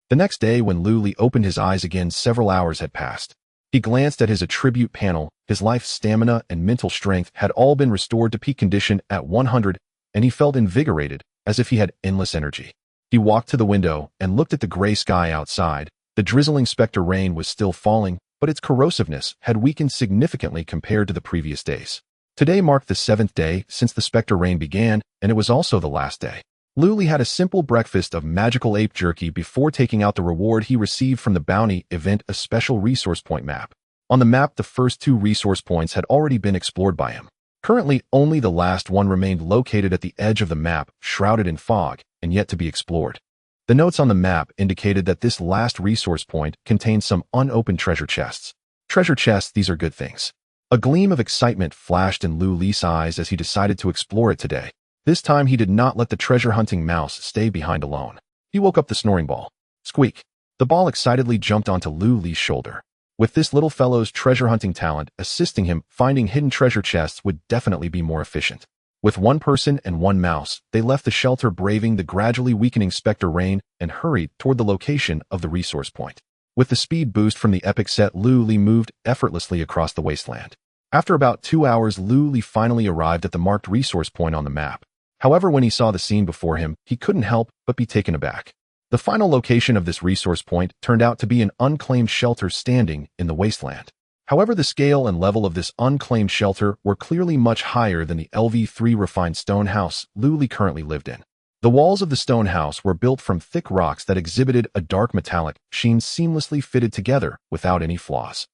The next day, when Luli opened his eyes again, several hours had passed. He glanced at his attribute panel. His life, stamina, and mental strength had all been restored to peak condition at 100, and he felt invigorated, as if he had endless energy. He walked to the window and looked at the gray sky outside. The drizzling specter rain was still falling, but its corrosiveness had weakened significantly compared to the previous days. Today marked the 7th day since the specter rain began, and it was also the last day. Luli had a simple breakfast of magical ape jerky before taking out the reward he received from the bounty event, a special resource point map. On the map, the first 2 resource points had already been explored by him. Currently, only the last one remained, located at the edge of the map, shrouded in fog, and yet to be explored. The notes on the map indicated that this last resource point contained some unopened treasure chests. Treasure chests, these are good things. A gleam of excitement flashed in Luli's eyes as he decided to explore it today. This time he did not let the treasure-hunting mouse stay behind alone. He woke up the snoring ball. Squeak! The ball excitedly jumped onto Luli's shoulder. With this little fellow's treasure-hunting talent assisting him, finding hidden treasure chests would definitely be more efficient. With 1 person and 1 mouse, they left the shelter, braving the gradually weakening specter rain, and hurried toward the location of the resource point. With the speed boost from the epic set, Luli moved effortlessly across the wasteland. After about 2 hours, Luli finally arrived at the marked resource point on the map. However, when he saw the scene before him, he couldn't help but be taken aback. The final location of this resource point turned out to be an unclaimed shelter standing in the wasteland. However, the scale and level of this unclaimed shelter were clearly much higher than the LV3 refined stone house Luli currently lived in. The walls of the stone house were built from thick rocks that exhibited a dark metallic sheen, seamlessly fitted together without any flaws.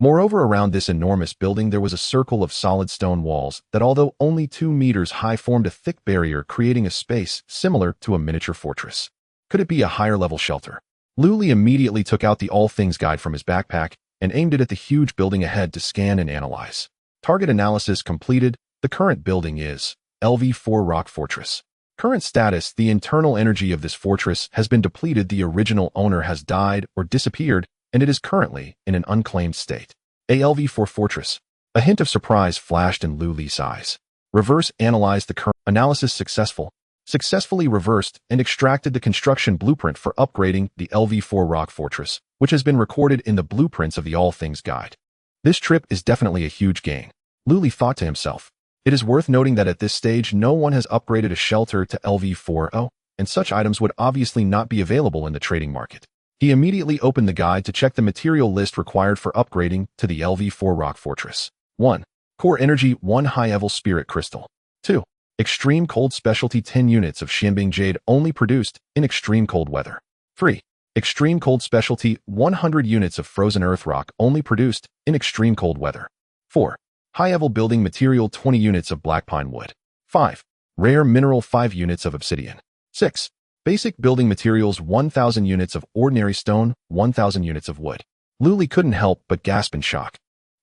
Moreover, around this enormous building there was a circle of solid stone walls that, although only 2 meters high, formed a thick barrier, creating a space similar to a miniature fortress. Could it be a higher-level shelter? Luli immediately took out the All Things Guide from his backpack and aimed it at the huge building ahead to scan and analyze. Target analysis completed. The current building is LV4 Rock Fortress. Current status: the internal energy of this fortress has been depleted. The original owner has died or disappeared, and it is currently in an unclaimed state. LV4 Fortress. A hint of surprise flashed in Luli's eyes. Reverse analyze the current analysis successful. Successfully reversed and extracted the construction blueprint for upgrading the LV4 Rock Fortress, which has been recorded in the blueprints of the All Things Guide. This trip is definitely a huge gain, Luli thought to himself. It is worth noting that at this stage no one has upgraded a shelter to LV4, and such items would obviously not be available in the trading market. He immediately opened the guide to check the material list required for upgrading to the LV4 Rock Fortress. 1. Core Energy 1 High-level Spirit Crystal. 2. Extreme Cold Specialty 10 units of Xianbing Jade, only produced in extreme cold weather. 3. Extreme Cold Specialty 100 units of Frozen Earth Rock, only produced in extreme cold weather. 4. High-level Building Material 20 units of Black Pine Wood. 5. Rare Mineral 5 units of Obsidian. 6. Basic Building Materials 1,000 units of Ordinary Stone, 1,000 units of Wood. Luli couldn't help but gasp in shock.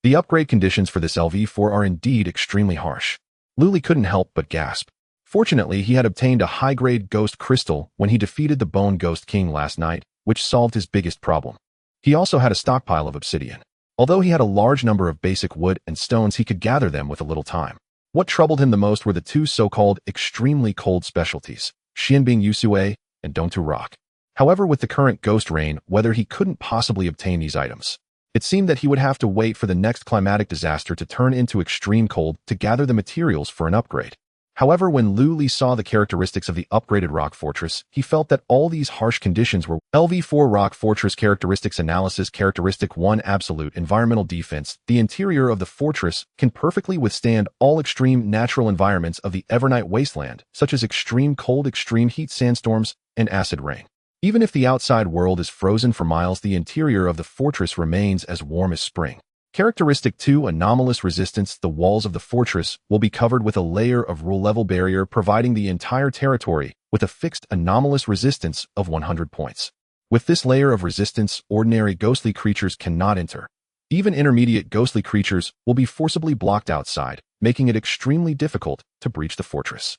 The upgrade conditions for this LV4 are indeed extremely harsh. Luli couldn't help but gasp. Fortunately, he had obtained a high-grade ghost crystal when he defeated the Bone Ghost King last night, which solved his biggest problem. He also had a stockpile of obsidian. Although he had a large number of basic wood and stones, he could gather them with a little time. What troubled him the most were the 2 so-called extremely cold specialties, Xianbing Yusue and Dontu Rock. However, with the current ghost rain weather, he couldn't possibly obtain these items. It seemed that he would have to wait for the next climatic disaster to turn into extreme cold to gather the materials for an upgrade. However, when Luli saw the characteristics of the upgraded rock fortress, he felt that all these harsh conditions were LV4 Rock Fortress Characteristics Analysis. Characteristic 1 Absolute Environmental Defense. The interior of the fortress can perfectly withstand all extreme natural environments of the Evernight Wasteland, such as extreme cold, extreme heat, sandstorms, and acid rain. Even if the outside world is frozen for miles, the interior of the fortress remains as warm as spring. Characteristic 2 Anomalous Resistance. The walls of the fortress will be covered with a layer of rule-level barrier, providing the entire territory with a fixed anomalous resistance of 100 points. With this layer of resistance, ordinary ghostly creatures cannot enter. Even intermediate ghostly creatures will be forcibly blocked outside, making it extremely difficult to breach the fortress.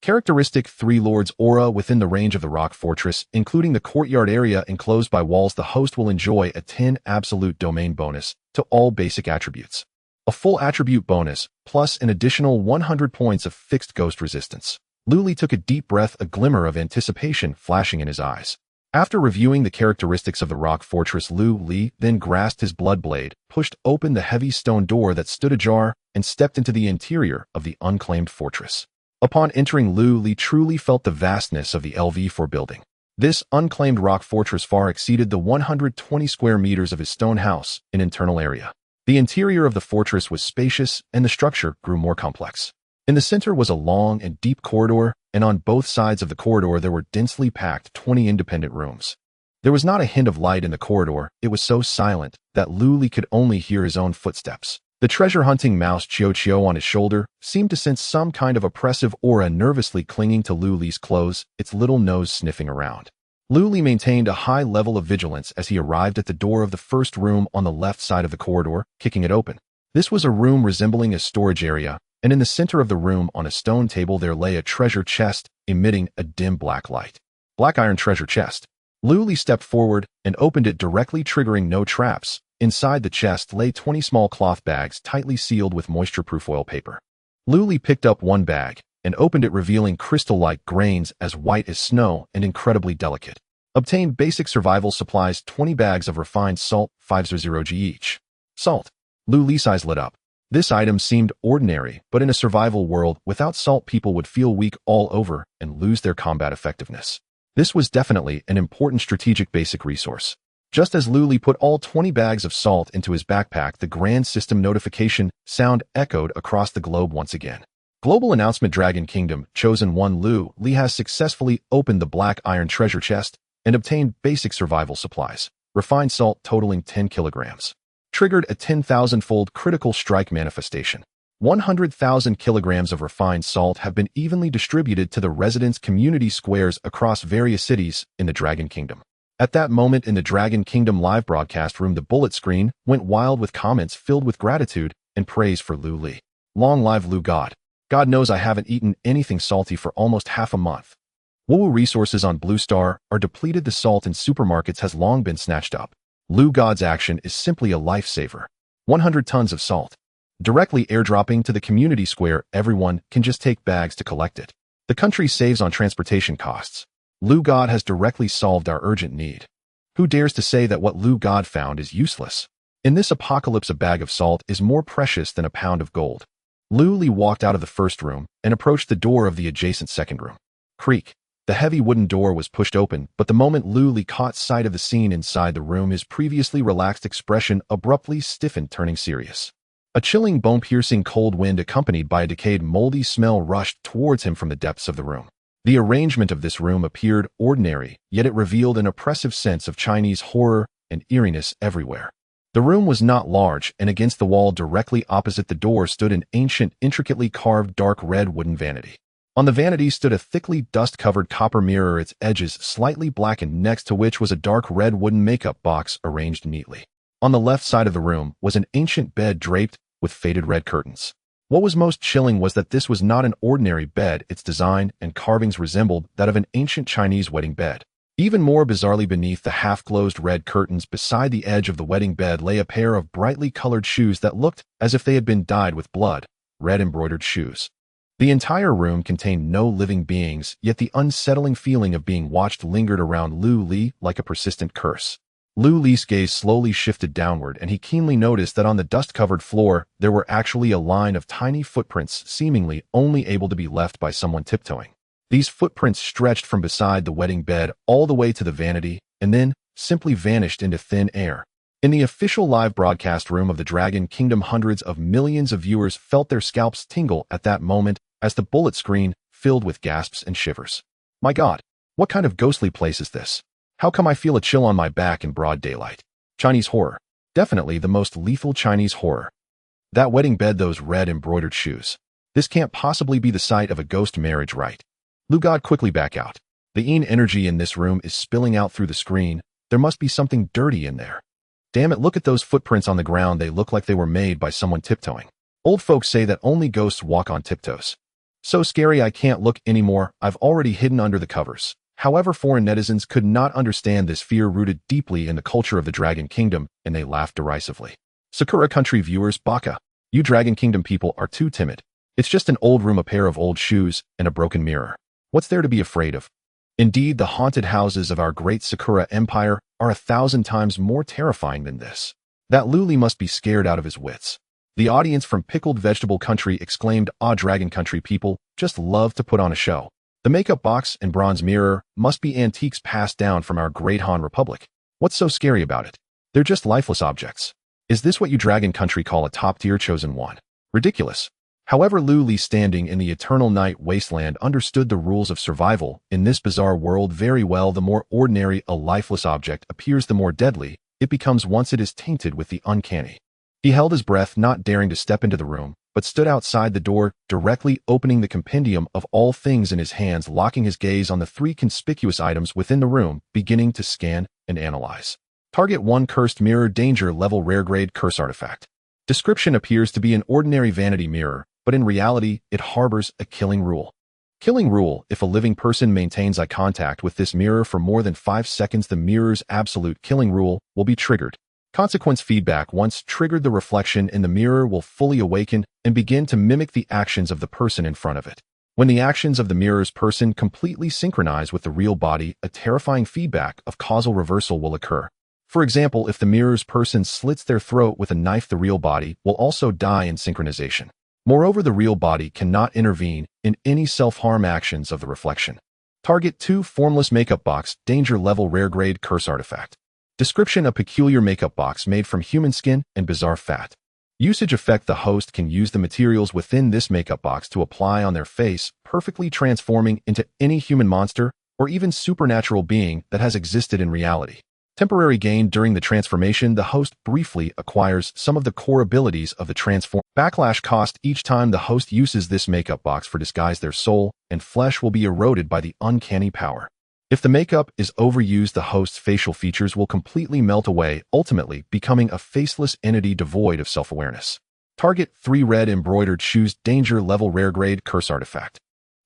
Characteristic 3 Lord's Aura within the range of the rock fortress, including the courtyard area enclosed by walls. The host will enjoy a 10 absolute domain bonus to all basic attributes. A full attribute bonus, plus an additional 100 points of fixed ghost resistance. Lu Li took a deep breath, a glimmer of anticipation flashing in his eyes. After reviewing the characteristics of the rock fortress, Lu Li then grasped his blood blade, pushed open the heavy stone door that stood ajar, and stepped into the interior of the unclaimed fortress. Upon entering, Lu Li truly felt the vastness of the LV4 building. This unclaimed rock fortress far exceeded the 120 square meters of his stone house in internal area. The interior of the fortress was spacious, and the structure grew more complex. In the center was a long and deep corridor, and on both sides of the corridor there were densely packed 20 independent rooms. There was not a hint of light in the corridor. It was so silent that Lu Li could only hear his own footsteps. The treasure-hunting mouse Chio on his shoulder seemed to sense some kind of oppressive aura, nervously clinging to Lu Li's clothes, its little nose sniffing around. Lu Li maintained a high level of vigilance as he arrived at the door of the first room on the left side of the corridor, kicking it open. This was a room resembling a storage area, and in the center of the room on a stone table there lay a treasure chest, emitting a dim black light. Black iron treasure chest. Lu Li stepped forward and opened it directly, triggering no traps. Inside the chest lay 20 small cloth bags tightly sealed with moisture-proof oil paper. Lu Li picked up one bag and opened it, revealing crystal-like grains as white as snow and incredibly delicate. Obtain basic survival supplies, 20 bags of refined salt, 500g each. Salt. Lu Li's eyes lit up. This item seemed ordinary, but in a survival world, without salt people would feel weak all over and lose their combat effectiveness. This was definitely an important strategic basic resource. Just as Lu Li put all 20 bags of salt into his backpack, the grand system notification sound echoed across the globe once again. Global announcement: Dragon Kingdom, Chosen One Lu Li has successfully opened the black iron treasure chest and obtained basic survival supplies. Refined salt totaling 10 kilograms. Triggered a 10,000-fold critical strike manifestation. 100,000 kilograms of refined salt have been evenly distributed to the residents' community squares across various cities in the Dragon Kingdom. At that moment in the Dragon Kingdom live broadcast room, the bullet screen went wild with comments filled with gratitude and praise for Lu Li. Long live Lu God. God knows I haven't eaten anything salty for almost half a month. Woo resources on Blue Star are depleted. The salt in supermarkets has long been snatched up. Lu God's action is simply a lifesaver. 100 tons of salt. Directly airdropping to the community square, everyone can just take bags to collect it. The country saves on transportation costs. Lu God has directly solved our urgent need. Who dares to say that what Lu God found is useless? In this apocalypse, a bag of salt is more precious than a pound of gold. Lu Li walked out of the first room and approached the door of the adjacent second room. Creak. The heavy wooden door was pushed open, but the moment Lu Li caught sight of the scene inside the room, his previously relaxed expression abruptly stiffened, turning serious. A chilling, bone-piercing cold wind accompanied by a decayed, moldy smell rushed towards him from the depths of the room. The arrangement of this room appeared ordinary, yet it revealed an oppressive sense of Chinese horror and eeriness everywhere. The room was not large, and against the wall directly opposite the door stood an ancient, intricately carved dark red wooden vanity. On the vanity stood a thickly dust-covered copper mirror, its edges slightly blackened, next to which was a dark red wooden makeup box arranged neatly. On the left side of the room was an ancient bed draped with faded red curtains. What was most chilling was that this was not an ordinary bed. Its design and carvings resembled that of an ancient Chinese wedding bed. Even more bizarrely, beneath the half-closed red curtains beside the edge of the wedding bed lay a pair of brightly colored shoes that looked as if they had been dyed with blood, red embroidered shoes. The entire room contained no living beings, yet the unsettling feeling of being watched lingered around Lu Li like a persistent curse. Lu Li's gaze slowly shifted downward, and he keenly noticed that on the dust-covered floor there were actually a line of tiny footprints, seemingly only able to be left by someone tiptoeing. These footprints stretched from beside the wedding bed all the way to the vanity, and then simply vanished into thin air. In the official live broadcast room of the Dragon Kingdom, hundreds of millions of viewers felt their scalps tingle at that moment as the bullet screen filled with gasps and shivers. My God, what kind of ghostly place is this? How come I feel a chill on my back in broad daylight? Chinese horror. Definitely the most lethal Chinese horror. That wedding bed, those red embroidered shoes. This can't possibly be the site of a ghost marriage, right? Lu God, quickly back out. The Yin energy in this room is spilling out through the screen. There must be something dirty in there. Damn it, look at those footprints on the ground. They look like they were made by someone tiptoeing. Old folks say that only ghosts walk on tiptoes. So scary I can't look anymore, I've already hidden under the covers. However, foreign netizens could not understand this fear rooted deeply in the culture of the Dragon Kingdom, and they laughed derisively. Sakura Country viewers, baka. You Dragon Kingdom people are too timid. It's just an old room, a pair of old shoes, and a broken mirror. What's there to be afraid of? Indeed, the haunted houses of our great Sakura Empire are 1,000 times more terrifying than this. That Luli must be scared out of his wits. The audience from Pickled Vegetable Country exclaimed, "Ah, Dragon Country people just love to put on a show. The makeup box and bronze mirror must be antiques passed down from our great Han Republic. What's so scary about it? They're just lifeless objects. Is this what you Dragon Country call a top-tier chosen one? Ridiculous." However, Luli, standing in the Eternal Night Wasteland, understood the rules of survival in this bizarre world very well. The more ordinary a lifeless object appears, the more deadly it becomes once it is tainted with the uncanny. He held his breath, not daring to step into the room, but stood outside the door, directly opening the compendium of all things in his hands, locking his gaze on the 3 conspicuous items within the room, beginning to scan and analyze. Target 1, Cursed Mirror, Danger Level, Rare Grade, Curse Artifact. Description: appears to be an ordinary vanity mirror, but in reality, it harbors a killing rule. Killing rule: if a living person maintains eye contact with this mirror for more than 5 seconds, the mirror's absolute killing rule will be triggered. Consequence: feedback: once triggered, the reflection in the mirror will fully awaken and begin to mimic the actions of the person in front of it. When the actions of the mirror's person completely synchronize with the real body, a terrifying feedback of causal reversal will occur. For example, if the mirror's person slits their throat with a knife, the real body will also die in synchronization. Moreover, the real body cannot intervene in any self-harm actions of the reflection. Target 2, Formless Makeup Box, Danger Level, Rare Grade, Curse Artifact. Description: a peculiar makeup box made from human skin and bizarre fat. Usage effect: the host can use the materials within this makeup box to apply on their face, perfectly transforming into any human monster or even supernatural being that has existed in reality. Temporary gain: during the transformation, the host briefly acquires some of the core abilities of the transform. Backlash cost: each time the host uses this makeup box for disguise, their soul and flesh will be eroded by the uncanny power. If the makeup is overused, the host's facial features will completely melt away, ultimately becoming a faceless entity devoid of self-awareness. Target 3, Red Embroidered Shoes, Danger Level, Rare Grade, Curse Artifact.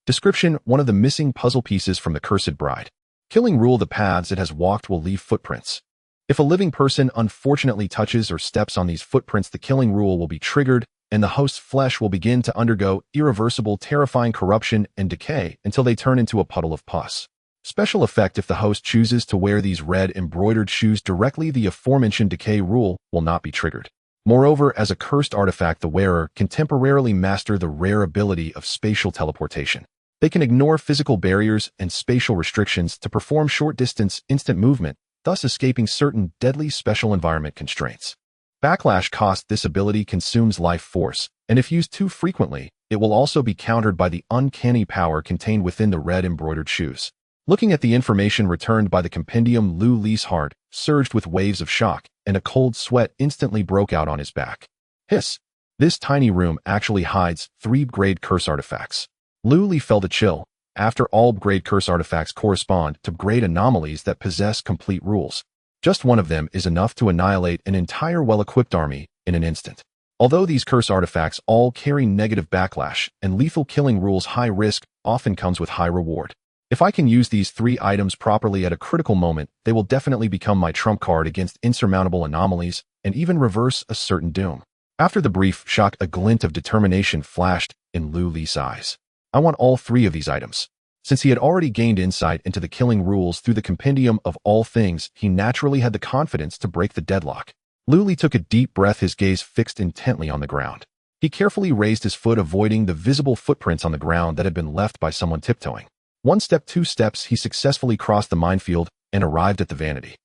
Description: one of the missing puzzle pieces from the Cursed Bride. Killing rule: the paths it has walked will leave footprints. If a living person unfortunately touches or steps on these footprints, the killing rule will be triggered, and the host's flesh will begin to undergo irreversible, terrifying corruption and decay until they turn into a puddle of pus. Special effect: if the host chooses to wear these red embroidered shoes directly, the aforementioned decay rule will not be triggered. Moreover, as a cursed artifact, the wearer can temporarily master the rare ability of spatial teleportation. They can ignore physical barriers and spatial restrictions to perform short-distance, instant movement, thus escaping certain deadly special environment constraints. Backlash cost: this ability consumes life force, and if used too frequently, it will also be countered by the uncanny power contained within the red embroidered shoes. Looking at the information returned by the compendium, Luli's heart surged with waves of shock, and a cold sweat instantly broke out on his back. Hiss! This tiny room actually hides 3 grade curse artifacts. Luli felt a chill. After all, grade curse artifacts correspond to grade anomalies that possess complete rules. Just one of them is enough to annihilate an entire well-equipped army in an instant. Although these curse artifacts all carry negative backlash and lethal killing rules, high risk often comes with high reward. If I can use these 3 items properly at a critical moment, they will definitely become my trump card against insurmountable anomalies and even reverse a certain doom. After the brief shock, a glint of determination flashed in Luli's eyes. I want all 3 of these items. Since he had already gained insight into the killing rules through the compendium of all things, he naturally had the confidence to break the deadlock. Luli took a deep breath, his gaze fixed intently on the ground. He carefully raised his foot, avoiding the visible footprints on the ground that had been left by someone tiptoeing. 1 step, 2 steps, he successfully crossed the minefield and arrived at the vanity.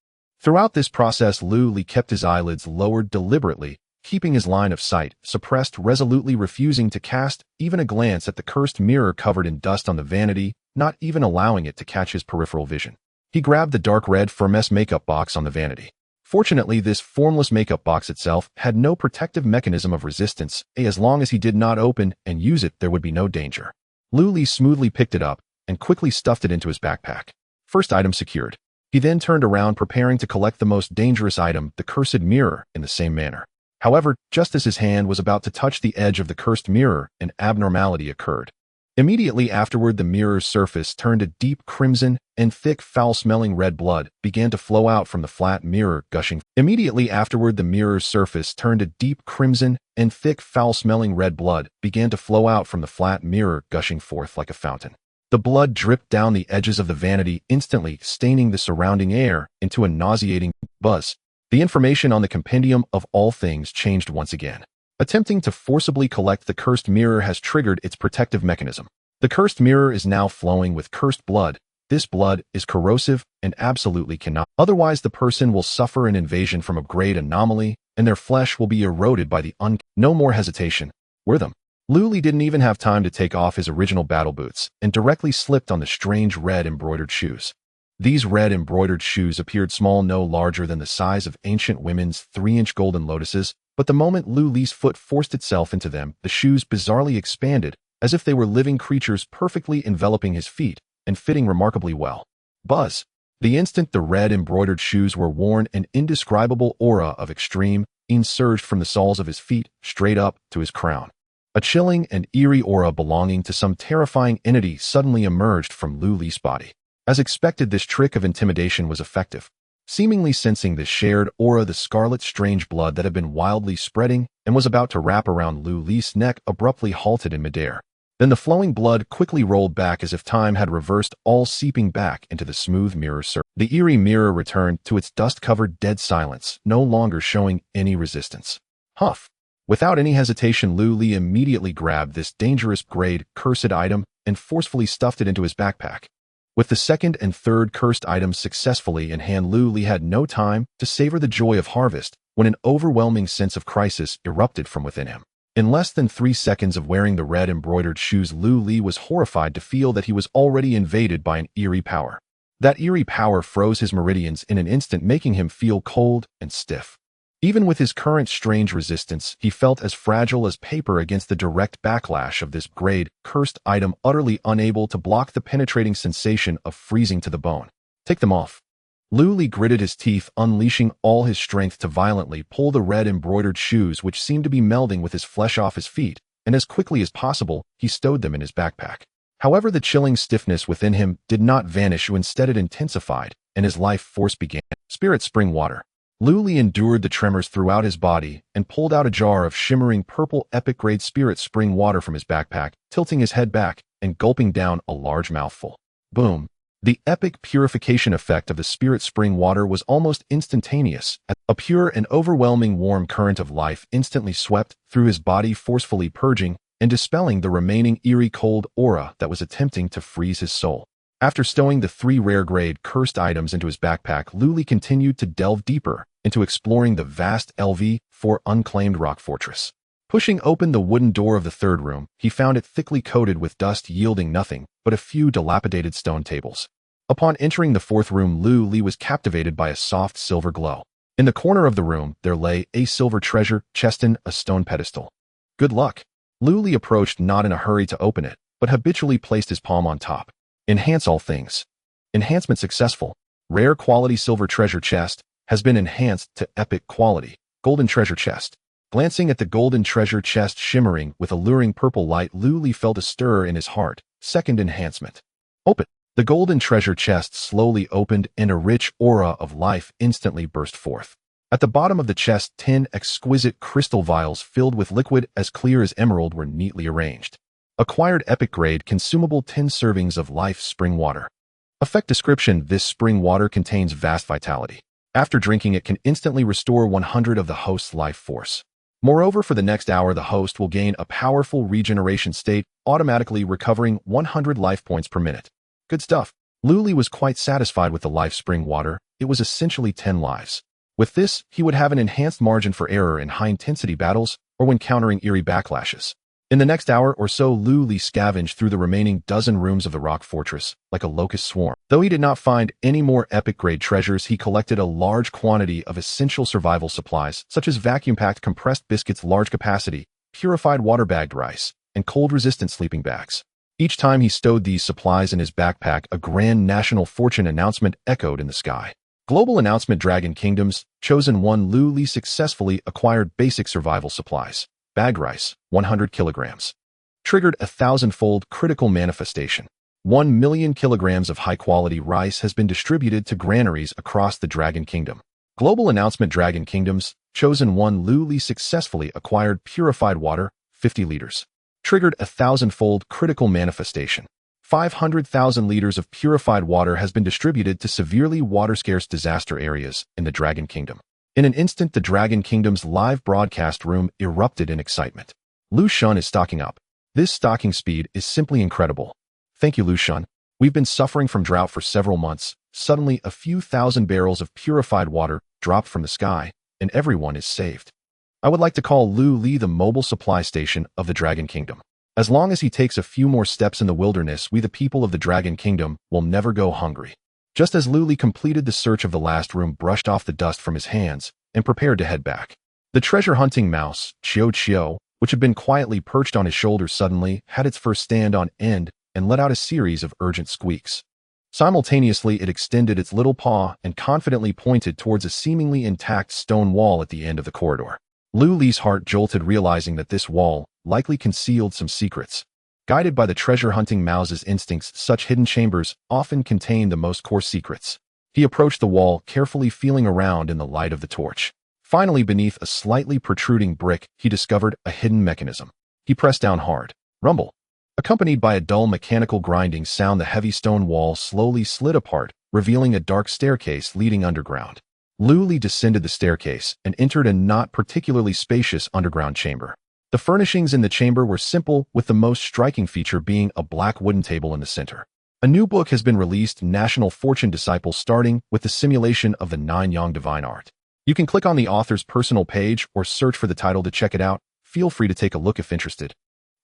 Throughout this process, Luli kept his eyelids lowered deliberately, keeping his line of sight suppressed, resolutely refusing to cast even a glance at the cursed mirror covered in dust on the vanity, not even allowing it to catch his peripheral vision. He grabbed the dark red Firmess makeup box on the vanity. Fortunately, this formless makeup box itself had no protective mechanism of resistance. As long as he did not open and use it, there would be no danger. Luli smoothly picked it up and quickly stuffed it into his backpack. First item secured. He then turned around, preparing to collect the most dangerous item, the cursed mirror, in the same manner. However, just as his hand was about to touch the edge of the cursed mirror, an abnormality occurred. Immediately afterward, the mirror's surface turned a deep crimson, and thick, foul-smelling red blood began to flow out from the flat mirror, gushing. Immediately afterward, the mirror's surface turned a deep crimson, and thick, foul-smelling red blood began to flow out from the flat mirror, gushing forth like a fountain. The blood dripped down the edges of the vanity, instantly staining the surrounding air into a nauseating buzz. The information on the compendium of all things changed once again. Attempting to forcibly collect the cursed mirror has triggered its protective mechanism. The cursed mirror is now flowing with cursed blood. This blood is corrosive and absolutely cannot. Otherwise, the person will suffer an invasion from a grade anomaly, and their flesh will be eroded by the No more hesitation. Wear them. Luli didn't even have time to take off his original battle boots and directly slipped on the strange red embroidered shoes. These red embroidered shoes appeared small, no larger than the size of ancient women's 3-inch golden lotuses, but the moment Luli's foot forced itself into them, the shoes bizarrely expanded, as if they were living creatures perfectly enveloping his feet and fitting remarkably well. Buzz! The instant the red embroidered shoes were worn, an indescribable aura of extreme ease surged from the soles of his feet straight up to his crown. A chilling and eerie aura belonging to some terrifying entity suddenly emerged from Luli's body. As expected, this trick of intimidation was effective. Seemingly sensing this shared aura, the scarlet strange blood that had been wildly spreading and was about to wrap around Luli's neck abruptly halted in midair. Then the flowing blood quickly rolled back as if time had reversed, all seeping back into the smooth mirror surface. The eerie mirror returned to its dust-covered dead silence, no longer showing any resistance. Huff! Without any hesitation, Luli immediately grabbed this dangerous grade cursed item and forcefully stuffed it into his backpack. With the second and third cursed items successfully in hand, Luli had no time to savor the joy of harvest when an overwhelming sense of crisis erupted from within him. In less than 3 seconds of wearing the red embroidered shoes, Luli was horrified to feel that he was already invaded by an eerie power. That eerie power froze his meridians in an instant, making him feel cold and stiff. Even with his current strange resistance, he felt as fragile as paper against the direct backlash of this grade cursed item, utterly unable to block the penetrating sensation of freezing to the bone. Take them off. Luli gritted his teeth, unleashing all his strength to violently pull the red embroidered shoes, which seemed to be melding with his flesh, off his feet, and as quickly as possible, he stowed them in his backpack. However, the chilling stiffness within him did not vanish. Instead, it intensified, and his life force began. Spirit spring water. Luli endured the tremors throughout his body and pulled out a jar of shimmering purple epic-grade spirit spring water from his backpack, tilting his head back and gulping down a large mouthful. Boom! The epic purification effect of the spirit spring water was almost instantaneous. A pure and overwhelming warm current of life instantly swept through his body, forcefully purging and dispelling the remaining eerie cold aura that was attempting to freeze his soul. After stowing the 3 rare-grade cursed items into his backpack, Luli continued to delve deeper into exploring the vast LV-4 unclaimed rock fortress. Pushing open the wooden door of the third room, he found it thickly coated with dust, yielding nothing but a few dilapidated stone tables. Upon entering the fourth room, Luli was captivated by a soft silver glow. In the corner of the room, there lay a silver treasure chest and a stone pedestal. Good luck. Luli approached, not in a hurry to open it, but habitually placed his palm on top. Enhance all things. Enhancement successful. Rare quality silver treasure chest has been enhanced to epic quality. Golden treasure chest. Glancing at the golden treasure chest shimmering with alluring purple light, Luli felt a stir in his heart. Second enhancement. Open. The golden treasure chest slowly opened and a rich aura of life instantly burst forth. At the bottom of the chest, 10 exquisite crystal vials filled with liquid as clear as emerald were neatly arranged. Acquired epic grade consumable 10 servings of life spring water. Effect description: this spring water contains vast vitality. After drinking it can instantly restore 100 of the host's life force. Moreover, for the next hour, the host will gain a powerful regeneration state, automatically recovering 100 life points per minute. Good stuff. Luli was quite satisfied with the life spring water. It was essentially 10 lives. With this, he would have an enhanced margin for error in high-intensity battles or when countering eerie backlashes. In the next hour or so, Luli scavenged through the remaining dozen rooms of the rock fortress like a locust swarm. Though he did not find any more epic-grade treasures, he collected a large quantity of essential survival supplies, such as vacuum-packed compressed biscuits, large capacity, purified water-bagged rice, and cold-resistant sleeping bags. Each time he stowed these supplies in his backpack, a grand national fortune announcement echoed in the sky. Global announcement: Dragon Kingdoms, Chosen 1. Luli successfully acquired basic survival supplies. Bagged rice, 100 kilograms. Triggered a 1,000-fold critical manifestation. 1 million kilograms of high-quality rice has been distributed to granaries across the Dragon Kingdom. Global announcement: Dragon Kingdoms, Chosen 1 Lu successfully acquired purified water, 50 liters. Triggered a 1,000-fold critical manifestation. 500,000 liters of purified water has been distributed to severely water-scarce disaster areas in the Dragon Kingdom. In an instant, the Dragon Kingdom's live broadcast room erupted in excitement. Lu Xun is stocking up. This stocking speed is simply incredible. Thank you, Lu Xun. We've been suffering from drought for several months. Suddenly, a few thousand barrels of purified water dropped from the sky, and everyone is saved. I would like to call Lu Li the mobile supply station of the Dragon Kingdom. As long as he takes a few more steps in the wilderness, we the people of the Dragon Kingdom will never go hungry. Just as Lu Li completed the search of the last room, brushed off the dust from his hands, and prepared to head back. The treasure-hunting mouse, Qiao, which had been quietly perched on his shoulder, suddenly had its fur stand on end and let out a series of urgent squeaks. Simultaneously, it extended its little paw and confidently pointed towards a seemingly intact stone wall at the end of the corridor. Lu Li's heart jolted, realizing that this wall likely concealed some secrets. Guided by the treasure-hunting mouse's instincts, such hidden chambers often contain the most core secrets. He approached the wall, carefully feeling around in the light of the torch. Finally, beneath a slightly protruding brick, he discovered a hidden mechanism. He pressed down hard. Rumble. Accompanied by a dull mechanical grinding sound, the heavy stone wall slowly slid apart, revealing a dark staircase leading underground. Lu Li descended the staircase and entered a not particularly spacious underground chamber. The furnishings in the chamber were simple, with the most striking feature being a black wooden table in the center. A new book has been released, National Fortune Disciples, starting with the simulation of the 9-yang divine art. You can click on the author's personal page or search for the title to check it out. Feel free to take a look if interested.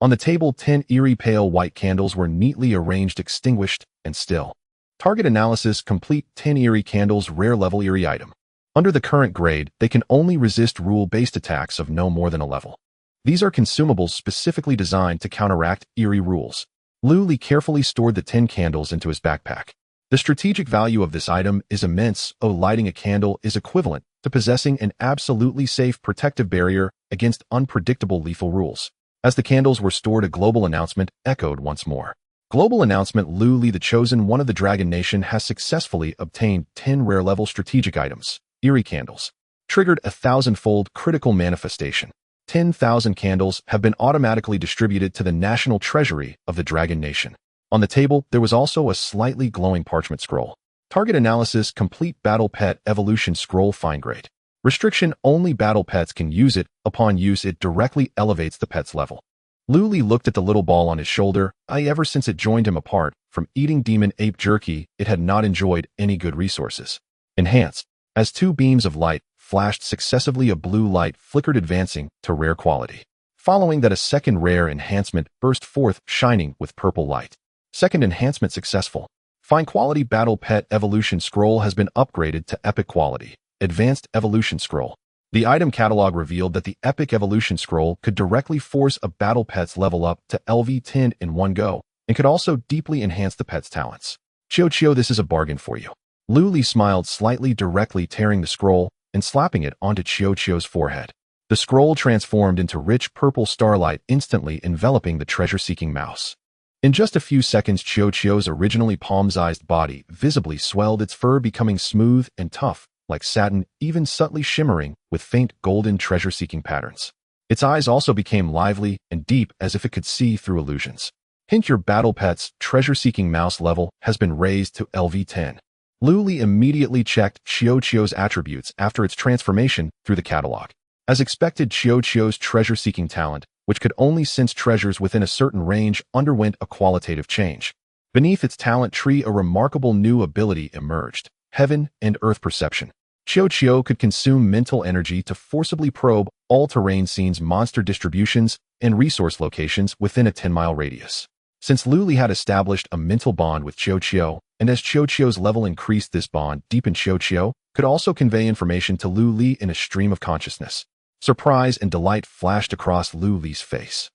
On the table, 10 eerie pale white candles were neatly arranged, extinguished, and still. Target analysis complete. 10 eerie candles, rare level eerie item. Under the current grade, they can only resist rule-based attacks of no more than a level. These are consumables specifically designed to counteract eerie rules. Lu Li carefully stored the 10 candles into his backpack. The strategic value of this item is immense. Lighting a candle is equivalent to possessing an absolutely safe protective barrier against unpredictable lethal rules. As the candles were stored, a global announcement echoed once more. Global announcement: Lu Li, the Chosen One of the Dragon Nation, has successfully obtained 10 rare-level strategic items. Eerie candles. Triggered a 1,000-fold critical manifestation. 10,000 candles have been automatically distributed to the national treasury of the Dragon Nation. On the table, there was also a slightly glowing parchment scroll. Target analysis complete. Battle Pet Evolution Scroll, fine grade. Restriction: only battle pets can use it. Upon use, it directly elevates the pet's level. Lu Li looked at the little ball on his shoulder. Ever since it joined him, apart from eating demon ape jerky, it had not enjoyed any good resources. Enhanced. As 2 beams of light flashed successively, a blue light flickered, advancing to rare quality. Following that, a second rare enhancement burst forth, shining with purple light. Second enhancement successful. Fine quality. Battle Pet Evolution Scroll has been upgraded to epic quality. Advanced Evolution Scroll. The item catalog revealed that the Epic Evolution Scroll could directly force a battle pet's level up to LV10 in one go, and could also deeply enhance the pet's talents. Qiao, this is a bargain for you. Lu Li smiled slightly, directly tearing the scroll and slapping it onto Qiao's forehead. The scroll transformed into rich purple starlight, instantly enveloping the treasure-seeking mouse. In just a few seconds, Qiao's originally palm-sized body visibly swelled, its fur becoming smooth and tough, like satin, even subtly shimmering with faint golden treasure-seeking patterns. Its eyes also became lively and deep, as if it could see through illusions. Hint: your battle pet's treasure-seeking mouse level has been raised to LV10. Lu Li immediately checked Qiao's attributes after its transformation through the catalog. As expected, Qiao's treasure-seeking talent, which could only sense treasures within a certain range, underwent a qualitative change. Beneath its talent tree, a remarkable new ability emerged: Heaven and Earth Perception. Qiao could consume mental energy to forcibly probe all-terrain scenes, monster distributions, and resource locations within a 10-mile radius. Since Lu Li had established a mental bond with Qiao, and as Qiao's level increased, this bond deepened. Qiao could also convey information to Lu Li in a stream of consciousness. Surprise and delight flashed across Lu Li's face.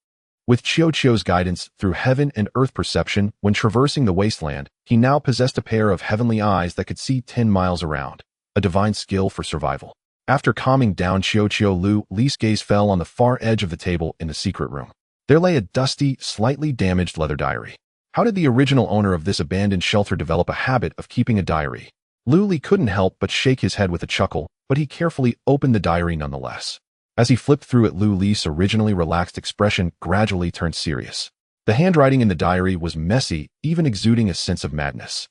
With Qiao's guidance through Heaven and Earth Perception when traversing the wasteland, he now possessed a pair of heavenly eyes that could see 10 miles around, a divine skill for survival. After calming down Lu Li's gaze fell on the far edge of the table in the secret room. There lay a dusty, slightly damaged leather diary. How did the original owner of this abandoned shelter develop a habit of keeping a diary? Luli couldn't help but shake his head with a chuckle, but he carefully opened the diary nonetheless. As he flipped through it, Luli's originally relaxed expression gradually turned serious. The handwriting in the diary was messy, even exuding a sense of madness.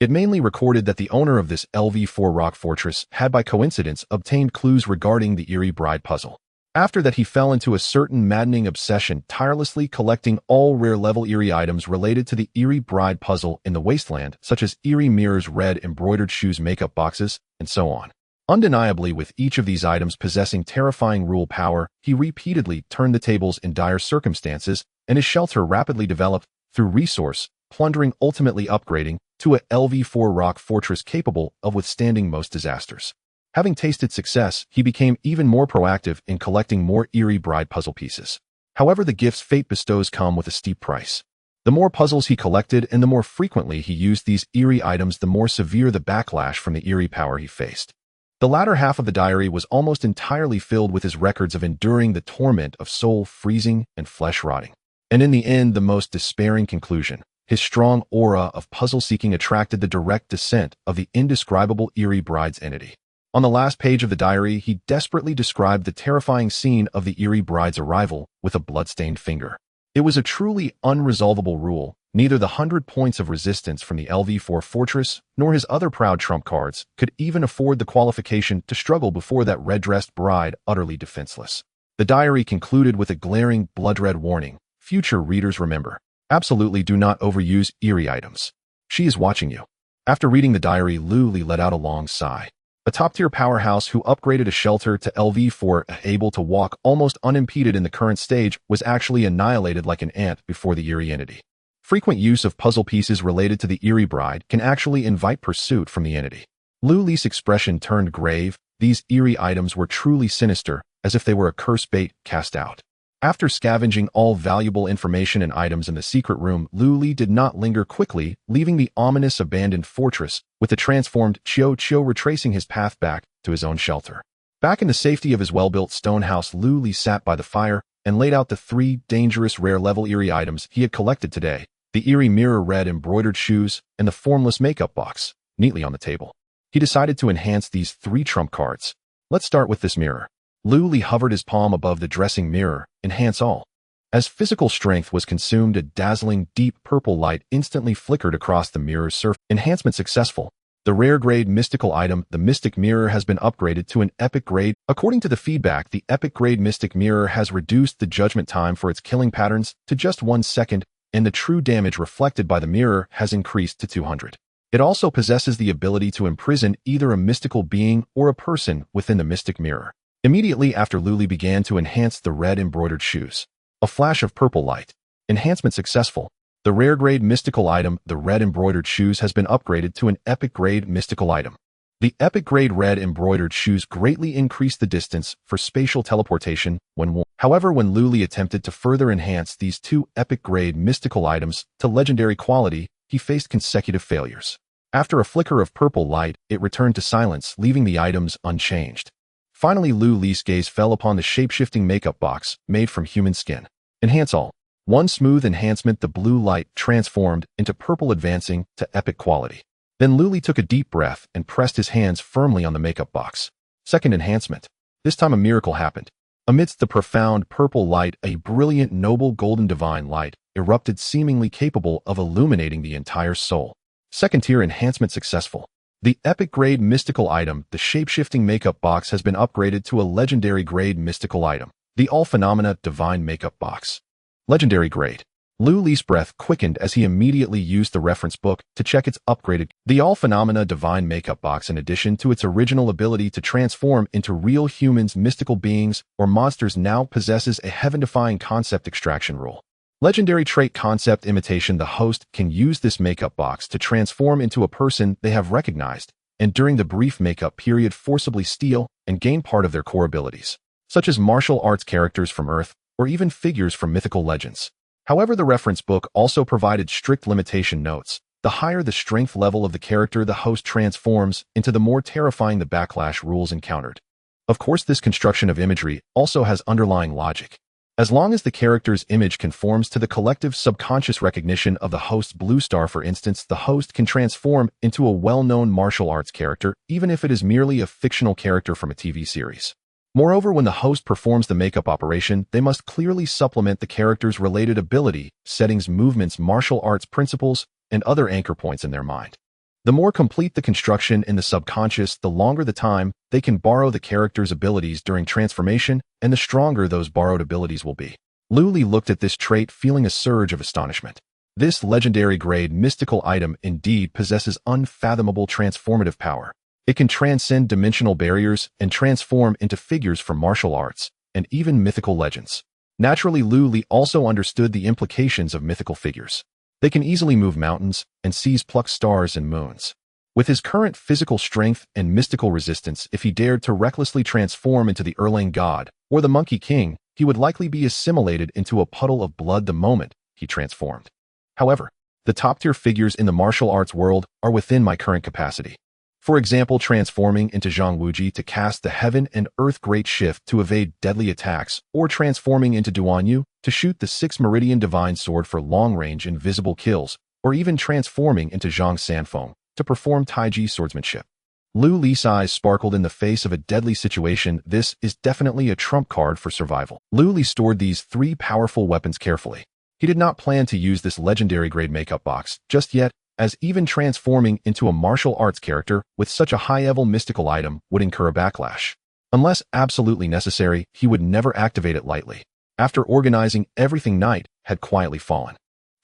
It mainly recorded that the owner of this LV4 rock fortress had by coincidence obtained clues regarding the Eerie Bride puzzle. After that, he fell into a certain maddening obsession, tirelessly collecting all rare-level Eerie items related to the Eerie Bride puzzle in the Wasteland, such as Eerie mirrors, red embroidered shoes, makeup boxes, and so on. Undeniably, with each of these items possessing terrifying rule power, he repeatedly turned the tables in dire circumstances, and his shelter rapidly developed through resource plundering, ultimately upgrading to a LV4 rock fortress capable of withstanding most disasters. Having tasted success, he became even more proactive in collecting more Eerie Bride puzzle pieces. However, the gifts fate bestows come with a steep price. The more puzzles he collected and the more frequently he used these Eerie items, the more severe the backlash from the Eerie power he faced. The latter half of the diary was almost entirely filled with his records of enduring the torment of soul freezing and flesh rotting. And in the end, the most despairing conclusion. His strong aura of puzzle-seeking attracted the direct descent of the indescribable Eerie Bride's entity. On the last page of the diary, he desperately described the terrifying scene of the Eerie Bride's arrival with a blood-stained finger. It was a truly unresolvable rule. Neither the 100 points of resistance from the LV4 fortress nor his other proud trump cards could even afford the qualification to struggle before that red-dressed bride, utterly defenseless. The diary concluded with a glaring blood-red warning. Future readers, remember, absolutely do not overuse Eerie items. She is watching you. After reading the diary, Luli let out a long sigh. A top-tier powerhouse who upgraded a shelter to LV4 able to walk almost unimpeded in the current stage was actually annihilated like an ant before the Eerie entity. Frequent use of puzzle pieces related to the Eerie Bride can actually invite pursuit from the entity. Luli's expression turned grave. These Eerie items were truly sinister, as if they were a curse bait cast out. After scavenging all valuable information and items in the secret room, Luli did not linger, quickly leaving the ominous abandoned fortress, with the transformed Chio retracing his path back to his own shelter. Back in the safety of his well-built stone house, Luli sat by the fire and laid out the 3 dangerous rare-level Eerie items he had collected today: the Eerie mirror, red embroidered shoes, and the formless makeup box, neatly on the table. He decided to enhance these 3 trump cards. Let's start with this mirror. Luli hovered his palm above the dressing mirror. Enhance all. As physical strength was consumed, a dazzling deep purple light instantly flickered across the mirror's surface. Enhancement successful. The rare grade mystical item, the Mystic Mirror, has been upgraded to an epic grade. According to the feedback, the epic grade Mystic Mirror has reduced the judgment time for its killing patterns to just 1 second, and the true damage reflected by the mirror has increased to 200. It also possesses the ability to imprison either a mystical being or a person within the Mystic Mirror. Immediately after, Luli began to enhance the red embroidered shoes. A flash of purple light. Enhancement successful. The rare grade mystical item, the red embroidered shoes, has been upgraded to an epic grade mystical item. The epic grade red embroidered shoes greatly increase the distance for spatial teleportation when worn. However, when Luli attempted to further enhance these 2 epic grade mystical items to legendary quality, he faced consecutive failures. After a flicker of purple light, it returned to silence, leaving the items unchanged. Finally, Luli's gaze fell upon the shape-shifting makeup box made from human skin. Enhance all. 1 smooth enhancement, the blue light transformed into purple, advancing to epic quality. Then Luli took a deep breath and pressed his hands firmly on the makeup box. 2nd enhancement. This time a miracle happened. Amidst the profound purple light, a brilliant, noble, golden divine light erupted, seemingly capable of illuminating the entire soul. 2nd tier enhancement successful. The epic grade mystical item, the shape-shifting makeup box, has been upgraded to a legendary grade mystical item, the All Phenomena Divine Makeup Box. Legendary grade. Luli's breath quickened as he immediately used the reference book to check its upgraded. The All Phenomena Divine Makeup Box, in addition to its original ability to transform into real humans, mystical beings, or monsters, now possesses a heaven-defying concept extraction rule. Legendary trait concept imitation. The host can use this makeup box to transform into a person they have recognized, and during the brief makeup period forcibly steal and gain part of their core abilities, such as martial arts characters from Earth, or even figures from mythical legends. However, the reference book also provided strict limitation notes. The higher the strength level of the character the host transforms into, the more terrifying the backlash rules encountered. Of course, this construction of imagery also has underlying logic. As long as the character's image conforms to the collective subconscious recognition of the host's blue star, for instance, the host can transform into a well-known martial arts character, even if it is merely a fictional character from a TV series. Moreover, when the host performs the makeup operation, they must clearly supplement the character's related ability, settings, movements, martial arts principles, and other anchor points in their mind. The more complete the construction in the subconscious, the longer the time they can borrow the character's abilities during transformation, and the stronger those borrowed abilities will be. Luli looked at this trait, feeling a surge of astonishment. This legendary grade mystical item indeed possesses unfathomable transformative power. It can transcend dimensional barriers and transform into figures from martial arts and even mythical legends. Naturally, Luli also understood the implications of mythical figures. They can easily move mountains and seas, pluck stars and moons. With his current physical strength and mystical resistance, if he dared to recklessly transform into the Erlang god or the Monkey King, he would likely be assimilated into a puddle of blood the moment he transformed. However, the top-tier figures in the martial arts world are within my current capacity. For example, transforming into Zhang Wuji to cast the Heaven and Earth Great Shift to evade deadly attacks, or transforming into Duan Yu to shoot the 6 Meridian Divine Sword for long-range invisible kills, or even transforming into Zhang Sanfeng to perform Taiji swordsmanship. Lu Li's eyes sparkled in the face of a deadly situation. This is definitely a trump card for survival. Lu Li stored these 3 powerful weapons carefully. He did not plan to use this legendary grade makeup box just yet, as even transforming into a martial arts character with such a high-level mystical item would incur a backlash. Unless absolutely necessary, he would never activate it lightly. After organizing everything, night had quietly fallen.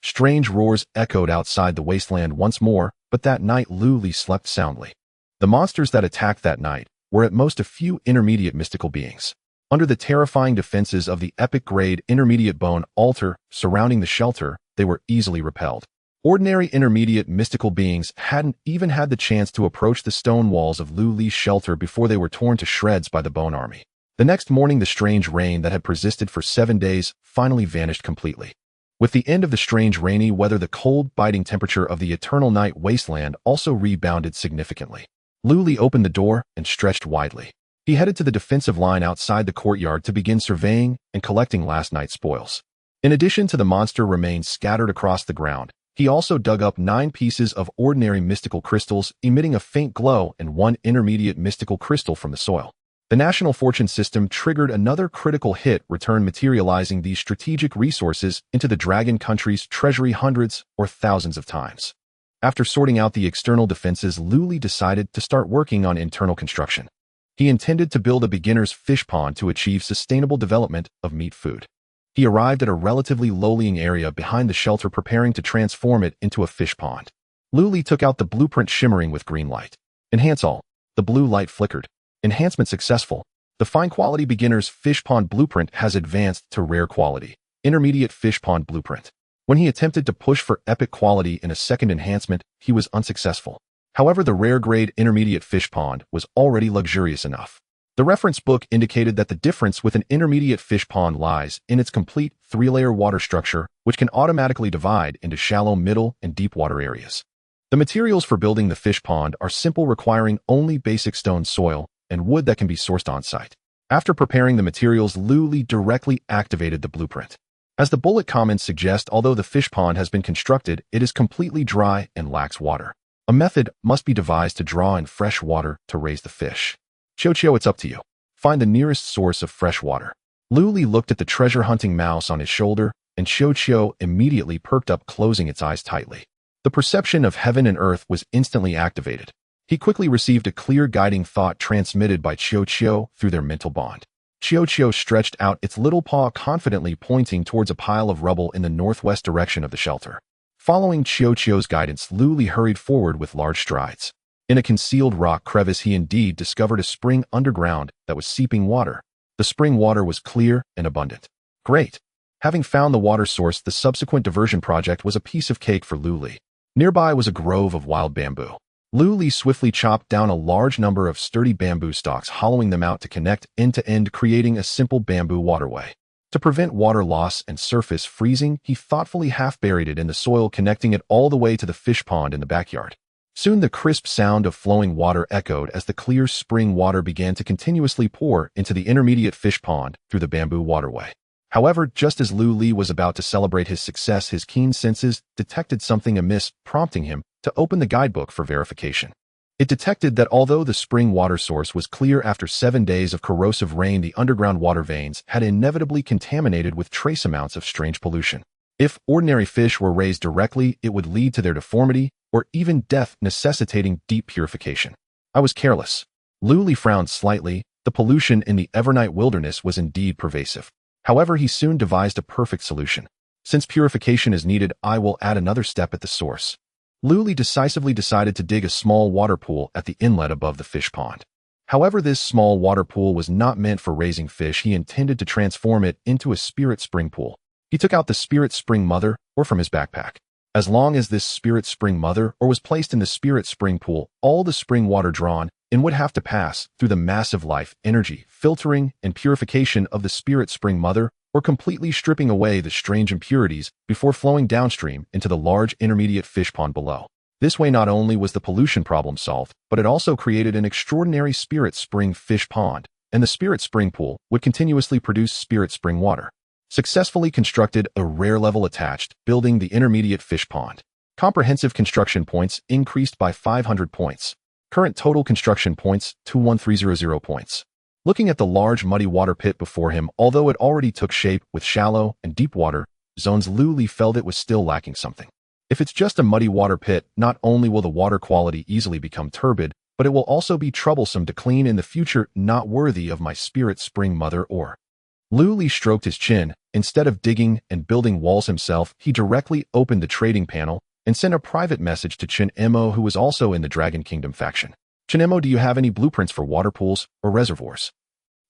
Strange roars echoed outside the wasteland once more, but that night Lu Li slept soundly. The monsters that attacked that night were at most a few intermediate mystical beings. Under the terrifying defenses of the epic-grade intermediate bone altar surrounding the shelter, they were easily repelled. Ordinary intermediate mystical beings hadn't even had the chance to approach the stone walls of Lu Li's shelter before they were torn to shreds by the bone army. The next morning, the strange rain that had persisted for 7 days finally vanished completely. With the end of the strange rainy weather, the cold, biting temperature of the Eternal Night Wasteland also rebounded significantly. Lu Li opened the door and stretched widely. He headed to the defensive line outside the courtyard to begin surveying and collecting last night's spoils. In addition to the monster remains scattered across the ground, he also dug up 9 pieces of ordinary mystical crystals, emitting a faint glow, and 1 intermediate mystical crystal from the soil. The National Fortune system triggered another critical hit return, materializing these strategic resources into the Dragon Country's treasury hundreds or thousands of times. After sorting out the external defenses, Lu Li decided to start working on internal construction. He intended to build a beginner's fish pond to achieve sustainable development of meat food. He arrived at a relatively low-lying area behind the shelter, preparing to transform it into a fish pond. Lu Li took out the blueprint, shimmering with green light. Enhance all. The blue light flickered. Enhancement successful. The fine quality beginner's fish pond blueprint has advanced to rare quality. Intermediate fish pond blueprint. When he attempted to push for epic quality in a second enhancement, he was unsuccessful. However, the rare grade intermediate fish pond was already luxurious enough. The reference book indicated that the difference with an intermediate fish pond lies in its complete 3-layer water structure, which can automatically divide into shallow, middle, and deep water areas. The materials for building the fish pond are simple, requiring only basic stone, soil, and wood that can be sourced on-site. After preparing the materials, Lu Li directly activated the blueprint. As the bullet comments suggest, although the fish pond has been constructed, it is completely dry and lacks water. A method must be devised to draw in fresh water to raise the fish. Qiao, it's up to you. Find the nearest source of fresh water. Lu Li looked at the treasure-hunting mouse on his shoulder, and Qiao immediately perked up, closing its eyes tightly. The perception of heaven and earth was instantly activated. He quickly received a clear guiding thought transmitted by Qiao through their mental bond. Qiao stretched out its little paw, confidently pointing towards a pile of rubble in the northwest direction of the shelter. Following Qiao's guidance, Lu Li hurried forward with large strides. In a concealed rock crevice, he indeed discovered a spring underground that was seeping water. The spring water was clear and abundant. Great! Having found the water source, the subsequent diversion project was a piece of cake for Lu Li. Nearby was a grove of wild bamboo. Lu Li swiftly chopped down a large number of sturdy bamboo stalks, hollowing them out to connect end to end, creating a simple bamboo waterway. To prevent water loss and surface freezing, he thoughtfully half-buried it in the soil, connecting it all the way to the fish pond in the backyard. Soon the crisp sound of flowing water echoed as the clear spring water began to continuously pour into the intermediate fish pond through the bamboo waterway. However, just as Lu Li was about to celebrate his success, his keen senses detected something amiss, prompting him to open the guidebook for verification. It detected that although the spring water source was clear after 7 days of corrosive rain, the underground water veins had inevitably contaminated with trace amounts of strange pollution. If ordinary fish were raised directly, it would lead to their deformity or even death, necessitating deep purification. I was careless. Lu Li frowned slightly. The pollution in the Evernight wilderness was indeed pervasive. However, he soon devised a perfect solution. Since purification is needed, I will add another step at the source. Lu Li decisively decided to dig a small water pool at the inlet above the fish pond. However, this small water pool was not meant for raising fish. He intended to transform it into a spirit spring pool. He took out the spirit spring mother ore from his backpack. As long as this spirit spring mother ore was placed in the spirit spring pool, all the spring water drawn in would have to pass through the massive life, energy, filtering, and purification of the spirit spring mother or completely stripping away the strange impurities before flowing downstream into the large intermediate fish pond below. This way, not only was the pollution problem solved, but it also created an extraordinary spirit spring fish pond, and the spirit spring pool would continuously produce spirit spring water. Successfully constructed a rare level attached, building the intermediate fish pond. Comprehensive construction points increased by 500 points. Current total construction points, 21300 points. Looking at the large muddy water pit before him, although it already took shape with shallow and deep water zones, Lu Li felt it was still lacking something. If it's just a muddy water pit, not only will the water quality easily become turbid, but it will also be troublesome to clean in the future, not worthy of my spirit spring mother ore. Lu Li stroked his chin. Instead of digging and building walls himself, he directly opened the trading panel and sent a private message to Chen Mo, who was also in the Dragon Kingdom faction. Chen Mo, do you have any blueprints for water pools or reservoirs?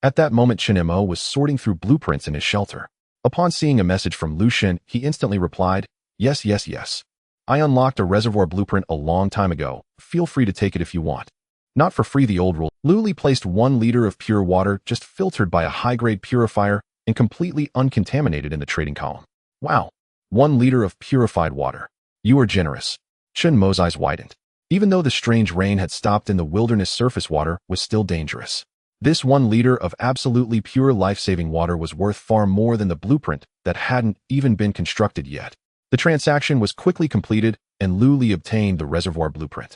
At that moment, Chen Mo was sorting through blueprints in his shelter. Upon seeing a message from Lu Shen, he instantly replied, yes. I unlocked a reservoir blueprint a long time ago. Feel free to take it if you want. Not for free, the old rule. Lu Li placed 1 liter of pure water, just filtered by a high-grade purifier and completely uncontaminated, in the trading column. Wow. 1 liter of purified water. You are generous. Chen Mo's eyes widened. Even though the strange rain had stopped and the wilderness surface water was still dangerous, this 1 liter of absolutely pure life-saving water was worth far more than the blueprint that hadn't even been constructed yet. The transaction was quickly completed, and Lu Li obtained the reservoir blueprint.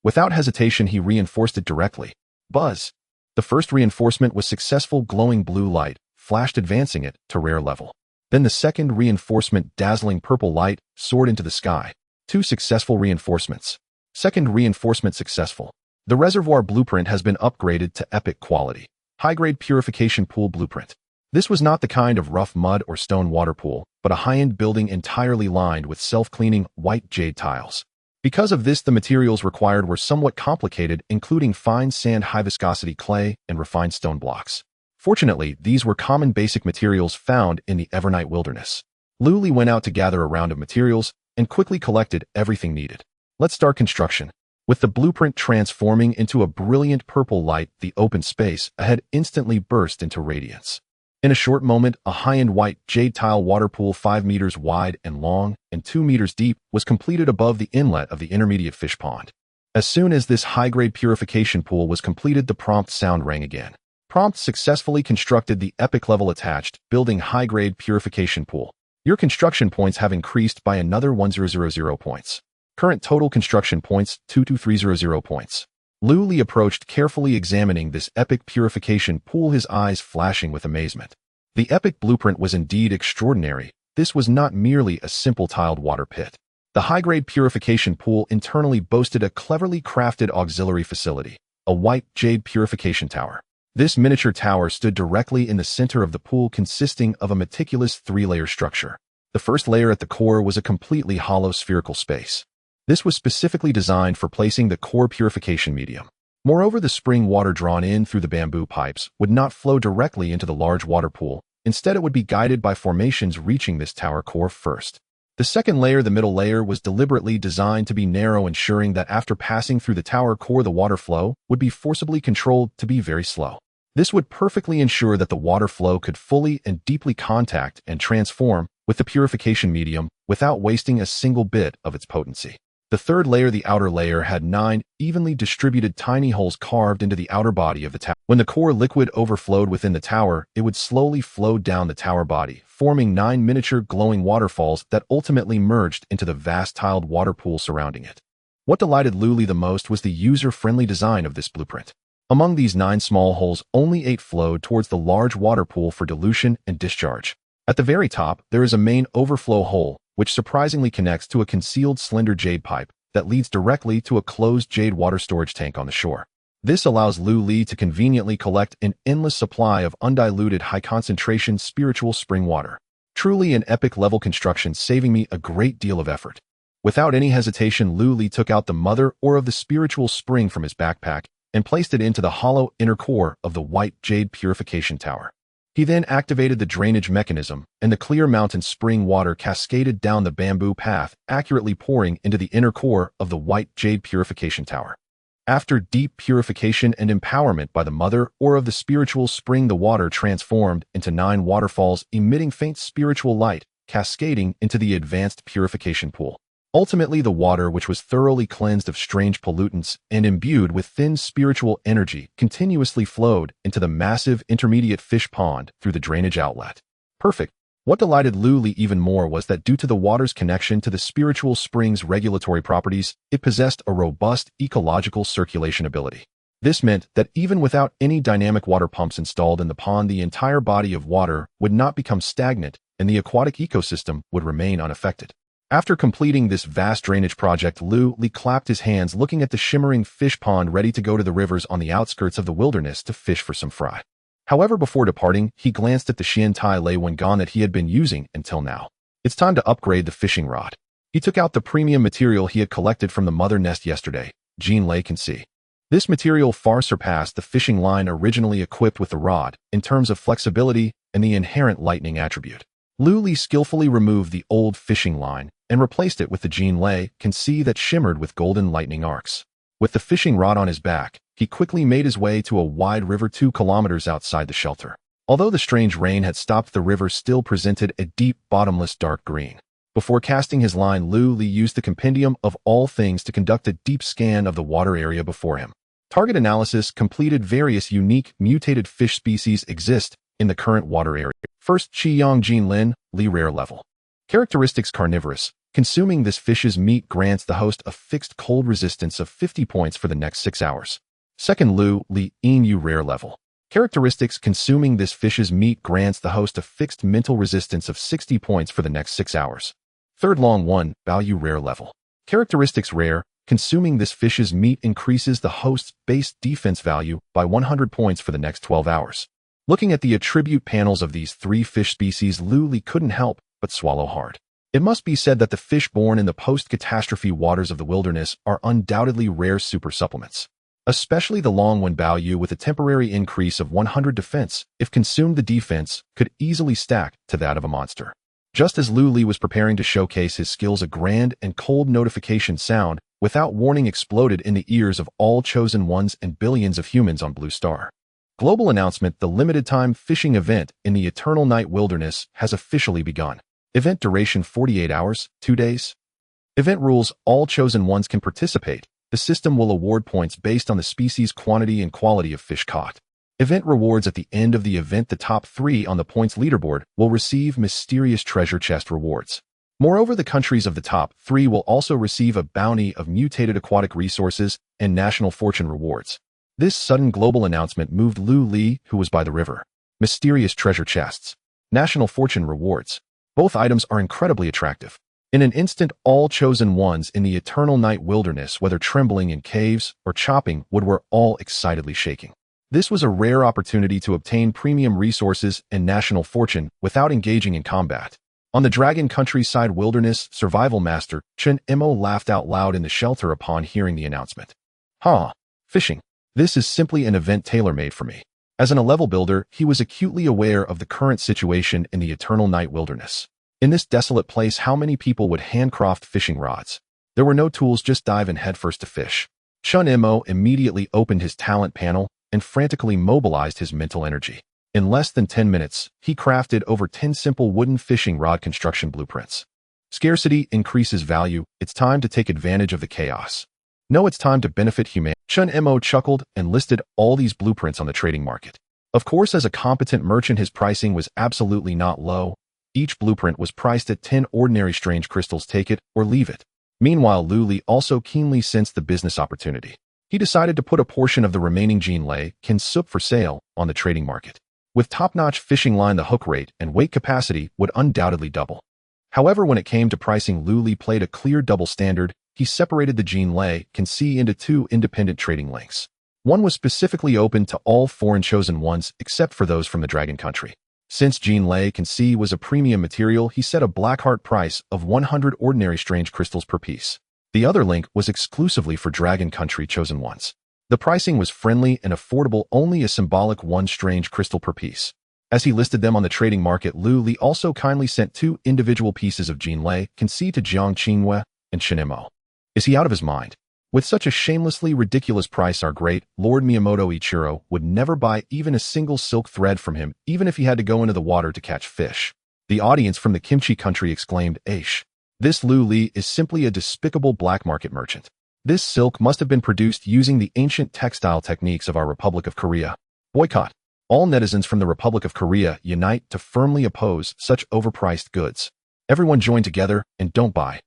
Without hesitation, he reinforced it directly. Buzz! The first reinforcement was successful. Glowing blue light flashed, advancing it to rare level. Then the second reinforcement, dazzling purple light, soared into the sky. 2 successful reinforcements. Second reinforcement successful. The reservoir blueprint has been upgraded to epic quality. High-grade purification pool blueprint. This was not the kind of rough mud or stone water pool, but a high-end building entirely lined with self-cleaning white jade tiles. Because of this, the materials required were somewhat complicated, including fine sand, high-viscosity clay, and refined stone blocks. Fortunately, these were common basic materials found in the Evernight wilderness. Lu Li went out to gather a round of materials and quickly collected everything needed. Let's start construction. With the blueprint transforming into a brilliant purple light, the open space ahead instantly burst into radiance. In a short moment, a high-end white jade tile water pool 5 meters wide and long and 2 meters deep was completed above the inlet of the intermediate fish pond. As soon as this high-grade purification pool was completed, the prompt sound rang again. Prompt successfully constructed the epic level attached, building high-grade purification pool. Your construction points have increased by another 1000 points. Current total construction points, 22300 points. Lu Li approached, carefully examining this epic purification pool, his eyes flashing with amazement. The epic blueprint was indeed extraordinary. This was not merely a simple tiled water pit. The high-grade purification pool internally boasted a cleverly crafted auxiliary facility, a white jade purification tower. This miniature tower stood directly in the center of the pool, consisting of a meticulous 3-layer structure. The first layer at the core was a completely hollow spherical space. This was specifically designed for placing the core purification medium. Moreover, the spring water drawn in through the bamboo pipes would not flow directly into the large water pool. Instead, it would be guided by formations reaching this tower core first. The second layer, the middle layer, was deliberately designed to be narrow, ensuring that after passing through the tower core, the water flow would be forcibly controlled to be very slow. This would perfectly ensure that the water flow could fully and deeply contact and transform with the purification medium without wasting a single bit of its potency. The third layer, the outer layer, had 9 evenly distributed tiny holes carved into the outer body of the tower. When the core liquid overflowed within the tower, it would slowly flow down the tower body, forming 9 miniature glowing waterfalls that ultimately merged into the vast tiled water pool surrounding it. What delighted Luli the most was the user-friendly design of this blueprint. Among these 9 small holes, only 8 flowed towards the large water pool for dilution and discharge. At the very top, there is a main overflow hole, which surprisingly connects to a concealed slender jade pipe that leads directly to a closed jade water storage tank on the shore. This allows Luli to conveniently collect an endless supply of undiluted high-concentration spiritual spring water. Truly an epic-level construction, saving me a great deal of effort. Without any hesitation, Luli took out the mother ore of the spiritual spring from his backpack and placed it into the hollow inner core of the white jade purification tower. He then activated the drainage mechanism, and the clear mountain spring water cascaded down the bamboo path, accurately pouring into the inner core of the white jade purification tower. After deep purification and empowerment by the mother ore of the spiritual spring, the water transformed into 9 waterfalls emitting faint spiritual light, cascading into the advanced purification pool. Ultimately, the water, which was thoroughly cleansed of strange pollutants and imbued with thin spiritual energy, continuously flowed into the massive intermediate fish pond through the drainage outlet. Perfect. What delighted Luli even more was that due to the water's connection to the spiritual spring's regulatory properties, it possessed a robust ecological circulation ability. This meant that even without any dynamic water pumps installed in the pond, the entire body of water would not become stagnant and the aquatic ecosystem would remain unaffected. After completing this vast drainage project, Luli clapped his hands, looking at the shimmering fish pond ready to go to the rivers on the outskirts of the wilderness to fish for some fry. However, before departing, he glanced at the Xian Tai Lei Wengan that he had been using until now. It's time to upgrade the fishing rod. He took out the premium material he had collected from the mother nest yesterday, Jean Lei can see. This material far surpassed the fishing line originally equipped with the rod in terms of flexibility and the inherent lightning attribute. Luli skillfully removed the old fishing line and replaced it with the Jean Lei can see that shimmered with golden lightning arcs. With the fishing rod on his back, he quickly made his way to a wide river 2 kilometers outside the shelter. Although the strange rain had stopped, the river still presented a deep, bottomless dark green. Before casting his line, Luli used the compendium of all things to conduct a deep scan of the water area before him. Target analysis completed. Various unique, mutated fish species exist in the current water area. First, Qiyang Jin Lin, Li rare level. Characteristics: carnivorous. Consuming this fish's meat grants the host a fixed cold resistance of 50 points for the next 6 hours. Second, Lu Li Inu rare level. Characteristics: consuming this fish's meat grants the host a fixed mental resistance of 60 points for the next 6 hours. Third, Long 1, Bao rare level. Characteristics: rare. Consuming this fish's meat increases the host's base defense value by 100 points for the next 12 hours. Looking at the attribute panels of these 3 fish species, Luli couldn't help but swallow hard. It must be said that the fish born in the post-catastrophe waters of the wilderness are undoubtedly rare super supplements. Especially the Long 1 Bao with a temporary increase of 100 defense, if consumed the defense could easily stack to that of a monster. Just as Luli was preparing to showcase his skills, a grand and cold notification sound without warning exploded in the ears of all chosen ones and billions of humans on Blue Star. Global announcement: the limited-time fishing event in the Eternal Night Wilderness has officially begun. Event duration: 48 hours, 2 days. Event rules: all chosen ones can participate. The system will award points based on the species quantity and quality of fish caught. Event rewards: at the end of the event, the top 3 on the points leaderboard will receive mysterious treasure chest rewards. Moreover, the countries of the top 3 will also receive a bounty of mutated aquatic resources and national fortune rewards. This sudden global announcement moved Luli, who was by the river. Mysterious treasure chests. National fortune rewards. Both items are incredibly attractive. In an instant, all chosen ones in the Eternal Night Wilderness, whether trembling in caves or chopping wood, were all excitedly shaking. This was a rare opportunity to obtain premium resources and national fortune without engaging in combat. On the Dragon Countryside Wilderness, Survival Master Chen Mo laughed out loud in the shelter upon hearing the announcement. Fishing. This is simply an event tailor-made for me. As an level builder, he was acutely aware of the current situation in the Eternal Night Wilderness. In this desolate place, how many people would handcraft fishing rods? There were no tools, just dive in headfirst to fish. Chen Mo immediately opened his talent panel and frantically mobilized his mental energy. In less than 10 minutes, he crafted over 10 simple wooden fishing rod construction blueprints. Scarcity increases value. It's time to take advantage of the chaos. No, it's time to benefit humanity. Chun Mo chuckled and listed all these blueprints on the trading market. Of course, as a competent merchant, his pricing was absolutely not low. Each blueprint was priced at 10 ordinary strange crystals. Take it or leave it. Meanwhile, Lu Li also keenly sensed the business opportunity. He decided to put a portion of the remaining Jinlei Kin Sup for sale on the trading market. With top-notch fishing line, the hook rate and weight capacity would undoubtedly double. However, when it came to pricing, Lu Li played a clear double standard. He separated the Jinlei Kin Si into two independent trading links. One was specifically open to all foreign chosen ones except for those from the Dragon Country. Since Jinlei Kin Si was a premium material, he set a Blackheart price of 100 ordinary strange crystals per piece. The other link was exclusively for Dragon Country chosen ones. The pricing was friendly and affordable, only a symbolic 1 strange crystal per piece. As he listed them on the trading market, Lu Li also kindly sent 2 individual pieces of Jinlei Kin Si to Jiang Qinghue and Chen Mo. Is he out of his mind? With such a shamelessly ridiculous price, our great Lord Miyamoto Ichiro would never buy even a single silk thread from him, even if he had to go into the water to catch fish. The audience from the Kimchi country exclaimed, "Aish! This Lu Li is simply a despicable black market merchant. This silk must have been produced using the ancient textile techniques of our Republic of Korea. Boycott! All netizens from the Republic of Korea unite to firmly oppose such overpriced goods. Everyone join together and don't buy.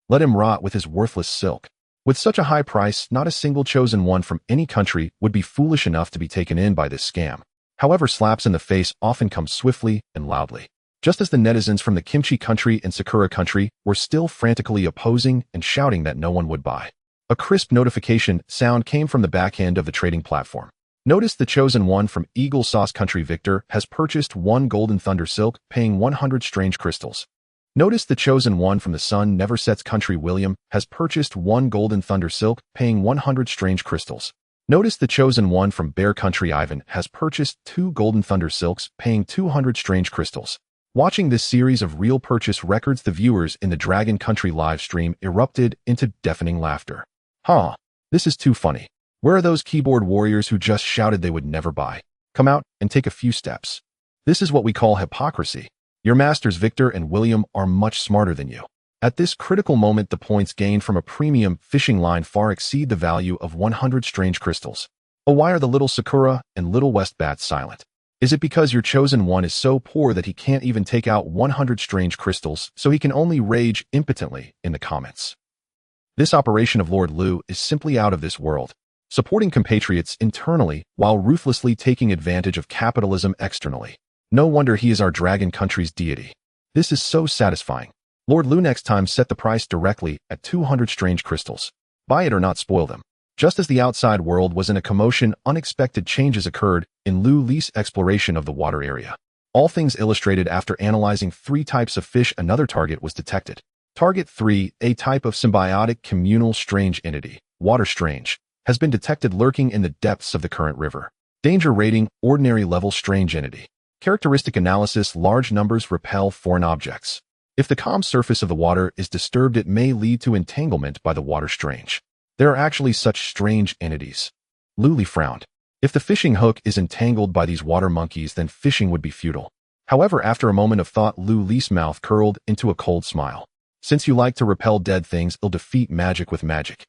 Let him rot with his worthless silk." With such a high price, not a single chosen one from any country would be foolish enough to be taken in by this scam. However, slaps in the face often come swiftly and loudly. Just as the netizens from the Kimchi country and Sakura country were still frantically opposing and shouting that no one would buy. A crisp notification sound came from the back end of the trading platform. Notice the chosen one from Eagle Sauce Country Victor has purchased 1 Golden Thunder Silk, paying 100 strange crystals. Notice the chosen one from the Sun Never Sets Country William has purchased 1 Golden Thunder Silk, paying 100 strange crystals. Notice the chosen one from Bear Country Ivan has purchased 2 Golden Thunder Silks, paying 200 strange crystals. Watching this series of real purchase records, the viewers in the Dragon Country live stream erupted into deafening laughter. Huh, this is too funny. Where are those keyboard warriors who just shouted they would never buy? Come out and take a few steps. This is what we call hypocrisy. Your masters Victor and William are much smarter than you. At this critical moment, the points gained from a premium fishing line far exceed the value of 100 strange crystals. Oh, why are the little Sakura and little West Bats silent? Is it because your chosen one is so poor that he can't even take out 100 strange crystals, so he can only rage impotently in the comments? This operation of Lord Lu is simply out of this world, supporting compatriots internally while ruthlessly taking advantage of capitalism externally. No wonder he is our Dragon Country's deity. This is so satisfying. Lord Lu, next time set the price directly at 200 strange crystals. Buy it or not spoil them. Just as the outside world was in a commotion, unexpected changes occurred in Lu Li's exploration of the water area. All things illustrated. After analyzing 3 types of fish, another target was detected. Target 3, a type of symbiotic communal strange entity, water strange, has been detected lurking in the depths of the current river. Danger rating, ordinary level strange entity. Characteristic analysis, large numbers repel foreign objects. If the calm surface of the water is disturbed, it may lead to entanglement by the water strange. There are actually such strange entities. Lu Li frowned. If the fishing hook is entangled by these water monkeys, then fishing would be futile. However, after a moment of thought, Lu Li's mouth curled into a cold smile. Since you like to repel dead things, you'll defeat magic with magic.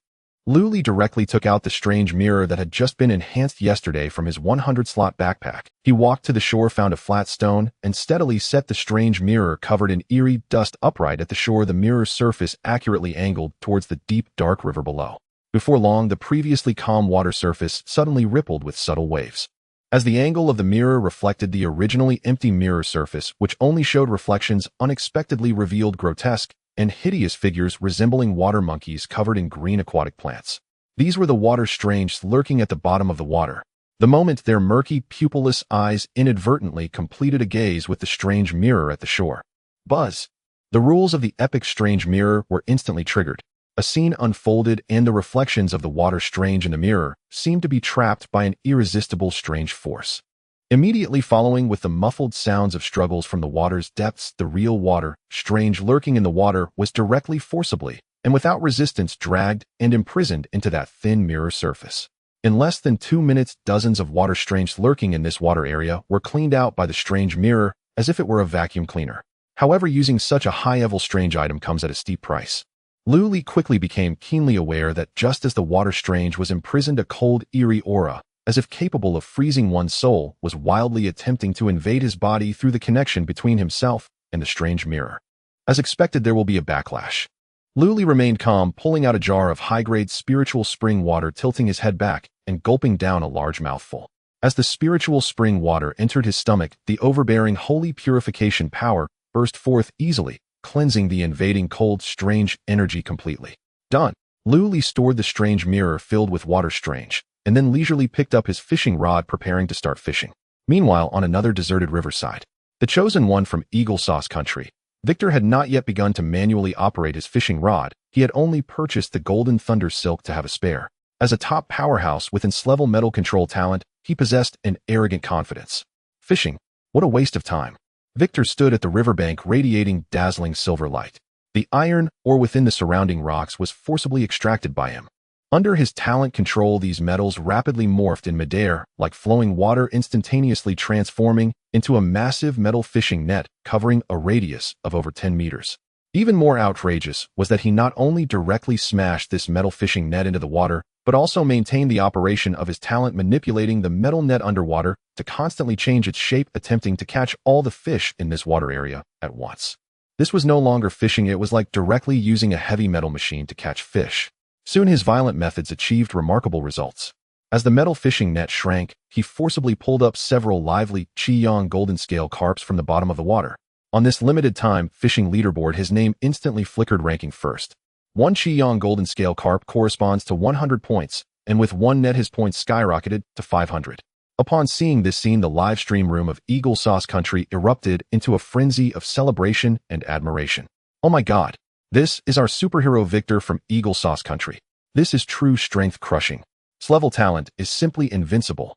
Lu Li directly took out the strange mirror that had just been enhanced yesterday from his 100-slot backpack. He walked to the shore, found a flat stone, and steadily set the strange mirror covered in eerie dust upright at the shore, the mirror's surface accurately angled towards the deep, dark river below. Before long, the previously calm water surface suddenly rippled with subtle waves. As the angle of the mirror reflected the originally empty mirror surface, which only showed reflections, unexpectedly revealed grotesque and hideous figures resembling water monkeys covered in green aquatic plants. These were the water strange lurking at the bottom of the water. The moment their murky, pupilless eyes inadvertently completed a gaze with the strange mirror at the shore. Buzz! The rules of the epic strange mirror were instantly triggered. A scene unfolded, and the reflections of the water strange in the mirror seemed to be trapped by an irresistible strange force. Immediately following, with the muffled sounds of struggles from the water's depths, the real water strange lurking in the water was directly, forcibly, and without resistance dragged and imprisoned into that thin mirror surface. In less than 2 minutes, dozens of water strange lurking in this water area were cleaned out by the strange mirror as if it were a vacuum cleaner. However, using such a high-level strange item comes at a steep price. Lu Li quickly became keenly aware that just as the water strange was imprisoned a cold, eerie aura, as if capable of freezing one's soul, was wildly attempting to invade his body through the connection between himself and the strange mirror. As expected, there will be a backlash. Lu Li remained calm, pulling out a jar of high-grade spiritual spring water, tilting his head back and gulping down a large mouthful. As the spiritual spring water entered his stomach, the overbearing holy purification power burst forth easily, cleansing the invading cold, strange energy completely. Done. Lu Li stored the strange mirror filled with water strange, and then leisurely picked up his fishing rod, preparing to start fishing. Meanwhile, on another deserted riverside, the chosen one from Eagle Sauce Country, Victor had not yet begun to manually operate his fishing rod. He had only purchased the Golden Thunder Silk to have a spare. As a top powerhouse with S-level metal control talent, he possessed an arrogant confidence. Fishing? What a waste of time. Victor stood at the riverbank, radiating dazzling silver light. The iron ore within the surrounding rocks was forcibly extracted by him. Under his talent control, these metals rapidly morphed in midair, like flowing water, instantaneously transforming into a massive metal fishing net covering a radius of over 10 meters. Even more outrageous was that he not only directly smashed this metal fishing net into the water, but also maintained the operation of his talent, manipulating the metal net underwater to constantly change its shape, attempting to catch all the fish in this water area at once. This was no longer fishing, it was like directly using a heavy metal machine to catch fish. Soon his violent methods achieved remarkable results. As the metal fishing net shrank, he forcibly pulled up several lively Qiyang golden scale carps from the bottom of the water. On this limited time fishing leaderboard, his name instantly flickered, ranking first. One Qiyang golden scale carp corresponds to 100 points, and with one net his points skyrocketed to 500. Upon seeing this scene, the live stream room of Eagle Sauce Country erupted into a frenzy of celebration and admiration. Oh my god! This is our superhero Victor from Eagle Sauce Country. This is true strength crushing. S-level talent is simply invincible.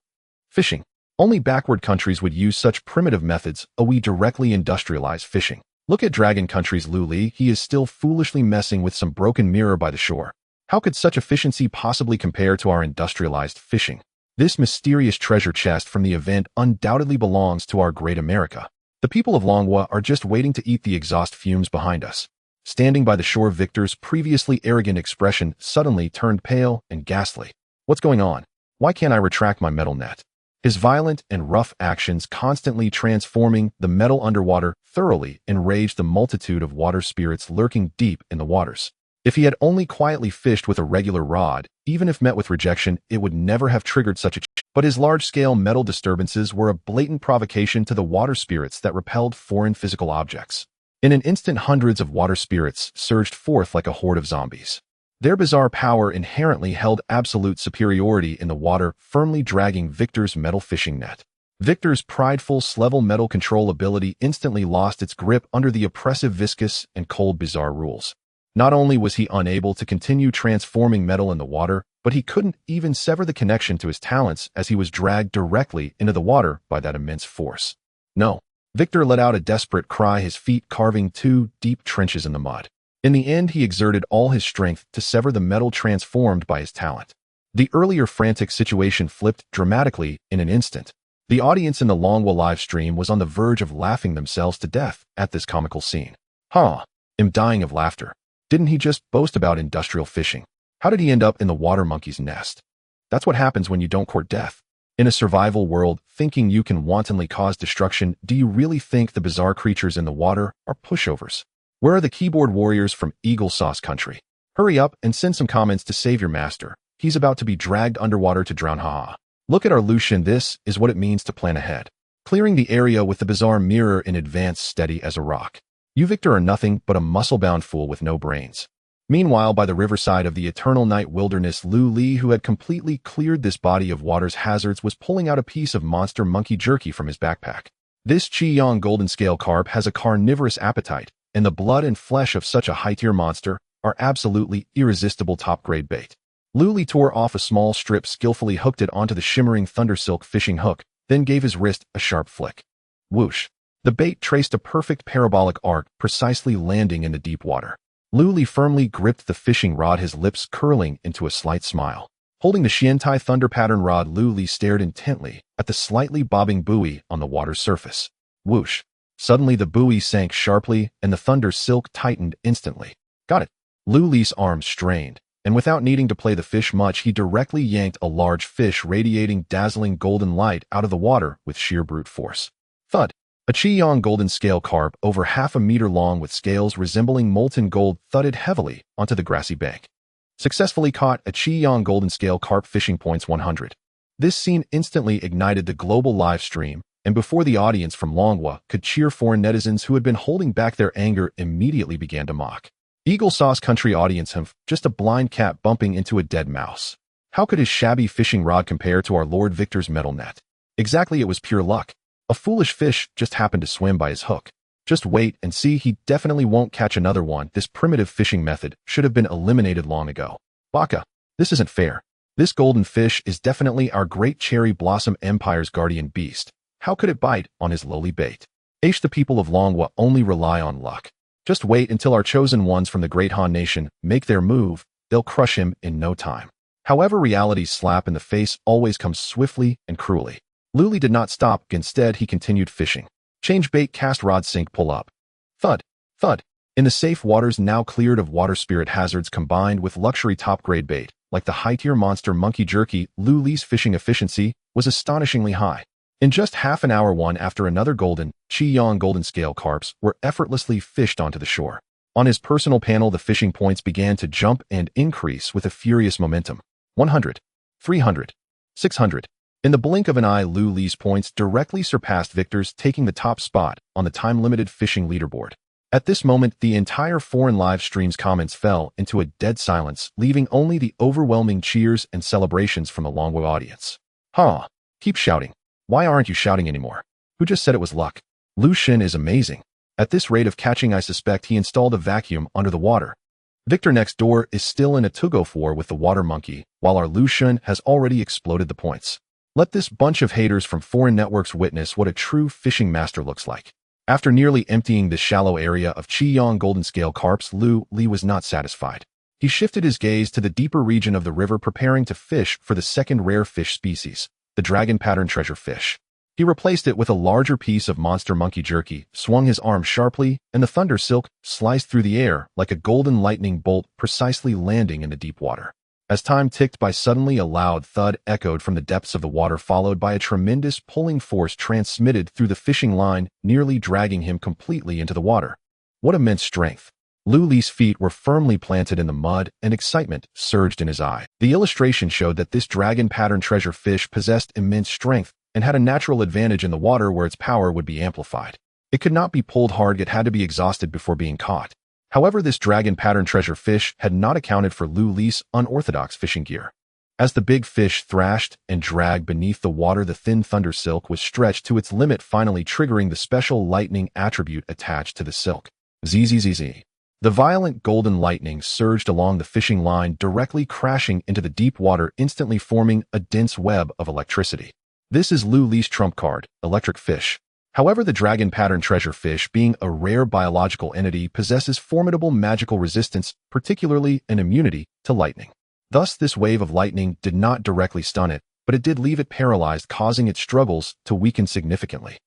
Fishing. Only backward countries would use such primitive methods. We directly industrialize fishing. Look at Dragon Country's Lu Li. He is still foolishly messing with some broken mirror by the shore. How could such efficiency possibly compare to our industrialized fishing? This mysterious treasure chest from the event undoubtedly belongs to our great America. The people of Longhua are just waiting to eat the exhaust fumes behind us. Standing by the shore, Victor's previously arrogant expression suddenly turned pale and ghastly. What's going on? Why can't I retract my metal net? His violent and rough actions, constantly transforming the metal underwater, thoroughly enraged the multitude of water spirits lurking deep in the waters. If he had only quietly fished with a regular rod, even if met with rejection, it would never have triggered such a but his large-scale metal disturbances were a blatant provocation to the water spirits that repelled foreign physical objects. In an instant, hundreds of water spirits surged forth like a horde of zombies. Their bizarre power inherently held absolute superiority in the water, firmly dragging Victor's metal fishing net. Victor's prideful S-level metal control ability instantly lost its grip under the oppressive, viscous, and cold bizarre rules. Not only was he unable to continue transforming metal in the water, but he couldn't even sever the connection to his talents as he was dragged directly into the water by that immense force. No. Victor let out a desperate cry, his feet carving two deep trenches in the mud. In the end, he exerted all his strength to sever the metal transformed by his talent. The earlier frantic situation flipped dramatically in an instant. The audience in the Longhua live stream was on the verge of laughing themselves to death at this comical scene. I'm dying of laughter. Didn't he just boast about industrial fishing? How did he end up in the water monkey's nest? That's what happens when you don't court death. In a survival world, thinking you can wantonly cause destruction, do you really think the bizarre creatures in the water are pushovers? Where are the keyboard warriors from Eagle Sauce Country? Hurry up and send some comments to save your master. He's about to be dragged underwater to drown. Look at our Lucian. This is what it means to plan ahead. Clearing the area with the bizarre mirror in advance, steady as a rock. You, Victor, are nothing but a muscle-bound fool with no brains. Meanwhile, by the riverside of the Eternal Night Wilderness, Lu Li, who had completely cleared this body of water's hazards, was pulling out a piece of monster monkey jerky from his backpack. This Qiyang golden scale carp has a carnivorous appetite, and the blood and flesh of such a high-tier monster are absolutely irresistible top-grade bait. Lu Li tore off a small strip, skillfully hooked it onto the shimmering thundersilk fishing hook, then gave his wrist a sharp flick. Whoosh! The bait traced a perfect parabolic arc, precisely landing in the deep water. Lu Li firmly gripped the fishing rod, his lips curling into a slight smile. Holding the Xiantai thunder pattern rod, Lu Li stared intently at the slightly bobbing buoy on the water's surface. Whoosh! Suddenly the buoy sank sharply and the thunder silk tightened instantly. Got it. Lu Li's arms strained, and without needing to play the fish much, he directly yanked a large fish radiating dazzling golden light out of the water with sheer brute force. Thud. A Qiyang golden scale carp over half a meter long with scales resembling molten gold thudded heavily onto the grassy bank. Successfully caught. A Qiyang golden scale carp fishing points 100. This scene instantly ignited the global live stream, and before the audience from Longwa could cheer, foreign netizens who had been holding back their anger immediately began to mock. Eagle Sauce Country audience him, just a blind cat bumping into a dead mouse. How could his shabby fishing rod compare to our Lord Victor's metal net? Exactly, it was pure luck. A foolish fish just happened to swim by his hook. Just wait and see, he definitely won't catch another one. This primitive fishing method should have been eliminated long ago. Baka, this isn't fair. This golden fish is definitely our great cherry blossom empire's guardian beast. How could it bite on his lowly bait? Aish, the people of Longwa only rely on luck. Just wait until our chosen ones from the Great Han Nation make their move. They'll crush him in no time. However, reality's slap in the face always comes swiftly and cruelly. Lu Li did not stop. Instead, he continued fishing. Change bait, cast rod, sink, pull up. Thud, thud. In the safe waters now cleared of water spirit hazards combined with luxury top-grade bait, like the high-tier monster monkey jerky, Lu Li's fishing efficiency was astonishingly high. In just half an hour, one after another golden, Qiyang golden scale carps were effortlessly fished onto the shore. On his personal panel, the fishing points began to jump and increase with a furious momentum. 100, 300, 600. In the blink of an eye, Lu Li's points directly surpassed Victor's, taking the top spot on the time-limited fishing leaderboard. At this moment, the entire foreign live stream's comments fell into a dead silence, leaving only the overwhelming cheers and celebrations from the Longwa audience. Huh. Keep shouting. Why aren't you shouting anymore? Who just said it was luck? Lu Xun is amazing. At this rate of catching, I suspect he installed a vacuum under the water. Victor next door is still in a tug-of war with the water monkey, while our Lu Xun has already exploded the points. Let this bunch of haters from foreign networks witness what a true fishing master looks like. After nearly emptying this shallow area of Qiyang golden scale carps, Lu Li was not satisfied. He shifted his gaze to the deeper region of the river, preparing to fish for the second rare fish species, the dragon pattern treasure fish. He replaced it with a larger piece of monster monkey jerky, swung his arm sharply, and the thunder silk sliced through the air like a golden lightning bolt, precisely landing in the deep water. As time ticked by, suddenly a loud thud echoed from the depths of the water, followed by a tremendous pulling force transmitted through the fishing line, nearly dragging him completely into the water. What immense strength! Lu Li's feet were firmly planted in the mud, and excitement surged in his eye. The illustration showed that this dragon pattern treasure fish possessed immense strength and had a natural advantage in the water where its power would be amplified. It could not be pulled hard, it had to be exhausted before being caught. However, this dragon pattern treasure fish had not accounted for Lu Li's unorthodox fishing gear. As the big fish thrashed and dragged beneath the water, the thin thunder silk was stretched to its limit, finally triggering the special lightning attribute attached to the silk. Zzz. The violent golden lightning surged along the fishing line, directly crashing into the deep water, instantly forming a dense web of electricity. This is Lu Li's trump card, electric fish. However, the dragon pattern treasure fish, being a rare biological entity, possesses formidable magical resistance, particularly an immunity to lightning. Thus, this wave of lightning did not directly stun it, but it did leave it paralyzed, causing its struggles to weaken significantly.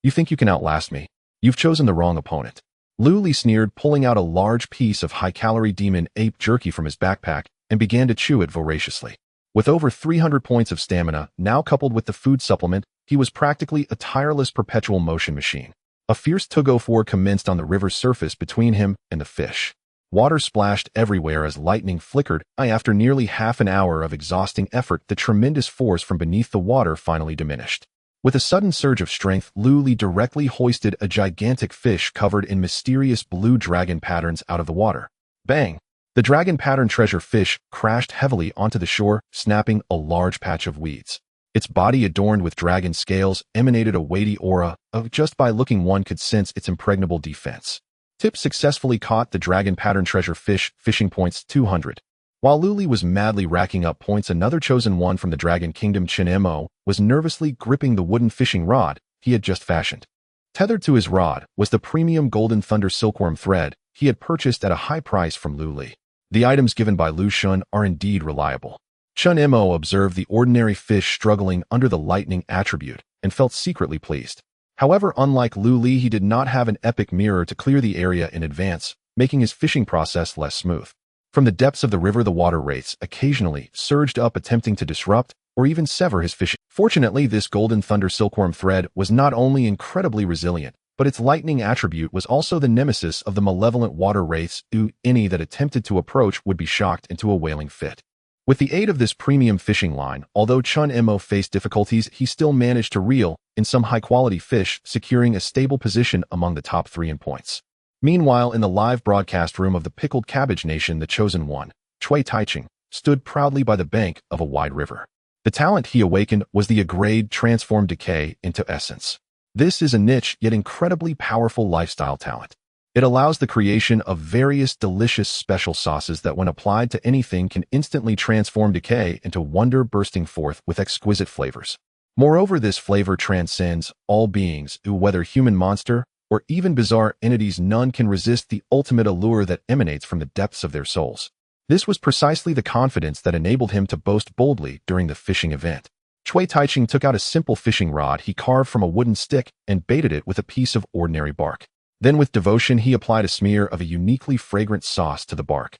You think you can outlast me? You've chosen the wrong opponent. Lu Li sneered, pulling out a large piece of high-calorie demon ape jerky from his backpack and began to chew it voraciously. With over 300 points of stamina, now coupled with the food supplement, he was practically a tireless perpetual motion machine. A fierce tug-of-war commenced on the river's surface between him and the fish. Water splashed everywhere as lightning flickered. After nearly half an hour of exhausting effort, the tremendous force from beneath the water finally diminished. With a sudden surge of strength, Lu Li directly hoisted a gigantic fish covered in mysterious blue dragon patterns out of the water. Bang! The dragon pattern treasure fish crashed heavily onto the shore, snapping a large patch of weeds. Its body, adorned with dragon scales, emanated a weighty aura of just by looking one could sense its impregnable defense. Tip successfully caught the dragon pattern treasure fish, fishing points 200. While Lu Li was madly racking up points, another chosen one from the Dragon Kingdom, Chen Mo, was nervously gripping the wooden fishing rod he had just fashioned. Tethered to his rod was the premium golden thunder silkworm thread he had purchased at a high price from Lu Li. The items given by Lu Xun are indeed reliable. Chen Mo observed the ordinary fish struggling under the lightning attribute and felt secretly pleased. However, unlike Lu Li, he did not have an epic mirror to clear the area in advance, making his fishing process less smooth. From the depths of the river, the water wraiths occasionally surged up, attempting to disrupt or even sever his fishing. Fortunately, this golden thunder silkworm thread was not only incredibly resilient, but its lightning attribute was also the nemesis of the malevolent water wraiths, who any that attempted to approach would be shocked into a wailing fit. With the aid of this premium fishing line, although Chun Mo faced difficulties, he still managed to reel in some high-quality fish, securing a stable position among the top 3 in points. Meanwhile, in the live broadcast room of the Pickled Cabbage Nation, the chosen one, Chui Taiching, stood proudly by the bank of a wide river. The talent he awakened was the Agrade Transform Decay into Essence. This is a niche yet incredibly powerful lifestyle talent. It allows the creation of various delicious special sauces that, when applied to anything, can instantly transform decay into wonder, bursting forth with exquisite flavors. Moreover, this flavor transcends all beings, who, whether human monster or even bizarre entities, none can resist the ultimate allure that emanates from the depths of their souls. This was precisely the confidence that enabled him to boast boldly during the fishing event. Chui Taiching took out a simple fishing rod he carved from a wooden stick and baited it with a piece of ordinary bark. Then, with devotion, he applied a smear of a uniquely fragrant sauce to the bark.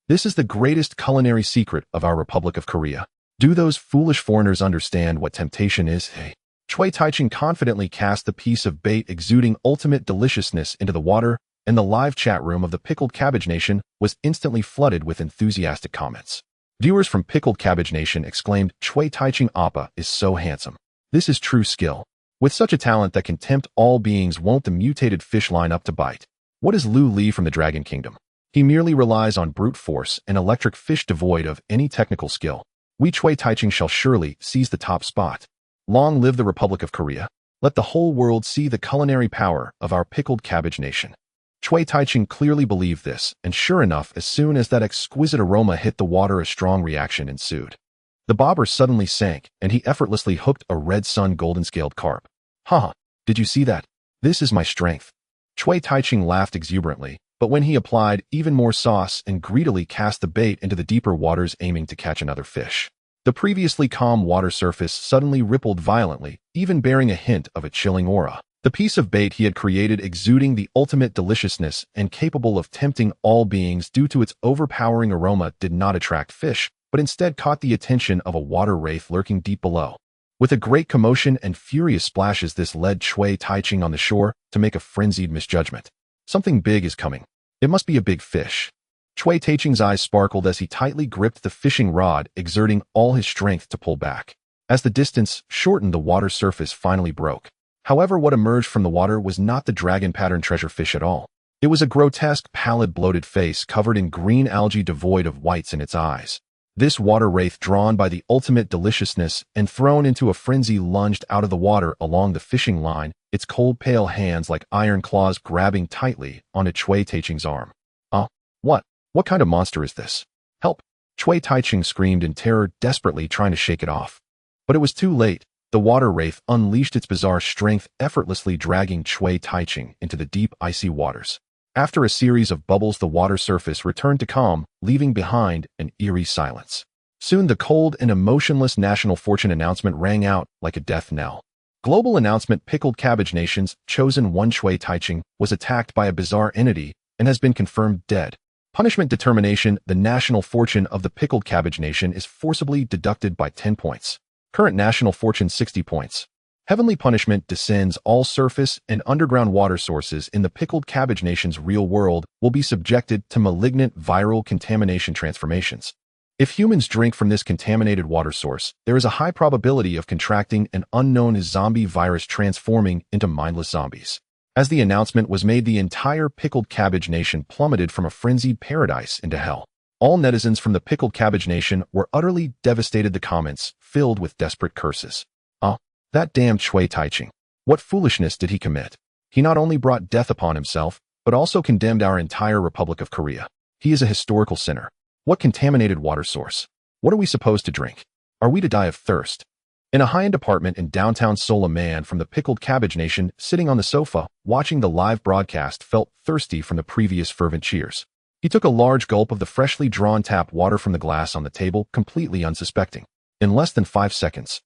This is the greatest culinary secret of our Republic of Korea. Do those foolish foreigners understand what temptation is? Hey. Chui Taiching confidently cast the piece of bait, exuding ultimate deliciousness, into the water, and the live chat room of the Pickled Cabbage Nation was instantly flooded with enthusiastic comments. Viewers from Pickled Cabbage Nation exclaimed, "Chui Taiching Appa is so handsome. This is true skill. With such a talent that can tempt all beings, won't the mutated fish line up to bite? What is Lu Li from the Dragon Kingdom? He merely relies on brute force and electric fish devoid of any technical skill. We Chui Taiching shall surely seize the top spot. Long live the Republic of Korea. Let the whole world see the culinary power of our Pickled Cabbage Nation." Chui Taiching clearly believed this, and sure enough, as soon as that exquisite aroma hit the water, a strong reaction ensued. The bobber suddenly sank, and he effortlessly hooked a red sun golden-scaled carp. "Haha, did you see that? This is my strength." Chui Taiching laughed exuberantly, but when he applied even more sauce and greedily cast the bait into the deeper waters, aiming to catch another fish, the previously calm water surface suddenly rippled violently, even bearing a hint of a chilling aura. The piece of bait he had created, exuding the ultimate deliciousness and capable of tempting all beings due to its overpowering aroma, did not attract fish, but instead caught the attention of a water wraith lurking deep below. With a great commotion and furious splashes, this led Chui Taiching on the shore to make a frenzied misjudgment. Something big is coming. It must be a big fish. Chui Taiching's eyes sparkled as he tightly gripped the fishing rod, exerting all his strength to pull back. As the distance shortened, the water surface finally broke. However, what emerged from the water was not the dragon-pattern treasure fish at all. It was a grotesque, pallid, bloated face covered in green algae devoid of whites in its eyes. This water wraith, drawn by the ultimate deliciousness and thrown into a frenzy, lunged out of the water along the fishing line, its cold, pale hands like iron claws grabbing tightly onto Chui Taiching's arm. What kind of monster is this? Help! Chui Taiching screamed in terror, desperately trying to shake it off. But it was too late. The water wraith unleashed its bizarre strength, effortlessly dragging Chui Taiching into the deep, icy waters. After a series of bubbles, the water surface returned to calm, leaving behind an eerie silence. Soon, the cold and emotionless national fortune announcement rang out like a death knell. Global announcement: Pickled Cabbage Nation's chosen one Chui Taiching was attacked by a bizarre entity and has been confirmed dead. Punishment determination: the national fortune of the Pickled Cabbage Nation is forcibly deducted by 10 points. Current national fortune 60 points. Heavenly punishment: descends all surface and underground water sources in the Pickled Cabbage Nation's real world will be subjected to malignant viral contamination transformations. If humans drink from this contaminated water source, there is a high probability of contracting an unknown zombie virus, transforming into mindless zombies. As the announcement was made, the entire Pickled Cabbage Nation plummeted from a frenzied paradise into hell. All netizens from the Pickled Cabbage Nation were utterly devastated, the comments filled with desperate curses. That damn Chui Taiching. What foolishness did he commit? He not only brought death upon himself, but also condemned our entire Republic of Korea. He is a historical sinner. What contaminated water source? What are we supposed to drink? Are we to die of thirst? In a high-end apartment in downtown Seoul, a man from the Pickled Cabbage Nation, sitting on the sofa, watching the live broadcast, felt thirsty from the previous fervent cheers. He took a large gulp of the freshly drawn tap water from the glass on the table, completely unsuspecting. In less than 5 seconds.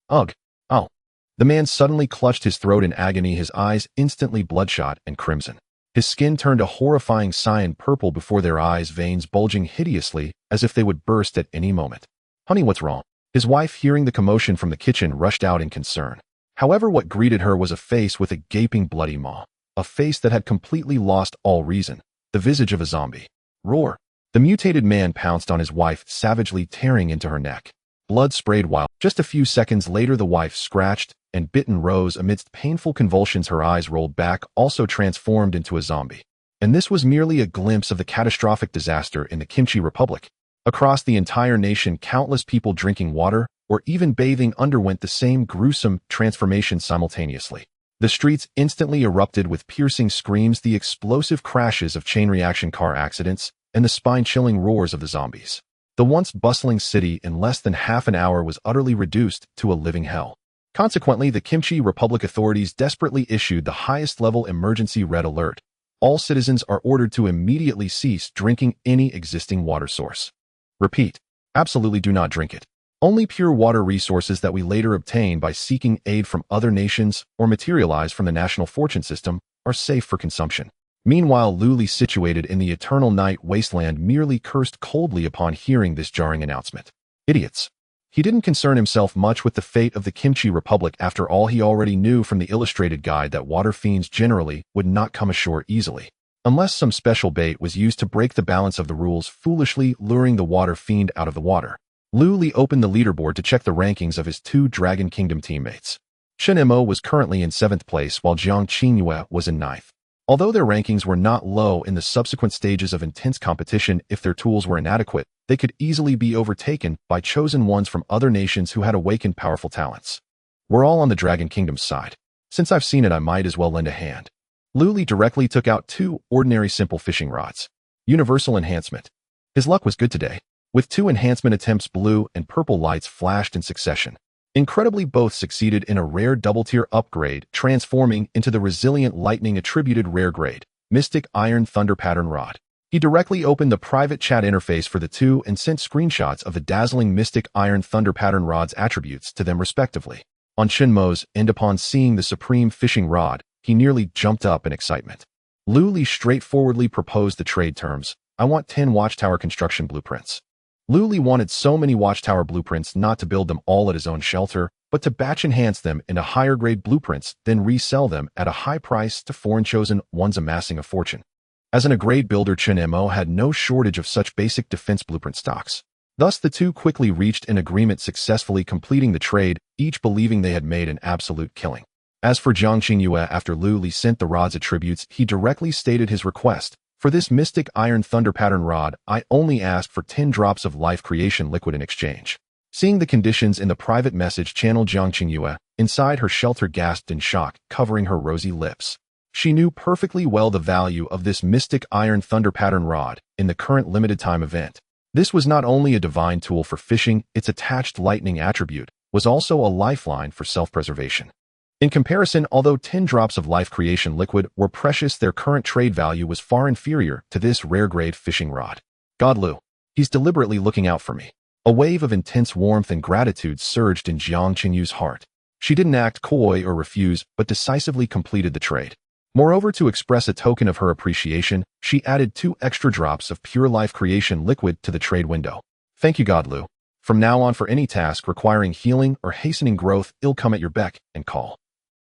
Ugh. Oh. The man suddenly clutched his throat in agony, his eyes instantly bloodshot and crimson. His skin turned a horrifying cyan purple before their eyes, veins bulging hideously as if they would burst at any moment. "Honey, what's wrong?" His wife, hearing the commotion from the kitchen, rushed out in concern. However, what greeted her was a face with a gaping bloody maw. A face that had completely lost all reason. The visage of a zombie. Roar! The mutated man pounced on his wife, savagely tearing into her neck. Blood sprayed wild. Just a few seconds later, the wife, scratched and bitten, rose amidst painful convulsions. Her eyes rolled back, also transformed into a zombie. And this was merely a glimpse of the catastrophic disaster in the Kimchi Republic. Across the entire nation, countless people drinking water or even bathing underwent the same gruesome transformation simultaneously. The streets instantly erupted with piercing screams, the explosive crashes of chain reaction car accidents, and the spine-chilling roars of the zombies. The once bustling city in less than half an hour was utterly reduced to a living hell. Consequently, the Kimchi Republic authorities desperately issued the highest-level emergency red alert. All citizens are ordered to immediately cease drinking any existing water source. Repeat, absolutely do not drink it. Only pure water resources that we later obtain by seeking aid from other nations or materialize from the national fortune system are safe for consumption. Meanwhile, Luli, situated in the Eternal Night Wasteland, merely cursed coldly upon hearing this jarring announcement. Idiots. He didn't concern himself much with the fate of the Kimchi Republic. After all, he already knew from the illustrated guide that water fiends generally would not come ashore easily, unless some special bait was used to break the balance of the rules, foolishly luring the water fiend out of the water. Luli opened the leaderboard to check the rankings of his two Dragon Kingdom teammates. Chen Mo was currently in 7th place, while Jiang Qingyue was in 9th. Although their rankings were not low, in the subsequent stages of intense competition, if their tools were inadequate, they could easily be overtaken by chosen ones from other nations who had awakened powerful talents. We're all on the Dragon Kingdom's side. Since I've seen it, I might as well lend a hand. Luli directly took out 2 ordinary simple fishing rods. Universal Enhancement. His luck was good today. With 2 enhancement attempts, blue and purple lights flashed in succession. Incredibly, both succeeded in a rare double-tier upgrade, transforming into the resilient lightning attributed rare grade, Mystic Iron Thunder Pattern Rod. He directly opened the private chat interface for the 2 and sent screenshots of the dazzling Mystic Iron Thunder Pattern Rod's attributes to them respectively. On Shinmo's end, upon seeing the supreme fishing rod, he nearly jumped up in excitement. Luli straightforwardly proposed the trade terms. I want 10 watchtower construction blueprints. Luli wanted so many watchtower blueprints not to build them all at his own shelter, but to batch enhance them into higher grade blueprints, then resell them at a high price to foreign chosen ones, amassing a fortune. As an A-grade builder, Chen Mo had no shortage of such basic defense blueprint stocks. Thus, the 2 quickly reached an agreement, successfully completing the trade, each believing they had made an absolute killing. As for Jiang Qingyue, after Luli sent the rod's attributes, he directly stated his request. For this Mystic Iron Thunder Pattern Rod, I only asked for 10 drops of life creation liquid in exchange. Seeing the conditions in the private message channel, Jiang Qingyue, inside her shelter, gasped in shock, covering her rosy lips. She knew perfectly well the value of this Mystic Iron Thunder Pattern Rod in the current limited time event. This was not only a divine tool for fishing, its attached lightning attribute was also a lifeline for self-preservation. In comparison, although 10 drops of life creation liquid were precious, their current trade value was far inferior to this rare-grade fishing rod. God, Lu, he's deliberately looking out for me. A wave of intense warmth and gratitude surged in Jiang Qingyue's heart. She didn't act coy or refuse, but decisively completed the trade. Moreover, to express a token of her appreciation, she added 2 extra drops of pure life creation liquid to the trade window. Thank you, God, Lu. From now on, for any task requiring healing or hastening growth, it'll come at your beck and call.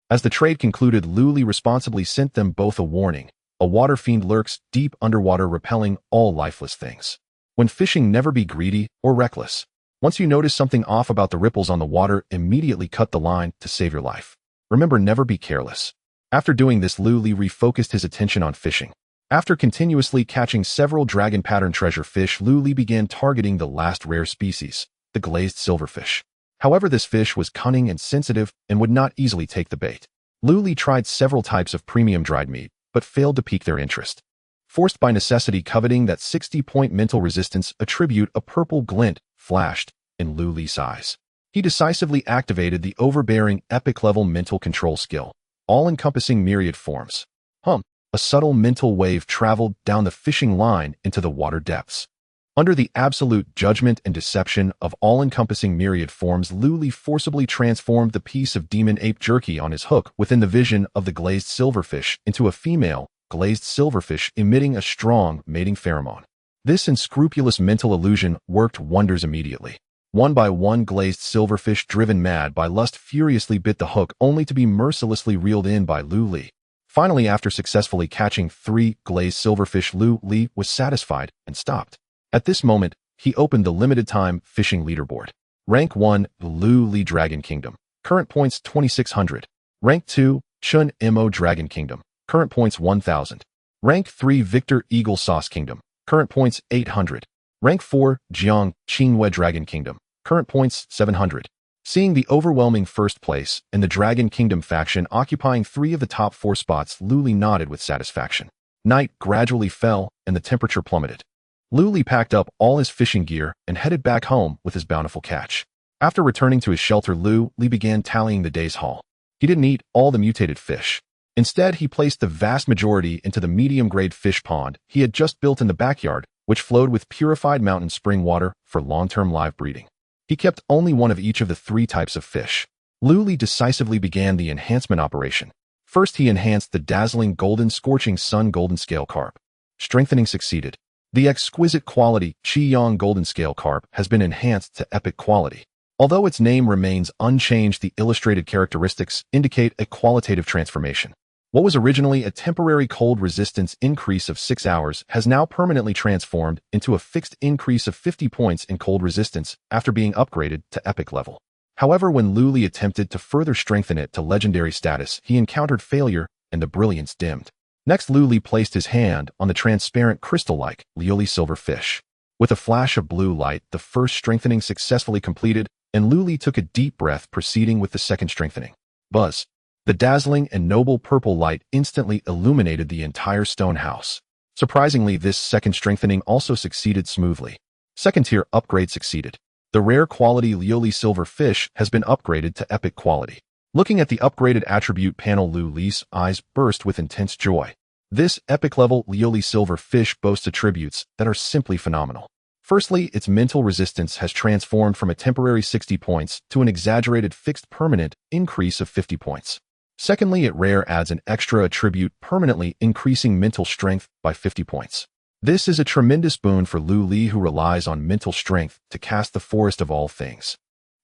As the trade concluded, Luli responsibly sent them both a warning. A water fiend lurks deep underwater, repelling all lifeless things. When fishing, never be greedy or reckless. Once you notice something off about the ripples on the water, immediately cut the line to save your life. Remember, never be careless. After doing this, Luli refocused his attention on fishing. After continuously catching several dragon pattern treasure fish, Luli began targeting the last rare species, the glazed silverfish. However, this fish was cunning and sensitive and would not easily take the bait. Luli tried several types of premium dried meat, but failed to pique their interest. Forced by necessity, coveting that 60-point mental resistance attribute, a purple glint flashed in Luli's eyes. He decisively activated the overbearing epic-level mental control skill, all-encompassing myriad forms. A subtle mental wave traveled down the fishing line into the water depths. Under the absolute judgment and deception of all-encompassing myriad forms, Luli forcibly transformed the piece of demon ape jerky on his hook within the vision of the glazed silverfish into a female, glazed silverfish emitting a strong, mating pheromone. This unscrupulous mental illusion worked wonders immediately. One by one, glazed silverfish driven mad by lust furiously bit the hook only to be mercilessly reeled in by Luli. Finally, after successfully catching 3 glazed silverfish, Luli was satisfied and stopped. At this moment, he opened the limited-time fishing leaderboard. Rank 1, Luli Dragon Kingdom. Current points 2600. Rank 2, Chun Mo Dragon Kingdom. Current points 1000. Rank 3, Victor Eagle Sauce Kingdom. Current points 800. Rank 4, Jiang Qinghue Dragon Kingdom. Current points 700. Seeing the overwhelming first place and the Dragon Kingdom faction occupying 3 of the top 4 spots, Luli nodded with satisfaction. Night gradually fell and the temperature plummeted. Luli packed up all his fishing gear and headed back home with his bountiful catch. After returning to his shelter, Luli began tallying the day's haul. He didn't eat all the mutated fish. Instead, he placed the vast majority into the medium-grade fish pond he had just built in the backyard, which flowed with purified mountain spring water for long-term live breeding. He kept only one of each of the 3 types of fish. Luli decisively began the enhancement operation. First, he enhanced the dazzling golden scorching sun golden scale carp. Strengthening succeeded. The exquisite quality Qiyang golden scale carp has been enhanced to epic quality. Although its name remains unchanged, the illustrated characteristics indicate a qualitative transformation. What was originally a temporary cold resistance increase of 6 hours has now permanently transformed into a fixed increase of 50 points in cold resistance after being upgraded to epic level. However, when Luli attempted to further strengthen it to legendary status, he encountered failure and the brilliance dimmed. Next, Luli placed his hand on the transparent crystal-like Lioli silver fish. With a flash of blue light, the first strengthening successfully completed, and Luli took a deep breath, proceeding with the second strengthening. Buzz. The dazzling and noble purple light instantly illuminated the entire stone house. Surprisingly, this second strengthening also succeeded smoothly. Second-tier upgrade succeeded. The rare quality Lioli silver fish has been upgraded to epic quality. Looking at the upgraded attribute panel, Luli's eyes burst with intense joy. This epic-level Lioli silver fish boasts attributes that are simply phenomenal. Firstly, its mental resistance has transformed from a temporary 60 points to an exaggerated fixed permanent increase of 50 points. Secondly, it rare adds an extra attribute permanently increasing mental strength by 50 points. This is a tremendous boon for Luli, who relies on mental strength to cast the forest of all things.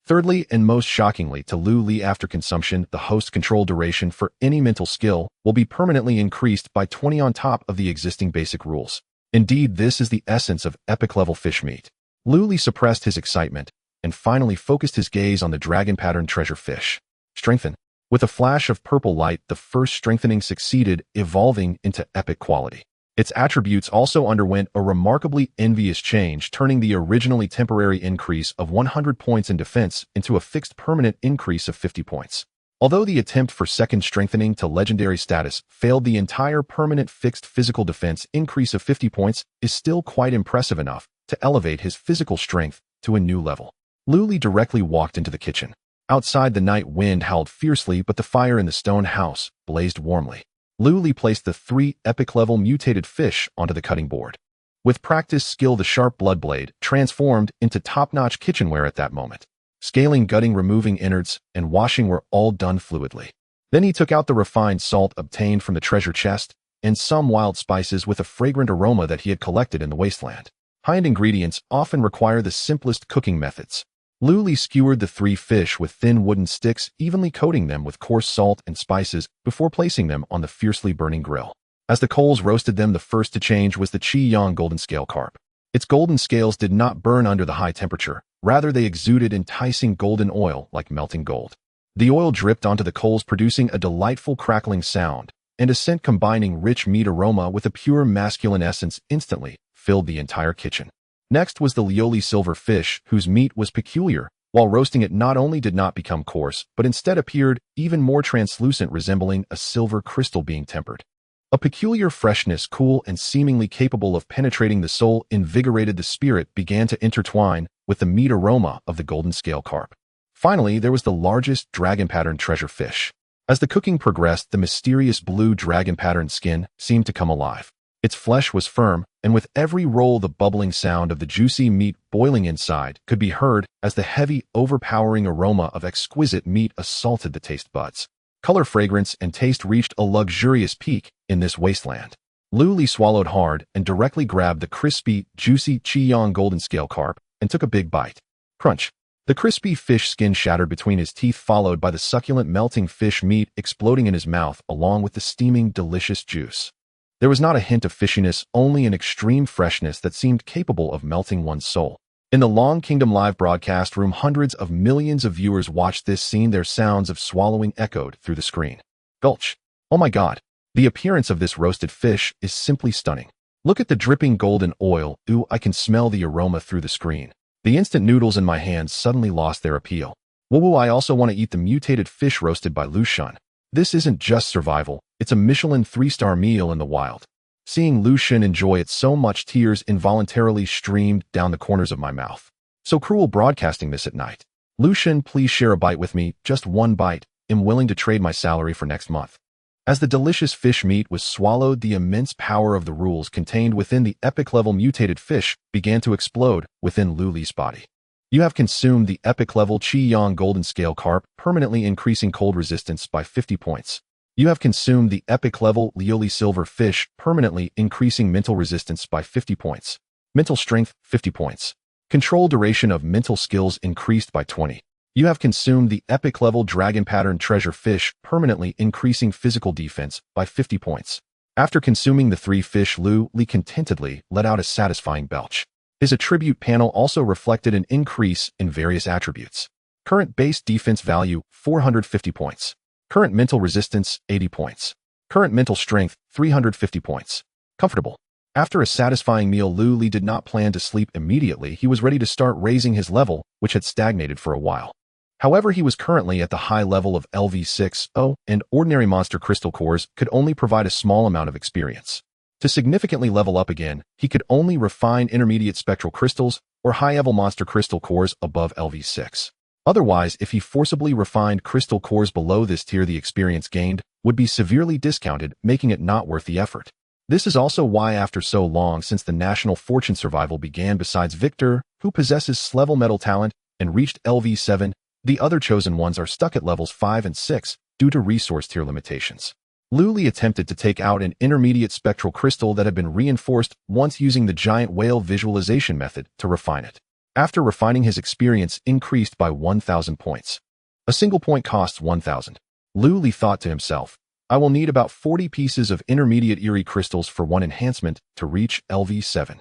Thirdly, and most shockingly to Luli, after consumption, the host control duration for any mental skill will be permanently increased by 20 on top of the existing basic rules. Indeed, this is the essence of epic-level fish meat. Luli suppressed his excitement and finally focused his gaze on the dragon-patterned treasure fish. Strengthen. With a flash of purple light, the first strengthening succeeded, evolving into epic quality. Its attributes also underwent a remarkably envious change, turning the originally temporary increase of 100 points in defense into a fixed permanent increase of 50 points. Although the attempt for second strengthening to legendary status failed, the entire permanent fixed physical defense increase of 50 points is still quite impressive enough to elevate his physical strength to a new level. Luli directly walked into the kitchen. Outside, the night wind howled fiercely, but the fire in the stone house blazed warmly. Luli placed the 3 epic-level mutated fish onto the cutting board. With practiced skill, the sharp blood blade transformed into top-notch kitchenware at that moment. Scaling, gutting, removing innards, and washing were all done fluidly. Then he took out the refined salt obtained from the treasure chest and some wild spices with a fragrant aroma that he had collected in the wasteland. High-end ingredients often require the simplest cooking methods. Luli skewered the 3 fish with thin wooden sticks, evenly coating them with coarse salt and spices before placing them on the fiercely burning grill. As the coals roasted them, the first to change was the Qiyang golden scale carp. Its golden scales did not burn under the high temperature. Rather, they exuded enticing golden oil like melting gold. The oil dripped onto the coals, producing a delightful crackling sound, and a scent combining rich meat aroma with a pure masculine essence instantly filled the entire kitchen. Next was the Lioli silver fish, whose meat was peculiar. While roasting, it not only did not become coarse, but instead appeared even more translucent, resembling a silver crystal being tempered. A peculiar freshness, cool and seemingly capable of penetrating the soul, invigorated the spirit, began to intertwine with the meat aroma of the golden scale carp. Finally, there was the largest dragon-patterned treasure fish. As the cooking progressed, the mysterious blue dragon-patterned skin seemed to come alive. Its flesh was firm, and with every roll the bubbling sound of the juicy meat boiling inside could be heard as the heavy, overpowering aroma of exquisite meat assaulted the taste buds. Color, fragrance, and taste reached a luxurious peak in this wasteland. Lu Li swallowed hard and directly grabbed the crispy, juicy Qiyang golden scale carp and took a big bite. Crunch. The crispy fish skin shattered between his teeth, followed by the succulent melting fish meat exploding in his mouth along with the steaming, delicious juice. There was not a hint of fishiness, only an extreme freshness that seemed capable of melting one's soul. In the Long Kingdom live broadcast room, hundreds of millions of viewers watched this scene, their sounds of swallowing echoed through the screen. Gulch. Oh my god. The appearance of this roasted fish is simply stunning. Look at the dripping golden oil. Ooh, I can smell the aroma through the screen. The instant noodles in my hands suddenly lost their appeal. Whoa, I also want to eat the mutated fish roasted by Lu Shan. This isn't just survival, it's a Michelin 3-star meal in the wild. Seeing Lu Shan enjoy it so much, tears involuntarily streamed down the corners of my mouth. So cruel broadcasting this at night. Lu Shan, please share a bite with me, just one bite. I'm willing to trade my salary for next month. As the delicious fish meat was swallowed, the immense power of the rules contained within the epic-level mutated fish began to explode within Lu Li's body. You have consumed the epic-level Qiyang golden scale carp, permanently increasing cold resistance by 50 points. You have consumed the epic-level Lioli silver fish, permanently increasing mental resistance by 50 points. Mental strength, 50 points. Control duration of mental skills increased by 20. You have consumed the epic-level dragon pattern treasure fish, permanently increasing physical defense by 50 points. After consuming the 3 fish, Lu Li contentedly let out a satisfying belch. His attribute panel also reflected an increase in various attributes. Current base defense value, 450 points. Current mental resistance, 80 points. Current mental strength, 350 points. Comfortable. After a satisfying meal, Lu Li did not plan to sleep immediately. He was ready to start raising his level, which had stagnated for a while. However, he was currently at the high level of LV6, and ordinary monster crystal cores could only provide a small amount of experience. To significantly level up again, he could only refine intermediate spectral crystals or high-level monster crystal cores above LV6. Otherwise, if he forcibly refined crystal cores below this tier, the experience gained would be severely discounted, making it not worth the effort. This is also why, after so long since the national fortune survival began, besides Victor, who possesses level metal talent and reached LV7, the other chosen ones are stuck at levels 5 and 6 due to resource tier limitations. Lu Li attempted to take out an intermediate spectral crystal that had been reinforced once using the giant whale visualization method to refine it. After refining, his experience increased by 1,000 points. A single point costs 1,000. Lu Li thought to himself, I will need about 40 pieces of intermediate eerie crystals for one enhancement to reach LV7.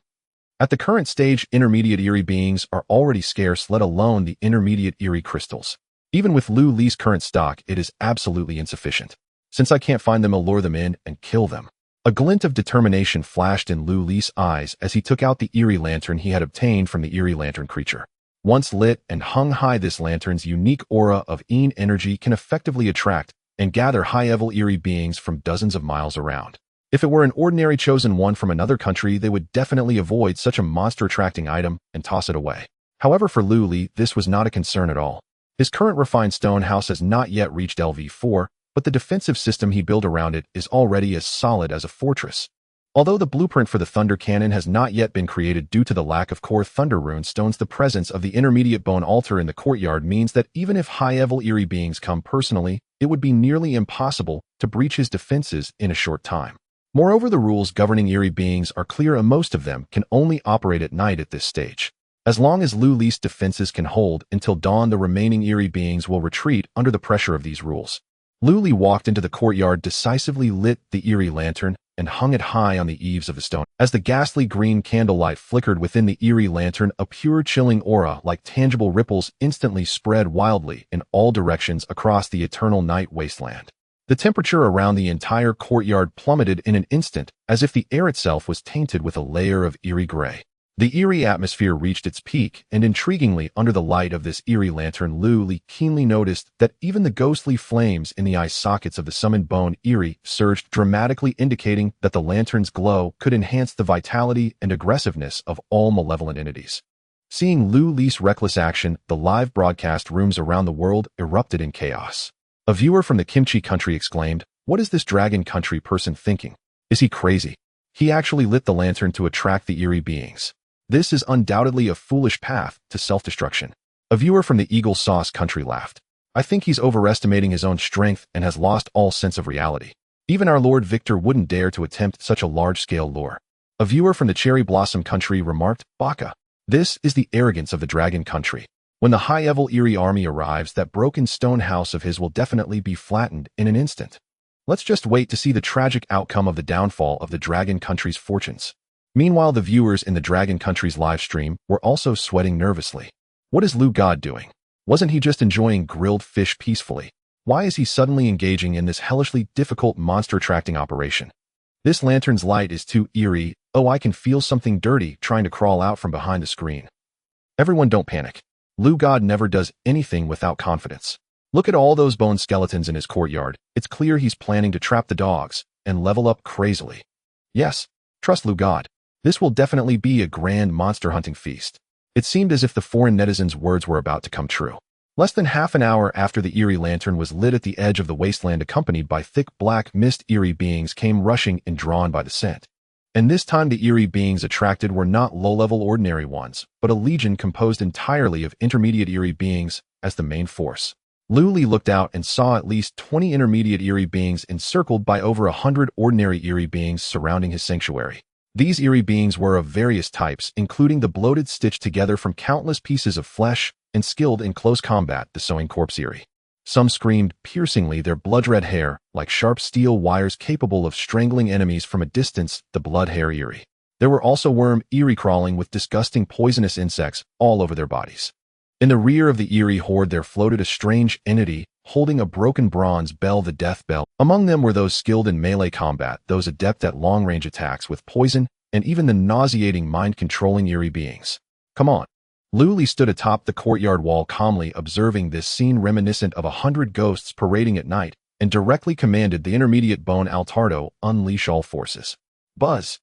At the current stage, intermediate eerie beings are already scarce, let alone the intermediate eerie crystals. Even with Lu Li's current stock, it is absolutely insufficient. Since I can't find them, I'll lure them in and kill them. A glint of determination flashed in Lu Li's eyes as he took out the eerie lantern he had obtained from the eerie lantern creature. Once lit and hung high, this lantern's unique aura of Een energy can effectively attract and gather high-level eerie beings from dozens of miles around. If it were an ordinary chosen one from another country, they would definitely avoid such a monster-attracting item and toss it away. However, for Lu Li, this was not a concern at all. His current refined stone house has not yet reached LV4, but the defensive system he built around it is already as solid as a fortress. Although the blueprint for the thunder cannon has not yet been created due to the lack of core thunder rune stones, the presence of the intermediate bone altar in the courtyard means that even if high-level eerie beings come personally, it would be nearly impossible to breach his defenses in a short time. Moreover, the rules governing eerie beings are clear, and most of them can only operate at night at this stage. As long as Lu Li's defenses can hold until dawn, the remaining eerie beings will retreat under the pressure of these rules. Lu Li walked into the courtyard, decisively lit the eerie lantern, and hung it high on the eaves of the stone. As the ghastly green candlelight flickered within the eerie lantern, a pure chilling aura like tangible ripples instantly spread wildly in all directions across the Eternal Night Wasteland. The temperature around the entire courtyard plummeted in an instant, as if the air itself was tainted with a layer of eerie gray. The eerie atmosphere reached its peak, and intriguingly, under the light of this eerie lantern, Lu Li keenly noticed that even the ghostly flames in the eye sockets of the summoned bone eerie surged dramatically, indicating that the lantern's glow could enhance the vitality and aggressiveness of all malevolent entities. Seeing Lu Li's reckless action, the live broadcast rooms around the world erupted in chaos. A viewer from the Kimchi country exclaimed, "What is this dragon country person thinking? Is he crazy? He actually lit the lantern to attract the eerie beings. This is undoubtedly a foolish path to self-destruction. A viewer from the Eagle Sauce country laughed. I think he's overestimating his own strength and has lost all sense of reality. Even our Lord Victor wouldn't dare to attempt such a large-scale lure. A viewer from the Cherry Blossom country remarked, Baka. This is the arrogance of the dragon country. When the high-level eerie army arrives, that broken stone house of his will definitely be flattened in an instant. Let's just wait to see the tragic outcome of the downfall of the dragon country's fortunes. Meanwhile, the viewers in the dragon country's live stream were also sweating nervously. What is Lou God doing? Wasn't he just enjoying grilled fish peacefully? Why is he suddenly engaging in this hellishly difficult monster-attracting operation? This lantern's light is too eerie. Oh, I can feel something dirty trying to crawl out from behind the screen. Everyone don't panic. Lou God never does anything without confidence. Look at all those bone skeletons in his courtyard. It's clear he's planning to trap the dogs and level up crazily. Yes, trust Lou God. This will definitely be a grand monster hunting feast. It seemed as if the foreign netizens' words were about to come true. Less than half an hour after the eerie lantern was lit at the edge of the wasteland, accompanied by thick black mist, eerie beings came rushing in, drawn by the scent. And this time the eerie beings attracted were not low-level ordinary ones, but a legion composed entirely of intermediate eerie beings as the main force. Lu Li looked out and saw at least 20 intermediate eerie beings encircled by over 100 ordinary eerie beings surrounding his sanctuary. These eerie beings were of various types, including the bloated, stitched together from countless pieces of flesh, and skilled in close combat, the sewing corpse eerie. Some screamed piercingly, their blood-red hair, like sharp steel wires capable of strangling enemies from a distance, the blood hair eerie. There were also worm eerie crawling with disgusting poisonous insects all over their bodies. In the rear of the eerie horde there floated a strange entity, holding a broken bronze bell, the death bell. Among them were those skilled in melee combat, those adept at long-range attacks with poison, and even the nauseating mind-controlling eerie beings. Come on. Lu Li stood atop the courtyard wall, calmly observing this scene reminiscent of 100 ghosts parading at night, and directly commanded the intermediate bone altardo, unleash all forces. Buzz!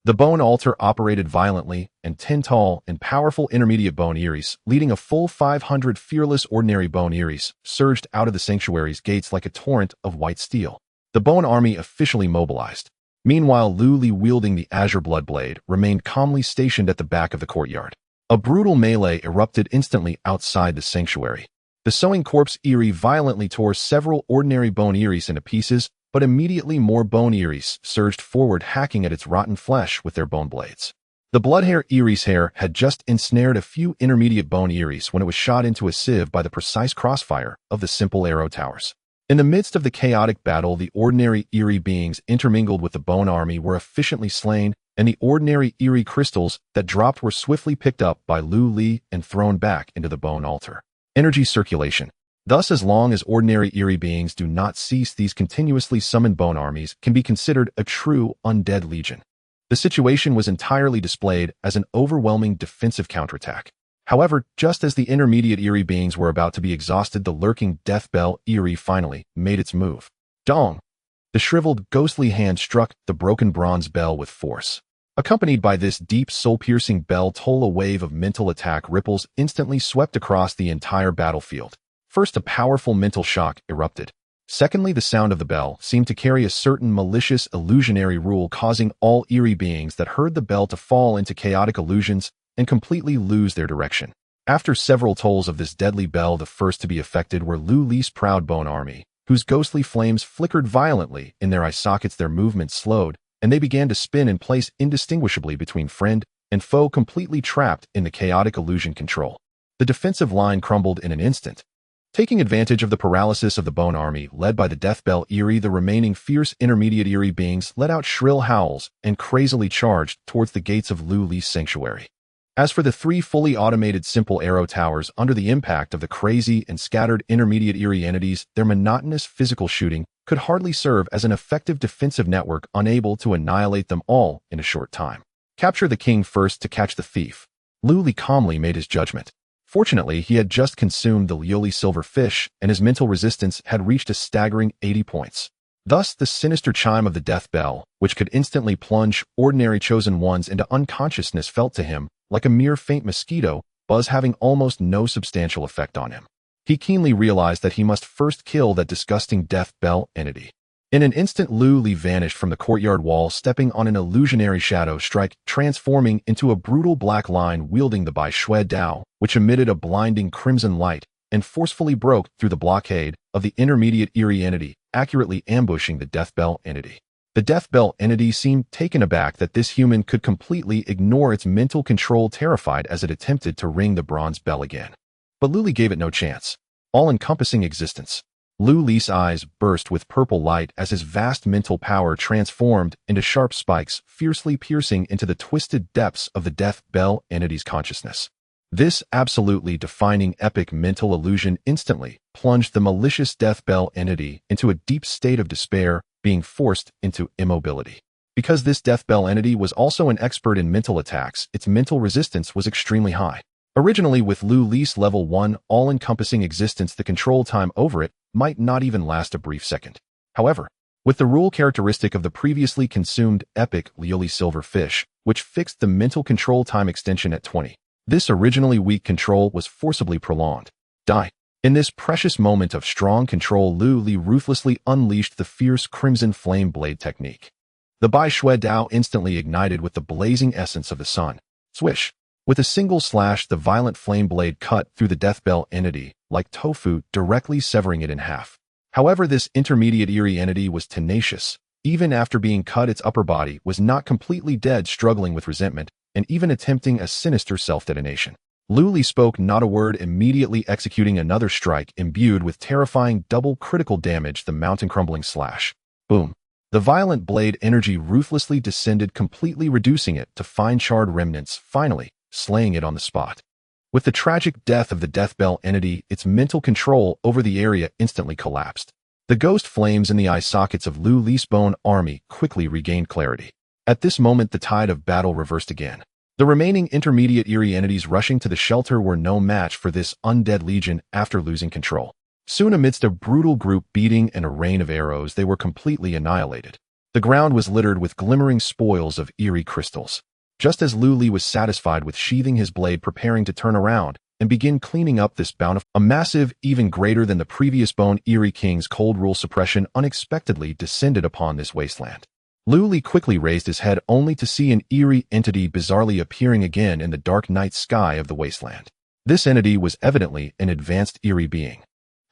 The bone altar operated violently, and 10 tall and powerful intermediate bone eries, leading a full 500 fearless ordinary bone eries, surged out of the sanctuary's gates like a torrent of white steel. The bone army officially mobilized. Meanwhile, Lu Li, wielding the azure blood blade, remained calmly stationed at the back of the courtyard. A brutal melee erupted instantly outside the sanctuary. The sewing corpse eerie violently tore several ordinary bone eries into pieces, but immediately more bone eries surged forward, hacking at its rotten flesh with their bone blades. The bloodhair erie's hair had just ensnared a few intermediate bone eries when it was shot into a sieve by the precise crossfire of the simple arrow towers. In the midst of the chaotic battle, the ordinary eerie beings intermingled with the bone army were efficiently slain, and the ordinary eerie crystals that dropped were swiftly picked up by Lu Li and thrown back into the bone altar. Energy circulation. Thus, as long as ordinary eerie beings do not cease, these continuously summoned bone armies can be considered a true undead legion. The situation was entirely displayed as an overwhelming defensive counterattack. However, just as the intermediate eerie beings were about to be exhausted, the lurking death bell eerie finally made its move. Dong! The shriveled, ghostly hand struck the broken bronze bell with force. Accompanied by this deep, soul-piercing bell toll, a wave of mental attack ripples instantly swept across the entire battlefield. First, a powerful mental shock erupted. Secondly, the sound of the bell seemed to carry a certain malicious, illusionary rule, causing all eerie beings that heard the bell to fall into chaotic illusions and completely lose their direction. After several tolls of this deadly bell, the first to be affected were Lu Li's proud bone army, whose ghostly flames flickered violently in their eye sockets. Their movements slowed, and they began to spin in place indistinguishably between friend and foe, completely trapped in the chaotic illusion control. The defensive line crumbled in an instant. Taking advantage of the paralysis of the bone army, led by the death bell eerie, the remaining fierce intermediate eerie beings let out shrill howls and crazily charged towards the gates of Lu Li's sanctuary. As for the 3 fully automated simple arrow towers, under the impact of the crazy and scattered intermediate eerie entities, their monotonous physical shooting could hardly serve as an effective defensive network, unable to annihilate them all in a short time. Capture the king first to catch the thief. Lu Li calmly made his judgment. Fortunately, he had just consumed the Lioli silver fish, and his mental resistance had reached a staggering 80 points. Thus, the sinister chime of the death bell, which could instantly plunge ordinary chosen ones into unconsciousness, felt to him like a mere faint mosquito buzz, having almost no substantial effect on him. He keenly realized that he must first kill that disgusting death bell entity. In an instant, Lu Li vanished from the courtyard wall, stepping on an illusionary shadow strike, transforming into a brutal black line wielding the Bai Shui Dao, which emitted a blinding crimson light and forcefully broke through the blockade of the intermediate eerie entity, accurately ambushing the Death Bell entity. The Death Bell entity seemed taken aback that this human could completely ignore its mental control, terrified as it attempted to ring the bronze bell again. But Lu Li gave it no chance. All-encompassing existence. Lu Li's eyes burst with purple light as his vast mental power transformed into sharp spikes, fiercely piercing into the twisted depths of the Death Bell entity's consciousness. This absolutely defining epic mental illusion instantly plunged the malicious Death Bell entity into a deep state of despair, being forced into immobility. Because this Death Bell entity was also an expert in mental attacks, its mental resistance was extremely high. Originally, with Lu Li's level 1 all-encompassing existence, the control time over it might not even last a brief second. However, with the rule characteristic of the previously consumed epic Liuli Silverfish, which fixed the mental control time extension at 20, this originally weak control was forcibly prolonged. Die. In this precious moment of strong control, Lu Li ruthlessly unleashed the fierce crimson flame blade technique. The Bai Shui Dao instantly ignited with the blazing essence of the sun. Swish. With a single slash, the violent flame blade cut through the Death Bell entity, like tofu, directly severing it in half. However, this intermediate eerie entity was tenacious. Even after being cut, its upper body was not completely dead, struggling with resentment, and even attempting a sinister self-detonation. Lu Li spoke not a word, immediately executing another strike imbued with terrifying double critical damage, the mountain-crumbling slash. Boom. The violent blade energy ruthlessly descended, completely reducing it to fine charred remnants, finally slaying it on the spot. With the tragic death of the Death Bell entity, its mental control over the area instantly collapsed. The ghost flames in the eye sockets of Lu Li's bone army quickly regained clarity. At this moment, the tide of battle reversed again. The remaining intermediate eerie entities rushing to the shelter were no match for this undead legion after losing control. Soon, amidst a brutal group beating and a rain of arrows, they were completely annihilated. The ground was littered with glimmering spoils of eerie crystals. Just as Lu Li was satisfied with sheathing his blade, preparing to turn around and begin cleaning up this bountiful, a massive, even greater than the previous Bone Eerie King's cold rule suppression unexpectedly descended upon this wasteland. Lu Li quickly raised his head, only to see an eerie entity bizarrely appearing again in the dark night sky of the wasteland. This entity was evidently an advanced eerie being.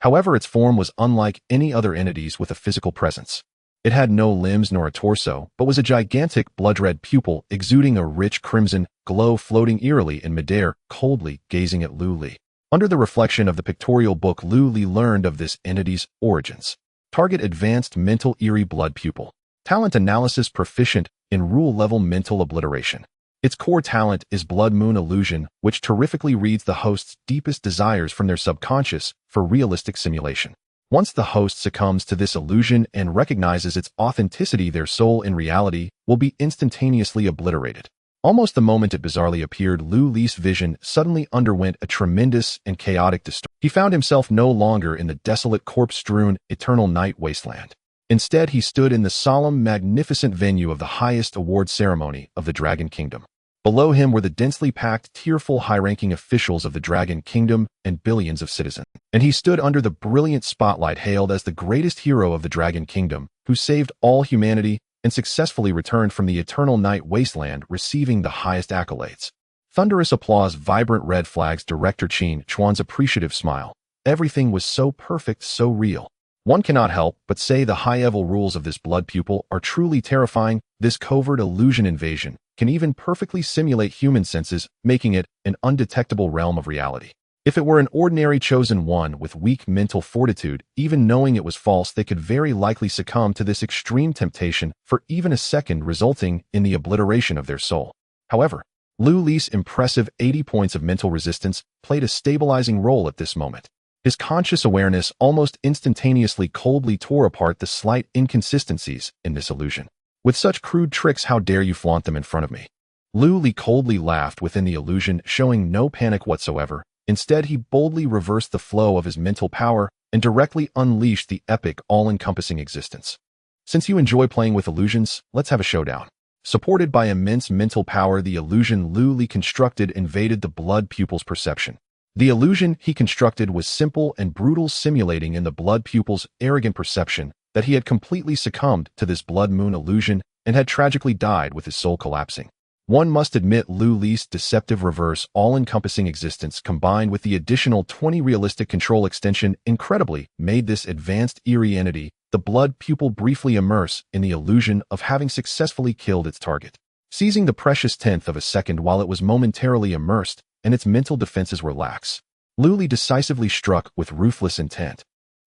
However, its form was unlike any other entities with a physical presence. It had no limbs nor a torso, but was a gigantic blood-red pupil exuding a rich crimson glow, floating eerily in midair, coldly gazing at Lu Li. Under the reflection of the pictorial book, Lu Li learned of this entity's origins. Target: advanced mental eerie blood pupil. Talent: analysis proficient in rule-level mental obliteration. Its core talent is Blood Moon Illusion, which terrifically reads the host's deepest desires from their subconscious for realistic simulation. Once the host succumbs to this illusion and recognizes its authenticity, their soul in reality will be instantaneously obliterated. Almost the moment it bizarrely appeared, Lu Li's vision suddenly underwent a tremendous and chaotic distortion. He found himself no longer in the desolate, corpse-strewn Eternal Night Wasteland. Instead, he stood in the solemn, magnificent venue of the highest award ceremony of the Dragon Kingdom. Below him were the densely packed, tearful, high-ranking officials of the Dragon Kingdom and billions of citizens. And he stood under the brilliant spotlight, hailed as the greatest hero of the Dragon Kingdom, who saved all humanity and successfully returned from the Eternal Night Wasteland, receiving the highest accolades. Thunderous applause, vibrant red flags, Director Qin Chuan's appreciative smile. Everything was so perfect, so real. One cannot help but say the high-level rules of this blood pupil are truly terrifying. This covert illusion invasion can even perfectly simulate human senses, making it an undetectable realm of reality. If it were an ordinary chosen one with weak mental fortitude, even knowing it was false, they could very likely succumb to this extreme temptation for even a second, resulting in the obliteration of their soul. However, Lu Li's impressive 80 points of mental resistance played a stabilizing role at this moment. His conscious awareness almost instantaneously coldly tore apart the slight inconsistencies in this illusion. With such crude tricks, how dare you flaunt them in front of me? Lu Li coldly laughed within the illusion, showing no panic whatsoever. Instead, he boldly reversed the flow of his mental power and directly unleashed the epic, all-encompassing existence. Since you enjoy playing with illusions, let's have a showdown. Supported by immense mental power, the illusion Lu Li constructed invaded the blood pupil's perception. The illusion he constructed was simple and brutal, simulating in the blood pupil's arrogant perception that he had completely succumbed to this blood moon illusion and had tragically died with his soul collapsing. One must admit Lu Li's deceptive reverse all-encompassing existence combined with the additional 20 realistic control extension incredibly made this advanced eerie entity, the blood pupil, briefly immerse in the illusion of having successfully killed its target. Seizing the precious tenth of a second while it was momentarily immersed and its mental defenses were lax, Lu Li decisively struck with ruthless intent.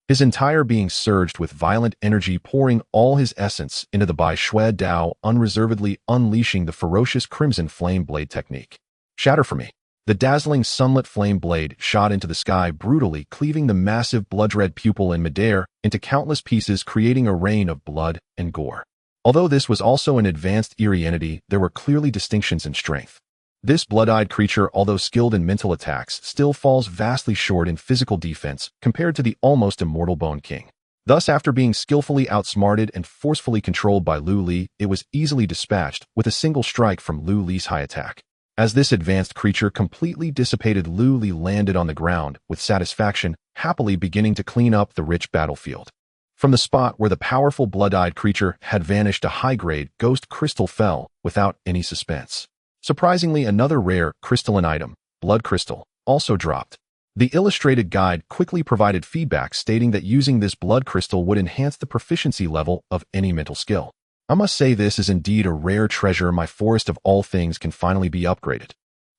His entire being surged with violent energy, pouring all his essence into the Bai Shui Dao, unreservedly unleashing the ferocious crimson flame blade technique. Shatter for me. The dazzling sunlit flame blade shot into the sky, brutally cleaving the massive blood-red pupil in midair into countless pieces, creating a rain of blood and gore. Although this was also an advanced eerie entity, there were clearly distinctions in strength. This blood-eyed creature, although skilled in mental attacks, still falls vastly short in physical defense compared to the almost immortal Bone King. Thus, after being skillfully outsmarted and forcefully controlled by Lu Li, it was easily dispatched with a single strike from Lu Li's high attack. As this advanced creature completely dissipated, Lu Li landed on the ground with satisfaction, happily beginning to clean up the rich battlefield. From the spot where the powerful blood-eyed creature had vanished, a high-grade ghost crystal fell without any suspense. Surprisingly, another rare crystalline item, blood crystal, also dropped. The illustrated guide quickly provided feedback stating that using this blood crystal would enhance the proficiency level of any mental skill. I must say this is indeed a rare treasure. My forest of all things can finally be upgraded.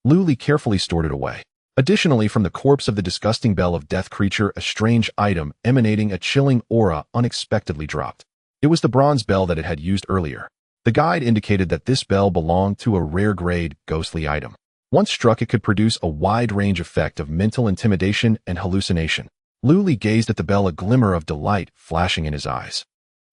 Lu Li carefully stored it away. Additionally, from the corpse of the disgusting bell of death creature, a strange item emanating a chilling aura unexpectedly dropped. It was the bronze bell that it had used earlier. The guide indicated that this bell belonged to a rare-grade, ghostly item. Once struck, it could produce a wide-range effect of mental intimidation and hallucination. Lu Li gazed at the bell, a glimmer of delight flashing in his eyes.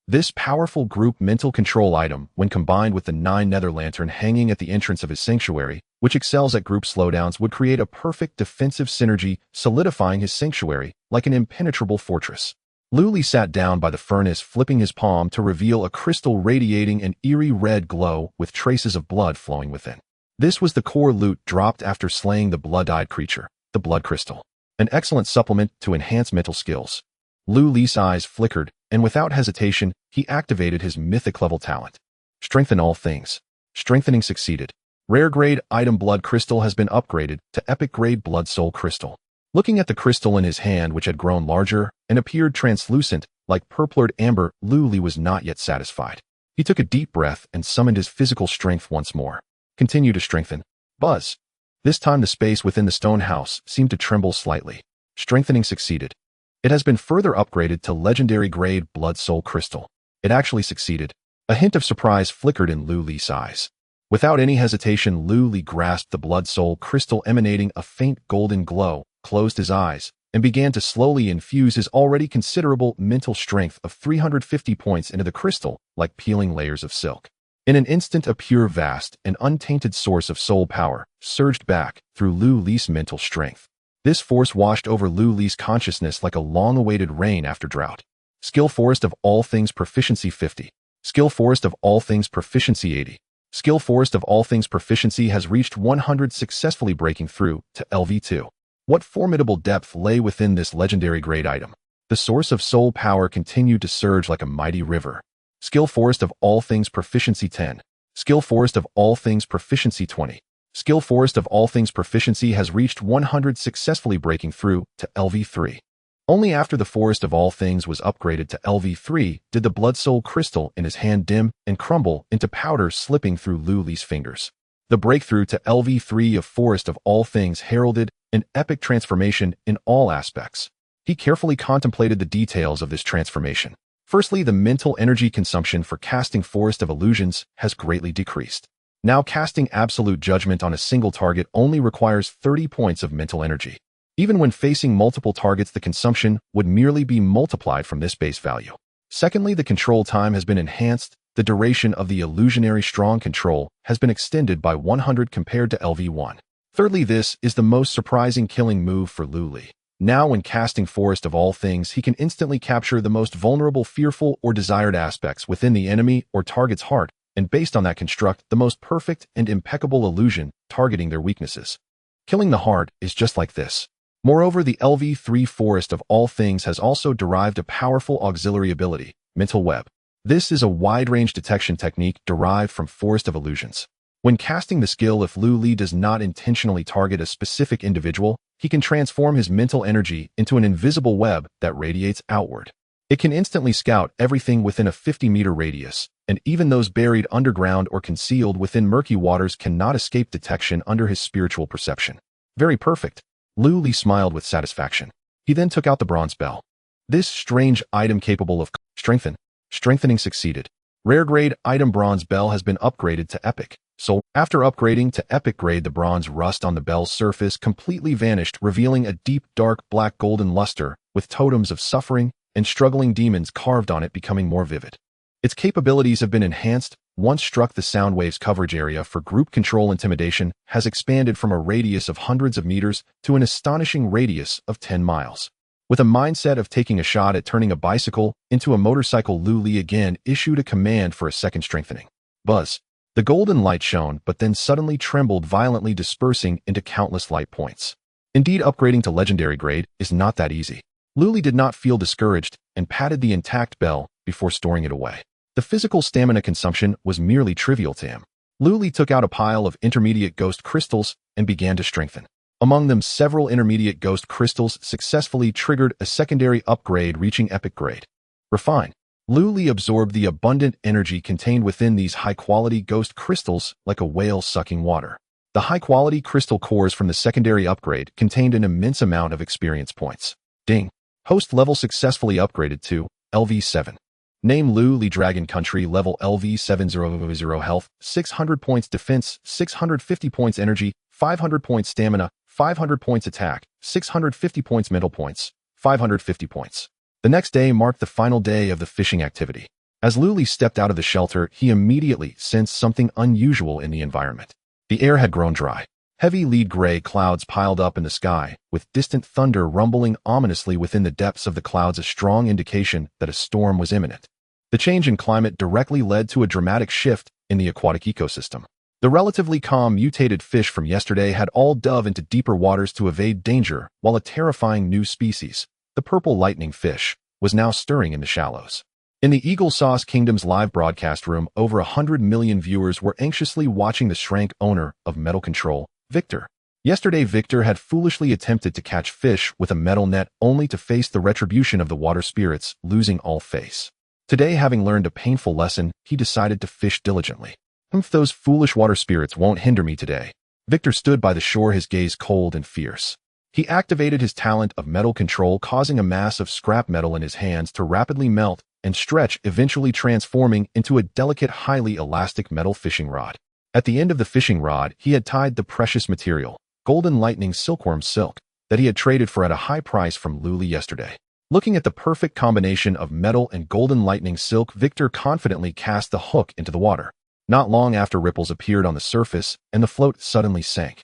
This powerful group mental control item, when combined with the 9 nether lantern hanging at the entrance of his sanctuary, which excels at group slowdowns, would create a perfect defensive synergy, solidifying his sanctuary like an impenetrable fortress. Lu Li sat down by the furnace, flipping his palm to reveal a crystal radiating an eerie red glow with traces of blood flowing within. This was the core loot dropped after slaying the blood-eyed creature, the blood crystal. An excellent supplement to enhance mental skills. Lu Li's eyes flickered, and without hesitation, he activated his mythic-level talent. Strengthen all things. Strengthening succeeded. Rare-grade item blood crystal has been upgraded to epic-grade blood soul crystal. Looking at the crystal in his hand, which had grown larger and appeared translucent, like purplured amber, Lu Li was not yet satisfied. He took a deep breath and summoned his physical strength once more. Continue to strengthen. Buzz. This time the space within the stone house seemed to tremble slightly. Strengthening succeeded. It has been further upgraded to legendary-grade blood soul crystal. It actually succeeded. A hint of surprise flickered in Lu Li's eyes. Without any hesitation, Lu Li grasped the blood soul crystal emanating a faint golden glow, closed his eyes, and began to slowly infuse his already considerable mental strength of 350 points into the crystal, like peeling layers of silk. In an instant, a pure, vast, and untainted source of soul power surged back through Lu Li's mental strength. This force washed over Lu Li's consciousness like a long-awaited rain after drought. Skill Forest of all things proficiency 50. Skill Forest of all things proficiency 80. Skill Forest of all things proficiency has reached 100, successfully breaking through to LV2. What formidable depth lay within this legendary grade item. The source of soul power continued to surge like a mighty river. Skill Forest of all things proficiency 10. Skill Forest of all things proficiency 20. Skill Forest of all things proficiency has reached 100, successfully breaking through to LV3. Only after the Forest of all things was upgraded to LV3 did the blood soul crystal in his hand dim and crumble into powder, slipping through Lu Li's fingers. The breakthrough to LV3 of Forest of all things heralded an epic transformation in all aspects. He carefully contemplated the details of this transformation. Firstly, the mental energy consumption for casting Forest of Illusions has greatly decreased. Now casting Absolute Judgment on a single target only requires 30 points of mental energy. Even when facing multiple targets, the consumption would merely be multiplied from this base value. Secondly, the control time has been enhanced. The duration of the illusionary strong control has been extended by 100 compared to LV1. Thirdly, this is the most surprising killing move for Lu Li. Now when casting Forest of all things, he can instantly capture the most vulnerable, fearful, or desired aspects within the enemy or target's heart, and based on that construct the most perfect and impeccable illusion targeting their weaknesses. Killing the heart is just like this. Moreover, the LV3 Forest of all things has also derived a powerful auxiliary ability, Mental web. This is a wide-range detection technique derived from Forest of Illusions. When casting the skill, if Lu Li does not intentionally target a specific individual, he can transform his mental energy into an invisible web that radiates outward. It can instantly scout everything within a 50-meter radius, and even those buried underground or concealed within murky waters cannot escape detection under his spiritual perception. Very perfect. Lu Li smiled with satisfaction. He then took out the bronze bell. This strange item capable of strengthening succeeded. Rare grade item bronze bell has been upgraded to epic. So, after upgrading to epic grade, the bronze rust on the bell's surface completely vanished, revealing a deep, dark, black golden luster, with totems of suffering and struggling demons carved on it, becoming more vivid. Its capabilities have been enhanced. Once struck, the sound waves coverage area for group control intimidation has expanded from a radius of hundreds of meters to an astonishing radius of 10 miles. With a mindset of taking a shot at turning a bicycle into a motorcycle, Lu Li again issued a command for a second strengthening. Buzz. The golden light shone, but then suddenly trembled violently, dispersing into countless light points. Indeed, upgrading to legendary grade is not that easy. Lu Li did not feel discouraged and patted the intact bell before storing it away. The physical stamina consumption was merely trivial to him. Lu Li took out a pile of intermediate ghost crystals and began to strengthen. Among them, several intermediate ghost crystals successfully triggered a secondary upgrade, reaching epic grade. Refine. Lu Li absorbed the abundant energy contained within these high-quality ghost crystals like a whale sucking water. The high-quality crystal cores from the secondary upgrade contained an immense amount of experience points. Ding. Host level successfully upgraded to LV7. Name Lu Li Dragon Country level LV700 health, 600 points defense, 650 points energy, 500 points stamina, 500 points attack, 650 points mental points, 550 points. The next day marked the final day of the fishing activity. As Lu Li stepped out of the shelter, he immediately sensed something unusual in the environment. The air had grown dry. Heavy lead gray clouds piled up in the sky, with distant thunder rumbling ominously within the depths of the clouds, a strong indication that a storm was imminent. The change in climate directly led to a dramatic shift in the aquatic ecosystem. The relatively calm mutated fish from yesterday had all dove into deeper waters to evade danger, while a terrifying new species, the purple lightning fish, was now stirring in the shallows. In the Eagle Sauce Kingdom's live broadcast room, over 100 million viewers were anxiously watching the Shrank owner of Metal Control, Victor. Yesterday, Victor had foolishly attempted to catch fish with a metal net, only to face the retribution of the water spirits, losing all face. Today, having learned a painful lesson, he decided to fish diligently. Those foolish water spirits won't hinder me today. Victor stood by the shore, his gaze cold and fierce. He activated his talent of metal control, causing a mass of scrap metal in his hands to rapidly melt and stretch, eventually transforming into a delicate, highly elastic metal fishing rod. At the end of the fishing rod, he had tied the precious material, golden lightning silkworm silk, that he had traded for at a high price from Lu Li yesterday. Looking at the perfect combination of metal and golden lightning silk, Victor confidently cast the hook into the water. Not long after, ripples appeared on the surface, and the float suddenly sank.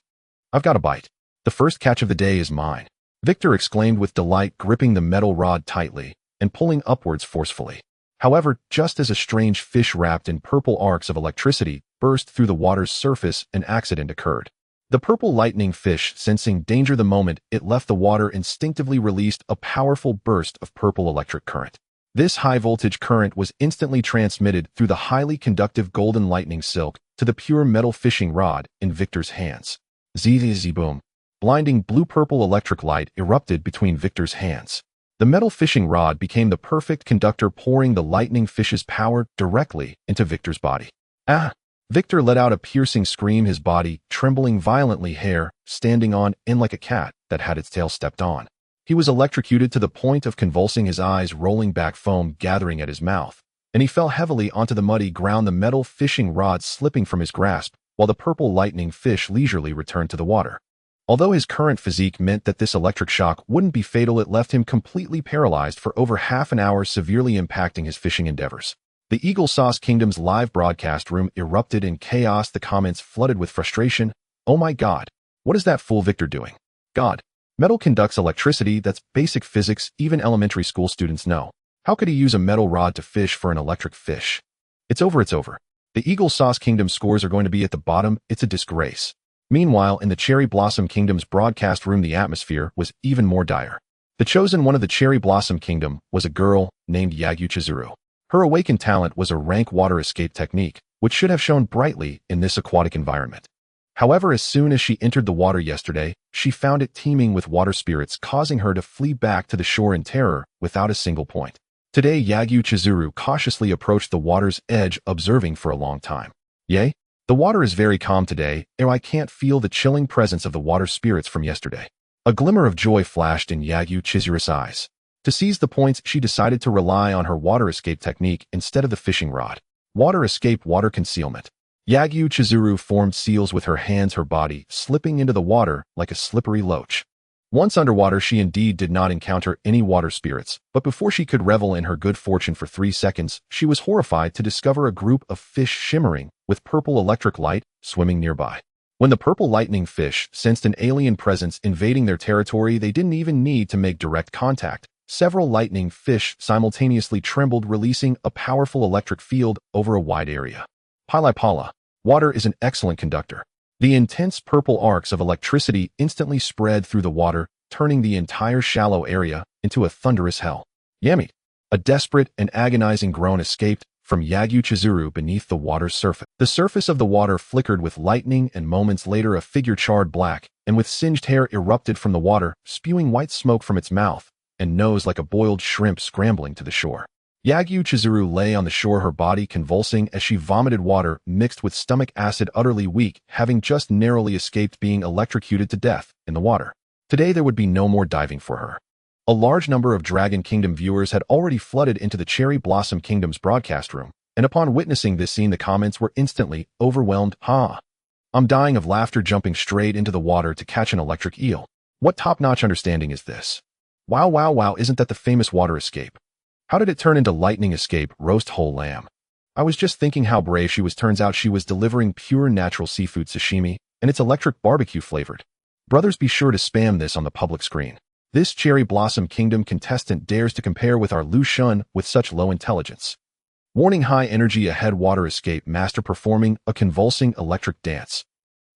I've got a bite. The first catch of the day is mine, Victor exclaimed with delight, gripping the metal rod tightly and pulling upwards forcefully. However, just as a strange fish wrapped in purple arcs of electricity burst through the water's surface, an accident occurred. The purple lightning fish, sensing danger the moment it left the water, instinctively released a powerful burst of purple electric current. This high-voltage current was instantly transmitted through the highly conductive golden lightning silk to the pure metal fishing rod in Victor's hands. Boom. Blinding blue-purple electric light erupted between Victor's hands. The metal fishing rod became the perfect conductor, pouring the lightning fish's power directly into Victor's body. Ah! Victor let out a piercing scream, his body trembling violently, hair standing on end like a cat that had its tail stepped on. He was electrocuted to the point of convulsing, his eyes rolling back, foam gathering at his mouth, and he fell heavily onto the muddy ground, the metal fishing rod slipping from his grasp, while the purple lightning fish leisurely returned to the water. Although his current physique meant that this electric shock wouldn't be fatal, it left him completely paralyzed for over half an hour, severely impacting his fishing endeavors. The Eagle Sauce Kingdom's live broadcast room erupted in chaos, the comments flooded with frustration. Oh my God, what is that fool Victor doing? God, metal conducts electricity, that's basic physics, even elementary school students know. How could he use a metal rod to fish for an electric fish? It's over. The Eagle Sauce Kingdom scores are going to be at the bottom. It's a disgrace. Meanwhile, in the Cherry Blossom Kingdom's broadcast room, the atmosphere was even more dire. The chosen one of the Cherry Blossom Kingdom was a girl named Yagu Chizuru. Her awakened talent was a rank water escape technique, which should have shone brightly in this aquatic environment. However, as soon as she entered the water yesterday, she found it teeming with water spirits, causing her to flee back to the shore in terror without a single point. Today, Yagyu Chizuru cautiously approached the water's edge, observing for a long time. Yay? The water is very calm today, and I can't feel the chilling presence of the water spirits from yesterday. A glimmer of joy flashed in Yagyu Chizuru's eyes. To seize the points, she decided to rely on her water escape technique instead of the fishing rod. Water escape, water concealment. Yagyu Chizuru formed seals with her hands, her body slipping into the water like a slippery loach. Once underwater, she indeed did not encounter any water spirits, but before she could revel in her good fortune for 3 seconds, she was horrified to discover a group of fish shimmering with purple electric light swimming nearby. When the purple lightning fish sensed an alien presence invading their territory, they didn't even need to make direct contact. Several lightning fish simultaneously trembled, releasing a powerful electric field over a wide area. Pala. Water is an excellent conductor. The intense purple arcs of electricity instantly spread through the water, turning the entire shallow area into a thunderous hell. Yummy! A desperate and agonizing groan escaped from Yagyu Chizuru beneath the water's surface. The surface of the water flickered with lightning, and moments later a figure charred black and with singed hair erupted from the water, spewing white smoke from its mouth and nose like a boiled shrimp scrambling to the shore. Yagyu Chizuru lay on the shore, her body convulsing as she vomited water mixed with stomach acid, utterly weak, having just narrowly escaped being electrocuted to death in the water. Today there would be no more diving for her. A large number of Dragon Kingdom viewers had already flooded into the Cherry Blossom Kingdom's broadcast room, and upon witnessing this scene, the comments were instantly overwhelmed. I'm dying of laughter, jumping straight into the water to catch an electric eel. What top-notch understanding is this? Wow, isn't that the famous water escape? How did it turn into lightning escape, roast whole lamb? I was just thinking how brave she was. Turns out she was delivering pure natural seafood sashimi, and it's electric barbecue flavored. Brothers, be sure to spam this on the public screen. This Cherry Blossom Kingdom contestant dares to compare with our Lu Shun with such low intelligence. Warning: high energy ahead, water escape master performing a convulsing electric dance.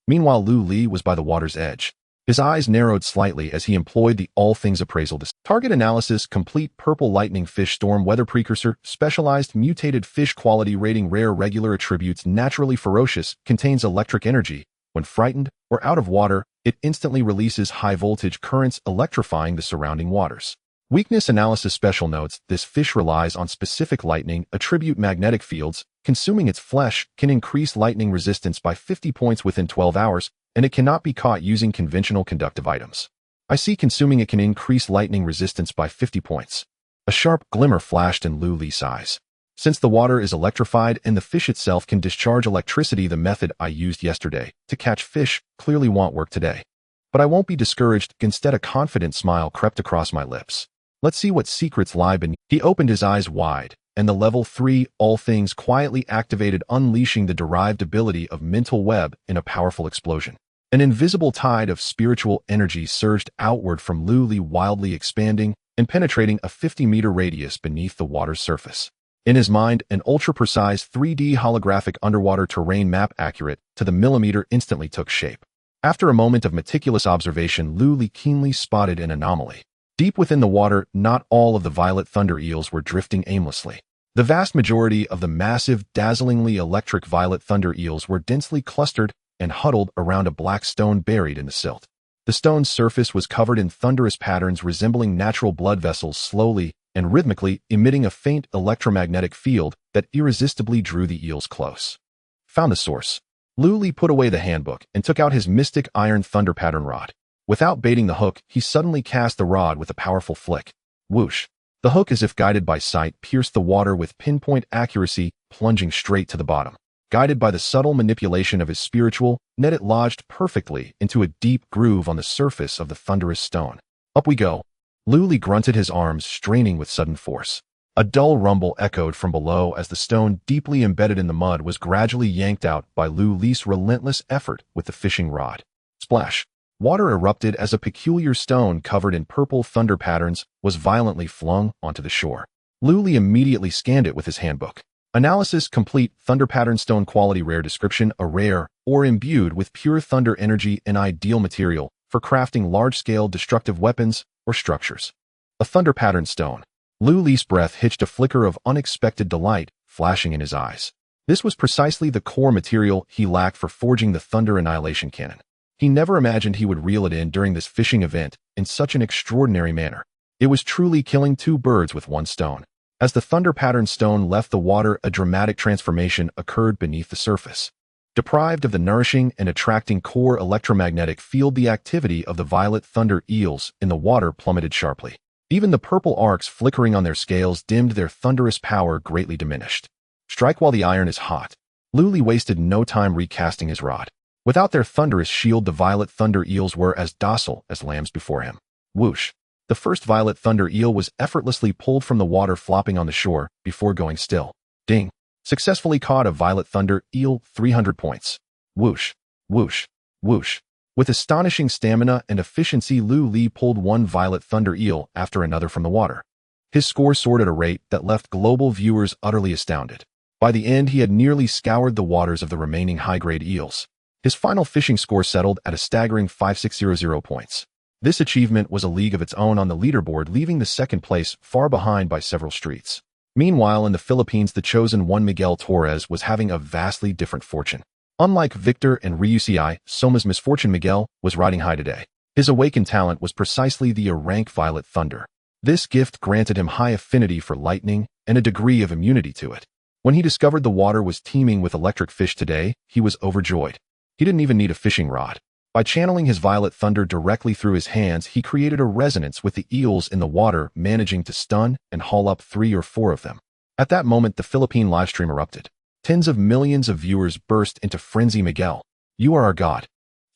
Meanwhile, Lu Li was by the water's edge. His eyes narrowed slightly as he employed the all things appraisal target analysis complete. Purple lightning fish storm weather precursor, specialized mutated fish quality rating, rare regular attributes, naturally ferocious, contains electric energy. When frightened or out of water, it instantly releases high voltage currents, electrifying the surrounding waters. Weakness analysis special notes: this fish relies on specific lightning attribute magnetic fields. Consuming its flesh can increase lightning resistance by 50 points within 12 hours, and it cannot be caught using conventional conductive items. I see. Consuming it can increase lightning resistance by 50 points. A sharp glimmer flashed in Lu Li's eyes. Since the water is electrified and the fish itself can discharge electricity, the method I used yesterday to catch fish clearly won't work today. But I won't be discouraged. Instead, a confident smile crept across my lips. Let's see what secrets lie beneath. He opened his eyes wide, and the level 3 all things quietly activated, unleashing the derived ability of mental web in a powerful explosion. An invisible tide of spiritual energy surged outward from Lu Li, wildly expanding and penetrating a 50-meter radius beneath the water's surface. In his mind, an ultra-precise 3D holographic underwater terrain map, accurate to the millimeter, instantly took shape. After a moment of meticulous observation, Lu Li keenly spotted an anomaly. Deep within the water, not all of the violet thunder eels were drifting aimlessly. The vast majority of the massive, dazzlingly electric violet thunder eels were densely clustered and huddled around a black stone buried in the silt. The stone's surface was covered in thunderous patterns resembling natural blood vessels, slowly and rhythmically emitting a faint electromagnetic field that irresistibly drew the eels close. Found the source. Lu Li put away the handbook and took out his mystic iron thunder pattern rod. Without baiting the hook, he suddenly cast the rod with a powerful flick. Whoosh! The hook, as if guided by sight, pierced the water with pinpoint accuracy, plunging straight to the bottom. Guided by the subtle manipulation of his spiritual net, it lodged perfectly into a deep groove on the surface of the thunderous stone. Up we go. Lu Li grunted, his arms straining with sudden force. A dull rumble echoed from below as the stone, deeply embedded in the mud, was gradually yanked out by Lu Li's relentless effort with the fishing rod. Splash! Water erupted as a peculiar stone covered in purple thunder patterns was violently flung onto the shore. Lu Li immediately scanned it with his handbook. Analysis complete. Thunder pattern stone quality rare. Description: a rare or imbued with pure thunder energy, an ideal material for crafting large-scale destructive weapons or structures. A thunder pattern stone. Lu Li's breath hitched a flicker of unexpected delight, flashing in his eyes. This was precisely the core material he lacked for forging the Thunder Annihilation Cannon. He never imagined he would reel it in during this fishing event in such an extraordinary manner. It was truly killing two birds with one stone. As the thunder-patterned stone left the water, a dramatic transformation occurred beneath the surface. Deprived of the nourishing and attracting core electromagnetic field, the activity of the violet thunder eels in the water plummeted sharply. Even the purple arcs flickering on their scales dimmed, their thunderous power greatly diminished. Strike while the iron is hot. Lu Li wasted no time recasting his rod. Without their thunderous shield, the violet thunder eels were as docile as lambs before him. Whoosh! The first violet thunder eel was effortlessly pulled from the water, flopping on the shore before going still. Ding! Successfully caught a violet thunder eel, 300 points. Whoosh! Whoosh! Whoosh! With astonishing stamina and efficiency, Lu Li pulled one violet thunder eel after another from the water. His score soared at a rate that left global viewers utterly astounded. By the end, he had nearly scoured the waters of the remaining high-grade eels. His final fishing score settled at a staggering 5600 points. This achievement was a league of its own on the leaderboard, leaving the second place far behind by several streets. Meanwhile, in the Philippines, the chosen one Miguel Torres was having a vastly different fortune. Unlike Victor and Ryuci Soma's misfortune, Miguel was riding high today. His awakened talent was precisely the rank violet thunder. This gift granted him high affinity for lightning and a degree of immunity to it. When he discovered the water was teeming with electric fish today, he was overjoyed. He didn't even need a fishing rod. By channeling his violet thunder directly through his hands, he created a resonance with the eels in the water, managing to stun and haul up 3 or 4 of them. At that moment, the Philippine livestream erupted. Tens of millions of viewers burst into frenzy. Miguel, you are our god.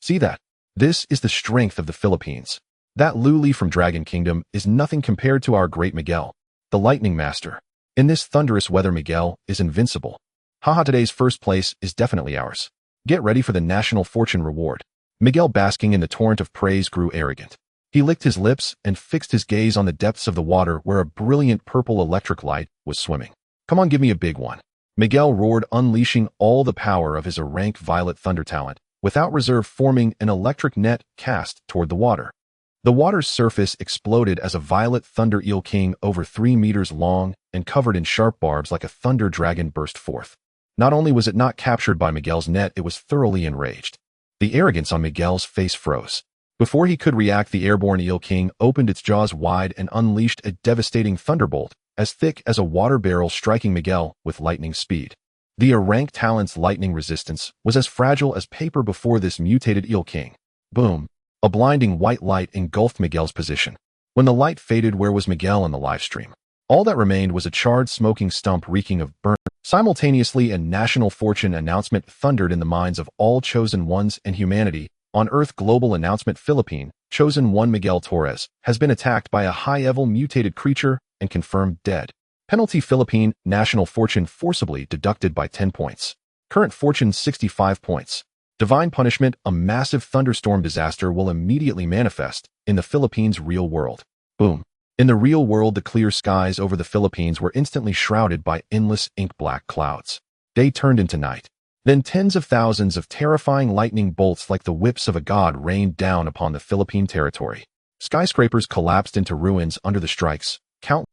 See that? This is the strength of the Philippines. That Lu Li from Dragon Kingdom is nothing compared to our great Miguel, the lightning master. In this thunderous weather, Miguel is invincible. Haha, today's first place is definitely ours. Get ready for the national fortune reward. Miguel, basking in the torrent of praise, grew arrogant. He licked his lips and fixed his gaze on the depths of the water where a brilliant purple electric light was swimming. Come on, give me a big one. Miguel roared, unleashing all the power of his rank violet thunder talent, without reserve, forming an electric net cast toward the water. The water's surface exploded as a violet thunder eel king over 3 meters long and covered in sharp barbs like a thunder dragon burst forth. Not only was it not captured by Miguel's net, it was thoroughly enraged. The arrogance on Miguel's face froze. Before he could react, the airborne eel king opened its jaws wide and unleashed a devastating thunderbolt, as thick as a water barrel, striking Miguel with lightning speed. The rank talent's lightning resistance was as fragile as paper before this mutated eel king. Boom! A blinding white light engulfed Miguel's position. When the light faded, where was Miguel on the livestream? All that remained was a charred, smoking stump reeking of burnt. Simultaneously, a national fortune announcement thundered in the minds of all chosen ones and humanity. On Earth, global announcement: Philippine chosen one Miguel Torres has been attacked by a high-level mutated creature and confirmed dead. Penalty: Philippine national fortune forcibly deducted by 10 points. Current fortune 65 points. Divine punishment: a massive thunderstorm disaster will immediately manifest in the Philippines' real world. Boom. In the real world, the clear skies over the Philippines were instantly shrouded by endless ink-black clouds. Day turned into night. Then tens of thousands of terrifying lightning bolts like the whips of a god rained down upon the Philippine territory. Skyscrapers collapsed into ruins under the strikes.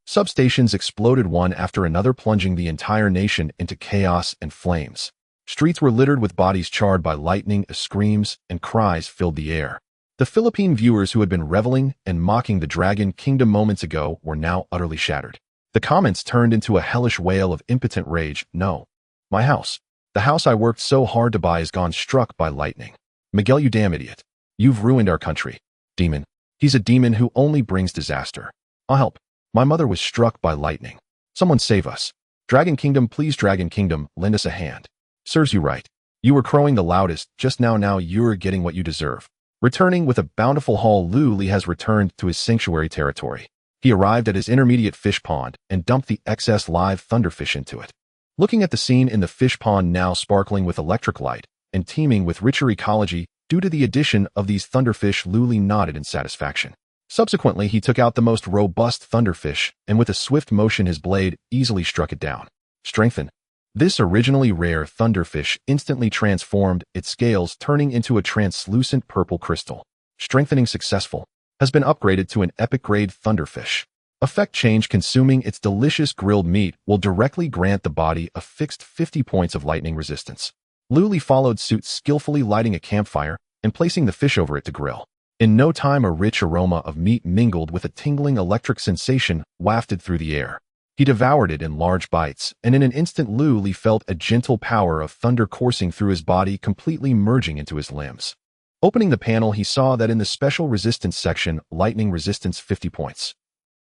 Substations exploded one after another, plunging the entire nation into chaos and flames. Streets were littered with bodies charred by lightning. Screams and cries filled the air. The Philippine viewers who had been reveling and mocking the Dragon Kingdom moments ago were now utterly shattered. The comments turned into a hellish wail of impotent rage. No. My house. The house I worked so hard to buy is gone, struck by lightning. Miguel, you damn idiot. You've ruined our country. Demon. He's a demon who only brings disaster. I'll help. My mother was struck by lightning. Someone save us. Dragon Kingdom, please. Dragon Kingdom, lend us a hand. Serves you right. You were crowing the loudest just now. Now you're getting what you deserve. Returning with a bountiful haul, Lu Li has returned to his sanctuary territory. He arrived at his intermediate fish pond and dumped the excess live thunderfish into it. Looking at the scene in the fish pond, now sparkling with electric light and teeming with richer ecology due to the addition of these thunderfish, Lu Li nodded in satisfaction. Subsequently, he took out the most robust thunderfish and with a swift motion his blade easily struck it down. Strengthen. This originally rare thunderfish instantly transformed, its scales turning into a translucent purple crystal. Strengthening successful. Has been upgraded to an epic grade thunderfish. Effect change: consuming its delicious grilled meat will directly grant the body a fixed 50 points of lightning resistance. Luli followed suit, skillfully lighting a campfire and placing the fish over it to grill. In no time, a rich aroma of meat mingled with a tingling electric sensation wafted through the air. He devoured it in large bites, and in an instant Luli felt a gentle power of thunder coursing through his body, completely merging into his limbs. Opening the panel, he saw that in the special resistance section, lightning resistance 50 points.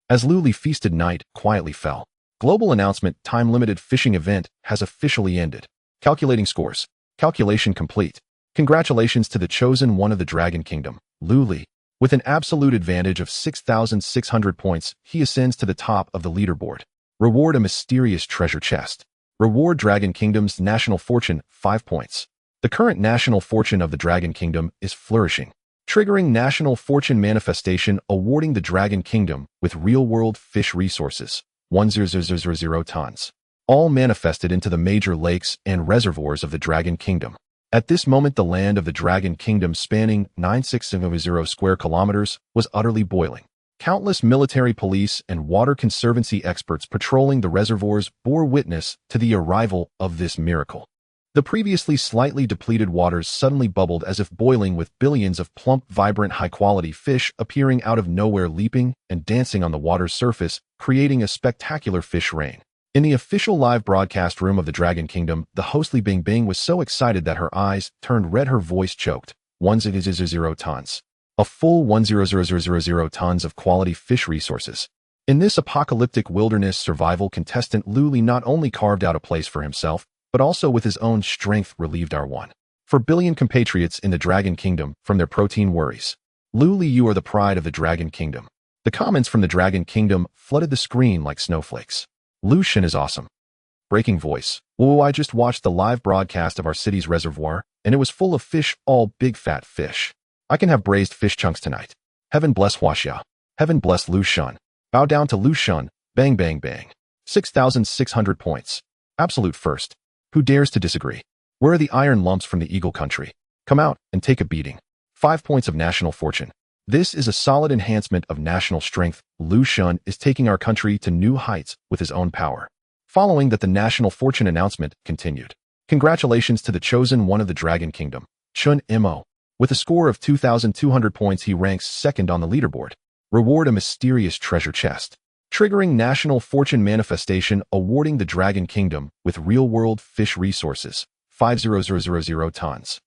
As Luli feasted, night quietly fell. Global announcement: time-limited fishing event has officially ended. Calculating scores. Calculation complete. Congratulations to the chosen one of the Dragon Kingdom, Luli. With an absolute advantage of 6,600 points, he ascends to the top of the leaderboard. Reward: a mysterious treasure chest. Reward: Dragon Kingdom's national fortune, 5 points. The current national fortune of the Dragon Kingdom is flourishing. Triggering national fortune manifestation, awarding the Dragon Kingdom with real-world fish resources, 1,000 tons. All manifested into the major lakes and reservoirs of the Dragon Kingdom. At this moment, the land of the Dragon Kingdom, spanning 960 square kilometers, was utterly boiling. Countless military, police, and water conservancy experts patrolling the reservoirs bore witness to the arrival of this miracle. The previously slightly depleted waters suddenly bubbled as if boiling, with billions of plump, vibrant, high-quality fish appearing out of nowhere, leaping and dancing on the water's surface, creating a spectacular fish rain. In the official live broadcast room of the Dragon Kingdom, the host Li Bingbing was so excited that her eyes turned red, her voice choked. 1,000 tons. A full 1,000 tons of quality fish resources. In this apocalyptic wilderness survival, contestant Luli not only carved out a place for himself, but also with his own strength relieved our 1 billion compatriots in the Dragon Kingdom from their protein worries. Luli, you are the pride of the Dragon Kingdom. The comments from the Dragon Kingdom flooded the screen like snowflakes. Lu Shen is awesome. Breaking voice. Whoa, I just watched the live broadcast of our city's reservoir, and it was full of fish, all big fat fish. I can have braised fish chunks tonight. Heaven bless Huaxia. Heaven bless Lu Shen. Bow down to Lu Shen. Bang, bang, bang. 6,600 points. Absolute first. Who dares to disagree? Where are the iron lumps from the Eagle Country? Come out and take a beating. 5 points of national fortune. This is a solid enhancement of national strength. Lu Shen is taking our country to new heights with his own power. Following that, the national fortune announcement continued. Congratulations to the chosen one of the Dragon Kingdom, Chun Mo. With a score of 2,200 points, he ranks second on the leaderboard. Reward: a mysterious treasure chest. Triggering national fortune manifestation, awarding the Dragon Kingdom with real-world fish resources, 5,000 tons.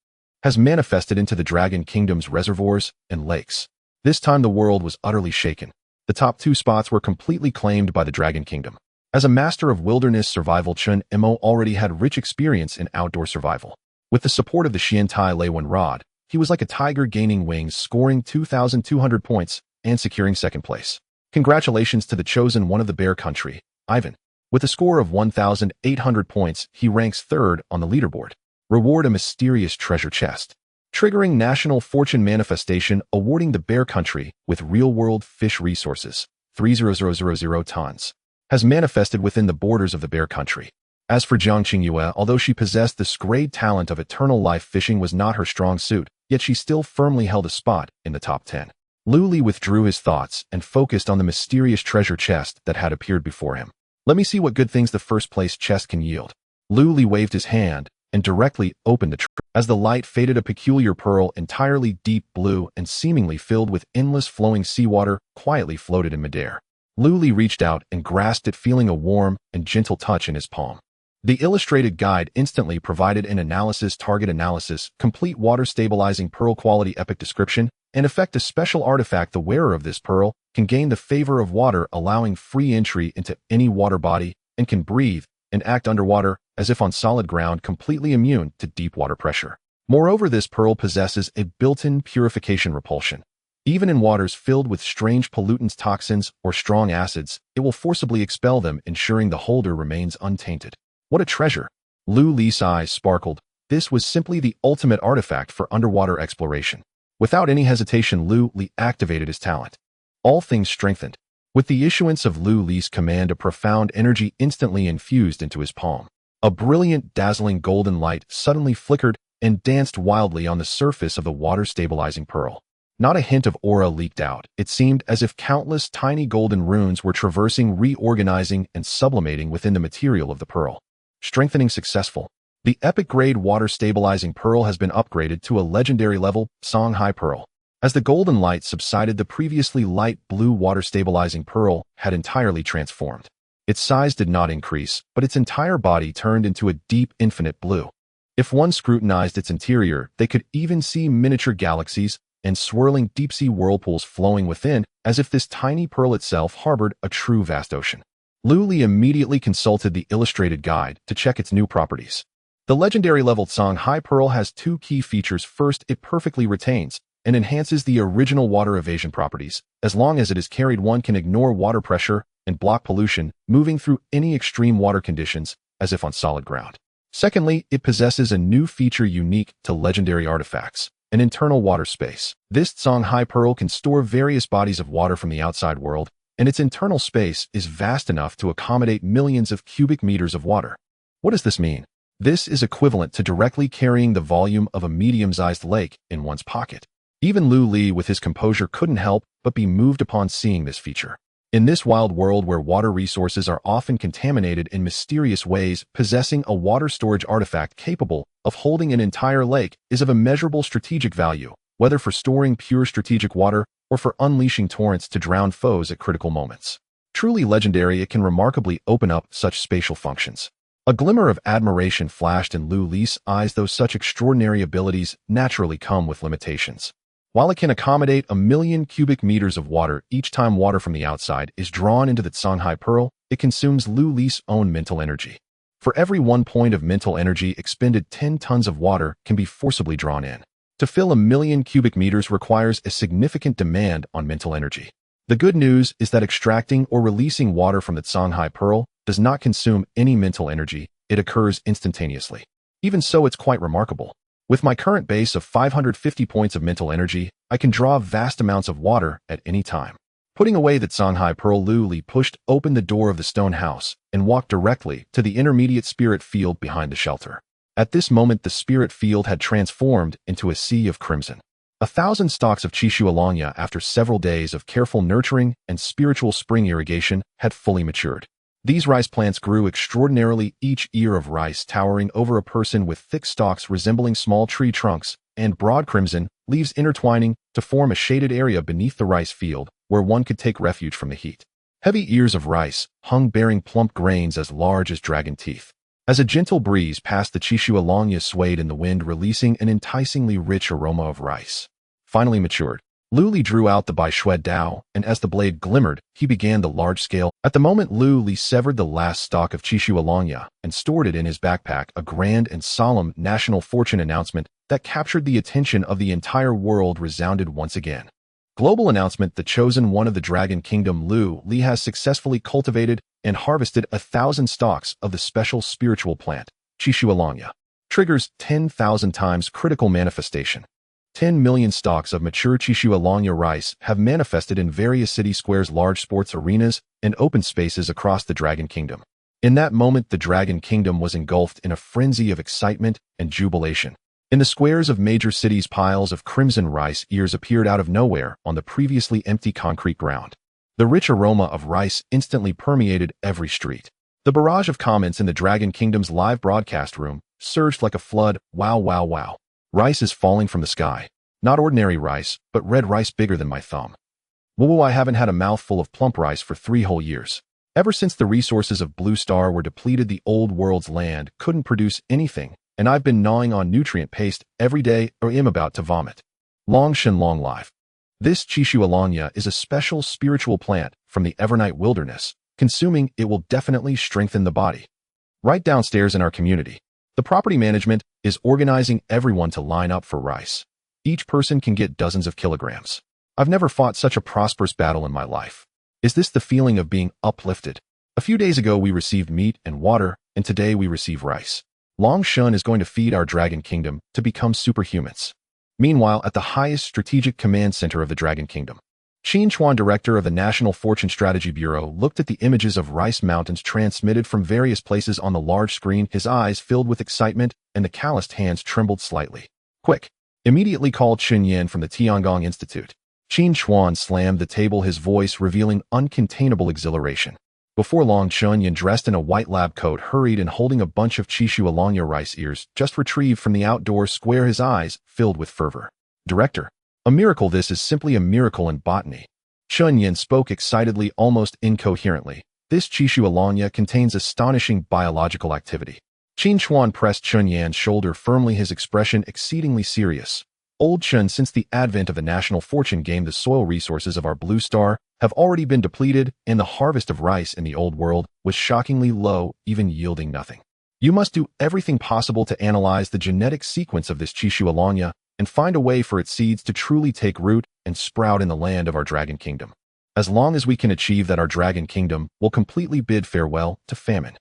Has manifested into the Dragon Kingdom's reservoirs and lakes. This time the world was utterly shaken. The top 2 spots were completely claimed by the Dragon Kingdom. As a master of wilderness survival, Chun Mo already had rich experience in outdoor survival. With the support of the Xiantai Leiwen Rod, he was like a tiger, gaining wings, scoring 2,200 points and securing second place. Congratulations to the chosen one of the Bear Country, Ivan. With a score of 1,800 points, he ranks third on the leaderboard. Reward: a mysterious treasure chest. Triggering national fortune manifestation, awarding the Bear Country with real-world fish resources, 3,000 tons. Has manifested within the borders of the Bear Country. As for Jiang Qingyue, although she possessed this great talent of eternal life, fishing was not her strong suit, yet she still firmly held a spot in the top 10. Luli withdrew his thoughts and focused on the mysterious treasure chest that had appeared before him. Let me see what good things the first-place chest can yield. Luli waved his hand and directly opened the tree. As the light faded, a peculiar pearl, entirely deep blue and seemingly filled with endless flowing seawater, quietly floated in midair. Luli reached out and grasped it, feeling a warm and gentle touch in his palm. The illustrated guide instantly provided an analysis, target analysis, complete water stabilizing pearl quality, epic description, and effect: a special artifact. The wearer of this pearl can gain the favor of water, allowing free entry into any water body, and can breathe and act underwater as if on solid ground, completely immune to deep water pressure. Moreover, this pearl possesses a built-in purification repulsion. Even in waters filled with strange pollutants, toxins, or strong acids, it will forcibly expel them, ensuring the holder remains untainted. What a treasure! Lu Li's eyes sparkled. This was simply the ultimate artifact for underwater exploration. Without any hesitation, Lu Li activated his talent. All things strengthened. With the issuance of Lu Li's command, a profound energy instantly infused into his palm. A brilliant, dazzling golden light suddenly flickered and danced wildly on the surface of the water-stabilizing pearl. Not a hint of aura leaked out. It seemed as if countless tiny golden runes were traversing, reorganizing, and sublimating within the material of the pearl. Strengthening successful. The epic-grade water-stabilizing pearl has been upgraded to a legendary level, Songhai Pearl. As the golden light subsided, the previously light blue water-stabilizing pearl had entirely transformed. Its size did not increase, but its entire body turned into a deep, infinite blue. If one scrutinized its interior, they could even see miniature galaxies and swirling deep-sea whirlpools flowing within, as if this tiny pearl itself harbored a true vast ocean. Lu Li immediately consulted the illustrated guide to check its new properties. The legendary level Songhai Pearl has two key features. First, it perfectly retains and enhances the original water evasion properties. As long as it is carried, one can ignore water pressure and block pollution, moving through any extreme water conditions as if on solid ground. Secondly, it possesses a new feature unique to legendary artifacts, an internal water space. This Songhai Pearl can store various bodies of water from the outside world, and its internal space is vast enough to accommodate millions of cubic meters of water. What does this mean? This is equivalent to directly carrying the volume of a medium-sized lake in one's pocket. Even Lu Li, with his composure, couldn't help but be moved upon seeing this feature. In this wild world where water resources are often contaminated in mysterious ways, possessing a water storage artifact capable of holding an entire lake is of immeasurable strategic value, whether for storing pure strategic water or for unleashing torrents to drown foes at critical moments. Truly legendary, it can remarkably open up such spatial functions. A glimmer of admiration flashed in Lu Li's eyes, though such extraordinary abilities naturally come with limitations. While it can accommodate 1,000,000 cubic meters of water each time water from the outside is drawn into the Songhai Pearl, it consumes Lu Li's own mental energy. For every 1 point of mental energy expended, 10 tons of water can be forcibly drawn in. To fill 1,000,000 cubic meters requires a significant demand on mental energy. The good news is that extracting or releasing water from the Songhai Pearl does not consume any mental energy. It occurs instantaneously. Even so, it's quite remarkable. With my current base of 550 points of mental energy, I can draw vast amounts of water at any time. Putting away the Songhai Pearl, Lu Li pushed open the door of the stone house and walked directly to the intermediate spirit field behind the shelter. At this moment, the spirit field had transformed into a sea of crimson. 1,000 stalks of Chishualongya, after several days of careful nurturing and spiritual spring irrigation, had fully matured. These rice plants grew extraordinarily, each ear of rice towering over a person, with thick stalks resembling small tree trunks and broad crimson leaves intertwining to form a shaded area beneath the rice field where one could take refuge from the heat. Heavy ears of rice hung, bearing plump grains as large as dragon teeth. As a gentle breeze passed, the Chishualongya swayed in the wind, releasing an enticingly rich aroma of rice. Finally matured, Lu Li drew out the Baishui Dao, and as the blade glimmered, he began the large scale. At the moment, Lu Li severed the last stalk of Chishualongya and stored it in his backpack, a grand and solemn national fortune announcement that captured the attention of the entire world resounded once again. Global announcement: the chosen one of the Dragon Kingdom, Lu Li, has successfully cultivated and harvested 1,000 stalks of the special spiritual plant, Chishualongya. Triggers 10,000 times critical manifestation. 10 million stalks of mature Chishualongya rice have manifested in various city squares, large sports arenas, and open spaces across the Dragon Kingdom. In that moment, the Dragon Kingdom was engulfed in a frenzy of excitement and jubilation. In the squares of major cities, piles of crimson rice ears appeared out of nowhere on the previously empty concrete ground. The rich aroma of rice instantly permeated every street. The barrage of comments in the Dragon Kingdom's live broadcast room surged like a flood. Wow, wow, wow. Rice is falling from the sky. Not ordinary rice, but red rice bigger than my thumb. Whoa, I haven't had a mouthful of plump rice for 3 whole years. Ever since the resources of Blue Star were depleted, the old world's land couldn't produce anything, and I've been gnawing on nutrient paste every day or am about to vomit. Long Shen long life. This Chishualongya is a special spiritual plant from the Evernight wilderness. Consuming it will definitely strengthen the body. Right downstairs in our community, the property management is organizing everyone to line up for rice. Each person can get dozens of kilograms. I've never fought such a prosperous battle in my life. Is this the feeling of being uplifted? A few days ago we received meat and water, and today we receive rice. Long Shun is going to feed our Dragon Kingdom to become superhumans. Meanwhile, at the highest strategic command center of the Dragon Kingdom, Qin Chuan, director of the National Fortune Strategy Bureau, looked at the images of rice mountains transmitted from various places on the large screen. His eyes filled with excitement and the calloused hands trembled slightly. Quick! Immediately call Chun Yan from the Tiangong Institute. Qin Chuan slammed the table, his voice revealing uncontainable exhilaration. Before long, Chun Yan, dressed in a white lab coat, hurried and holding a bunch of Chishu Alanya rice ears, just retrieved from the outdoor square, his eyes filled with fervor. Director, a miracle! This is simply a miracle in botany. Chun Yan spoke excitedly, almost incoherently. This Chishu Alanya contains astonishing biological activity. Qin Chuan pressed Chun Yan's shoulder firmly, his expression exceedingly serious. Old Chun, since the advent of the national fortune game, the soil resources of our blue star have already been depleted, and the harvest of rice in the old world was shockingly low, even yielding nothing. You must do everything possible to analyze the genetic sequence of this Chishu Alanya and find a way for its seeds to truly take root and sprout in the land of our Dragon Kingdom. As long as we can achieve that, our Dragon Kingdom will completely bid farewell to famine.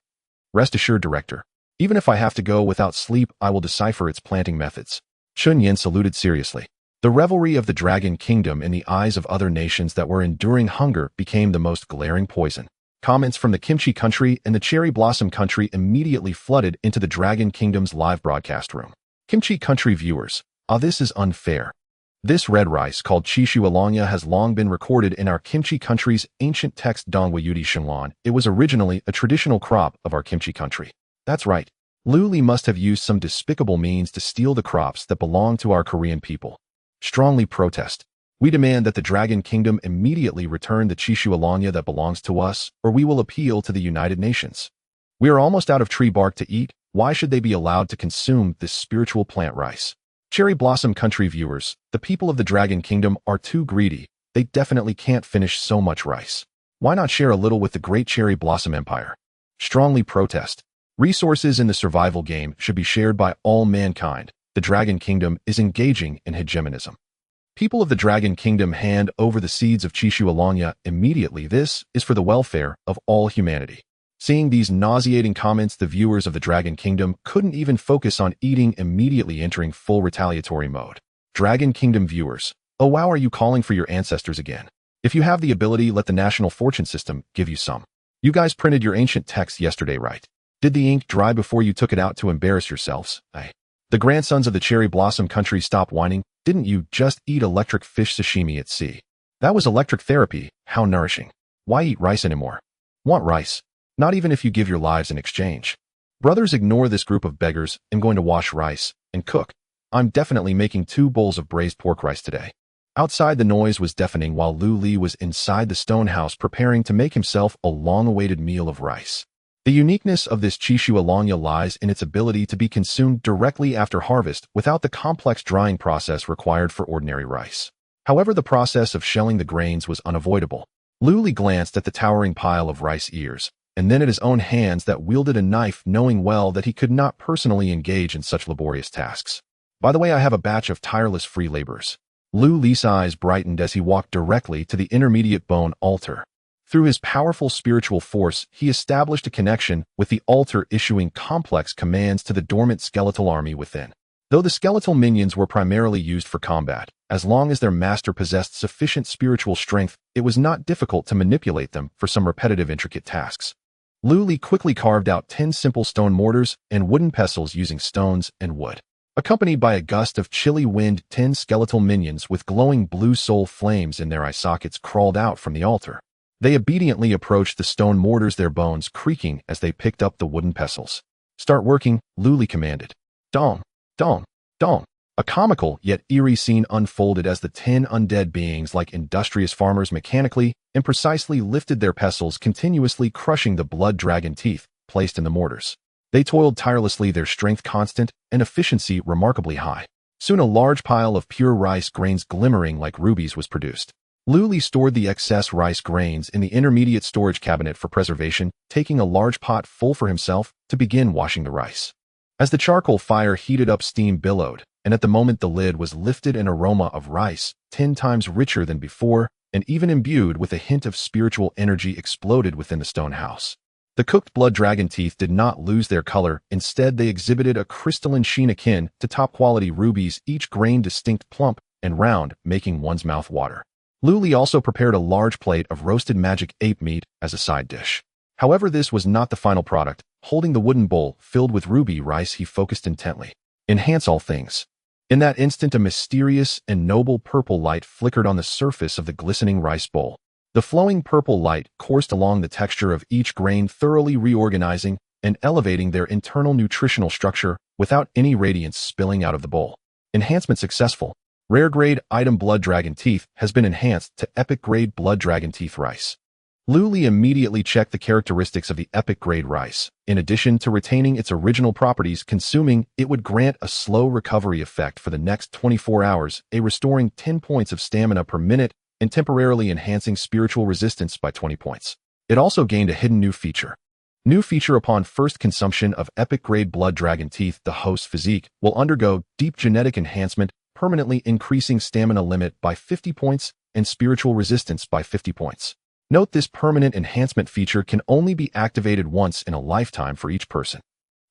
Rest assured, Director, even if I have to go without sleep, I will decipher its planting methods. Chun Yan saluted seriously. The revelry of the Dragon Kingdom in the eyes of other nations that were enduring hunger became the most glaring poison. Comments from the Kimchi Country and the Cherry Blossom Country immediately flooded into the Dragon Kingdom's live broadcast room. Kimchi Country viewers, this is unfair. This red rice called Chishu Alanya has long been recorded in our Kimchi Country's ancient text Dongwa Yudi Shenlan. It was originally a traditional crop of our Kimchi Country. That's right. Lu Li must have used some despicable means to steal the crops that belong to our Korean people. Strongly protest. We demand that the Dragon Kingdom immediately return the Chishu Alanya that belongs to us, or we will appeal to the United Nations. We are almost out of tree bark to eat. Why should they be allowed to consume this spiritual plant rice? Cherry Blossom Country viewers, the people of the Dragon Kingdom are too greedy. They definitely can't finish so much rice. Why not share a little with the great Cherry Blossom Empire? Strongly protest. Resources in the survival game should be shared by all mankind. The Dragon Kingdom is engaging in hegemonism. People of the Dragon Kingdom, hand over the seeds of Chishu Alanya immediately. This is for the welfare of all humanity. Seeing these nauseating comments, the viewers of the Dragon Kingdom couldn't even focus on eating, immediately entering full retaliatory mode. Dragon Kingdom viewers, oh wow, are you calling for your ancestors again? If you have the ability, let the national fortune system give you some. You guys printed your ancient text yesterday, right? Did the ink dry before you took it out to embarrass yourselves? The grandsons of the Cherry Blossom Country, stop whining. Didn't you just eat electric fish sashimi at sea? That was electric therapy. How nourishing. Why eat rice anymore? Want rice? Not even if you give your lives in exchange. Brothers, ignore this group of beggars. I'm going to wash rice and cook. I'm definitely making 2 bowls of braised pork rice today. Outside, the noise was deafening while Lu Li was inside the stone house preparing to make himself a long-awaited meal of rice. The uniqueness of this Chishu Alanya lies in its ability to be consumed directly after harvest without the complex drying process required for ordinary rice. However, the process of shelling the grains was unavoidable. Lu Li glanced at the towering pile of rice ears, and then at his own hands that wielded a knife, knowing well that he could not personally engage in such laborious tasks. By the way, I have a batch of tireless free laborers. Lu Li's eyes brightened as he walked directly to the intermediate bone altar. Through his powerful spiritual force, he established a connection with the altar, issuing complex commands to the dormant skeletal army within. Though the skeletal minions were primarily used for combat, as long as their master possessed sufficient spiritual strength, it was not difficult to manipulate them for some repetitive, intricate tasks. Lu Li quickly carved out 10 simple stone mortars and wooden pestles using stones and wood. Accompanied by a gust of chilly wind, 10 skeletal minions with glowing blue soul flames in their eye sockets crawled out from the altar. They obediently approached the stone mortars, their bones creaking as they picked up the wooden pestles. Start working, Lu Li commanded. Dong, dong, dong. A comical yet eerie scene unfolded as the 10 undead beings, like industrious farmers, mechanically and precisely lifted their pestles, continuously crushing the blood dragon teeth placed in the mortars. They toiled tirelessly, their strength constant and efficiency remarkably high. Soon a large pile of pure rice grains glimmering like rubies was produced. Lu Li stored the excess rice grains in the intermediate storage cabinet for preservation, taking a large pot full for himself to begin washing the rice. As the charcoal fire heated up, steam billowed, and at the moment the lid was lifted, an aroma of rice, 10 times richer than before, and even imbued with a hint of spiritual energy, exploded within the stone house. The cooked blood dragon teeth did not lose their color. Instead, they exhibited a crystalline sheen akin to top-quality rubies, each grain distinct, plump, and round, making one's mouth water. Lu Li also prepared a large plate of roasted magic ape meat as a side dish. However, this was not the final product. Holding the wooden bowl filled with ruby rice, he focused intently. Enhance all things. In that instant, a mysterious and noble purple light flickered on the surface of the glistening rice bowl. The flowing purple light coursed along the texture of each grain, thoroughly reorganizing and elevating their internal nutritional structure without any radiance spilling out of the bowl. Enhancement successful. Rare grade item Blood Dragon Teeth has been enhanced to epic grade Blood Dragon Teeth Rice. Luli immediately checked the characteristics of the epic grade rice. In addition to retaining its original properties, consuming it would grant a slow recovery effect for the next 24 hours, restoring 10 points of stamina per minute and temporarily enhancing spiritual resistance by 20 points. It also gained a hidden new feature. New feature: upon first consumption of epic grade Blood Dragon Teeth, the host's physique will undergo deep genetic enhancement, permanently increasing stamina limit by 50 points and spiritual resistance by 50 points. Note, this permanent enhancement feature can only be activated once in a lifetime for each person.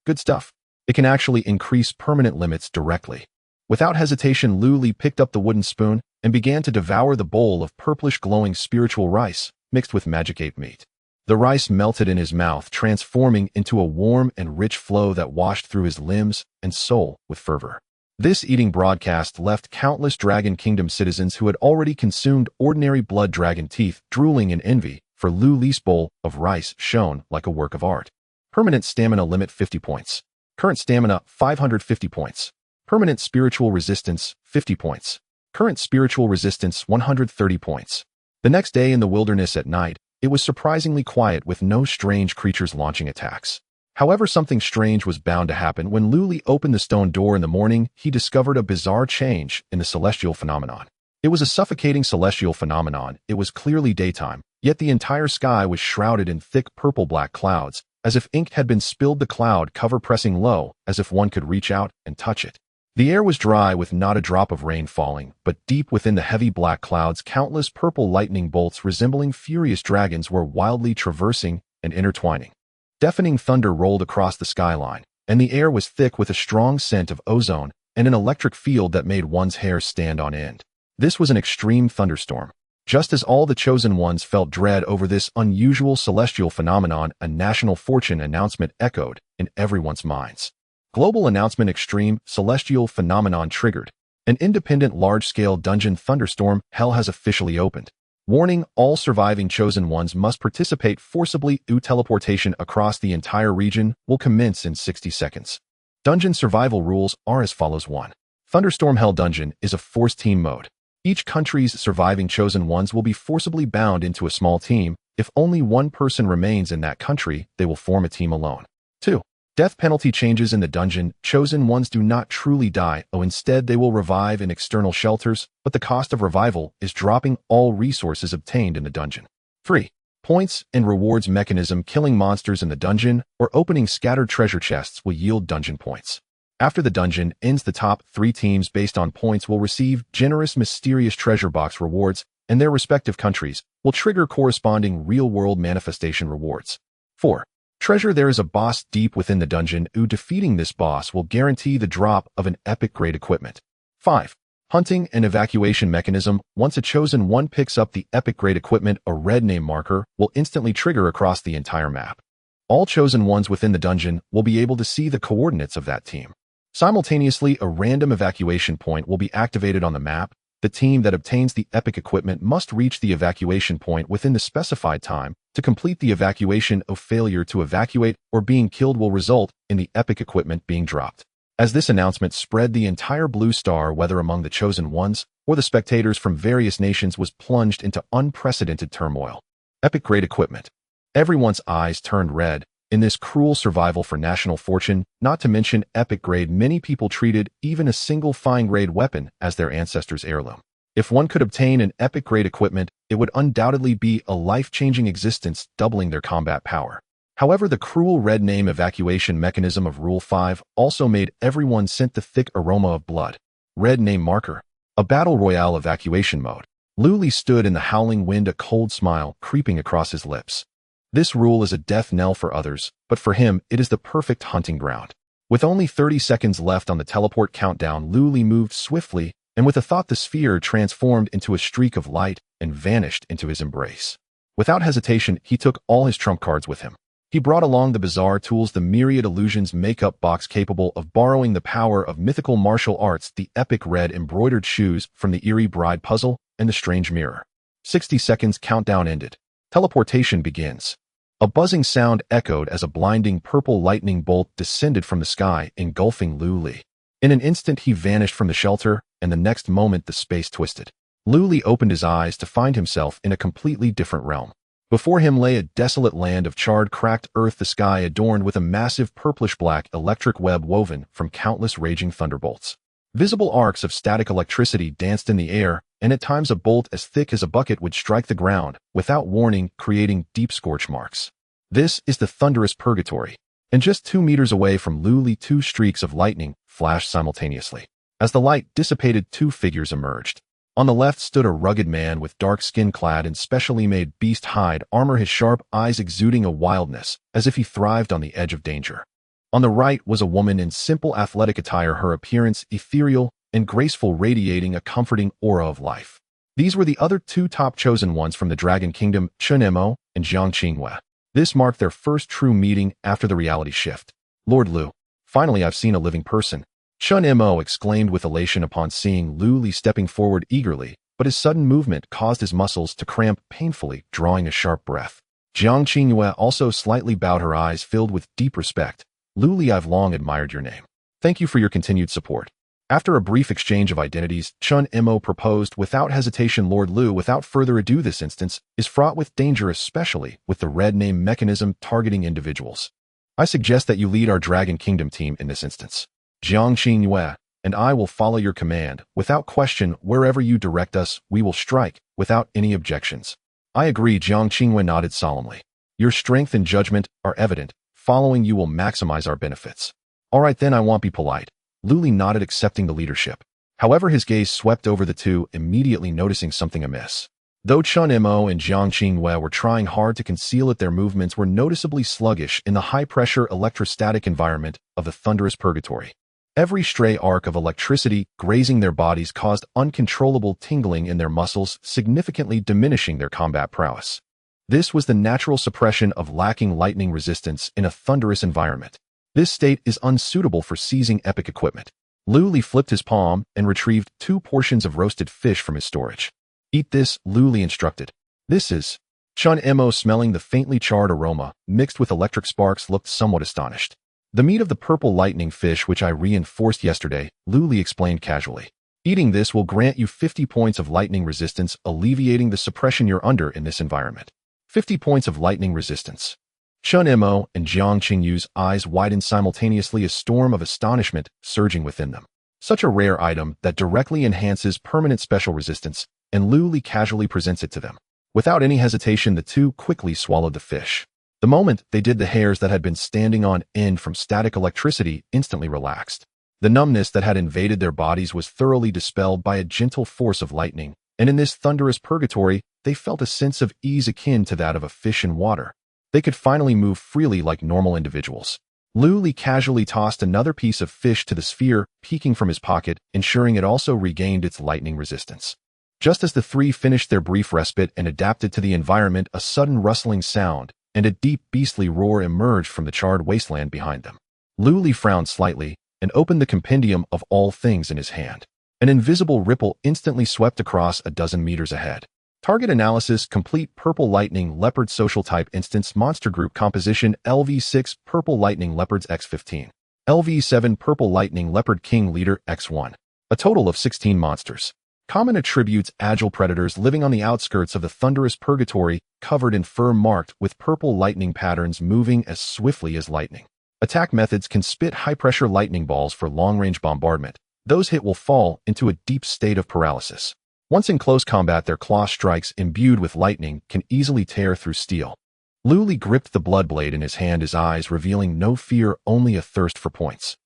Good stuff. It can actually increase permanent limits directly. Without hesitation, Luli picked up the wooden spoon and began to devour the bowl of purplish glowing spiritual rice mixed with magic ape meat. The rice melted in his mouth, transforming into a warm and rich flow that washed through his limbs and soul with fervor. This eating broadcast left countless Dragon Kingdom citizens who had already consumed ordinary Blood Dragon Teeth drooling in envy, for Luli's bowl of rice shone like a work of art. Permanent stamina limit 50 points. Current stamina 550 points. Permanent spiritual resistance 50 points. Current spiritual resistance 130 points. The next day in the wilderness at night, it was surprisingly quiet with no strange creatures launching attacks. However, something strange was bound to happen. When Luli opened the stone door in the morning, he discovered a bizarre change in the celestial phenomenon. It was a suffocating celestial phenomenon. It was clearly daytime, yet the entire sky was shrouded in thick purple-black clouds, as if ink had been spilled. The cloud cover pressing low, as if one could reach out and touch it. The air was dry with not a drop of rain falling, but deep within the heavy black clouds, countless purple lightning bolts resembling furious dragons were wildly traversing and intertwining. Deafening thunder rolled across the skyline, and the air was thick with a strong scent of ozone and an electric field that made one's hair stand on end. This was an extreme thunderstorm. Just as all the chosen ones felt dread over this unusual celestial phenomenon, a national fortune announcement echoed in everyone's minds. Global announcement: extreme celestial phenomenon triggered. An independent large-scale dungeon thunderstorm hell has officially opened. Warning: all surviving chosen ones must participate forcibly. Teleportation across the entire region will commence in 60 seconds. Dungeon survival rules are as follows. 1. Thunderstorm Hell Dungeon is a force team mode. Each country's surviving chosen ones will be forcibly bound into a small team. If only one person remains in that country, they will form a team alone. 2. Death penalty changes in the dungeon. Chosen ones do not truly die, instead they will revive in external shelters, but the cost of revival is dropping all resources obtained in the dungeon. 3. Points and rewards mechanism: killing monsters in the dungeon or opening scattered treasure chests will yield dungeon points. After the dungeon ends, the top 3 teams based on points will receive generous mysterious treasure box rewards, and their respective countries will trigger corresponding real-world manifestation rewards. 4. Treasure: there is a boss deep within the dungeon. Defeating this boss will guarantee the drop of an epic grade equipment. 5. Hunting and evacuation mechanism: once a chosen one picks up the epic grade equipment, a red name marker will instantly trigger across the entire map. All chosen ones within the dungeon will be able to see the coordinates of that team. Simultaneously, a random evacuation point will be activated on the map. The team that obtains the epic equipment must reach the evacuation point within the specified time to complete the evacuation. A failure to evacuate or being killed will result in the epic equipment being dropped. As this announcement spread, the entire Blue Star, whether among the chosen ones or the spectators from various nations, was plunged into unprecedented turmoil. Epic grade equipment. Everyone's eyes turned red. In this cruel survival for national fortune, not to mention epic grade, many people treated even a single fine grade weapon as their ancestors' heirloom. If one could obtain an epic grade equipment, it would undoubtedly be a life-changing existence, doubling their combat power. However, the cruel red name evacuation mechanism of Rule 5 also made everyone scent the thick aroma of blood. Red name marker. A battle royale evacuation mode. Luli stood in the howling wind, a cold smile creeping across his lips. This rule is a death knell for others, but for him, it is the perfect hunting ground. With only 30 seconds left on the teleport countdown, Luli moved swiftly, and with a thought, the sphere transformed into a streak of light and vanished into his embrace. Without hesitation, he took all his trump cards with him. He brought along the bizarre tools, the myriad illusions makeup box capable of borrowing the power of mythical martial arts, the epic red embroidered shoes from the eerie bride puzzle, and the strange mirror. 60 seconds countdown ended. Teleportation begins. A buzzing sound echoed as a blinding purple lightning bolt descended from the sky, engulfing Lu Li. In an instant he vanished from the shelter, and the next moment the space twisted. Lu Li opened his eyes to find himself in a completely different realm. Before him lay a desolate land of charred, cracked earth, the sky adorned with a massive purplish-black electric web woven from countless raging thunderbolts. Visible arcs of static electricity danced in the air, and at times a bolt as thick as a bucket would strike the ground, without warning, creating deep scorch marks. This is the thunderous purgatory. And just 2 meters away from Lu Li, 2 streaks of lightning flashed simultaneously. As the light dissipated, 2 figures emerged. On the left stood a rugged man with dark skin clad in specially made beast hide armor, his sharp eyes exuding a wildness, as if he thrived on the edge of danger. On the right was a woman in simple athletic attire, her appearance ethereal and graceful, radiating a comforting aura of life. These were the other 2 top chosen ones from the Dragon Kingdom, Chen Mo and Jiang Qinghua. This marked their first true meeting after the reality shift. Lord Lu, finally I've seen a living person. Chen Mo exclaimed with elation upon seeing Lu Li stepping forward eagerly, but his sudden movement caused his muscles to cramp painfully, drawing a sharp breath. Jiang Qinghua also slightly bowed, her eyes filled with deep respect. Lu Li, I've long admired your name. Thank you for your continued support. After a brief exchange of identities, Chen Mo proposed without hesitation, Lord Lu, without further ado, this instance is fraught with danger, especially with the red name mechanism targeting individuals. I suggest that you lead our Dragon Kingdom team in this instance. Jiang Qinghua and I will follow your command. Without question, wherever you direct us, we will strike, without any objections. I agree, Jiang Qinghua nodded solemnly. Your strength and judgment are evident. Following you will maximize our benefits. All right then, I won't be polite. Lu Li nodded, accepting the leadership. However, his gaze swept over the 2, immediately noticing something amiss. Though Chen Mo and Jiang Qinghua were trying hard to conceal it, their movements were noticeably sluggish in the high-pressure electrostatic environment of the thunderous purgatory. Every stray arc of electricity grazing their bodies caused uncontrollable tingling in their muscles, significantly diminishing their combat prowess. This was the natural suppression of lacking lightning resistance in a thunderous environment. This state is unsuitable for seizing epic equipment. Lu Li flipped his palm and retrieved 2 portions of roasted fish from his storage. Eat this, Lu Li instructed. This is... Chen Mo, smelling the faintly charred aroma, mixed with electric sparks, looked somewhat astonished. The meat of the purple lightning fish which I reinforced yesterday, Lu Li explained casually. Eating this will grant you 50 points of lightning resistance, alleviating the suppression you're under in this environment. 50 points of lightning resistance. Chen Mo and Jiang Qinghua's eyes widened simultaneously, a storm of astonishment surging within them. Such a rare item that directly enhances permanent special resistance, and Lu Li casually presents it to them. Without any hesitation, the 2 quickly swallowed the fish. The moment they did, the hairs that had been standing on end from static electricity instantly relaxed. The numbness that had invaded their bodies was thoroughly dispelled by a gentle force of lightning, and in this thunderous purgatory, they felt a sense of ease akin to that of a fish in water. They could finally move freely like normal individuals. Lu Li casually tossed another piece of fish to the sphere, peeking from his pocket, ensuring it also regained its lightning resistance. Just as the 3 finished their brief respite and adapted to the environment, a sudden rustling sound and a deep beastly roar emerged from the charred wasteland behind them. Lu Li frowned slightly and opened the compendium of all things in his hand. An invisible ripple instantly swept across a dozen meters ahead. Target analysis complete. Purple Lightning Leopard Social Type Instance Monster Group Composition LV6 Purple Lightning Leopards X15 LV7 Purple Lightning Leopard King Leader X1. A total of 16 monsters. Common attributes: agile predators living on the outskirts of the thunderous purgatory, covered in fur, marked with purple lightning patterns, moving as swiftly as lightning. Attack methods: can spit high-pressure lightning balls for long-range bombardment. Those hit will fall into a deep state of paralysis. Once in close combat, their claw strikes, imbued with lightning, can easily tear through steel. Lu Li gripped the blood blade in his hand, his eyes revealing no fear, only a thirst for points.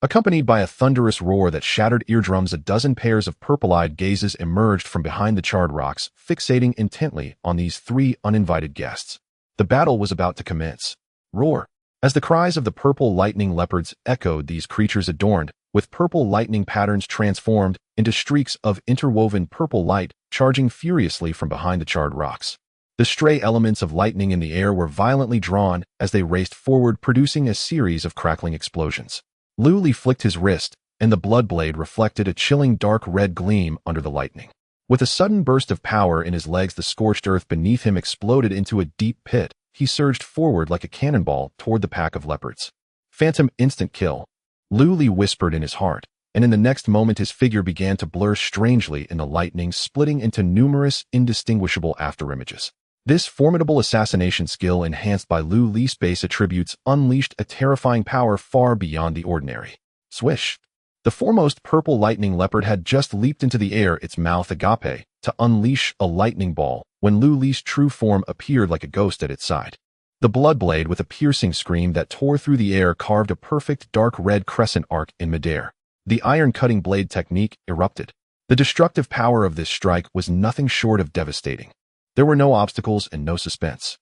Accompanied by a thunderous roar that shattered eardrums, a dozen pairs of purple-eyed gazes emerged from behind the charred rocks, fixating intently on these 3 uninvited guests. The battle was about to commence. Roar! As the cries of the purple lightning leopards echoed, these creatures adorned with purple lightning patterns transformed into streaks of interwoven purple light, charging furiously from behind the charred rocks. The stray elements of lightning in the air were violently drawn as they raced forward, producing a series of crackling explosions. Luli flicked his wrist, and the blood blade reflected a chilling dark red gleam under the lightning. With a sudden burst of power in his legs, the scorched earth beneath him exploded into a deep pit. He surged forward like a cannonball toward the pack of leopards. Phantom instant kill, Luli whispered in his heart, and in the next moment his figure began to blur strangely in the lightning, splitting into numerous indistinguishable afterimages. This formidable assassination skill, enhanced by Luli's base attributes, unleashed a terrifying power far beyond the ordinary. Swish! The foremost purple lightning leopard had just leaped into the air, its mouth agape, to unleash a lightning ball, when Luli's true form appeared like a ghost at its side. The blood blade, with a piercing scream that tore through the air, carved a perfect dark red crescent arc in midair. The iron-cutting blade technique erupted. The destructive power of this strike was nothing short of devastating. There were no obstacles and no suspense.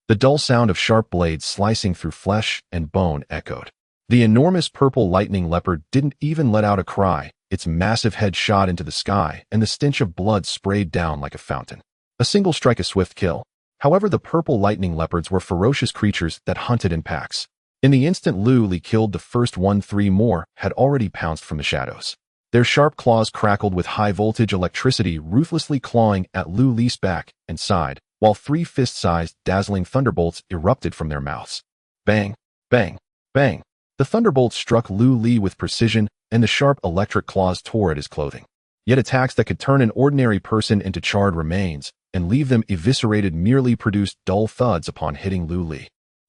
The dull sound of sharp blades slicing through flesh and bone echoed. The enormous purple lightning leopard didn't even let out a cry. Its massive head shot into the sky, and the stench of blood sprayed down like a fountain. A single strike, a swift kill. However, the purple lightning leopards were ferocious creatures that hunted in packs. In the instant Luli killed the first one, 3 more had already pounced from the shadows. Their sharp claws crackled with high-voltage electricity, ruthlessly clawing at Luli's back and side, while 3 fist-sized, dazzling thunderbolts erupted from their mouths. Bang! Bang! Bang! The thunderbolts struck Luli with precision, and the sharp electric claws tore at his clothing. Yet attacks that could turn an ordinary person into charred remains and leave them eviscerated merely produced dull thuds upon hitting Luli.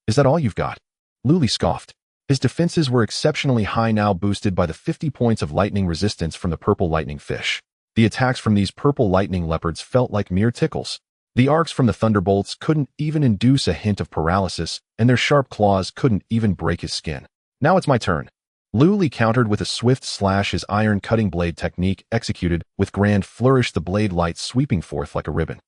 Is that all you've got? Luli scoffed. His defenses were exceptionally high now, boosted by the 50 points of lightning resistance from the purple lightning fish. The attacks from these purple lightning leopards felt like mere tickles. The arcs from the thunderbolts couldn't even induce a hint of paralysis, and their sharp claws couldn't even break his skin. Now it's my turn. Luli countered with a swift slash, his iron-cutting blade technique executed with grand flourish, the blade light sweeping forth like a ribbon.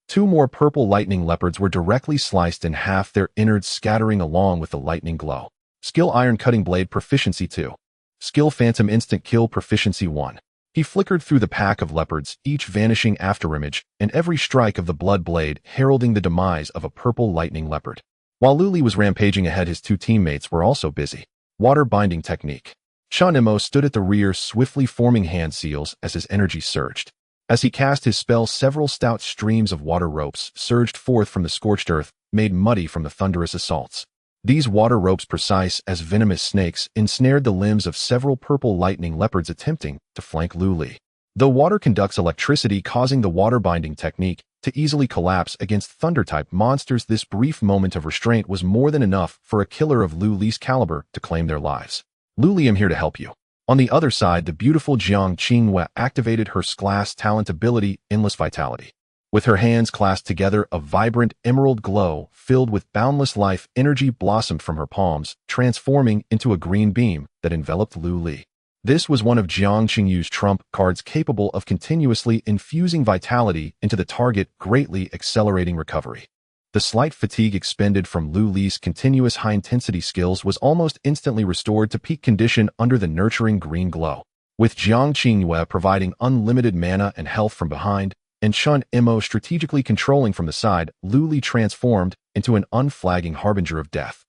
2 more purple lightning leopards were directly sliced in half, their innards scattering along with the lightning glow. Skill iron-cutting blade proficiency 2. Skill phantom instant kill proficiency 1. He flickered through the pack of leopards, each vanishing afterimage, and every strike of the blood blade heralding the demise of a purple lightning leopard. While Luli was rampaging ahead, his 2 teammates were also busy. Water binding technique. Shunimo stood at the rear, swiftly forming hand seals as his energy surged. As he cast his spell, several stout streams of water ropes surged forth from the scorched earth, made muddy from the thunderous assaults. These water ropes, precise as venomous snakes, ensnared the limbs of several purple lightning leopards attempting to flank Luli. Though water conducts electricity, causing the water binding technique to easily collapse against thunder-type monsters, this brief moment of restraint was more than enough for a killer of Luli's caliber to claim their lives. Luli, I'm here to help you. On the other side, the beautiful Jiang Qinghua activated her class talent ability, Endless Vitality. With her hands clasped together, a vibrant emerald glow filled with boundless life energy blossomed from her palms, transforming into a green beam that enveloped Luli. This was one of Jiang Qingyu's trump cards, capable of continuously infusing vitality into the target, greatly accelerating recovery. The slight fatigue expended from Luli's continuous high-intensity skills was almost instantly restored to peak condition under the nurturing green glow. With Jiang Qinghua providing unlimited mana and health from behind, and Shun Imo strategically controlling from the side, Luli transformed into an unflagging harbinger of death.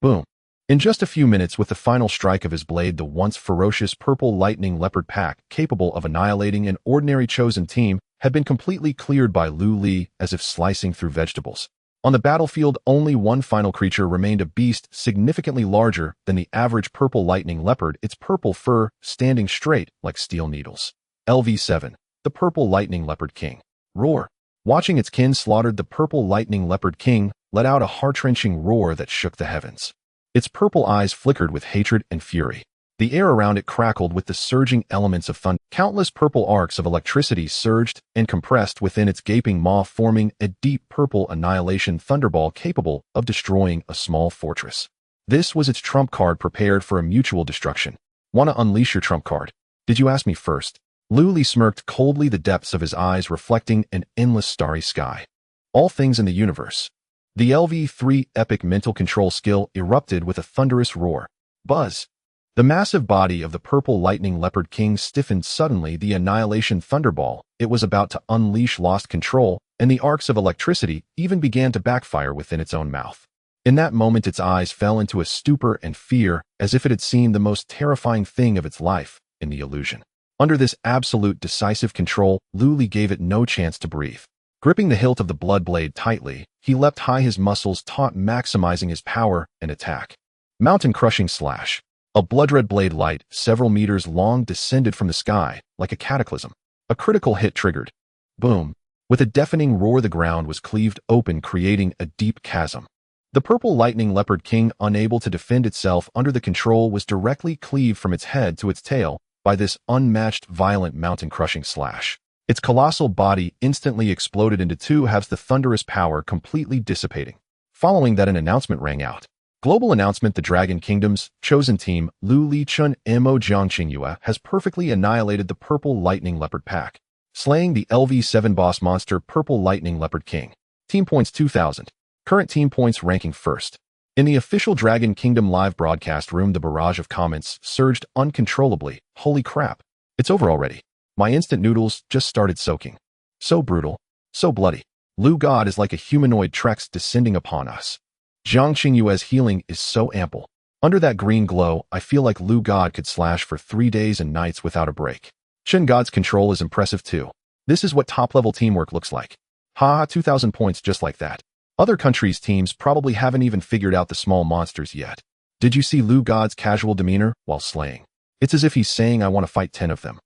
Boom. In just a few minutes, with the final strike of his blade, the once ferocious purple lightning leopard pack, capable of annihilating an ordinary chosen team, had been completely cleared by Luli, as if slicing through vegetables. On the battlefield, only one final creature remained, a beast significantly larger than the average purple lightning leopard, its purple fur standing straight like steel needles. LV7, the purple lightning leopard king. Roar. Watching its kin slaughtered, the purple lightning leopard king let out a heart-wrenching roar that shook the heavens. Its purple eyes flickered with hatred and fury. The air around it crackled with the surging elements of thunder. Countless purple arcs of electricity surged and compressed within its gaping maw, forming a deep purple annihilation thunderball capable of destroying a small fortress. This was its trump card, prepared for a mutual destruction. Wanna unleash your trump card? Did you ask me first? Luli smirked coldly, the depths of his eyes reflecting an endless starry sky. All things in the universe. The LV3 epic mental control skill erupted with a thunderous roar. Buzz. The massive body of the purple lightning leopard king stiffened suddenly. The annihilation thunderball it was about to unleash lost control, and the arcs of electricity even began to backfire within its own mouth. In that moment, its eyes fell into a stupor and fear, as if it had seen the most terrifying thing of its life in the illusion. Under this absolute decisive control, Luli gave it no chance to breathe. Gripping the hilt of the blood blade tightly, he leapt high, his muscles taut, maximizing his power and attack. Mountain-crushing slash. A blood-red blade light, several meters long, descended from the sky, like a cataclysm. A critical hit triggered. Boom. With a deafening roar, the ground was cleaved open, creating a deep chasm. The purple lightning leopard king, unable to defend itself under the control, was directly cleaved from its head to its tail by this unmatched violent mountain-crushing slash. Its colossal body instantly exploded into two halves, the thunderous power completely dissipating. Following that, an announcement rang out. Global announcement: the Dragon Kingdom's chosen team, Lu Li Chun Mo Jiangqingyue, has perfectly annihilated the purple lightning leopard pack, slaying the LV7 boss monster Purple Lightning Leopard King. Team points 2,000. Current team points ranking first. In the official Dragon Kingdom live broadcast room, the barrage of comments surged uncontrollably. Holy crap. It's over already. My instant noodles just started soaking. So brutal. So bloody. Lu God is like a humanoid Trex descending upon us. Jiang Qingyue's healing is so ample. Under that green glow, I feel like Lu God could slash for 3 days and nights without a break. Chen God's control is impressive too. This is what top-level teamwork looks like. Haha, 2,000 points just like that. Other countries' teams probably haven't even figured out the small monsters yet. Did you see Lu God's casual demeanor while slaying? It's as if he's saying, I want to fight 10 of them.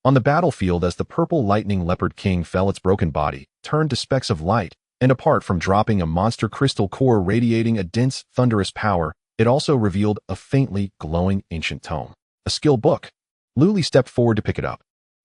On the battlefield, as the purple lightning leopard king fell, its broken body turned to specks of light, and apart from dropping a monster crystal core radiating a dense, thunderous power, it also revealed a faintly glowing ancient tome. A skill book. Luli stepped forward to pick it up.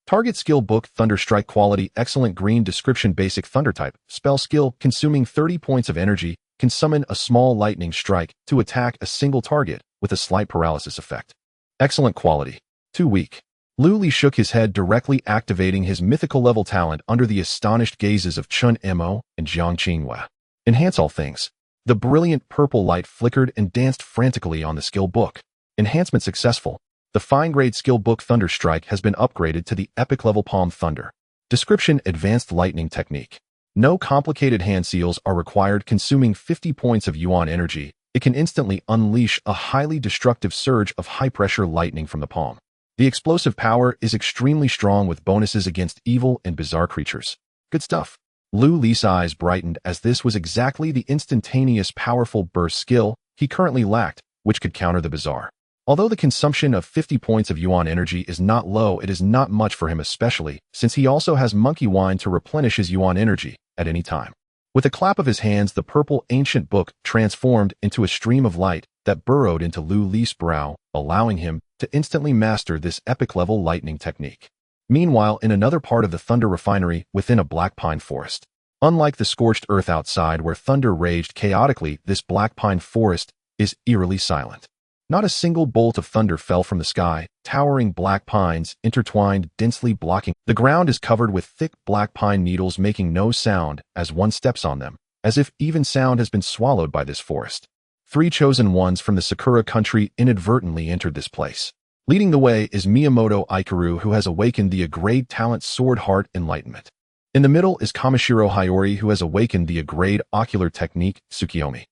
Target skill book: Thunderstrike quality, excellent green description, basic thunder type, spell skill, consuming 30 points of energy, can summon a small lightning strike to attack a single target with a slight paralysis effect. Excellent quality. Too weak. Luli shook his head, directly activating his mythical level talent under the astonished gazes of Chun Mo and Jiang Qingyue. Enhance all things. The brilliant purple light flickered and danced frantically on the skill book. Enhancement successful. The fine-grade skill book Thunderstrike has been upgraded to the epic level Palm Thunder. Description: advanced lightning technique. No complicated hand seals are required, consuming 50 points of yuan energy. It can instantly unleash a highly destructive surge of high-pressure lightning from the palm. The explosive power is extremely strong, with bonuses against evil and bizarre creatures. Good stuff. Lu Li's eyes brightened, as this was exactly the instantaneous powerful burst skill he currently lacked, which could counter the bizarre. Although the consumption of 50 points of yuan energy is not low, it is not much for him, especially since he also has monkey wine to replenish his yuan energy at any time. With a clap of his hands, the purple ancient book transformed into a stream of light that burrowed into Lu Li's brow, allowing him to instantly master this epic-level lightning technique. Meanwhile, in another part of the thunder refinery within a black pine forest. Unlike the scorched earth outside, where thunder raged chaotically, this black pine forest is eerily silent. Not a single bolt of thunder fell from the sky. Towering black pines intertwined, densely blocking. The ground is covered with thick black pine needles, making no sound as one steps on them, as if even sound has been swallowed by this forest. 3 chosen ones from the Sakura country inadvertently entered this place. Leading the way is Miyamoto Ikaru, who has awakened the A-grade talent Sword Heart Enlightenment. In the middle is Kamishiro Hayori, who has awakened the A-grade ocular technique Tsukiyomi.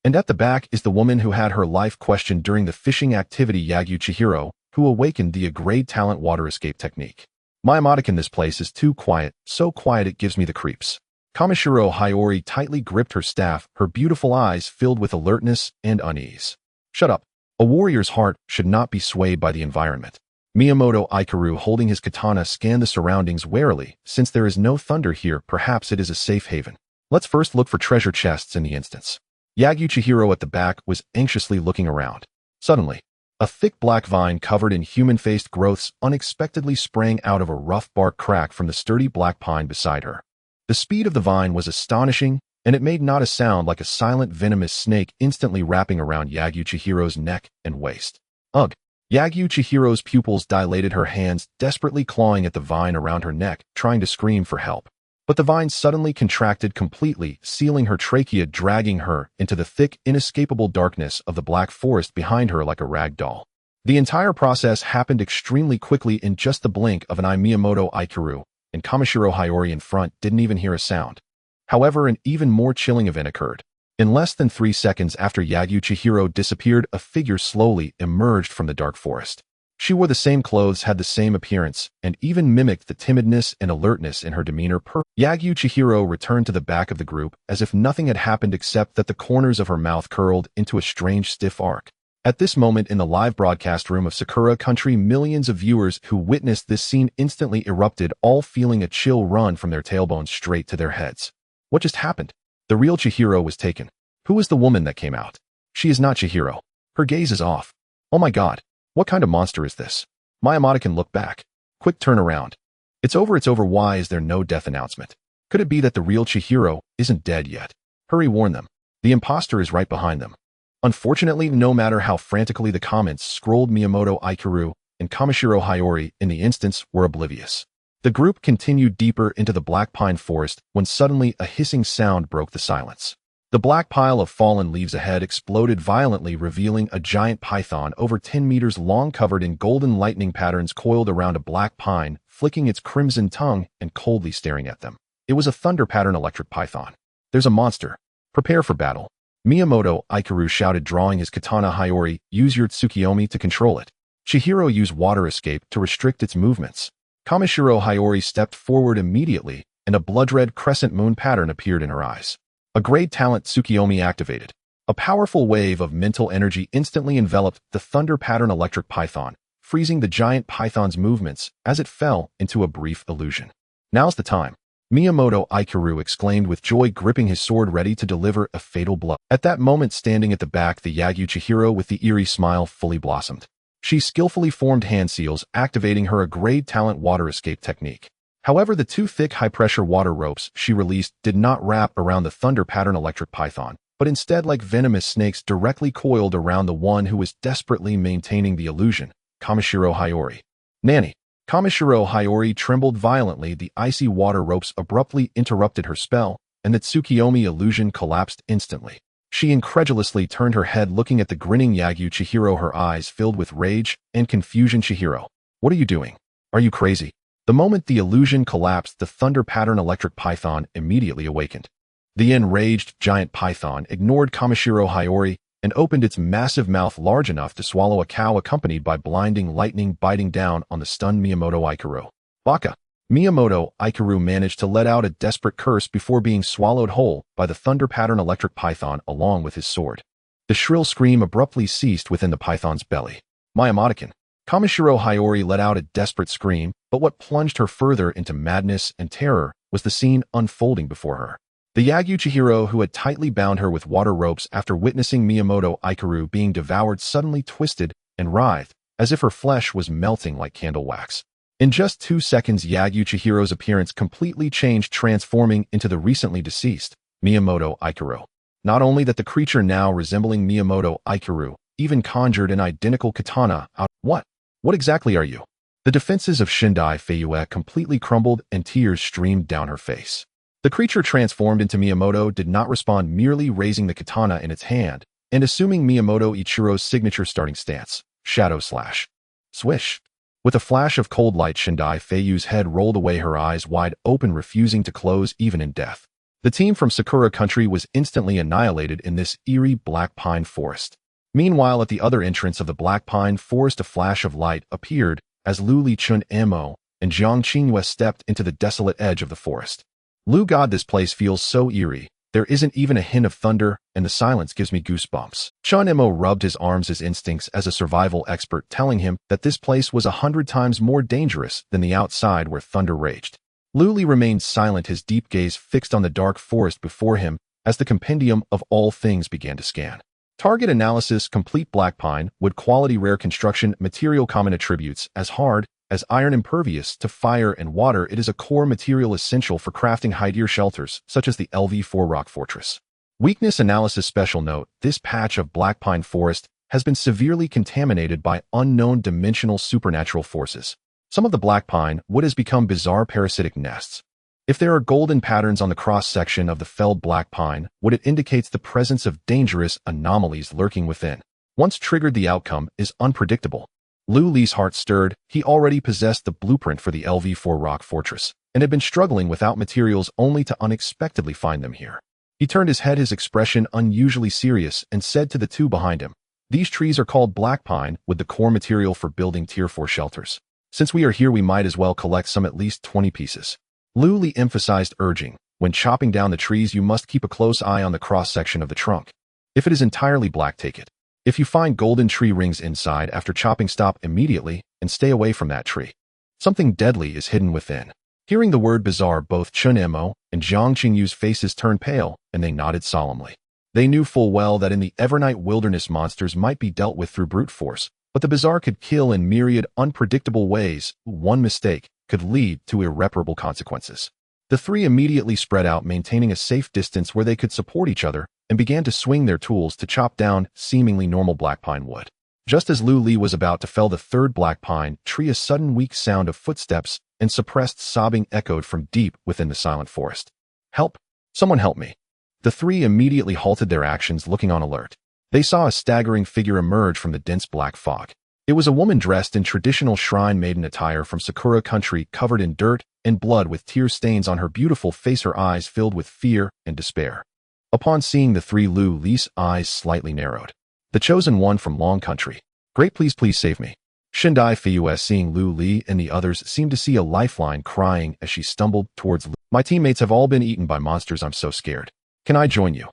And at the back is the woman who had her life questioned during the fishing activity, Yagyu Chihiro, who awakened the A-grade talent water escape technique. My Madoc in this place is too quiet, so quiet it gives me the creeps. Kamishiro Hayori tightly gripped her staff, her beautiful eyes filled with alertness and unease. Shut up. A warrior's heart should not be swayed by the environment. Miyamoto Ikaru, holding his katana, scanned the surroundings warily. Since there is no thunder here, perhaps it is a safe haven. Let's first look for treasure chests in the instance. Yagyu Chihiro at the back was anxiously looking around. Suddenly, a thick black vine covered in human-faced growths unexpectedly sprang out of a rough bark crack from the sturdy black pine beside her. The speed of the vine was astonishing, and it made not a sound, like a silent venomous snake instantly wrapping around Yagyu Chihiro's neck and waist. Ugh! Yagyu Chihiro's pupils dilated, her hands desperately clawing at the vine around her neck, trying to scream for help. But the vine suddenly contracted completely, sealing her trachea, dragging her into the thick, inescapable darkness of the black forest behind her like a rag doll. The entire process happened extremely quickly in just the blink of an eye. Miyamoto Aikuru and Kamishiro Hayori in front didn't even hear a sound. However, an even more chilling event occurred. In less than 3 seconds after Yagyu Chihiro disappeared, a figure slowly emerged from the dark forest. She wore the same clothes, had the same appearance, and even mimicked the timidness and alertness in her demeanor. Yagyu Chihiro returned to the back of the group as if nothing had happened except that the corners of her mouth curled into a strange stiff arc. At this moment in the live broadcast room of Sakura Country, millions of viewers who witnessed this scene instantly erupted, all feeling a chill run from their tailbones straight to their heads. What just happened? The real Chihiro was taken. Who was the woman that came out? She is not Chihiro. Her gaze is off. Oh my god. What kind of monster is this? Miyamoto can look back. Quick turn around. It's over. Why is there no death announcement? Could it be that the real Chihiro isn't dead yet? Hurry, warn them. The imposter is right behind them. Unfortunately, no matter how frantically the comments scrolled, Miyamoto Aikuru and Kamishiro Hayori in the instance were oblivious. The group continued deeper into the black pine forest when suddenly a hissing sound broke the silence. The black pile of fallen leaves ahead exploded violently, revealing a giant python over 10 meters long, covered in golden lightning patterns, coiled around a black pine, flicking its crimson tongue and coldly staring at them. It was a thunder pattern electric python. There's a monster. Prepare for battle. Miyamoto Aikuru shouted, drawing his katana. Hayori, use your Tsukiyomi to control it. Chihiro, use water escape to restrict its movements. Kamishiro Hayori stepped forward immediately, and a blood-red crescent moon pattern appeared in her eyes. A great talent, Tsukiyomi activated. A powerful wave of mental energy instantly enveloped the thunder pattern electric python, freezing the giant python's movements as it fell into a brief illusion. Now's the time. Miyamoto Aikuru exclaimed with joy, gripping his sword ready to deliver a fatal blow. At that moment, standing at the back, the Yagyu Chihiro with the eerie smile fully blossomed. She skillfully formed hand seals, activating her great talent water escape technique. However, the 2 thick high-pressure water ropes she released did not wrap around the thunder pattern electric python, but instead, like venomous snakes, directly coiled around the one who was desperately maintaining the illusion, Kamishiro Hayori. Nanny. Kamishiro Hayori trembled violently. The icy water ropes abruptly interrupted her spell, and the Tsukiyomi illusion collapsed instantly. She incredulously turned her head, looking at the grinning Yagyu Chihiro, her eyes filled with rage and confusion. Chihiro, what are you doing? Are you crazy? The moment the illusion collapsed, the thunder pattern electric python immediately awakened. The enraged giant python ignored Kamishiro Hayori and opened its massive mouth large enough to swallow a cow, accompanied by blinding lightning biting down on the stunned Miyamoto Aikuru. Baka. Miyamoto Aikuru managed to let out a desperate curse before being swallowed whole by the thunder pattern electric python along with his sword. The shrill scream abruptly ceased within the python's belly. Miyamoto. Kamishiro Hayori let out a desperate scream, but what plunged her further into madness and terror was the scene unfolding before her. The Yagyu Chihiro, who had tightly bound her with water ropes after witnessing Miyamoto Aikuru being devoured, suddenly twisted and writhed, as if her flesh was melting like candle wax. In just 2 seconds, Yagyu Chihiro's appearance completely changed, transforming into the recently deceased Miyamoto Aikuru. Not only that, the creature, now resembling Miyamoto Aikuru, even conjured an identical katana out. What exactly are you? The defenses of Shindai Feiyue completely crumbled and tears streamed down her face. The creature transformed into Miyamoto did not respond, merely raising the katana in its hand and assuming Miyamoto Ichiro's signature starting stance, shadow slash. Swish. With a flash of cold light, Shindai Feiyue's head rolled away, her eyes wide open, refusing to close even in death. The team from Sakura Country was instantly annihilated in this eerie black pine forest. Meanwhile, at the other entrance of the black pine forest, a flash of light appeared as Lu Lichun Emo and Jiang Qingyue stepped into the desolate edge of the forest. Lu God, this place feels so eerie. There isn't even a hint of thunder, and the silence gives me goosebumps. Chun Emo rubbed his arms, his instincts as a survival expert telling him that this place was 100 times more dangerous than the outside where thunder raged. Lu Li remained silent, his deep gaze fixed on the dark forest before him as the compendium of all things began to scan. Target analysis complete. Black pine, wood quality, rare construction, material common attributes, as hard as iron, impervious to fire and water. It is a core material essential for crafting high-tier shelters, such as the LV4 Rock Fortress. Weakness analysis. Special note, this patch of black pine forest has been severely contaminated by unknown dimensional supernatural forces. Some of the black pine wood has become bizarre parasitic nests. If there are golden patterns on the cross-section of the felled black pine wood, it indicates the presence of dangerous anomalies lurking within. Once triggered, the outcome is unpredictable. Lu Li's heart stirred. He already possessed the blueprint for the LV4 rock fortress, and had been struggling without materials only to unexpectedly find them here. He turned his head, his expression unusually serious, and said to the two behind him, "These trees are called black pine, with the core material for building Tier 4 shelters. Since we are here, we might as well collect some, at least 20 pieces." Lu Li emphasized, urging, "When chopping down the trees, you must keep a close eye on the cross-section of the trunk. If it is entirely black, take it. If you find golden tree rings inside after chopping, stop immediately and stay away from that tree. Something deadly is hidden within." Hearing the word bizarre, both Chen Mo and Jiang Qingyu's faces turned pale, and they nodded solemnly. They knew full well that in the Evernight wilderness, monsters might be dealt with through brute force, but the bizarre could kill in myriad unpredictable ways. One mistake could lead to irreparable consequences. The three immediately spread out, maintaining a safe distance where they could support each other, and began to swing their tools to chop down seemingly normal black pine wood. Just as Lu Li was about to fell the third black pine tree, a sudden weak sound of footsteps and suppressed sobbing echoed from deep within the silent forest. "Help! Someone help me!" The three immediately halted their actions, looking on alert. They saw a staggering figure emerge from the dense black fog. It was a woman dressed in traditional shrine maiden attire from Sakura country, covered in dirt and blood with tear stains on her beautiful face, her eyes filled with fear and despair. Upon seeing the three, Lu Li's eyes slightly narrowed. "The chosen one from Long Country. Great, please save me." Shindai Fuyue, seeing Lu Li and the others, seemed to see a lifeline, crying as she stumbled towards Lu. "My teammates have all been eaten by monsters. I'm so scared. Can I join you?"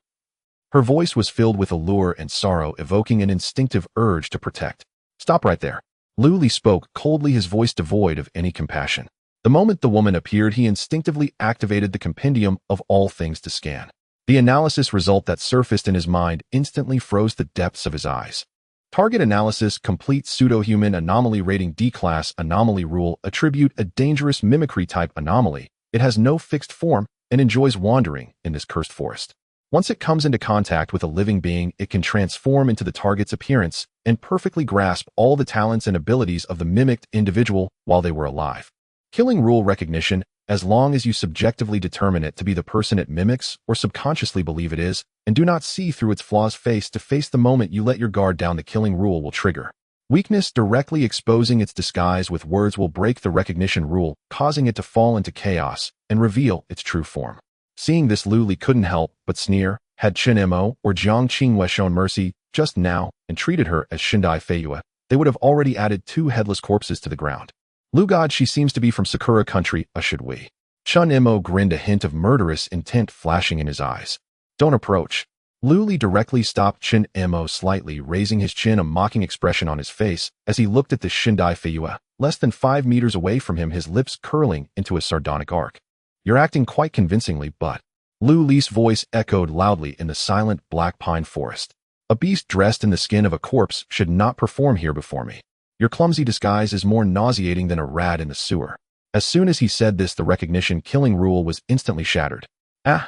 Her voice was filled with allure and sorrow, evoking an instinctive urge to protect. "Stop right there." Lu Li spoke coldly, his voice devoid of any compassion. The moment the woman appeared, he instinctively activated the compendium of all things to scan. The analysis result that surfaced in his mind instantly froze the depths of his eyes. Target analysis complete. Pseudo-human anomaly rating D-class anomaly rule attribute a dangerous mimicry type anomaly. It has no fixed form and enjoys wandering in this cursed forest. Once it comes into contact with a living being, it can transform into the target's appearance and perfectly grasp all the talents and abilities of the mimicked individual while they were alive. Killing rule recognition, as long as you subjectively determine it to be the person it mimics or subconsciously believe it is, and do not see through its flaws face to face. The moment you let your guard down, the killing rule will trigger. Weakness, directly exposing its disguise with words, will break the recognition rule, causing it to fall into chaos and reveal its true form. Seeing this, Lu Li couldn't help but sneer. Had Chen Mo or Jiang Qingyue shown mercy just now and treated her as Shindai Fuyue, they would have already added 2 headless corpses to the ground. "Lu God, she seems to be from Sakura country, should we?" Chen Mo grinned, a hint of murderous intent flashing in his eyes. "Don't approach." Lu Li directly stopped Chen Mo, slightly raising his chin, a mocking expression on his face as he looked at the Shindai Fuyue, less than 5 meters away from him, his lips curling into a sardonic arc. "You're acting quite convincingly, but..." Lu Li's voice echoed loudly in the silent black pine forest. "A beast dressed in the skin of a corpse should not perform here before me. Your clumsy disguise is more nauseating than a rat in the sewer." As soon as he said this, the recognition killing rule was instantly shattered. "Ah!"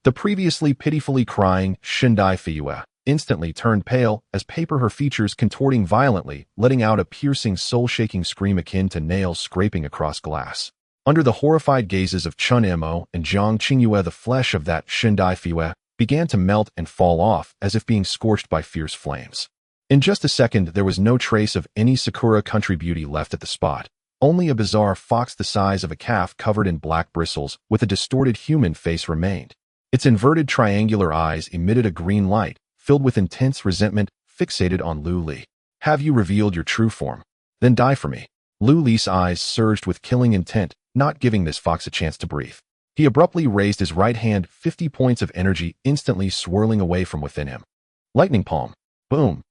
The previously pitifully crying Shindai Fuyue instantly turned pale as paper, her features contorting violently, letting out a piercing, soul-shaking scream akin to nails scraping across glass. Under the horrified gazes of Chen Mo and Jiang Qingyue, the flesh of that Shindai Fuyue began to melt and fall off as if being scorched by fierce flames. In just a second, there was no trace of any Sakura country beauty left at the spot. Only a bizarre fox the size of a calf covered in black bristles with a distorted human face remained. Its inverted triangular eyes emitted a green light, filled with intense resentment, fixated on Lu Li. "Have you revealed your true form? Then die for me." Lu Li's eyes surged with killing intent, not giving this fox a chance to breathe. He abruptly raised his right hand, 50 points of energy instantly swirling away from within him. Lightning palm. Boom.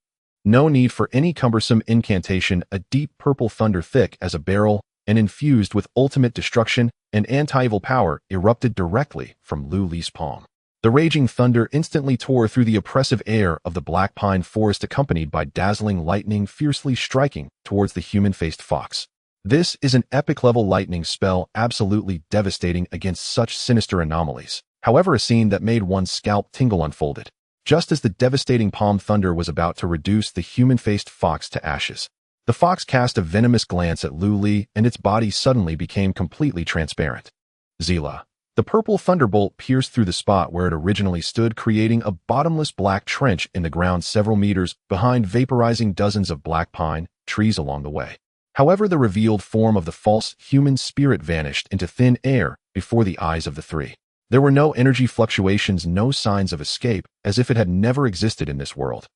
No need for any cumbersome incantation. A deep purple thunder, thick as a barrel and infused with ultimate destruction and anti-evil power, erupted directly from Lu Li's palm. The raging thunder instantly tore through the oppressive air of the black pine forest, accompanied by dazzling lightning fiercely striking towards the human-faced fox. This is an epic-level lightning spell, absolutely devastating against such sinister anomalies. However, a scene that made one's scalp tingle unfolded. Just as the devastating palm thunder was about to reduce the human-faced fox to ashes, the fox cast a venomous glance at Lu Li, and its body suddenly became completely transparent. Zila. The purple thunderbolt pierced through the spot where it originally stood, creating a bottomless black trench in the ground several meters behind, vaporizing dozens of black pine trees along the way. However, the revealed form of the false human spirit vanished into thin air before the eyes of the three. There were no energy fluctuations, no signs of escape, as if it had never existed in this world.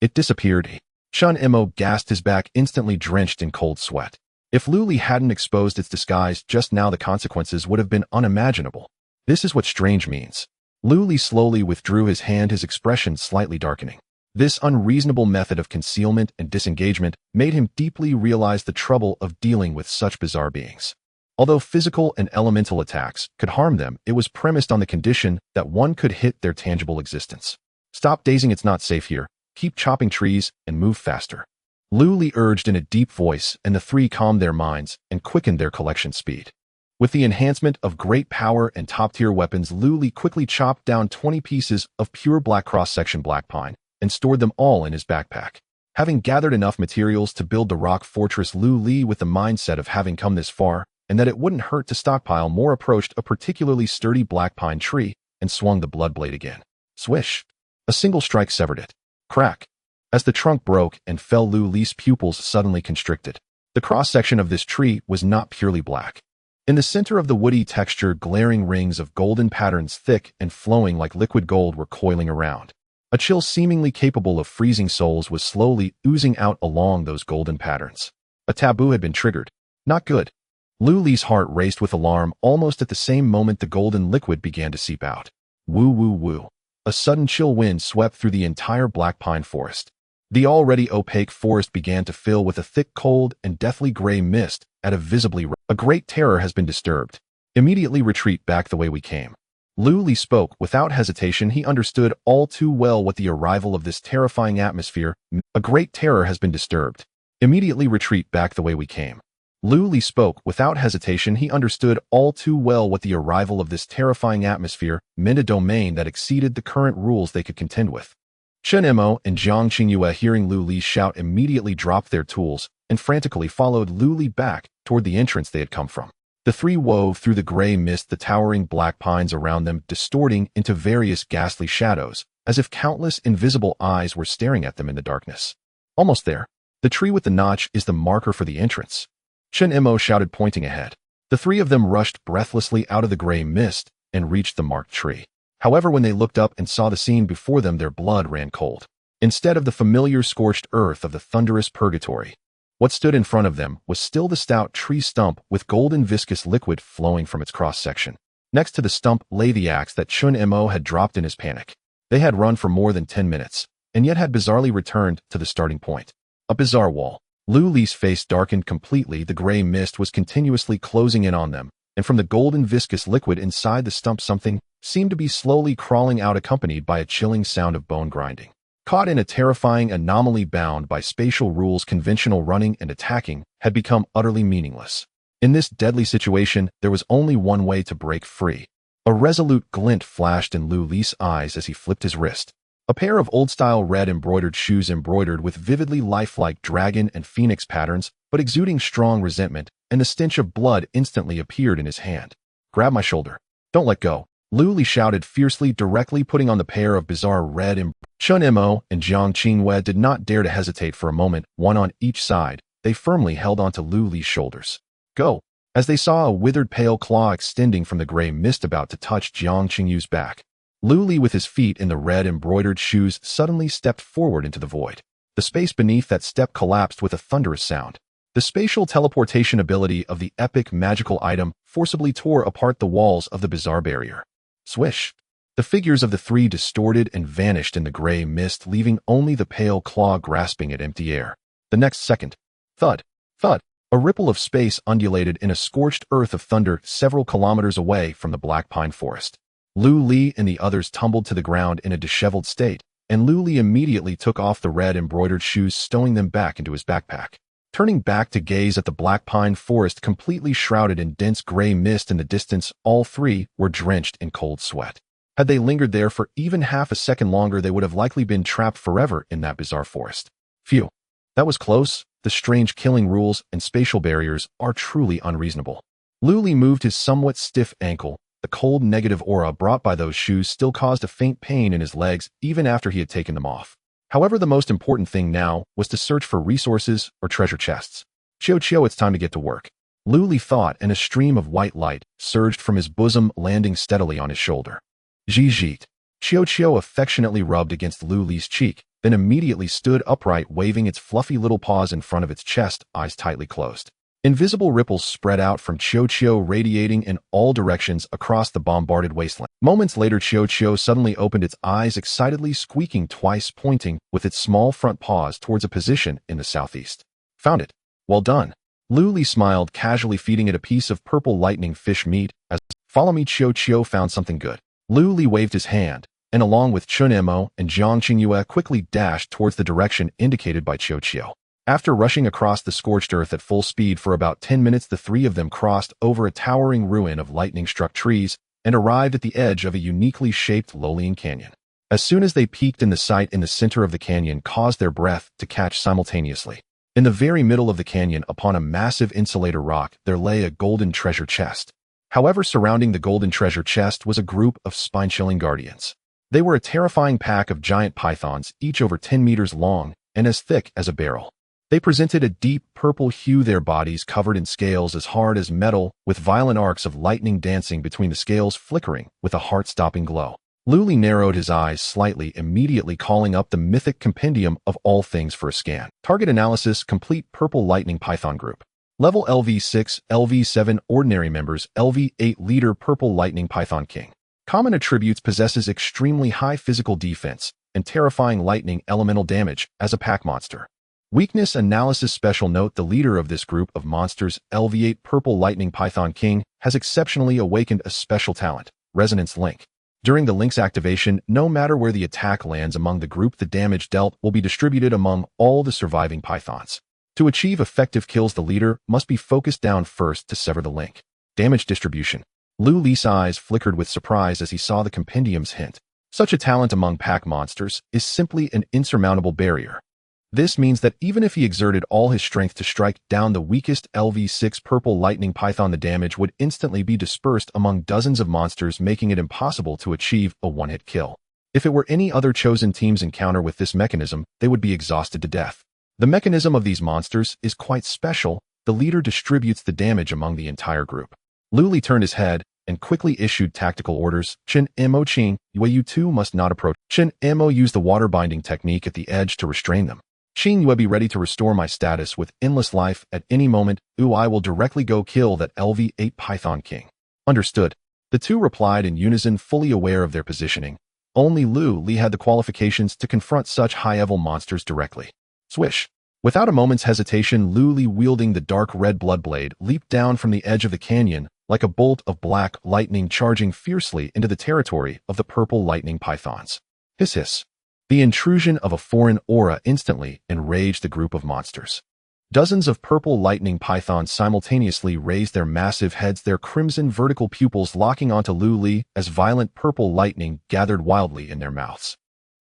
It disappeared. Shun Emo gasped, his back instantly drenched in cold sweat. If Luli hadn't exposed its disguise just now, the consequences would have been unimaginable. This is what strange means. Luli slowly withdrew his hand, his expression slightly darkening. This unreasonable method of concealment and disengagement made him deeply realize the trouble of dealing with such bizarre beings. Although physical and elemental attacks could harm them, it was premised on the condition that one could hit their tangible existence. Stop dazing, it's not safe here. Keep chopping trees and move faster. Luli urged in a deep voice, and the three calmed their minds and quickened their collection speed. With the enhancement of great power and top-tier weapons, Luli quickly chopped down 20 pieces of pure black cross-section black pine and stored them all in his backpack. Having gathered enough materials to build the rock fortress, Luli, with the mindset of having come this far and that it wouldn't hurt to stockpile more, approached a particularly sturdy black pine tree and swung the blood blade again. Swish! A single strike severed it. Crack! As the trunk broke and fell, Luli's pupils suddenly constricted. The cross-section of this tree was not purely black. In the center of the woody texture, glaring rings of golden patterns, thick and flowing like liquid gold, were coiling around. A chill seemingly capable of freezing souls was slowly oozing out along those golden patterns. A taboo had been triggered. Not good. Luli's heart raced with alarm. Almost at the same moment, the golden liquid began to seep out. Woo woo woo. A sudden chill wind swept through the entire black pine forest. The already opaque forest began to fill with a thick, cold, and deathly gray mist at a visibly A great terror has been disturbed. Immediately retreat back the way we came. Luli spoke without hesitation. He understood all too well what the arrival of this terrifying atmosphere meant. A great terror has been disturbed. Immediately retreat back the way we came. Luli spoke without hesitation. He understood all too well what the arrival of this terrifying atmosphere meant, a domain that exceeded the current rules they could contend with. Chen Emo and Jiang Qingyue, hearing Luli shout, immediately dropped their tools and frantically followed Luli back toward the entrance they had come from. The three wove through the gray mist, the towering black pines around them distorting into various ghastly shadows, as if countless invisible eyes were staring at them in the darkness. Almost there. The tree with the notch is the marker for the entrance. Chen Emo shouted, pointing ahead. The three of them rushed breathlessly out of the gray mist and reached the marked tree. However, when they looked up and saw the scene before them, their blood ran cold. Instead of the familiar scorched earth of the thunderous purgatory, what stood in front of them was still the stout tree stump with golden viscous liquid flowing from its cross-section. Next to the stump lay the axe that Chun Emo had dropped in his panic. They had run for more than 10 minutes, and yet had bizarrely returned to the starting point. A bizarre wall. Luli's face darkened completely. The gray mist was continuously closing in on them, and from the golden viscous liquid inside the stump, something seemed to be slowly crawling out, accompanied by a chilling sound of bone grinding. Caught in a terrifying anomaly, bound by spatial rules, conventional running and attacking had become utterly meaningless. In this deadly situation, there was only one way to break free. A resolute glint flashed in Luli's eyes as he flipped his wrist. A pair of old-style red embroidered shoes, embroidered with vividly lifelike dragon and phoenix patterns, but exuding strong resentment, and the stench of blood instantly appeared in his hand. Grab my shoulder. Don't let go. Luli shouted fiercely, directly putting on the pair of bizarre red Chun Emo and Jiang Qingyue did not dare to hesitate for a moment, one on each side. They firmly held onto Luli's shoulders. Go! As they saw a withered pale claw extending from the gray mist about to touch Jiang Qingyue's back. Luli, with his feet in the red embroidered shoes, suddenly stepped forward into the void. The space beneath that step collapsed with a thunderous sound. The spatial teleportation ability of the epic magical item forcibly tore apart the walls of the bizarre barrier. Swish! The figures of the three distorted and vanished in the gray mist, leaving only the pale claw grasping at empty air. The next second, thud, thud, a ripple of space undulated in a scorched earth of thunder several kilometers away from the black pine forest. Luli and the others tumbled to the ground in a disheveled state, and Luli immediately took off the red embroidered shoes, stowing them back into his backpack. Turning back to gaze at the black pine forest completely shrouded in dense gray mist in the distance, all three were drenched in cold sweat. Had they lingered there for even half a second longer, they would have likely been trapped forever in that bizarre forest. Phew. That was close. The strange killing rules and spatial barriers are truly unreasonable. Luli moved his somewhat stiff ankle. The cold negative aura brought by those shoes still caused a faint pain in his legs even after he had taken them off. However, the most important thing now was to search for resources or treasure chests. Chiao, it's time to get to work. Lu Li thought, and a stream of white light surged from his bosom, landing steadily on his shoulder. Zhit. Chiao affectionately rubbed against Lu Li's cheek, then immediately stood upright, waving its fluffy little paws in front of its chest, eyes tightly closed. Invisible ripples spread out from Chiao, radiating in all directions across the bombarded wasteland. Moments later, Chiao suddenly opened its eyes, excitedly squeaking twice, pointing with its small front paws towards a position in the southeast. Found it. Well done. Lu Li smiled, casually feeding it a piece of purple lightning fish meat as, follow me. Chiao found something good. Lu Li waved his hand, and along with Chun Mo and Jiang Qingyue quickly dashed towards the direction indicated by Chiao. After rushing across the scorched earth at full speed for about 10 minutes, the three of them crossed over a towering ruin of lightning-struck trees and arrived at the edge of a uniquely shaped looming canyon. As soon as they peaked in, the sight in the center of the canyon caused their breath to catch simultaneously. In the very middle of the canyon, upon a massive insulator rock, there lay a golden treasure chest. However, surrounding the golden treasure chest was a group of spine-chilling guardians. They were a terrifying pack of giant pythons, each over 10 meters long and as thick as a barrel. They presented a deep purple hue, their bodies covered in scales as hard as metal, with violent arcs of lightning dancing between the scales, flickering with a heart-stopping glow. Lu Li narrowed his eyes slightly, immediately calling up the mythic compendium of all things for a scan. Target analysis complete. Purple lightning python group. Level LV6, LV7 ordinary members, LV8 leader purple lightning python king. Common attributes: possesses extremely high physical defense and terrifying lightning elemental damage as a pack monster. Weakness analysis. Special note: the leader of this group of monsters, LV8 purple lightning python king, has exceptionally awakened a special talent, resonance link. During the link's activation, no matter where the attack lands among the group, the damage dealt will be distributed among all the surviving pythons. To achieve effective kills, the leader must be focused down first to sever the link. Damage distribution. Lu Li's eyes flickered with surprise as he saw the compendium's hint. Such a talent among pack monsters is simply an insurmountable barrier. This means that even if he exerted all his strength to strike down the weakest LV6 purple lightning python, the damage would instantly be dispersed among dozens of monsters, making it impossible to achieve a one-hit kill. If it were any other chosen team's encounter with this mechanism, they would be exhausted to death. The mechanism of these monsters is quite special. The leader distributes the damage among the entire group. Lu Li turned his head and quickly issued tactical orders. Chen Mo Qing, you two must not approach. Chen Mo used the water binding technique at the edge to restrain them. Qing Yue, be ready to restore my status with endless life at any moment. I will directly go kill that LV8 Python King. Understood. The two replied in unison, fully aware of their positioning. Only Lu Li had the qualifications to confront such high-level monsters directly. Swish. Without a moment's hesitation, Lu Li, wielding the dark red blood blade, leaped down from the edge of the canyon like a bolt of black lightning, charging fiercely into the territory of the purple lightning pythons. Hiss hiss. The intrusion of a foreign aura instantly enraged the group of monsters. Dozens of purple lightning pythons simultaneously raised their massive heads, their crimson vertical pupils locking onto Lu Li as violent purple lightning gathered wildly in their mouths.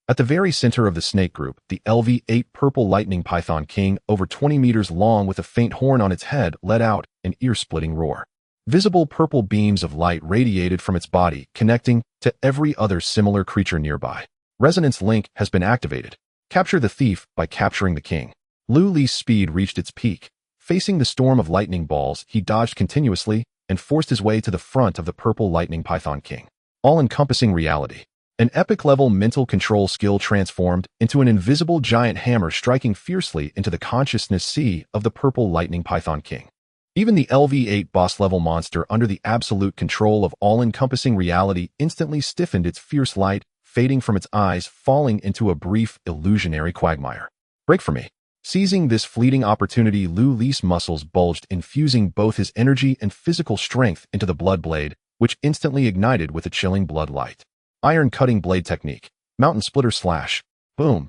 At the very center of the snake group, the LV8 purple lightning python king, over 20 meters long with a faint horn on its head, let out an ear-splitting roar. Visible purple beams of light radiated from its body, connecting to every other similar creature nearby. Resonance link has been activated. Capture the thief by capturing the king. Lu Li's speed reached its peak. Facing the storm of lightning balls, he dodged continuously and forced his way to the front of the purple lightning python king. All-encompassing reality. An epic-level mental control skill transformed into an invisible giant hammer, striking fiercely into the consciousness sea of the purple lightning python king. Even the LV8 boss-level monster, under the absolute control of all-encompassing reality, instantly stiffened, its fierce light fading from its eyes, falling into a brief, illusionary quagmire. Break for me. Seizing this fleeting opportunity, Lu Li's muscles bulged, infusing both his energy and physical strength into the blood blade, which instantly ignited with a chilling blood light. Iron cutting blade technique. Mountain splitter slash. Boom.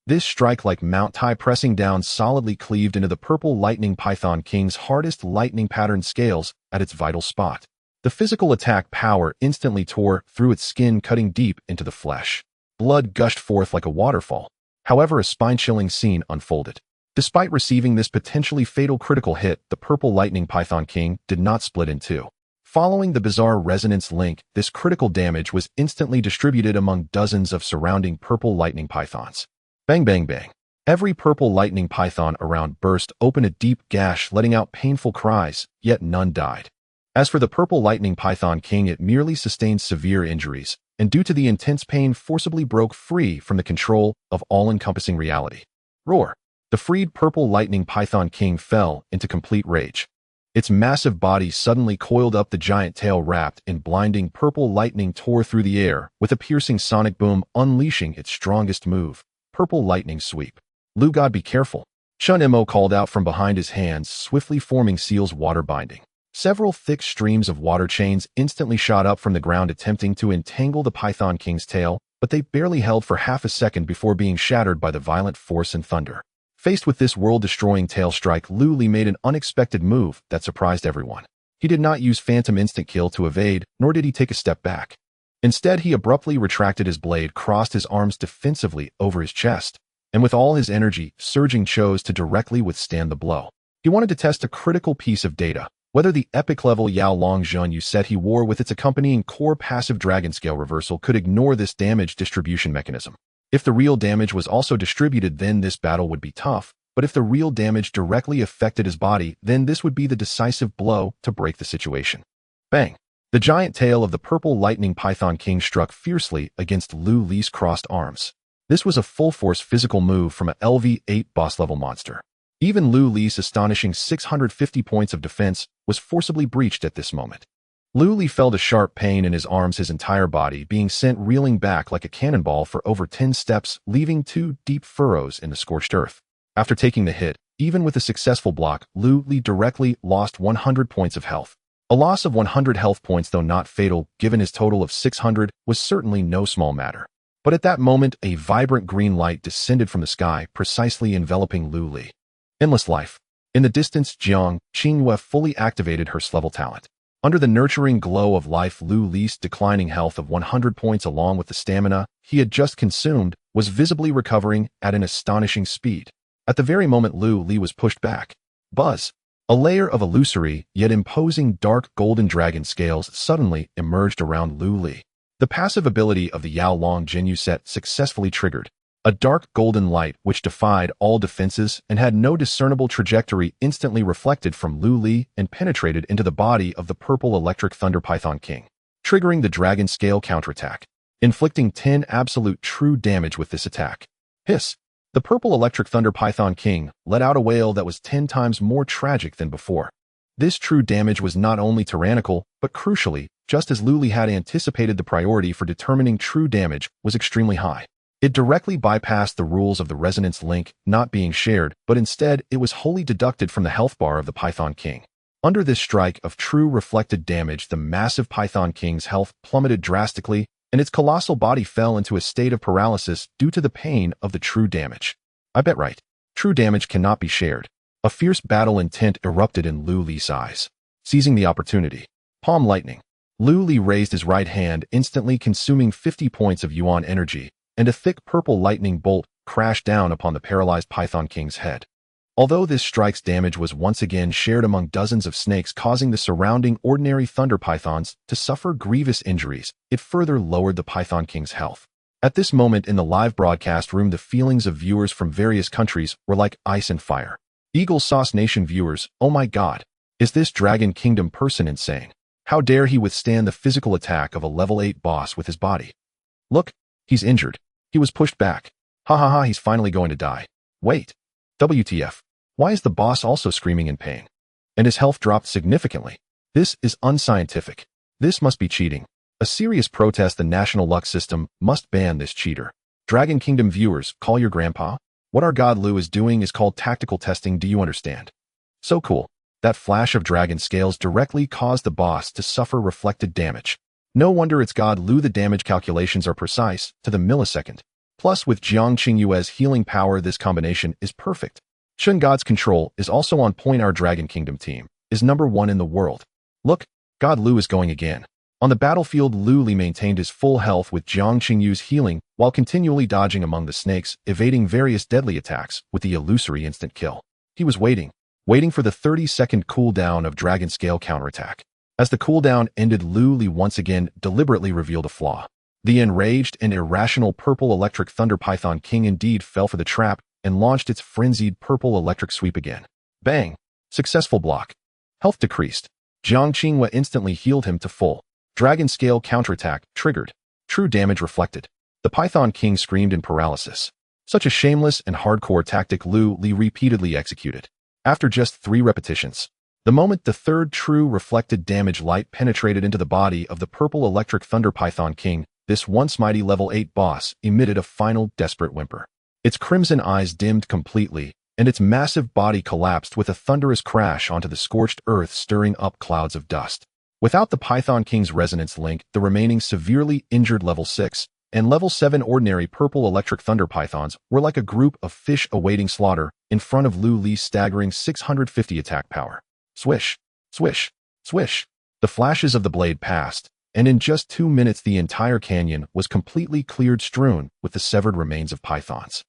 This strike, like Mount Tai pressing down, solidly cleaved into the purple lightning python king's hardest lightning pattern scales at its vital spot. The physical attack power instantly tore through its skin, cutting deep into the flesh. Blood gushed forth like a waterfall. However, a spine-chilling scene unfolded. Despite receiving this potentially fatal critical hit, the purple lightning python king did not split in two. Following the bizarre resonance link, this critical damage was instantly distributed among dozens of surrounding purple lightning pythons. Bang bang bang. Every purple lightning python around burst open a deep gash, letting out painful cries, yet none died. As for the purple lightning python king, it merely sustained severe injuries, and due to the intense pain forcibly broke free from the control of all-encompassing reality. Roar! The freed purple lightning python king fell into complete rage. Its massive body suddenly coiled up, the giant tail wrapped in blinding purple lightning tore through the air with a piercing sonic boom, unleashing its strongest move, purple lightning sweep. Lu God, be careful. Chun Mo called out from behind his hands, swiftly forming seals water binding. Several thick streams of water chains instantly shot up from the ground, attempting to entangle the Python King's tail, but they barely held for half a second before being shattered by the violent force and thunder. Faced with this world-destroying tail strike, Lu Li made an unexpected move that surprised everyone. He did not use Phantom Instant Kill to evade, nor did he take a step back. Instead, he abruptly retracted his blade, crossed his arms defensively over his chest, and with all his energy surging chose to directly withstand the blow. He wanted to test a critical piece of data, whether the epic-level Yao Long Zhun set he wore with its accompanying core passive dragon scale reversal could ignore this damage distribution mechanism. If the real damage was also distributed, then this battle would be tough, but if the real damage directly affected his body, then this would be the decisive blow to break the situation. Bang! The giant tail of the purple lightning python king struck fiercely against Lu Li's crossed arms. This was a full-force physical move from a LV-8 boss-level monster. Even Lu Li's astonishing 650 points of defense was forcibly breached at this moment. Lu Li felt a sharp pain in his arms, his entire body being sent reeling back like a cannonball for over 10 steps, leaving 2 deep furrows in the scorched earth. After taking the hit, even with a successful block, Lu Li directly lost 100 points of health. A loss of 100 health points, though not fatal, given his total of 600, was certainly no small matter. But at that moment, a vibrant green light descended from the sky, precisely enveloping Lu Li. Endless life. In the distance, Jiang Qingyue fully activated her level talent. Under the nurturing glow of life, Lu Li's declining health of 100 points along with the stamina he had just consumed was visibly recovering at an astonishing speed. At the very moment Lu Li was pushed back, buzz! A layer of illusory yet imposing dark golden dragon scales suddenly emerged around Lu Li. The passive ability of the Yao Long Jinyu set successfully triggered. A dark golden light which defied all defenses and had no discernible trajectory instantly reflected from Lu Li and penetrated into the body of the purple electric thunder python king, triggering the dragon scale counterattack, inflicting 10 absolute true damage with this attack. Hiss! The purple electric thunder python king let out a wail that was 10 times more tragic than before. This true damage was not only tyrannical, but crucially, just as Lu Li had anticipated, the priority for determining true damage was extremely high. It directly bypassed the rules of the resonance link not being shared, but instead it was wholly deducted from the health bar of the Python King. Under this strike of true reflected damage, the massive Python King's health plummeted drastically, and its colossal body fell into a state of paralysis due to the pain of the true damage. I bet right. True damage cannot be shared. A fierce battle intent erupted in Lu Li's eyes. Seizing the opportunity. Palm lightning. Lu Li raised his right hand, instantly consuming 50 points of yuan energy, and a thick purple lightning bolt crashed down upon the paralyzed Python King's head. Although this strike's damage was once again shared among dozens of snakes, causing the surrounding ordinary thunder pythons to suffer grievous injuries, it further lowered the Python King's health. At this moment in the live broadcast room, the feelings of viewers from various countries were like ice and fire. Eagle Sauce Nation viewers, oh my god, is this Dragon Kingdom person insane? How dare he withstand the physical attack of a level 8 boss with his body? Look, he's injured. He was pushed back. Ha ha ha, he's finally going to die. Wait. WTF. Why is the boss also screaming in pain? And his health dropped significantly. This is unscientific. This must be cheating. A serious protest. The National Luck System must ban this cheater. Dragon Kingdom viewers, call your grandpa. What our god Lu is doing is called tactical testing, do you understand? So cool. That flash of dragon scales directly caused the boss to suffer reflected damage. No wonder it's god Lu. The damage calculations are precise, to the millisecond. Plus, with Jiang Qingyue's healing power, this combination is perfect. Shun God's control is also on point. Our Dragon Kingdom team is #1 in the world. Look, god Lu is going again. On the battlefield, Lu Li maintained his full health with Jiang Qingyue's healing while continually dodging among the snakes, evading various deadly attacks with the illusory instant kill. He was waiting for the 30-second cooldown of Dragon Scale counterattack. As the cooldown ended, Lu Li once again deliberately revealed a flaw. The enraged and irrational purple electric thunder python king indeed fell for the trap and launched its frenzied purple electric sweep again. Bang! Successful block. Health decreased. Jiang Qinghua instantly healed him to full. Dragon scale counterattack triggered. True damage reflected. The python king screamed in paralysis. Such a shameless and hardcore tactic Lu Li repeatedly executed. After just 3 repetitions, the moment the third true reflected damage light penetrated into the body of the purple electric thunder python king, this once mighty level 8 boss emitted a final desperate whimper. Its crimson eyes dimmed completely, and its massive body collapsed with a thunderous crash onto the scorched earth, stirring up clouds of dust. Without the Python King's resonance link, the remaining severely injured level 6 and level 7 ordinary purple electric thunder pythons were like a group of fish awaiting slaughter in front of Lu Li's staggering 650 attack power. Swish, swish, swish. The flashes of the blade passed, and in just 2 minutes the entire canyon was completely cleared, strewn with the severed remains of pythons.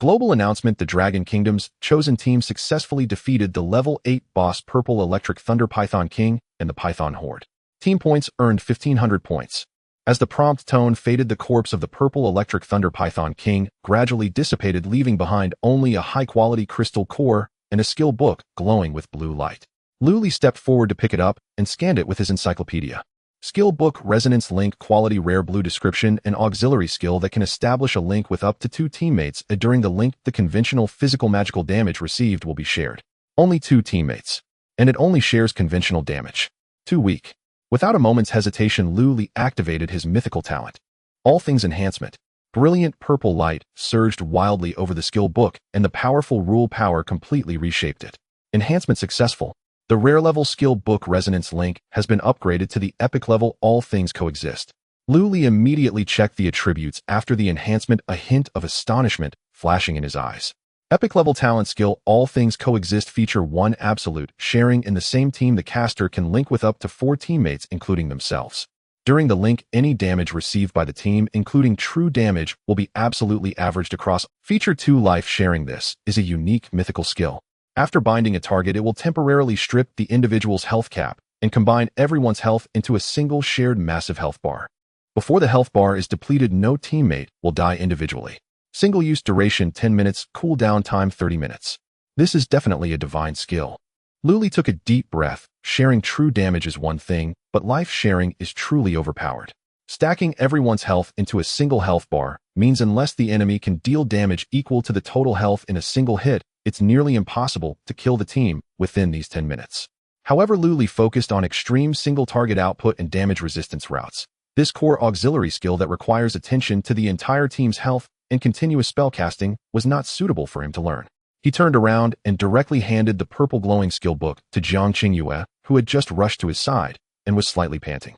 Global announcement: the Dragon Kingdom's chosen team successfully defeated the level 8 boss Purple Electric Thunder Python King and the Python Horde. Team points earned 1,500 points. As the prompt tone faded, the corpse of the Purple Electric Thunder Python King gradually dissipated, leaving behind only a high-quality crystal core and a skill book glowing with blue light. Lu Li stepped forward to pick it up and scanned it with his encyclopedia. Skill book: resonance link, quality rare, blue description, and auxiliary skill that can establish a link with up to 2 teammates. During the link, the conventional physical magical damage received will be shared. Only 2 teammates. And it only shares conventional damage. Too weak. Without a moment's hesitation, Lu Li activated his mythical talent. All things enhancement. Brilliant purple light surged wildly over the skill book, and the powerful rule power completely reshaped it. Enhancement successful. The rare level skill book resonance link has been upgraded to the epic level all things coexist. Lu Li immediately checked the attributes after the enhancement, a hint of astonishment flashing in his eyes. Epic level talent skill all things coexist feature 1 absolute sharing in the same team. The caster can link with up to 4 teammates including themselves. During the link, any damage received by the team, including true damage, will be absolutely averaged across. Feature 2 life sharing. This is a unique mythical skill. After binding a target, it will temporarily strip the individual's health cap and combine everyone's health into a single shared massive health bar. Before the health bar is depleted, no teammate will die individually. Single-use duration 10 minutes, cooldown time 30 minutes. This is definitely a divine skill. Lu Li took a deep breath. Sharing true damage is one thing, but life sharing is truly overpowered. Stacking everyone's health into a single health bar means unless the enemy can deal damage equal to the total health in a single hit, it's nearly impossible to kill the team within these 10 minutes. However, Lu Li focused on extreme single-target output and damage resistance routes. This core auxiliary skill that requires attention to the entire team's health and continuous spellcasting was not suitable for him to learn. He turned around and directly handed the purple glowing skill book to Jiang Qinghua, who had just rushed to his side and was slightly panting.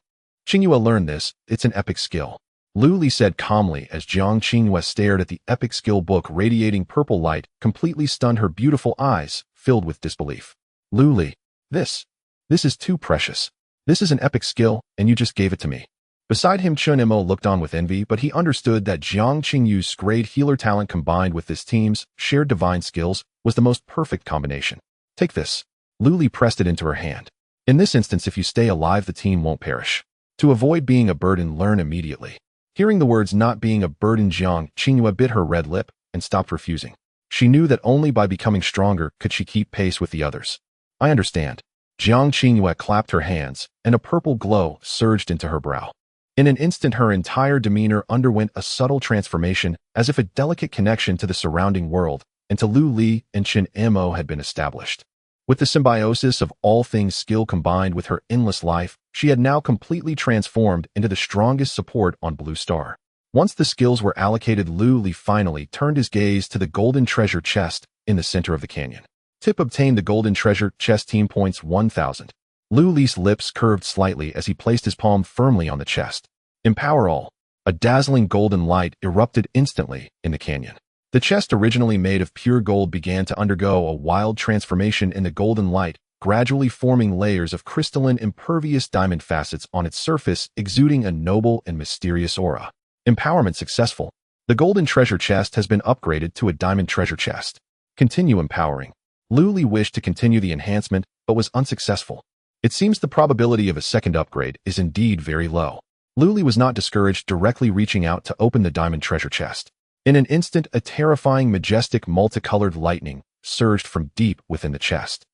Qinghua, learn this, it's an epic skill. Lu Li said calmly as Jiang Qinghua stared at the epic skill book radiating purple light, completely stunned, her beautiful eyes filled with disbelief. Lu Li, this is too precious. This is an epic skill, and you just gave it to me. Beside him, Chun Mo looked on with envy, but he understood that Jiang Qinghua's great healer talent combined with this team's shared divine skills was the most perfect combination. Take this. Lu Li pressed it into her hand. In this instance, if you stay alive, the team won't perish. To avoid being a burden, learn immediately. Hearing the words not being a burden, Jiang Qinghua bit her red lip and stopped refusing. She knew that only by becoming stronger could she keep pace with the others. I understand. Jiang Qinghua clapped her hands, and a purple glow surged into her brow. In an instant, her entire demeanor underwent a subtle transformation, as if a delicate connection to the surrounding world and to Lu Li and Chun Mo had been established. With the symbiosis of all things skill combined with her endless life, she had now completely transformed into the strongest support on Blue Star. Once the skills were allocated, Lu Li finally turned his gaze to the golden treasure chest in the center of the canyon. Tip: obtained the golden treasure chest, team points 1,000. Lu Li's lips curved slightly as he placed his palm firmly on the chest. Empower all. A dazzling golden light erupted instantly in the canyon. The chest, originally made of pure gold, began to undergo a wild transformation in the golden light, gradually forming layers of crystalline, impervious diamond facets on its surface, exuding a noble and mysterious aura. Empowerment successful. The golden treasure chest has been upgraded to a diamond treasure chest. Continue empowering. Lu Li wished to continue the enhancement, but was unsuccessful. It seems the probability of a second upgrade is indeed very low. Luli was not discouraged, directly reaching out to open the diamond treasure chest. In an instant, a terrifying, majestic, multicolored lightning surged from deep within the chest.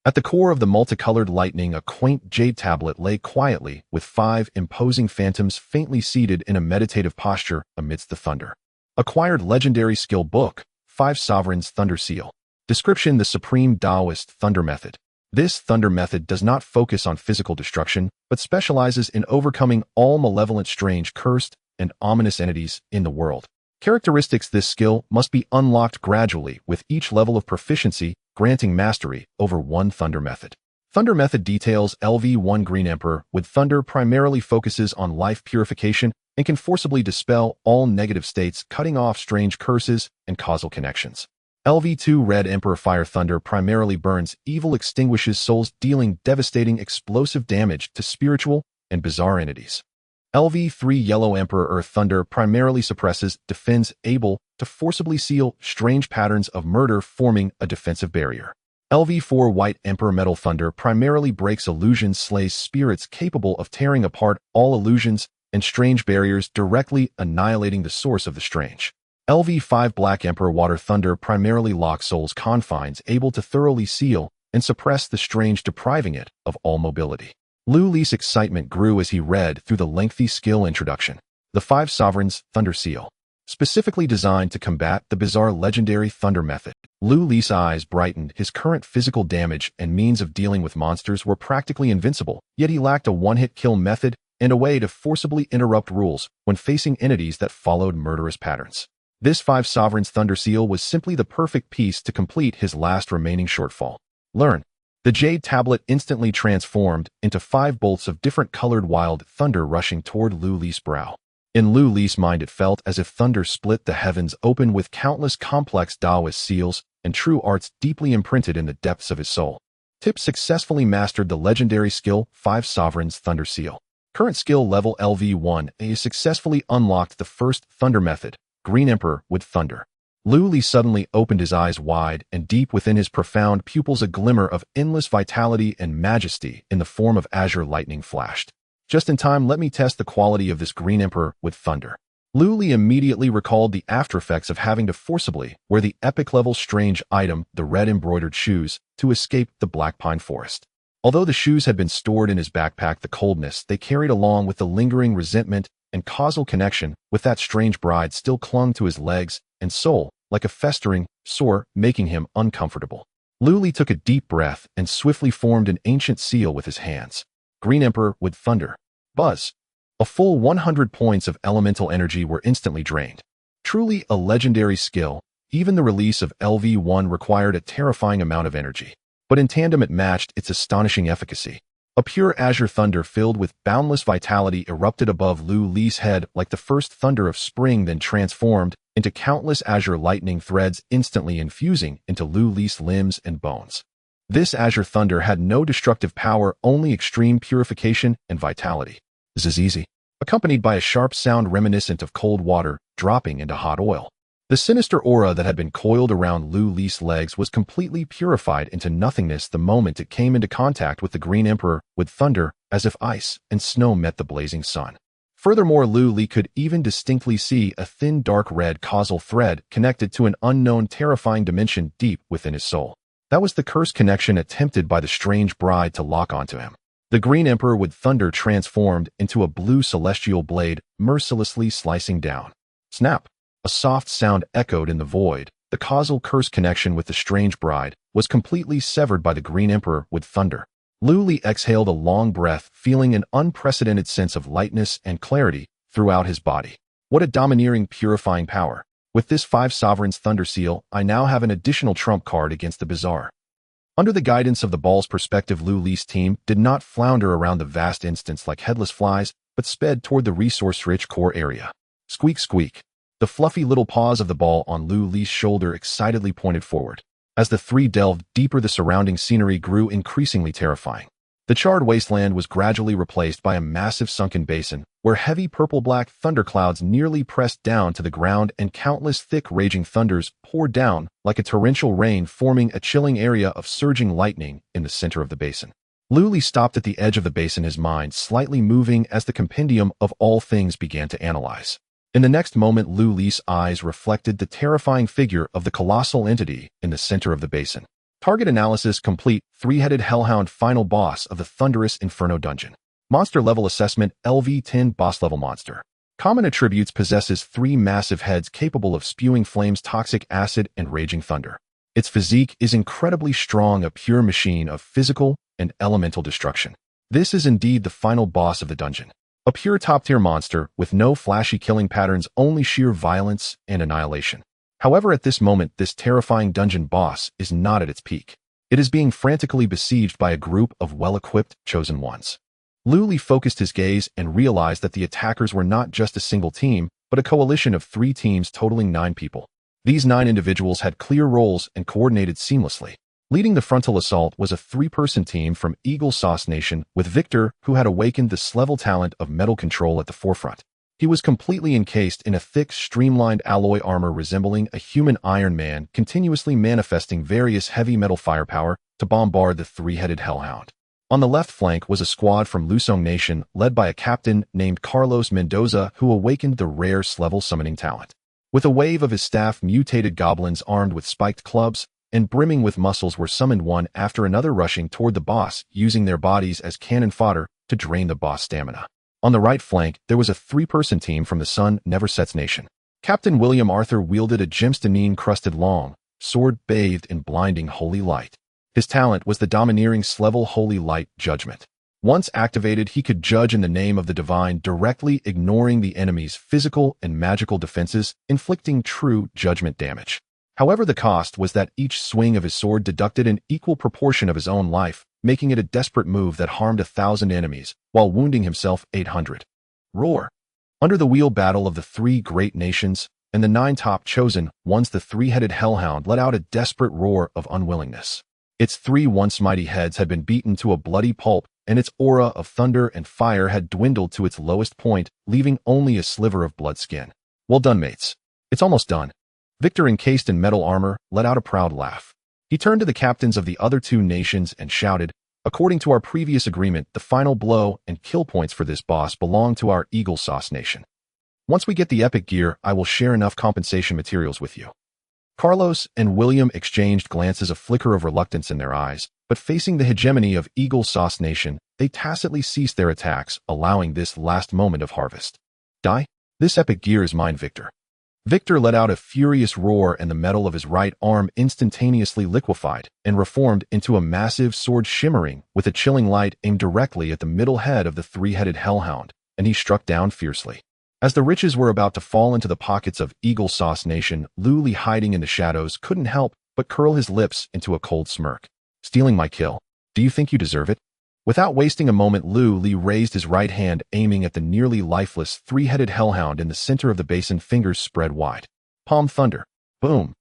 At the core of the multicolored lightning, a quaint jade tablet lay quietly, with 5 imposing phantoms faintly seated in a meditative posture amidst the thunder. Acquired legendary skill book, 5 Sovereigns Thunder Seal. Description: the supreme Taoist thunder method. This thunder method does not focus on physical destruction, but specializes in overcoming all malevolent, strange, cursed, and ominous entities in the world. Characteristics: this skill must be unlocked gradually with each level of proficiency, granting mastery over one thunder method. Thunder method details: LV1 Green Emperor with Thunder primarily focuses on life purification and can forcibly dispel all negative states, cutting off strange curses and causal connections. LV2 Red Emperor Fire Thunder primarily burns evil, extinguishes souls, dealing devastating explosive damage to spiritual and bizarre entities. LV3 Yellow Emperor Earth Thunder primarily suppresses, defends, able to forcibly seal strange patterns of murder, forming a defensive barrier. LV4 White Emperor Metal Thunder primarily breaks illusions, slays spirits, capable of tearing apart all illusions and strange barriers, directly annihilating the source of the strange. LV5 Black Emperor Water Thunder primarily locks souls' confines, able to thoroughly seal and suppress the strange, depriving it of all mobility. Luli's excitement grew as he read through the lengthy skill introduction. The 5 Sovereigns Thunder Seal. Specifically designed to combat the bizarre legendary thunder method. Luli's eyes brightened. His current physical damage and means of dealing with monsters were practically invincible, yet he lacked a one-hit kill method and a way to forcibly interrupt rules when facing entities that followed murderous patterns. This 5 Sovereigns Thunder Seal was simply the perfect piece to complete his last remaining shortfall. Learn. The jade tablet instantly transformed into 5 bolts of different colored wild thunder rushing toward Luli's brow. In Luli's mind, it felt as if thunder split the heavens open, with countless complex Taoist seals and true arts deeply imprinted in the depths of his soul. Tip: successfully mastered the legendary skill 5 Sovereigns Thunder Seal. Current skill level LV1. He successfully unlocked the first thunder method, Green Emperor with Thunder. Luli suddenly opened his eyes wide, and deep within his profound pupils a glimmer of endless vitality and majesty in the form of azure lightning flashed. Just in time, let me test the quality of this Green Emperor with Thunder. Luli immediately recalled the after effects of having to forcibly wear the epic-level strange item, the red embroidered shoes, to escape the black pine forest. Although the shoes had been stored in his backpack, the coldness they carried, along with the lingering resentment and causal connection with that strange bride, still clung to his legs and soul like a festering sore, making him uncomfortable. Luli took a deep breath and swiftly formed an ancient seal with his hands. Green Emperor with Thunder. Buzz. A full 100 points of elemental energy were instantly drained. Truly a legendary skill. Even the release of LV1 required a terrifying amount of energy, but in tandem it matched its astonishing efficacy. A pure azure thunder filled with boundless vitality erupted above Luli's head like the first thunder of spring, then transformed into countless azure lightning threads, instantly infusing into Luli's limbs and bones. This azure thunder had no destructive power, only extreme purification and vitality. Zizizi, accompanied by a sharp sound reminiscent of cold water dropping into hot oil. The sinister aura that had been coiled around Luli's legs was completely purified into nothingness the moment it came into contact with the Green Emperor with Thunder, as if ice and snow met the blazing sun. Furthermore, Luli could even distinctly see a thin dark red causal thread connected to an unknown terrifying dimension deep within his soul. That was the cursed connection attempted by the strange bride to lock onto him. The Green Emperor with Thunder transformed into a blue celestial blade, mercilessly slicing down. Snap! A soft sound echoed in the void. The causal curse connection with the strange bride was completely severed by the Green Emperor with Thunder. Luli exhaled a long breath, feeling an unprecedented sense of lightness and clarity throughout his body. What a domineering, purifying power. With this 5 Sovereigns Thunder Seal, I now have an additional trump card against the bizarre. Under the guidance of the ball's perspective, Luli's team did not flounder around the vast instance like headless flies, but sped toward the resource-rich core area. Squeak, squeak. The fluffy little paws of the ball on Luli's shoulder excitedly pointed forward. As the three delved deeper, the surrounding scenery grew increasingly terrifying. The charred wasteland was gradually replaced by a massive sunken basin, where heavy purple-black thunderclouds nearly pressed down to the ground, and countless thick raging thunders poured down like a torrential rain, forming a chilling area of surging lightning in the center of the basin. Luli stopped at the edge of the basin, his mind slightly moving as the compendium of all things began to analyze. In the next moment, Luli's eyes reflected the terrifying figure of the colossal entity in the center of the basin. Target analysis complete. Three-headed hellhound, final boss of the thunderous Inferno dungeon. Monster level assessment, LV10, boss level monster. Common attributes: possesses 3 massive heads capable of spewing flames, toxic acid, and raging thunder. Its physique is incredibly strong, a pure machine of physical and elemental destruction. This is indeed the final boss of the dungeon. A pure top-tier monster with no flashy killing patterns, only sheer violence and annihilation. However, at this moment, this terrifying dungeon boss is not at its peak. It is being frantically besieged by a group of well-equipped chosen ones. Luli focused his gaze and realized that the attackers were not just a single team, but a coalition of 3 teams totaling 9 people. These 9 individuals had clear roles and coordinated seamlessly. Leading the frontal assault was a 3-person team from Eagle Sauce Nation, with Victor, who had awakened the level talent of metal control, at the forefront. He was completely encased in a thick, streamlined alloy armor resembling a human Iron Man, continuously manifesting various heavy metal firepower to bombard the 3-headed hellhound. On the left flank was a squad from Lusong Nation, led by a captain named Carlos Mendoza, who awakened the rare level summoning talent. With a wave of his staff, mutated goblins armed with spiked clubs and brimming with muscles were summoned one after another, rushing toward the boss, using their bodies as cannon fodder to drain the boss' stamina. On the right flank, there was a 3-person team from the Sun Never Sets Nation. Captain William Arthur wielded a gemstone-crusted long sword bathed in blinding holy light. His talent was the domineering level Holy Light Judgment. Once activated, he could judge in the name of the divine, directly ignoring the enemy's physical and magical defenses, inflicting true judgment damage. However, the cost was that each swing of his sword deducted an equal proportion of his own life, making it a desperate move that harmed 1,000 enemies, while wounding himself 800. Roar! Under the wheel battle of the 3 great nations and the 9 top chosen ones, the 3-headed hellhound let out a desperate roar of unwillingness. Its 3 once mighty heads had been beaten to a bloody pulp, and its aura of thunder and fire had dwindled to its lowest point, leaving only a sliver of blood skin. Well done, mates. It's almost done. Victor, encased in metal armor, let out a proud laugh. He turned to the captains of the other 2 nations and shouted, "According to our previous agreement, the final blow and kill points for this boss belong to our Eagle Sauce Nation. Once we get the epic gear, I will share enough compensation materials with you." Carlos and William exchanged glances, a flicker of reluctance in their eyes, but facing the hegemony of Eagle Sauce Nation, they tacitly ceased their attacks, allowing this last moment of harvest. "Die? This epic gear is mine, Victor." Victor let out a furious roar, and the metal of his right arm instantaneously liquefied and reformed into a massive sword, shimmering with a chilling light, aimed directly at the middle head of the 3-headed hellhound, and he struck down fiercely. As the riches were about to fall into the pockets of Eagle Sauce Nation, Luli, hiding in the shadows, couldn't help but curl his lips into a cold smirk. "Stealing my kill. Do you think you deserve it?" Without wasting a moment, Luli raised his right hand, aiming at the nearly lifeless 3-headed hellhound in the center of the basin, fingers spread wide. Palm thunder. Boom.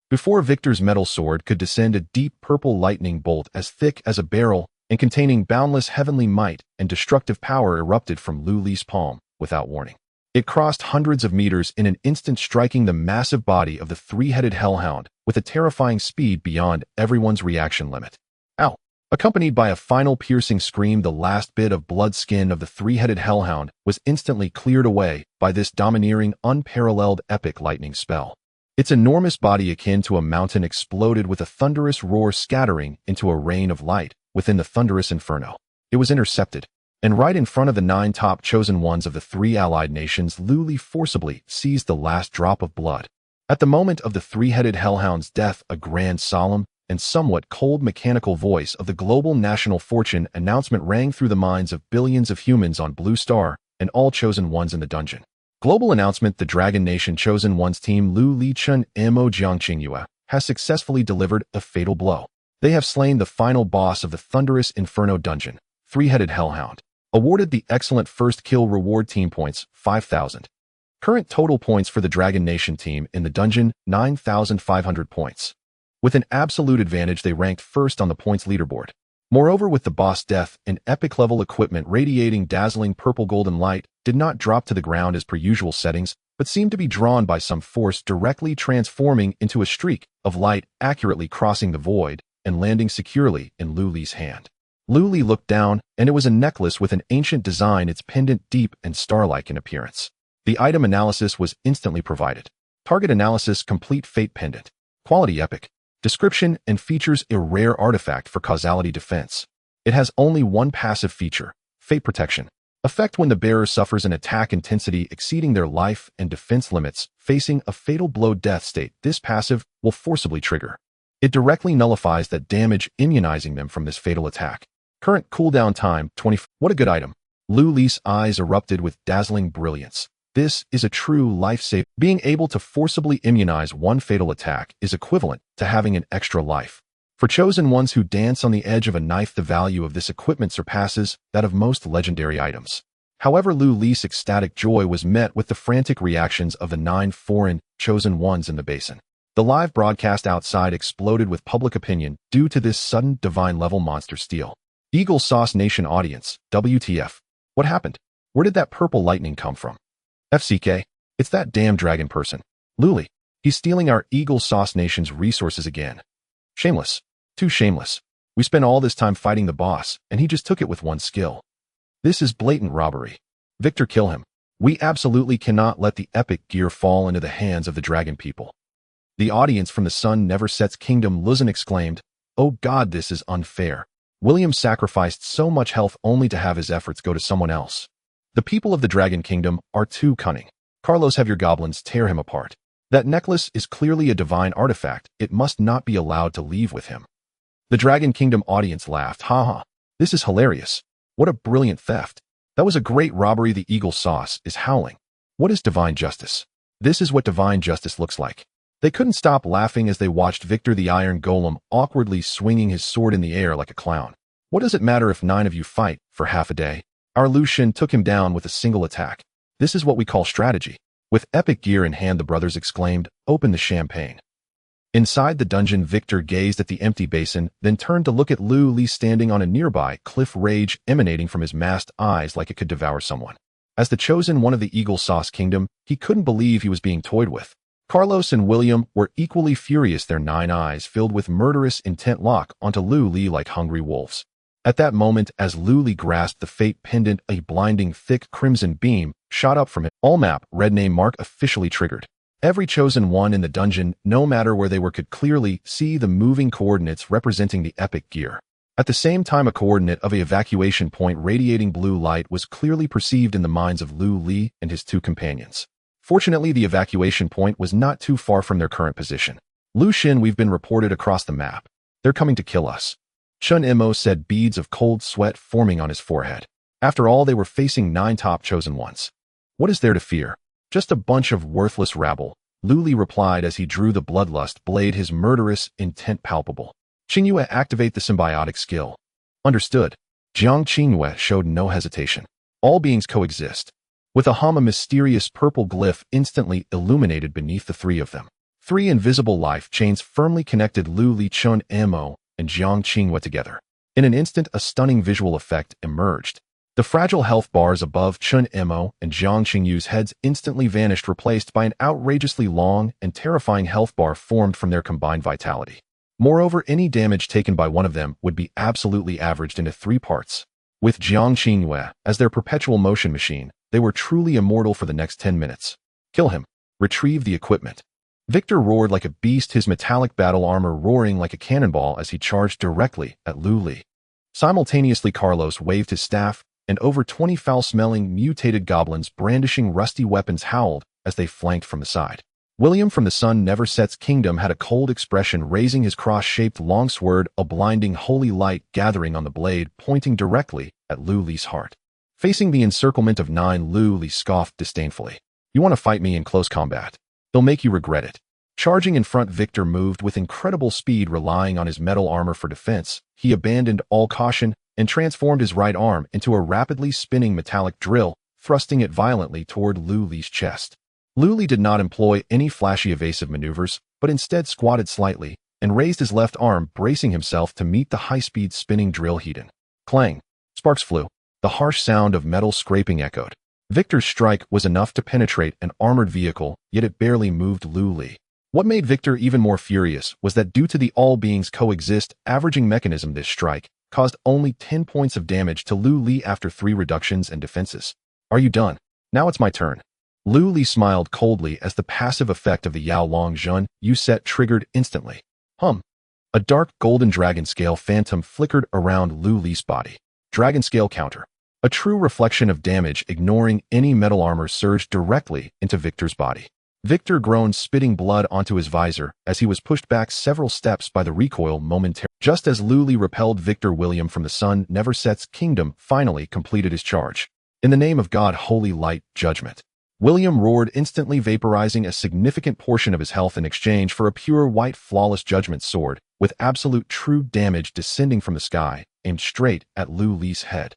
Before Victor's metal sword could descend, a deep purple lightning bolt as thick as a barrel and containing boundless heavenly might and destructive power erupted from Luli's palm without warning. It crossed hundreds of meters in an instant, striking the massive body of the 3-headed hellhound with a terrifying speed beyond everyone's reaction limit. Ow! Accompanied by a final piercing scream, the last bit of blood skin of the 3-headed hellhound was instantly cleared away by this domineering, unparalleled epic lightning spell. Its enormous body, akin to a mountain, exploded with a thunderous roar, scattering into a rain of light within the thunderous inferno. It was intercepted, and right in front of the 9 top chosen ones of the 3 allied nations, Luli forcibly seized the last drop of blood. At the moment of the 3-headed hellhound's death, a grand, solemn, and somewhat cold mechanical voice of the global national fortune announcement rang through the minds of billions of humans on Blue Star and all chosen ones in the dungeon. Global announcement: the Dragon Nation chosen ones team Lu Lichun Mo Jiangqingyue has successfully delivered a fatal blow. They have slain the final boss of the thunderous Inferno dungeon, 3-headed hellhound. Awarded the excellent first kill reward, team points 5,000. Current total points for the Dragon Nation team in the dungeon 9,500 points. With an absolute advantage, they ranked first on the points leaderboard. Moreover, with the boss death, an epic level equipment radiating dazzling purple golden light did not drop to the ground as per usual settings, but seemed to be drawn by some force, directly transforming into a streak of light, accurately crossing the void and landing securely in Luli's hand. Lu Li looked down, and it was a necklace with an ancient design, its pendant deep and star-like in appearance. The item analysis was instantly provided. Target analysis complete fate pendant. Quality epic. Description and features a rare artifact for causality defense. It has only one passive feature, fate protection. Effect when the bearer suffers an attack intensity exceeding their life and defense limits, facing a fatal blow death state. This passive will forcibly trigger. It directly nullifies that damage, immunizing them from this fatal attack. Current cooldown time, 20. What a good item. Lu Li's eyes erupted with dazzling brilliance. This is a true lifesaver. Being able to forcibly immunize one fatal attack is equivalent to having an extra life. For chosen ones who dance on the edge of a knife, the value of this equipment surpasses that of most legendary items. However, Lu Li's ecstatic joy was met with the frantic reactions of the 9 foreign chosen ones in the basin. The live broadcast outside exploded with public opinion due to this sudden divine-level monster steal. Eagle Sauce Nation audience, WTF. What happened? Where did that purple lightning come from? FCK, it's that damn dragon person. Lu Li, he's stealing our Eagle Sauce Nation's resources again. Shameless. Too shameless. We spent all this time fighting the boss, and he just took it with one skill. This is blatant robbery. Victor, kill him. We absolutely cannot let the epic gear fall into the hands of the dragon people. The audience from the Sun Never Sets Kingdom Luzon exclaimed, "Oh God, this is unfair. William sacrificed so much health only to have his efforts go to someone else. The people of the Dragon Kingdom are too cunning. Carlos, have your goblins tear him apart. That necklace is clearly a divine artifact. It must not be allowed to leave with him." The Dragon Kingdom audience laughed. Haha, this is hilarious. What a brilliant theft. That was a great robbery. The Eagle Sauce is howling. What is divine justice? This is what divine justice looks like. They couldn't stop laughing as they watched Victor the Iron Golem awkwardly swinging his sword in the air like a clown. What does it matter if 9 of you fight for half a day? Our Lu Xun took him down with a single attack. This is what we call strategy. With epic gear in hand, the brothers exclaimed, "Open the champagne." Inside the dungeon, Victor gazed at the empty basin, then turned to look at Lu Li standing on a nearby cliff, rage emanating from his masked eyes like it could devour someone. As the chosen one of the Eagle Sauce Kingdom, he couldn't believe he was being toyed with. Carlos and William were equally furious, their 9 eyes filled with murderous intent lock onto Lu Li like hungry wolves. At that moment, as Lu Li grasped the fate pendant, a blinding thick crimson beam shot up from it. All map red name mark officially triggered. Every chosen one in the dungeon, no matter where they were, could clearly see the moving coordinates representing the epic gear. At the same time, a coordinate of an evacuation point radiating blue light was clearly perceived in the minds of Lu Li and his 2 companions. Fortunately, the evacuation point was not too far from their current position. Lu Xun, we've been reported across the map. They're coming to kill us. Chun Imo said, beads of cold sweat forming on his forehead. After all, they were facing 9 top chosen ones. What is there to fear? Just a bunch of worthless rabble, Lu Li replied as he drew the bloodlust blade, his murderous intent palpable. Qingyue, activate the symbiotic skill. Understood. Jiang Qingyue showed no hesitation. All beings coexist. With a hum, a mysterious purple glyph instantly illuminated beneath the 3 of them. 3 invisible life chains firmly connected Lu Li, Chun Imo, and Jiang Qingyue together. In an instant, a stunning visual effect emerged. The fragile health bars above Chun Imo and Jiang Qingyue's heads instantly vanished, replaced by an outrageously long and terrifying health bar formed from their combined vitality. Moreover, any damage taken by one of them would be absolutely averaged into 3 parts. With Jiang Qingyue as their perpetual motion machine, they were truly immortal for the next 10 minutes. Kill him. Retrieve the equipment. Victor roared like a beast, his metallic battle armor roaring like a cannonball as he charged directly at Lu Li. Simultaneously, Carlos waved his staff, and over 20 foul-smelling, mutated goblins brandishing rusty weapons howled as they flanked from the side. William from the Sun Never Sets Kingdom had a cold expression, raising his cross-shaped long sword, a blinding holy light gathering on the blade, pointing directly at Lu Li's heart. Facing the encirclement of 9, Lu Li scoffed disdainfully. You want to fight me in close combat? They'll make you regret it. Charging in front, Victor moved with incredible speed, relying on his metal armor for defense. He abandoned all caution and transformed his right arm into a rapidly spinning metallic drill, thrusting it violently toward Lu Li's chest. Lu Li did not employ any flashy evasive maneuvers, but instead squatted slightly and raised his left arm, bracing himself to meet the high-speed spinning drill heat-in. Clang. Sparks flew. The harsh sound of metal scraping echoed. Victor's strike was enough to penetrate an armored vehicle, yet it barely moved Lu Li. What made Victor even more furious was that due to the all beings coexist averaging mechanism, this strike caused only 10 points of damage to Lu Li after 3 reductions and defenses. Are you done? Now it's my turn. Lu Li smiled coldly as the passive effect of the Yao Long Jun Yu set triggered instantly. A dark golden dragon scale phantom flickered around Lu Li's body. Dragon scale counter. A true reflection of damage ignoring any metal armor surged directly into Victor's body. Victor groaned, spitting blood onto his visor as he was pushed back several steps by the recoil momentarily. Just as Lu Li repelled Victor, William from the Sun Never Sets Kingdom finally completed his charge. In the name of God, holy light, judgment. William roared, instantly vaporizing a significant portion of his health in exchange for a pure white flawless judgment sword, with absolute true damage descending from the sky, aimed straight at Lu Li's head.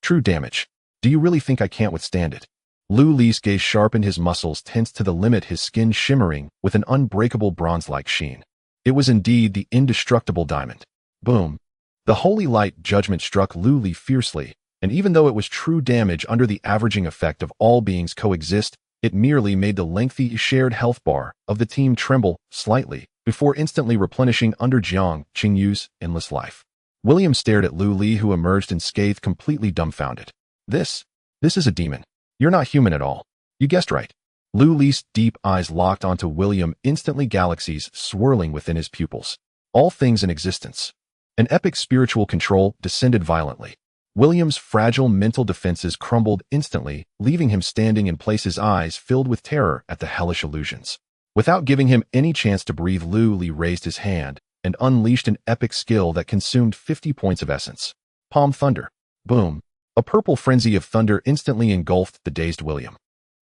True damage. Do you really think I can't withstand it? Lu Li's gaze sharpened, his muscles tensed to the limit, his skin shimmering with an unbreakable bronze-like sheen. It was indeed the indestructible diamond. Boom. The holy light judgment struck Lu Li fiercely, and even though it was true damage under the averaging effect of all beings coexist, it merely made the lengthy shared health bar of the team tremble slightly before instantly replenishing under Jiang Qingyu's endless life. William stared at Lu Li, who emerged unscathed, completely dumbfounded. This is a demon. You're not human at all. You guessed right. Lu Li's deep eyes locked onto William, instantly galaxies swirling within his pupils. All things in existence. An epic spiritual control descended violently. William's fragile mental defenses crumbled instantly, leaving him standing in place, his eyes filled with terror at the hellish illusions. Without giving him any chance to breathe, Lu Li raised his hand and unleashed an epic skill that consumed 50 points of essence. Palm Thunder. Boom. A purple frenzy of thunder instantly engulfed the dazed William.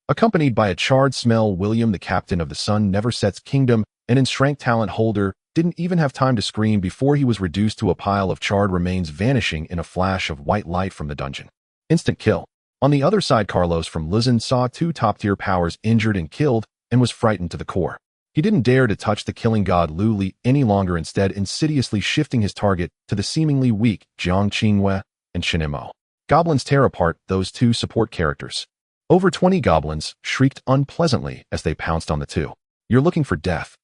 Accompanied by a charred smell, William, the captain of the Sun Never Sets Kingdom, an enshrank talent holder, didn't even have time to scream before he was reduced to a pile of charred remains, vanishing in a flash of white light from the dungeon. Instant kill. On the other side, Carlos from Luzon saw 2 top-tier powers injured and killed and was frightened to the core. He didn't dare to touch the killing god Lu Li any longer, instead insidiously shifting his target to the seemingly weak Jiang Qingyue and Shinemo. Goblins tear apart those 2 support characters. Over 20 goblins shrieked unpleasantly as they pounced on the 2. You're looking for death.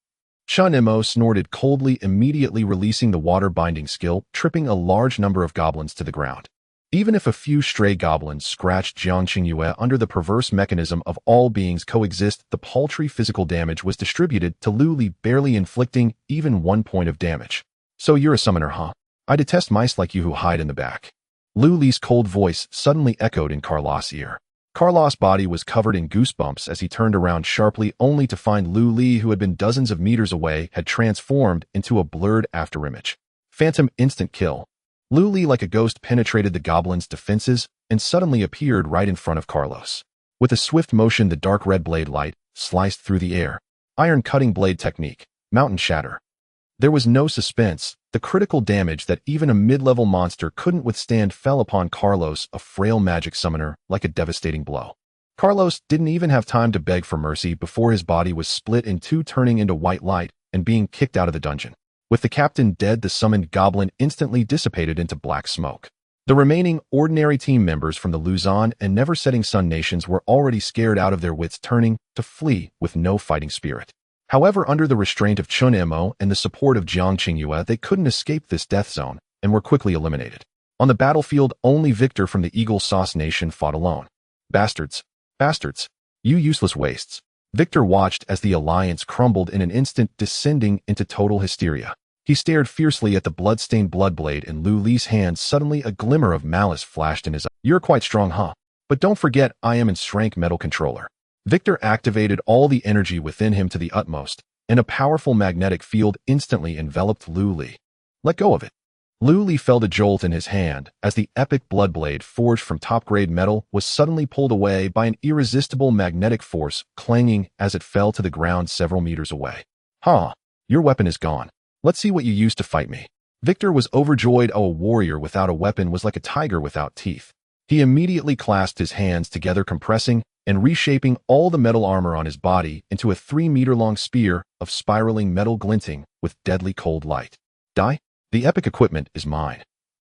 Shinemo snorted coldly, immediately releasing the water binding skill, tripping a large number of goblins to the ground. Even if a few stray goblins scratched Jiang Qingyue, under the perverse mechanism of all beings coexist, the paltry physical damage was distributed to Lu Li, barely inflicting even 1 point of damage. So you're a summoner, huh? I detest mice like you who hide in the back. Lu Li's cold voice suddenly echoed in Carlos' ear. Carlos' body was covered in goosebumps as he turned around sharply, only to find Lu Li, who had been dozens of meters away, had transformed into a blurred afterimage. Phantom instant kill. Lu Li, like a ghost, penetrated the goblin's defenses and suddenly appeared right in front of Carlos. With a swift motion, the dark red blade light sliced through the air. Iron cutting blade technique. Mountain shatter. There was no suspense. The critical damage that even a mid-level monster couldn't withstand fell upon Carlos, a frail magic summoner, like a devastating blow. Carlos didn't even have time to beg for mercy before his body was split in 2, turning into white light and being kicked out of the dungeon. With the captain dead, the summoned goblin instantly dissipated into black smoke. The remaining ordinary team members from the Luzon and Never Setting Sun nations were already scared out of their wits, turning to flee with no fighting spirit. However, under the restraint of Chun Mo and the support of Jiang Qingyue, they couldn't escape this death zone and were quickly eliminated. On the battlefield, only Victor from the Eagle Sauce Nation fought alone. Bastards. Bastards. You useless wastes. Victor watched as the alliance crumbled in an instant, descending into total hysteria. He stared fiercely at the blood-stained bloodblade in Lu Li's hand. Suddenly, a glimmer of malice flashed in his eye. You're quite strong, huh? But don't forget, I am Enshrank Metal Controller. Victor activated all the energy within him to the utmost, and a powerful magnetic field instantly enveloped Lu Li. Let go of it. Lu Li felt a jolt in his hand as the epic bloodblade, forged from top-grade metal, was suddenly pulled away by an irresistible magnetic force, clanging as it fell to the ground several meters away. Huh, your weapon is gone. Let's see what you used to fight me. Victor was overjoyed. Oh, a warrior without a weapon was like a tiger without teeth. He immediately clasped his hands together, compressing and reshaping all the metal armor on his body into a 3-meter-long spear of spiraling metal glinting with deadly cold light. Die? The epic equipment is mine.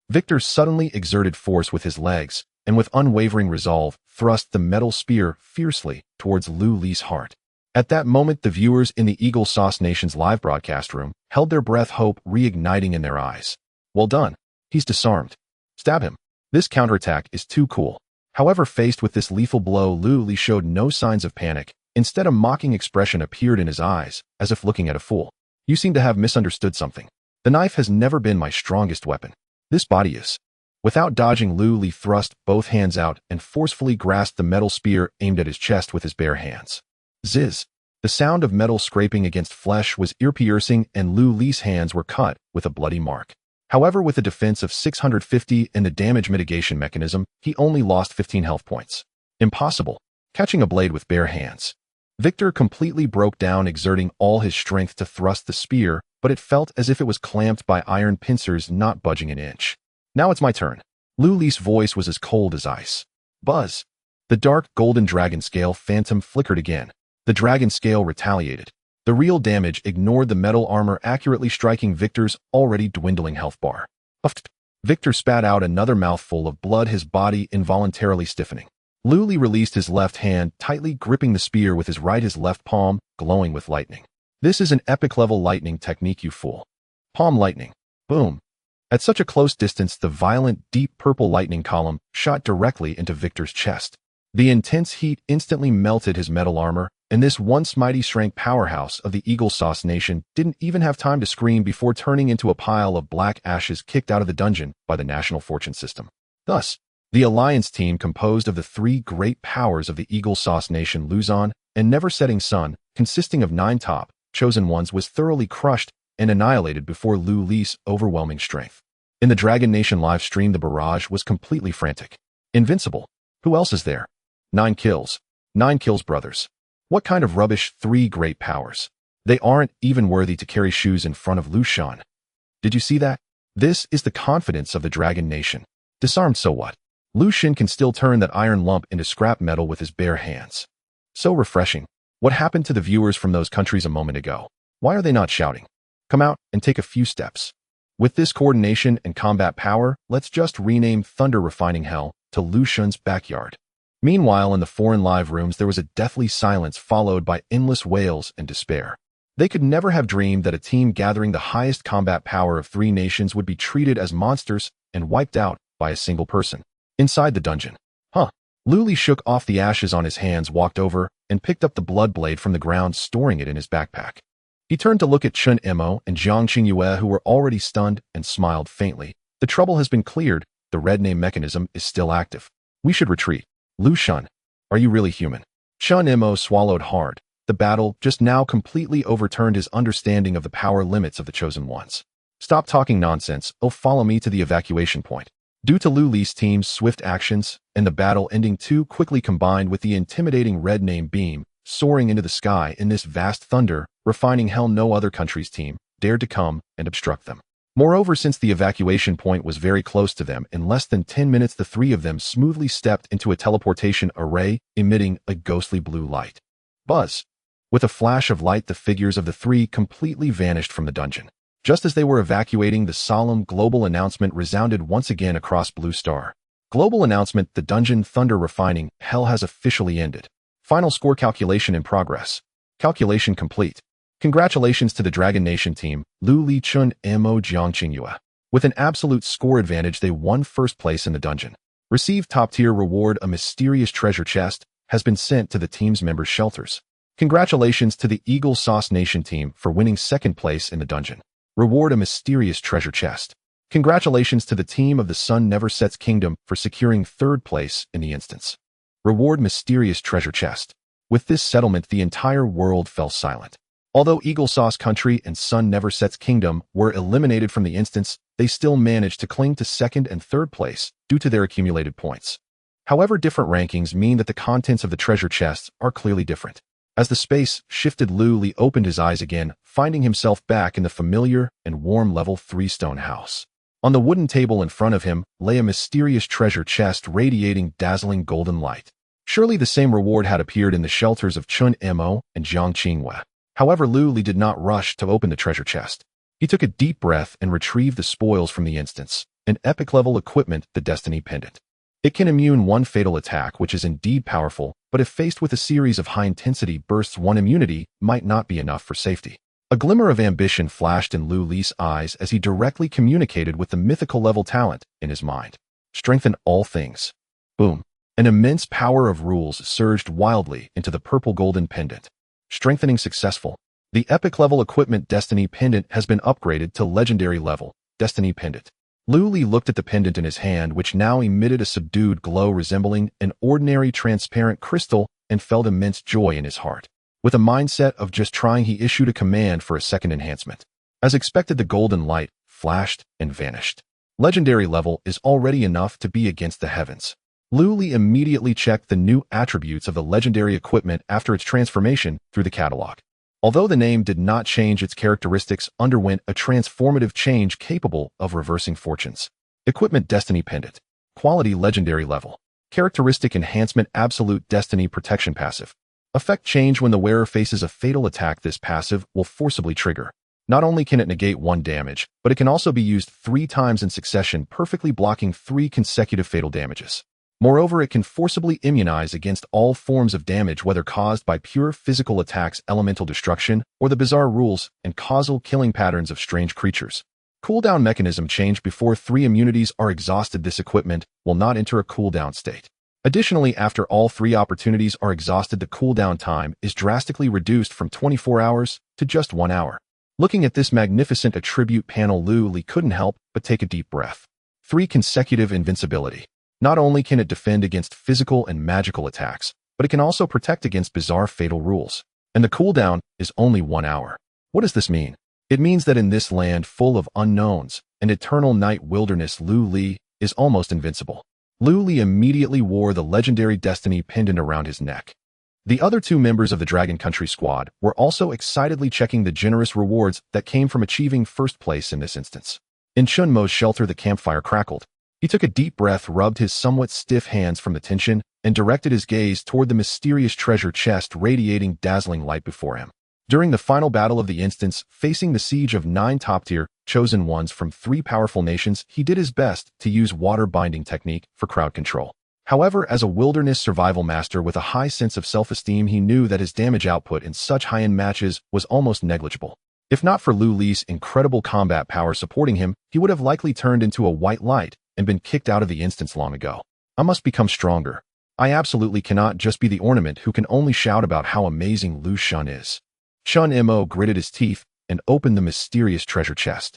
Victor suddenly exerted force with his legs, and with unwavering resolve, thrust the metal spear fiercely towards Lu Li's heart. At that moment, the viewers in the Eagle Sauce Nation's live broadcast room held their breath, hope reigniting in their eyes. Well done. He's disarmed. Stab him. This counterattack is too cool. However, faced with this lethal blow, Lu Li showed no signs of panic. Instead, a mocking expression appeared in his eyes, as if looking at a fool. You seem to have misunderstood something. The knife has never been my strongest weapon. This body is. Without dodging, Lu Li thrust both hands out and forcefully grasped the metal spear aimed at his chest with his bare hands. Ziz. The sound of metal scraping against flesh was ear-piercing, and Lu Li's hands were cut with a bloody mark. However, with a defense of 650 and the damage mitigation mechanism, he only lost 15 health points. Impossible. Catching a blade with bare hands. Victor completely broke down, exerting all his strength to thrust the spear, but it felt as if it was clamped by iron pincers, not budging an inch. Now it's my turn. Lu Li's voice was as cold as ice. Buzz. The dark golden dragon scale phantom flickered again. The dragon scale retaliated. The real damage ignored the metal armor, accurately striking Victor's already dwindling health bar. Uffed. Victor spat out another mouthful of blood, his body involuntarily stiffening. Lu Li released his left hand, tightly gripping the spear with his right, his left palm glowing with lightning. This is an epic-level lightning technique, you fool. Palm lightning. Boom. At such a close distance, the violent, deep purple lightning column shot directly into Victor's chest. The intense heat instantly melted his metal armor, and this once mighty strength powerhouse of the Eagle Sauce Nation didn't even have time to scream before turning into a pile of black ashes kicked out of the dungeon by the National Fortune system. Thus, the Alliance team, composed of the three great powers of the Eagle Sauce Nation, Luzon and Never Setting Sun, consisting of 9 top chosen ones, was thoroughly crushed and annihilated before Lu Li's overwhelming strength. In the Dragon Nation live stream, the barrage was completely frantic. Invincible. Who else is there? 9 kills. 9 kills, brothers. What kind of rubbish 3 great powers? They aren't even worthy to carry shoes in front of Lushan. Did you see that? This is the confidence of the Dragon Nation. Disarmed, so what? Lu Xun can still turn that iron lump into scrap metal with his bare hands. So refreshing. What happened to the viewers from those countries a moment ago? Why are they not shouting? Come out and take a few steps. With this coordination and combat power, let's just rename Thunder Refining Hell to Lu Xun's backyard. Meanwhile, in the foreign live rooms, there was a deathly silence followed by endless wails and despair. They could never have dreamed that a team gathering the highest combat power of 3 nations would be treated as monsters and wiped out by a single person. Inside the dungeon. Lu Li shook off the ashes on his hands, walked over, and picked up the blood blade from the ground, storing it in his backpack. He turned to look at Chun Emo and Jiang Qingyue, who were already stunned, and smiled faintly. The trouble has been cleared. The red name mechanism is still active. We should retreat. Lu Xun, are you really human? Chun Emo swallowed hard. The battle just now completely overturned his understanding of the power limits of the Chosen Ones. Stop talking nonsense. Follow me to the evacuation point. Due to Lu Li's team's swift actions and the battle ending too quickly, combined with the intimidating red name beam soaring into the sky in this vast thunder refining hell, no other country's team dared to come and obstruct them. Moreover, since the evacuation point was very close to them, in less than 10 minutes the 3 of them smoothly stepped into a teleportation array, emitting a ghostly blue light. Buzz. With a flash of light, the figures of the 3 completely vanished from the dungeon. Just as they were evacuating, the solemn global announcement resounded once again across Blue Star. Global announcement: the dungeon Thunder Refining Hell has officially ended. Final score calculation in progress. Calculation complete. Congratulations to the Dragon Nation team, Lu Li, Chun Emo, Jiang Qingyue. With an absolute score advantage, they won first place in the dungeon. Received top-tier reward: a mysterious treasure chest has been sent to the team's members' shelters. Congratulations to the Eagle Sauce Nation team for winning second place in the dungeon. Reward: a mysterious treasure chest. Congratulations to the team of the Sun Never Sets Kingdom for securing third place in the instance. Reward: mysterious treasure chest. With this settlement, the entire world fell silent. Although Eagle Sauce Country and Sun Never Sets Kingdom were eliminated from the instance, they still managed to cling to second and third place due to their accumulated points. However, different rankings mean that the contents of the treasure chests are clearly different. As the space shifted, Lu Li opened his eyes again, finding himself back in the familiar and warm level 3 stone house. On the wooden table in front of him lay a mysterious treasure chest radiating dazzling golden light. Surely the same reward had appeared in the shelters of Chun Emo and Jiang Qingyue. However, Lu Li did not rush to open the treasure chest. He took a deep breath and retrieved the spoils from the instance, an epic-level equipment, the Destiny Pendant. It can immune 1 fatal attack, which is indeed powerful, but if faced with a series of high-intensity bursts, 1 immunity might not be enough for safety. A glimmer of ambition flashed in Lu Li's eyes as he directly communicated with the mythical level talent in his mind. Strengthen all things. Boom. An immense power of rules surged wildly into the purple-golden pendant. Strengthening successful. The epic level equipment Destiny pendant has been upgraded to legendary level, Destiny pendant. Lu Li looked at the pendant in his hand, which now emitted a subdued glow resembling an ordinary transparent crystal, and felt immense joy in his heart. With a mindset of just trying, he issued a command for a second enhancement. As expected, the golden light flashed and vanished. Legendary level is already enough to be against the heavens. Lu Li immediately checked the new attributes of the legendary equipment after its transformation through the catalog. Although the name did not change, its characteristics underwent a transformative change capable of reversing fortunes. Equipment Destiny Pendant. Quality Legendary Level. Characteristic Enhancement Absolute Destiny Protection Passive. Effect change when the wearer faces a fatal attack. This passive will forcibly trigger. Not only can it negate 1 damage, but it can also be used 3 times in succession, perfectly blocking 3 consecutive fatal damages. Moreover, it can forcibly immunize against all forms of damage, whether caused by pure physical attacks, elemental destruction, or the bizarre rules and causal killing patterns of strange creatures. Cooldown mechanism change before 3 immunities are exhausted. This equipment will not enter a cooldown state. Additionally, after all 3 opportunities are exhausted, the cooldown time is drastically reduced from 24 hours to just 1 hour. Looking at this magnificent attribute panel, Lu Li couldn't help but take a deep breath. 3 consecutive invincibility. Not only can it defend against physical and magical attacks, but it can also protect against bizarre fatal rules. And the cooldown is only 1 hour. What does this mean? It means that in this land full of unknowns, an eternal night wilderness, Lu Li is almost invincible. Lu Li immediately wore the legendary Destiny pendant around his neck. The other 2 members of the Dragon Country squad were also excitedly checking the generous rewards that came from achieving first place in this instance. In Chun Mo's shelter, the campfire crackled. He took a deep breath, rubbed his somewhat stiff hands from the tension, and directed his gaze toward the mysterious treasure chest radiating dazzling light before him. During the final battle of the instance, facing the siege of 9 top-tier chosen ones from 3 powerful nations, he did his best to use water binding technique for crowd control. However, as a wilderness survival master with a high sense of self-esteem, he knew that his damage output in such high-end matches was almost negligible. If not for Lu Li's incredible combat power supporting him, he would have likely turned into a white light and been kicked out of the instance long ago. I must become stronger. I absolutely cannot just be the ornament who can only shout about how amazing Lu Shun is. Chun Mo gritted his teeth and opened the mysterious treasure chest.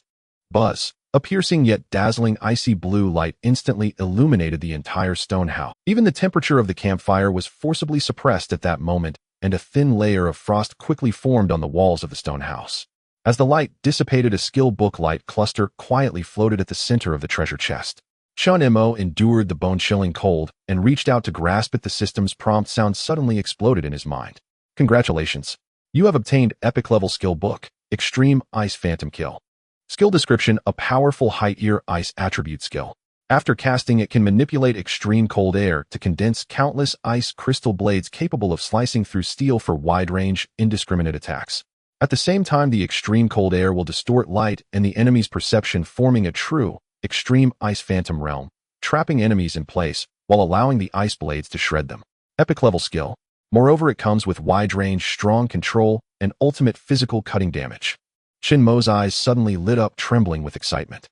Buzz. A piercing yet dazzling icy blue light instantly illuminated the entire stone house. Even the temperature of the campfire was forcibly suppressed at that moment, and a thin layer of frost quickly formed on the walls of the stone house. As the light dissipated, a skill book light cluster quietly floated at the center of the treasure chest. Chun Mo endured the bone-chilling cold and reached out to grasp it. The system's prompt sound suddenly exploded in his mind. Congratulations. You have obtained epic level skill book, Extreme Ice Phantom Kill. Skill description: a powerful high-tier ice attribute skill. After casting, it can manipulate extreme cold air to condense countless ice crystal blades capable of slicing through steel for wide-range, indiscriminate attacks. At the same time, the extreme cold air will distort light and the enemy's perception, forming a true, extreme ice phantom realm, trapping enemies in place while allowing the ice blades to shred them. Epic level skill. Moreover, it comes with wide-range, strong control, and ultimate physical cutting damage. Chun Mo's eyes suddenly lit up, trembling with excitement.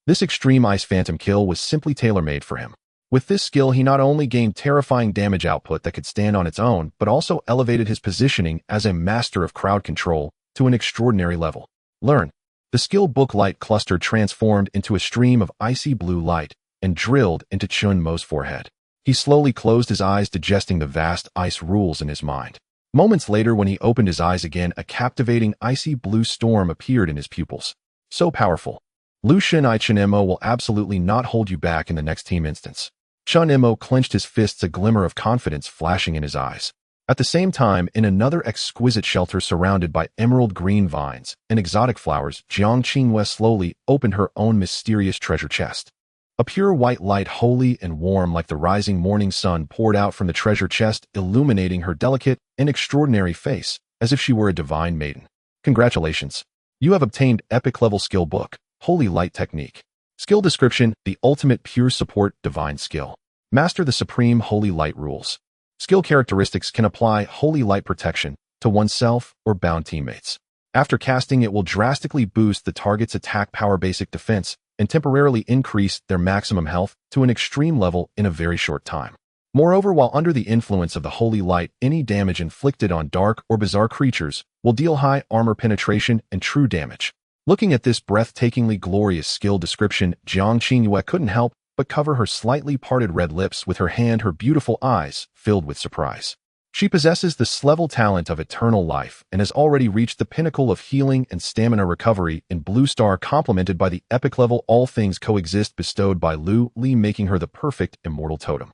This extreme ice phantom kill was simply tailor-made for him. With this skill, he not only gained terrifying damage output that could stand on its own, but also elevated his positioning as a master of crowd control to an extraordinary level. Learn. The skill book light cluster transformed into a stream of icy blue light and drilled into Chun Mo's forehead. He slowly closed his eyes, digesting the vast ice rules in his mind. Moments later, when he opened his eyes again, a captivating icy blue storm appeared in his pupils. So powerful. Lu Chun Mo will absolutely not hold you back in the next team instance. Chun Mo clenched his fists, a glimmer of confidence flashing in his eyes. At the same time, in another exquisite shelter surrounded by emerald green vines and exotic flowers, Jiang Qingwei slowly opened her own mysterious treasure chest. A pure white light, holy and warm like the rising morning sun, poured out from the treasure chest, illuminating her delicate and extraordinary face, as if she were a divine maiden. Congratulations. You have obtained epic level skill book, Holy Light Technique. Skill description: the ultimate pure support divine skill. Master the supreme holy light rules. Skill characteristics: can apply holy light protection to oneself or bound teammates. After casting, it will drastically boost the target's attack power basic defense and temporarily increase their maximum health to an extreme level in a very short time. Moreover, while under the influence of the Holy Light, any damage inflicted on dark or bizarre creatures will deal high armor penetration and true damage. Looking at this breathtakingly glorious skill description, Jiang Qingyue couldn't help but cover her slightly parted red lips with her hand, her beautiful eyes filled with surprise. She possesses the level talent of eternal life and has already reached the pinnacle of healing and stamina recovery in Blue Star, complemented by the epic level All Things Coexist bestowed by Lu Li, making her the perfect immortal totem.